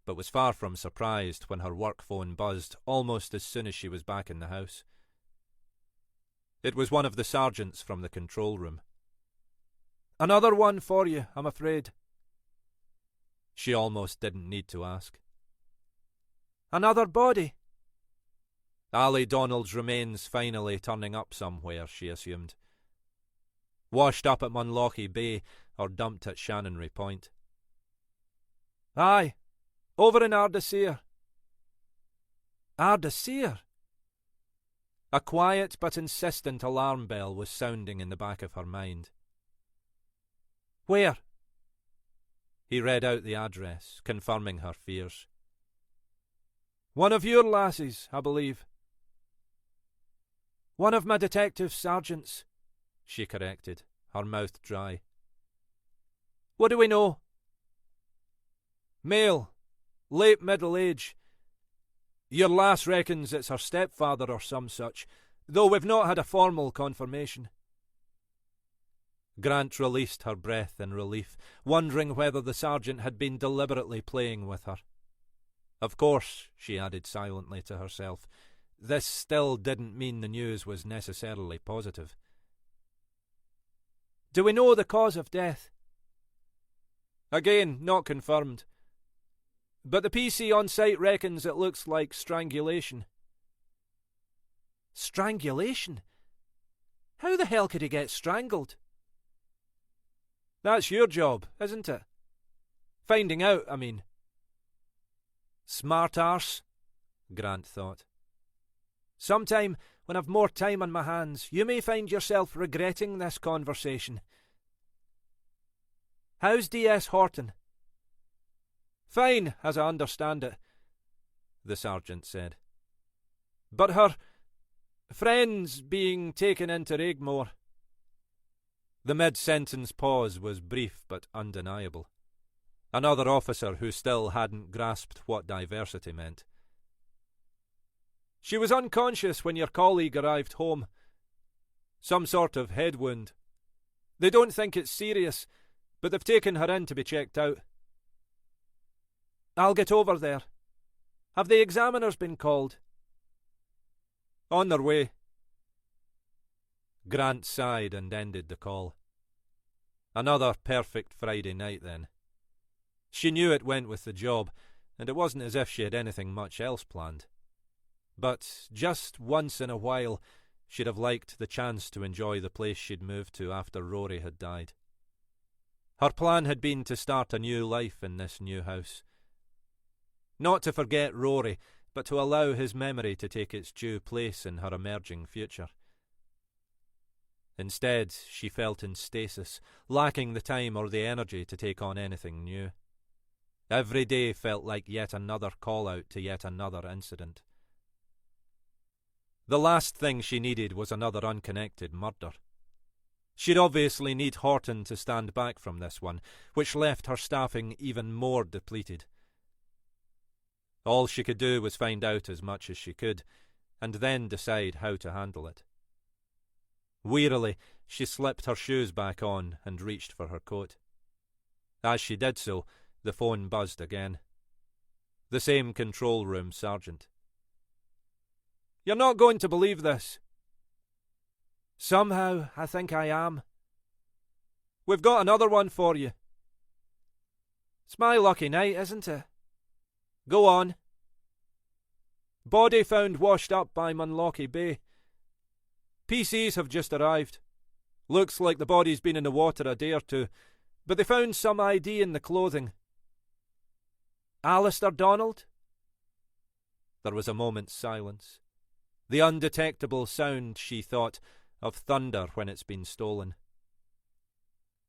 but was far from surprised when her work phone buzzed almost as soon as she was back in the house. It was one of the sergeants from the control room. "Another one for you, I'm afraid." She almost didn't need to ask. "Another body?" Ali Donald's remains finally turning up somewhere, she assumed. Washed up at Munlochy Bay or dumped at Shannonry Point. "Aye, over in Ardasir." "Ardasir?" A quiet but insistent alarm bell was sounding in the back of her mind. "Where?" He read out the address, confirming her fears. "One of your lassies, I believe." "One of my detective sergeants," she corrected, her mouth dry. "What do we know?" "Male, late middle age. Your lass reckons it's her stepfather or some such, though we've not had a formal confirmation." Grant released her breath in relief, wondering whether the sergeant had been deliberately playing with her. Of course, she added silently to herself, this still didn't mean the news was necessarily positive. "Do we know the cause of death?" "Again, not confirmed. But the PC on site reckons it looks like strangulation." "Strangulation? How the hell could he get strangled?" "That's your job, isn't it? Finding out, I mean." "Smart arse," Grant thought. "Sometime, when I've more time on my hands, you may find yourself regretting this conversation. How's DS Horton?" "Fine, as I understand it," the sergeant said. "But her friend's being taken into Regmore." The mid-sentence pause was brief but undeniable. Another officer who still hadn't grasped what diversity meant. "She was unconscious when your colleague arrived home. Some sort of head wound. They don't think it's serious, but they've taken her in to be checked out." "I'll get over there. Have the examiners been called?" "On their way." Grant sighed and ended the call. Another perfect Friday night, then. She knew it went with the job, and it wasn't as if she had anything much else planned. But just once in a while, she'd have liked the chance to enjoy the place she'd moved to after Rory had died. Her plan had been to start a new life in this new house. Not to forget Rory, but to allow his memory to take its due place in her emerging future. Instead, she felt in stasis, lacking the time or the energy to take on anything new. Every day felt like yet another call-out to yet another incident. The last thing she needed was another unconnected murder. She'd obviously need Horton to stand back from this one, which left her staffing even more depleted. All she could do was find out as much as she could, and then decide how to handle it. Wearily, she slipped her shoes back on and reached for her coat. As she did so, the phone buzzed again. The same control room sergeant. "You're not going to believe this." "Somehow, I think I am." We've got another one for you. It's my lucky night, isn't it? Go on. Body found washed up by Munlochy Bay. PCs have just arrived. Looks like the body's been in the water a day or two, but they found some ID in the clothing. Alistair Donald? There was a moment's silence. The undetectable sound, she thought, of thunder when it's been stolen.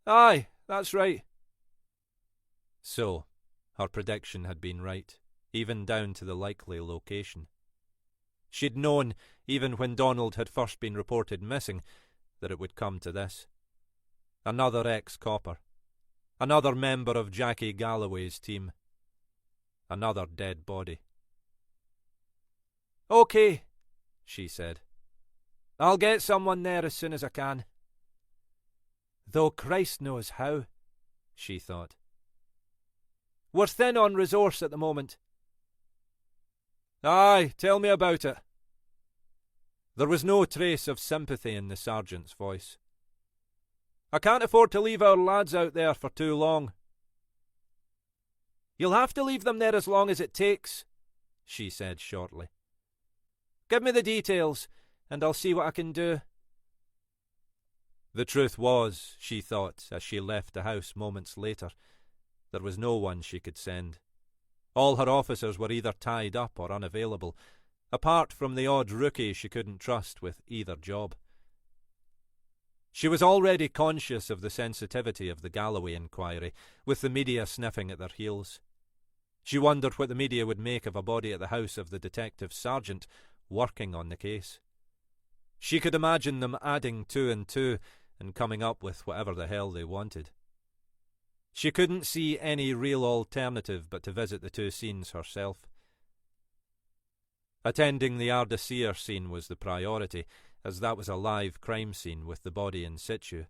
Aye, that's right. So, her prediction had been right, even down to the likely location. She'd known, even when Donald had first been reported missing, that it would come to this. Another ex-copper. Another member of Jackie Galloway's team. Another dead body. OK, she said. I'll get someone there as soon as I can. Though Christ knows how, she thought. We're thin on resource at the moment. Aye, tell me about it. There was no trace of sympathy in the sergeant's voice. I can't afford to leave our lads out there for too long. You'll have to leave them there as long as it takes, she said shortly. Give me the details, and I'll see what I can do. The truth was, she thought, as she left the house moments later, there was no one she could send. All her officers were either tied up or unavailable, apart from the odd rookie she couldn't trust with either job. She was already conscious of the sensitivity of the Galloway inquiry, with the media sniffing at their heels. She wondered what the media would make of a body at the house of the detective sergeant working on the case. She could imagine them adding 2 and 2 and coming up with whatever the hell they wanted. She couldn't see any real alternative but to visit the 2 scenes herself. Attending the Ardasir scene was the priority, as that was a live crime scene with the body in situ.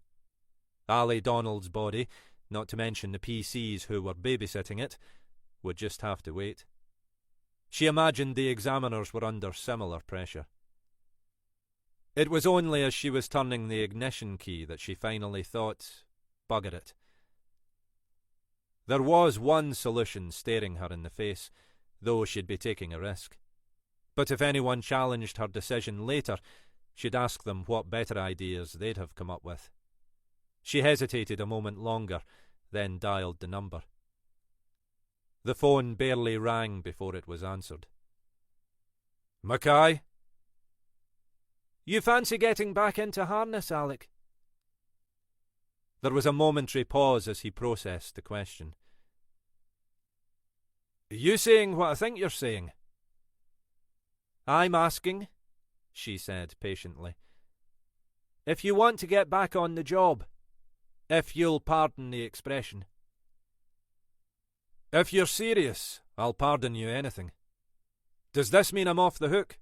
Ali Donald's body, not to mention the PCs who were babysitting it, would just have to wait. She imagined the examiners were under similar pressure. It was only as she was turning the ignition key that she finally thought, bugger it. There was one solution staring her in the face, though she'd be taking a risk. But if anyone challenged her decision later, she'd ask them what better ideas they'd have come up with. She hesitated a moment longer, then dialed the number. The phone barely rang before it was answered. Mackay? You fancy getting back into harness, Alec? There was a momentary pause as he processed the question. Are you saying what I think you're saying? I'm asking, she said patiently. If you want to get back on the job, if you'll pardon the expression. If you're serious, I'll pardon you anything. Does this mean I'm off the hook?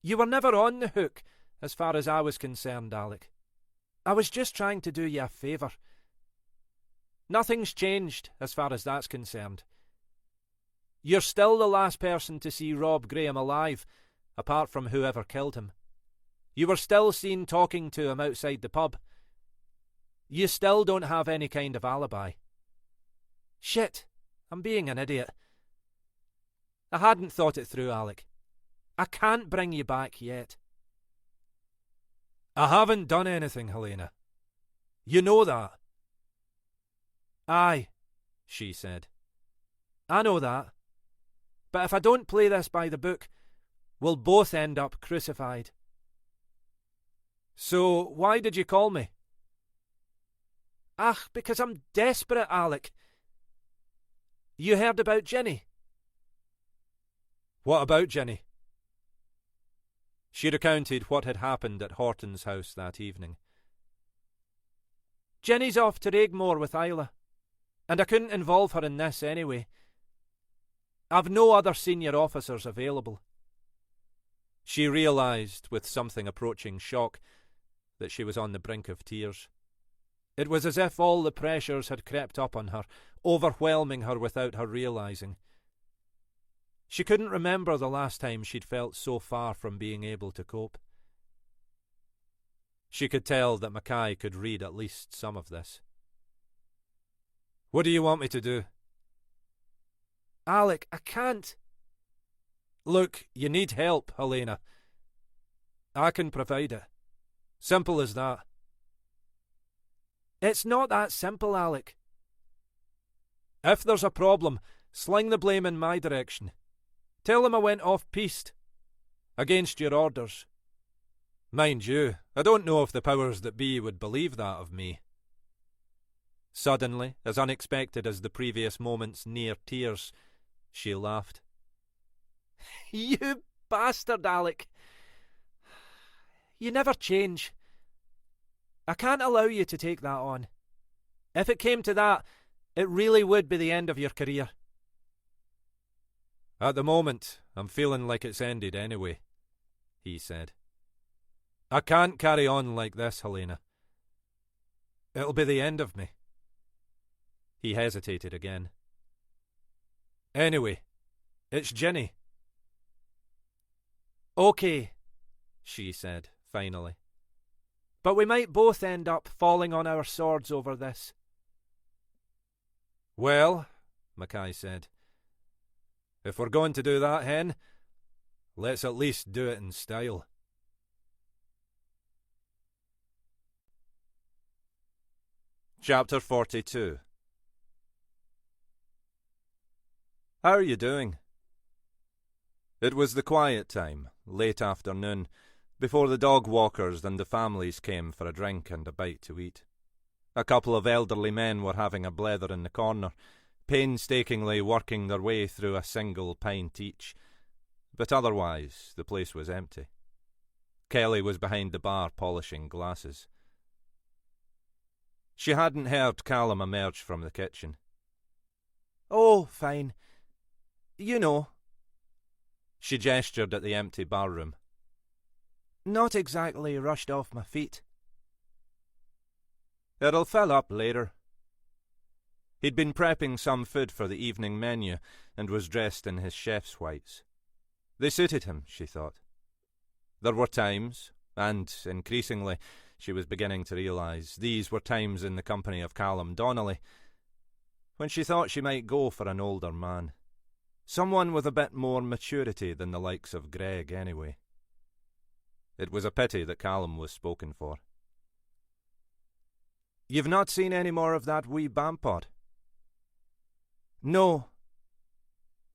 You were never on the hook, as far as I was concerned, Alec. I was just trying to do you a favour. Nothing's changed, as far as that's concerned. You're still the last person to see Rob Graham alive, apart from whoever killed him. You were still seen talking to him outside the pub. You still don't have any kind of alibi. Shit, I'm being an idiot. I hadn't thought it through, Alec. I can't bring you back yet. I haven't done anything, Helena. You know that. Aye, she said. I know that. But if I don't play this by the book, we'll both end up crucified. So, why did you call me? Ach, because I'm desperate, Alec. You heard about Jenny? What about Jenny? She recounted what had happened at Horton's house that evening. Jenny's off to Regmore with Isla, and I couldn't involve her in this anyway. I've no other senior officers available. She realised, with something approaching shock, that she was on the brink of tears. It was as if all the pressures had crept up on her, overwhelming her without her realising. She couldn't remember the last time she'd felt so far from being able to cope. She could tell that Mackay could read at least some of this. "What do you want me to do?" "Alec, I can't." "Look, you need help, Helena. I can provide it. Simple as that." "It's not that simple, Alec." "If there's a problem, sling the blame in my direction. Tell them I went off-piste. Against your orders. Mind you, I don't know if the powers that be would believe that of me." Suddenly, as unexpected as the previous moment's near tears, she laughed. "You bastard, Alec. You never change. I can't allow you to take that on. If it came to that, it really would be the end of your career." "At the moment, I'm feeling like it's ended anyway," he said. "I can't carry on like this, Helena. It'll be the end of me." He hesitated again. "Anyway, it's Ginny." "Okay," she said, finally. "But we might both end up falling on our swords over this." "Well," Mackay said, "if we're going to do that, Hen, let's at least do it in style." Chapter 42. "How are you doing?" It was the quiet time, late afternoon, before the dog walkers and the families came for a drink and a bite to eat. A couple of elderly men were having a blether in the corner, painstakingly working their way through a single pint each, but otherwise the place was empty. Kelly was behind the bar polishing glasses. She hadn't heard Callum emerge from the kitchen. "Oh, fine. You know." She gestured at the empty barroom. "Not exactly rushed off my feet." "It'll fill up later." He'd been prepping some food for the evening menu and was dressed in his chef's whites. They suited him, she thought. There were times, and increasingly she was beginning to realise these were times in the company of Callum Donnelly, when she thought she might go for an older man. Someone with a bit more maturity than the likes of Greg, anyway. It was a pity that Callum was spoken for. "You've not seen any more of that wee bampot?" "No."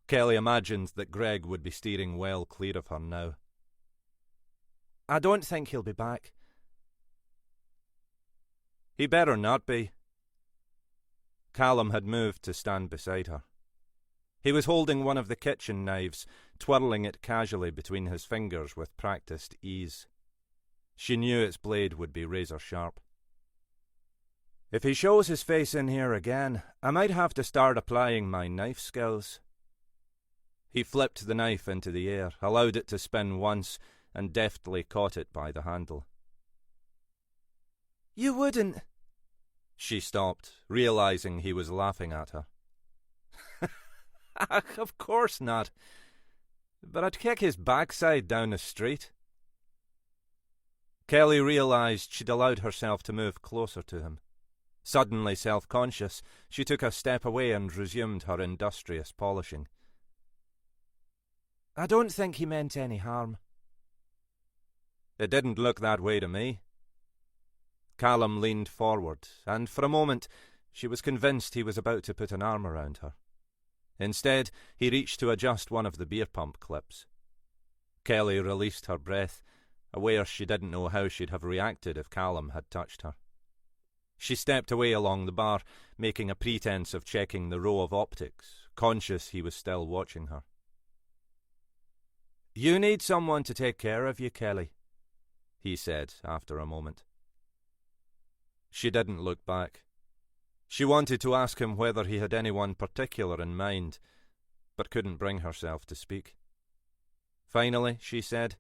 Kelly imagined that Greg would be steering well clear of her now. "I don't think he'll be back." "He better not be." Callum had moved to stand beside her. He was holding one of the kitchen knives, twirling it casually between his fingers with practised ease. She knew its blade would be razor sharp. "If he shows his face in here again, I might have to start applying my knife skills." He flipped the knife into the air, allowed it to spin once, and deftly caught it by the handle. "You wouldn't." She stopped, realising he was laughing at her. "Of course not. But I'd kick his backside down the street." Kelly realised she'd allowed herself to move closer to him. Suddenly self-conscious, she took a step away and resumed her industrious polishing. "I don't think he meant any harm." "It didn't look that way to me." Callum leaned forward, and for a moment she was convinced he was about to put an arm around her. Instead, he reached to adjust one of the beer pump clips. Kelly released her breath, aware she didn't know how she'd have reacted if Callum had touched her. She stepped away along the bar, making a pretense of checking the row of optics, conscious he was still watching her. "You need someone to take care of you, Kelly," he said after a moment. She didn't look back. She wanted to ask him whether he had anyone particular in mind, but couldn't bring herself to speak. Finally, she said,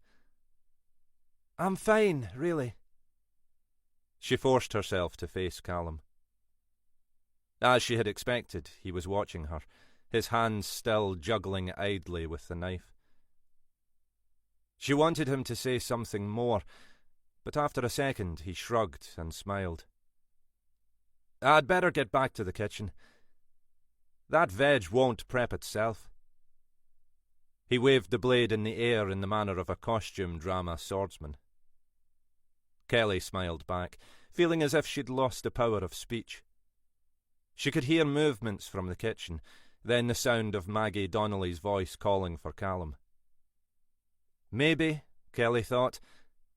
"I'm fine, really." She forced herself to face Callum. As she had expected, he was watching her, his hands still juggling idly with the knife. She wanted him to say something more, but after a second he shrugged and smiled. "I'd better get back to the kitchen. That veg won't prep itself." He waved the blade in the air in the manner of a costume drama swordsman. Kelly smiled back, feeling as if she'd lost the power of speech. She could hear movements from the kitchen, then the sound of Maggie Donnelly's voice calling for Callum. Maybe, Kelly thought,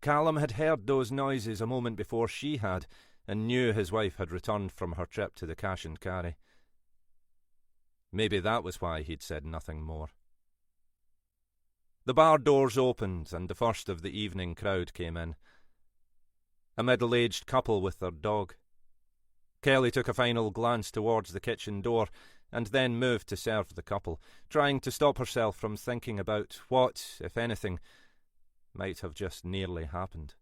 Callum had heard those noises a moment before she had, and knew his wife had returned from her trip to the cash and carry. Maybe that was why he'd said nothing more. The bar doors opened, and the first of the evening crowd came in. A middle-aged couple with their dog. Kelly took a final glance towards the kitchen door, and then moved to serve the couple, trying to stop herself from thinking about what, if anything, might have just nearly happened.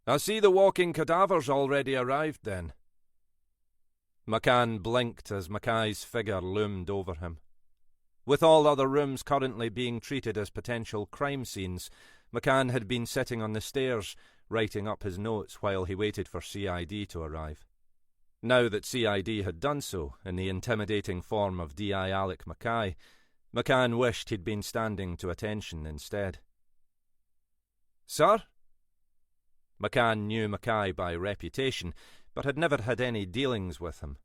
"I see the walking cadaver's already arrived, then." McCann blinked as Mackay's figure loomed over him. With all other rooms currently being treated as potential crime scenes, McCann had been sitting on the stairs, writing up his notes while he waited for CID to arrive. Now that CID had done so, in the intimidating form of D.I. Alec Mackay, McCann wished he'd been standing to attention instead. "Sir?" McCann knew Mackay by reputation, but had never had any dealings with him.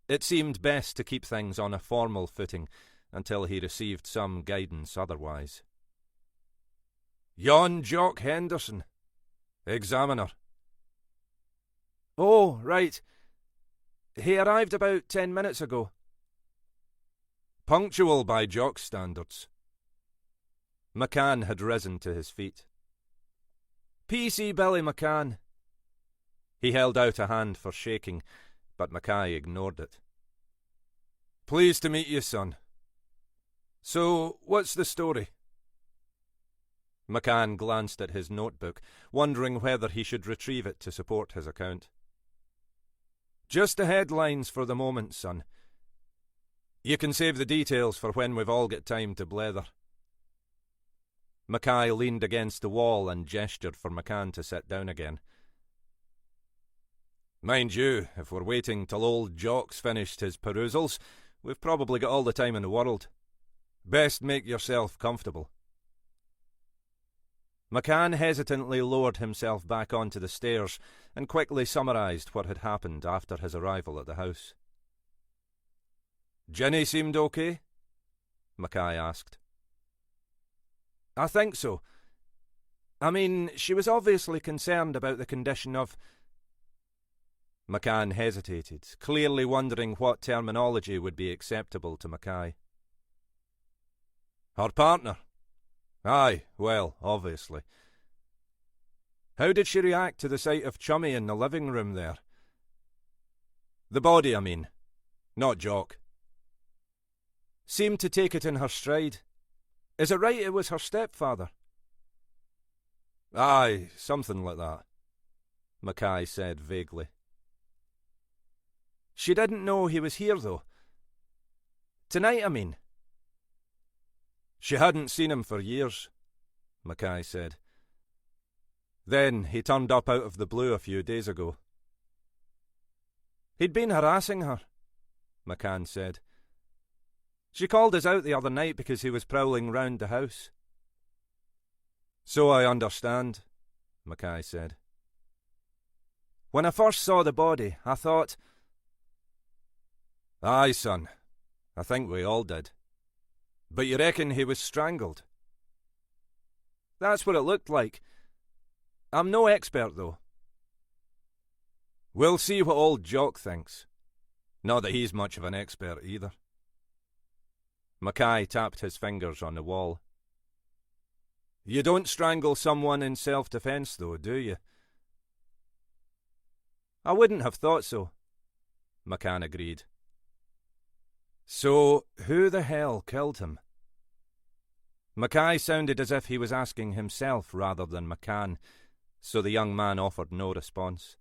It seemed best to keep things on a formal footing until he received some guidance otherwise. "Yon Jock Henderson, examiner." "Oh, right. He arrived about 10 minutes ago." "Punctual by Jock standards." McCann had risen to his feet. "PC Billy McCann." He held out a hand for shaking, but Mackay ignored it. "Pleased to meet you, son. So, what's the story?" McCann glanced at his notebook, wondering whether he should retrieve it to support his account. "Just the headlines for the moment, son. You can save the details for when we've all got time to blether." Mackay leaned against the wall and gestured for McCann to sit down again. "Mind you, if we're waiting till old Jock's finished his perusals, we've probably got all the time in the world. Best make yourself comfortable." McCann hesitantly lowered himself back onto the stairs and quickly summarised what had happened after his arrival at the house. "Jenny seemed okay?" Mackay asked. "I think so. I mean, she was obviously concerned about the condition of—" McCann hesitated, clearly wondering what terminology would be acceptable to Mackay. "Her partner? Aye, well, obviously." "How did she react to the sight of Chummy in the living room there?" "The body, I mean. Not Jock." "Seemed to take it in her stride. Is it right it was her stepfather?" "Aye, something like that," Mackay said vaguely. "She didn't know he was here, though. Tonight, I mean." "She hadn't seen him for years," Mackay said. "Then he turned up out of the blue a few days ago." "He'd been harassing her," McCann said. "She called us out the other night because he was prowling round the house." "So I understand," Mackay said. "When I first saw the body, I thought—" "Aye, son. I think we all did. But you reckon he was strangled?" "That's what it looked like. I'm no expert, though." "We'll see what old Jock thinks. Not that he's much of an expert either." Mackay tapped his fingers on the wall. "You don't strangle someone in self-defence, though, do you?" "I wouldn't have thought so," McCann agreed. "So, who the hell killed him?" Mackay sounded as if he was asking himself rather than McCann, so the young man offered no response.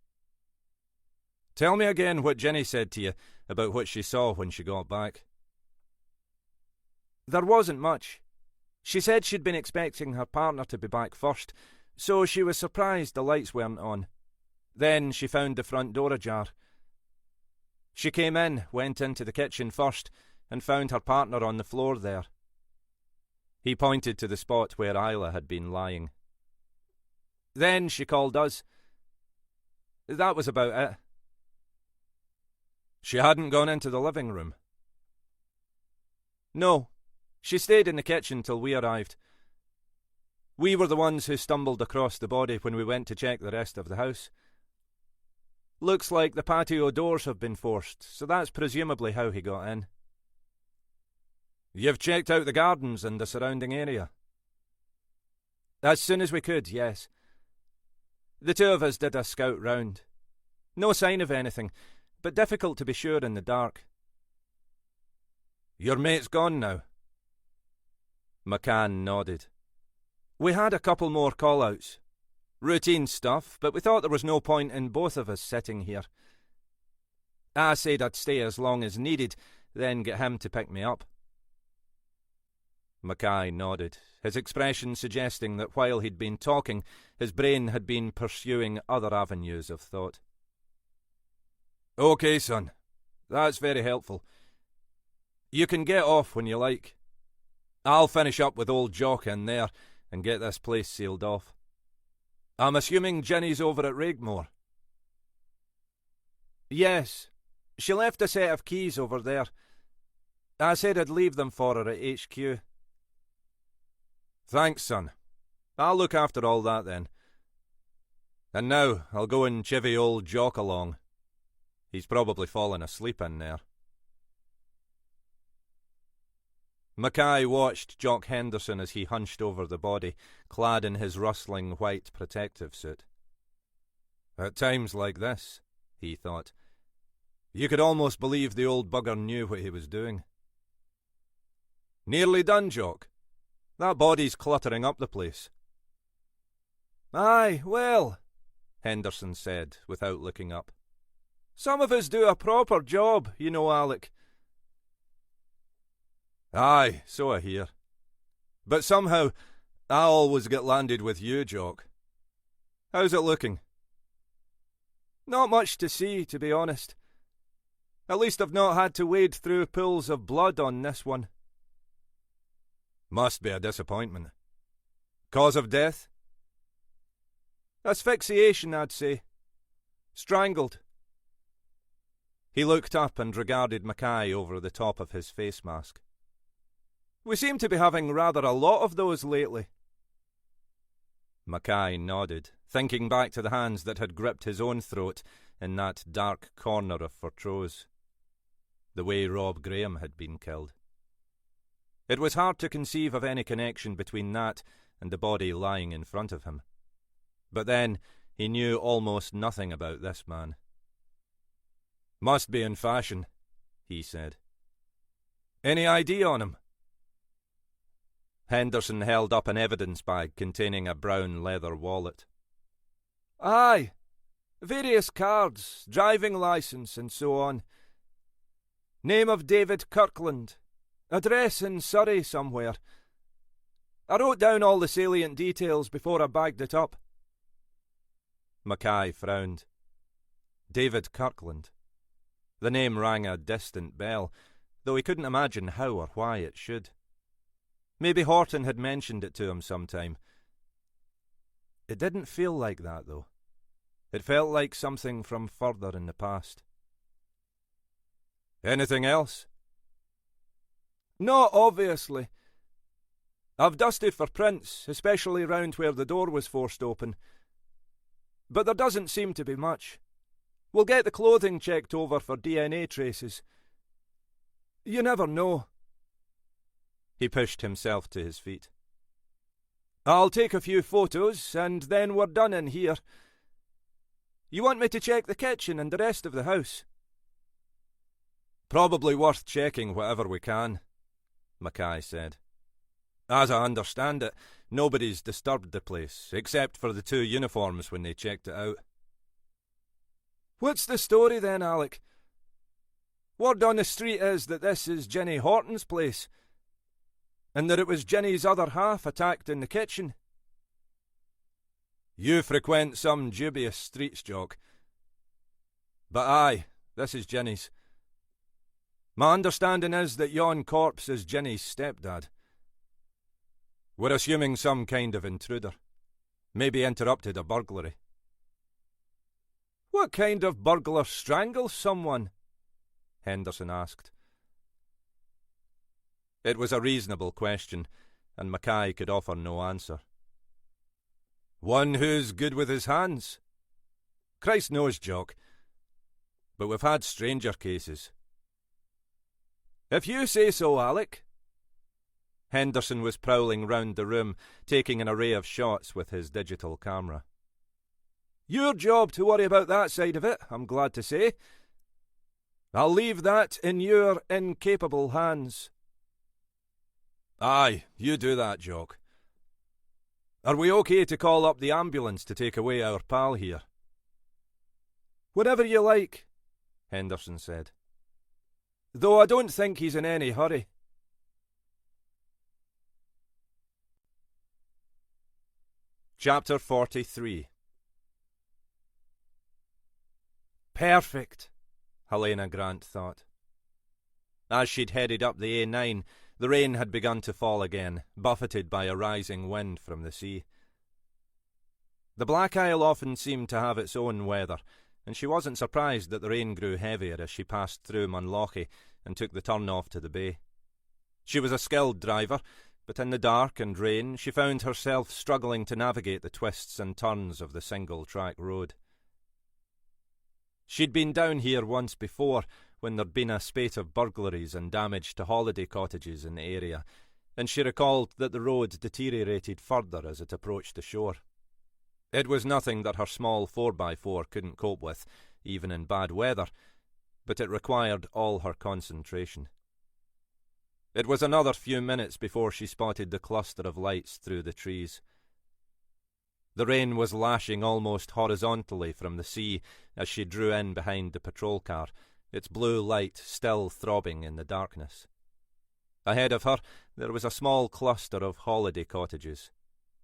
"Tell me again what Jenny said to you about what she saw when she got back." "There wasn't much. She said she'd been expecting her partner to be back first, so she was surprised the lights weren't on. Then she found the front door ajar. She came in, went into the kitchen first, and found her partner on the floor there. He pointed to the spot where Isla had been lying. Then she called us. That was about it. She hadn't gone into the living room? No, she stayed in the kitchen till we arrived. We were the ones who stumbled across the body when we went to check the rest of the house. Looks like the patio doors have been forced, so that's presumably how he got in. You've checked out the gardens and the surrounding area? As soon as we could, yes. The two of us did a scout round. No sign of anything, but difficult to be sure in the dark. Your mate's gone now? McCann nodded. We had a couple more call-outs. Routine stuff, but we thought there was no point in both of us sitting here. I said I'd stay as long as needed, then get him to pick me up. Mackay nodded, his expression suggesting that while he'd been talking, his brain had been pursuing other avenues of thought. OK, son. That's very helpful. You can get off when you like. I'll finish up with old Jock in there and get this place sealed off. I'm assuming Jenny's over at Regmore? Yes. She left a set of keys over there. I said I'd leave them for her at HQ. Thanks, son. I'll look after all that then. And now I'll go and chivvy old Jock along. He's probably fallen asleep in there. Mackay watched Jock Henderson as he hunched over the body, clad in his rustling white protective suit. At times like this, he thought, you could almost believe the old bugger knew what he was doing. Nearly done, Jock. That body's cluttering up the place. Aye, well, Henderson said, without looking up. Some of us do a proper job, you know, Alec. Aye, so I hear. But somehow, I always get landed with you, Jock. How's it looking? Not much to see, to be honest. At least I've not had to wade through pools of blood on this one. Must be a disappointment. Cause of death? Asphyxiation, I'd say. Strangled. He looked up and regarded Mackay over the top of his face mask. We seem to be having rather a lot of those lately. Mackay nodded, thinking back to the hands that had gripped his own throat in that dark corner of Fortrose. The way Rob Graham had been killed. It was hard to conceive of any connection between that and the body lying in front of him. But then he knew almost nothing about this man. Must be in fashion, he said. Any ID on him? Henderson held up an evidence bag containing a brown leather wallet. Aye, various cards, driving licence and so on. Name of David Kirkland. Address in Surrey somewhere. I wrote down all the salient details before I bagged it up. Mackay frowned. David Kirkland. The name rang a distant bell, though he couldn't imagine how or why it should. Maybe Horton had mentioned it to him sometime. It didn't feel like that, though. It felt like something from further in the past. Anything else? Not obviously. I've dusted for prints, especially round where the door was forced open. But there doesn't seem to be much. We'll get the clothing checked over for DNA traces. You never know. He pushed himself to his feet. I'll take a few photos, and then we're done in here. You want me to check the kitchen and the rest of the house? Probably worth checking whatever we can, Mackay said. As I understand it, nobody's disturbed the place, except for the 2 uniforms when they checked it out. What's the story then, Alec? Word on the street is that this is Jenny Horton's place. and that it was Jenny's other half attacked in the kitchen. You frequent some dubious streets, Jock. But aye, this is Jenny's. My understanding is that yon corpse is Jenny's stepdad. We're assuming some kind of intruder. Maybe interrupted a burglary. What kind of burglar strangles someone? Henderson asked. It was a reasonable question, and Mackay could offer no answer. One who's good with his hands. Christ knows, Jock. But we've had stranger cases. If you say so, Alec. Henderson was prowling round the room, taking an array of shots with his digital camera. Your job to worry about that side of it, I'm glad to say. I'll leave that in your incapable hands. Aye, you do that, Jock. Are we okay to call up the ambulance to take away our pal here? Whatever you like, Henderson said. Though I don't think he's in any hurry. Chapter 43. Perfect, Helena Grant thought. As she'd headed up the A9, the rain had begun to fall again, buffeted by a rising wind from the sea. The Black Isle often seemed to have its own weather, and she wasn't surprised that the rain grew heavier as she passed through Munlochy and took the turn off to the bay. She was a skilled driver, but in the dark and rain she found herself struggling to navigate the twists and turns of the single-track road. She'd been down here once before, when there'd been a spate of burglaries and damage to holiday cottages in the area, and she recalled that the road deteriorated further as it approached the shore. It was nothing that her small 4x4 couldn't cope with, even in bad weather, but it required all her concentration. It was another few minutes before she spotted the cluster of lights through the trees. The rain was lashing almost horizontally from the sea as she drew in behind the patrol car, its blue light still throbbing in the darkness. Ahead of her there was a small cluster of holiday cottages.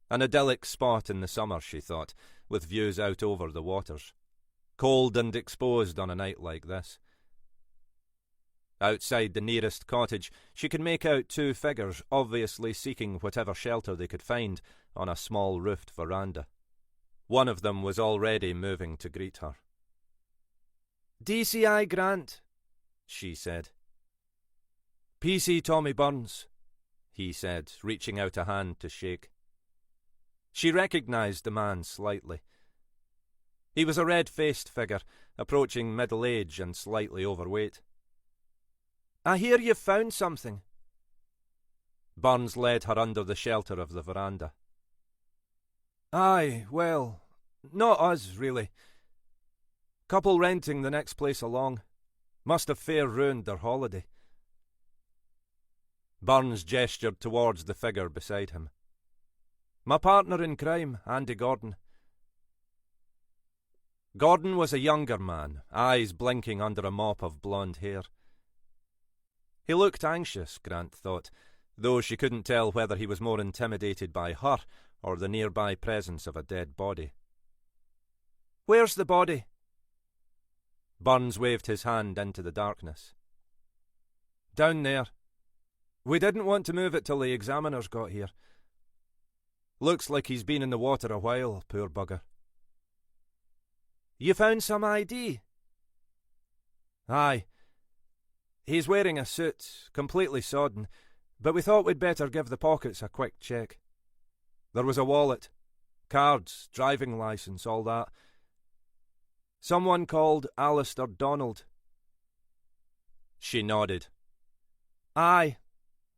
An idyllic spot in the summer, she thought, with views out over the waters. Cold and exposed on a night like this. Outside the nearest cottage she could make out two figures obviously seeking whatever shelter they could find on a small roofed veranda. One of them was already moving to greet her. DCI Grant, she said. PC Tommy Burns, he said, reaching out a hand to shake. She recognised the man slightly. He was a red-faced figure, approaching middle age and slightly overweight. I hear you've found something. Burns led her under the shelter of the veranda. Aye, well, not us, really. Couple renting the next place along. Must have fair ruined their holiday. Burns gestured towards the figure beside him. My partner in crime, Andy Gordon. Gordon was a younger man, eyes blinking under a mop of blonde hair. He looked anxious, Grant thought, though she couldn't tell whether he was more intimidated by her or the nearby presence of a dead body. Where's the body? Burns waved his hand into the darkness. Down there. We didn't want to move it till the examiners got here. Looks like he's been in the water a while, poor bugger. You found some ID? Aye. He's wearing a suit, completely sodden, but we thought we'd better give the pockets a quick check. There was a wallet, cards, driving licence, all that. Someone called Alistair Donald. She nodded. Aye.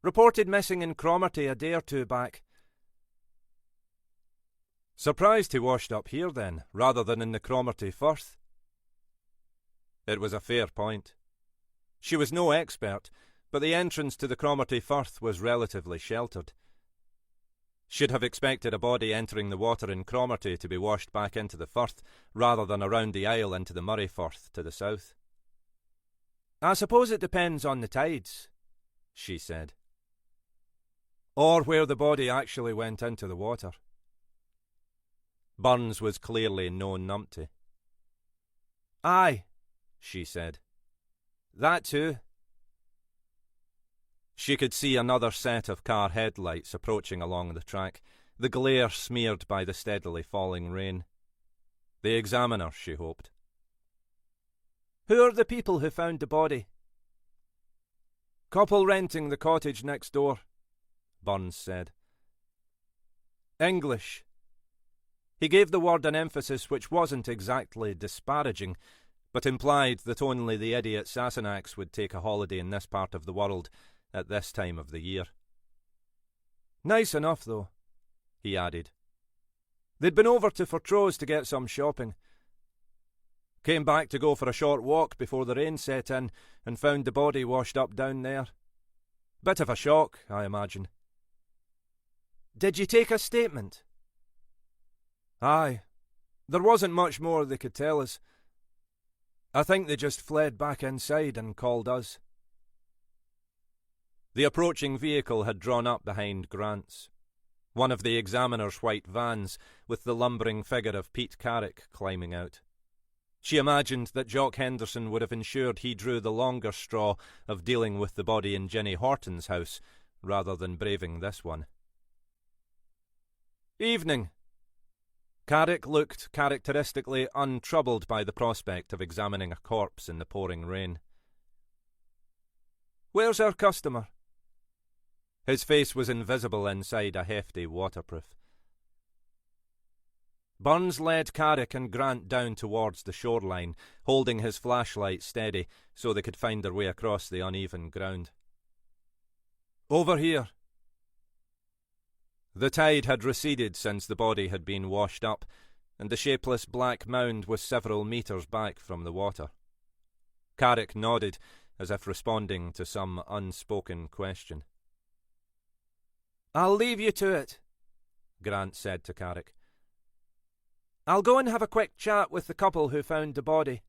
Reported missing in Cromarty a day or two back. Surprised he washed up here then, rather than in the Cromarty Firth? It was a fair point. She was no expert, but the entrance to the Cromarty Firth was relatively sheltered. She'd have expected a body entering the water in Cromarty to be washed back into the Firth, rather than around the Isle into the Murray Firth to the south. I suppose it depends on the tides, she said. Or where the body actually went into the water. Burns was clearly no numpty. Aye, she said. That too. She could see another set of car headlights approaching along the track, the glare smeared by the steadily falling rain. The examiner, she hoped. Who are the people who found the body? Couple renting the cottage next door, Burns said. English. He gave the word an emphasis which wasn't exactly disparaging, but implied that only the idiot Sassenachs would take a holiday in this part of the world at this time of the year. Nice enough, though, he added. They'd been over to Fortrose to get some shopping. Came back to go for a short walk before the rain set in and found the body washed up down there. Bit of a shock, I imagine. Did you take a statement? Aye. There wasn't much more they could tell us. I think they just fled back inside and called us. The approaching vehicle had drawn up behind Grant's. One of the examiner's white vans, with the lumbering figure of Pete Carrick climbing out. She imagined that Jock Henderson would have ensured he drew the longer straw of dealing with the body in Jenny Horton's house, rather than braving this one. Evening. Carrick looked characteristically untroubled by the prospect of examining a corpse in the pouring rain. Where's our customer? His face was invisible inside a hefty waterproof. Burns led Carrick and Grant down towards the shoreline, holding his flashlight steady so they could find their way across the uneven ground. Over here. The tide had receded since the body had been washed up, and the shapeless black mound was several metres back from the water. Carrick nodded, as if responding to some unspoken question. I'll leave you to it, Grant said to Carrick. I'll go and have a quick chat with the couple who found the body.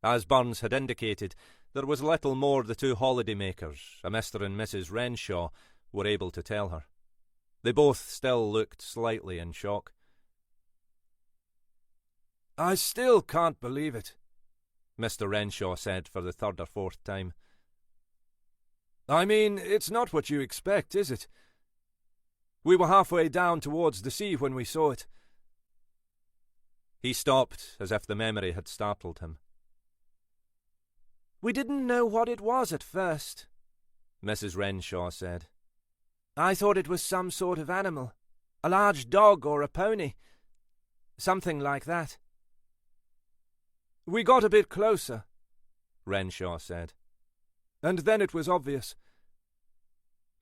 As Burns had indicated, there was little more the two holidaymakers, a Mr. and Mrs. Renshaw, were able to tell her. They both still looked slightly in shock. I still can't believe it, Mr. Renshaw said for the third or fourth time. I mean, it's not what you expect, is it? We were halfway down towards the sea when we saw it. He stopped, as if the memory had startled him. We didn't know what it was at first, Mrs. Renshaw said. I thought it was some sort of animal, a large dog or a pony, something like that. We got a bit closer, Renshaw said. And then it was obvious.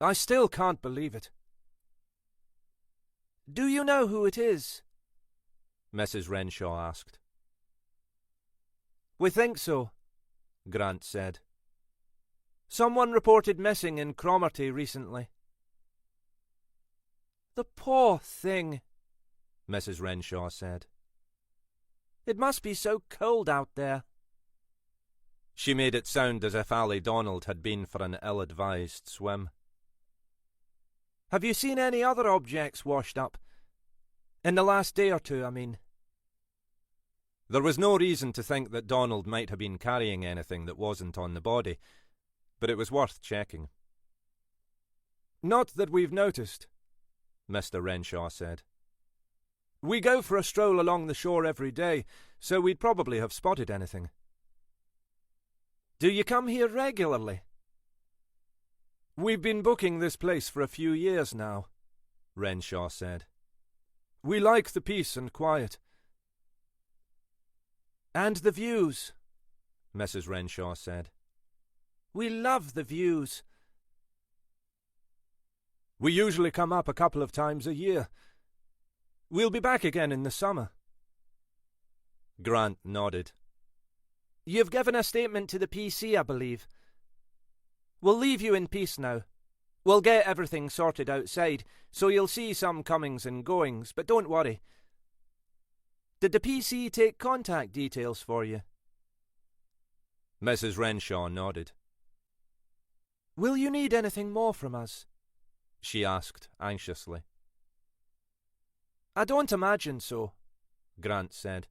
I still can't believe it. Do you know who it is? Mrs. Renshaw asked. We think so, Grant said. Someone reported missing in Cromarty recently. The poor thing, Mrs. Renshaw said. It must be so cold out there. She made it sound as if Ally Donald had been for an ill-advised swim. Have you seen any other objects washed up? In the last day or two, I mean. There was no reason to think that Donald might have been carrying anything that wasn't on the body, but it was worth checking. Not that we've noticed, Mr. Renshaw said. We go for a stroll along the shore every day, so we'd probably have spotted anything. Do you come here regularly? We've been booking this place for a few years now, Renshaw said. We like the peace and quiet. And the views, Mrs. Renshaw said. We love the views. We usually come up a couple of times a year. We'll be back again in the summer. Grant nodded. You've given a statement to the PC, I believe. We'll leave you in peace now. We'll get everything sorted outside, so you'll see some comings and goings, but don't worry. Did the PC take contact details for you? Mrs. Renshaw nodded. "Will you need anything more from us?" she asked anxiously. "I don't imagine so," Grant said.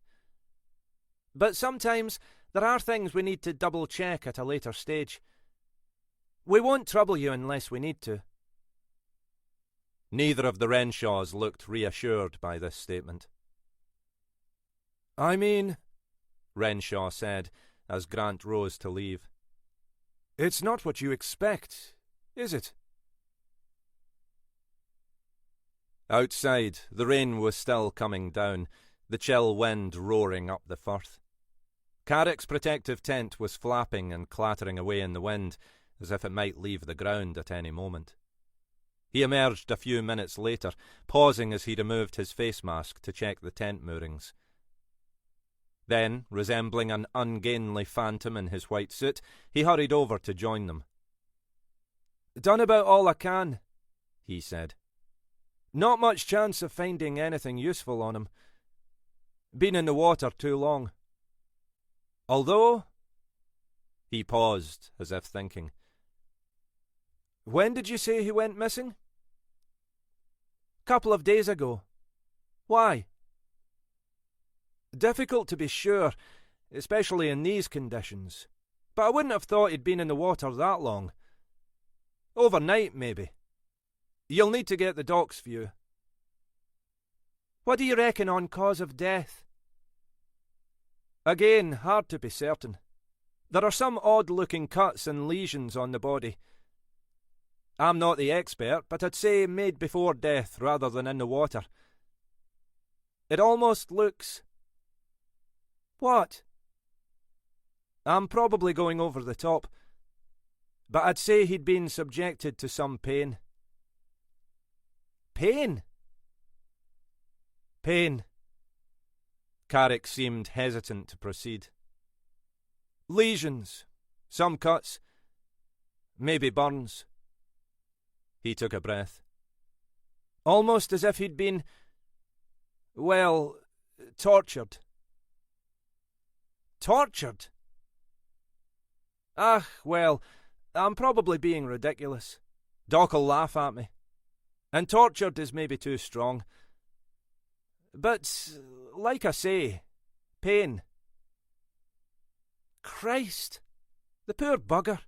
"But sometimes there are things we need to double-check at a later stage. We won't trouble you unless we need to." Neither of the Renshaws looked reassured by this statement. "I mean," Renshaw said as Grant rose to leave, "it's not what you expect, is it?" Outside, the rain was still coming down, the chill wind roaring up the firth. Carrick's protective tent was flapping and clattering away in the wind, as if it might leave the ground at any moment. He emerged a few minutes later, pausing as he removed his face mask to check the tent moorings. Then, resembling an ungainly phantom in his white suit, he hurried over to join them. "Done about all I can," he said. "Not much chance of finding anything useful on him. Been in the water too long. Although—" He paused, as if thinking. "When did you say he went missing?" "Couple of days ago. Why?" "Difficult to be sure, especially in these conditions. But I wouldn't have thought he'd been in the water that long. Overnight, maybe. You'll need to get the doc's view." "What do you reckon on cause of death?" "Again, hard to be certain. There are some odd-looking cuts and lesions on the body. I'm not the expert, but I'd say made before death rather than in the water. It almost looks—" "What?" "I'm probably going over the top, but I'd say he'd been subjected to some pain." "Pain?" "Pain." Carrick seemed hesitant to proceed. "Lesions, some cuts, maybe burns." He took a breath. "Almost as if he'd been, well, tortured." "Tortured?" "Ah, well, I'm probably being ridiculous. Doc'll laugh at me. And tortured is maybe too strong. But, like I say, pain." "Christ! The poor bugger.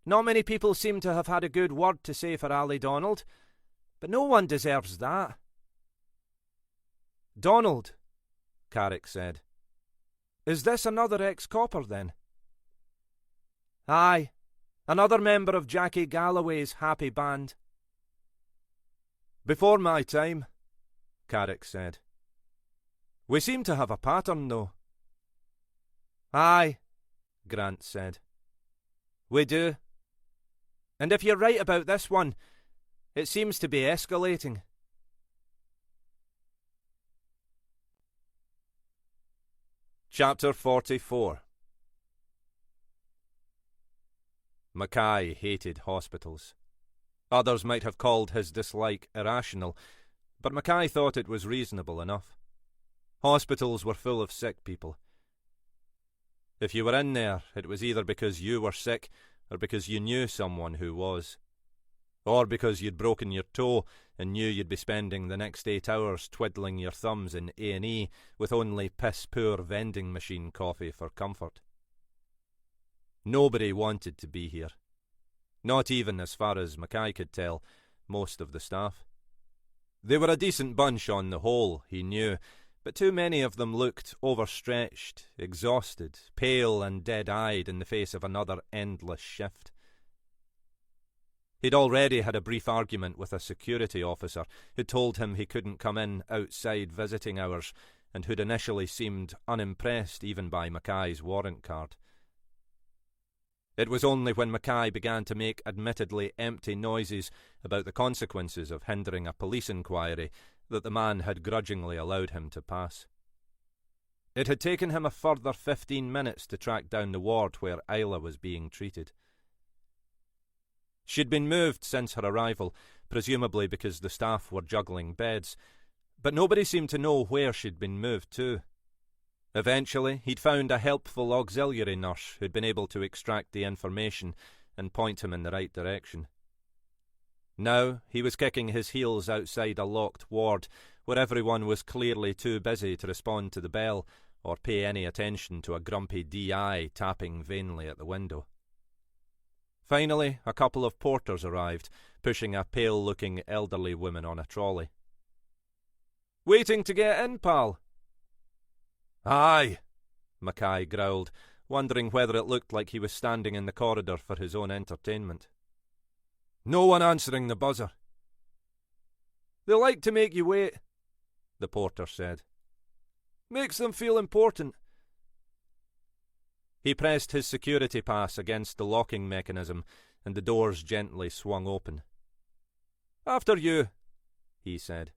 Not many people seem to have had a good word to say for Ali Donald, but no one deserves that." "Donald," Carrick said. "Is this another ex-copper, then?" "Aye, another member of Jackie Galloway's happy band." "Before my time," Carrick said. "We seem to have a pattern, though." "Aye," Grant said. "We do. And if you're right about this one, it seems to be escalating." Chapter 44. Mackay hated hospitals. Others might have called his dislike irrational, but Mackay thought it was reasonable enough. Hospitals were full of sick people. If you were in there, it was either because you were sick or because you knew someone who was. Or because you'd broken your toe and knew you'd be spending the next 8 hours twiddling your thumbs in A&E with only piss-poor vending machine coffee for comfort. Nobody wanted to be here. Not even, as far as Mackay could tell, most of the staff. They were a decent bunch on the whole, he knew, but too many of them looked overstretched, exhausted, pale and dead-eyed in the face of another endless shift. He'd already had a brief argument with a security officer who told him he couldn't come in outside visiting hours and who'd initially seemed unimpressed even by Mackay's warrant card. It was only when Mackay began to make admittedly empty noises about the consequences of hindering a police inquiry that the man had grudgingly allowed him to pass. It had taken him a further 15 minutes to track down the ward where Isla was being treated. She'd been moved since her arrival, presumably because the staff were juggling beds, but nobody seemed to know where she'd been moved to. Eventually, he'd found a helpful auxiliary nurse who'd been able to extract the information, and point him in the right direction. Now he was kicking his heels outside a locked ward, where everyone was clearly too busy to respond to the bell or pay any attention to a grumpy DI tapping vainly at the window. Finally, a couple of porters arrived, pushing a pale-looking elderly woman on a trolley. "Waiting to get in, pal?" "Aye," Mackay growled, wondering whether it looked like he was standing in the corridor for his own entertainment. "No one answering the buzzer." "They like to make you wait," the porter said. "Makes them feel important." He pressed his security pass against the locking mechanism, and the doors gently swung open. "After you," he said.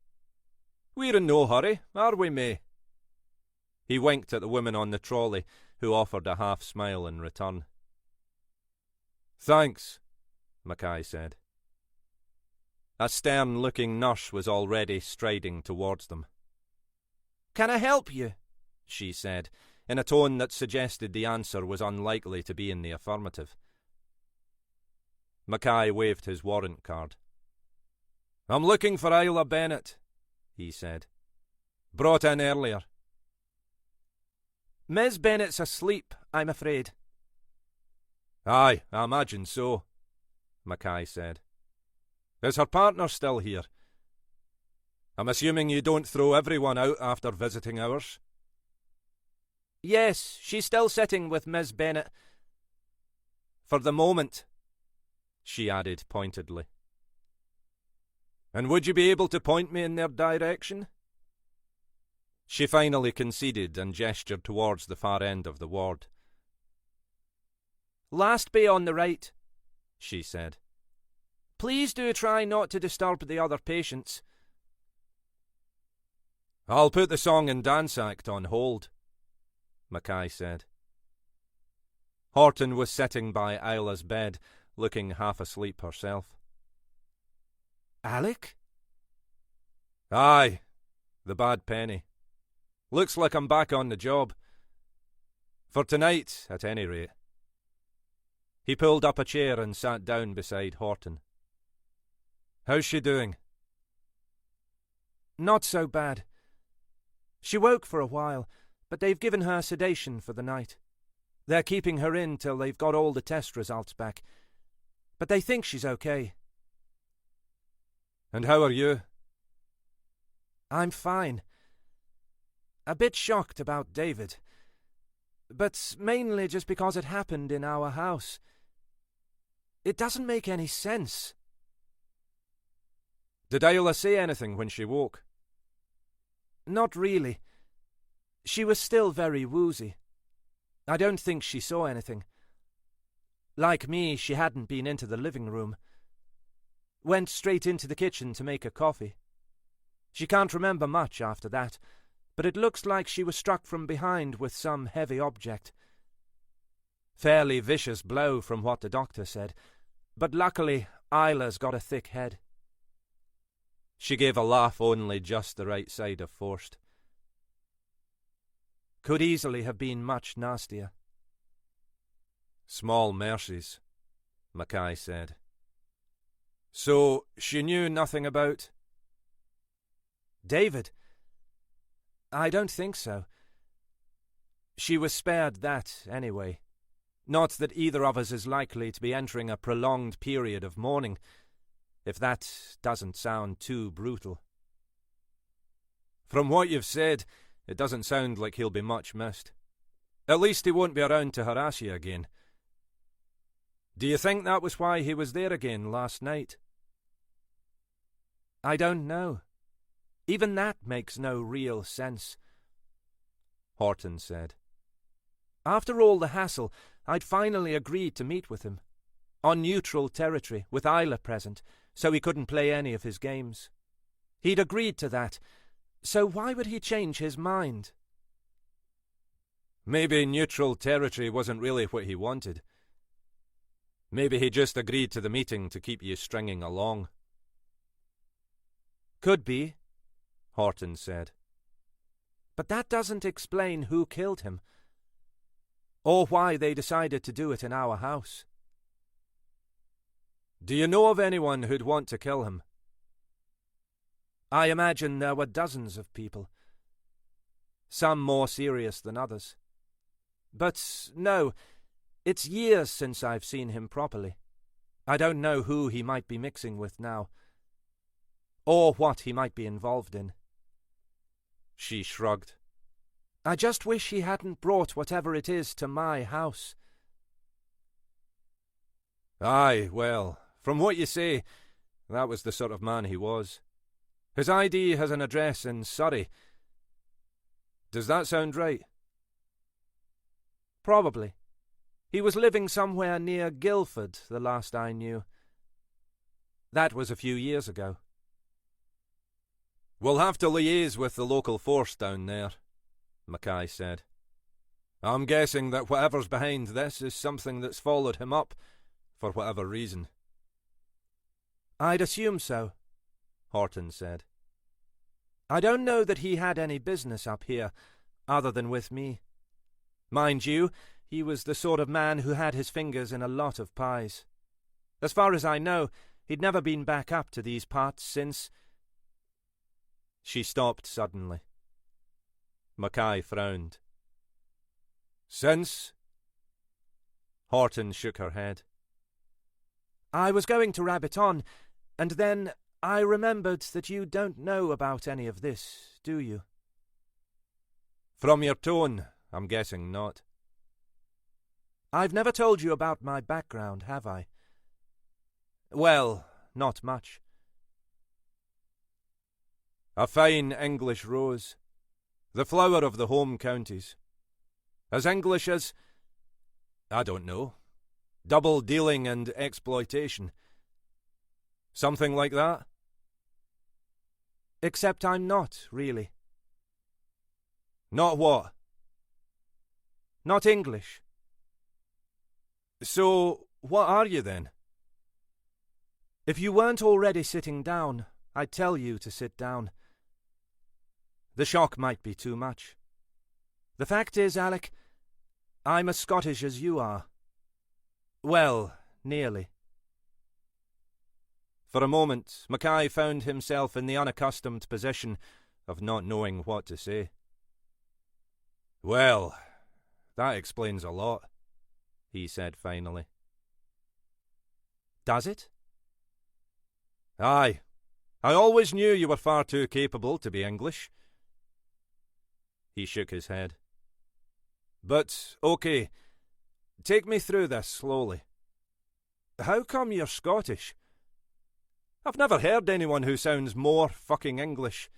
"We're in no hurry, are we, May?" He winked at the woman on the trolley, who offered a half-smile in return. "Thanks," Mackay said. A stern-looking nurse was already striding towards them. "Can I help you?" she said, in a tone that suggested the answer was unlikely to be in the affirmative. Mackay waved his warrant card. "I'm looking for Isla Bennett," he said. "Brought in earlier." "Miss Bennett's asleep, I'm afraid." "Aye, I imagine so," Mackay said. "Is her partner still here? I'm assuming you don't throw everyone out after visiting hours?" "Yes, she's still sitting with Miss Bennett. For the moment," she added pointedly. "And would you be able to point me in their direction?" She finally conceded and gestured towards the far end of the ward. "Last bay on the right," she said. "Please do try not to disturb the other patients." "I'll put the song and dance act on hold," Mackay said. Horton was sitting by Isla's bed, looking half asleep herself. "Alec?" "Aye, the bad penny. Looks like I'm back on the job. For tonight, at any rate." He pulled up a chair and sat down beside Horton. "How's she doing?" "Not so bad. She woke for a while, but they've given her sedation for the night. They're keeping her in till they've got all the test results back, but they think she's okay." "And how are you?" "I'm fine. A bit shocked about David, but mainly just because it happened in our house. It doesn't make any sense." "Did Isla say anything when she woke?" "Not really. She was still very woozy. I don't think she saw anything. Like me, she hadn't been into the living room. Went straight into the kitchen to make a coffee. She can't remember much after that, but it looks like she was struck from behind with some heavy object. Fairly vicious blow from what the doctor said, but luckily Isla's got a thick head." She gave a laugh only just the right side of forced. "Could easily have been much nastier." "Small mercies," Mackay said. "So, she knew nothing about—" "David? I don't think so. She was spared that, anyway. Not that either of us is likely to be entering a prolonged period of mourning, if that doesn't sound too brutal." "From what you've said, it doesn't sound like he'll be much missed. At least he won't be around to harass you again. Do you think that was why he was there again last night?" "I don't know. Even that makes no real sense," Horton said. "After all the hassle, I'd finally agreed to meet with him. On neutral territory, with Isla present, so he couldn't play any of his games. He'd agreed to that, so why would he change his mind?" "Maybe neutral territory wasn't really what he wanted. Maybe he just agreed to the meeting to keep you stringing along." "Could be," Horton said. "But that doesn't explain who killed him, or why they decided to do it in our house." Do you know of anyone who'd want to kill him? I imagine there were dozens of people, some more serious than others. But no, it's years since I've seen him properly. I don't know who he might be mixing with now, or what he might be involved in. She shrugged. I just wish he hadn't brought whatever it is to my house. Aye, well, from what you say, that was the sort of man he was. His ID has an address in Surrey. Does that sound right? Probably. He was living somewhere near Guildford, the last I knew. That was a few years ago. We'll have to liaise with the local force down there, Mackay said. I'm guessing that whatever's behind this is something that's followed him up, for whatever reason. I'd assume so, Horton said. I don't know that he had any business up here, other than with me. Mind you, he was the sort of man who had his fingers in a lot of pies. As far as I know, he'd never been back up to these parts since... She stopped suddenly. Mackay frowned. Since? Horton shook her head. I was going to rabbit on, and then I remembered that you don't know about any of this, do you? From your tone, I'm guessing not. I've never told you about my background, have I? Well, not much. A fine English rose, the flower of the home counties. As English as, I don't know, double dealing and exploitation. Something like that? Except I'm not, really. Not what? Not English. So, what are you then? If you weren't already sitting down, I'd tell you to sit down. The shock might be too much. The fact is, Alec, I'm as Scottish as you are. Well, nearly. For a moment, Mackay found himself in the unaccustomed position of not knowing what to say. Well, that explains a lot, he said finally. Does it? Aye. I always knew you were far too capable to be English. He shook his head. But, okay, take me through this slowly. How come you're Scottish? I've never heard anyone who sounds more fucking English.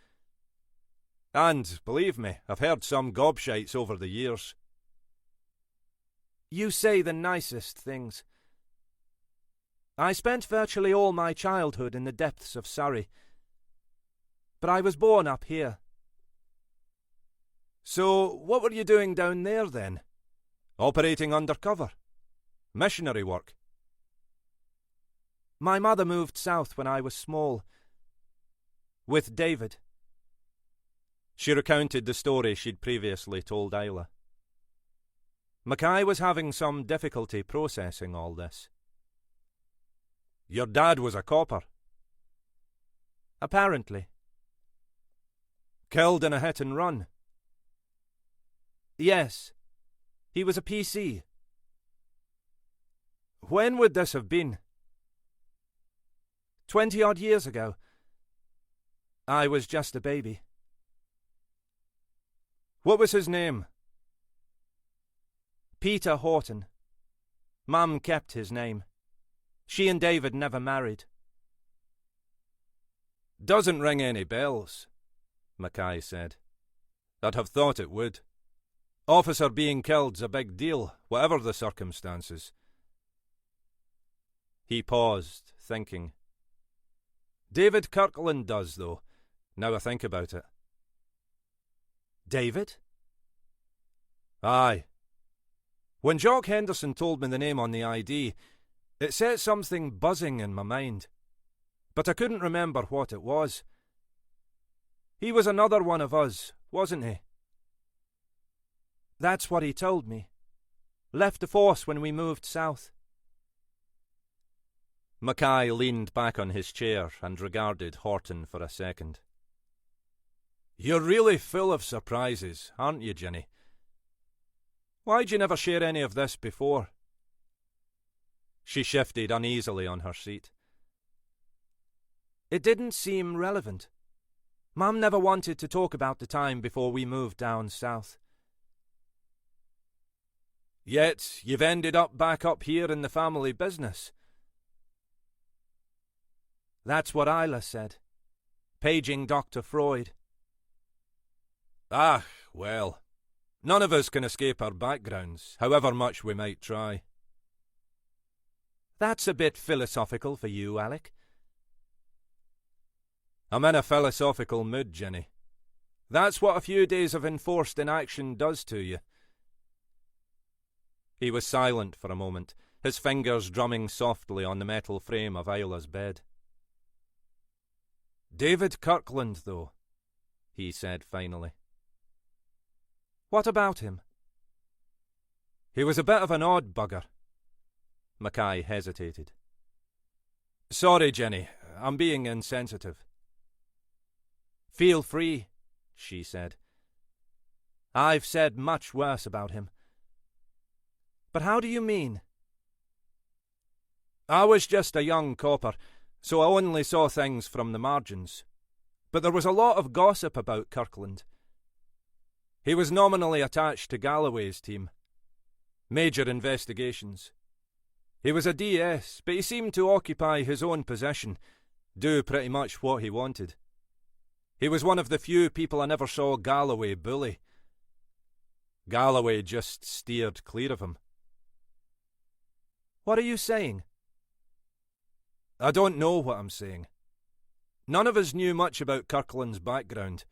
And, believe me, I've heard some gobshites over the years. You say the nicest things. I spent virtually all my childhood in the depths of Surrey. But I was born up here. So, what were you doing down there then? Operating undercover? Missionary work? My mother moved south when I was small. With David. She recounted the story she'd previously told Isla. Mackay was having some difficulty processing all this. Your dad was a copper? Apparently. Killed in a hit and run? Yes. He was a PC. When would this have been? 20-odd years ago. I was just a baby. What was his name? Peter Horton. Mum kept his name. She and David never married. Doesn't ring any bells, Mackay said. I'd have thought it would. Officer being killed's a big deal, whatever the circumstances. He paused, thinking. David Kirkland does, though, now I think about it. David? Aye. When Jock Henderson told me the name on the ID, it set something buzzing in my mind, but I couldn't remember what it was. He was another one of us, wasn't he? That's what he told me. Left the force when we moved south. Mackay leaned back on his chair and regarded Horton for a second. You're really full of surprises, aren't you, Ginny? Why'd you never share any of this before? She shifted uneasily on her seat. It didn't seem relevant. Mum never wanted to talk about the time before we moved down south. Yet you've ended up back up here in the family business. That's what Isla said, paging Dr. Freud. Ah, well, none of us can escape our backgrounds, however much we might try. That's a bit philosophical for you, Alec. I'm in a philosophical mood, Ginny. That's what a few days of enforced inaction does to you. He was silent for a moment, his fingers drumming softly on the metal frame of Isla's bed. David Kirkland, though, he said finally. What about him? He was a bit of an odd bugger. Mackay hesitated. Sorry, Jenny, I'm being insensitive. Feel free, she said. I've said much worse about him. But how do you mean? I was just a young copper, so I only saw things from the margins. But there was a lot of gossip about Kirkland. He was nominally attached to Galloway's team. Major investigations. He was a DS, but he seemed to occupy his own position, do pretty much what he wanted. He was one of the few people I never saw Galloway bully. Galloway just steered clear of him. What are you saying? I don't know what I'm saying. None of us knew much about Kirkland's background.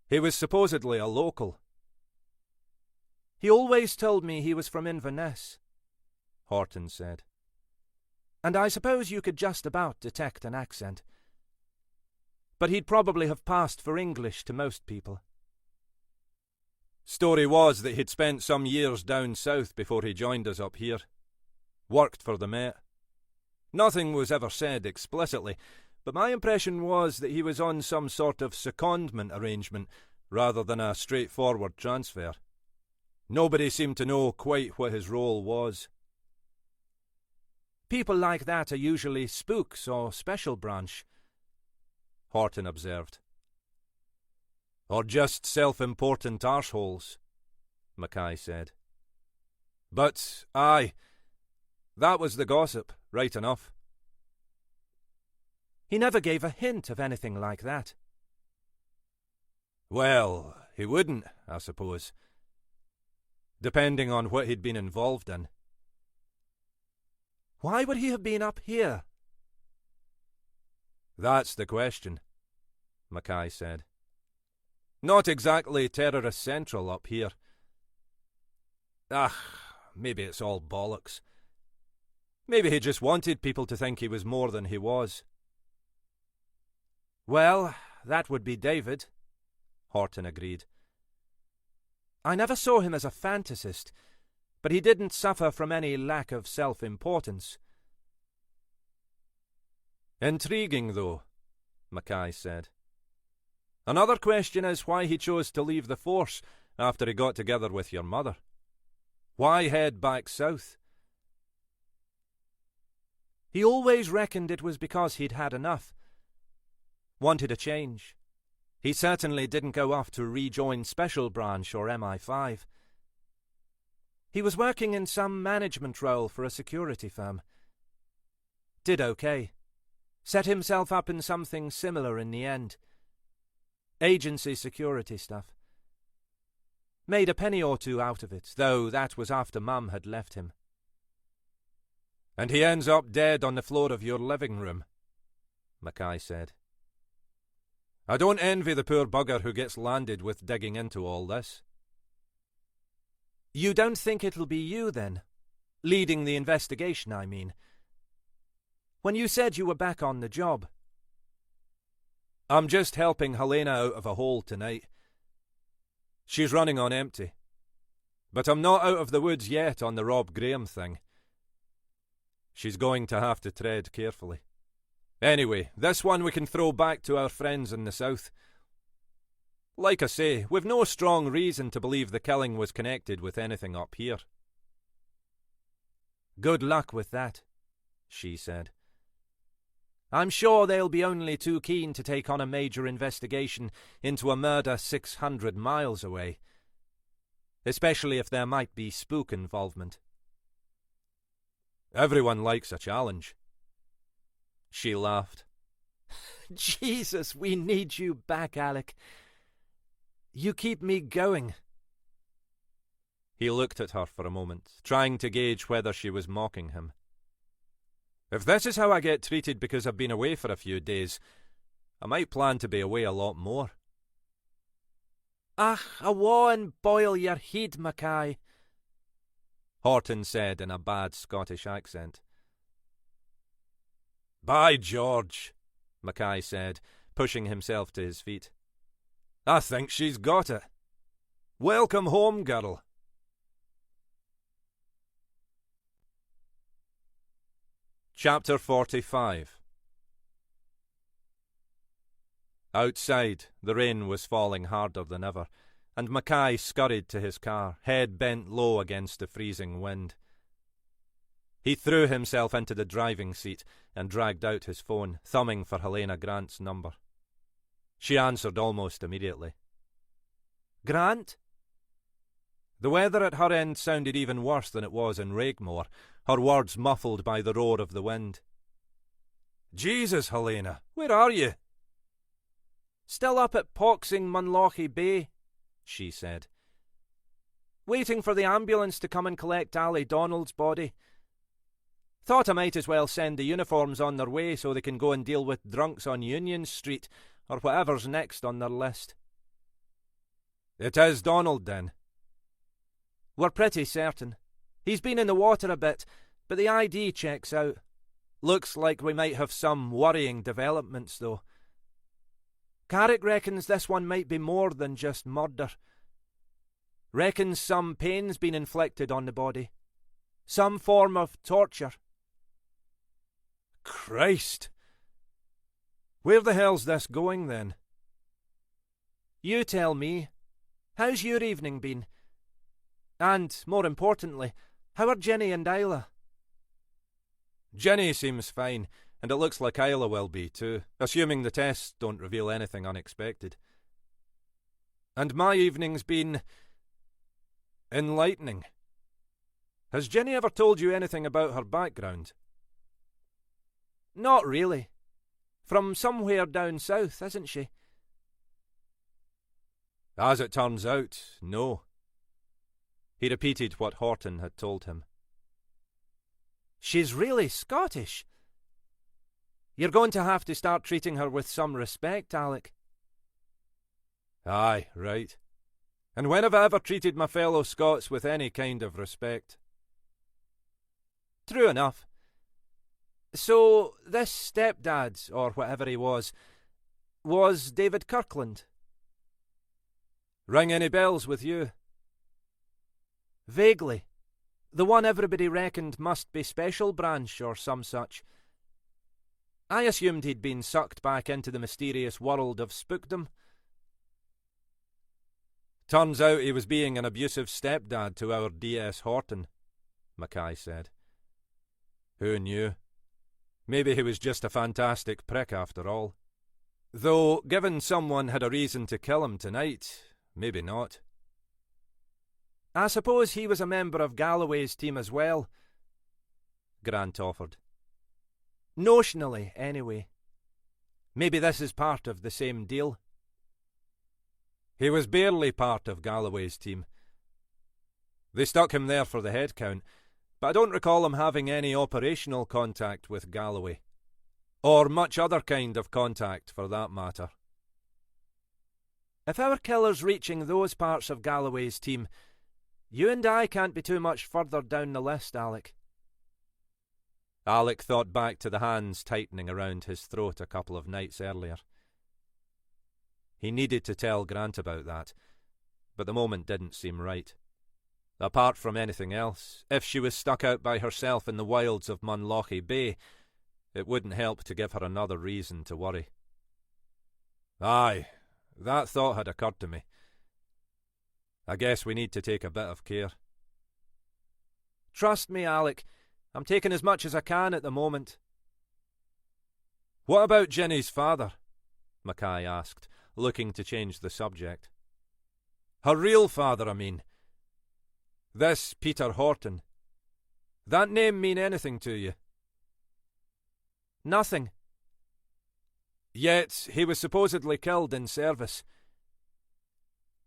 He was supposedly a local. He always told me he was from Inverness, Horton said. And I suppose you could just about detect an accent. But he'd probably have passed for English to most people. Story was that he'd spent some years down south before he joined us up here. Worked for the Met. Nothing was ever said explicitly, but my impression was that he was on some sort of secondment arrangement rather than a straightforward transfer. Nobody seemed to know quite what his role was. People like that are usually spooks or special branch, Horton observed. Or just self-important arseholes, Mackay said. But, aye, that was the gossip, right enough. He never gave a hint of anything like that. Well, he wouldn't, I suppose. Depending on what he'd been involved in. Why would he have been up here? That's the question, Mackay said. Not exactly terrorist central up here. Maybe it's all bollocks. Maybe he just wanted people to think he was more than he was. Well, that would be David, Horton agreed. I never saw him as a fantasist, but he didn't suffer from any lack of self-importance. Intriguing, though, Mackay said. Another question is why he chose to leave the force after he got together with your mother. Why head back south? He always reckoned it was because he'd had enough. Wanted a change. He certainly didn't go off to rejoin Special Branch or MI5. He was working in some management role for a security firm. Did okay. Set himself up in something similar in the end. Agency security stuff. Made a penny or two out of it, though that was after Mum had left him. And he ends up dead on the floor of your living room, Mackay said. I don't envy the poor bugger who gets landed with digging into all this. You don't think it'll be you, then? Leading the investigation, I mean. When you said you were back on the job. I'm just helping Helena out of a hole tonight. She's running on empty. But I'm not out of the woods yet on the Rob Graham thing. She's going to have to tread carefully. Anyway, this one we can throw back to our friends in the south. Like I say, we've no strong reason to believe the killing was connected with anything up here. Good luck with that, she said. I'm sure they'll be only too keen to take on a major investigation into a murder 600 miles away, especially if there might be spook involvement. Everyone likes a challenge. She laughed. Jesus, we need you back, Alec. You keep me going. He looked at her for a moment, trying to gauge whether she was mocking him. If this is how I get treated because I've been away for a few days, I might plan to be away a lot more. Ach, I won't boil your head, Mackay, Horton said in a bad Scottish accent. By George, Mackay said, pushing himself to his feet. I think she's got it. Welcome home, girl. Chapter 45. Outside, the rain was falling harder than ever, and Mackay scurried to his car, head bent low against the freezing wind. He threw himself into the driving seat and dragged out his phone, thumbing for Helena Grant's number. She answered almost immediately. Grant? The weather at her end sounded even worse than it was in Raigmore, her words muffled by the roar of the wind. Jesus, Helena, where are you? Still up at Poxing Munlochy Bay, she said. Waiting for the ambulance to come and collect Ali Donald's body. Thought I might as well send the uniforms on their way so they can go and deal with drunks on Union Street, or whatever's next on their list. It is Donald, then? We're pretty certain. He's been in the water a bit, but the ID checks out. Looks like we might have some worrying developments, though. Carrick reckons this one might be more than just murder. Reckons some pain's been inflicted on the body. Some form of torture. Christ! Where the hell's this going, then? You tell me. How's your evening been? And, more importantly, how are Jenny and Isla? Jenny seems fine, and it looks like Isla will be too, assuming the tests don't reveal anything unexpected. And my evening's been enlightening. Has Jenny ever told you anything about her background? Not really. From somewhere down south, isn't she? As it turns out, no. He repeated what Horton had told him. She's really Scottish. You're going to have to start treating her with some respect, Alec. Aye, right. And when have I ever treated my fellow Scots with any kind of respect? True enough. So, this stepdad, or whatever he was David Kirkland? Ring any bells with you? Vaguely. The one everybody reckoned must be special branch or some such. I assumed he'd been sucked back into the mysterious world of spookdom. Turns out he was being an abusive stepdad to our D.S. Horton, Mackay said. Who knew? Maybe he was just a fantastic prick after all. Though, given someone had a reason to kill him tonight, maybe not. I suppose he was a member of Galloway's team as well, Grant offered. Notionally, anyway. Maybe this is part of the same deal. He was barely part of Galloway's team. They stuck him there for the head count, but I don't recall him having any operational contact with Galloway. Or much other kind of contact, for that matter. If our killer's reaching those parts of Galloway's team, you and I can't be too much further down the list, Alec. Alec thought back to the hands tightening around his throat a couple of nights earlier. He needed to tell Grant about that, but the moment didn't seem right. Apart from anything else, if she was stuck out by herself in the wilds of Munlochy Bay, it wouldn't help to give her another reason to worry. Aye, that thought had occurred to me. I guess we need to take a bit of care. Trust me, Alec. I'm taking as much as I can at the moment. What about Jenny's father? Mackay asked, looking to change the subject. Her real father, I mean. This Peter Horton. That name mean anything to you? Nothing. Yet he was supposedly killed in service.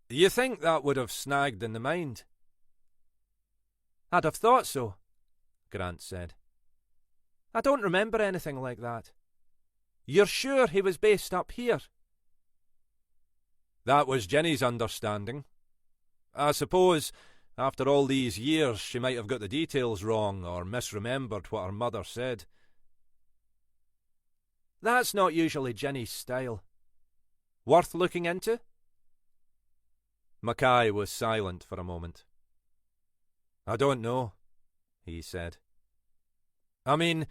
You think that would have snagged in the mind? I'd have thought so, Grant said. I don't remember anything like that. You're sure he was based up here? That was Jenny's understanding. I suppose, after all these years, she might have got the details wrong or misremembered what her mother said. That's not usually Jenny's style. Worth looking into? Mackay was silent for a moment. I don't know, he said. I mean,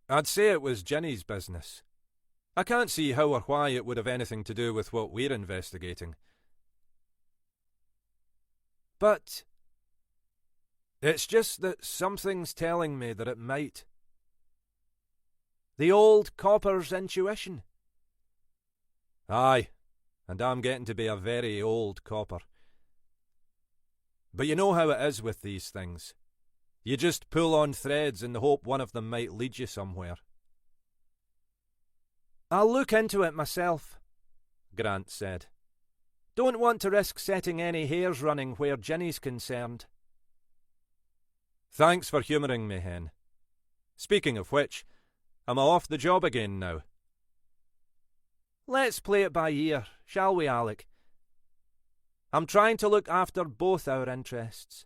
I'd say it was Jenny's business. I can't see how or why it would have anything to do with what we're investigating. But it's just that something's telling me that it might. The old copper's intuition. Aye, and I'm getting to be a very old copper. But you know how it is with these things. You just pull on threads in the hope one of them might lead you somewhere. I'll look into it myself, Grant said. Don't want to risk setting any hairs running where Jenny's concerned. Thanks for humouring me, Hen. Speaking of which, I'm off the job again now. Let's play it by ear, shall we, Alec? I'm trying to look after both our interests.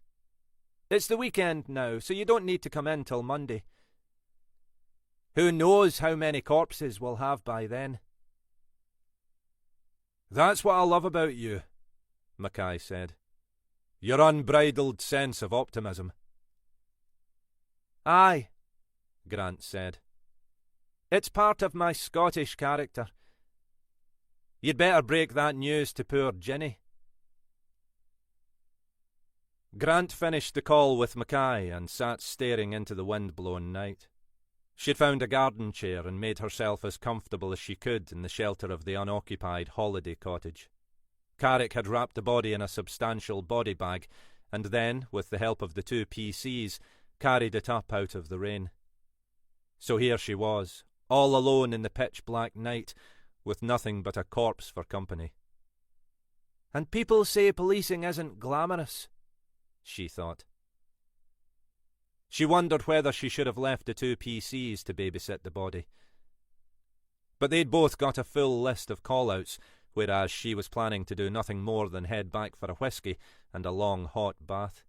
It's the weekend now, so you don't need to come in till Monday. Who knows how many corpses we'll have by then? That's what I love about you, Mackay said. Your unbridled sense of optimism. Aye, Grant said. It's part of my Scottish character. You'd better break that news to poor Jenny. Grant finished the call with Mackay and sat staring into the wind-blown night. She'd found a garden chair and made herself as comfortable as she could in the shelter of the unoccupied holiday cottage. Carrick had wrapped the body in a substantial body bag and then, with the help of the two PCs, carried it up out of the rain. So here she was, all alone in the pitch-black night, with nothing but a corpse for company. And people say policing isn't glamorous, she thought. She wondered whether she should have left the two PCs to babysit the body. But they'd both got a full list of call-outs, whereas she was planning to do nothing more than head back for a whisky and a long hot bath.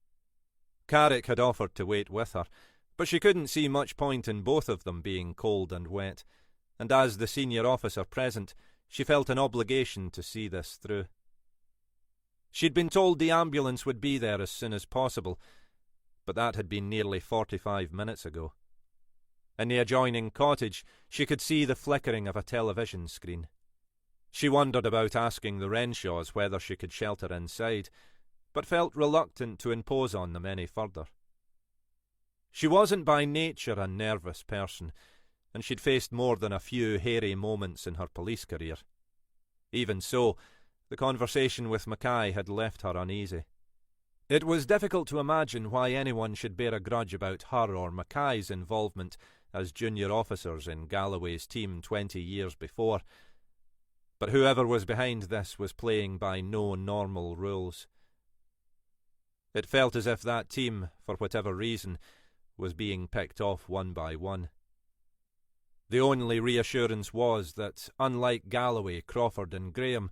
Carrick had offered to wait with her, but she couldn't see much point in both of them being cold and wet, and as the senior officer present, she felt an obligation to see this through. She'd been told the ambulance would be there as soon as possible, but that had been nearly 45 minutes ago. In the adjoining cottage, she could see the flickering of a television screen. She wondered about asking the Renshaws whether she could shelter inside, but felt reluctant to impose on them any further. She wasn't by nature a nervous person, and she'd faced more than a few hairy moments in her police career. Even so, the conversation with Mackay had left her uneasy. It was difficult to imagine why anyone should bear a grudge about her or Mackay's involvement as junior officers in Galloway's team 20 years before, but whoever was behind this was playing by no normal rules. It felt as if that team, for whatever reason, was being picked off one by one. The only reassurance was that, unlike Galloway, Crawford and Graham,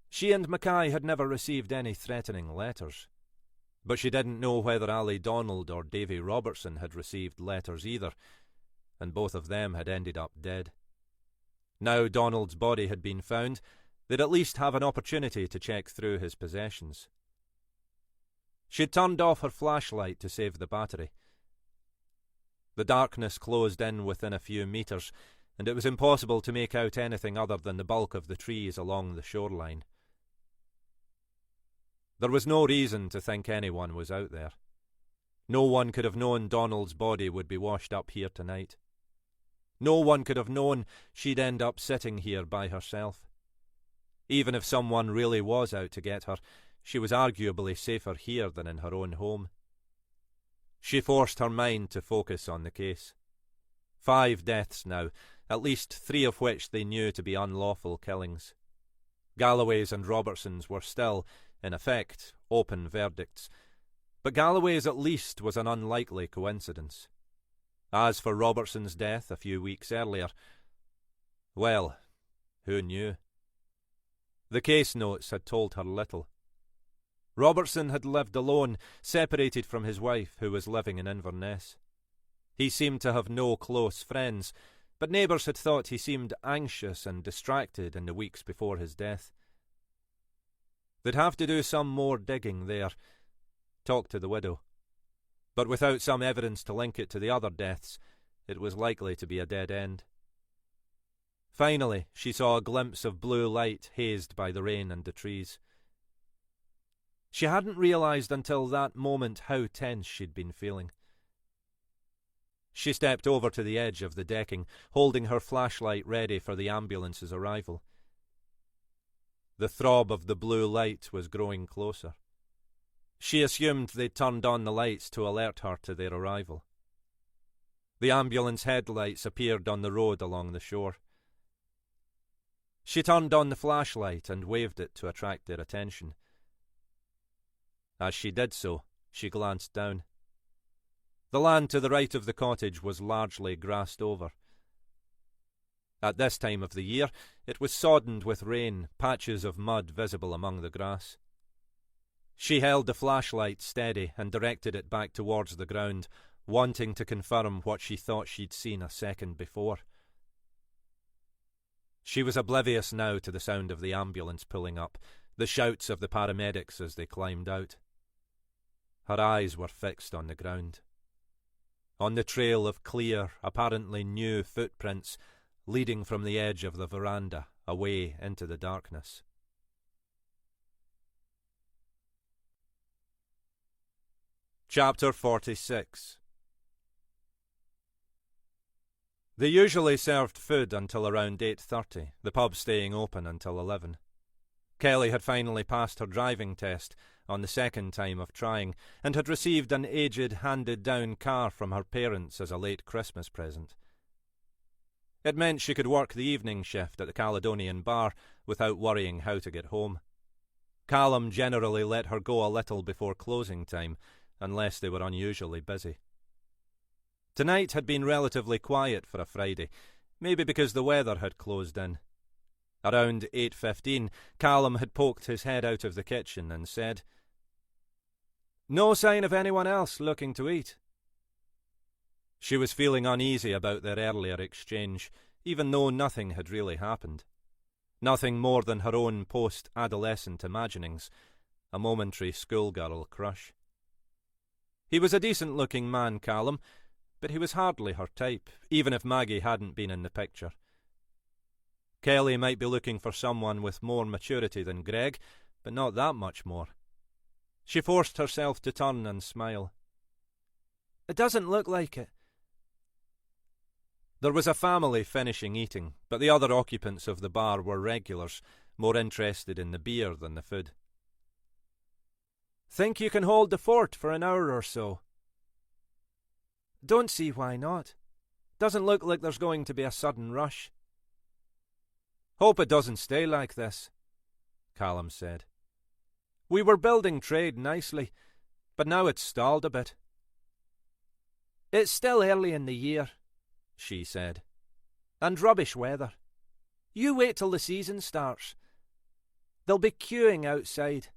she and Mackay had never received any threatening letters. But she didn't know whether Ali Donald or Davy Robertson had received letters either, and both of them had ended up dead. Now Donald's body had been found, they'd at least have an opportunity to check through his possessions. She'd turned off her flashlight to save the battery. The darkness closed in within a few metres, and it was impossible to make out anything other than the bulk of the trees along the shoreline. There was no reason to think anyone was out there. No one could have known Donald's body would be washed up here tonight. No one could have known she'd end up sitting here by herself. Even if someone really was out to get her, she was arguably safer here than in her own home. She forced her mind to focus on the case. 5 deaths now, at least 3 of which they knew to be unlawful killings. Galloway's and Robertson's were still, in effect, open verdicts, but Galloway's at least was an unlikely coincidence. As for Robertson's death a few weeks earlier, well, who knew? The case notes had told her little. Robertson had lived alone, separated from his wife, who was living in Inverness. He seemed to have no close friends, but neighbours had thought he seemed anxious and distracted in the weeks before his death. They'd have to do some more digging there, talk to the widow. But without some evidence to link it to the other deaths, it was likely to be a dead end. Finally, she saw a glimpse of blue light hazed by the rain and the trees. She hadn't realised until that moment how tense she'd been feeling. She stepped over to the edge of the decking, holding her flashlight ready for the ambulance's arrival. The throb of the blue light was growing closer. She assumed they'd turned on the lights to alert her to their arrival. The ambulance headlights appeared on the road along the shore. She turned on the flashlight and waved it to attract their attention. As she did so, she glanced down. The land to the right of the cottage was largely grassed over. At this time of the year, it was soddened with rain, patches of mud visible among the grass. She held the flashlight steady and directed it back towards the ground, wanting to confirm what she thought she'd seen a second before. She was oblivious now to the sound of the ambulance pulling up, the shouts of the paramedics as they climbed out. Her eyes were fixed on the ground. On the trail of clear, apparently new footprints leading from the edge of the veranda away into the darkness. Chapter 46. They usually served food until around 8:30, the pub staying open until 11. Kelly had finally passed her driving test on the second time of trying, and had received an aged handed-down car from her parents as a late Christmas present. It meant she could work the evening shift at the Caledonian Bar without worrying how to get home. Callum generally let her go a little before closing time, unless they were unusually busy. Tonight had been relatively quiet for a Friday, maybe because the weather had closed in. Around 8:15, Callum had poked his head out of the kitchen and said, "No sign of anyone else looking to eat." She was feeling uneasy about their earlier exchange, even though nothing had really happened. Nothing more than her own post-adolescent imaginings, a momentary schoolgirl crush. He was a decent-looking man, Callum, but he was hardly her type, even if Maggie hadn't been in the picture. Kelly might be looking for someone with more maturity than Greg, but not that much more. She forced herself to turn and smile. "It doesn't look like it." There was a family finishing eating, but the other occupants of the bar were regulars, more interested in the beer than the food. "Think you can hold the fort for an hour or so?" "Don't see why not. Doesn't look like there's going to be a sudden rush." "Hope it doesn't stay like this," Callum said. "We were building trade nicely, but now it's stalled a bit." "It's still early in the year," she said, "and rubbish weather. You wait till the season starts. They'll be queuing outside."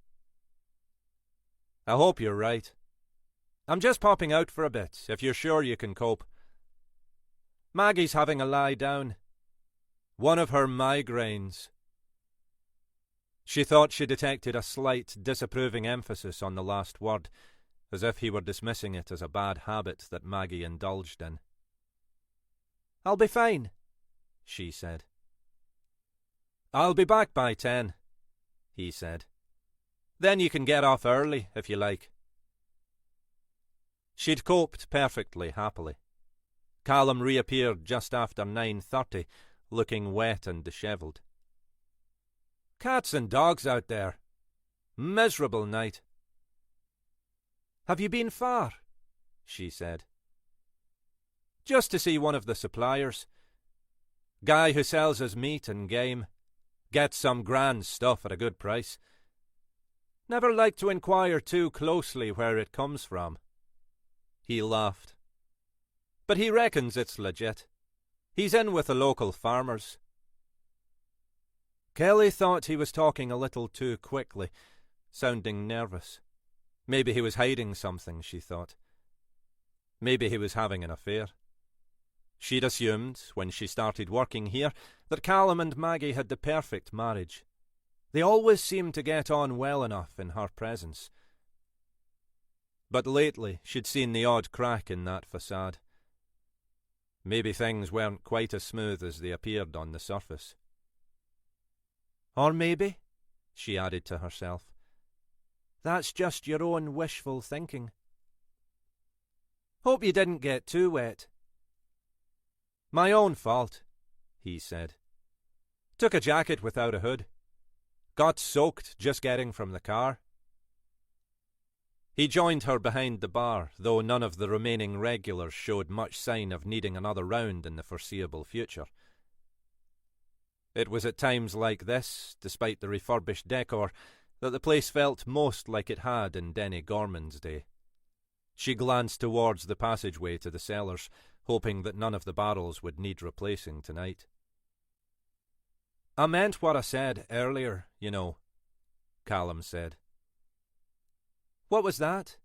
"I hope you're right. I'm just popping out for a bit, if you're sure you can cope. Maggie's having a lie down. One of her migraines." She thought she detected a slight, disapproving emphasis on the last word, as if he were dismissing it as a bad habit that Maggie indulged in. "I'll be fine," she said. "I'll be back by 10, he said. "Then you can get off early, if you like." She'd coped perfectly happily. Callum reappeared just after 9:30, looking wet and dishevelled. "Cats and dogs out there. Miserable night." "Have you been far?" she said. "Just to see one of the suppliers. Guy who sells us meat and game. Gets some grand stuff at a good price. Never like to inquire too closely where it comes from." He laughed. "But he reckons it's legit. He's in with the local farmers." Kelly thought he was talking a little too quickly, sounding nervous. Maybe he was hiding something, she thought. Maybe he was having an affair. She'd assumed, when she started working here, that Callum and Maggie had the perfect marriage. They always seemed to get on well enough in her presence. But lately she'd seen the odd crack in that facade. Maybe things weren't quite as smooth as they appeared on the surface. "Or maybe," she added to herself, "that's just your own wishful thinking. Hope you didn't get too wet." "My own fault," he said. "Took a jacket without a hood. Got soaked just getting from the car." He joined her behind the bar, though none of the remaining regulars showed much sign of needing another round in the foreseeable future. It was at times like this, despite the refurbished decor, that the place felt most like it had in Denny Gorman's day. She glanced towards the passageway to the cellars, hoping that none of the barrels would need replacing tonight. "I meant what I said earlier, you know," Callum said. "What was that?"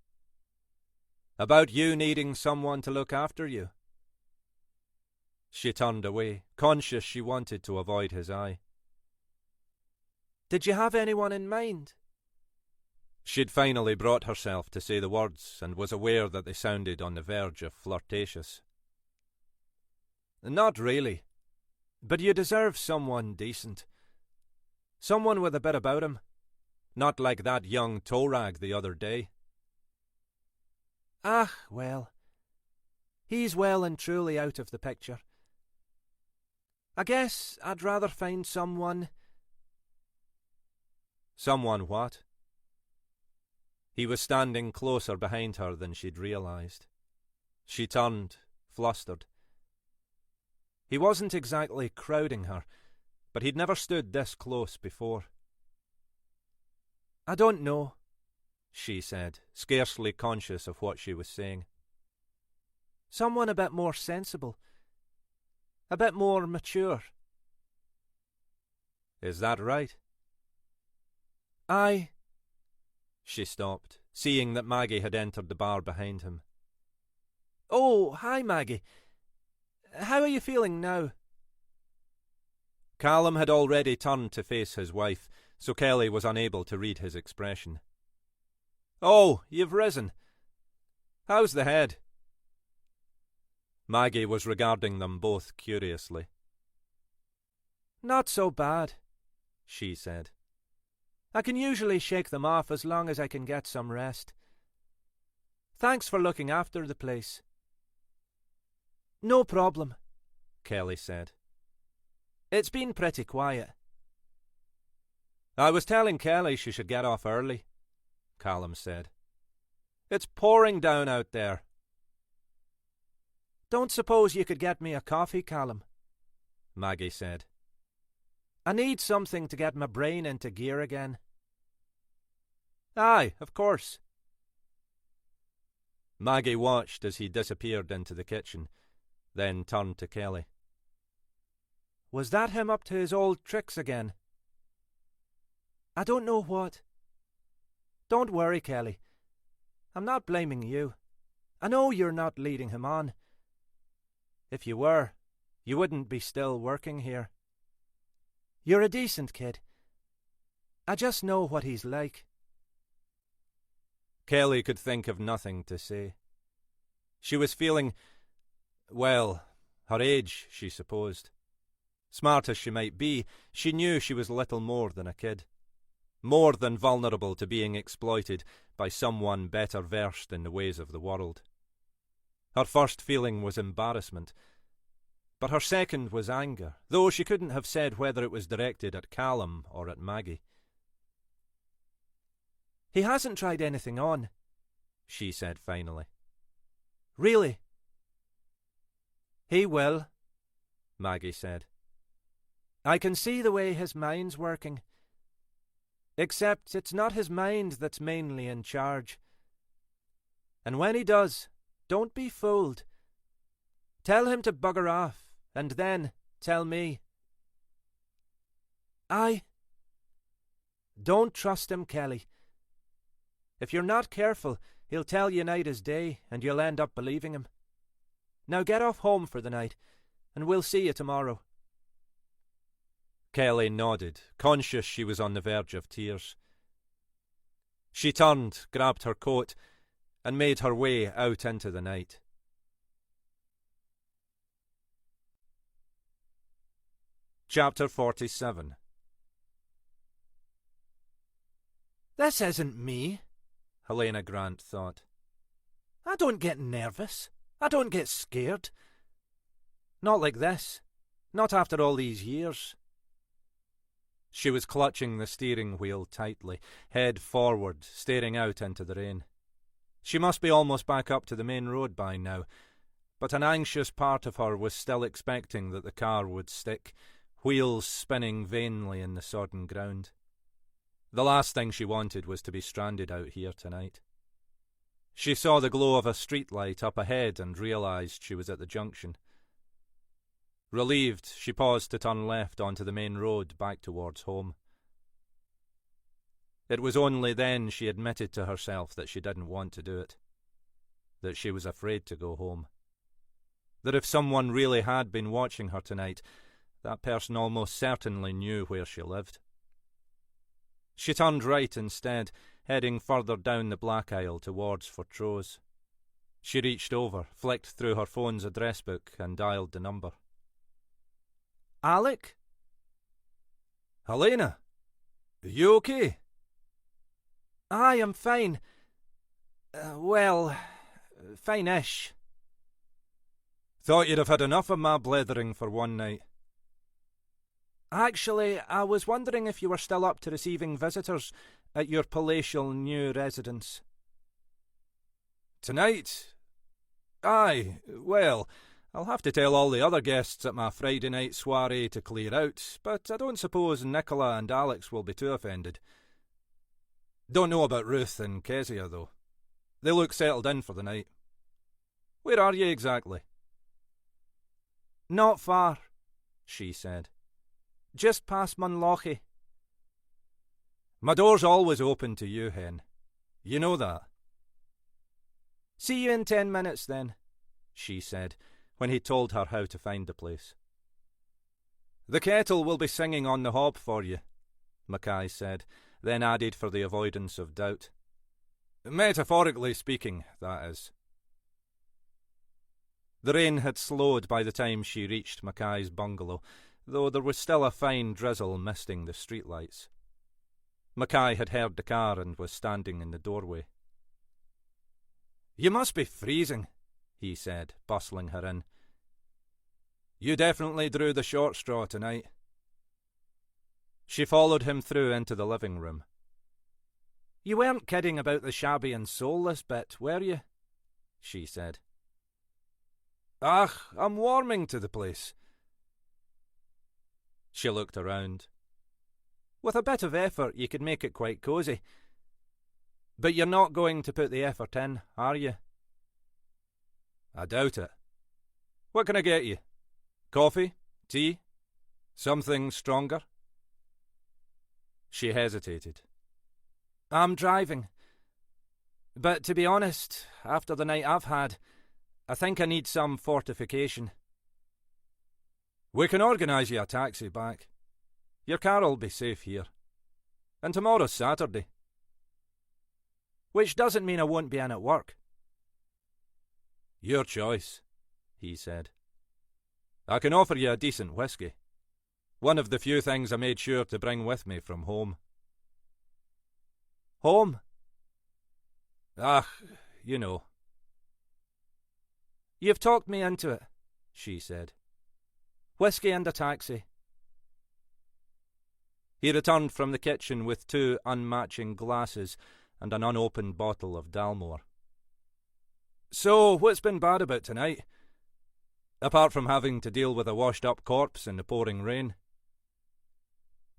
"About you needing someone to look after you." She turned away, conscious she wanted to avoid his eye. "Did you have anyone in mind?" She'd finally brought herself to say the words and was aware that they sounded on the verge of flirtatious. "Not really. But you deserve someone decent. Someone with a bit about him. Not like that young toe rag the other day." "Ah, well. He's well and truly out of the picture. I guess I'd rather find someone—" "Someone what?" He was standing closer behind her than she'd realised. She turned, flustered. He wasn't exactly crowding her, but he'd never stood this close before. "I don't know," she said, scarcely conscious of what she was saying. "Someone a bit more sensible. A bit more mature." "Is that right?" "Aye." She stopped, seeing that Maggie had entered the bar behind him. "Oh, hi, Maggie. How are you feeling now?" Callum had already turned to face his wife, so Kelly was unable to read his expression. "Oh, you've risen. How's the head?" Maggie was regarding them both curiously. "Not so bad," she said. "I can usually shake them off as long as I can get some rest. Thanks for looking after the place." "No problem," Kelly said. "It's been pretty quiet." "I was telling Kelly she should get off early," Callum said. "It's pouring down out there." "Don't suppose you could get me a coffee, Callum?" Maggie said. "I need something to get my brain into gear again." "Aye, of course." Maggie watched as he disappeared into the kitchen, then turned to Kelly. "Was that him up to his old tricks again?" "I don't know what." "Don't worry, Kelly. I'm not blaming you. I know you're not leading him on. If you were, you wouldn't be still working here. You're a decent kid. I just know what he's like. Kelly could think of nothing to say. She was feeling, well, her age, she supposed. Smart as she might be, she knew she was little more than a kid. More than vulnerable to being exploited by someone better versed in the ways of the world. Her first feeling was embarrassment, but her second was anger, though she couldn't have said whether it was directed at Callum or at Maggie. He hasn't tried anything on, she said finally. Really? He will, Maggie said. I can see the way his mind's working. Except it's not his mind that's mainly in charge. And when he does, don't be fooled. Tell him to bugger off, and then tell me. Don't trust him, Kelly. If you're not careful, he'll tell you night is day, and you'll end up believing him. Now get off home for the night, and we'll see you tomorrow. Kelly nodded, conscious she was on the verge of tears. She turned, grabbed her coat, and made her way out into the night. Chapter 47. This isn't me, Helena Grant thought. I don't get nervous. I don't get scared. Not like this. Not after all these years. She was clutching the steering wheel tightly, head forward, staring out into the rain. She must be almost back up to the main road by now, but an anxious part of her was still expecting that the car would stick, wheels spinning vainly in the sodden ground. The last thing she wanted was to be stranded out here tonight. She saw the glow of a streetlight up ahead and realised she was at the junction. Relieved, she paused to turn left onto the main road back towards home. It was only then she admitted to herself that she didn't want to do it, that she was afraid to go home, that if someone really had been watching her tonight, that person almost certainly knew where she lived. She turned right instead, heading further down the black aisle towards Fortrose. She reached over, flicked through her phone's address book and dialed the number. Alec? Helena, are you okay? I am fine. Well, fine-ish. Thought you'd have had enough of my blethering for one night. Actually, I was wondering if you were still up to receiving visitors at your palatial new residence. Tonight? Aye, well, I'll have to tell all the other guests at my Friday night soiree to clear out, but I don't suppose Nicola and Alex will be too offended. Don't know about Ruth and Kezia, though. They look settled in for the night. Where are you exactly? Not far, she said. Just past Munlochy. My door's always open to you, Hen. You know that. See you in 10 minutes, then, she said, when he told her how to find the place. The kettle will be singing on the hob for you, Mackay said, then added for the avoidance of doubt. Metaphorically speaking, that is. The rain had slowed by the time she reached Mackay's bungalow, though there was still a fine drizzle misting the streetlights. Mackay had heard the car and was standing in the doorway. You must be freezing, he said, bustling her in. You definitely drew the short straw tonight. She followed him through into the living room. You weren't kidding about the shabby and soulless bit, were you? She said. Ach, I'm warming to the place. She looked around. With a bit of effort, you could make it quite cosy. But you're not going to put the effort in, are you? I doubt it. What can I get you? Coffee? Tea? Something stronger? She hesitated. I'm driving. But to be honest, after the night I've had, I think I need some fortification. We can organise you a taxi back. Your car'll be safe here. And tomorrow's Saturday. Which doesn't mean I won't be in at work. Your choice, he said. I can offer you a decent whisky. One of the few things I made sure to bring with me from home. Home? Ah, you know. You've talked me into it, she said. Whisky and a taxi. He returned from the kitchen with 2 unmatching glasses and an unopened bottle of Dalmore. So, what's been bad about tonight? Apart from having to deal with a washed-up corpse in the pouring rain.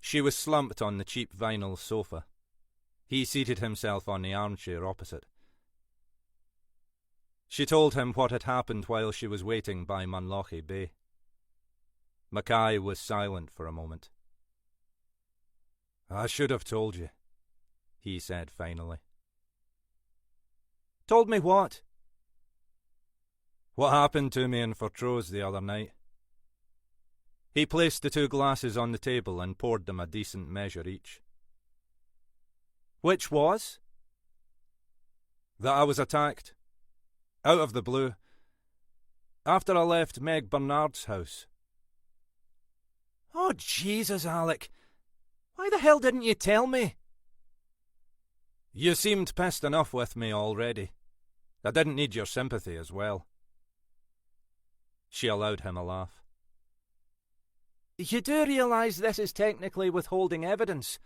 She was slumped on the cheap vinyl sofa. He seated himself on the armchair opposite. She told him what had happened while she was waiting by Munlochy Bay. Mackay was silent for a moment. I should have told you, he said finally. Told me what? What happened to me in Fortrose the other night. He placed the 2 glasses on the table and poured them a decent measure each. Which was? That I was attacked. Out of the blue. After I left Meg Bernard's house. Oh, Jesus, Alec. Why the hell didn't you tell me? You seemed pissed enough with me already. I didn't need your sympathy as well. She allowed him a laugh. You do realise this is technically withholding evidence?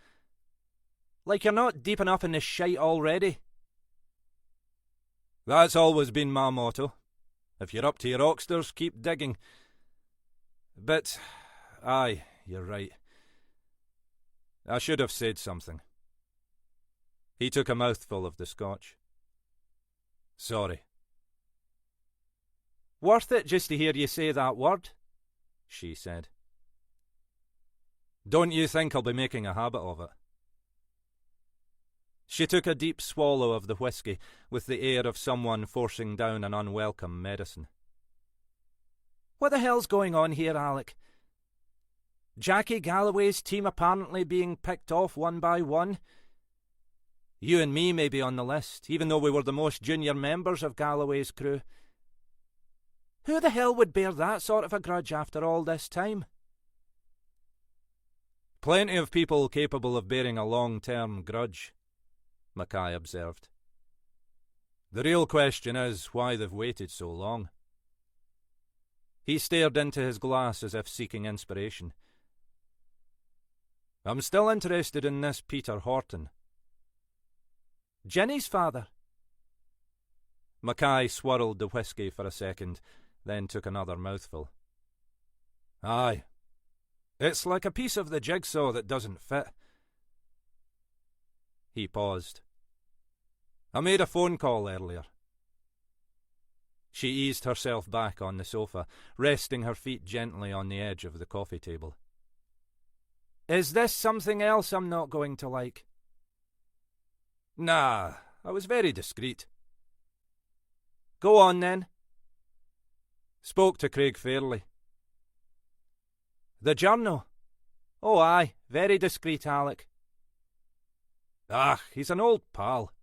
Like you're not deep enough in this shite already? That's always been my motto. If you're up to your oxters, keep digging. But, aye, you're right. I should have said something. He took a mouthful of the scotch. Sorry. Worth it just to hear you say that word, she said. Don't you think I'll be making a habit of it? She took a deep swallow of the whisky with the air of someone forcing down an unwelcome medicine. What the hell's going on here, Alec? Jackie Galloway's team apparently being picked off one by one. You and me may be on the list, even though we were the most junior members of Galloway's crew. Who the hell would bear that sort of a grudge after all this time? Plenty of people capable of bearing a long-term grudge, Mackay observed. The real question is why they've waited so long. He stared into his glass as if seeking inspiration. I'm still interested in this Peter Horton. Jenny's father? Mackay swirled the whisky for a second, then took another mouthful. Aye. It's like a piece of the jigsaw that doesn't fit. He paused. I made a phone call earlier. She eased herself back on the sofa, resting her feet gently on the edge of the coffee table. Is this something else I'm not going to like? Nah, I was very discreet. Go on then. Spoke to Craig Fairley. The journal? Oh aye, very discreet, Alec. Ah, he's an old pal.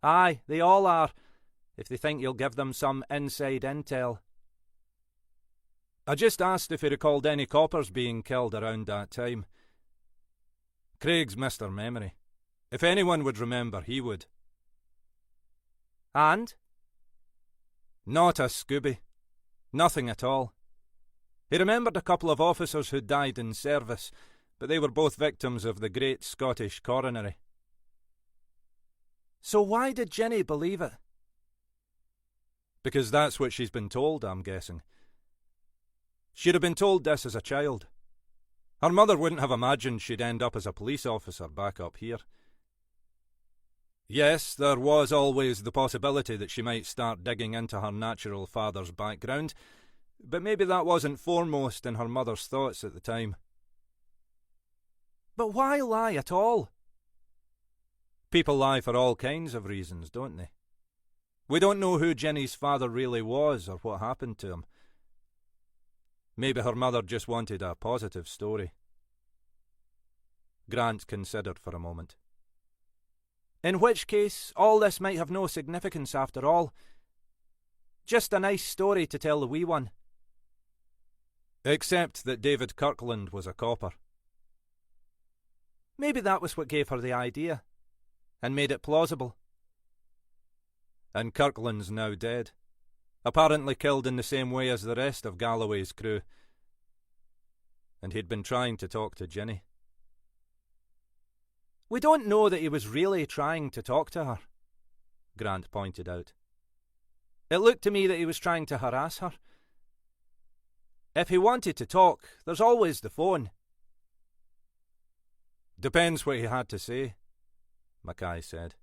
Aye, they all are, if they think you'll give them some inside intel. I just asked if he recalled any coppers being killed around that time. Craig's Mr. Memory. If anyone would remember, he would. And? Not a Scooby. Nothing at all. He remembered a couple of officers who died in service, but they were both victims of the Great Scottish Coronary. So why did Jenny believe it? Because that's what she's been told, I'm guessing. She'd have been told this as a child. Her mother wouldn't have imagined she'd end up as a police officer back up here. Yes, there was always the possibility that she might start digging into her natural father's background, but maybe that wasn't foremost in her mother's thoughts at the time. But why lie at all? People lie for all kinds of reasons, don't they? We don't know who Jenny's father really was or what happened to him. Maybe her mother just wanted a positive story. Grant considered for a moment. In which case, all this might have no significance after all. Just a nice story to tell the wee one. Except that David Kirkland was a copper. Maybe that was what gave her the idea, and made it plausible. And Kirkland's now dead, apparently killed in the same way as the rest of Galloway's crew. And he'd been trying to talk to Ginny. We don't know that he was really trying to talk to her, Grant pointed out. It looked to me that he was trying to harass her. If he wanted to talk, there's always the phone. Depends what he had to say, Mackay said.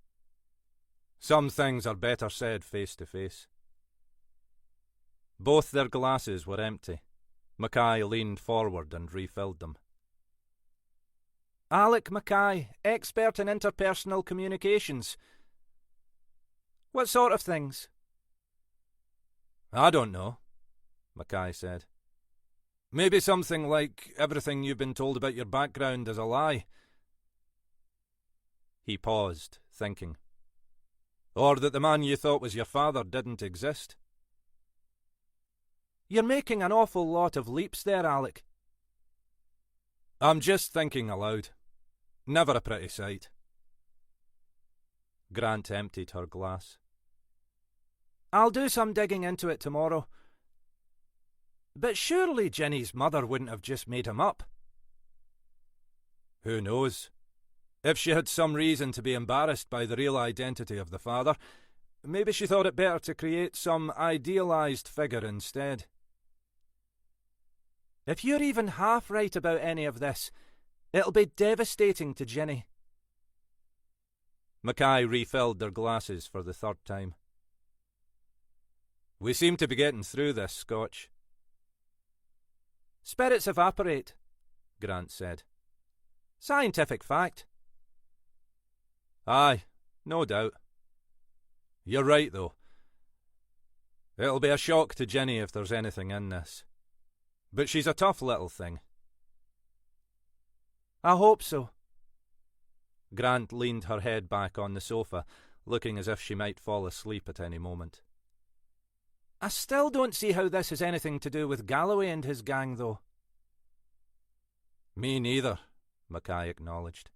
Some things are better said face to face. Both their glasses were empty. Mackay leaned forward and refilled them. Alec Mackay, expert in interpersonal communications. What sort of things? I don't know, Mackay said. Maybe something like everything you've been told about your background is a lie. He paused, thinking. Or that the man you thought was your father didn't exist. You're making an awful lot of leaps there, Alec. I'm just thinking aloud. Never a pretty sight. Grant emptied her glass. I'll do some digging into it tomorrow. But surely Ginny's mother wouldn't have just made him up. Who knows? If she had some reason to be embarrassed by the real identity of the father, maybe she thought it better to create some idealised figure instead. If you're even half right about any of this, it'll be devastating to Ginny. Mackay refilled their glasses for the third time. We seem to be getting through this, Scotch. Spirits evaporate, Grant said. Scientific fact. Aye, no doubt. You're right, though. It'll be a shock to Ginny if there's anything in this. But she's a tough little thing. I hope so. Grant leaned her head back on the sofa, looking as if she might fall asleep at any moment. I still don't see how this has anything to do with Galloway and his gang, though. Me neither, Mackay acknowledged.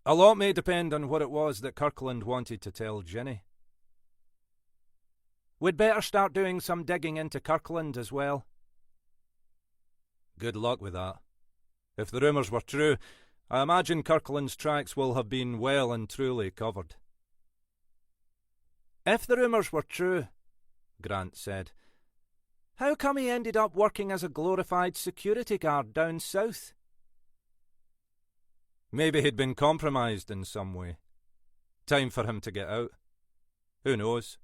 A lot may depend on what it was that Kirkland wanted to tell Ginny. We'd better start doing some digging into Kirkland as well. Good luck with that. If the rumours were true, I imagine Kirkland's tracks will have been well and truly covered. If the rumours were true, Grant said, how come he ended up working as a glorified security guard down south? Maybe he'd been compromised in some way. Time for him to get out. Who knows?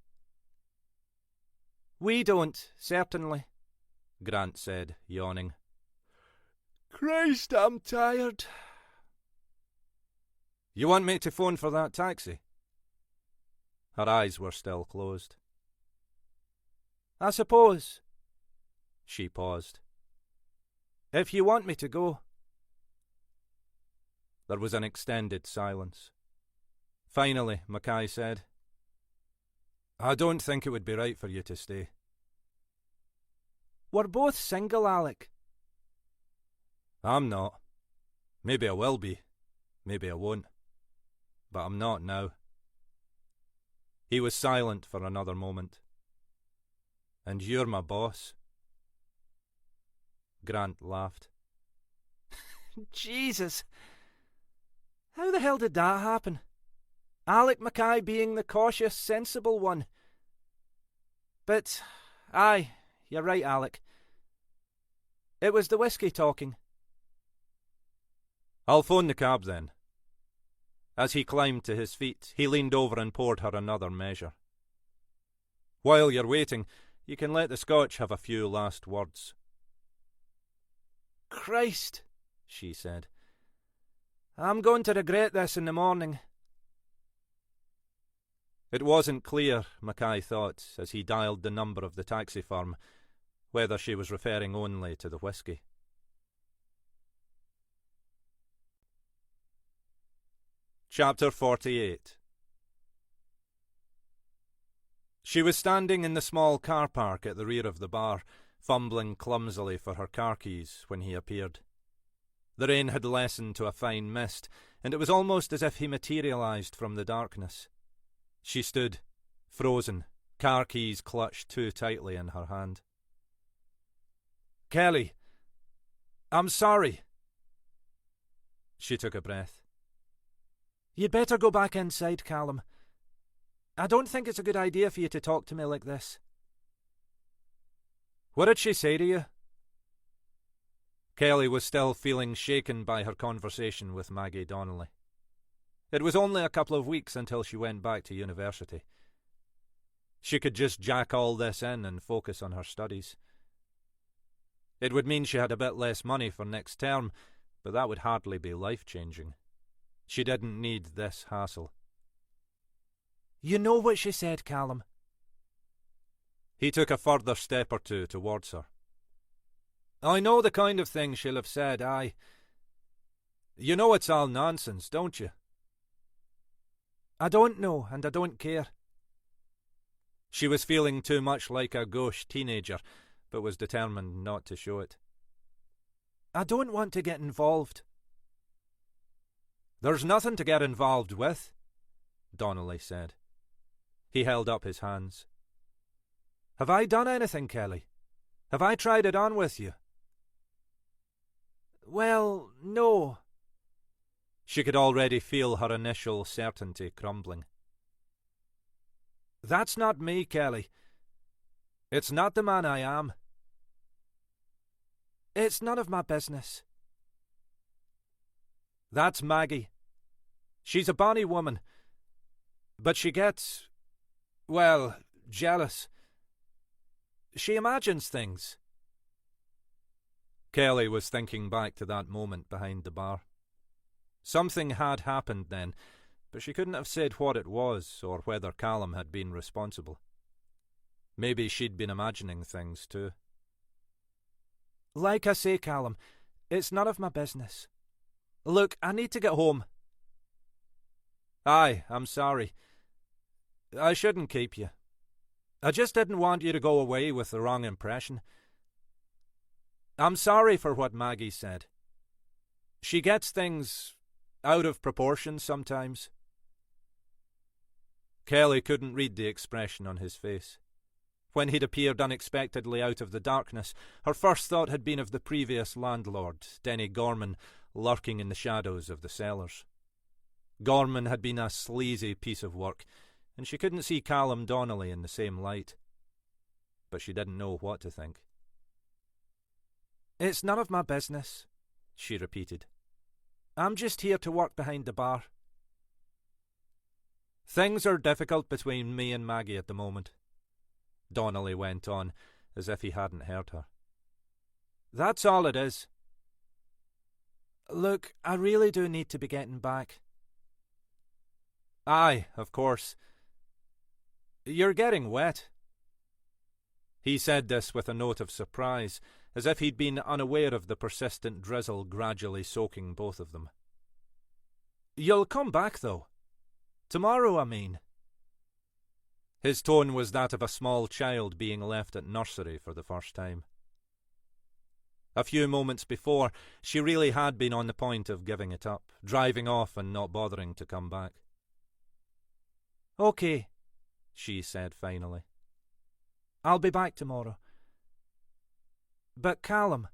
We don't, certainly, Grant said, yawning. Christ, I'm tired. You want me to phone for that taxi? Her eyes were still closed. I suppose. She paused. If you want me to go. There was an extended silence. Finally, Mackay said, I don't think it would be right for you to stay. We're both single, Alec. I'm not. Maybe I will be. Maybe I won't. But I'm not now. He was silent for another moment. And you're my boss. Grant laughed. Jesus. How the hell did that happen? Alec Mackay being the cautious, sensible one. But, aye, you're right, Alec. It was the whiskey talking. I'll phone the cab then. As he climbed to his feet, he leaned over and poured her another measure. While you're waiting, you can let the Scotch have a few last words. Christ, she said. I'm going to regret this in the morning. It wasn't clear, Mackay thought, as he dialed the number of the taxi firm, whether she was referring only to the whiskey. Chapter 48. She was standing in the small car park at the rear of the bar, fumbling clumsily for her car keys when he appeared. The rain had lessened to a fine mist, and it was almost as if he materialized from the darkness. She stood, frozen, car keys clutched too tightly in her hand. Kelly, I'm sorry. She took a breath. You'd better go back inside, Callum. I don't think it's a good idea for you to talk to me like this. What did she say to you? Kelly was still feeling shaken by her conversation with Maggie Donnelly. It was only a couple of weeks until she went back to university. She could just jack all this in and focus on her studies. It would mean she had a bit less money for next term, but that would hardly be life-changing. She didn't need this hassle. You know what she said, Callum. He took a further step or two towards her. I know the kind of thing she'll have said, aye. You know it's all nonsense, don't you? I don't know, and I don't care. She was feeling too much like a gauche teenager, but was determined not to show it. I don't want to get involved. There's nothing to get involved with, Donnelly said. He held up his hands. Have I done anything, Kelly? Have I tried it on with you? Well, no. She could already feel her initial certainty crumbling. That's not me, Kelly. It's not the man I am. It's none of my business. That's Maggie. She's a bonny woman, but she gets, well, jealous. She imagines things. Kelly was thinking back to that moment behind the bar. Something had happened then, but she couldn't have said what it was or whether Callum had been responsible. Maybe she'd been imagining things too. Like I say, Callum, it's none of my business. Look, I need to get home. Aye, I'm sorry. I shouldn't keep you. I just didn't want you to go away with the wrong impression. I'm sorry for what Maggie said. She gets things out of proportion sometimes. Kelly couldn't read the expression on his face. When he'd appeared unexpectedly out of the darkness, her first thought had been of the previous landlord, Denny Gorman, lurking in the shadows of the cellars. Gorman had been a sleazy piece of work, and she couldn't see Callum Donnelly in the same light. But she didn't know what to think. It's none of my business, she repeated. I'm just here to work behind the bar. Things are difficult between me and Maggie at the moment, Donnelly went on, as if he hadn't heard her. That's all it is. Look, I really do need to be getting back. Aye, of course. You're getting wet. He said this with a note of surprise, as if he'd been unaware of the persistent drizzle gradually soaking both of them. You'll come back, though. Tomorrow, I mean. His tone was that of a small child being left at nursery for the first time. A few moments before, she really had been on the point of giving it up, driving off and not bothering to come back. Okay, she said finally. I'll be back tomorrow. But Callum.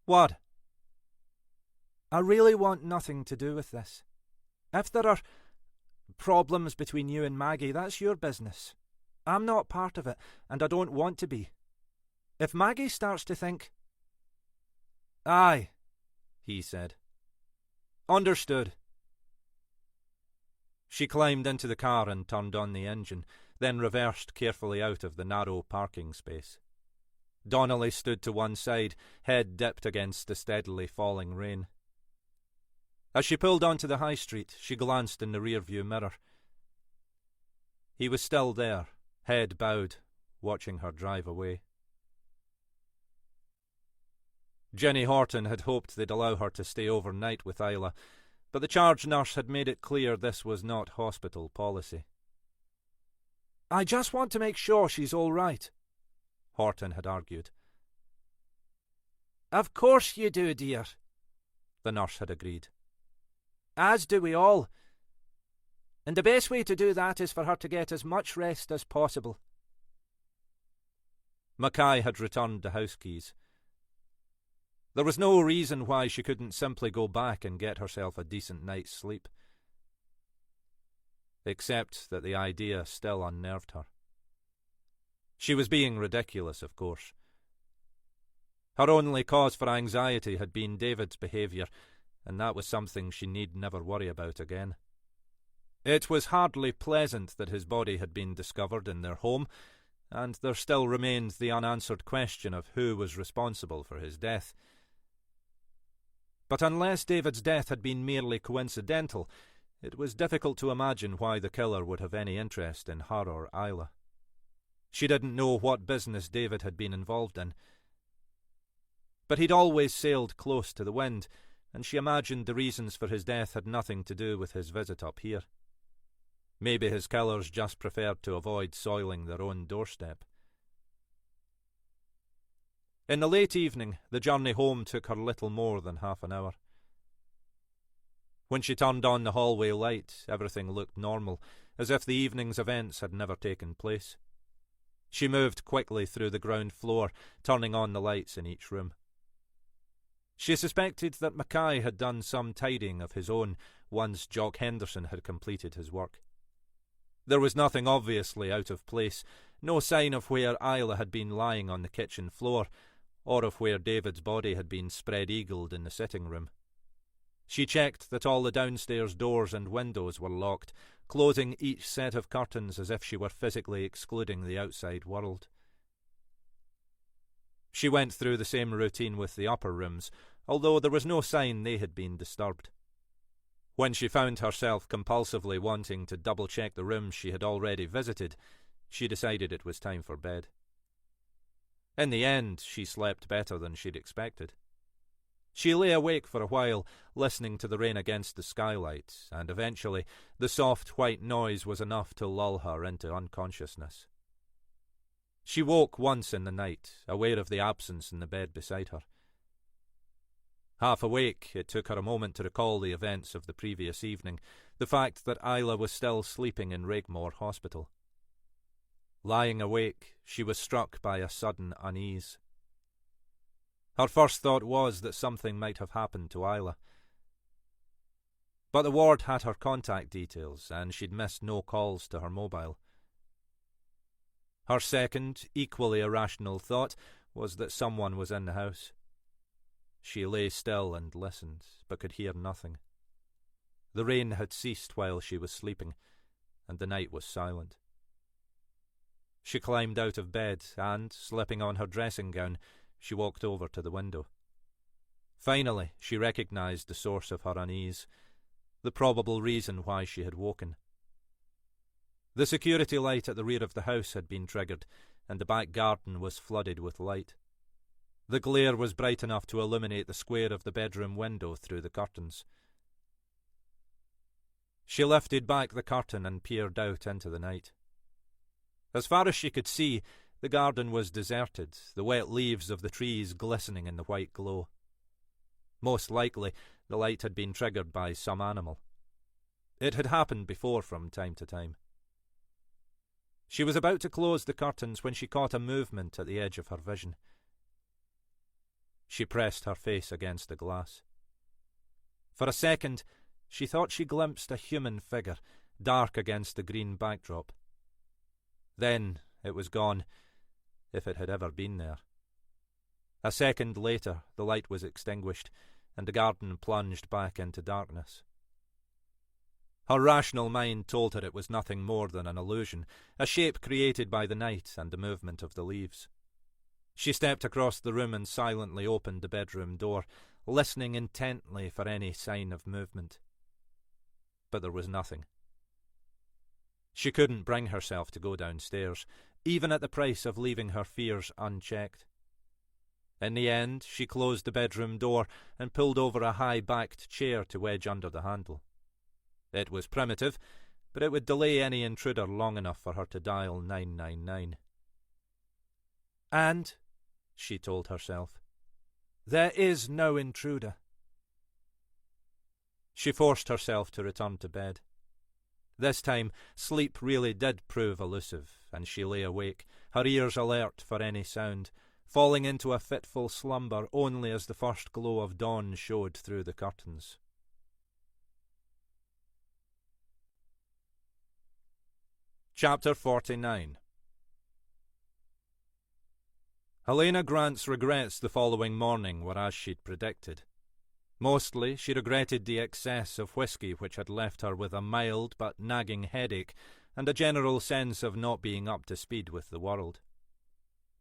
What? I really want nothing to do with this. If there are problems between you and Maggie, that's your business. I'm not part of it, and I don't want to be. If Maggie starts to think... Aye, he said. Understood. She climbed into the car and turned on the engine, then reversed carefully out of the narrow parking space. Donnelly stood to one side, head dipped against the steadily falling rain. As she pulled onto the high street, she glanced in the rearview mirror. He was still there, head bowed, watching her drive away. Jenny Horton had hoped they'd allow her to stay overnight with Isla, But the charge nurse had made it clear this was not hospital policy. "I just want to make sure she's all right," Horton had argued. "Of course you do, dear," the nurse had agreed. "As do we all. And the best way to do that is for her to get as much rest as possible." Mackay had returned the house keys. There was no reason why she couldn't simply go back and get herself a decent night's sleep. Except that the idea still unnerved her. She was being ridiculous, of course. Her only cause for anxiety had been David's behaviour, and that was something she need never worry about again. It was hardly pleasant that his body had been discovered in their home, and there still remained the unanswered question of who was responsible for his death. But unless David's death had been merely coincidental, it was difficult to imagine why the killer would have any interest in her or Isla. She didn't know what business David had been involved in. But he'd always sailed close to the wind, and she imagined the reasons for his death had nothing to do with his visit up here. Maybe his killers just preferred to avoid soiling their own doorstep. In the late evening, the journey home took her little more than half an hour. When she turned on the hallway light, everything looked normal, as if the evening's events had never taken place. She moved quickly through the ground floor, turning on the lights in each room. She suspected that Mackay had done some tidying of his own once Jock Henderson had completed his work. There was nothing obviously out of place, no sign of where Isla had been lying on the kitchen floor, or of where David's body had been spread-eagled in the sitting room. She checked that all the downstairs doors and windows were locked, closing each set of curtains as if she were physically excluding the outside world. She went through the same routine with the upper rooms, although there was no sign they had been disturbed. When she found herself compulsively wanting to double-check the rooms she had already visited, she decided it was time for bed. In the end, she slept better than she'd expected. She lay awake for a while, listening to the rain against the skylight, and eventually the soft white noise was enough to lull her into unconsciousness. She woke once in the night, aware of the absence in the bed beside her. Half awake, it took her a moment to recall the events of the previous evening, the fact that Isla was still sleeping in Regmore Hospital. Lying awake, she was struck by a sudden unease. Her first thought was that something might have happened to Isla. But the ward had her contact details, and she'd missed no calls to her mobile. Her second, equally irrational thought was that someone was in the house. She lay still and listened, but could hear nothing. The rain had ceased while she was sleeping, and the night was silent. She climbed out of bed and, slipping on her dressing gown, she walked over to the window. Finally, she recognized the source of her unease, the probable reason why she had woken. The security light at the rear of the house had been triggered, and the back garden was flooded with light. The glare was bright enough to illuminate the square of the bedroom window through the curtains. She lifted back the curtain and peered out into the night. As far as she could see, the garden was deserted, the wet leaves of the trees glistening in the white glow. Most likely, the light had been triggered by some animal. It had happened before from time to time. She was about to close the curtains when she caught a movement at the edge of her vision. She pressed her face against the glass. For a second, she thought she glimpsed a human figure, dark against the green backdrop. Then it was gone, if it had ever been there. A second later, the light was extinguished, and the garden plunged back into darkness. Her rational mind told her it was nothing more than an illusion, a shape created by the night and the movement of the leaves. She stepped across the room and silently opened the bedroom door, listening intently for any sign of movement. But there was nothing. She couldn't bring herself to go downstairs, even at the price of leaving her fears unchecked. In the end, she closed the bedroom door and pulled over a high-backed chair to wedge under the handle. It was primitive, but it would delay any intruder long enough for her to dial 999. And, she told herself, there is no intruder. She forced herself to return to bed. This time, sleep really did prove elusive, and she lay awake, her ears alert for any sound, falling into a fitful slumber only as the first glow of dawn showed through the curtains. Chapter 49. Helena Grant's regrets the following morning were as she'd predicted. Mostly, she regretted the excess of whisky which had left her with a mild but nagging headache and a general sense of not being up to speed with the world.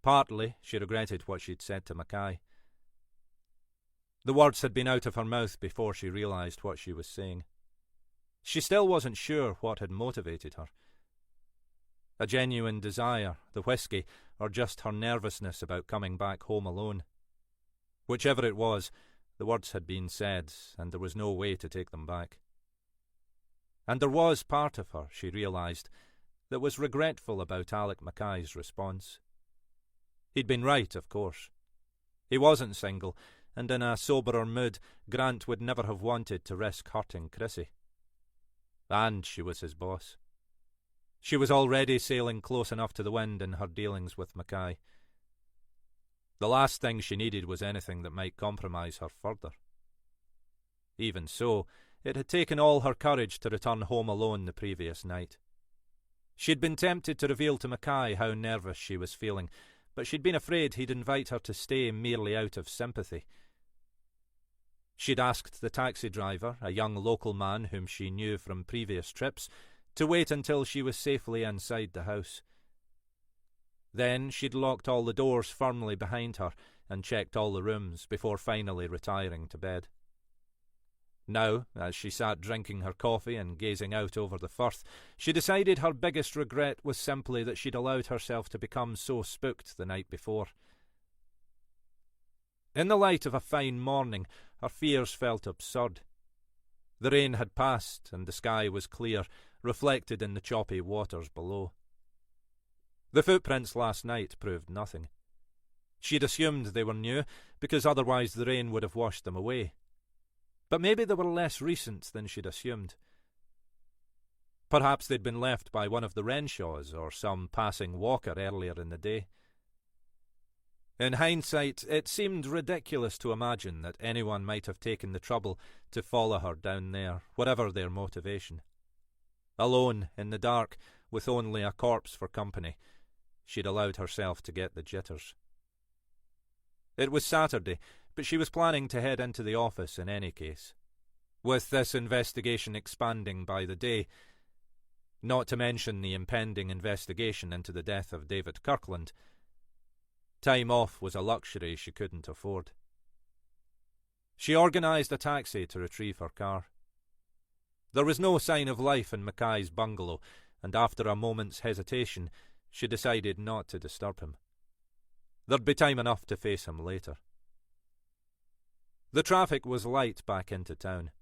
Partly, she regretted what she'd said to Mackay. The words had been out of her mouth before she realised what she was saying. She still wasn't sure what had motivated her. A genuine desire, the whisky, or just her nervousness about coming back home alone. Whichever it was, the words had been said, and there was no way to take them back. And there was part of her, she realised, that was regretful about Alec Mackay's response. He'd been right, of course. He wasn't single, and in a soberer mood, Grant would never have wanted to risk hurting Chrissy. And she was his boss. She was already sailing close enough to the wind in her dealings with Mackay. The last thing she needed was anything that might compromise her further. Even so, it had taken all her courage to return home alone the previous night. She'd been tempted to reveal to Mackay how nervous she was feeling, but she'd been afraid he'd invite her to stay merely out of sympathy. She'd asked the taxi driver, a young local man whom she knew from previous trips, to wait until she was safely inside the house. Then she'd locked all the doors firmly behind her and checked all the rooms before finally retiring to bed. Now, as she sat drinking her coffee and gazing out over the firth, she decided her biggest regret was simply that she'd allowed herself to become so spooked the night before. In the light of a fine morning, her fears felt absurd. The rain had passed, and the sky was clear, reflected in the choppy waters below. The footprints last night proved nothing. She'd assumed they were new, because otherwise the rain would have washed them away. But maybe they were less recent than she'd assumed. Perhaps they'd been left by one of the Renshaws or some passing walker earlier in the day. In hindsight, it seemed ridiculous to imagine that anyone might have taken the trouble to follow her down there, whatever their motivation. Alone, in the dark, with only a corpse for company, she'd allowed herself to get the jitters. It was Saturday, but she was planning to head into the office in any case. With this investigation expanding by the day, not to mention the impending investigation into the death of David Kirkland, time off was a luxury she couldn't afford. She organised a taxi to retrieve her car. There was no sign of life in Mackay's bungalow, and after a moment's hesitation, she decided not to disturb him. There'd be time enough to face him later. The traffic was light back into town.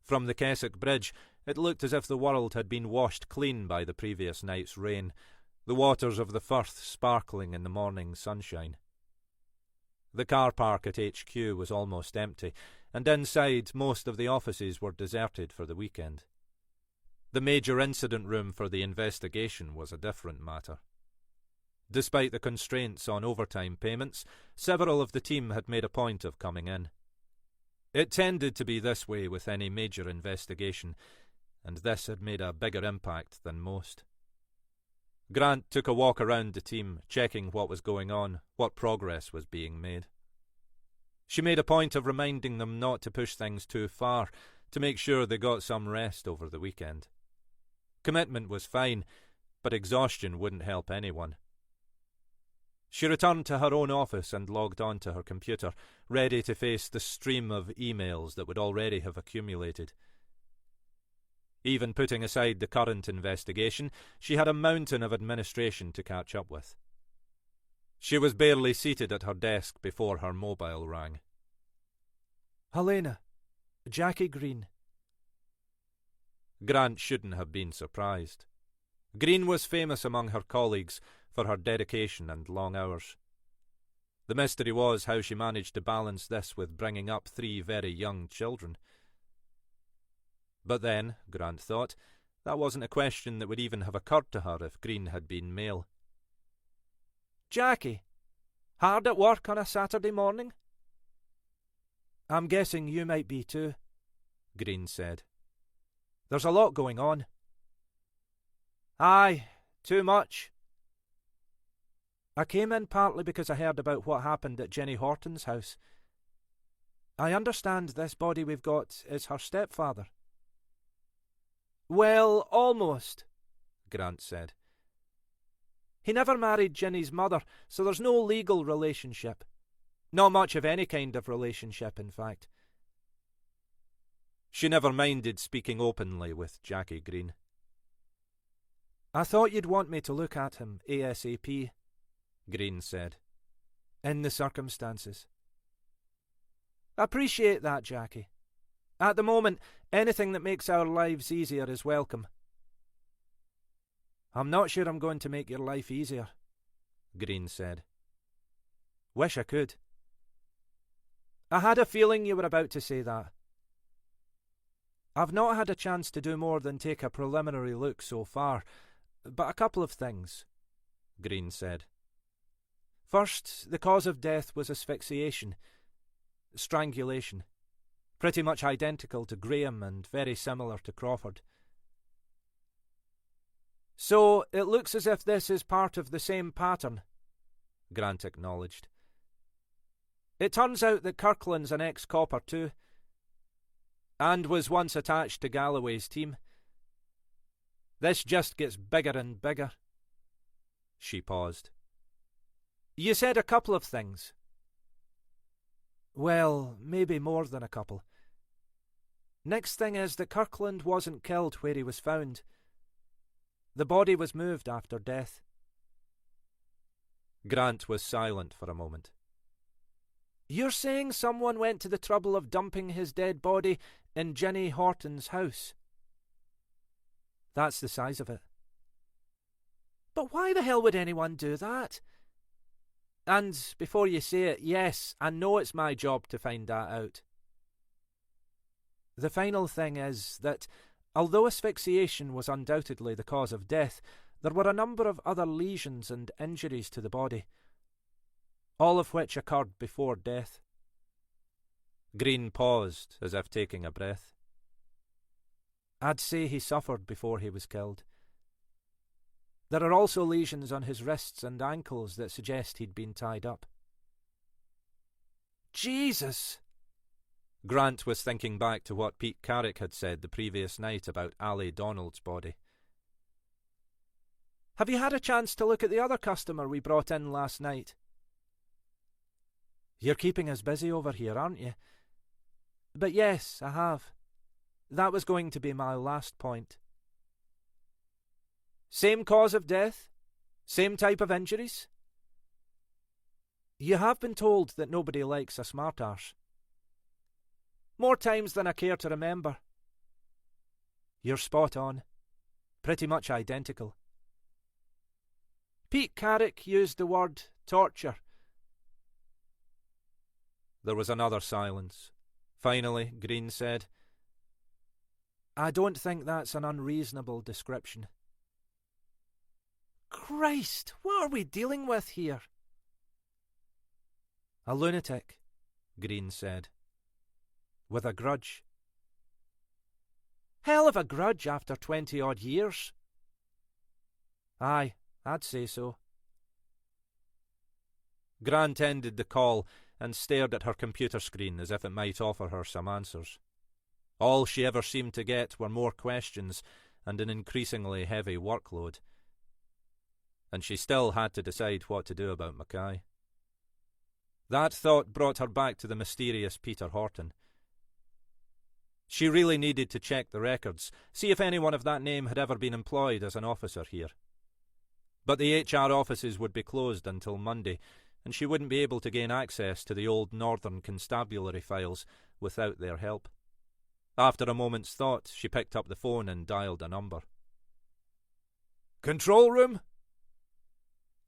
From the Keswick Bridge, it looked as if the world had been washed clean by the previous night's rain, the waters of the firth sparkling in the morning sunshine. The car park at HQ was almost empty, and inside most of the offices were deserted for the weekend. The major incident room for the investigation was a different matter. Despite the constraints on overtime payments, several of the team had made a point of coming in. It tended to be this way with any major investigation, and this had made a bigger impact than most. Grant took a walk around the team, checking what was going on, what progress was being made. She made a point of reminding them not to push things too far, to make sure they got some rest over the weekend. Commitment was fine, but exhaustion wouldn't help anyone. She returned to her own office and logged on to her computer, ready to face the stream of emails that would already have accumulated. Even putting aside the current investigation, she had a mountain of administration to catch up with. She was barely seated at her desk before her mobile rang. Helena, Jackie Green. Grant shouldn't have been surprised. Green was famous among her colleagues for her dedication and long hours. The mystery was how she managed to balance this with bringing up 3 very young children. But then, Grant thought, that wasn't a question that would even have occurred to her if Green had been male. Jackie, hard at work on a Saturday morning? I'm guessing you might be too, Green said. There's a lot going on. Aye, too much. I came in partly because I heard about what happened at Jenny Horton's house. I understand this body we've got is her stepfather. Well, almost, Grant said. He never married Jenny's mother, so there's no legal relationship. Not much of any kind of relationship, in fact. She never minded speaking openly with Jackie Green. I thought you'd want me to look at him ASAP, Green said. In the circumstances. Appreciate that, Jackie. At the moment, anything that makes our lives easier is welcome. I'm not sure I'm going to make your life easier, Green said. Wish I could. I had a feeling you were about to say that. I've not had a chance to do more than take a preliminary look so far, but a couple of things, Green said. First, the cause of death was asphyxiation, strangulation, pretty much identical to Graham and very similar to Crawford. So, it looks as if this is part of the same pattern, Grant acknowledged. It turns out that Kirkland's an ex-copper too, and was once attached to Galloway's team. This just gets bigger and bigger. She paused. You said a couple of things. Well, maybe more than a couple. Next thing is that Kirkland wasn't killed where he was found. The body was moved after death. Grant was silent for a moment. You're saying someone went to the trouble of dumping his dead body in Jenny Horton's house? That's the size of it. But why the hell would anyone do that? And before you say it, yes, I know it's my job to find that out. The final thing is that, although asphyxiation was undoubtedly the cause of death, there were a number of other lesions and injuries to the body, all of which occurred before death. Green paused, as if taking a breath. I'd say he suffered before he was killed. There are also lesions on his wrists and ankles that suggest he'd been tied up. Jesus! Grant was thinking back to what Pete Carrick had said the previous night about Ali Donald's body. Have you had a chance to look at the other customer we brought in last night? You're keeping us busy over here, aren't you? But yes, I have. That was going to be my last point. Same cause of death? Same type of injuries? You have been told that nobody likes a smart arse. More times than I care to remember. You're spot on. Pretty much identical. Pete Carrick used the word torture. There was another silence. Finally, Green said, I don't think that's an unreasonable description. Christ, what are we dealing with here? A lunatic, Green said. With a grudge. Hell of a grudge after 20-odd years. Aye, I'd say so. Grant ended the call and stared at her computer screen as if it might offer her some answers. All she ever seemed to get were more questions and an increasingly heavy workload. And she still had to decide what to do about Mackay. That thought brought her back to the mysterious Peter Horton. She really needed to check the records, see if anyone of that name had ever been employed as an officer here. But the HR offices would be closed until Monday, and she wouldn't be able to gain access to the old Northern Constabulary files without their help. After a moment's thought, she picked up the phone and dialed a number. Control room?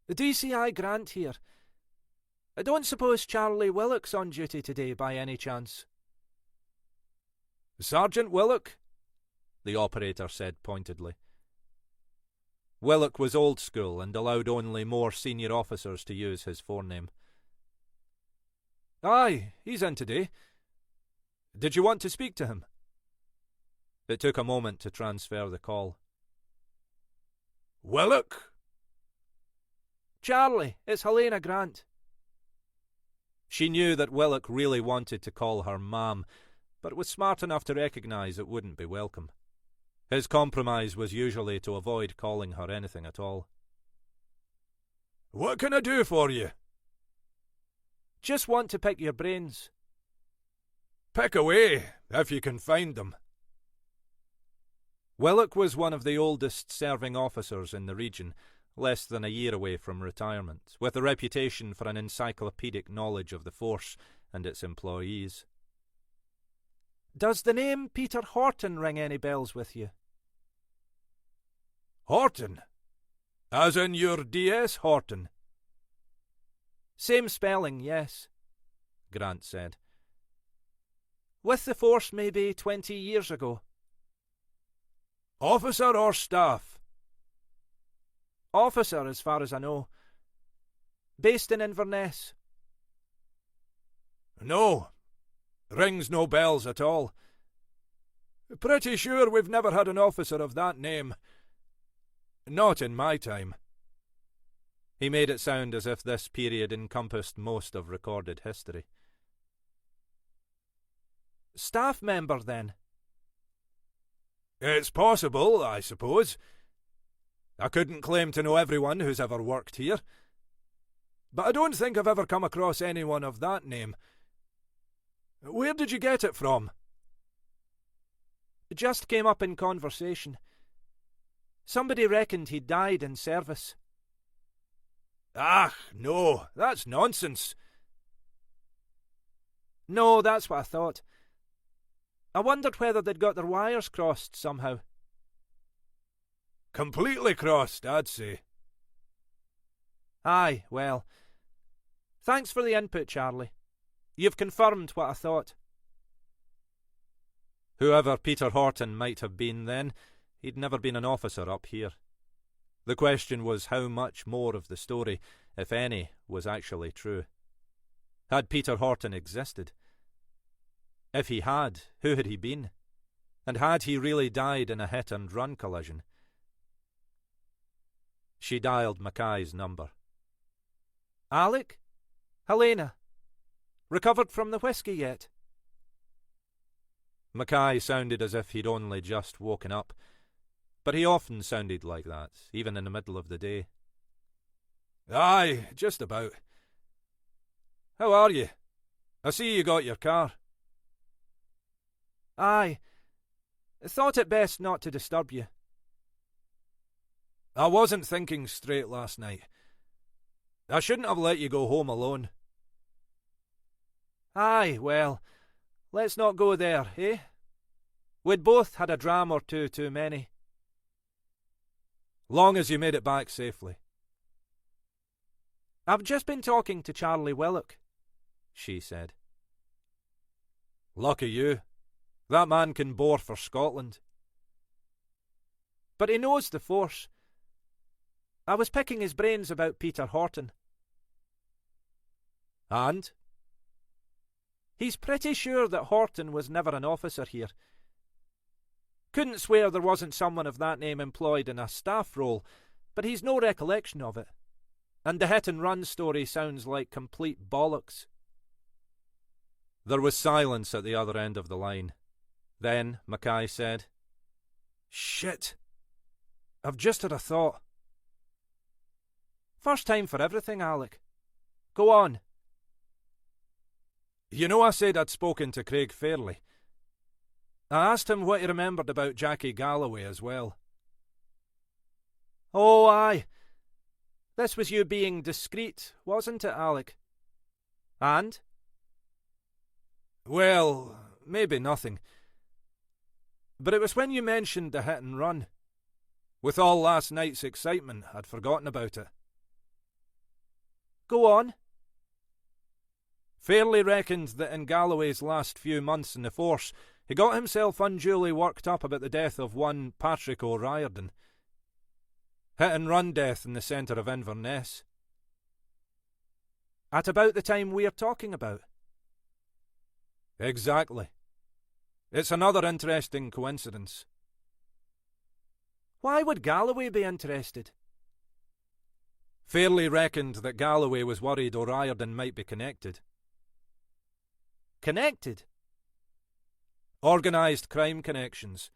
The DCI Grant here. I don't suppose Charlie Willock's on duty today by any chance. Sergeant Willock? The operator said pointedly. Willock was old school and allowed only more senior officers to use his forename. Aye, he's in today. Did you want to speak to him? It took a moment to transfer the call. Willock? Charlie, it's Helena Grant. She knew that Willock really wanted to call her Ma'am, but was smart enough to recognise it wouldn't be welcome. His compromise was usually to avoid calling her anything at all. What can I do for you? Just want to pick your brains. Pick away, if you can find them. Willock was one of the oldest serving officers in the region, less than a year away from retirement, with a reputation for an encyclopedic knowledge of the force and its employees. Does the name Peter Horton ring any bells with you? Horton? As in your DS Horton? Same spelling, yes, Grant said. With the force maybe 20 years ago. Officer or staff? Officer, as far as I know. Based in Inverness. No. Rings no bells at all. Pretty sure we've never had an officer of that name. Not in my time. He made it sound as if this period encompassed most of recorded history. Staff member, then? It's possible, I suppose. I couldn't claim to know everyone who's ever worked here. But I don't think I've ever come across anyone of that name. Where did you get it from? It just came up in conversation. Somebody reckoned he'd died in service. Ah, no, that's nonsense. No, that's what I thought. I wondered whether they'd got their wires crossed somehow. Completely crossed, I'd say. Aye, well. Thanks for the input, Charlie. You've confirmed what I thought. Whoever Peter Horton might have been then, he'd never been an officer up here. The question was how much more of the story, if any, was actually true. Had Peter Horton existed? If he had, who had he been? And had he really died in a hit-and-run collision? She dialed Mackay's number. Alec? Helena? Recovered from the whisky yet? Mackay sounded as if he'd only just woken up, but he often sounded like that, even in the middle of the day. Aye, just about. How are you? I see you got your car. Aye. Thought it best not to disturb you. I wasn't thinking straight last night. I shouldn't have let you go home alone. Aye, well, let's not go there, eh? We'd both had a dram or two too many. Long as you made it back safely. I've just been talking to Charlie Willock, she said. Lucky you. That man can bore for Scotland. But he knows the force. I was picking his brains about Peter Horton. And? He's pretty sure that Horton was never an officer here. Couldn't swear there wasn't someone of that name employed in a staff role, but he's no recollection of it. And the hit-and-run story sounds like complete bollocks. There was silence at the other end of the line. Then Mackay said, Shit. I've just had a thought. First time for everything, Alec. Go on. You know I said I'd spoken to Craig Fairley. I asked him what he remembered about Jackie Galloway as well. Oh, aye. This was you being discreet, wasn't it, Alec? And? Well, maybe nothing. But it was when you mentioned the hit and run. With all last night's excitement, I'd forgotten about it. Go on. Fairley reckoned that in Galloway's last few months in the force, he got himself unduly worked up about the death of one Patrick O'Riordan. Hit and run death in the centre of Inverness. At about the time we're talking about. Exactly. It's another interesting coincidence. Why would Galloway be interested? Fairley reckoned that Galloway was worried O'Riordan might be connected. Connected? Organised crime connections.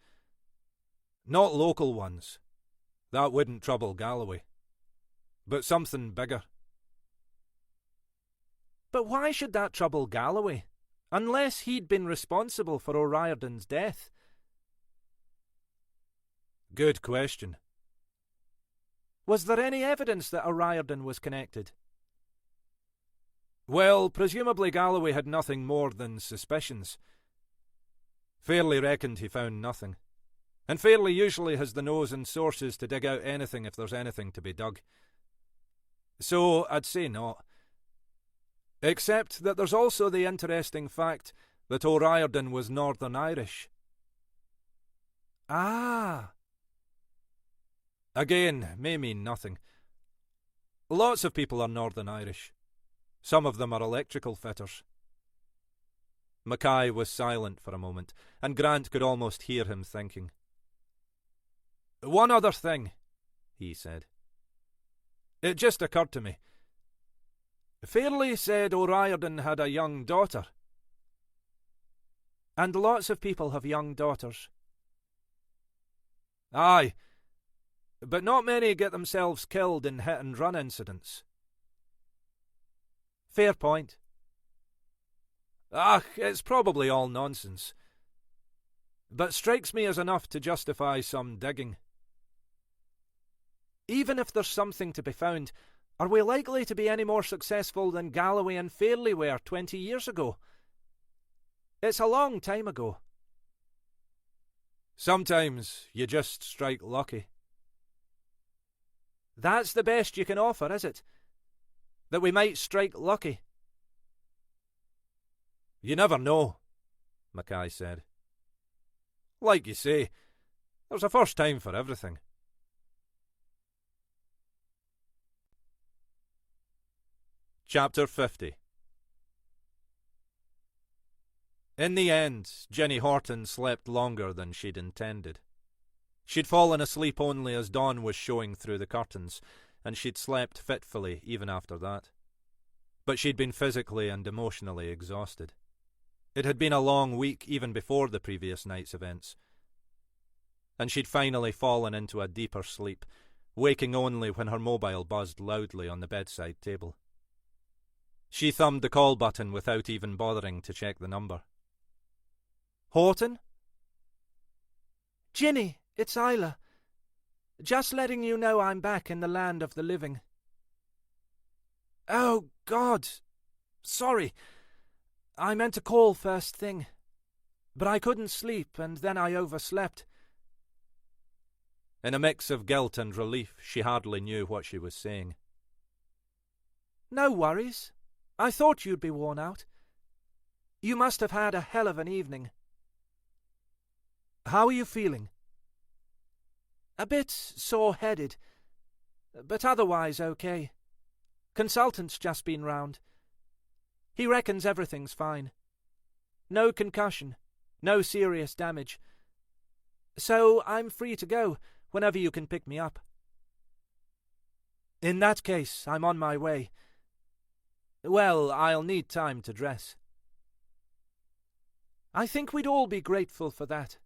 Not local ones. That wouldn't trouble Galloway. But something bigger. But why should that trouble Galloway? Unless he'd been responsible for O'Riordan's death. Good question. Was there any evidence that O'Riordan was connected? Well, presumably Galloway had nothing more than suspicions. Fairley reckoned he found nothing. And Fairley usually has the nose and sources to dig out anything if there's anything to be dug. So I'd say not. Except that there's also the interesting fact that O'Riordan was Northern Irish. Ah. Again, may mean nothing. Lots of people are Northern Irish. Some of them are electrical fitters. Mackay was silent for a moment, and Grant could almost hear him thinking. One other thing, he said. It just occurred to me. Fairley said O'Riordan had a young daughter. And lots of people have young daughters. Aye, but not many get themselves killed in hit-and-run incidents. Fair point. It's probably all nonsense. But strikes me as enough to justify some digging. Even if there's something to be found, are we likely to be any more successful than Galloway and Fairley were 20 years ago? It's a long time ago. Sometimes you just strike lucky. That's the best you can offer, is it? That we might strike lucky? You never know, Mackay said. Like you say, there's a first time for everything. Chapter 50. In the end, Jenny Horton slept longer than she'd intended. She'd fallen asleep only as dawn was showing through the curtains, and she'd slept fitfully even after that. But she'd been physically and emotionally exhausted. It had been a long week even before the previous night's events. And she'd finally fallen into a deeper sleep, waking only when her mobile buzzed loudly on the bedside table. She thumbed the call button without even bothering to check the number. Horton? Ginny, it's Isla. Just letting you know I'm back in the land of the living. Oh, God. Sorry. I meant to call first thing. But I couldn't sleep, and then I overslept. In a mix of guilt and relief, she hardly knew what she was saying. No worries. I thought you'd be worn out. You must have had a hell of an evening. How are you feeling? A bit sore-headed, but otherwise okay. Consultant's just been round. He reckons everything's fine. No concussion, no serious damage. So I'm free to go whenever you can pick me up. In that case, I'm on my way. Well, I'll need time to dress. I think we'd all be grateful for that.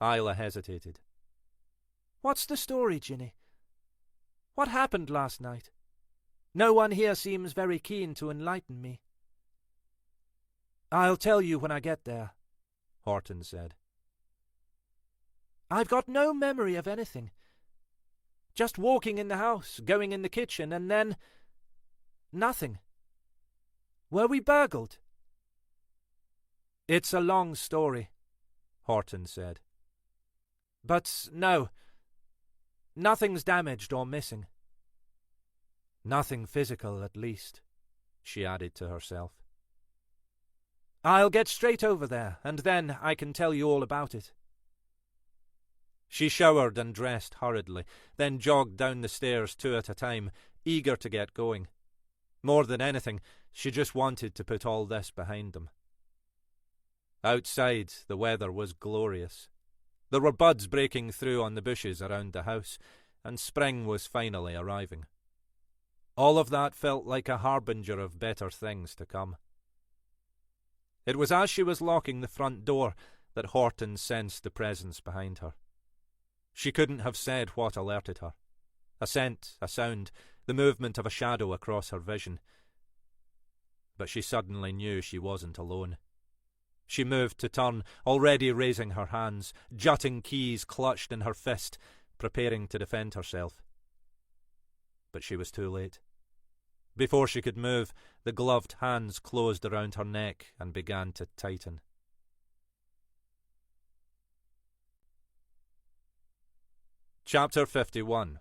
Isla hesitated. What's the story, Ginny? What happened last night? No one here seems very keen to enlighten me. I'll tell you when I get there, Horton said. I've got no memory of anything. Just walking in the house, going in the kitchen, and then nothing. Were we burgled? It's a long story, Horton said. But no, nothing's damaged or missing. Nothing physical, at least, she added to herself. I'll get straight over there, and then I can tell you all about it. She showered and dressed hurriedly, then jogged down the stairs 2 at a time, eager to get going. More than anything, she just wanted to put all this behind them. Outside, the weather was glorious. There were buds breaking through on the bushes around the house, and spring was finally arriving. All of that felt like a harbinger of better things to come. It was as she was locking the front door that Horton sensed the presence behind her. She couldn't have said what alerted her. A scent, a sound, the movement of a shadow across her vision. But she suddenly knew she wasn't alone. She moved to turn, already raising her hands, jutting keys clutched in her fist, preparing to defend herself. But she was too late. Before she could move, the gloved hands closed around her neck and began to tighten. Chapter 51.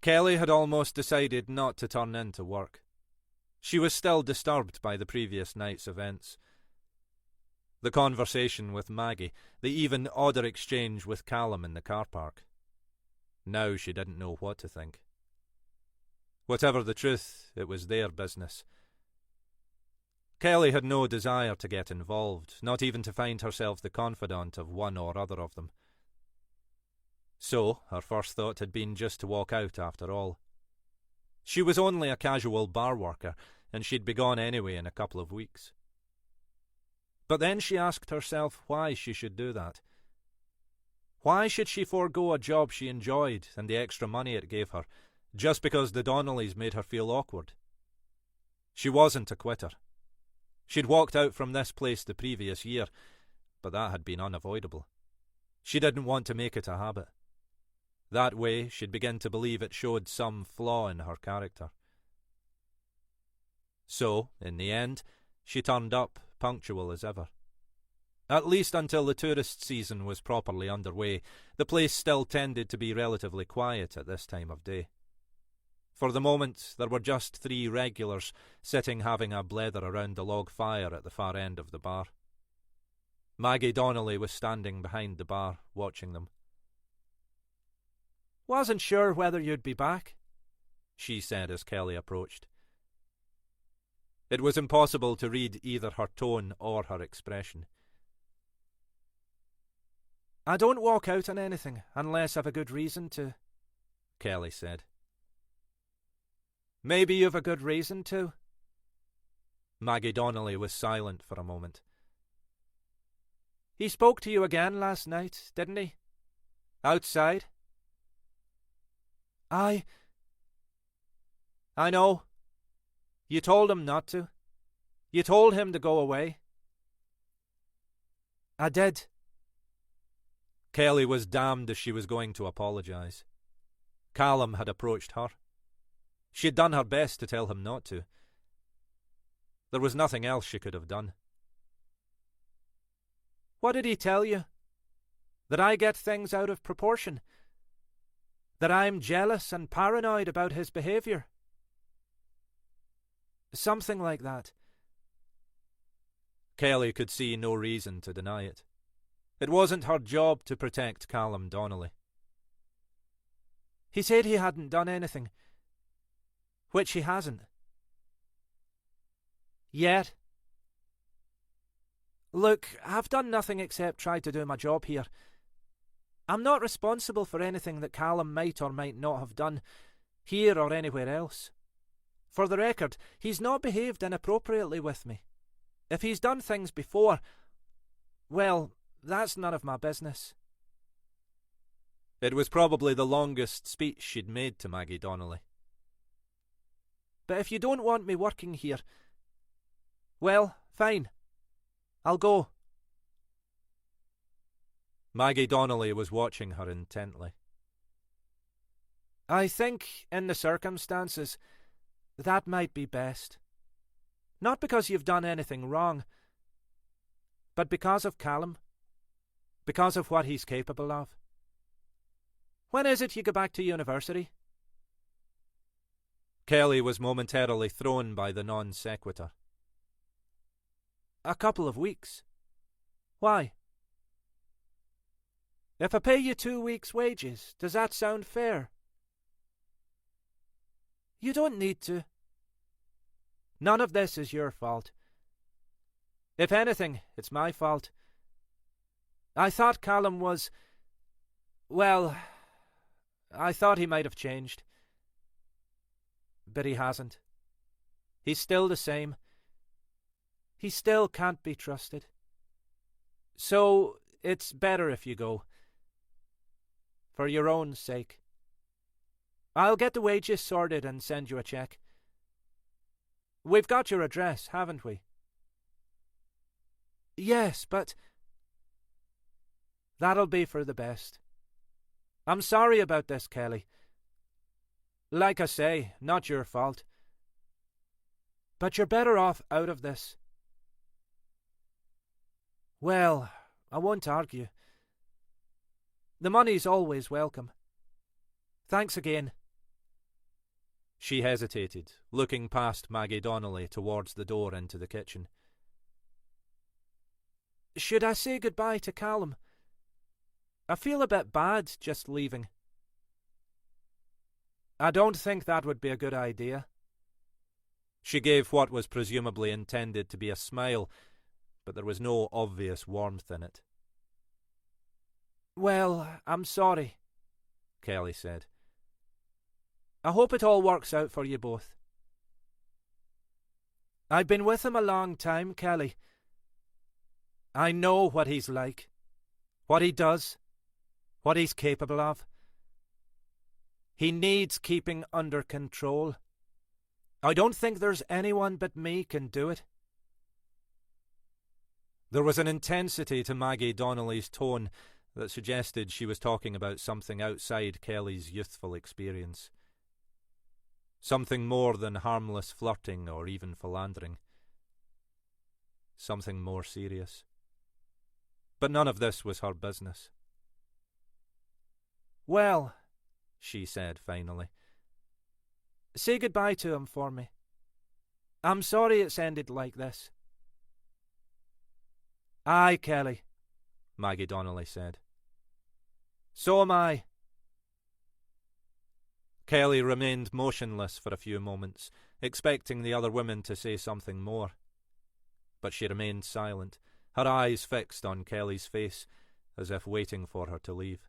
Kelly had almost decided not to turn in to work. She was still disturbed by the previous night's events. The conversation with Maggie, the even odder exchange with Callum in the car park. Now she didn't know what to think. Whatever the truth, it was their business. Kelly had no desire to get involved, not even to find herself the confidant of one or other of them. So, her first thought had been just to walk out after all. She was only a casual bar worker, and she'd be gone anyway in a couple of weeks. But then she asked herself why she should do that. Why should she forego a job she enjoyed and the extra money it gave her, just because the Donnellys made her feel awkward? She wasn't a quitter. She'd walked out from this place the previous year, but that had been unavoidable. She didn't want to make it a habit. That way, she'd begin to believe it showed some flaw in her character. So, in the end, she turned up, punctual as ever. At least until the tourist season was properly underway, the place still tended to be relatively quiet at this time of day. For the moment, there were just 3 regulars sitting having a blether around the log fire at the far end of the bar. Maggie Donnelly was standing behind the bar, watching them. "Wasn't sure whether you'd be back," she said as Kelly approached. It was impossible to read either her tone or her expression. "I don't walk out on anything unless I've a good reason to," Kelly said. "Maybe you've a good reason to." Maggie Donnelly was silent for a moment. "He spoke to you again last night, didn't he? Outside?" "I know. You told him not to. You told him to go away." "I did." Kelly was damned if she was going to apologise. Callum had approached her. She had done her best to tell him not to. There was nothing else she could have done. "What did he tell you? That I get things out of proportion? That I'm jealous and paranoid about his behaviour?" "Something like that." Kelly could see no reason to deny it. It wasn't her job to protect Callum Donnelly. "He said he hadn't done anything. Which he hasn't. Yet. Look, I've done nothing except try to do my job here. I'm not responsible for anything that Callum might or might not have done, here or anywhere else. For the record, he's not behaved inappropriately with me. If he's done things before, well, that's none of my business." It was probably the longest speech she'd made to Maggie Donnelly. "But if you don't want me working here, well, fine. I'll go." Maggie Donnelly was watching her intently. I think, in the circumstances, that might be best. Not because you've done anything wrong, but because of Callum. Because of what he's capable of. When is it you go back to university? Kelly was momentarily thrown by the non sequitur. A couple of weeks. Why? If I pay you 2 weeks' wages, does that sound fair? You don't need to. None of this is your fault. If anything, it's my fault. I thought Callum was... well, I thought he might have changed. But he hasn't. He's still the same. He still can't be trusted. So, it's better if you go. For your own sake. I'll get the wages sorted and send you a cheque. We've got your address, haven't we? Yes, but... that'll be for the best. I'm sorry about this, Kelly. Like I say, not your fault. But you're better off out of this. Well, I won't argue. The money's always welcome. Thanks again. She hesitated, looking past Maggie Donnelly towards the door into the kitchen. Should I say goodbye to Callum? I feel a bit bad just leaving. I don't think that would be a good idea. She gave what was presumably intended to be a smile, but there was no obvious warmth in it. Well, I'm sorry, Kelly said. I hope it all works out for you both. I've been with him a long time, Kelly. I know what he's like, what he does, what he's capable of. He needs keeping under control. I don't think there's anyone but me can do it. There was an intensity to Maggie Donnelly's tone that suggested she was talking about something outside Kelly's youthful experience. Something more than harmless flirting or even philandering. Something more serious. But none of this was her business. Well, she said finally, say goodbye to him for me. I'm sorry it's ended like this. Aye, Kelly, Maggie Donnelly said. So am I. Kelly remained motionless for a few moments, expecting the other women to say something more. But she remained silent, her eyes fixed on Kelly's face, as if waiting for her to leave.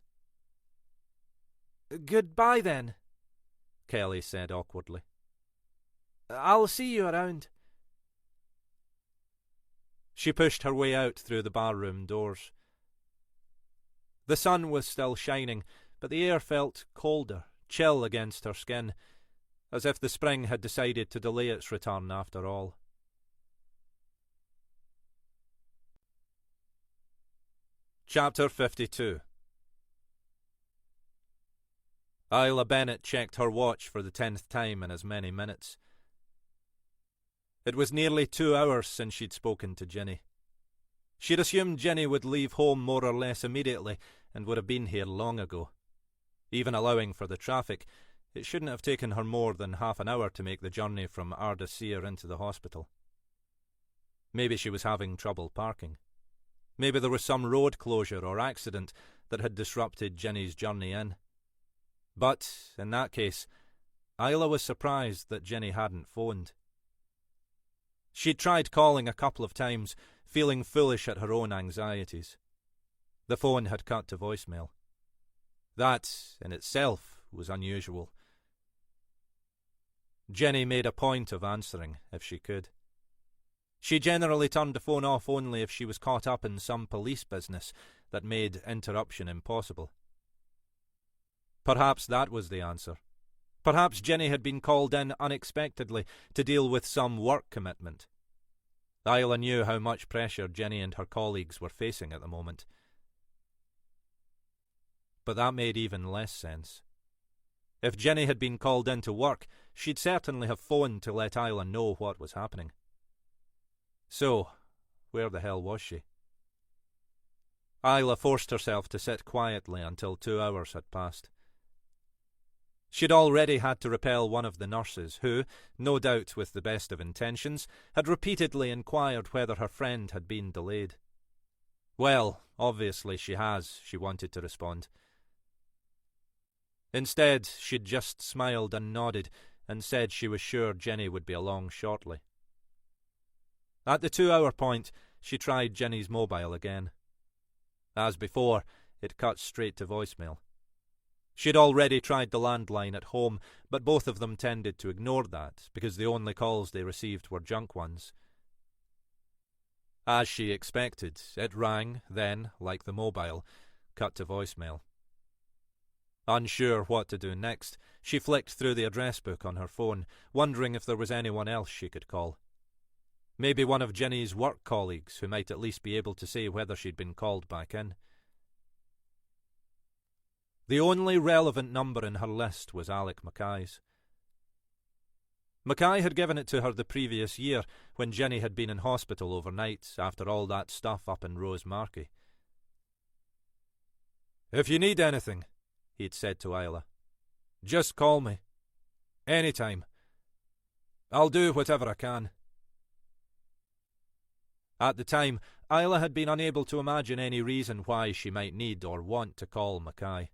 Goodbye, then, Kelly said awkwardly. I'll see you around. She pushed her way out through the barroom doors. The sun was still shining, but the air felt colder, chill against her skin, as if the spring had decided to delay its return after all. Chapter 52. Isla Bennett checked her watch for the 10th time in as many minutes. It was nearly 2 hours since she'd spoken to Ginny. She'd assumed Ginny would leave home more or less immediately and would have been here long ago. Even allowing for the traffic, it shouldn't have taken her more than half an hour to make the journey from Ardasir into the hospital. Maybe she was having trouble parking. Maybe there was some road closure or accident that had disrupted Ginny's journey in. But, in that case, Isla was surprised that Ginny hadn't phoned. She'd tried calling a couple of times, feeling foolish at her own anxieties. The phone had cut to voicemail. That, in itself, was unusual. Ginny made a point of answering, if she could. She generally turned the phone off only if she was caught up in some police business that made interruption impossible. Perhaps that was the answer. Perhaps Ginny had been called in unexpectedly to deal with some work commitment. Isla knew how much pressure Ginny and her colleagues were facing at the moment. but that made even less sense. If Jenny had been called in to work, she'd certainly have phoned to let Isla know what was happening. So, where the hell was she? Isla forced herself to sit quietly until 2 hours had passed. She'd already had to repel one of the nurses who, no doubt with the best of intentions, had repeatedly inquired whether her friend had been delayed. Well, obviously she has, she wanted to respond. Instead, she'd just smiled and nodded and said she was sure Jenny would be along shortly. At the 2-hour point, she tried Jenny's mobile again. As before, it cut straight to voicemail. She'd already tried the landline at home, but both of them tended to ignore that because the only calls they received were junk ones. As she expected, it rang, then, like the mobile, cut to voicemail. Unsure what to do next, she flicked through the address book on her phone, wondering if there was anyone else she could call. Maybe one of Jenny's work colleagues who might at least be able to say whether she'd been called back in. The only relevant number in her list was Alec Mackay's. Mackay had given it to her the previous year when Jenny had been in hospital overnight after all that stuff up in Rosemarkie. "If you need anything," he'd said to Isla, "just call me. Anytime. I'll do whatever I can." At the time, Isla had been unable to imagine any reason why she might need or want to call Mackay.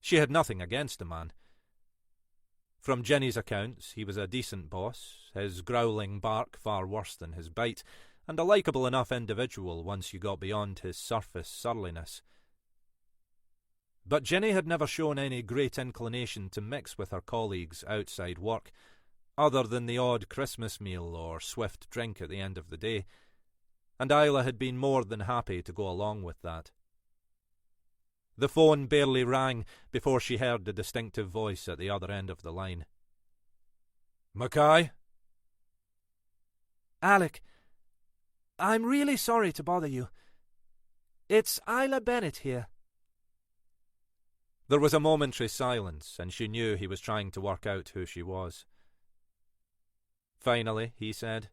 She had nothing against the man. From Jenny's accounts, he was a decent boss, his growling bark far worse than his bite, and a likeable enough individual once you got beyond his surface surliness. But Jenny had never shown any great inclination to mix with her colleagues outside work, other than the odd Christmas meal or swift drink at the end of the day, and Isla had been more than happy to go along with that. The phone barely rang before she heard the distinctive voice at the other end of the line. "Mackay?" "Alec, I'm really sorry to bother you. It's Isla Bennett here." There was a momentary silence, and she knew he was trying to work out who she was. Finally, he said,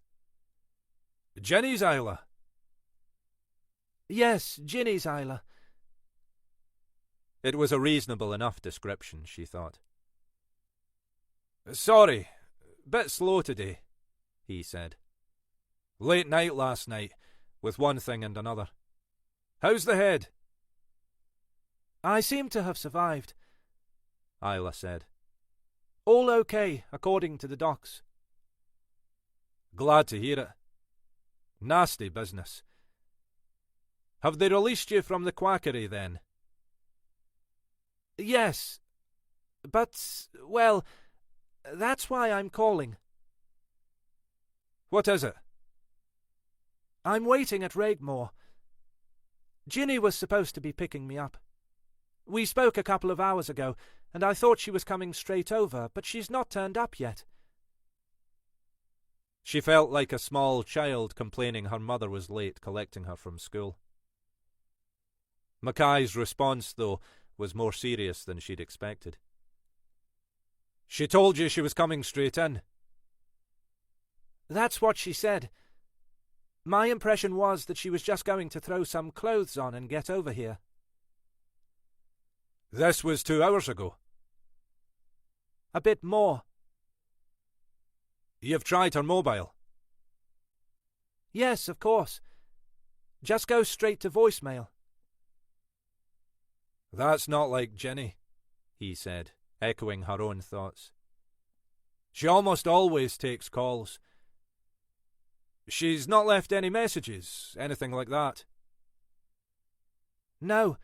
"Jenny's Isla?" "Yes, Ginny's Isla." It was a reasonable enough description, she thought. "Sorry, bit slow today," he said. "Late night last night, with one thing and another. How's the head?" "I seem to have survived," Isla said. "All okay, according to the docs." "Glad to hear it. Nasty business. Have they released you from the quackery then?" "Yes, but, well, that's why I'm calling." "What is it?" "I'm waiting at Regmore. Ginny was supposed to be picking me up. We spoke a couple of hours ago, and I thought she was coming straight over, but she's not turned up yet." She felt like a small child complaining her mother was late collecting her from school. Mackay's response, though, was more serious than she'd expected. "She told you she was coming straight in?" "That's what she said. My impression was that she was just going to throw some clothes on and get over here." "This was 2 hours ago?" "A bit more." "You've tried her mobile?" "Yes, of course. Just go straight to voicemail." "That's not like Jenny," he said, echoing her own thoughts. "She almost always takes calls. She's not left any messages, anything like that?" "No.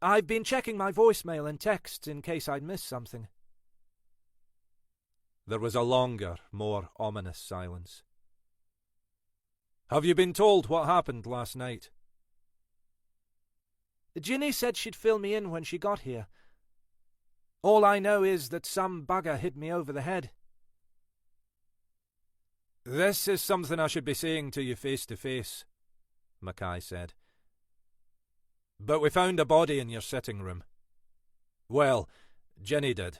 I've been checking my voicemail and texts in case I'd missed something." There was a longer, more ominous silence. "Have you been told what happened last night?" "Ginny said she'd fill me in when she got here. All I know is that some bugger hit me over the head." "This is something I should be saying to you face to face," Mackay said. But we found a body in your sitting room. Well, Jenny did.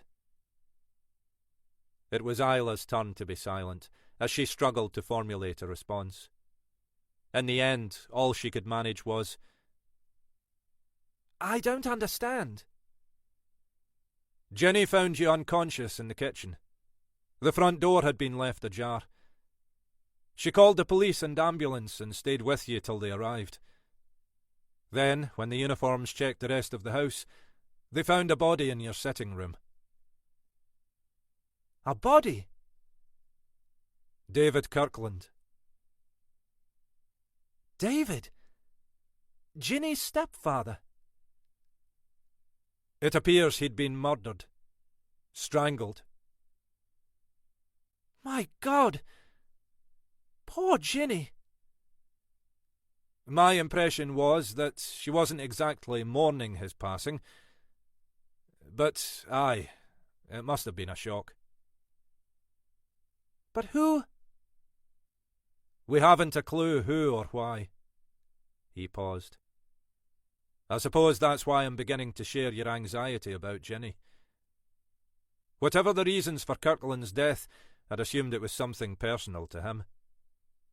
It was Isla's turn to be silent, as she struggled to formulate a response. In the end, all she could manage was, I don't understand. Jenny found you unconscious in the kitchen. The front door had been left ajar. She called the police and ambulance and stayed with you till they arrived. Then, when the uniforms checked the rest of the house, they found a body in your sitting room. A body? David Kirkland. David? Ginny's stepfather? It appears he'd been murdered. Strangled. My God! Poor Ginny! My impression was that she wasn't exactly mourning his passing. But, aye, it must have been a shock. But who? We haven't a clue who or why. He paused. I suppose that's why I'm beginning to share your anxiety about Ginny. Whatever the reasons for Kirkland's death, I'd assumed it was something personal to him.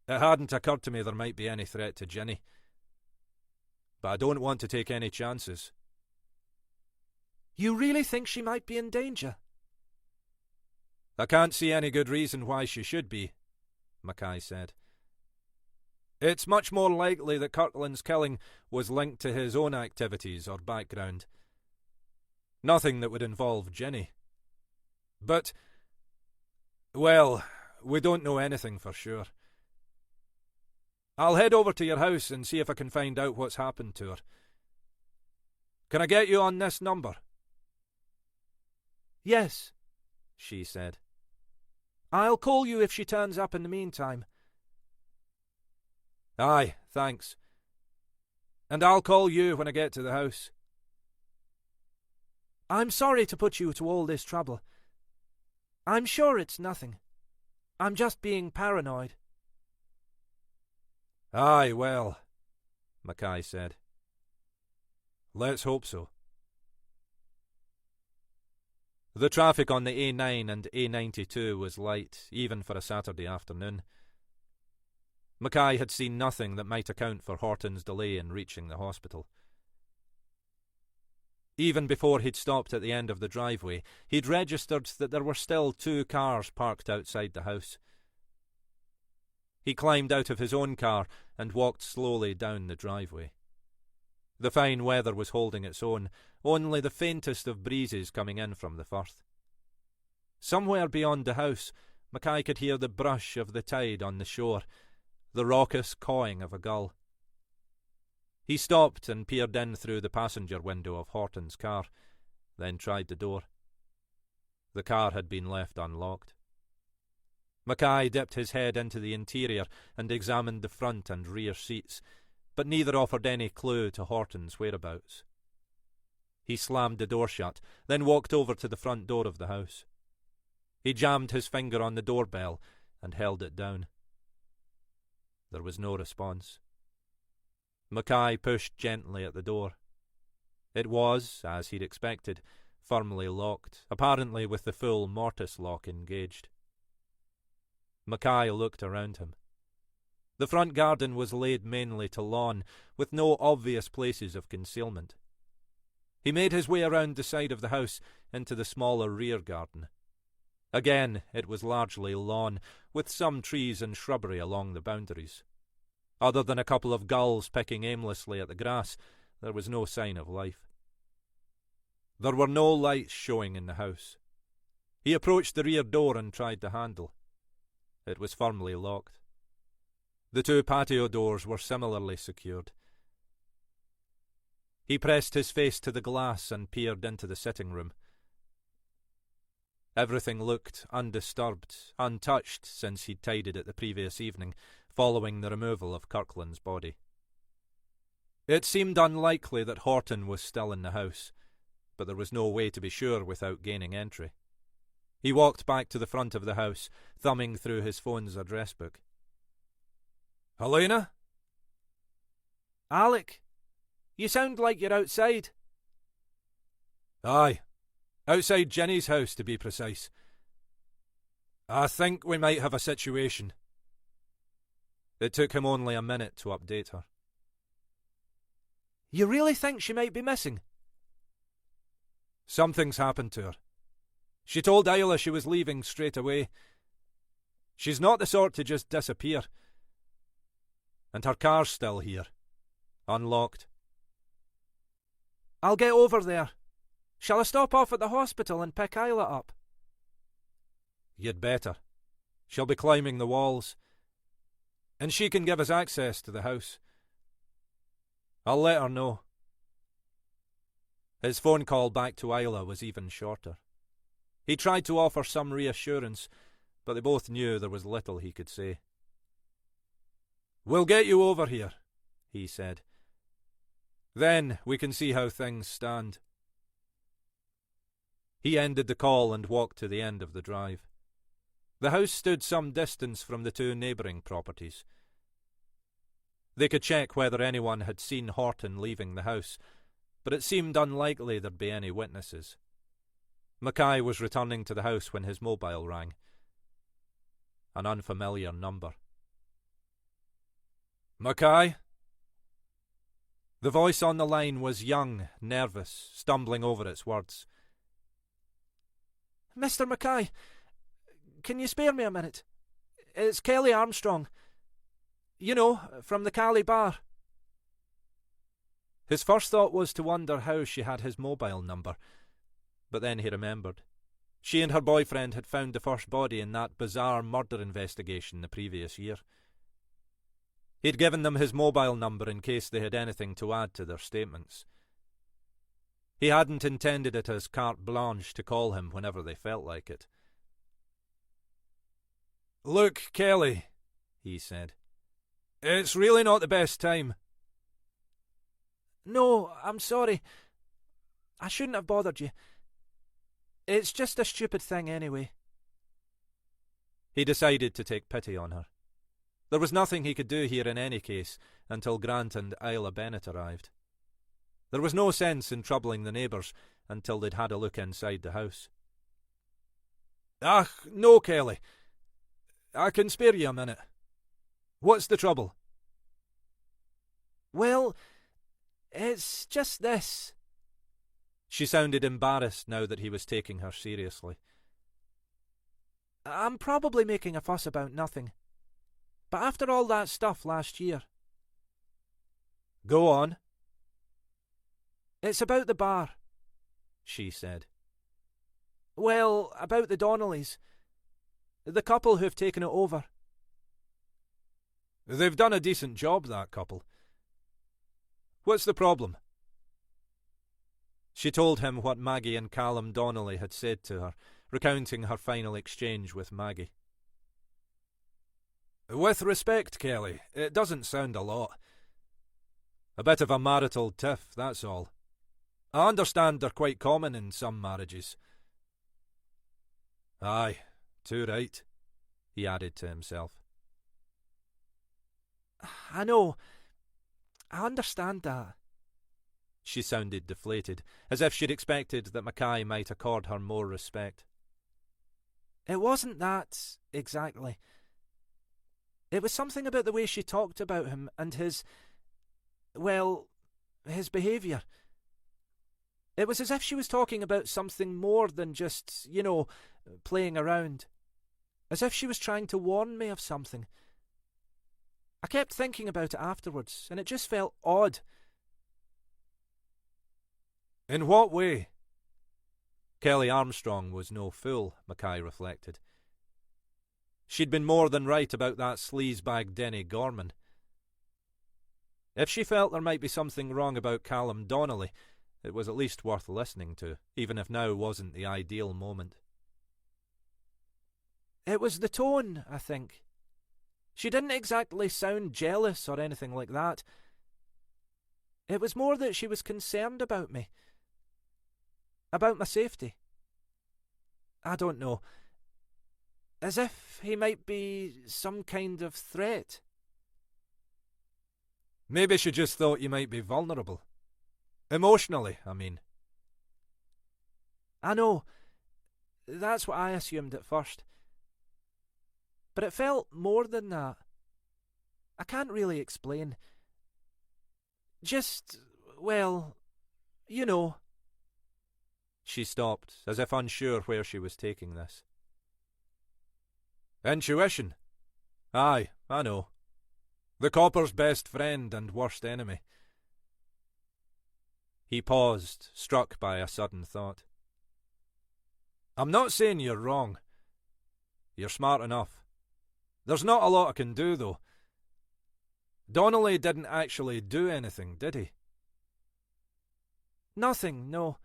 It hadn't occurred to me there might be any threat to Ginny. But I don't want to take any chances. You really think she might be in danger? I can't see any good reason why she should be, Mackay said. It's much more likely that Kirkland's killing was linked to his own activities or background. Nothing that would involve Ginny. But, well, we don't know anything for sure. I'll head over to your house and see if I can find out what's happened to her. Can I get you on this number? Yes, she said. I'll call you if she turns up in the meantime. Aye, thanks. And I'll call you when I get to the house. I'm sorry to put you to all this trouble. I'm sure it's nothing. I'm just being paranoid. Aye, well, Mackay said. Let's hope so. The traffic on the A9 and A92 was light, even for a Saturday afternoon. Mackay had seen nothing that might account for Horton's delay in reaching the hospital. Even before he'd stopped at the end of the driveway, he'd registered that there were still 2 cars parked outside the house. He climbed out of his own car and walked slowly down the driveway. The fine weather was holding its own, only the faintest of breezes coming in from the firth. Somewhere beyond the house, Mackay could hear the brush of the tide on the shore, the raucous cawing of a gull. He stopped and peered in through the passenger window of Horton's car, then tried the door. The car had been left unlocked. Mackay dipped his head into the interior and examined the front and rear seats, but neither offered any clue to Horton's whereabouts. He slammed the door shut, then walked over to the front door of the house. He jammed his finger on the doorbell and held it down. There was no response. Mackay pushed gently at the door. It was, as he'd expected, firmly locked, apparently with the full mortise lock engaged. Mackay looked around him. The front garden was laid mainly to lawn, with no obvious places of concealment. He made his way around the side of the house into the smaller rear garden. Again, it was largely lawn, with some trees and shrubbery along the boundaries. Other than a couple of gulls pecking aimlessly at the grass, there was no sign of life. There were no lights showing in the house. He approached the rear door and tried the handle. It was firmly locked. The 2 patio doors were similarly secured. He pressed his face to the glass and peered into the sitting room. Everything looked undisturbed, untouched since he'd tidied it the previous evening, following the removal of Kirkland's body. It seemed unlikely that Horton was still in the house, but there was no way to be sure without gaining entry. He walked back to the front of the house, thumbing through his phone's address book. 'Helena?' 'Alec,' You sound like you're outside. Aye. Outside Jenny's house, to be precise. I think we might have a situation. It took him only a minute to update her. You really think she might be missing? Something's happened to her. She told Isla she was leaving straight away. She's not the sort to just disappear. And her car's still here. Unlocked. I'll get over there. Shall I stop off at the hospital and pick Isla up? You'd better. She'll be climbing the walls. And she can give us access to the house. I'll let her know. His phone call back to Isla was even shorter. He tried to offer some reassurance, but they both knew there was little he could say. We'll get you over here, he said. Then we can see how things stand. He ended the call and walked to the end of the drive. The house stood some distance from the two neighbouring properties. They could check whether anyone had seen Horton leaving the house, but it seemed unlikely there'd be any witnesses. Mackay was returning to the house when his mobile rang. An unfamiliar number. Mackay? The voice on the line was young, nervous, stumbling over its words. Mr. Mackay, can you spare me a minute? It's Kelly Armstrong. You know, from the Cali bar. His first thought was to wonder how she had his mobile number, but then he remembered. She and her boyfriend had found the first body in that bizarre murder investigation the previous year. He'd given them his mobile number in case they had anything to add to their statements. He hadn't intended it as carte blanche to call him whenever they felt like it. Look, Kelly, he said. It's really not the best time. No, I'm sorry. I shouldn't have bothered you. It's just a stupid thing anyway. He decided to take pity on her. There was nothing he could do here in any case until Grant and Isla Bennett arrived. There was no sense in troubling the neighbours until they'd had a look inside the house. Ah, no, Kelly. I can spare you a minute. What's the trouble? Well, it's just this. She sounded embarrassed now that he was taking her seriously. I'm probably making a fuss about nothing. But after all that stuff last year... Go on. It's about the bar, she said. Well, about the Donnellys. The couple who've taken it over. They've done a decent job, that couple. What's the problem? She told him what Maggie and Callum Donnelly had said to her, recounting her final exchange with Maggie. With respect, Kelly, it doesn't sound a lot. A bit of a marital tiff, that's all. I understand they're quite common in some marriages. Aye, too right, he added to himself. I know. I understand that. She sounded deflated, as if she'd expected that Mackay might accord her more respect. It wasn't that, exactly. It was something about the way she talked about him and his... well, his behaviour. It was as if she was talking about something more than just, playing around. As if she was trying to warn me of something. I kept thinking about it afterwards, and it just felt odd. In what way? Kelly Armstrong was no fool, Mackay reflected. She'd been more than right about that sleazebag Denny Gorman. If she felt there might be something wrong about Callum Donnelly, it was at least worth listening to, even if now wasn't the ideal moment. It was the tone, I think. She didn't exactly sound jealous or anything like that. It was more that she was concerned about me. About my safety. I don't know. As if he might be some kind of threat. Maybe she just thought you might be vulnerable. Emotionally, I mean. I know. That's what I assumed at first. But it felt more than that. I can't really explain. Just, well, you know. She stopped, as if unsure where she was taking this. Intuition. Aye, I know. The copper's best friend and worst enemy. He paused, struck by a sudden thought. I'm not saying you're wrong. You're smart enough. There's not a lot I can do, though. Donnelly didn't actually do anything, did he? Nothing, no.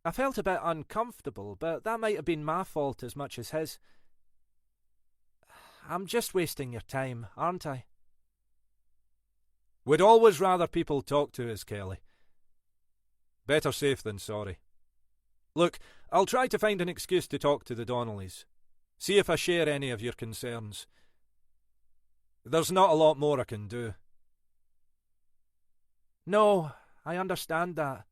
I felt a bit uncomfortable, but that might have been my fault as much as his. I'm just wasting your time, aren't I? We'd always rather people talk to us, Kelly. Better safe than sorry. Look, I'll try to find an excuse to talk to the Donnellys. See if I share any of your concerns. There's not a lot more I can do. No, I understand that.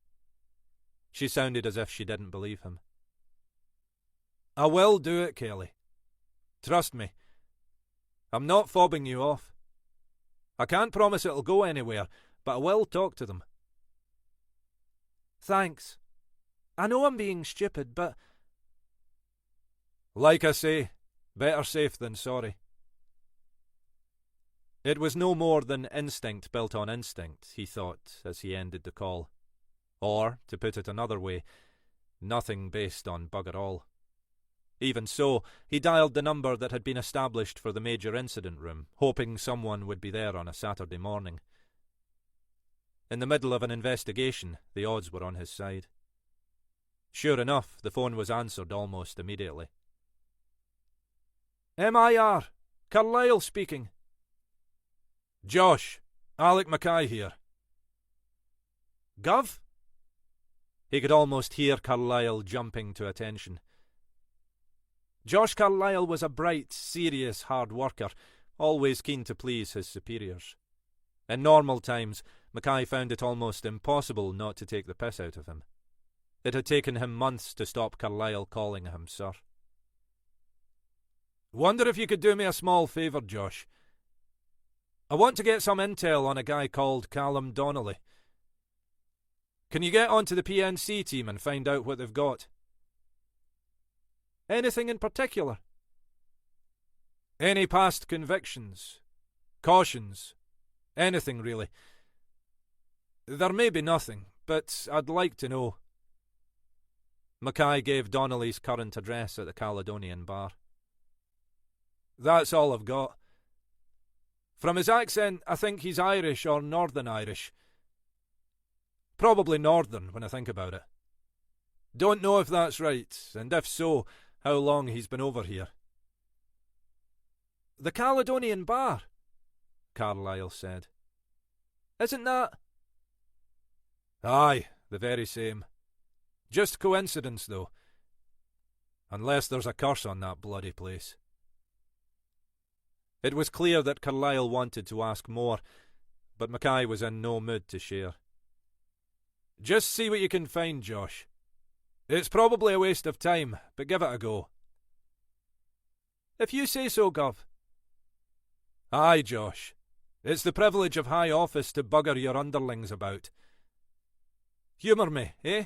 She sounded as if she didn't believe him. I will do it, Kelly. Trust me. I'm not fobbing you off. I can't promise it'll go anywhere, but I will talk to them. Thanks. I know I'm being stupid, but... Like I say, better safe than sorry. It was no more than instinct built on instinct, he thought, as he ended the call. Or, to put it another way, nothing based on bugger all. Even so, he dialed the number that had been established for the major incident room, hoping someone would be there on a Saturday morning. In the middle of an investigation, the odds were on his side. Sure enough, the phone was answered almost immediately. MIR, Carlyle speaking. Josh, Alec Mackay here. Gov? He could almost hear Carlyle jumping to attention. Josh Carlyle was a bright, serious, hard worker, always keen to please his superiors. In normal times, Mackay found it almost impossible not to take the piss out of him. It had taken him months to stop Carlyle calling him sir. Wonder if you could do me a small favour, Josh. I want to get some intel on a guy called Callum Donnelly. Can you get onto the PNC team and find out what they've got? Anything in particular? Any past convictions, cautions, anything really. There may be nothing, but I'd like to know. Mackay gave Donnelly's current address at the Caledonian Bar. That's all I've got. From his accent, I think he's Irish or Northern Irish. Probably Northern, when I think about it. Don't know if that's right, and if so, how long he's been over here. The Caledonian Bar, Carlyle said. Isn't that... Aye, the very same. Just coincidence, though. Unless there's a curse on that bloody place. It was clear that Carlyle wanted to ask more, but Mackay was in no mood to share. Just see what you can find, Josh. It's probably a waste of time, but give it a go. If you say so, Gov. Aye, Josh. It's the privilege of high office to bugger your underlings about. Humour me, eh?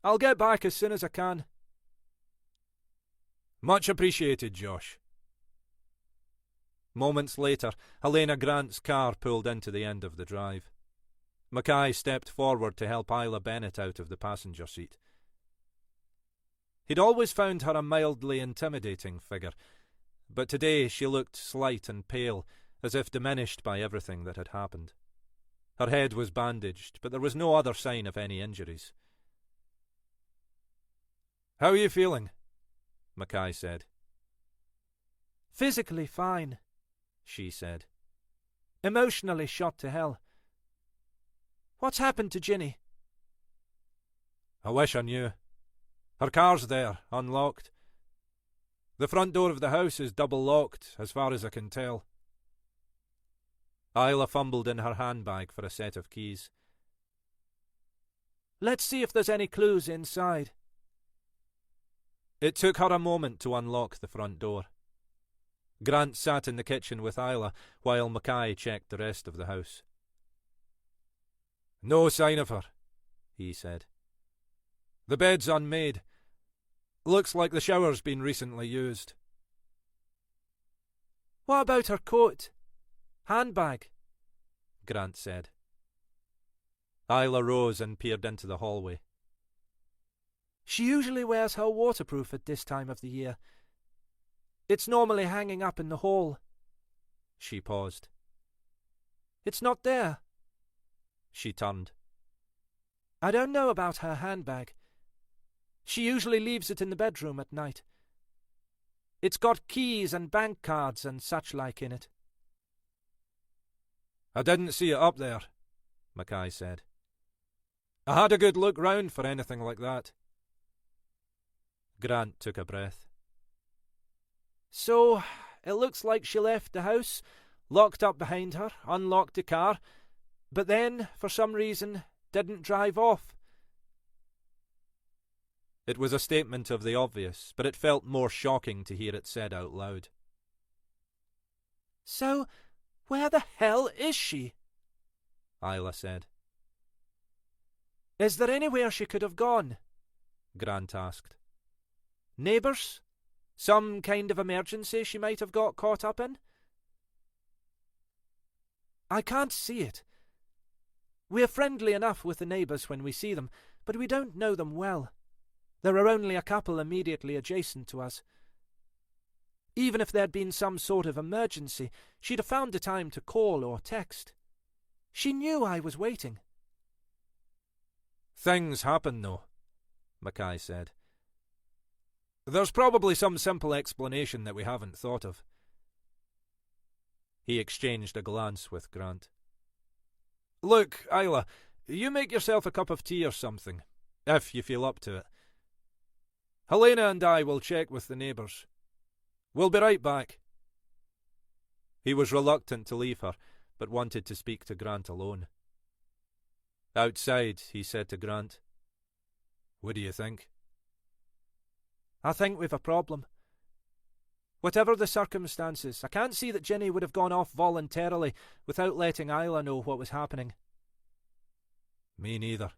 I'll get back as soon as I can. Much appreciated, Josh. Moments later, Helena Grant's car pulled into the end of the drive. Mackay stepped forward to help Isla Bennett out of the passenger seat. He'd always found her a mildly intimidating figure, but today she looked slight and pale, as if diminished by everything that had happened. Her head was bandaged, but there was no other sign of any injuries. How are you feeling? Mackay said. Physically fine, she said. Emotionally shot to hell. What's happened to Ginny? I wish I knew. Her car's there, unlocked. The front door of the house is double locked, as far as I can tell. Isla fumbled in her handbag for a set of keys. Let's see if there's any clues inside. It took her a moment to unlock the front door. Grant sat in the kitchen with Isla while Mackay checked the rest of the house. No sign of her, he said. The bed's unmade. Looks like the shower's been recently used. What about her coat? Handbag? Grant said. Isla rose and peered into the hallway. She usually wears her waterproof at this time of the year. It's normally hanging up in the hall. She paused. It's not there. She turned. I don't know about her handbag. She usually leaves it in the bedroom at night. It's got keys and bank cards and such like in it. I didn't see it up there, Mackay said. I had a good look round for anything like that. Grant took a breath. So, it looks like she left the house, locked up behind her, unlocked the car, but then, for some reason, didn't drive off. It was a statement of the obvious, but it felt more shocking to hear it said out loud. So, where the hell is she? Isla said. Is there anywhere she could have gone? Grant asked. Neighbours? Some kind of emergency she might have got caught up in? I can't see it. We're friendly enough with the neighbours when we see them, but we don't know them well. There are only a couple immediately adjacent to us. Even if there'd been some sort of emergency, she'd have found the time to call or text. She knew I was waiting. Things happen, though, Mackay said. There's probably some simple explanation that we haven't thought of. He exchanged a glance with Grant. Look, Isla, you make yourself a cup of tea or something, if you feel up to it. Helena and I will check with the neighbours. We'll be right back. He was reluctant to leave her, but wanted to speak to Grant alone. Outside, he said to Grant, What do you think? I think we've a problem. Whatever the circumstances, I can't see that Ginny would have gone off voluntarily without letting Isla know what was happening. Me neither.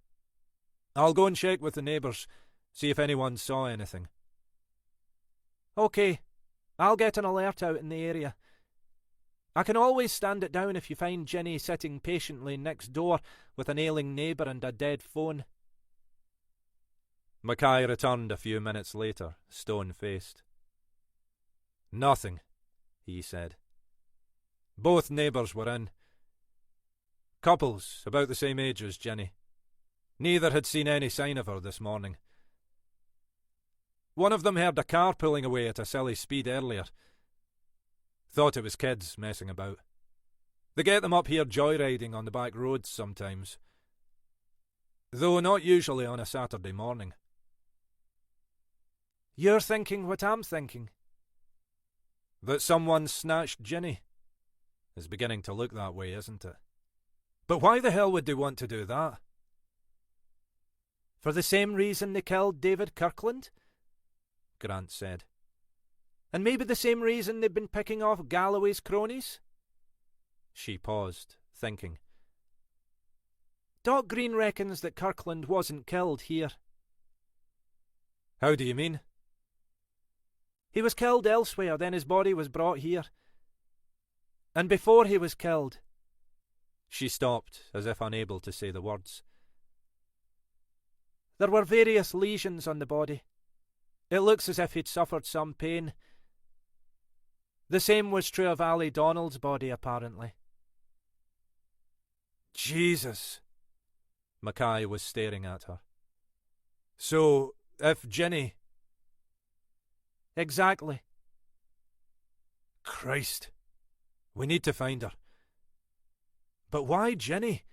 I'll go and check with the neighbours, see if anyone saw anything. OK, I'll get an alert out in the area. I can always stand it down if you find Ginny sitting patiently next door with an ailing neighbour and a dead phone. Mackay returned a few minutes later, stone-faced. Nothing, he said. Both neighbours were in. Couples, about the same age as Ginny. Neither had seen any sign of her this morning. One of them heard a car pulling away at a silly speed earlier. Thought it was kids messing about. They get them up here joyriding on the back roads sometimes. Though not usually on a Saturday morning. You're thinking what I'm thinking. That someone snatched Ginny. It's beginning to look that way, isn't it? But why the hell would they want to do that? For the same reason they killed David Kirkland? Grant said. And maybe the same reason they've been picking off Galloway's cronies? She paused, thinking. Doc Green reckons that Kirkland wasn't killed here. How do you mean? He was killed elsewhere, then his body was brought here. And before he was killed... She stopped, as if unable to say the words. There were various lesions on the body. It looks as if he'd suffered some pain. The same was true of Ali Donald's body, apparently. Jesus! Mackay was staring at her. So, if Ginny... Exactly. Christ. We need to find her. But why Ginny?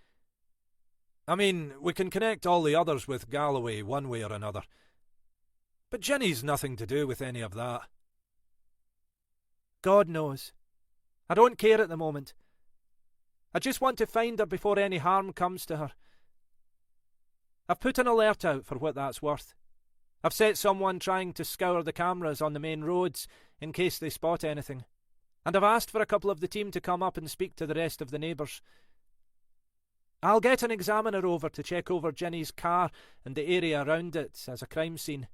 I mean, we can connect all the others with Galloway one way or another. But Ginny's nothing to do with any of that. God knows. I don't care at the moment. I just want to find her before any harm comes to her. I've put an alert out for what that's worth. I've set someone trying to scour the cameras on the main roads in case they spot anything. And I've asked for a couple of the team to come up and speak to the rest of the neighbours. I'll get an examiner over to check over Ginny's car and the area around it as a crime scene.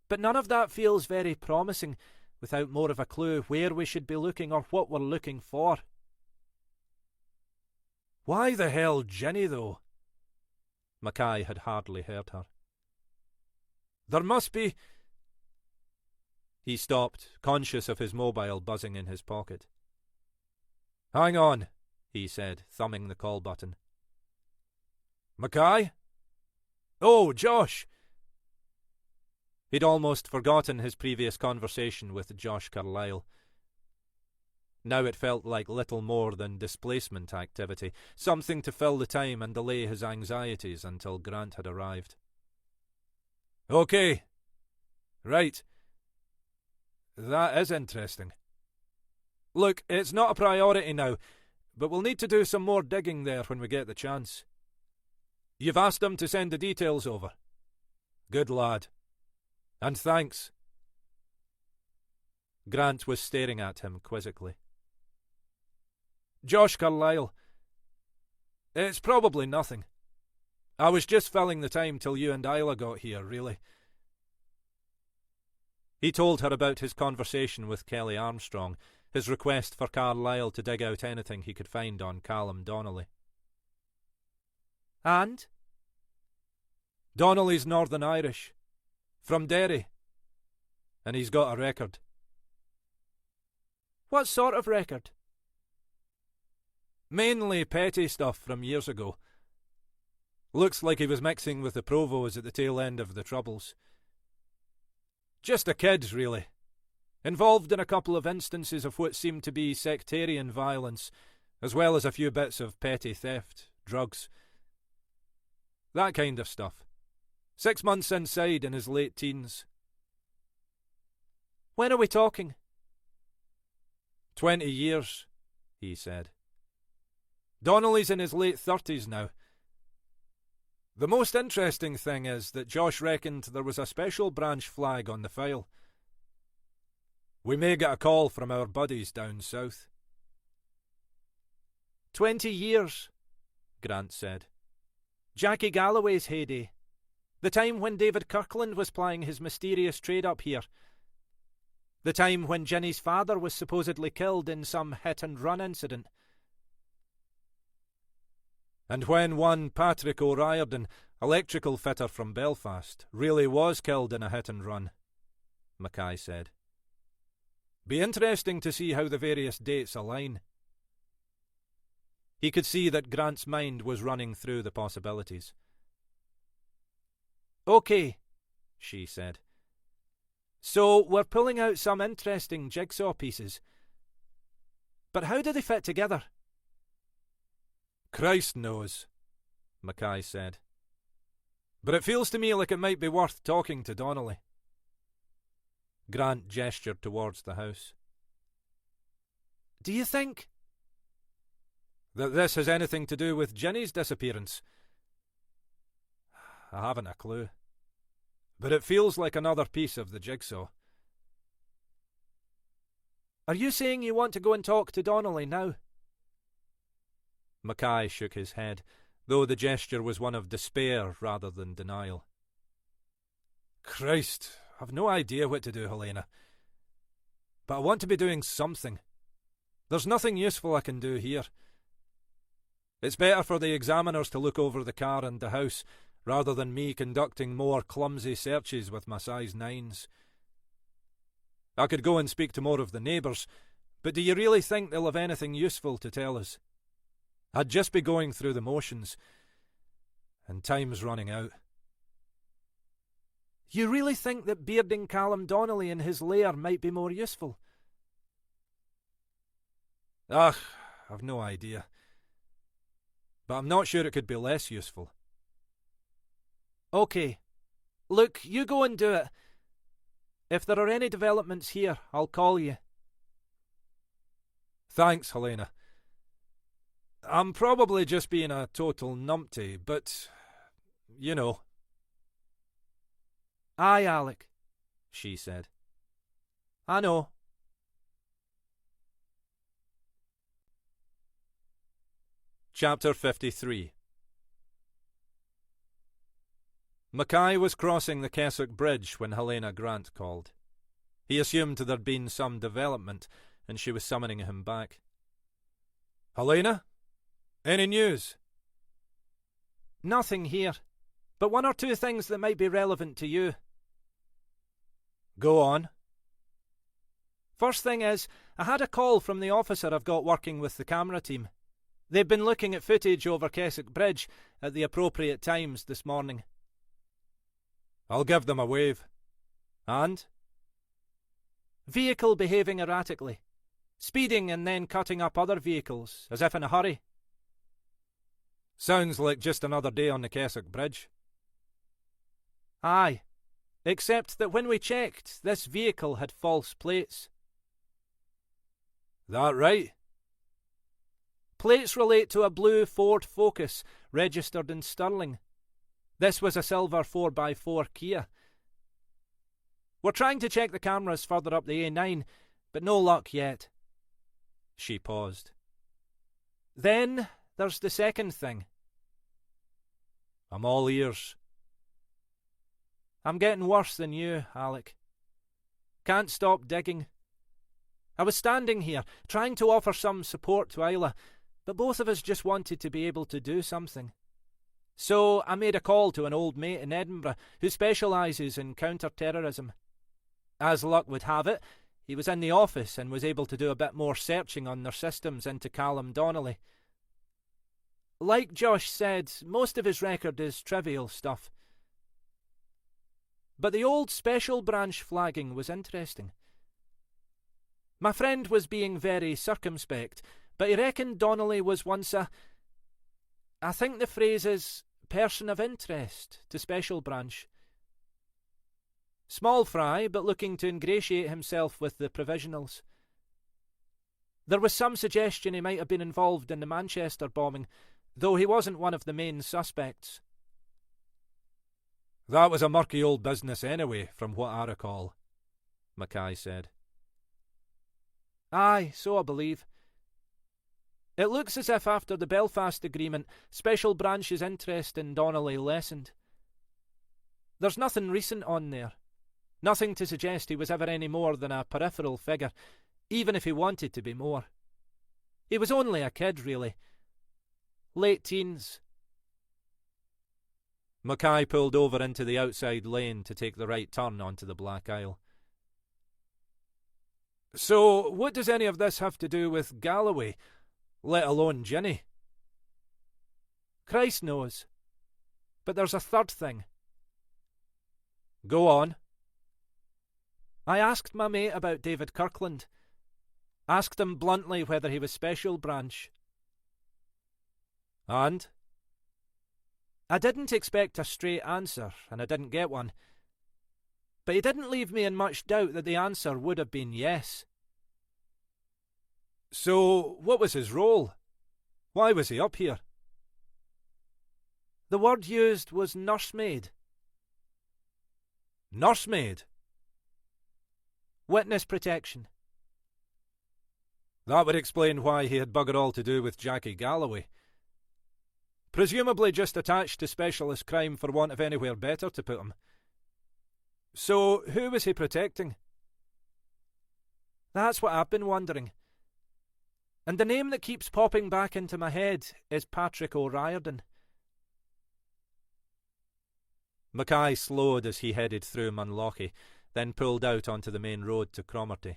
But none of that feels very promising without more of a clue where we should be looking or what we're looking for. Why the hell Ginny, though? Mackay had hardly heard her. There must be... He stopped, conscious of his mobile buzzing in his pocket. Hang on, he said, thumbing the call button. Mackay? Oh, Josh! He'd almost forgotten his previous conversation with Josh Carlyle. Now it felt like little more than displacement activity, something to fill the time and delay his anxieties until Grant had arrived. Okay. Right. That is interesting. Look, it's not a priority now, but we'll need to do some more digging there when we get the chance. You've asked them to send the details over. Good lad. And thanks. Grant was staring at him quizzically. Josh Carlyle. It's probably nothing. I was just filling the time till you and Isla got here, really. He told her about his conversation with Kelly Armstrong, his request for Carlyle to dig out anything he could find on Callum Donnelly. And? Donnelly's Northern Irish. From Derry. And he's got a record. What sort of record? Mainly petty stuff from years ago. Looks like he was mixing with the provos at the tail end of the Troubles. Just a kid, really. Involved in a couple of instances of what seemed to be sectarian violence, as well as a few bits of petty theft, drugs. That kind of stuff. 6 months inside in his late teens. When are we talking? 20 years, he said. Donnelly's in his late 30s now. The most interesting thing is that Josh reckoned there was a special branch flag on the file. We may get a call from our buddies down south. 20 years, Grant said. Jackie Galloway's heyday. The time when David Kirkland was plying his mysterious trade up here. The time when Ginny's father was supposedly killed in some hit-and-run incident. And when one Patrick O'Riordan, electrical fitter from Belfast, really was killed in a hit-and-run, Mackay said. Be interesting to see how the various dates align. He could see that Grant's mind was running through the possibilities. Okay, she said. So we're pulling out some interesting jigsaw pieces. But how do they fit together? Christ knows, Mackay said. But it feels to me like it might be worth talking to Donnelly. Grant gestured towards the house. Do you think that this has anything to do with Ginny's disappearance? I haven't a clue. But it feels like another piece of the jigsaw. Are you saying you want to go and talk to Donnelly now? Mackay shook his head, though the gesture was one of despair rather than denial. Christ, I've no idea what to do, Helena. But I want to be doing something. There's nothing useful I can do here. It's better for the examiners to look over the car and the house, rather than me conducting more clumsy searches with my size 9s. I could go and speak to more of the neighbours, but do you really think they'll have anything useful to tell us? I'd just be going through the motions, and time's running out. You really think that bearding Callum Donnelly in his lair might be more useful? Ugh, I've no idea. But I'm not sure it could be less useful. Okay. Look, you go and do it. If there are any developments here, I'll call you. Thanks, Helena. I'm probably just being a total numpty, but, you know. Aye, Alec, she said. I know. Chapter 53. Mackay was crossing the Keswick Bridge when Helena Grant called. He assumed there'd been some development, and she was summoning him back. Helena? Any news? Nothing here, but one or two things that might be relevant to you. Go on. First thing is, I had a call from the officer I've got working with the camera team. They've been looking at footage over Keswick Bridge at the appropriate times this morning. I'll give them a wave. And? Vehicle behaving erratically. Speeding and then cutting up other vehicles, as if in a hurry. Sounds like just another day on the Keswick Bridge. Aye, except that when we checked, this vehicle had false plates. That right? Plates relate to a blue Ford Focus, registered in Stirling. This was a silver 4x4 Kia. We're trying to check the cameras further up the A9, but no luck yet. She paused. Then there's the second thing. I'm all ears. I'm getting worse than you, Alec. Can't stop digging. I was standing here, trying to offer some support to Isla, but both of us just wanted to be able to do something. So I made a call to an old mate in Edinburgh who specialises in counter-terrorism. As luck would have it, he was in the office and was able to do a bit more searching on their systems into Callum Donnelly. Like Josh said, most of his record is trivial stuff. But the old special branch flagging was interesting. My friend was being very circumspect, but he reckoned Donnelly was once I think the phrase is person of interest to special branch. Small fry, but looking to ingratiate himself with the provisionals. There was some suggestion he might have been involved in the Manchester bombing, though he wasn't one of the main suspects. That was a murky old business anyway, from what I recall, Mackay said. Aye, so I believe. It looks as if after the Belfast Agreement, Special Branch's interest in Donnelly lessened. There's nothing recent on there. Nothing to suggest he was ever any more than a peripheral figure, even if he wanted to be more. He was only a kid, really. Late teens. Mackay pulled over into the outside lane to take the right turn onto the Black Isle. So, what does any of this have to do with Galloway, let alone Ginny? Christ knows. But there's a third thing. Go on. I asked my mate about David Kirkland. Asked him bluntly whether he was special branch. And? I didn't expect a straight answer, and I didn't get one. But he didn't leave me in much doubt that the answer would have been yes. So, what was his role? Why was he up here? The word used was nursemaid. Nursemaid? Witness protection. That would explain why he had bugger all to do with Jackie Galloway. Presumably just attached to specialist crime for want of anywhere better to put him. So, who was he protecting? That's what I've been wondering. And the name that keeps popping back into my head is Patrick O'Riordan. Mackay slowed as he headed through Munlochy, then pulled out onto the main road to Cromarty.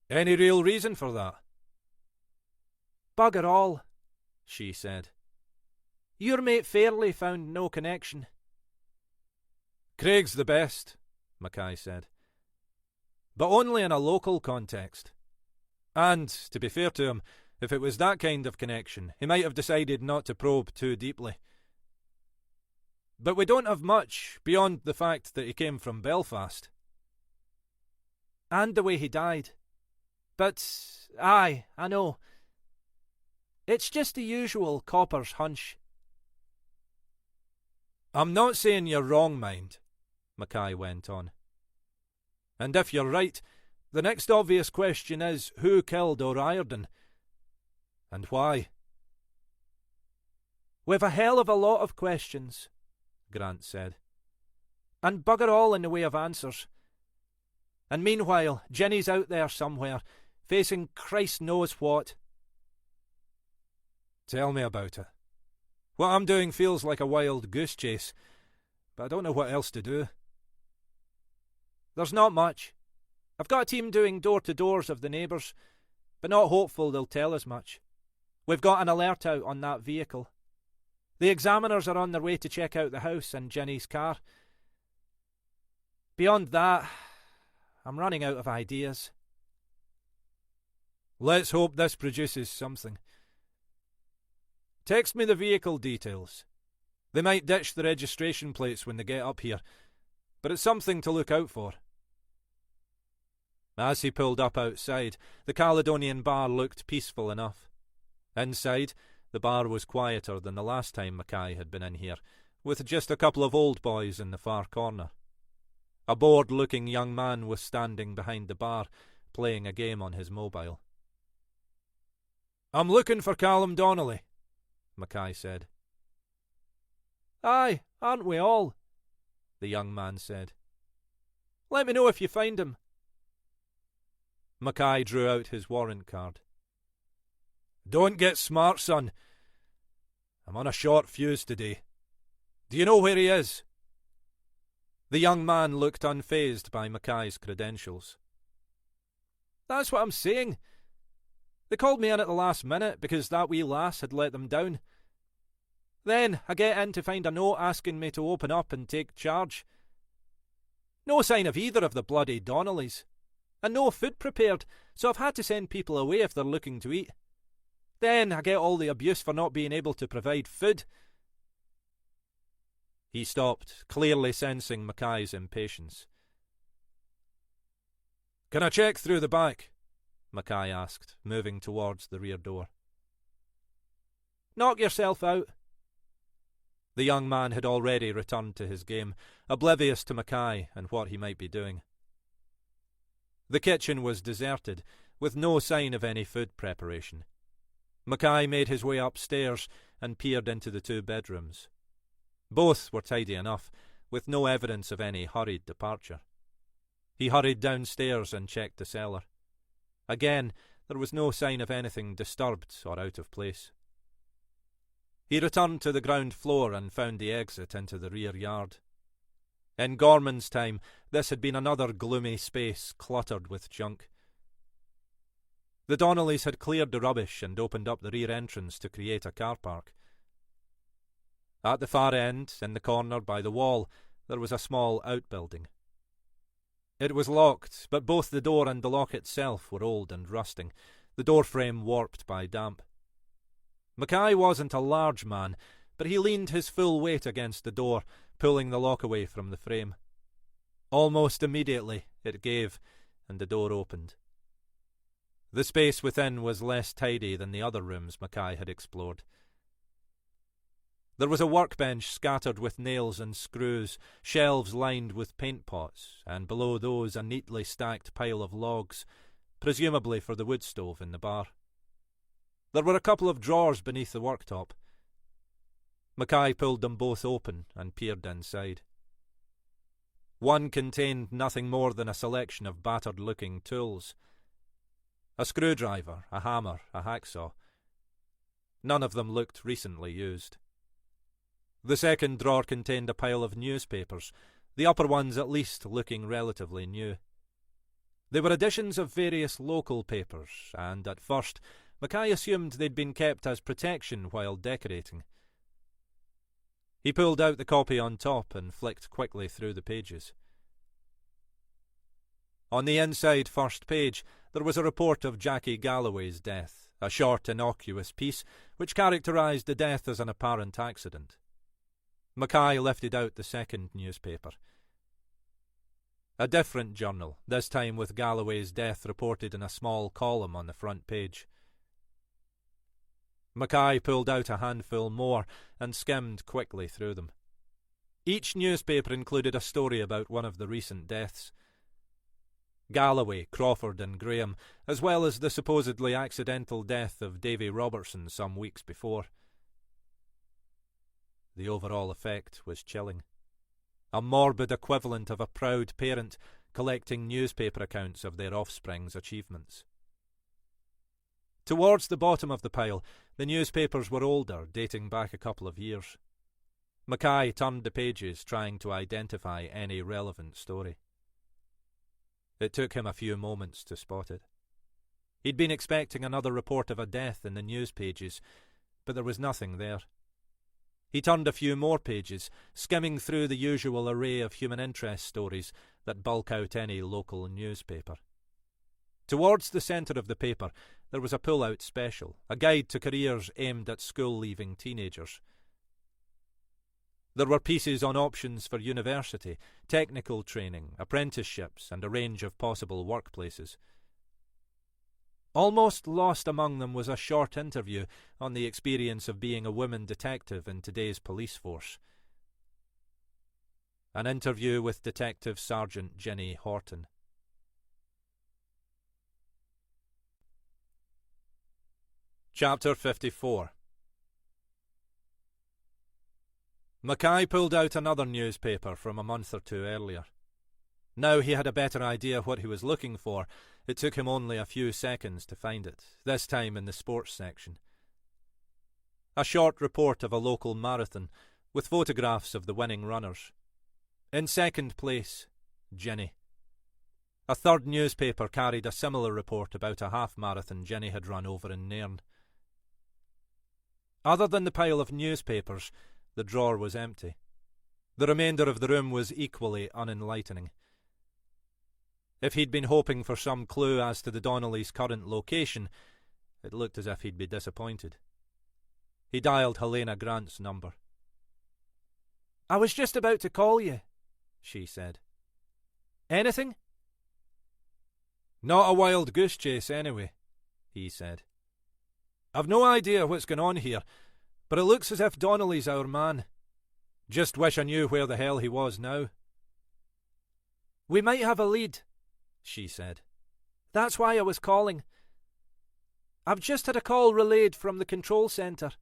Any real reason for that? Bugger all, she said. Your mate Fairley found no connection. Craig's the best, Mackay said. But only in a local context. And, to be fair to him, if it was that kind of connection, he might have decided not to probe too deeply. But we don't have much beyond the fact that he came from Belfast. And the way he died. But, aye, I know. It's just the usual copper's hunch. I'm not saying you're wrong, mind, Mackay went on. And if you're right, the next obvious question is, who killed O'Riordan? And why? We've a hell of a lot of questions, Grant said. And bugger all in the way of answers. And meanwhile, Jenny's out there somewhere, facing Christ knows what. Tell me about it. What I'm doing feels like a wild goose chase, but I don't know what else to do. There's not much. I've got a team doing door-to-doors of the neighbours, but not hopeful they'll tell us much. We've got an alert out on that vehicle. The examiners are on their way to check out the house and Jenny's car. Beyond that, I'm running out of ideas. Let's hope this produces something. Text me the vehicle details. They might ditch the registration plates when they get up here, but it's something to look out for. As he pulled up outside, the Caledonian bar looked peaceful enough. Inside, the bar was quieter than the last time Mackay had been in here, with just a couple of old boys in the far corner. A bored-looking young man was standing behind the bar, playing a game on his mobile. "I'm looking for Callum Donnelly," Mackay said. "Aye, aren't we all?" the young man said. "Let me know if you find him." Mackay drew out his warrant card. "Don't get smart, son. I'm on a short fuse today. Do you know where he is?" The young man looked unfazed by Mackay's credentials. "That's what I'm saying. They called me in at the last minute because that wee lass had let them down. Then I get in to find a note asking me to open up and take charge. No sign of either of the bloody Donnellys, and no food prepared, so I've had to send people away if they're looking to eat. Then I get all the abuse for not being able to provide food." He stopped, clearly sensing Mackay's impatience. "Can I check through the back?" Mackay asked, moving towards the rear door. "Knock yourself out." The young man had already returned to his game, oblivious to Mackay and what he might be doing. The kitchen was deserted, with no sign of any food preparation. Mackay made his way upstairs and peered into the 2 bedrooms. Both were tidy enough, with no evidence of any hurried departure. He hurried downstairs and checked the cellar. Again, there was no sign of anything disturbed or out of place. He returned to the ground floor and found the exit into the rear yard. In Gorman's time, this had been another gloomy space cluttered with junk. The Donnellys had cleared the rubbish and opened up the rear entrance to create a car park. At the far end, in the corner by the wall, there was a small outbuilding. It was locked, but both the door and the lock itself were old and rusting, the door frame warped by damp. Mackay wasn't a large man, but he leaned his full weight against the door, pulling the lock away from the frame. Almost immediately it gave, and the door opened. The space within was less tidy than the other rooms Mackay had explored. There was a workbench scattered with nails and screws, shelves lined with paint pots, and below those a neatly stacked pile of logs, presumably for the wood stove in the bar. There were a couple of drawers beneath the worktop. Mackay pulled them both open and peered inside. One contained nothing more than a selection of battered-looking tools. A screwdriver, a hammer, a hacksaw. None of them looked recently used. The second drawer contained a pile of newspapers, the upper ones at least looking relatively new. They were editions of various local papers, and at first Mackay assumed they'd been kept as protection while decorating. He pulled out the copy on top and flicked quickly through the pages. On the inside first page there was a report of Jackie Galloway's death, a short innocuous piece which characterised the death as an apparent accident. Mackay lifted out the second newspaper. A different journal, this time with Galloway's death reported in a small column on the front page. Mackay pulled out a handful more and skimmed quickly through them. Each newspaper included a story about one of the recent deaths. Galloway, Crawford and Graham, as well as the supposedly accidental death of Davy Robertson some weeks before. The overall effect was chilling. A morbid equivalent of a proud parent collecting newspaper accounts of their offspring's achievements. Towards the bottom of the pile, the newspapers were older, dating back a couple of years. Mackay turned the pages, trying to identify any relevant story. It took him a few moments to spot it. He'd been expecting another report of a death in the news pages, but there was nothing there. He turned a few more pages, skimming through the usual array of human interest stories that bulk out any local newspaper. Towards the centre of the paper, there was a pull-out special, a guide to careers aimed at school-leaving teenagers. There were pieces on options for university, technical training, apprenticeships, and a range of possible workplaces. Almost lost among them was a short interview on the experience of being a woman detective in today's police force. An interview with Detective Sergeant Jenny Horton. Chapter 54. Mackay pulled out another newspaper from a month or two earlier. Now he had a better idea what he was looking for. It took him only a few seconds to find it, this time in the sports section. A short report of a local marathon, with photographs of the winning runners. In second place, Jenny. A third newspaper carried a similar report about a half-marathon Jenny had run over in Nairn. Other than the pile of newspapers, the drawer was empty. The remainder of the room was equally unenlightening. If he'd been hoping for some clue as to the Donnellys' current location, it looked as if he'd be disappointed. He dialed Helena Grant's number. "I was just about to call you," she said. "Anything?" "Not a wild goose chase, anyway," he said. "I've no idea what's going on here, but it looks as if Donnelly's our man. Just wish I knew where the hell he was now." "We might have a lead," she said. "That's why I was calling. I've just had a call relayed from the control centre.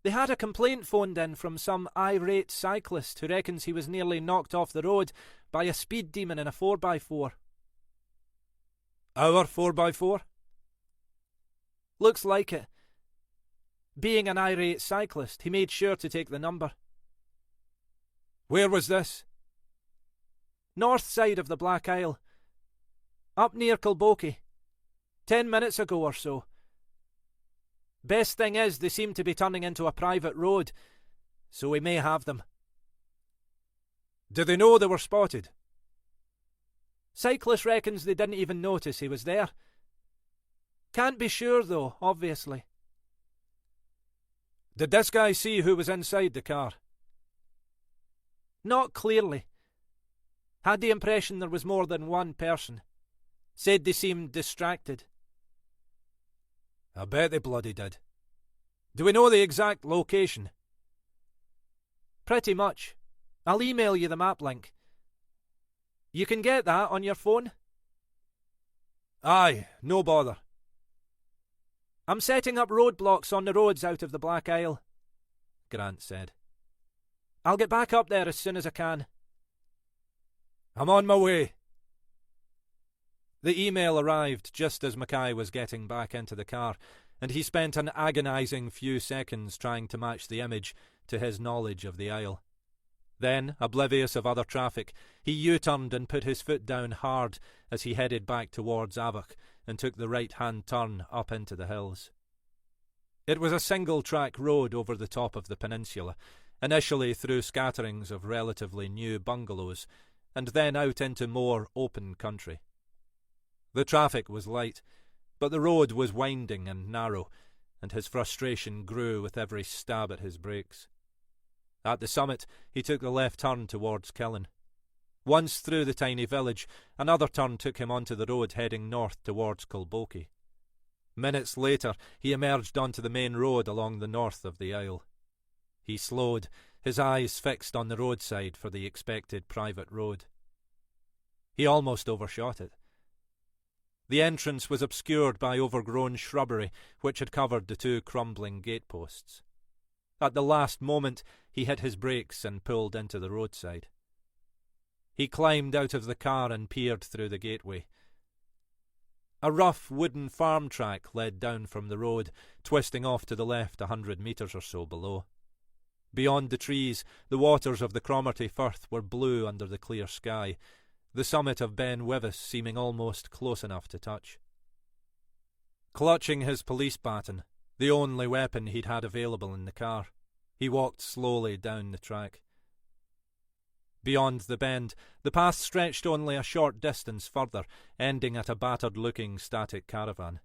They had a complaint phoned in from some irate cyclist who reckons he was nearly knocked off the road by a speed demon in a 4x4. "Our 4x4? "Looks like it. Being an irate cyclist, he made sure to take the number." "Where was this?" "North side of the Black Isle. Up near Kilbokey. 10 minutes ago or so. Best thing is, they seem to be turning into a private road, so we may have them." "Do they know they were spotted?" "Cyclist reckons they didn't even notice he was there. Can't be sure though, obviously." "Did this guy see who was inside the car?" "Not clearly. Had the impression there was more than one person. Said they seemed distracted." "I bet they bloody did. Do we know the exact location?" "Pretty much. I'll email you the map link. You can get that on your phone?" "Aye, no bother." "I'm setting up roadblocks on the roads out of the Black Isle," Grant said. "I'll get back up there as soon as I can." "I'm on my way." The email arrived just as Mackay was getting back into the car, and he spent an agonising few seconds trying to match the image to his knowledge of the Isle. Then, oblivious of other traffic, he U-turned and put his foot down hard as he headed back towards Avok and took the right-hand turn up into the hills. It was a single-track road over the top of the peninsula, initially through scatterings of relatively new bungalows, and then out into more open country. The traffic was light, but the road was winding and narrow, and his frustration grew with every stab at his brakes. At the summit, he took the left turn towards Killen. Once through the tiny village, another turn took him onto the road heading north towards Kilbokey. Minutes later, he emerged onto the main road along the north of the Isle. He slowed, his eyes fixed on the roadside for the expected private road. He almost overshot it. The entrance was obscured by overgrown shrubbery which had covered the two crumbling gateposts. At the last moment, he hit his brakes and pulled into the roadside. He climbed out of the car and peered through the gateway. A rough wooden farm track led down from the road, twisting off to the left 100 metres or so below. Beyond the trees, the waters of the Cromarty Firth were blue under the clear sky, the summit of Ben Wyvis seeming almost close enough to touch. Clutching his police baton, the only weapon he'd had available in the car, he walked slowly down the track. Beyond the bend, the path stretched only a short distance further, ending at a battered-looking static caravan.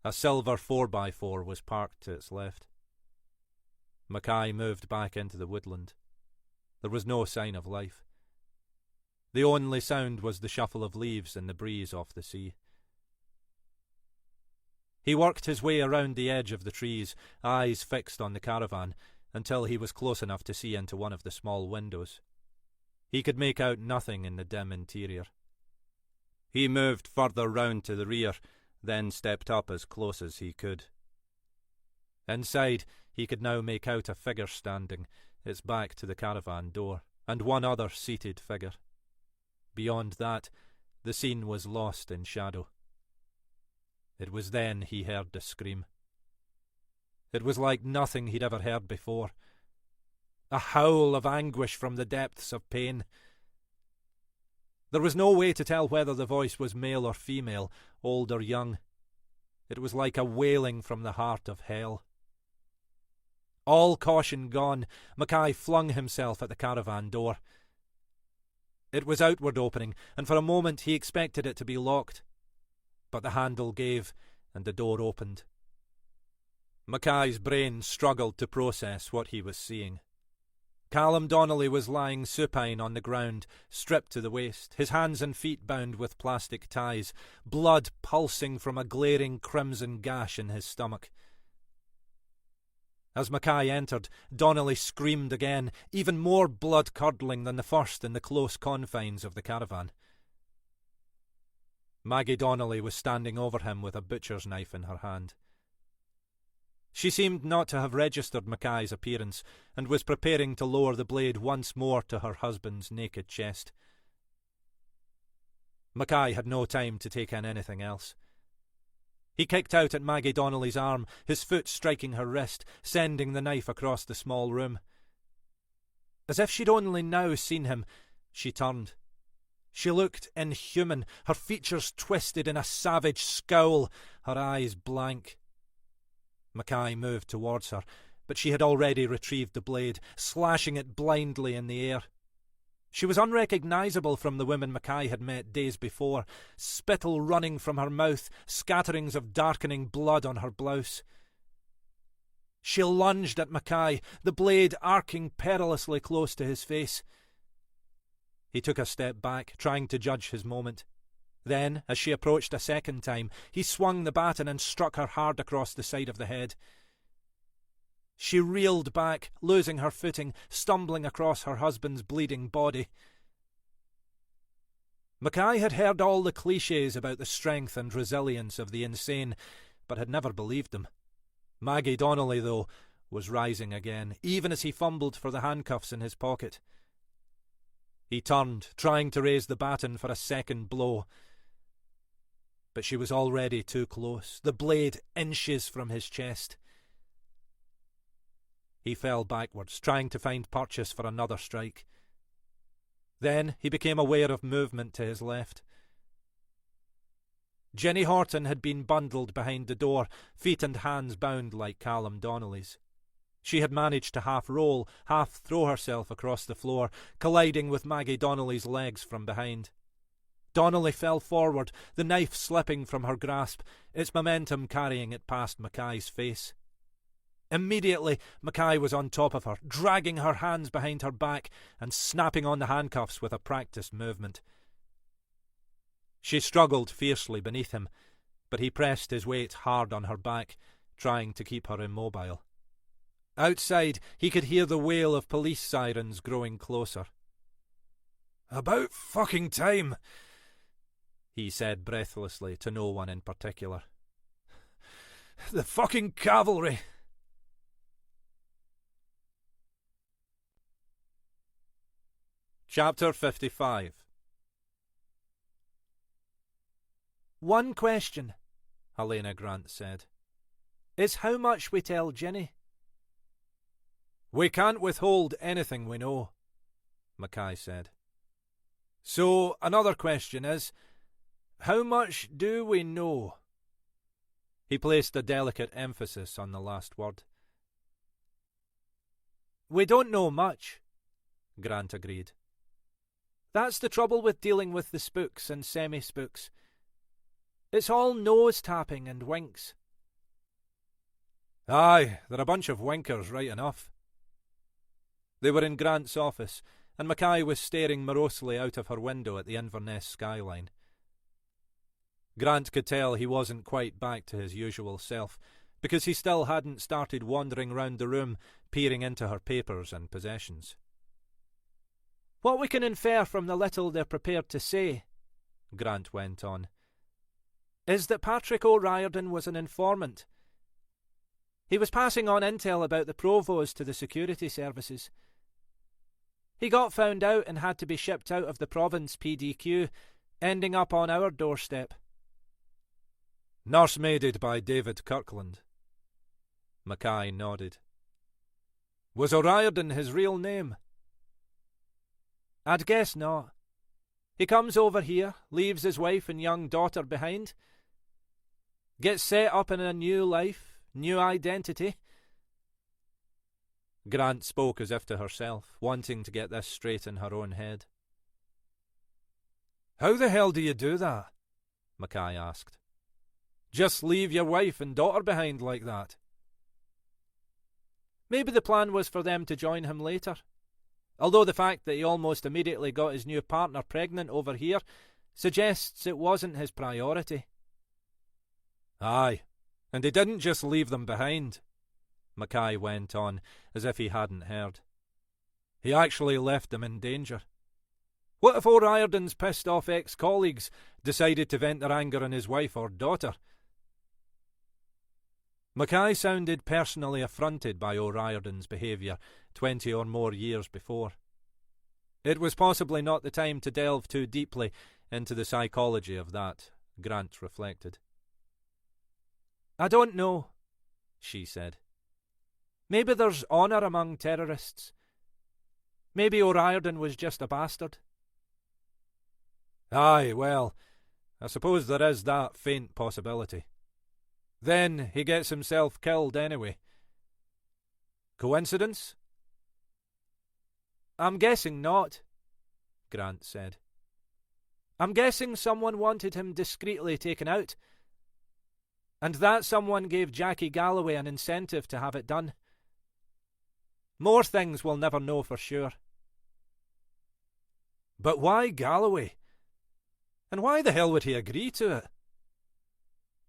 A silver 4x4 was parked to its left. Mackay moved back into the woodland. There was no sign of life. The only sound was the shuffle of leaves in the breeze off the sea. He worked his way around the edge of the trees, eyes fixed on the caravan, until he was close enough to see into one of the small windows. He could make out nothing in the dim interior. He moved further round to the rear, then stepped up as close as he could. Inside, he could now make out a figure standing, its back to the caravan door, and one other seated figure. Beyond that, the scene was lost in shadow. It was then he heard the scream. It was like nothing he'd ever heard before. A howl of anguish from the depths of pain. There was no way to tell whether the voice was male or female, old or young. It was like a wailing from the heart of hell. All caution gone, Mackay flung himself at the caravan door. It was outward opening, and for a moment he expected it to be locked. But the handle gave, and the door opened. Mackay's brain struggled to process what he was seeing. Callum Donnelly was lying supine on the ground, stripped to the waist, his hands and feet bound with plastic ties, blood pulsing from a glaring crimson gash in his stomach. As Mackay entered, Donnelly screamed again, even more blood-curdling than the first in the close confines of the caravan. Maggie Donnelly was standing over him with a butcher's knife in her hand. She seemed not to have registered Mackay's appearance, and was preparing to lower the blade once more to her husband's naked chest. Mackay had no time to take in anything else. He kicked out at Maggie Donnelly's arm, his foot striking her wrist, sending the knife across the small room. As if she'd only now seen him, she turned. She looked inhuman, her features twisted in a savage scowl, her eyes blank. Mackay moved towards her, but she had already retrieved the blade, slashing it blindly in the air. She was unrecognisable from the woman Mackay had met days before, spittle running from her mouth, scatterings of darkening blood on her blouse. She lunged at Mackay, the blade arcing perilously close to his face. He took a step back, trying to judge his moment. Then, as she approached a second time, he swung the baton and struck her hard across the side of the head. She reeled back, losing her footing, stumbling across her husband's bleeding body. Mackay had heard all the clichés about the strength and resilience of the insane, but had never believed them. Maggie Donnelly, though, was rising again, even as he fumbled for the handcuffs in his pocket. He turned, trying to raise the baton for a second blow. But she was already too close, the blade inches from his chest. He fell backwards, trying to find purchase for another strike. Then he became aware of movement to his left. Jenny Horton had been bundled behind the door, feet and hands bound like Callum Donnelly's. She had managed to half roll, half throw herself across the floor, colliding with Maggie Donnelly's legs from behind. Donnelly fell forward, the knife slipping from her grasp, its momentum carrying it past Mackay's face. Immediately, Mackay was on top of her, dragging her hands behind her back and snapping on the handcuffs with a practised movement. She struggled fiercely beneath him, but he pressed his weight hard on her back, trying to keep her immobile. Outside, he could hear the wail of police sirens growing closer. "About fucking time," he said breathlessly to no one in particular. "The fucking cavalry." Chapter 55. "One question," Helena Grant said, "is how much we tell Ginny." "We can't withhold anything we know," Mackay said. "So, another question is, how much do we know?" He placed a delicate emphasis on the last word. "We don't know much," Grant agreed. "That's the trouble with dealing with the spooks and semi-spooks. It's all nose-tapping and winks." "Aye, they're a bunch of winkers, right enough." They were in Grant's office, and Mackay was staring morosely out of her window at the Inverness skyline. Grant could tell he wasn't quite back to his usual self, because he still hadn't started wandering round the room, peering into her papers and possessions. "What we can infer from the little they're prepared to say," Grant went on, "is that Patrick O'Riordan was an informant. He was passing on intel about the provost to the security services. He got found out and had to be shipped out of the province PDQ, ending up on our doorstep." "Nursemaided by David Kirkland." Mackay nodded. "Was O'Riordan his real name?" "I'd guess not. He comes over here, leaves his wife and young daughter behind, gets set up in a new life, new identity." Grant spoke as if to herself, wanting to get this straight in her own head. "How the hell do you do that?" Mackay asked. "Just leave your wife and daughter behind like that?" "Maybe the plan was for them to join him later. Although the fact that he almost immediately got his new partner pregnant over here suggests it wasn't his priority." "Aye, and he didn't just leave them behind," Mackay went on, as if he hadn't heard. "He actually left them in danger. What if O'Riordan's pissed off ex-colleagues decided to vent their anger on his wife or daughter?" Mackay sounded personally affronted by O'Riordan's behaviour 20 or more years before. It was possibly not the time to delve too deeply into the psychology of that, Grant reflected. "I don't know," she said. "Maybe there's honour among terrorists. Maybe O'Riordan was just a bastard." "Aye, well, I suppose there is that faint possibility. Then he gets himself killed anyway. Coincidence?" "I'm guessing not," Grant said. "I'm guessing someone wanted him discreetly taken out, and that someone gave Jackie Galloway an incentive to have it done. More things we'll never know for sure." "But why Galloway? And why the hell would he agree to it?"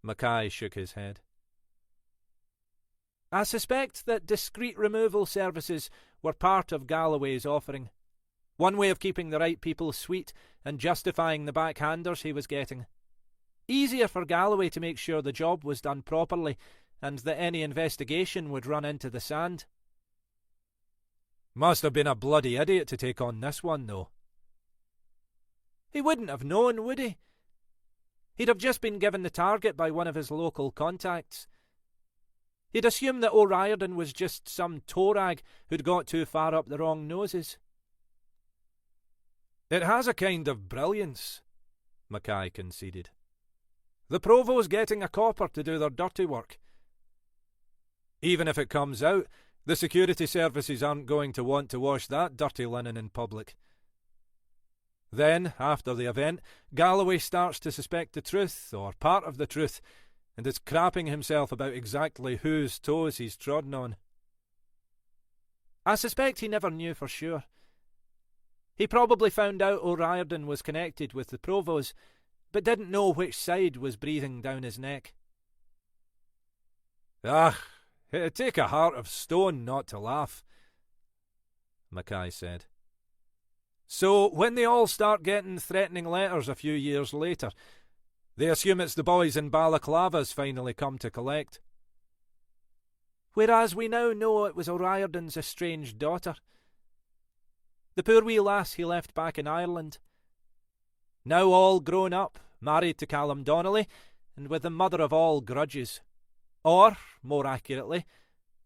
Mackay shook his head. "I suspect that discreet removal services were part of Galloway's offering. One way of keeping the right people sweet and justifying the backhanders he was getting. Easier for Galloway to make sure the job was done properly and that any investigation would run into the sand." "Must have been a bloody idiot to take on this one, though." "He wouldn't have known, would he? He'd have just been given the target by one of his local contacts. He'd assume that O'Riordan was just some toe-rag who'd got too far up the wrong noses." "It has a kind of brilliance," Mackay conceded. "The Provo's getting a copper to do their dirty work. Even if it comes out, the security services aren't going to want to wash that dirty linen in public. Then, after the event, Galloway starts to suspect the truth, or part of the truth, and is crapping himself about exactly whose toes he's trodden on." "I suspect he never knew for sure. He probably found out O'Riordan was connected with the Provos, but didn't know which side was breathing down his neck. "Ah, it'd take a heart of stone not to laugh," Mackay said. "So, when they all start getting threatening letters a few years later, they assume it's the boys in balaclavas finally come to collect." Whereas we now know it was O'Riordan's estranged daughter. The poor wee lass he left back in Ireland. Now all grown up, married to Callum Donnelly, and with the mother of all grudges. Or, more accurately,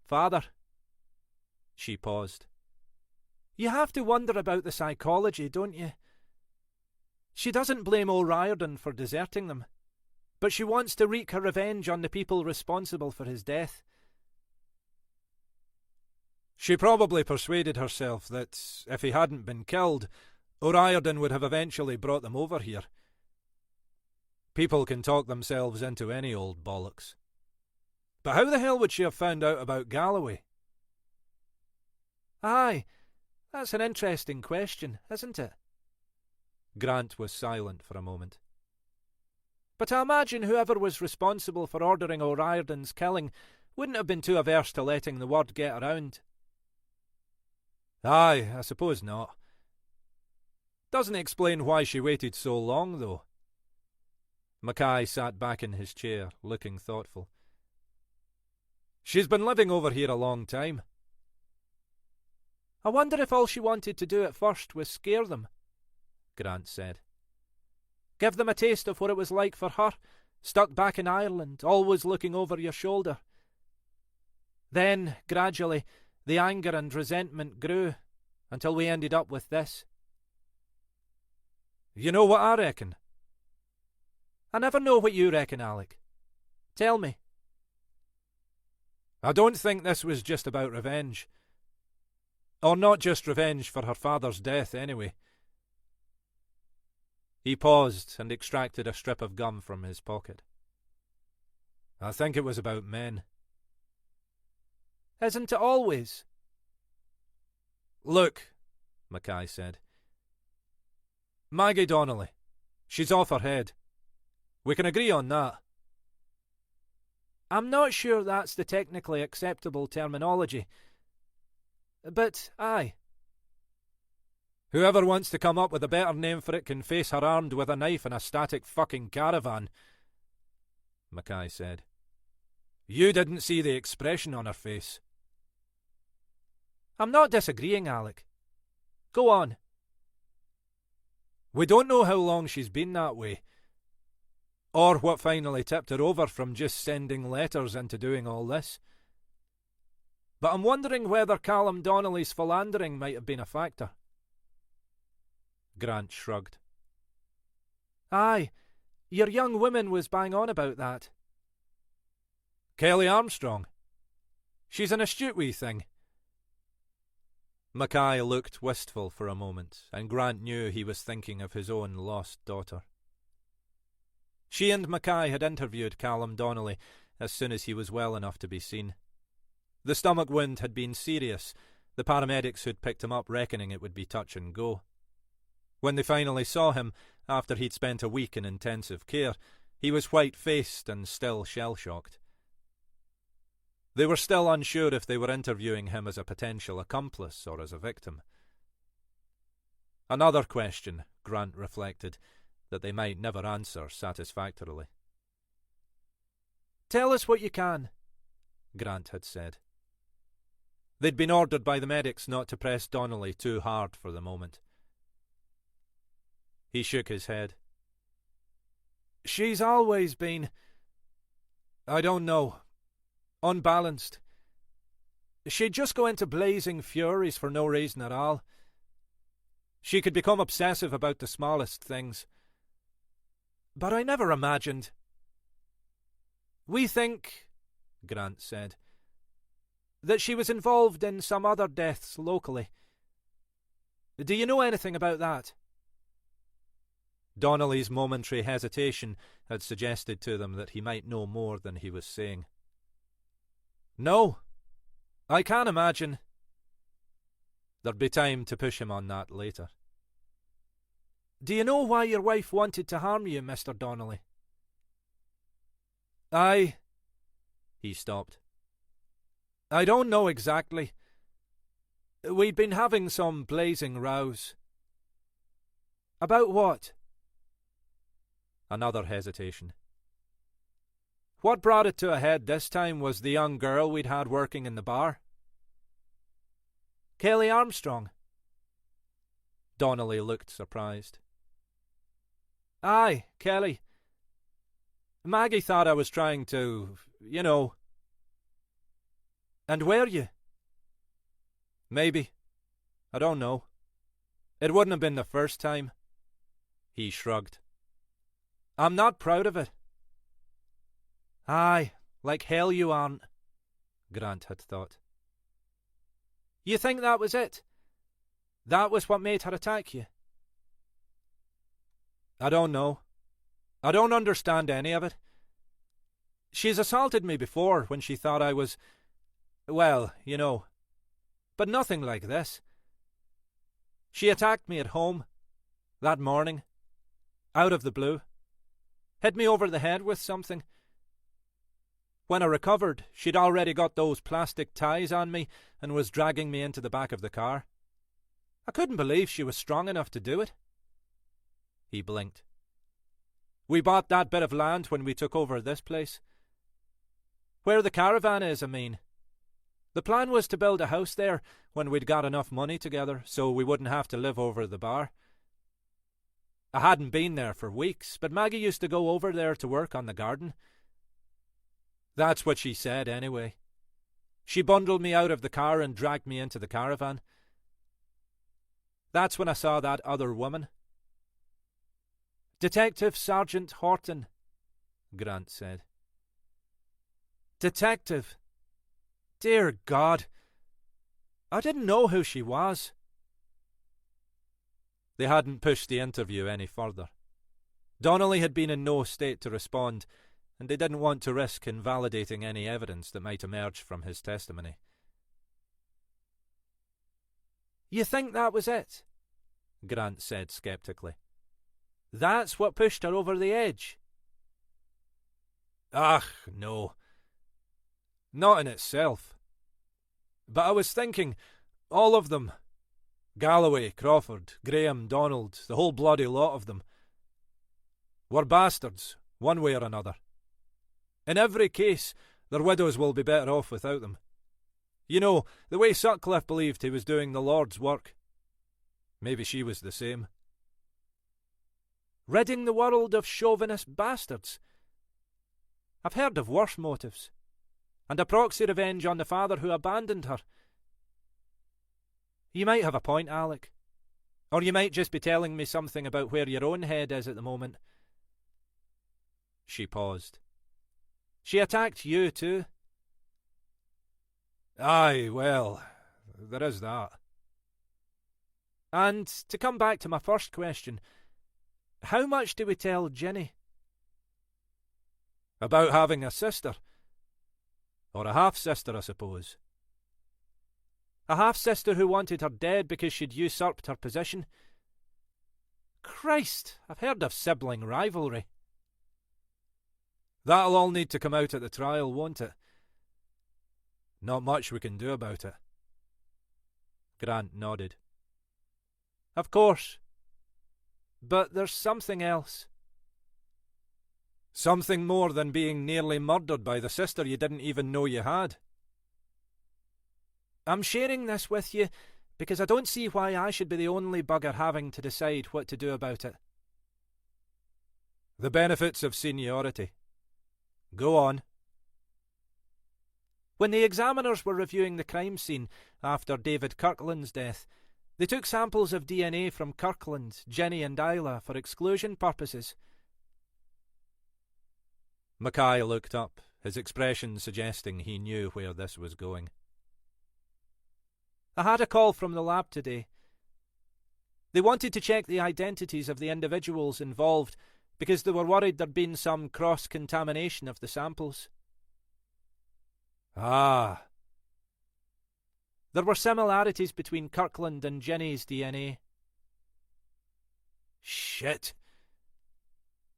father. She paused. You have to wonder about the psychology, don't you? She doesn't blame O'Riordan for deserting them, but she wants to wreak her revenge on the people responsible for his death. She probably persuaded herself that, if he hadn't been killed, O'Riordan would have eventually brought them over here. People can talk themselves into any old bollocks. But how the hell would she have found out about Galloway? Aye, that's an interesting question, isn't it? Grant was silent for a moment. But I imagine whoever was responsible for ordering O'Riordan's killing wouldn't have been too averse to letting the word get around. Aye, I suppose not. Doesn't explain why she waited so long, though. Mackay sat back in his chair, looking thoughtful. She's been living over here a long time. I wonder if all she wanted to do at first was scare them, Grant said. Give them a taste of what it was like for her, stuck back in Ireland, always looking over your shoulder. Then, gradually, the anger and resentment grew, until we ended up with this. You know what I reckon? I never know what you reckon, Alec. Tell me. I don't think this was just about revenge. Or not just revenge for her father's death, anyway. He paused and extracted a strip of gum from his pocket. I think it was about men. Isn't it always? Look, Mackay said. Maggie Donnelly. She's off her head. We can agree on that. I'm not sure that's the technically acceptable terminology. But, aye. Whoever wants to come up with a better name for it can face her armed with a knife in a static fucking caravan, Mackay said. You didn't see the expression on her face. I'm not disagreeing, Alec. Go on. We don't know how long she's been that way, or what finally tipped her over from just sending letters into doing all this. But I'm wondering whether Callum Donnelly's philandering might have been a factor. Grant shrugged. Aye, your young woman was bang on about that. Kelly Armstrong. She's an astute wee thing. Mackay looked wistful for a moment, and Grant knew he was thinking of his own lost daughter. She and Mackay had interviewed Callum Donnelly as soon as he was well enough to be seen. The stomach wound had been serious, the paramedics who'd picked him up reckoning it would be touch and go. When they finally saw him, after he'd spent a week in intensive care, he was white-faced and still shell-shocked. They were still unsure if they were interviewing him as a potential accomplice or as a victim. Another question, Grant reflected, that they might never answer satisfactorily. Tell us what you can, Grant had said. They'd been ordered by the medics not to press Donnelly too hard for the moment. He shook his head. She's always been, I don't know, unbalanced. She'd just go into blazing furies for no reason at all. She could become obsessive about the smallest things. But I never imagined. We think, Grant said, that she was involved in some other deaths locally. Do you know anything about that? Donnelly's momentary hesitation had suggested to them that he might know more than he was saying. No, I can't imagine. There'd be time to push him on that later. Do you know why your wife wanted to harm you, Mr. Donnelly? He stopped. I don't know exactly. We'd been having some blazing rows. About what? Another hesitation. What brought it to a head this time was the young girl we'd had working in the bar. Kelly Armstrong. Donnelly looked surprised. Aye, Kelly. Maggie thought I was trying to, you know. And were you? Maybe. I don't know. It wouldn't have been the first time. He shrugged. I'm not proud of it. Aye, like hell you aren't, Grant had thought. You think that was it? That was what made her attack you? I don't know. I don't understand any of it. She's assaulted me before when she thought I was, well, you know, but nothing like this. She attacked me at home, that morning, out of the blue, hit me over the head with something. When I recovered, she'd already got those plastic ties on me and was dragging me into the back of the car. I couldn't believe she was strong enough to do it. He blinked. We bought that bit of land when we took over this place. Where the caravan is, I mean. The plan was to build a house there when we'd got enough money together so we wouldn't have to live over the bar. I hadn't been there for weeks, but Maggie used to go over there to work on the garden. That's what she said, anyway. She bundled me out of the car and dragged me into the caravan. That's when I saw that other woman. Detective Sergeant Horton, Grant said. Detective? Dear God. I didn't know who she was. They hadn't pushed the interview any further. Donnelly had been in no state to respond, and they didn't want to risk invalidating any evidence that might emerge from his testimony. You think that was it? Grant said sceptically. That's what pushed her over the edge? No. Not in itself. But I was thinking, all of them, Galloway, Crawford, Graham, Donald, the whole bloody lot of them, were bastards, one way or another. In every case, their widows will be better off without them. You know, the way Sutcliffe believed he was doing the Lord's work. Maybe she was the same. Ridding the world of chauvinist bastards. I've heard of worse motives, and a proxy revenge on the father who abandoned her. You might have a point, Alec. Or you might just be telling me something about where your own head is at the moment. She paused. She attacked you too? Aye, well, there is that. And to come back to my first question, how much do we tell Ginny? About having a sister. Or a half-sister, I suppose. A half-sister who wanted her dead because she'd usurped her position? Christ, I've heard of sibling rivalry. That'll all need to come out at the trial, won't it? Not much we can do about it. Grant nodded. Of course. But there's something else. Something more than being nearly murdered by the sister you didn't even know you had. I'm sharing this with you because I don't see why I should be the only bugger having to decide what to do about it. The benefits of seniority. Go on. When the examiners were reviewing the crime scene after David Kirkland's death, they took samples of DNA from Kirkland, Jenny and Isla for exclusion purposes. Mackay looked up, his expression suggesting he knew where this was going. I had a call from the lab today. They wanted to check the identities of the individuals involved because they were worried there'd been some cross-contamination of the samples. Ah. There were similarities between Kirkland and Jenny's DNA. Shit.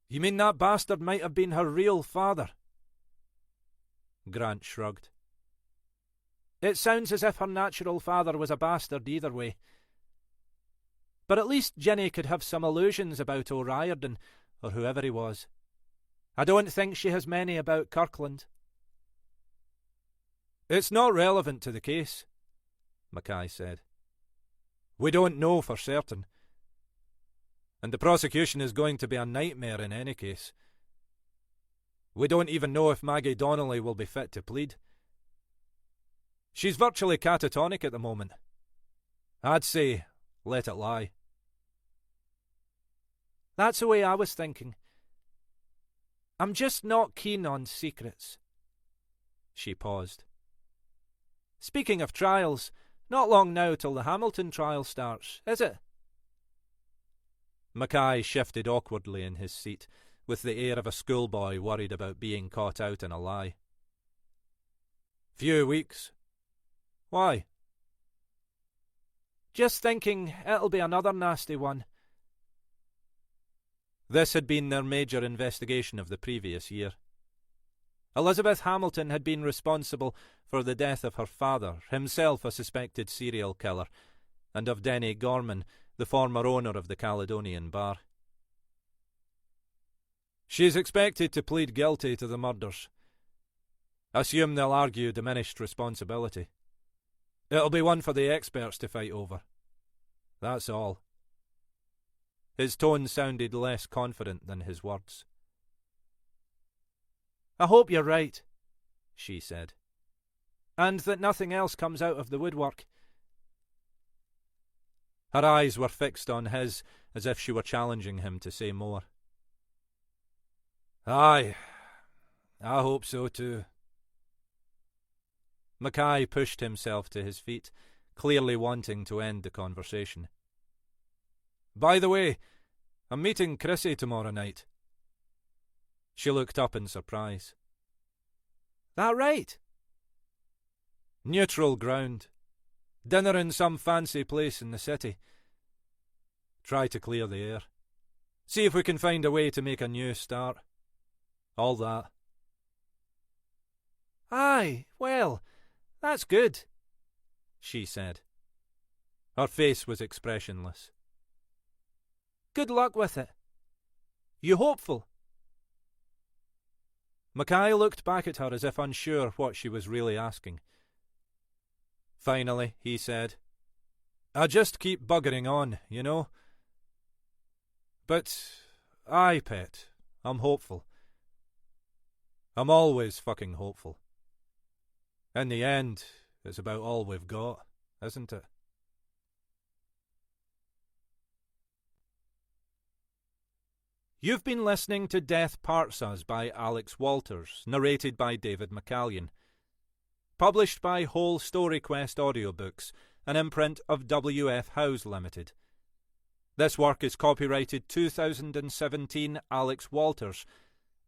You mean that bastard might have been her real father? Grant shrugged. It sounds as if her natural father was a bastard either way. But at least Ginny could have some illusions about O'Riordan, or whoever he was. I don't think she has many about Kirkland. It's not relevant to the case, Mackay said. We don't know for certain. And the prosecution is going to be a nightmare in any case. We don't even know if Maggie Donnelly will be fit to plead. She's virtually catatonic at the moment. I'd say, let it lie. That's the way I was thinking. I'm just not keen on secrets. She paused. Speaking of trials, not long now till the Hamilton trial starts, is it? Mackay shifted awkwardly in his seat, with the air of a schoolboy worried about being caught out in a lie. Few weeks. Why? Just thinking it'll be another nasty one. This had been their major investigation of the previous year. Elizabeth Hamilton had been responsible for the death of her father, himself a suspected serial killer, and of Denny Gorman, the former owner of the Caledonian Bar. She's expected to plead guilty to the murders. Assume they'll argue diminished responsibility. It'll be one for the experts to fight over. That's all. His tone sounded less confident than his words. I hope you're right, she said, and that nothing else comes out of the woodwork. Her eyes were fixed on his, as if she were challenging him to say more. Aye, I hope so too. Mackay pushed himself to his feet, clearly wanting to end the conversation. By the way, I'm meeting Chrissy tomorrow night. She looked up in surprise. That right? Neutral ground. Dinner in some fancy place in the city. Try to clear the air. See if we can find a way to make a new start. All that. Aye, well, that's good, she said. Her face was expressionless. Good luck with it. You hopeful? Mackay looked back at her as if unsure what she was really asking. Finally, he said, I just keep buggering on, you know. But, aye, pet, I'm hopeful. I'm always fucking hopeful. In the end, it's about all we've got, isn't it? You've been listening to Death Parts Us by Alex Walters, narrated by David McCallion. Published by Whole Story Quest Audiobooks, an imprint of W.F. House Limited. This work is copyrighted 2017 Alex Walters.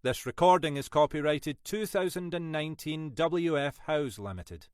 This recording is copyrighted 2019 W.F. House Limited.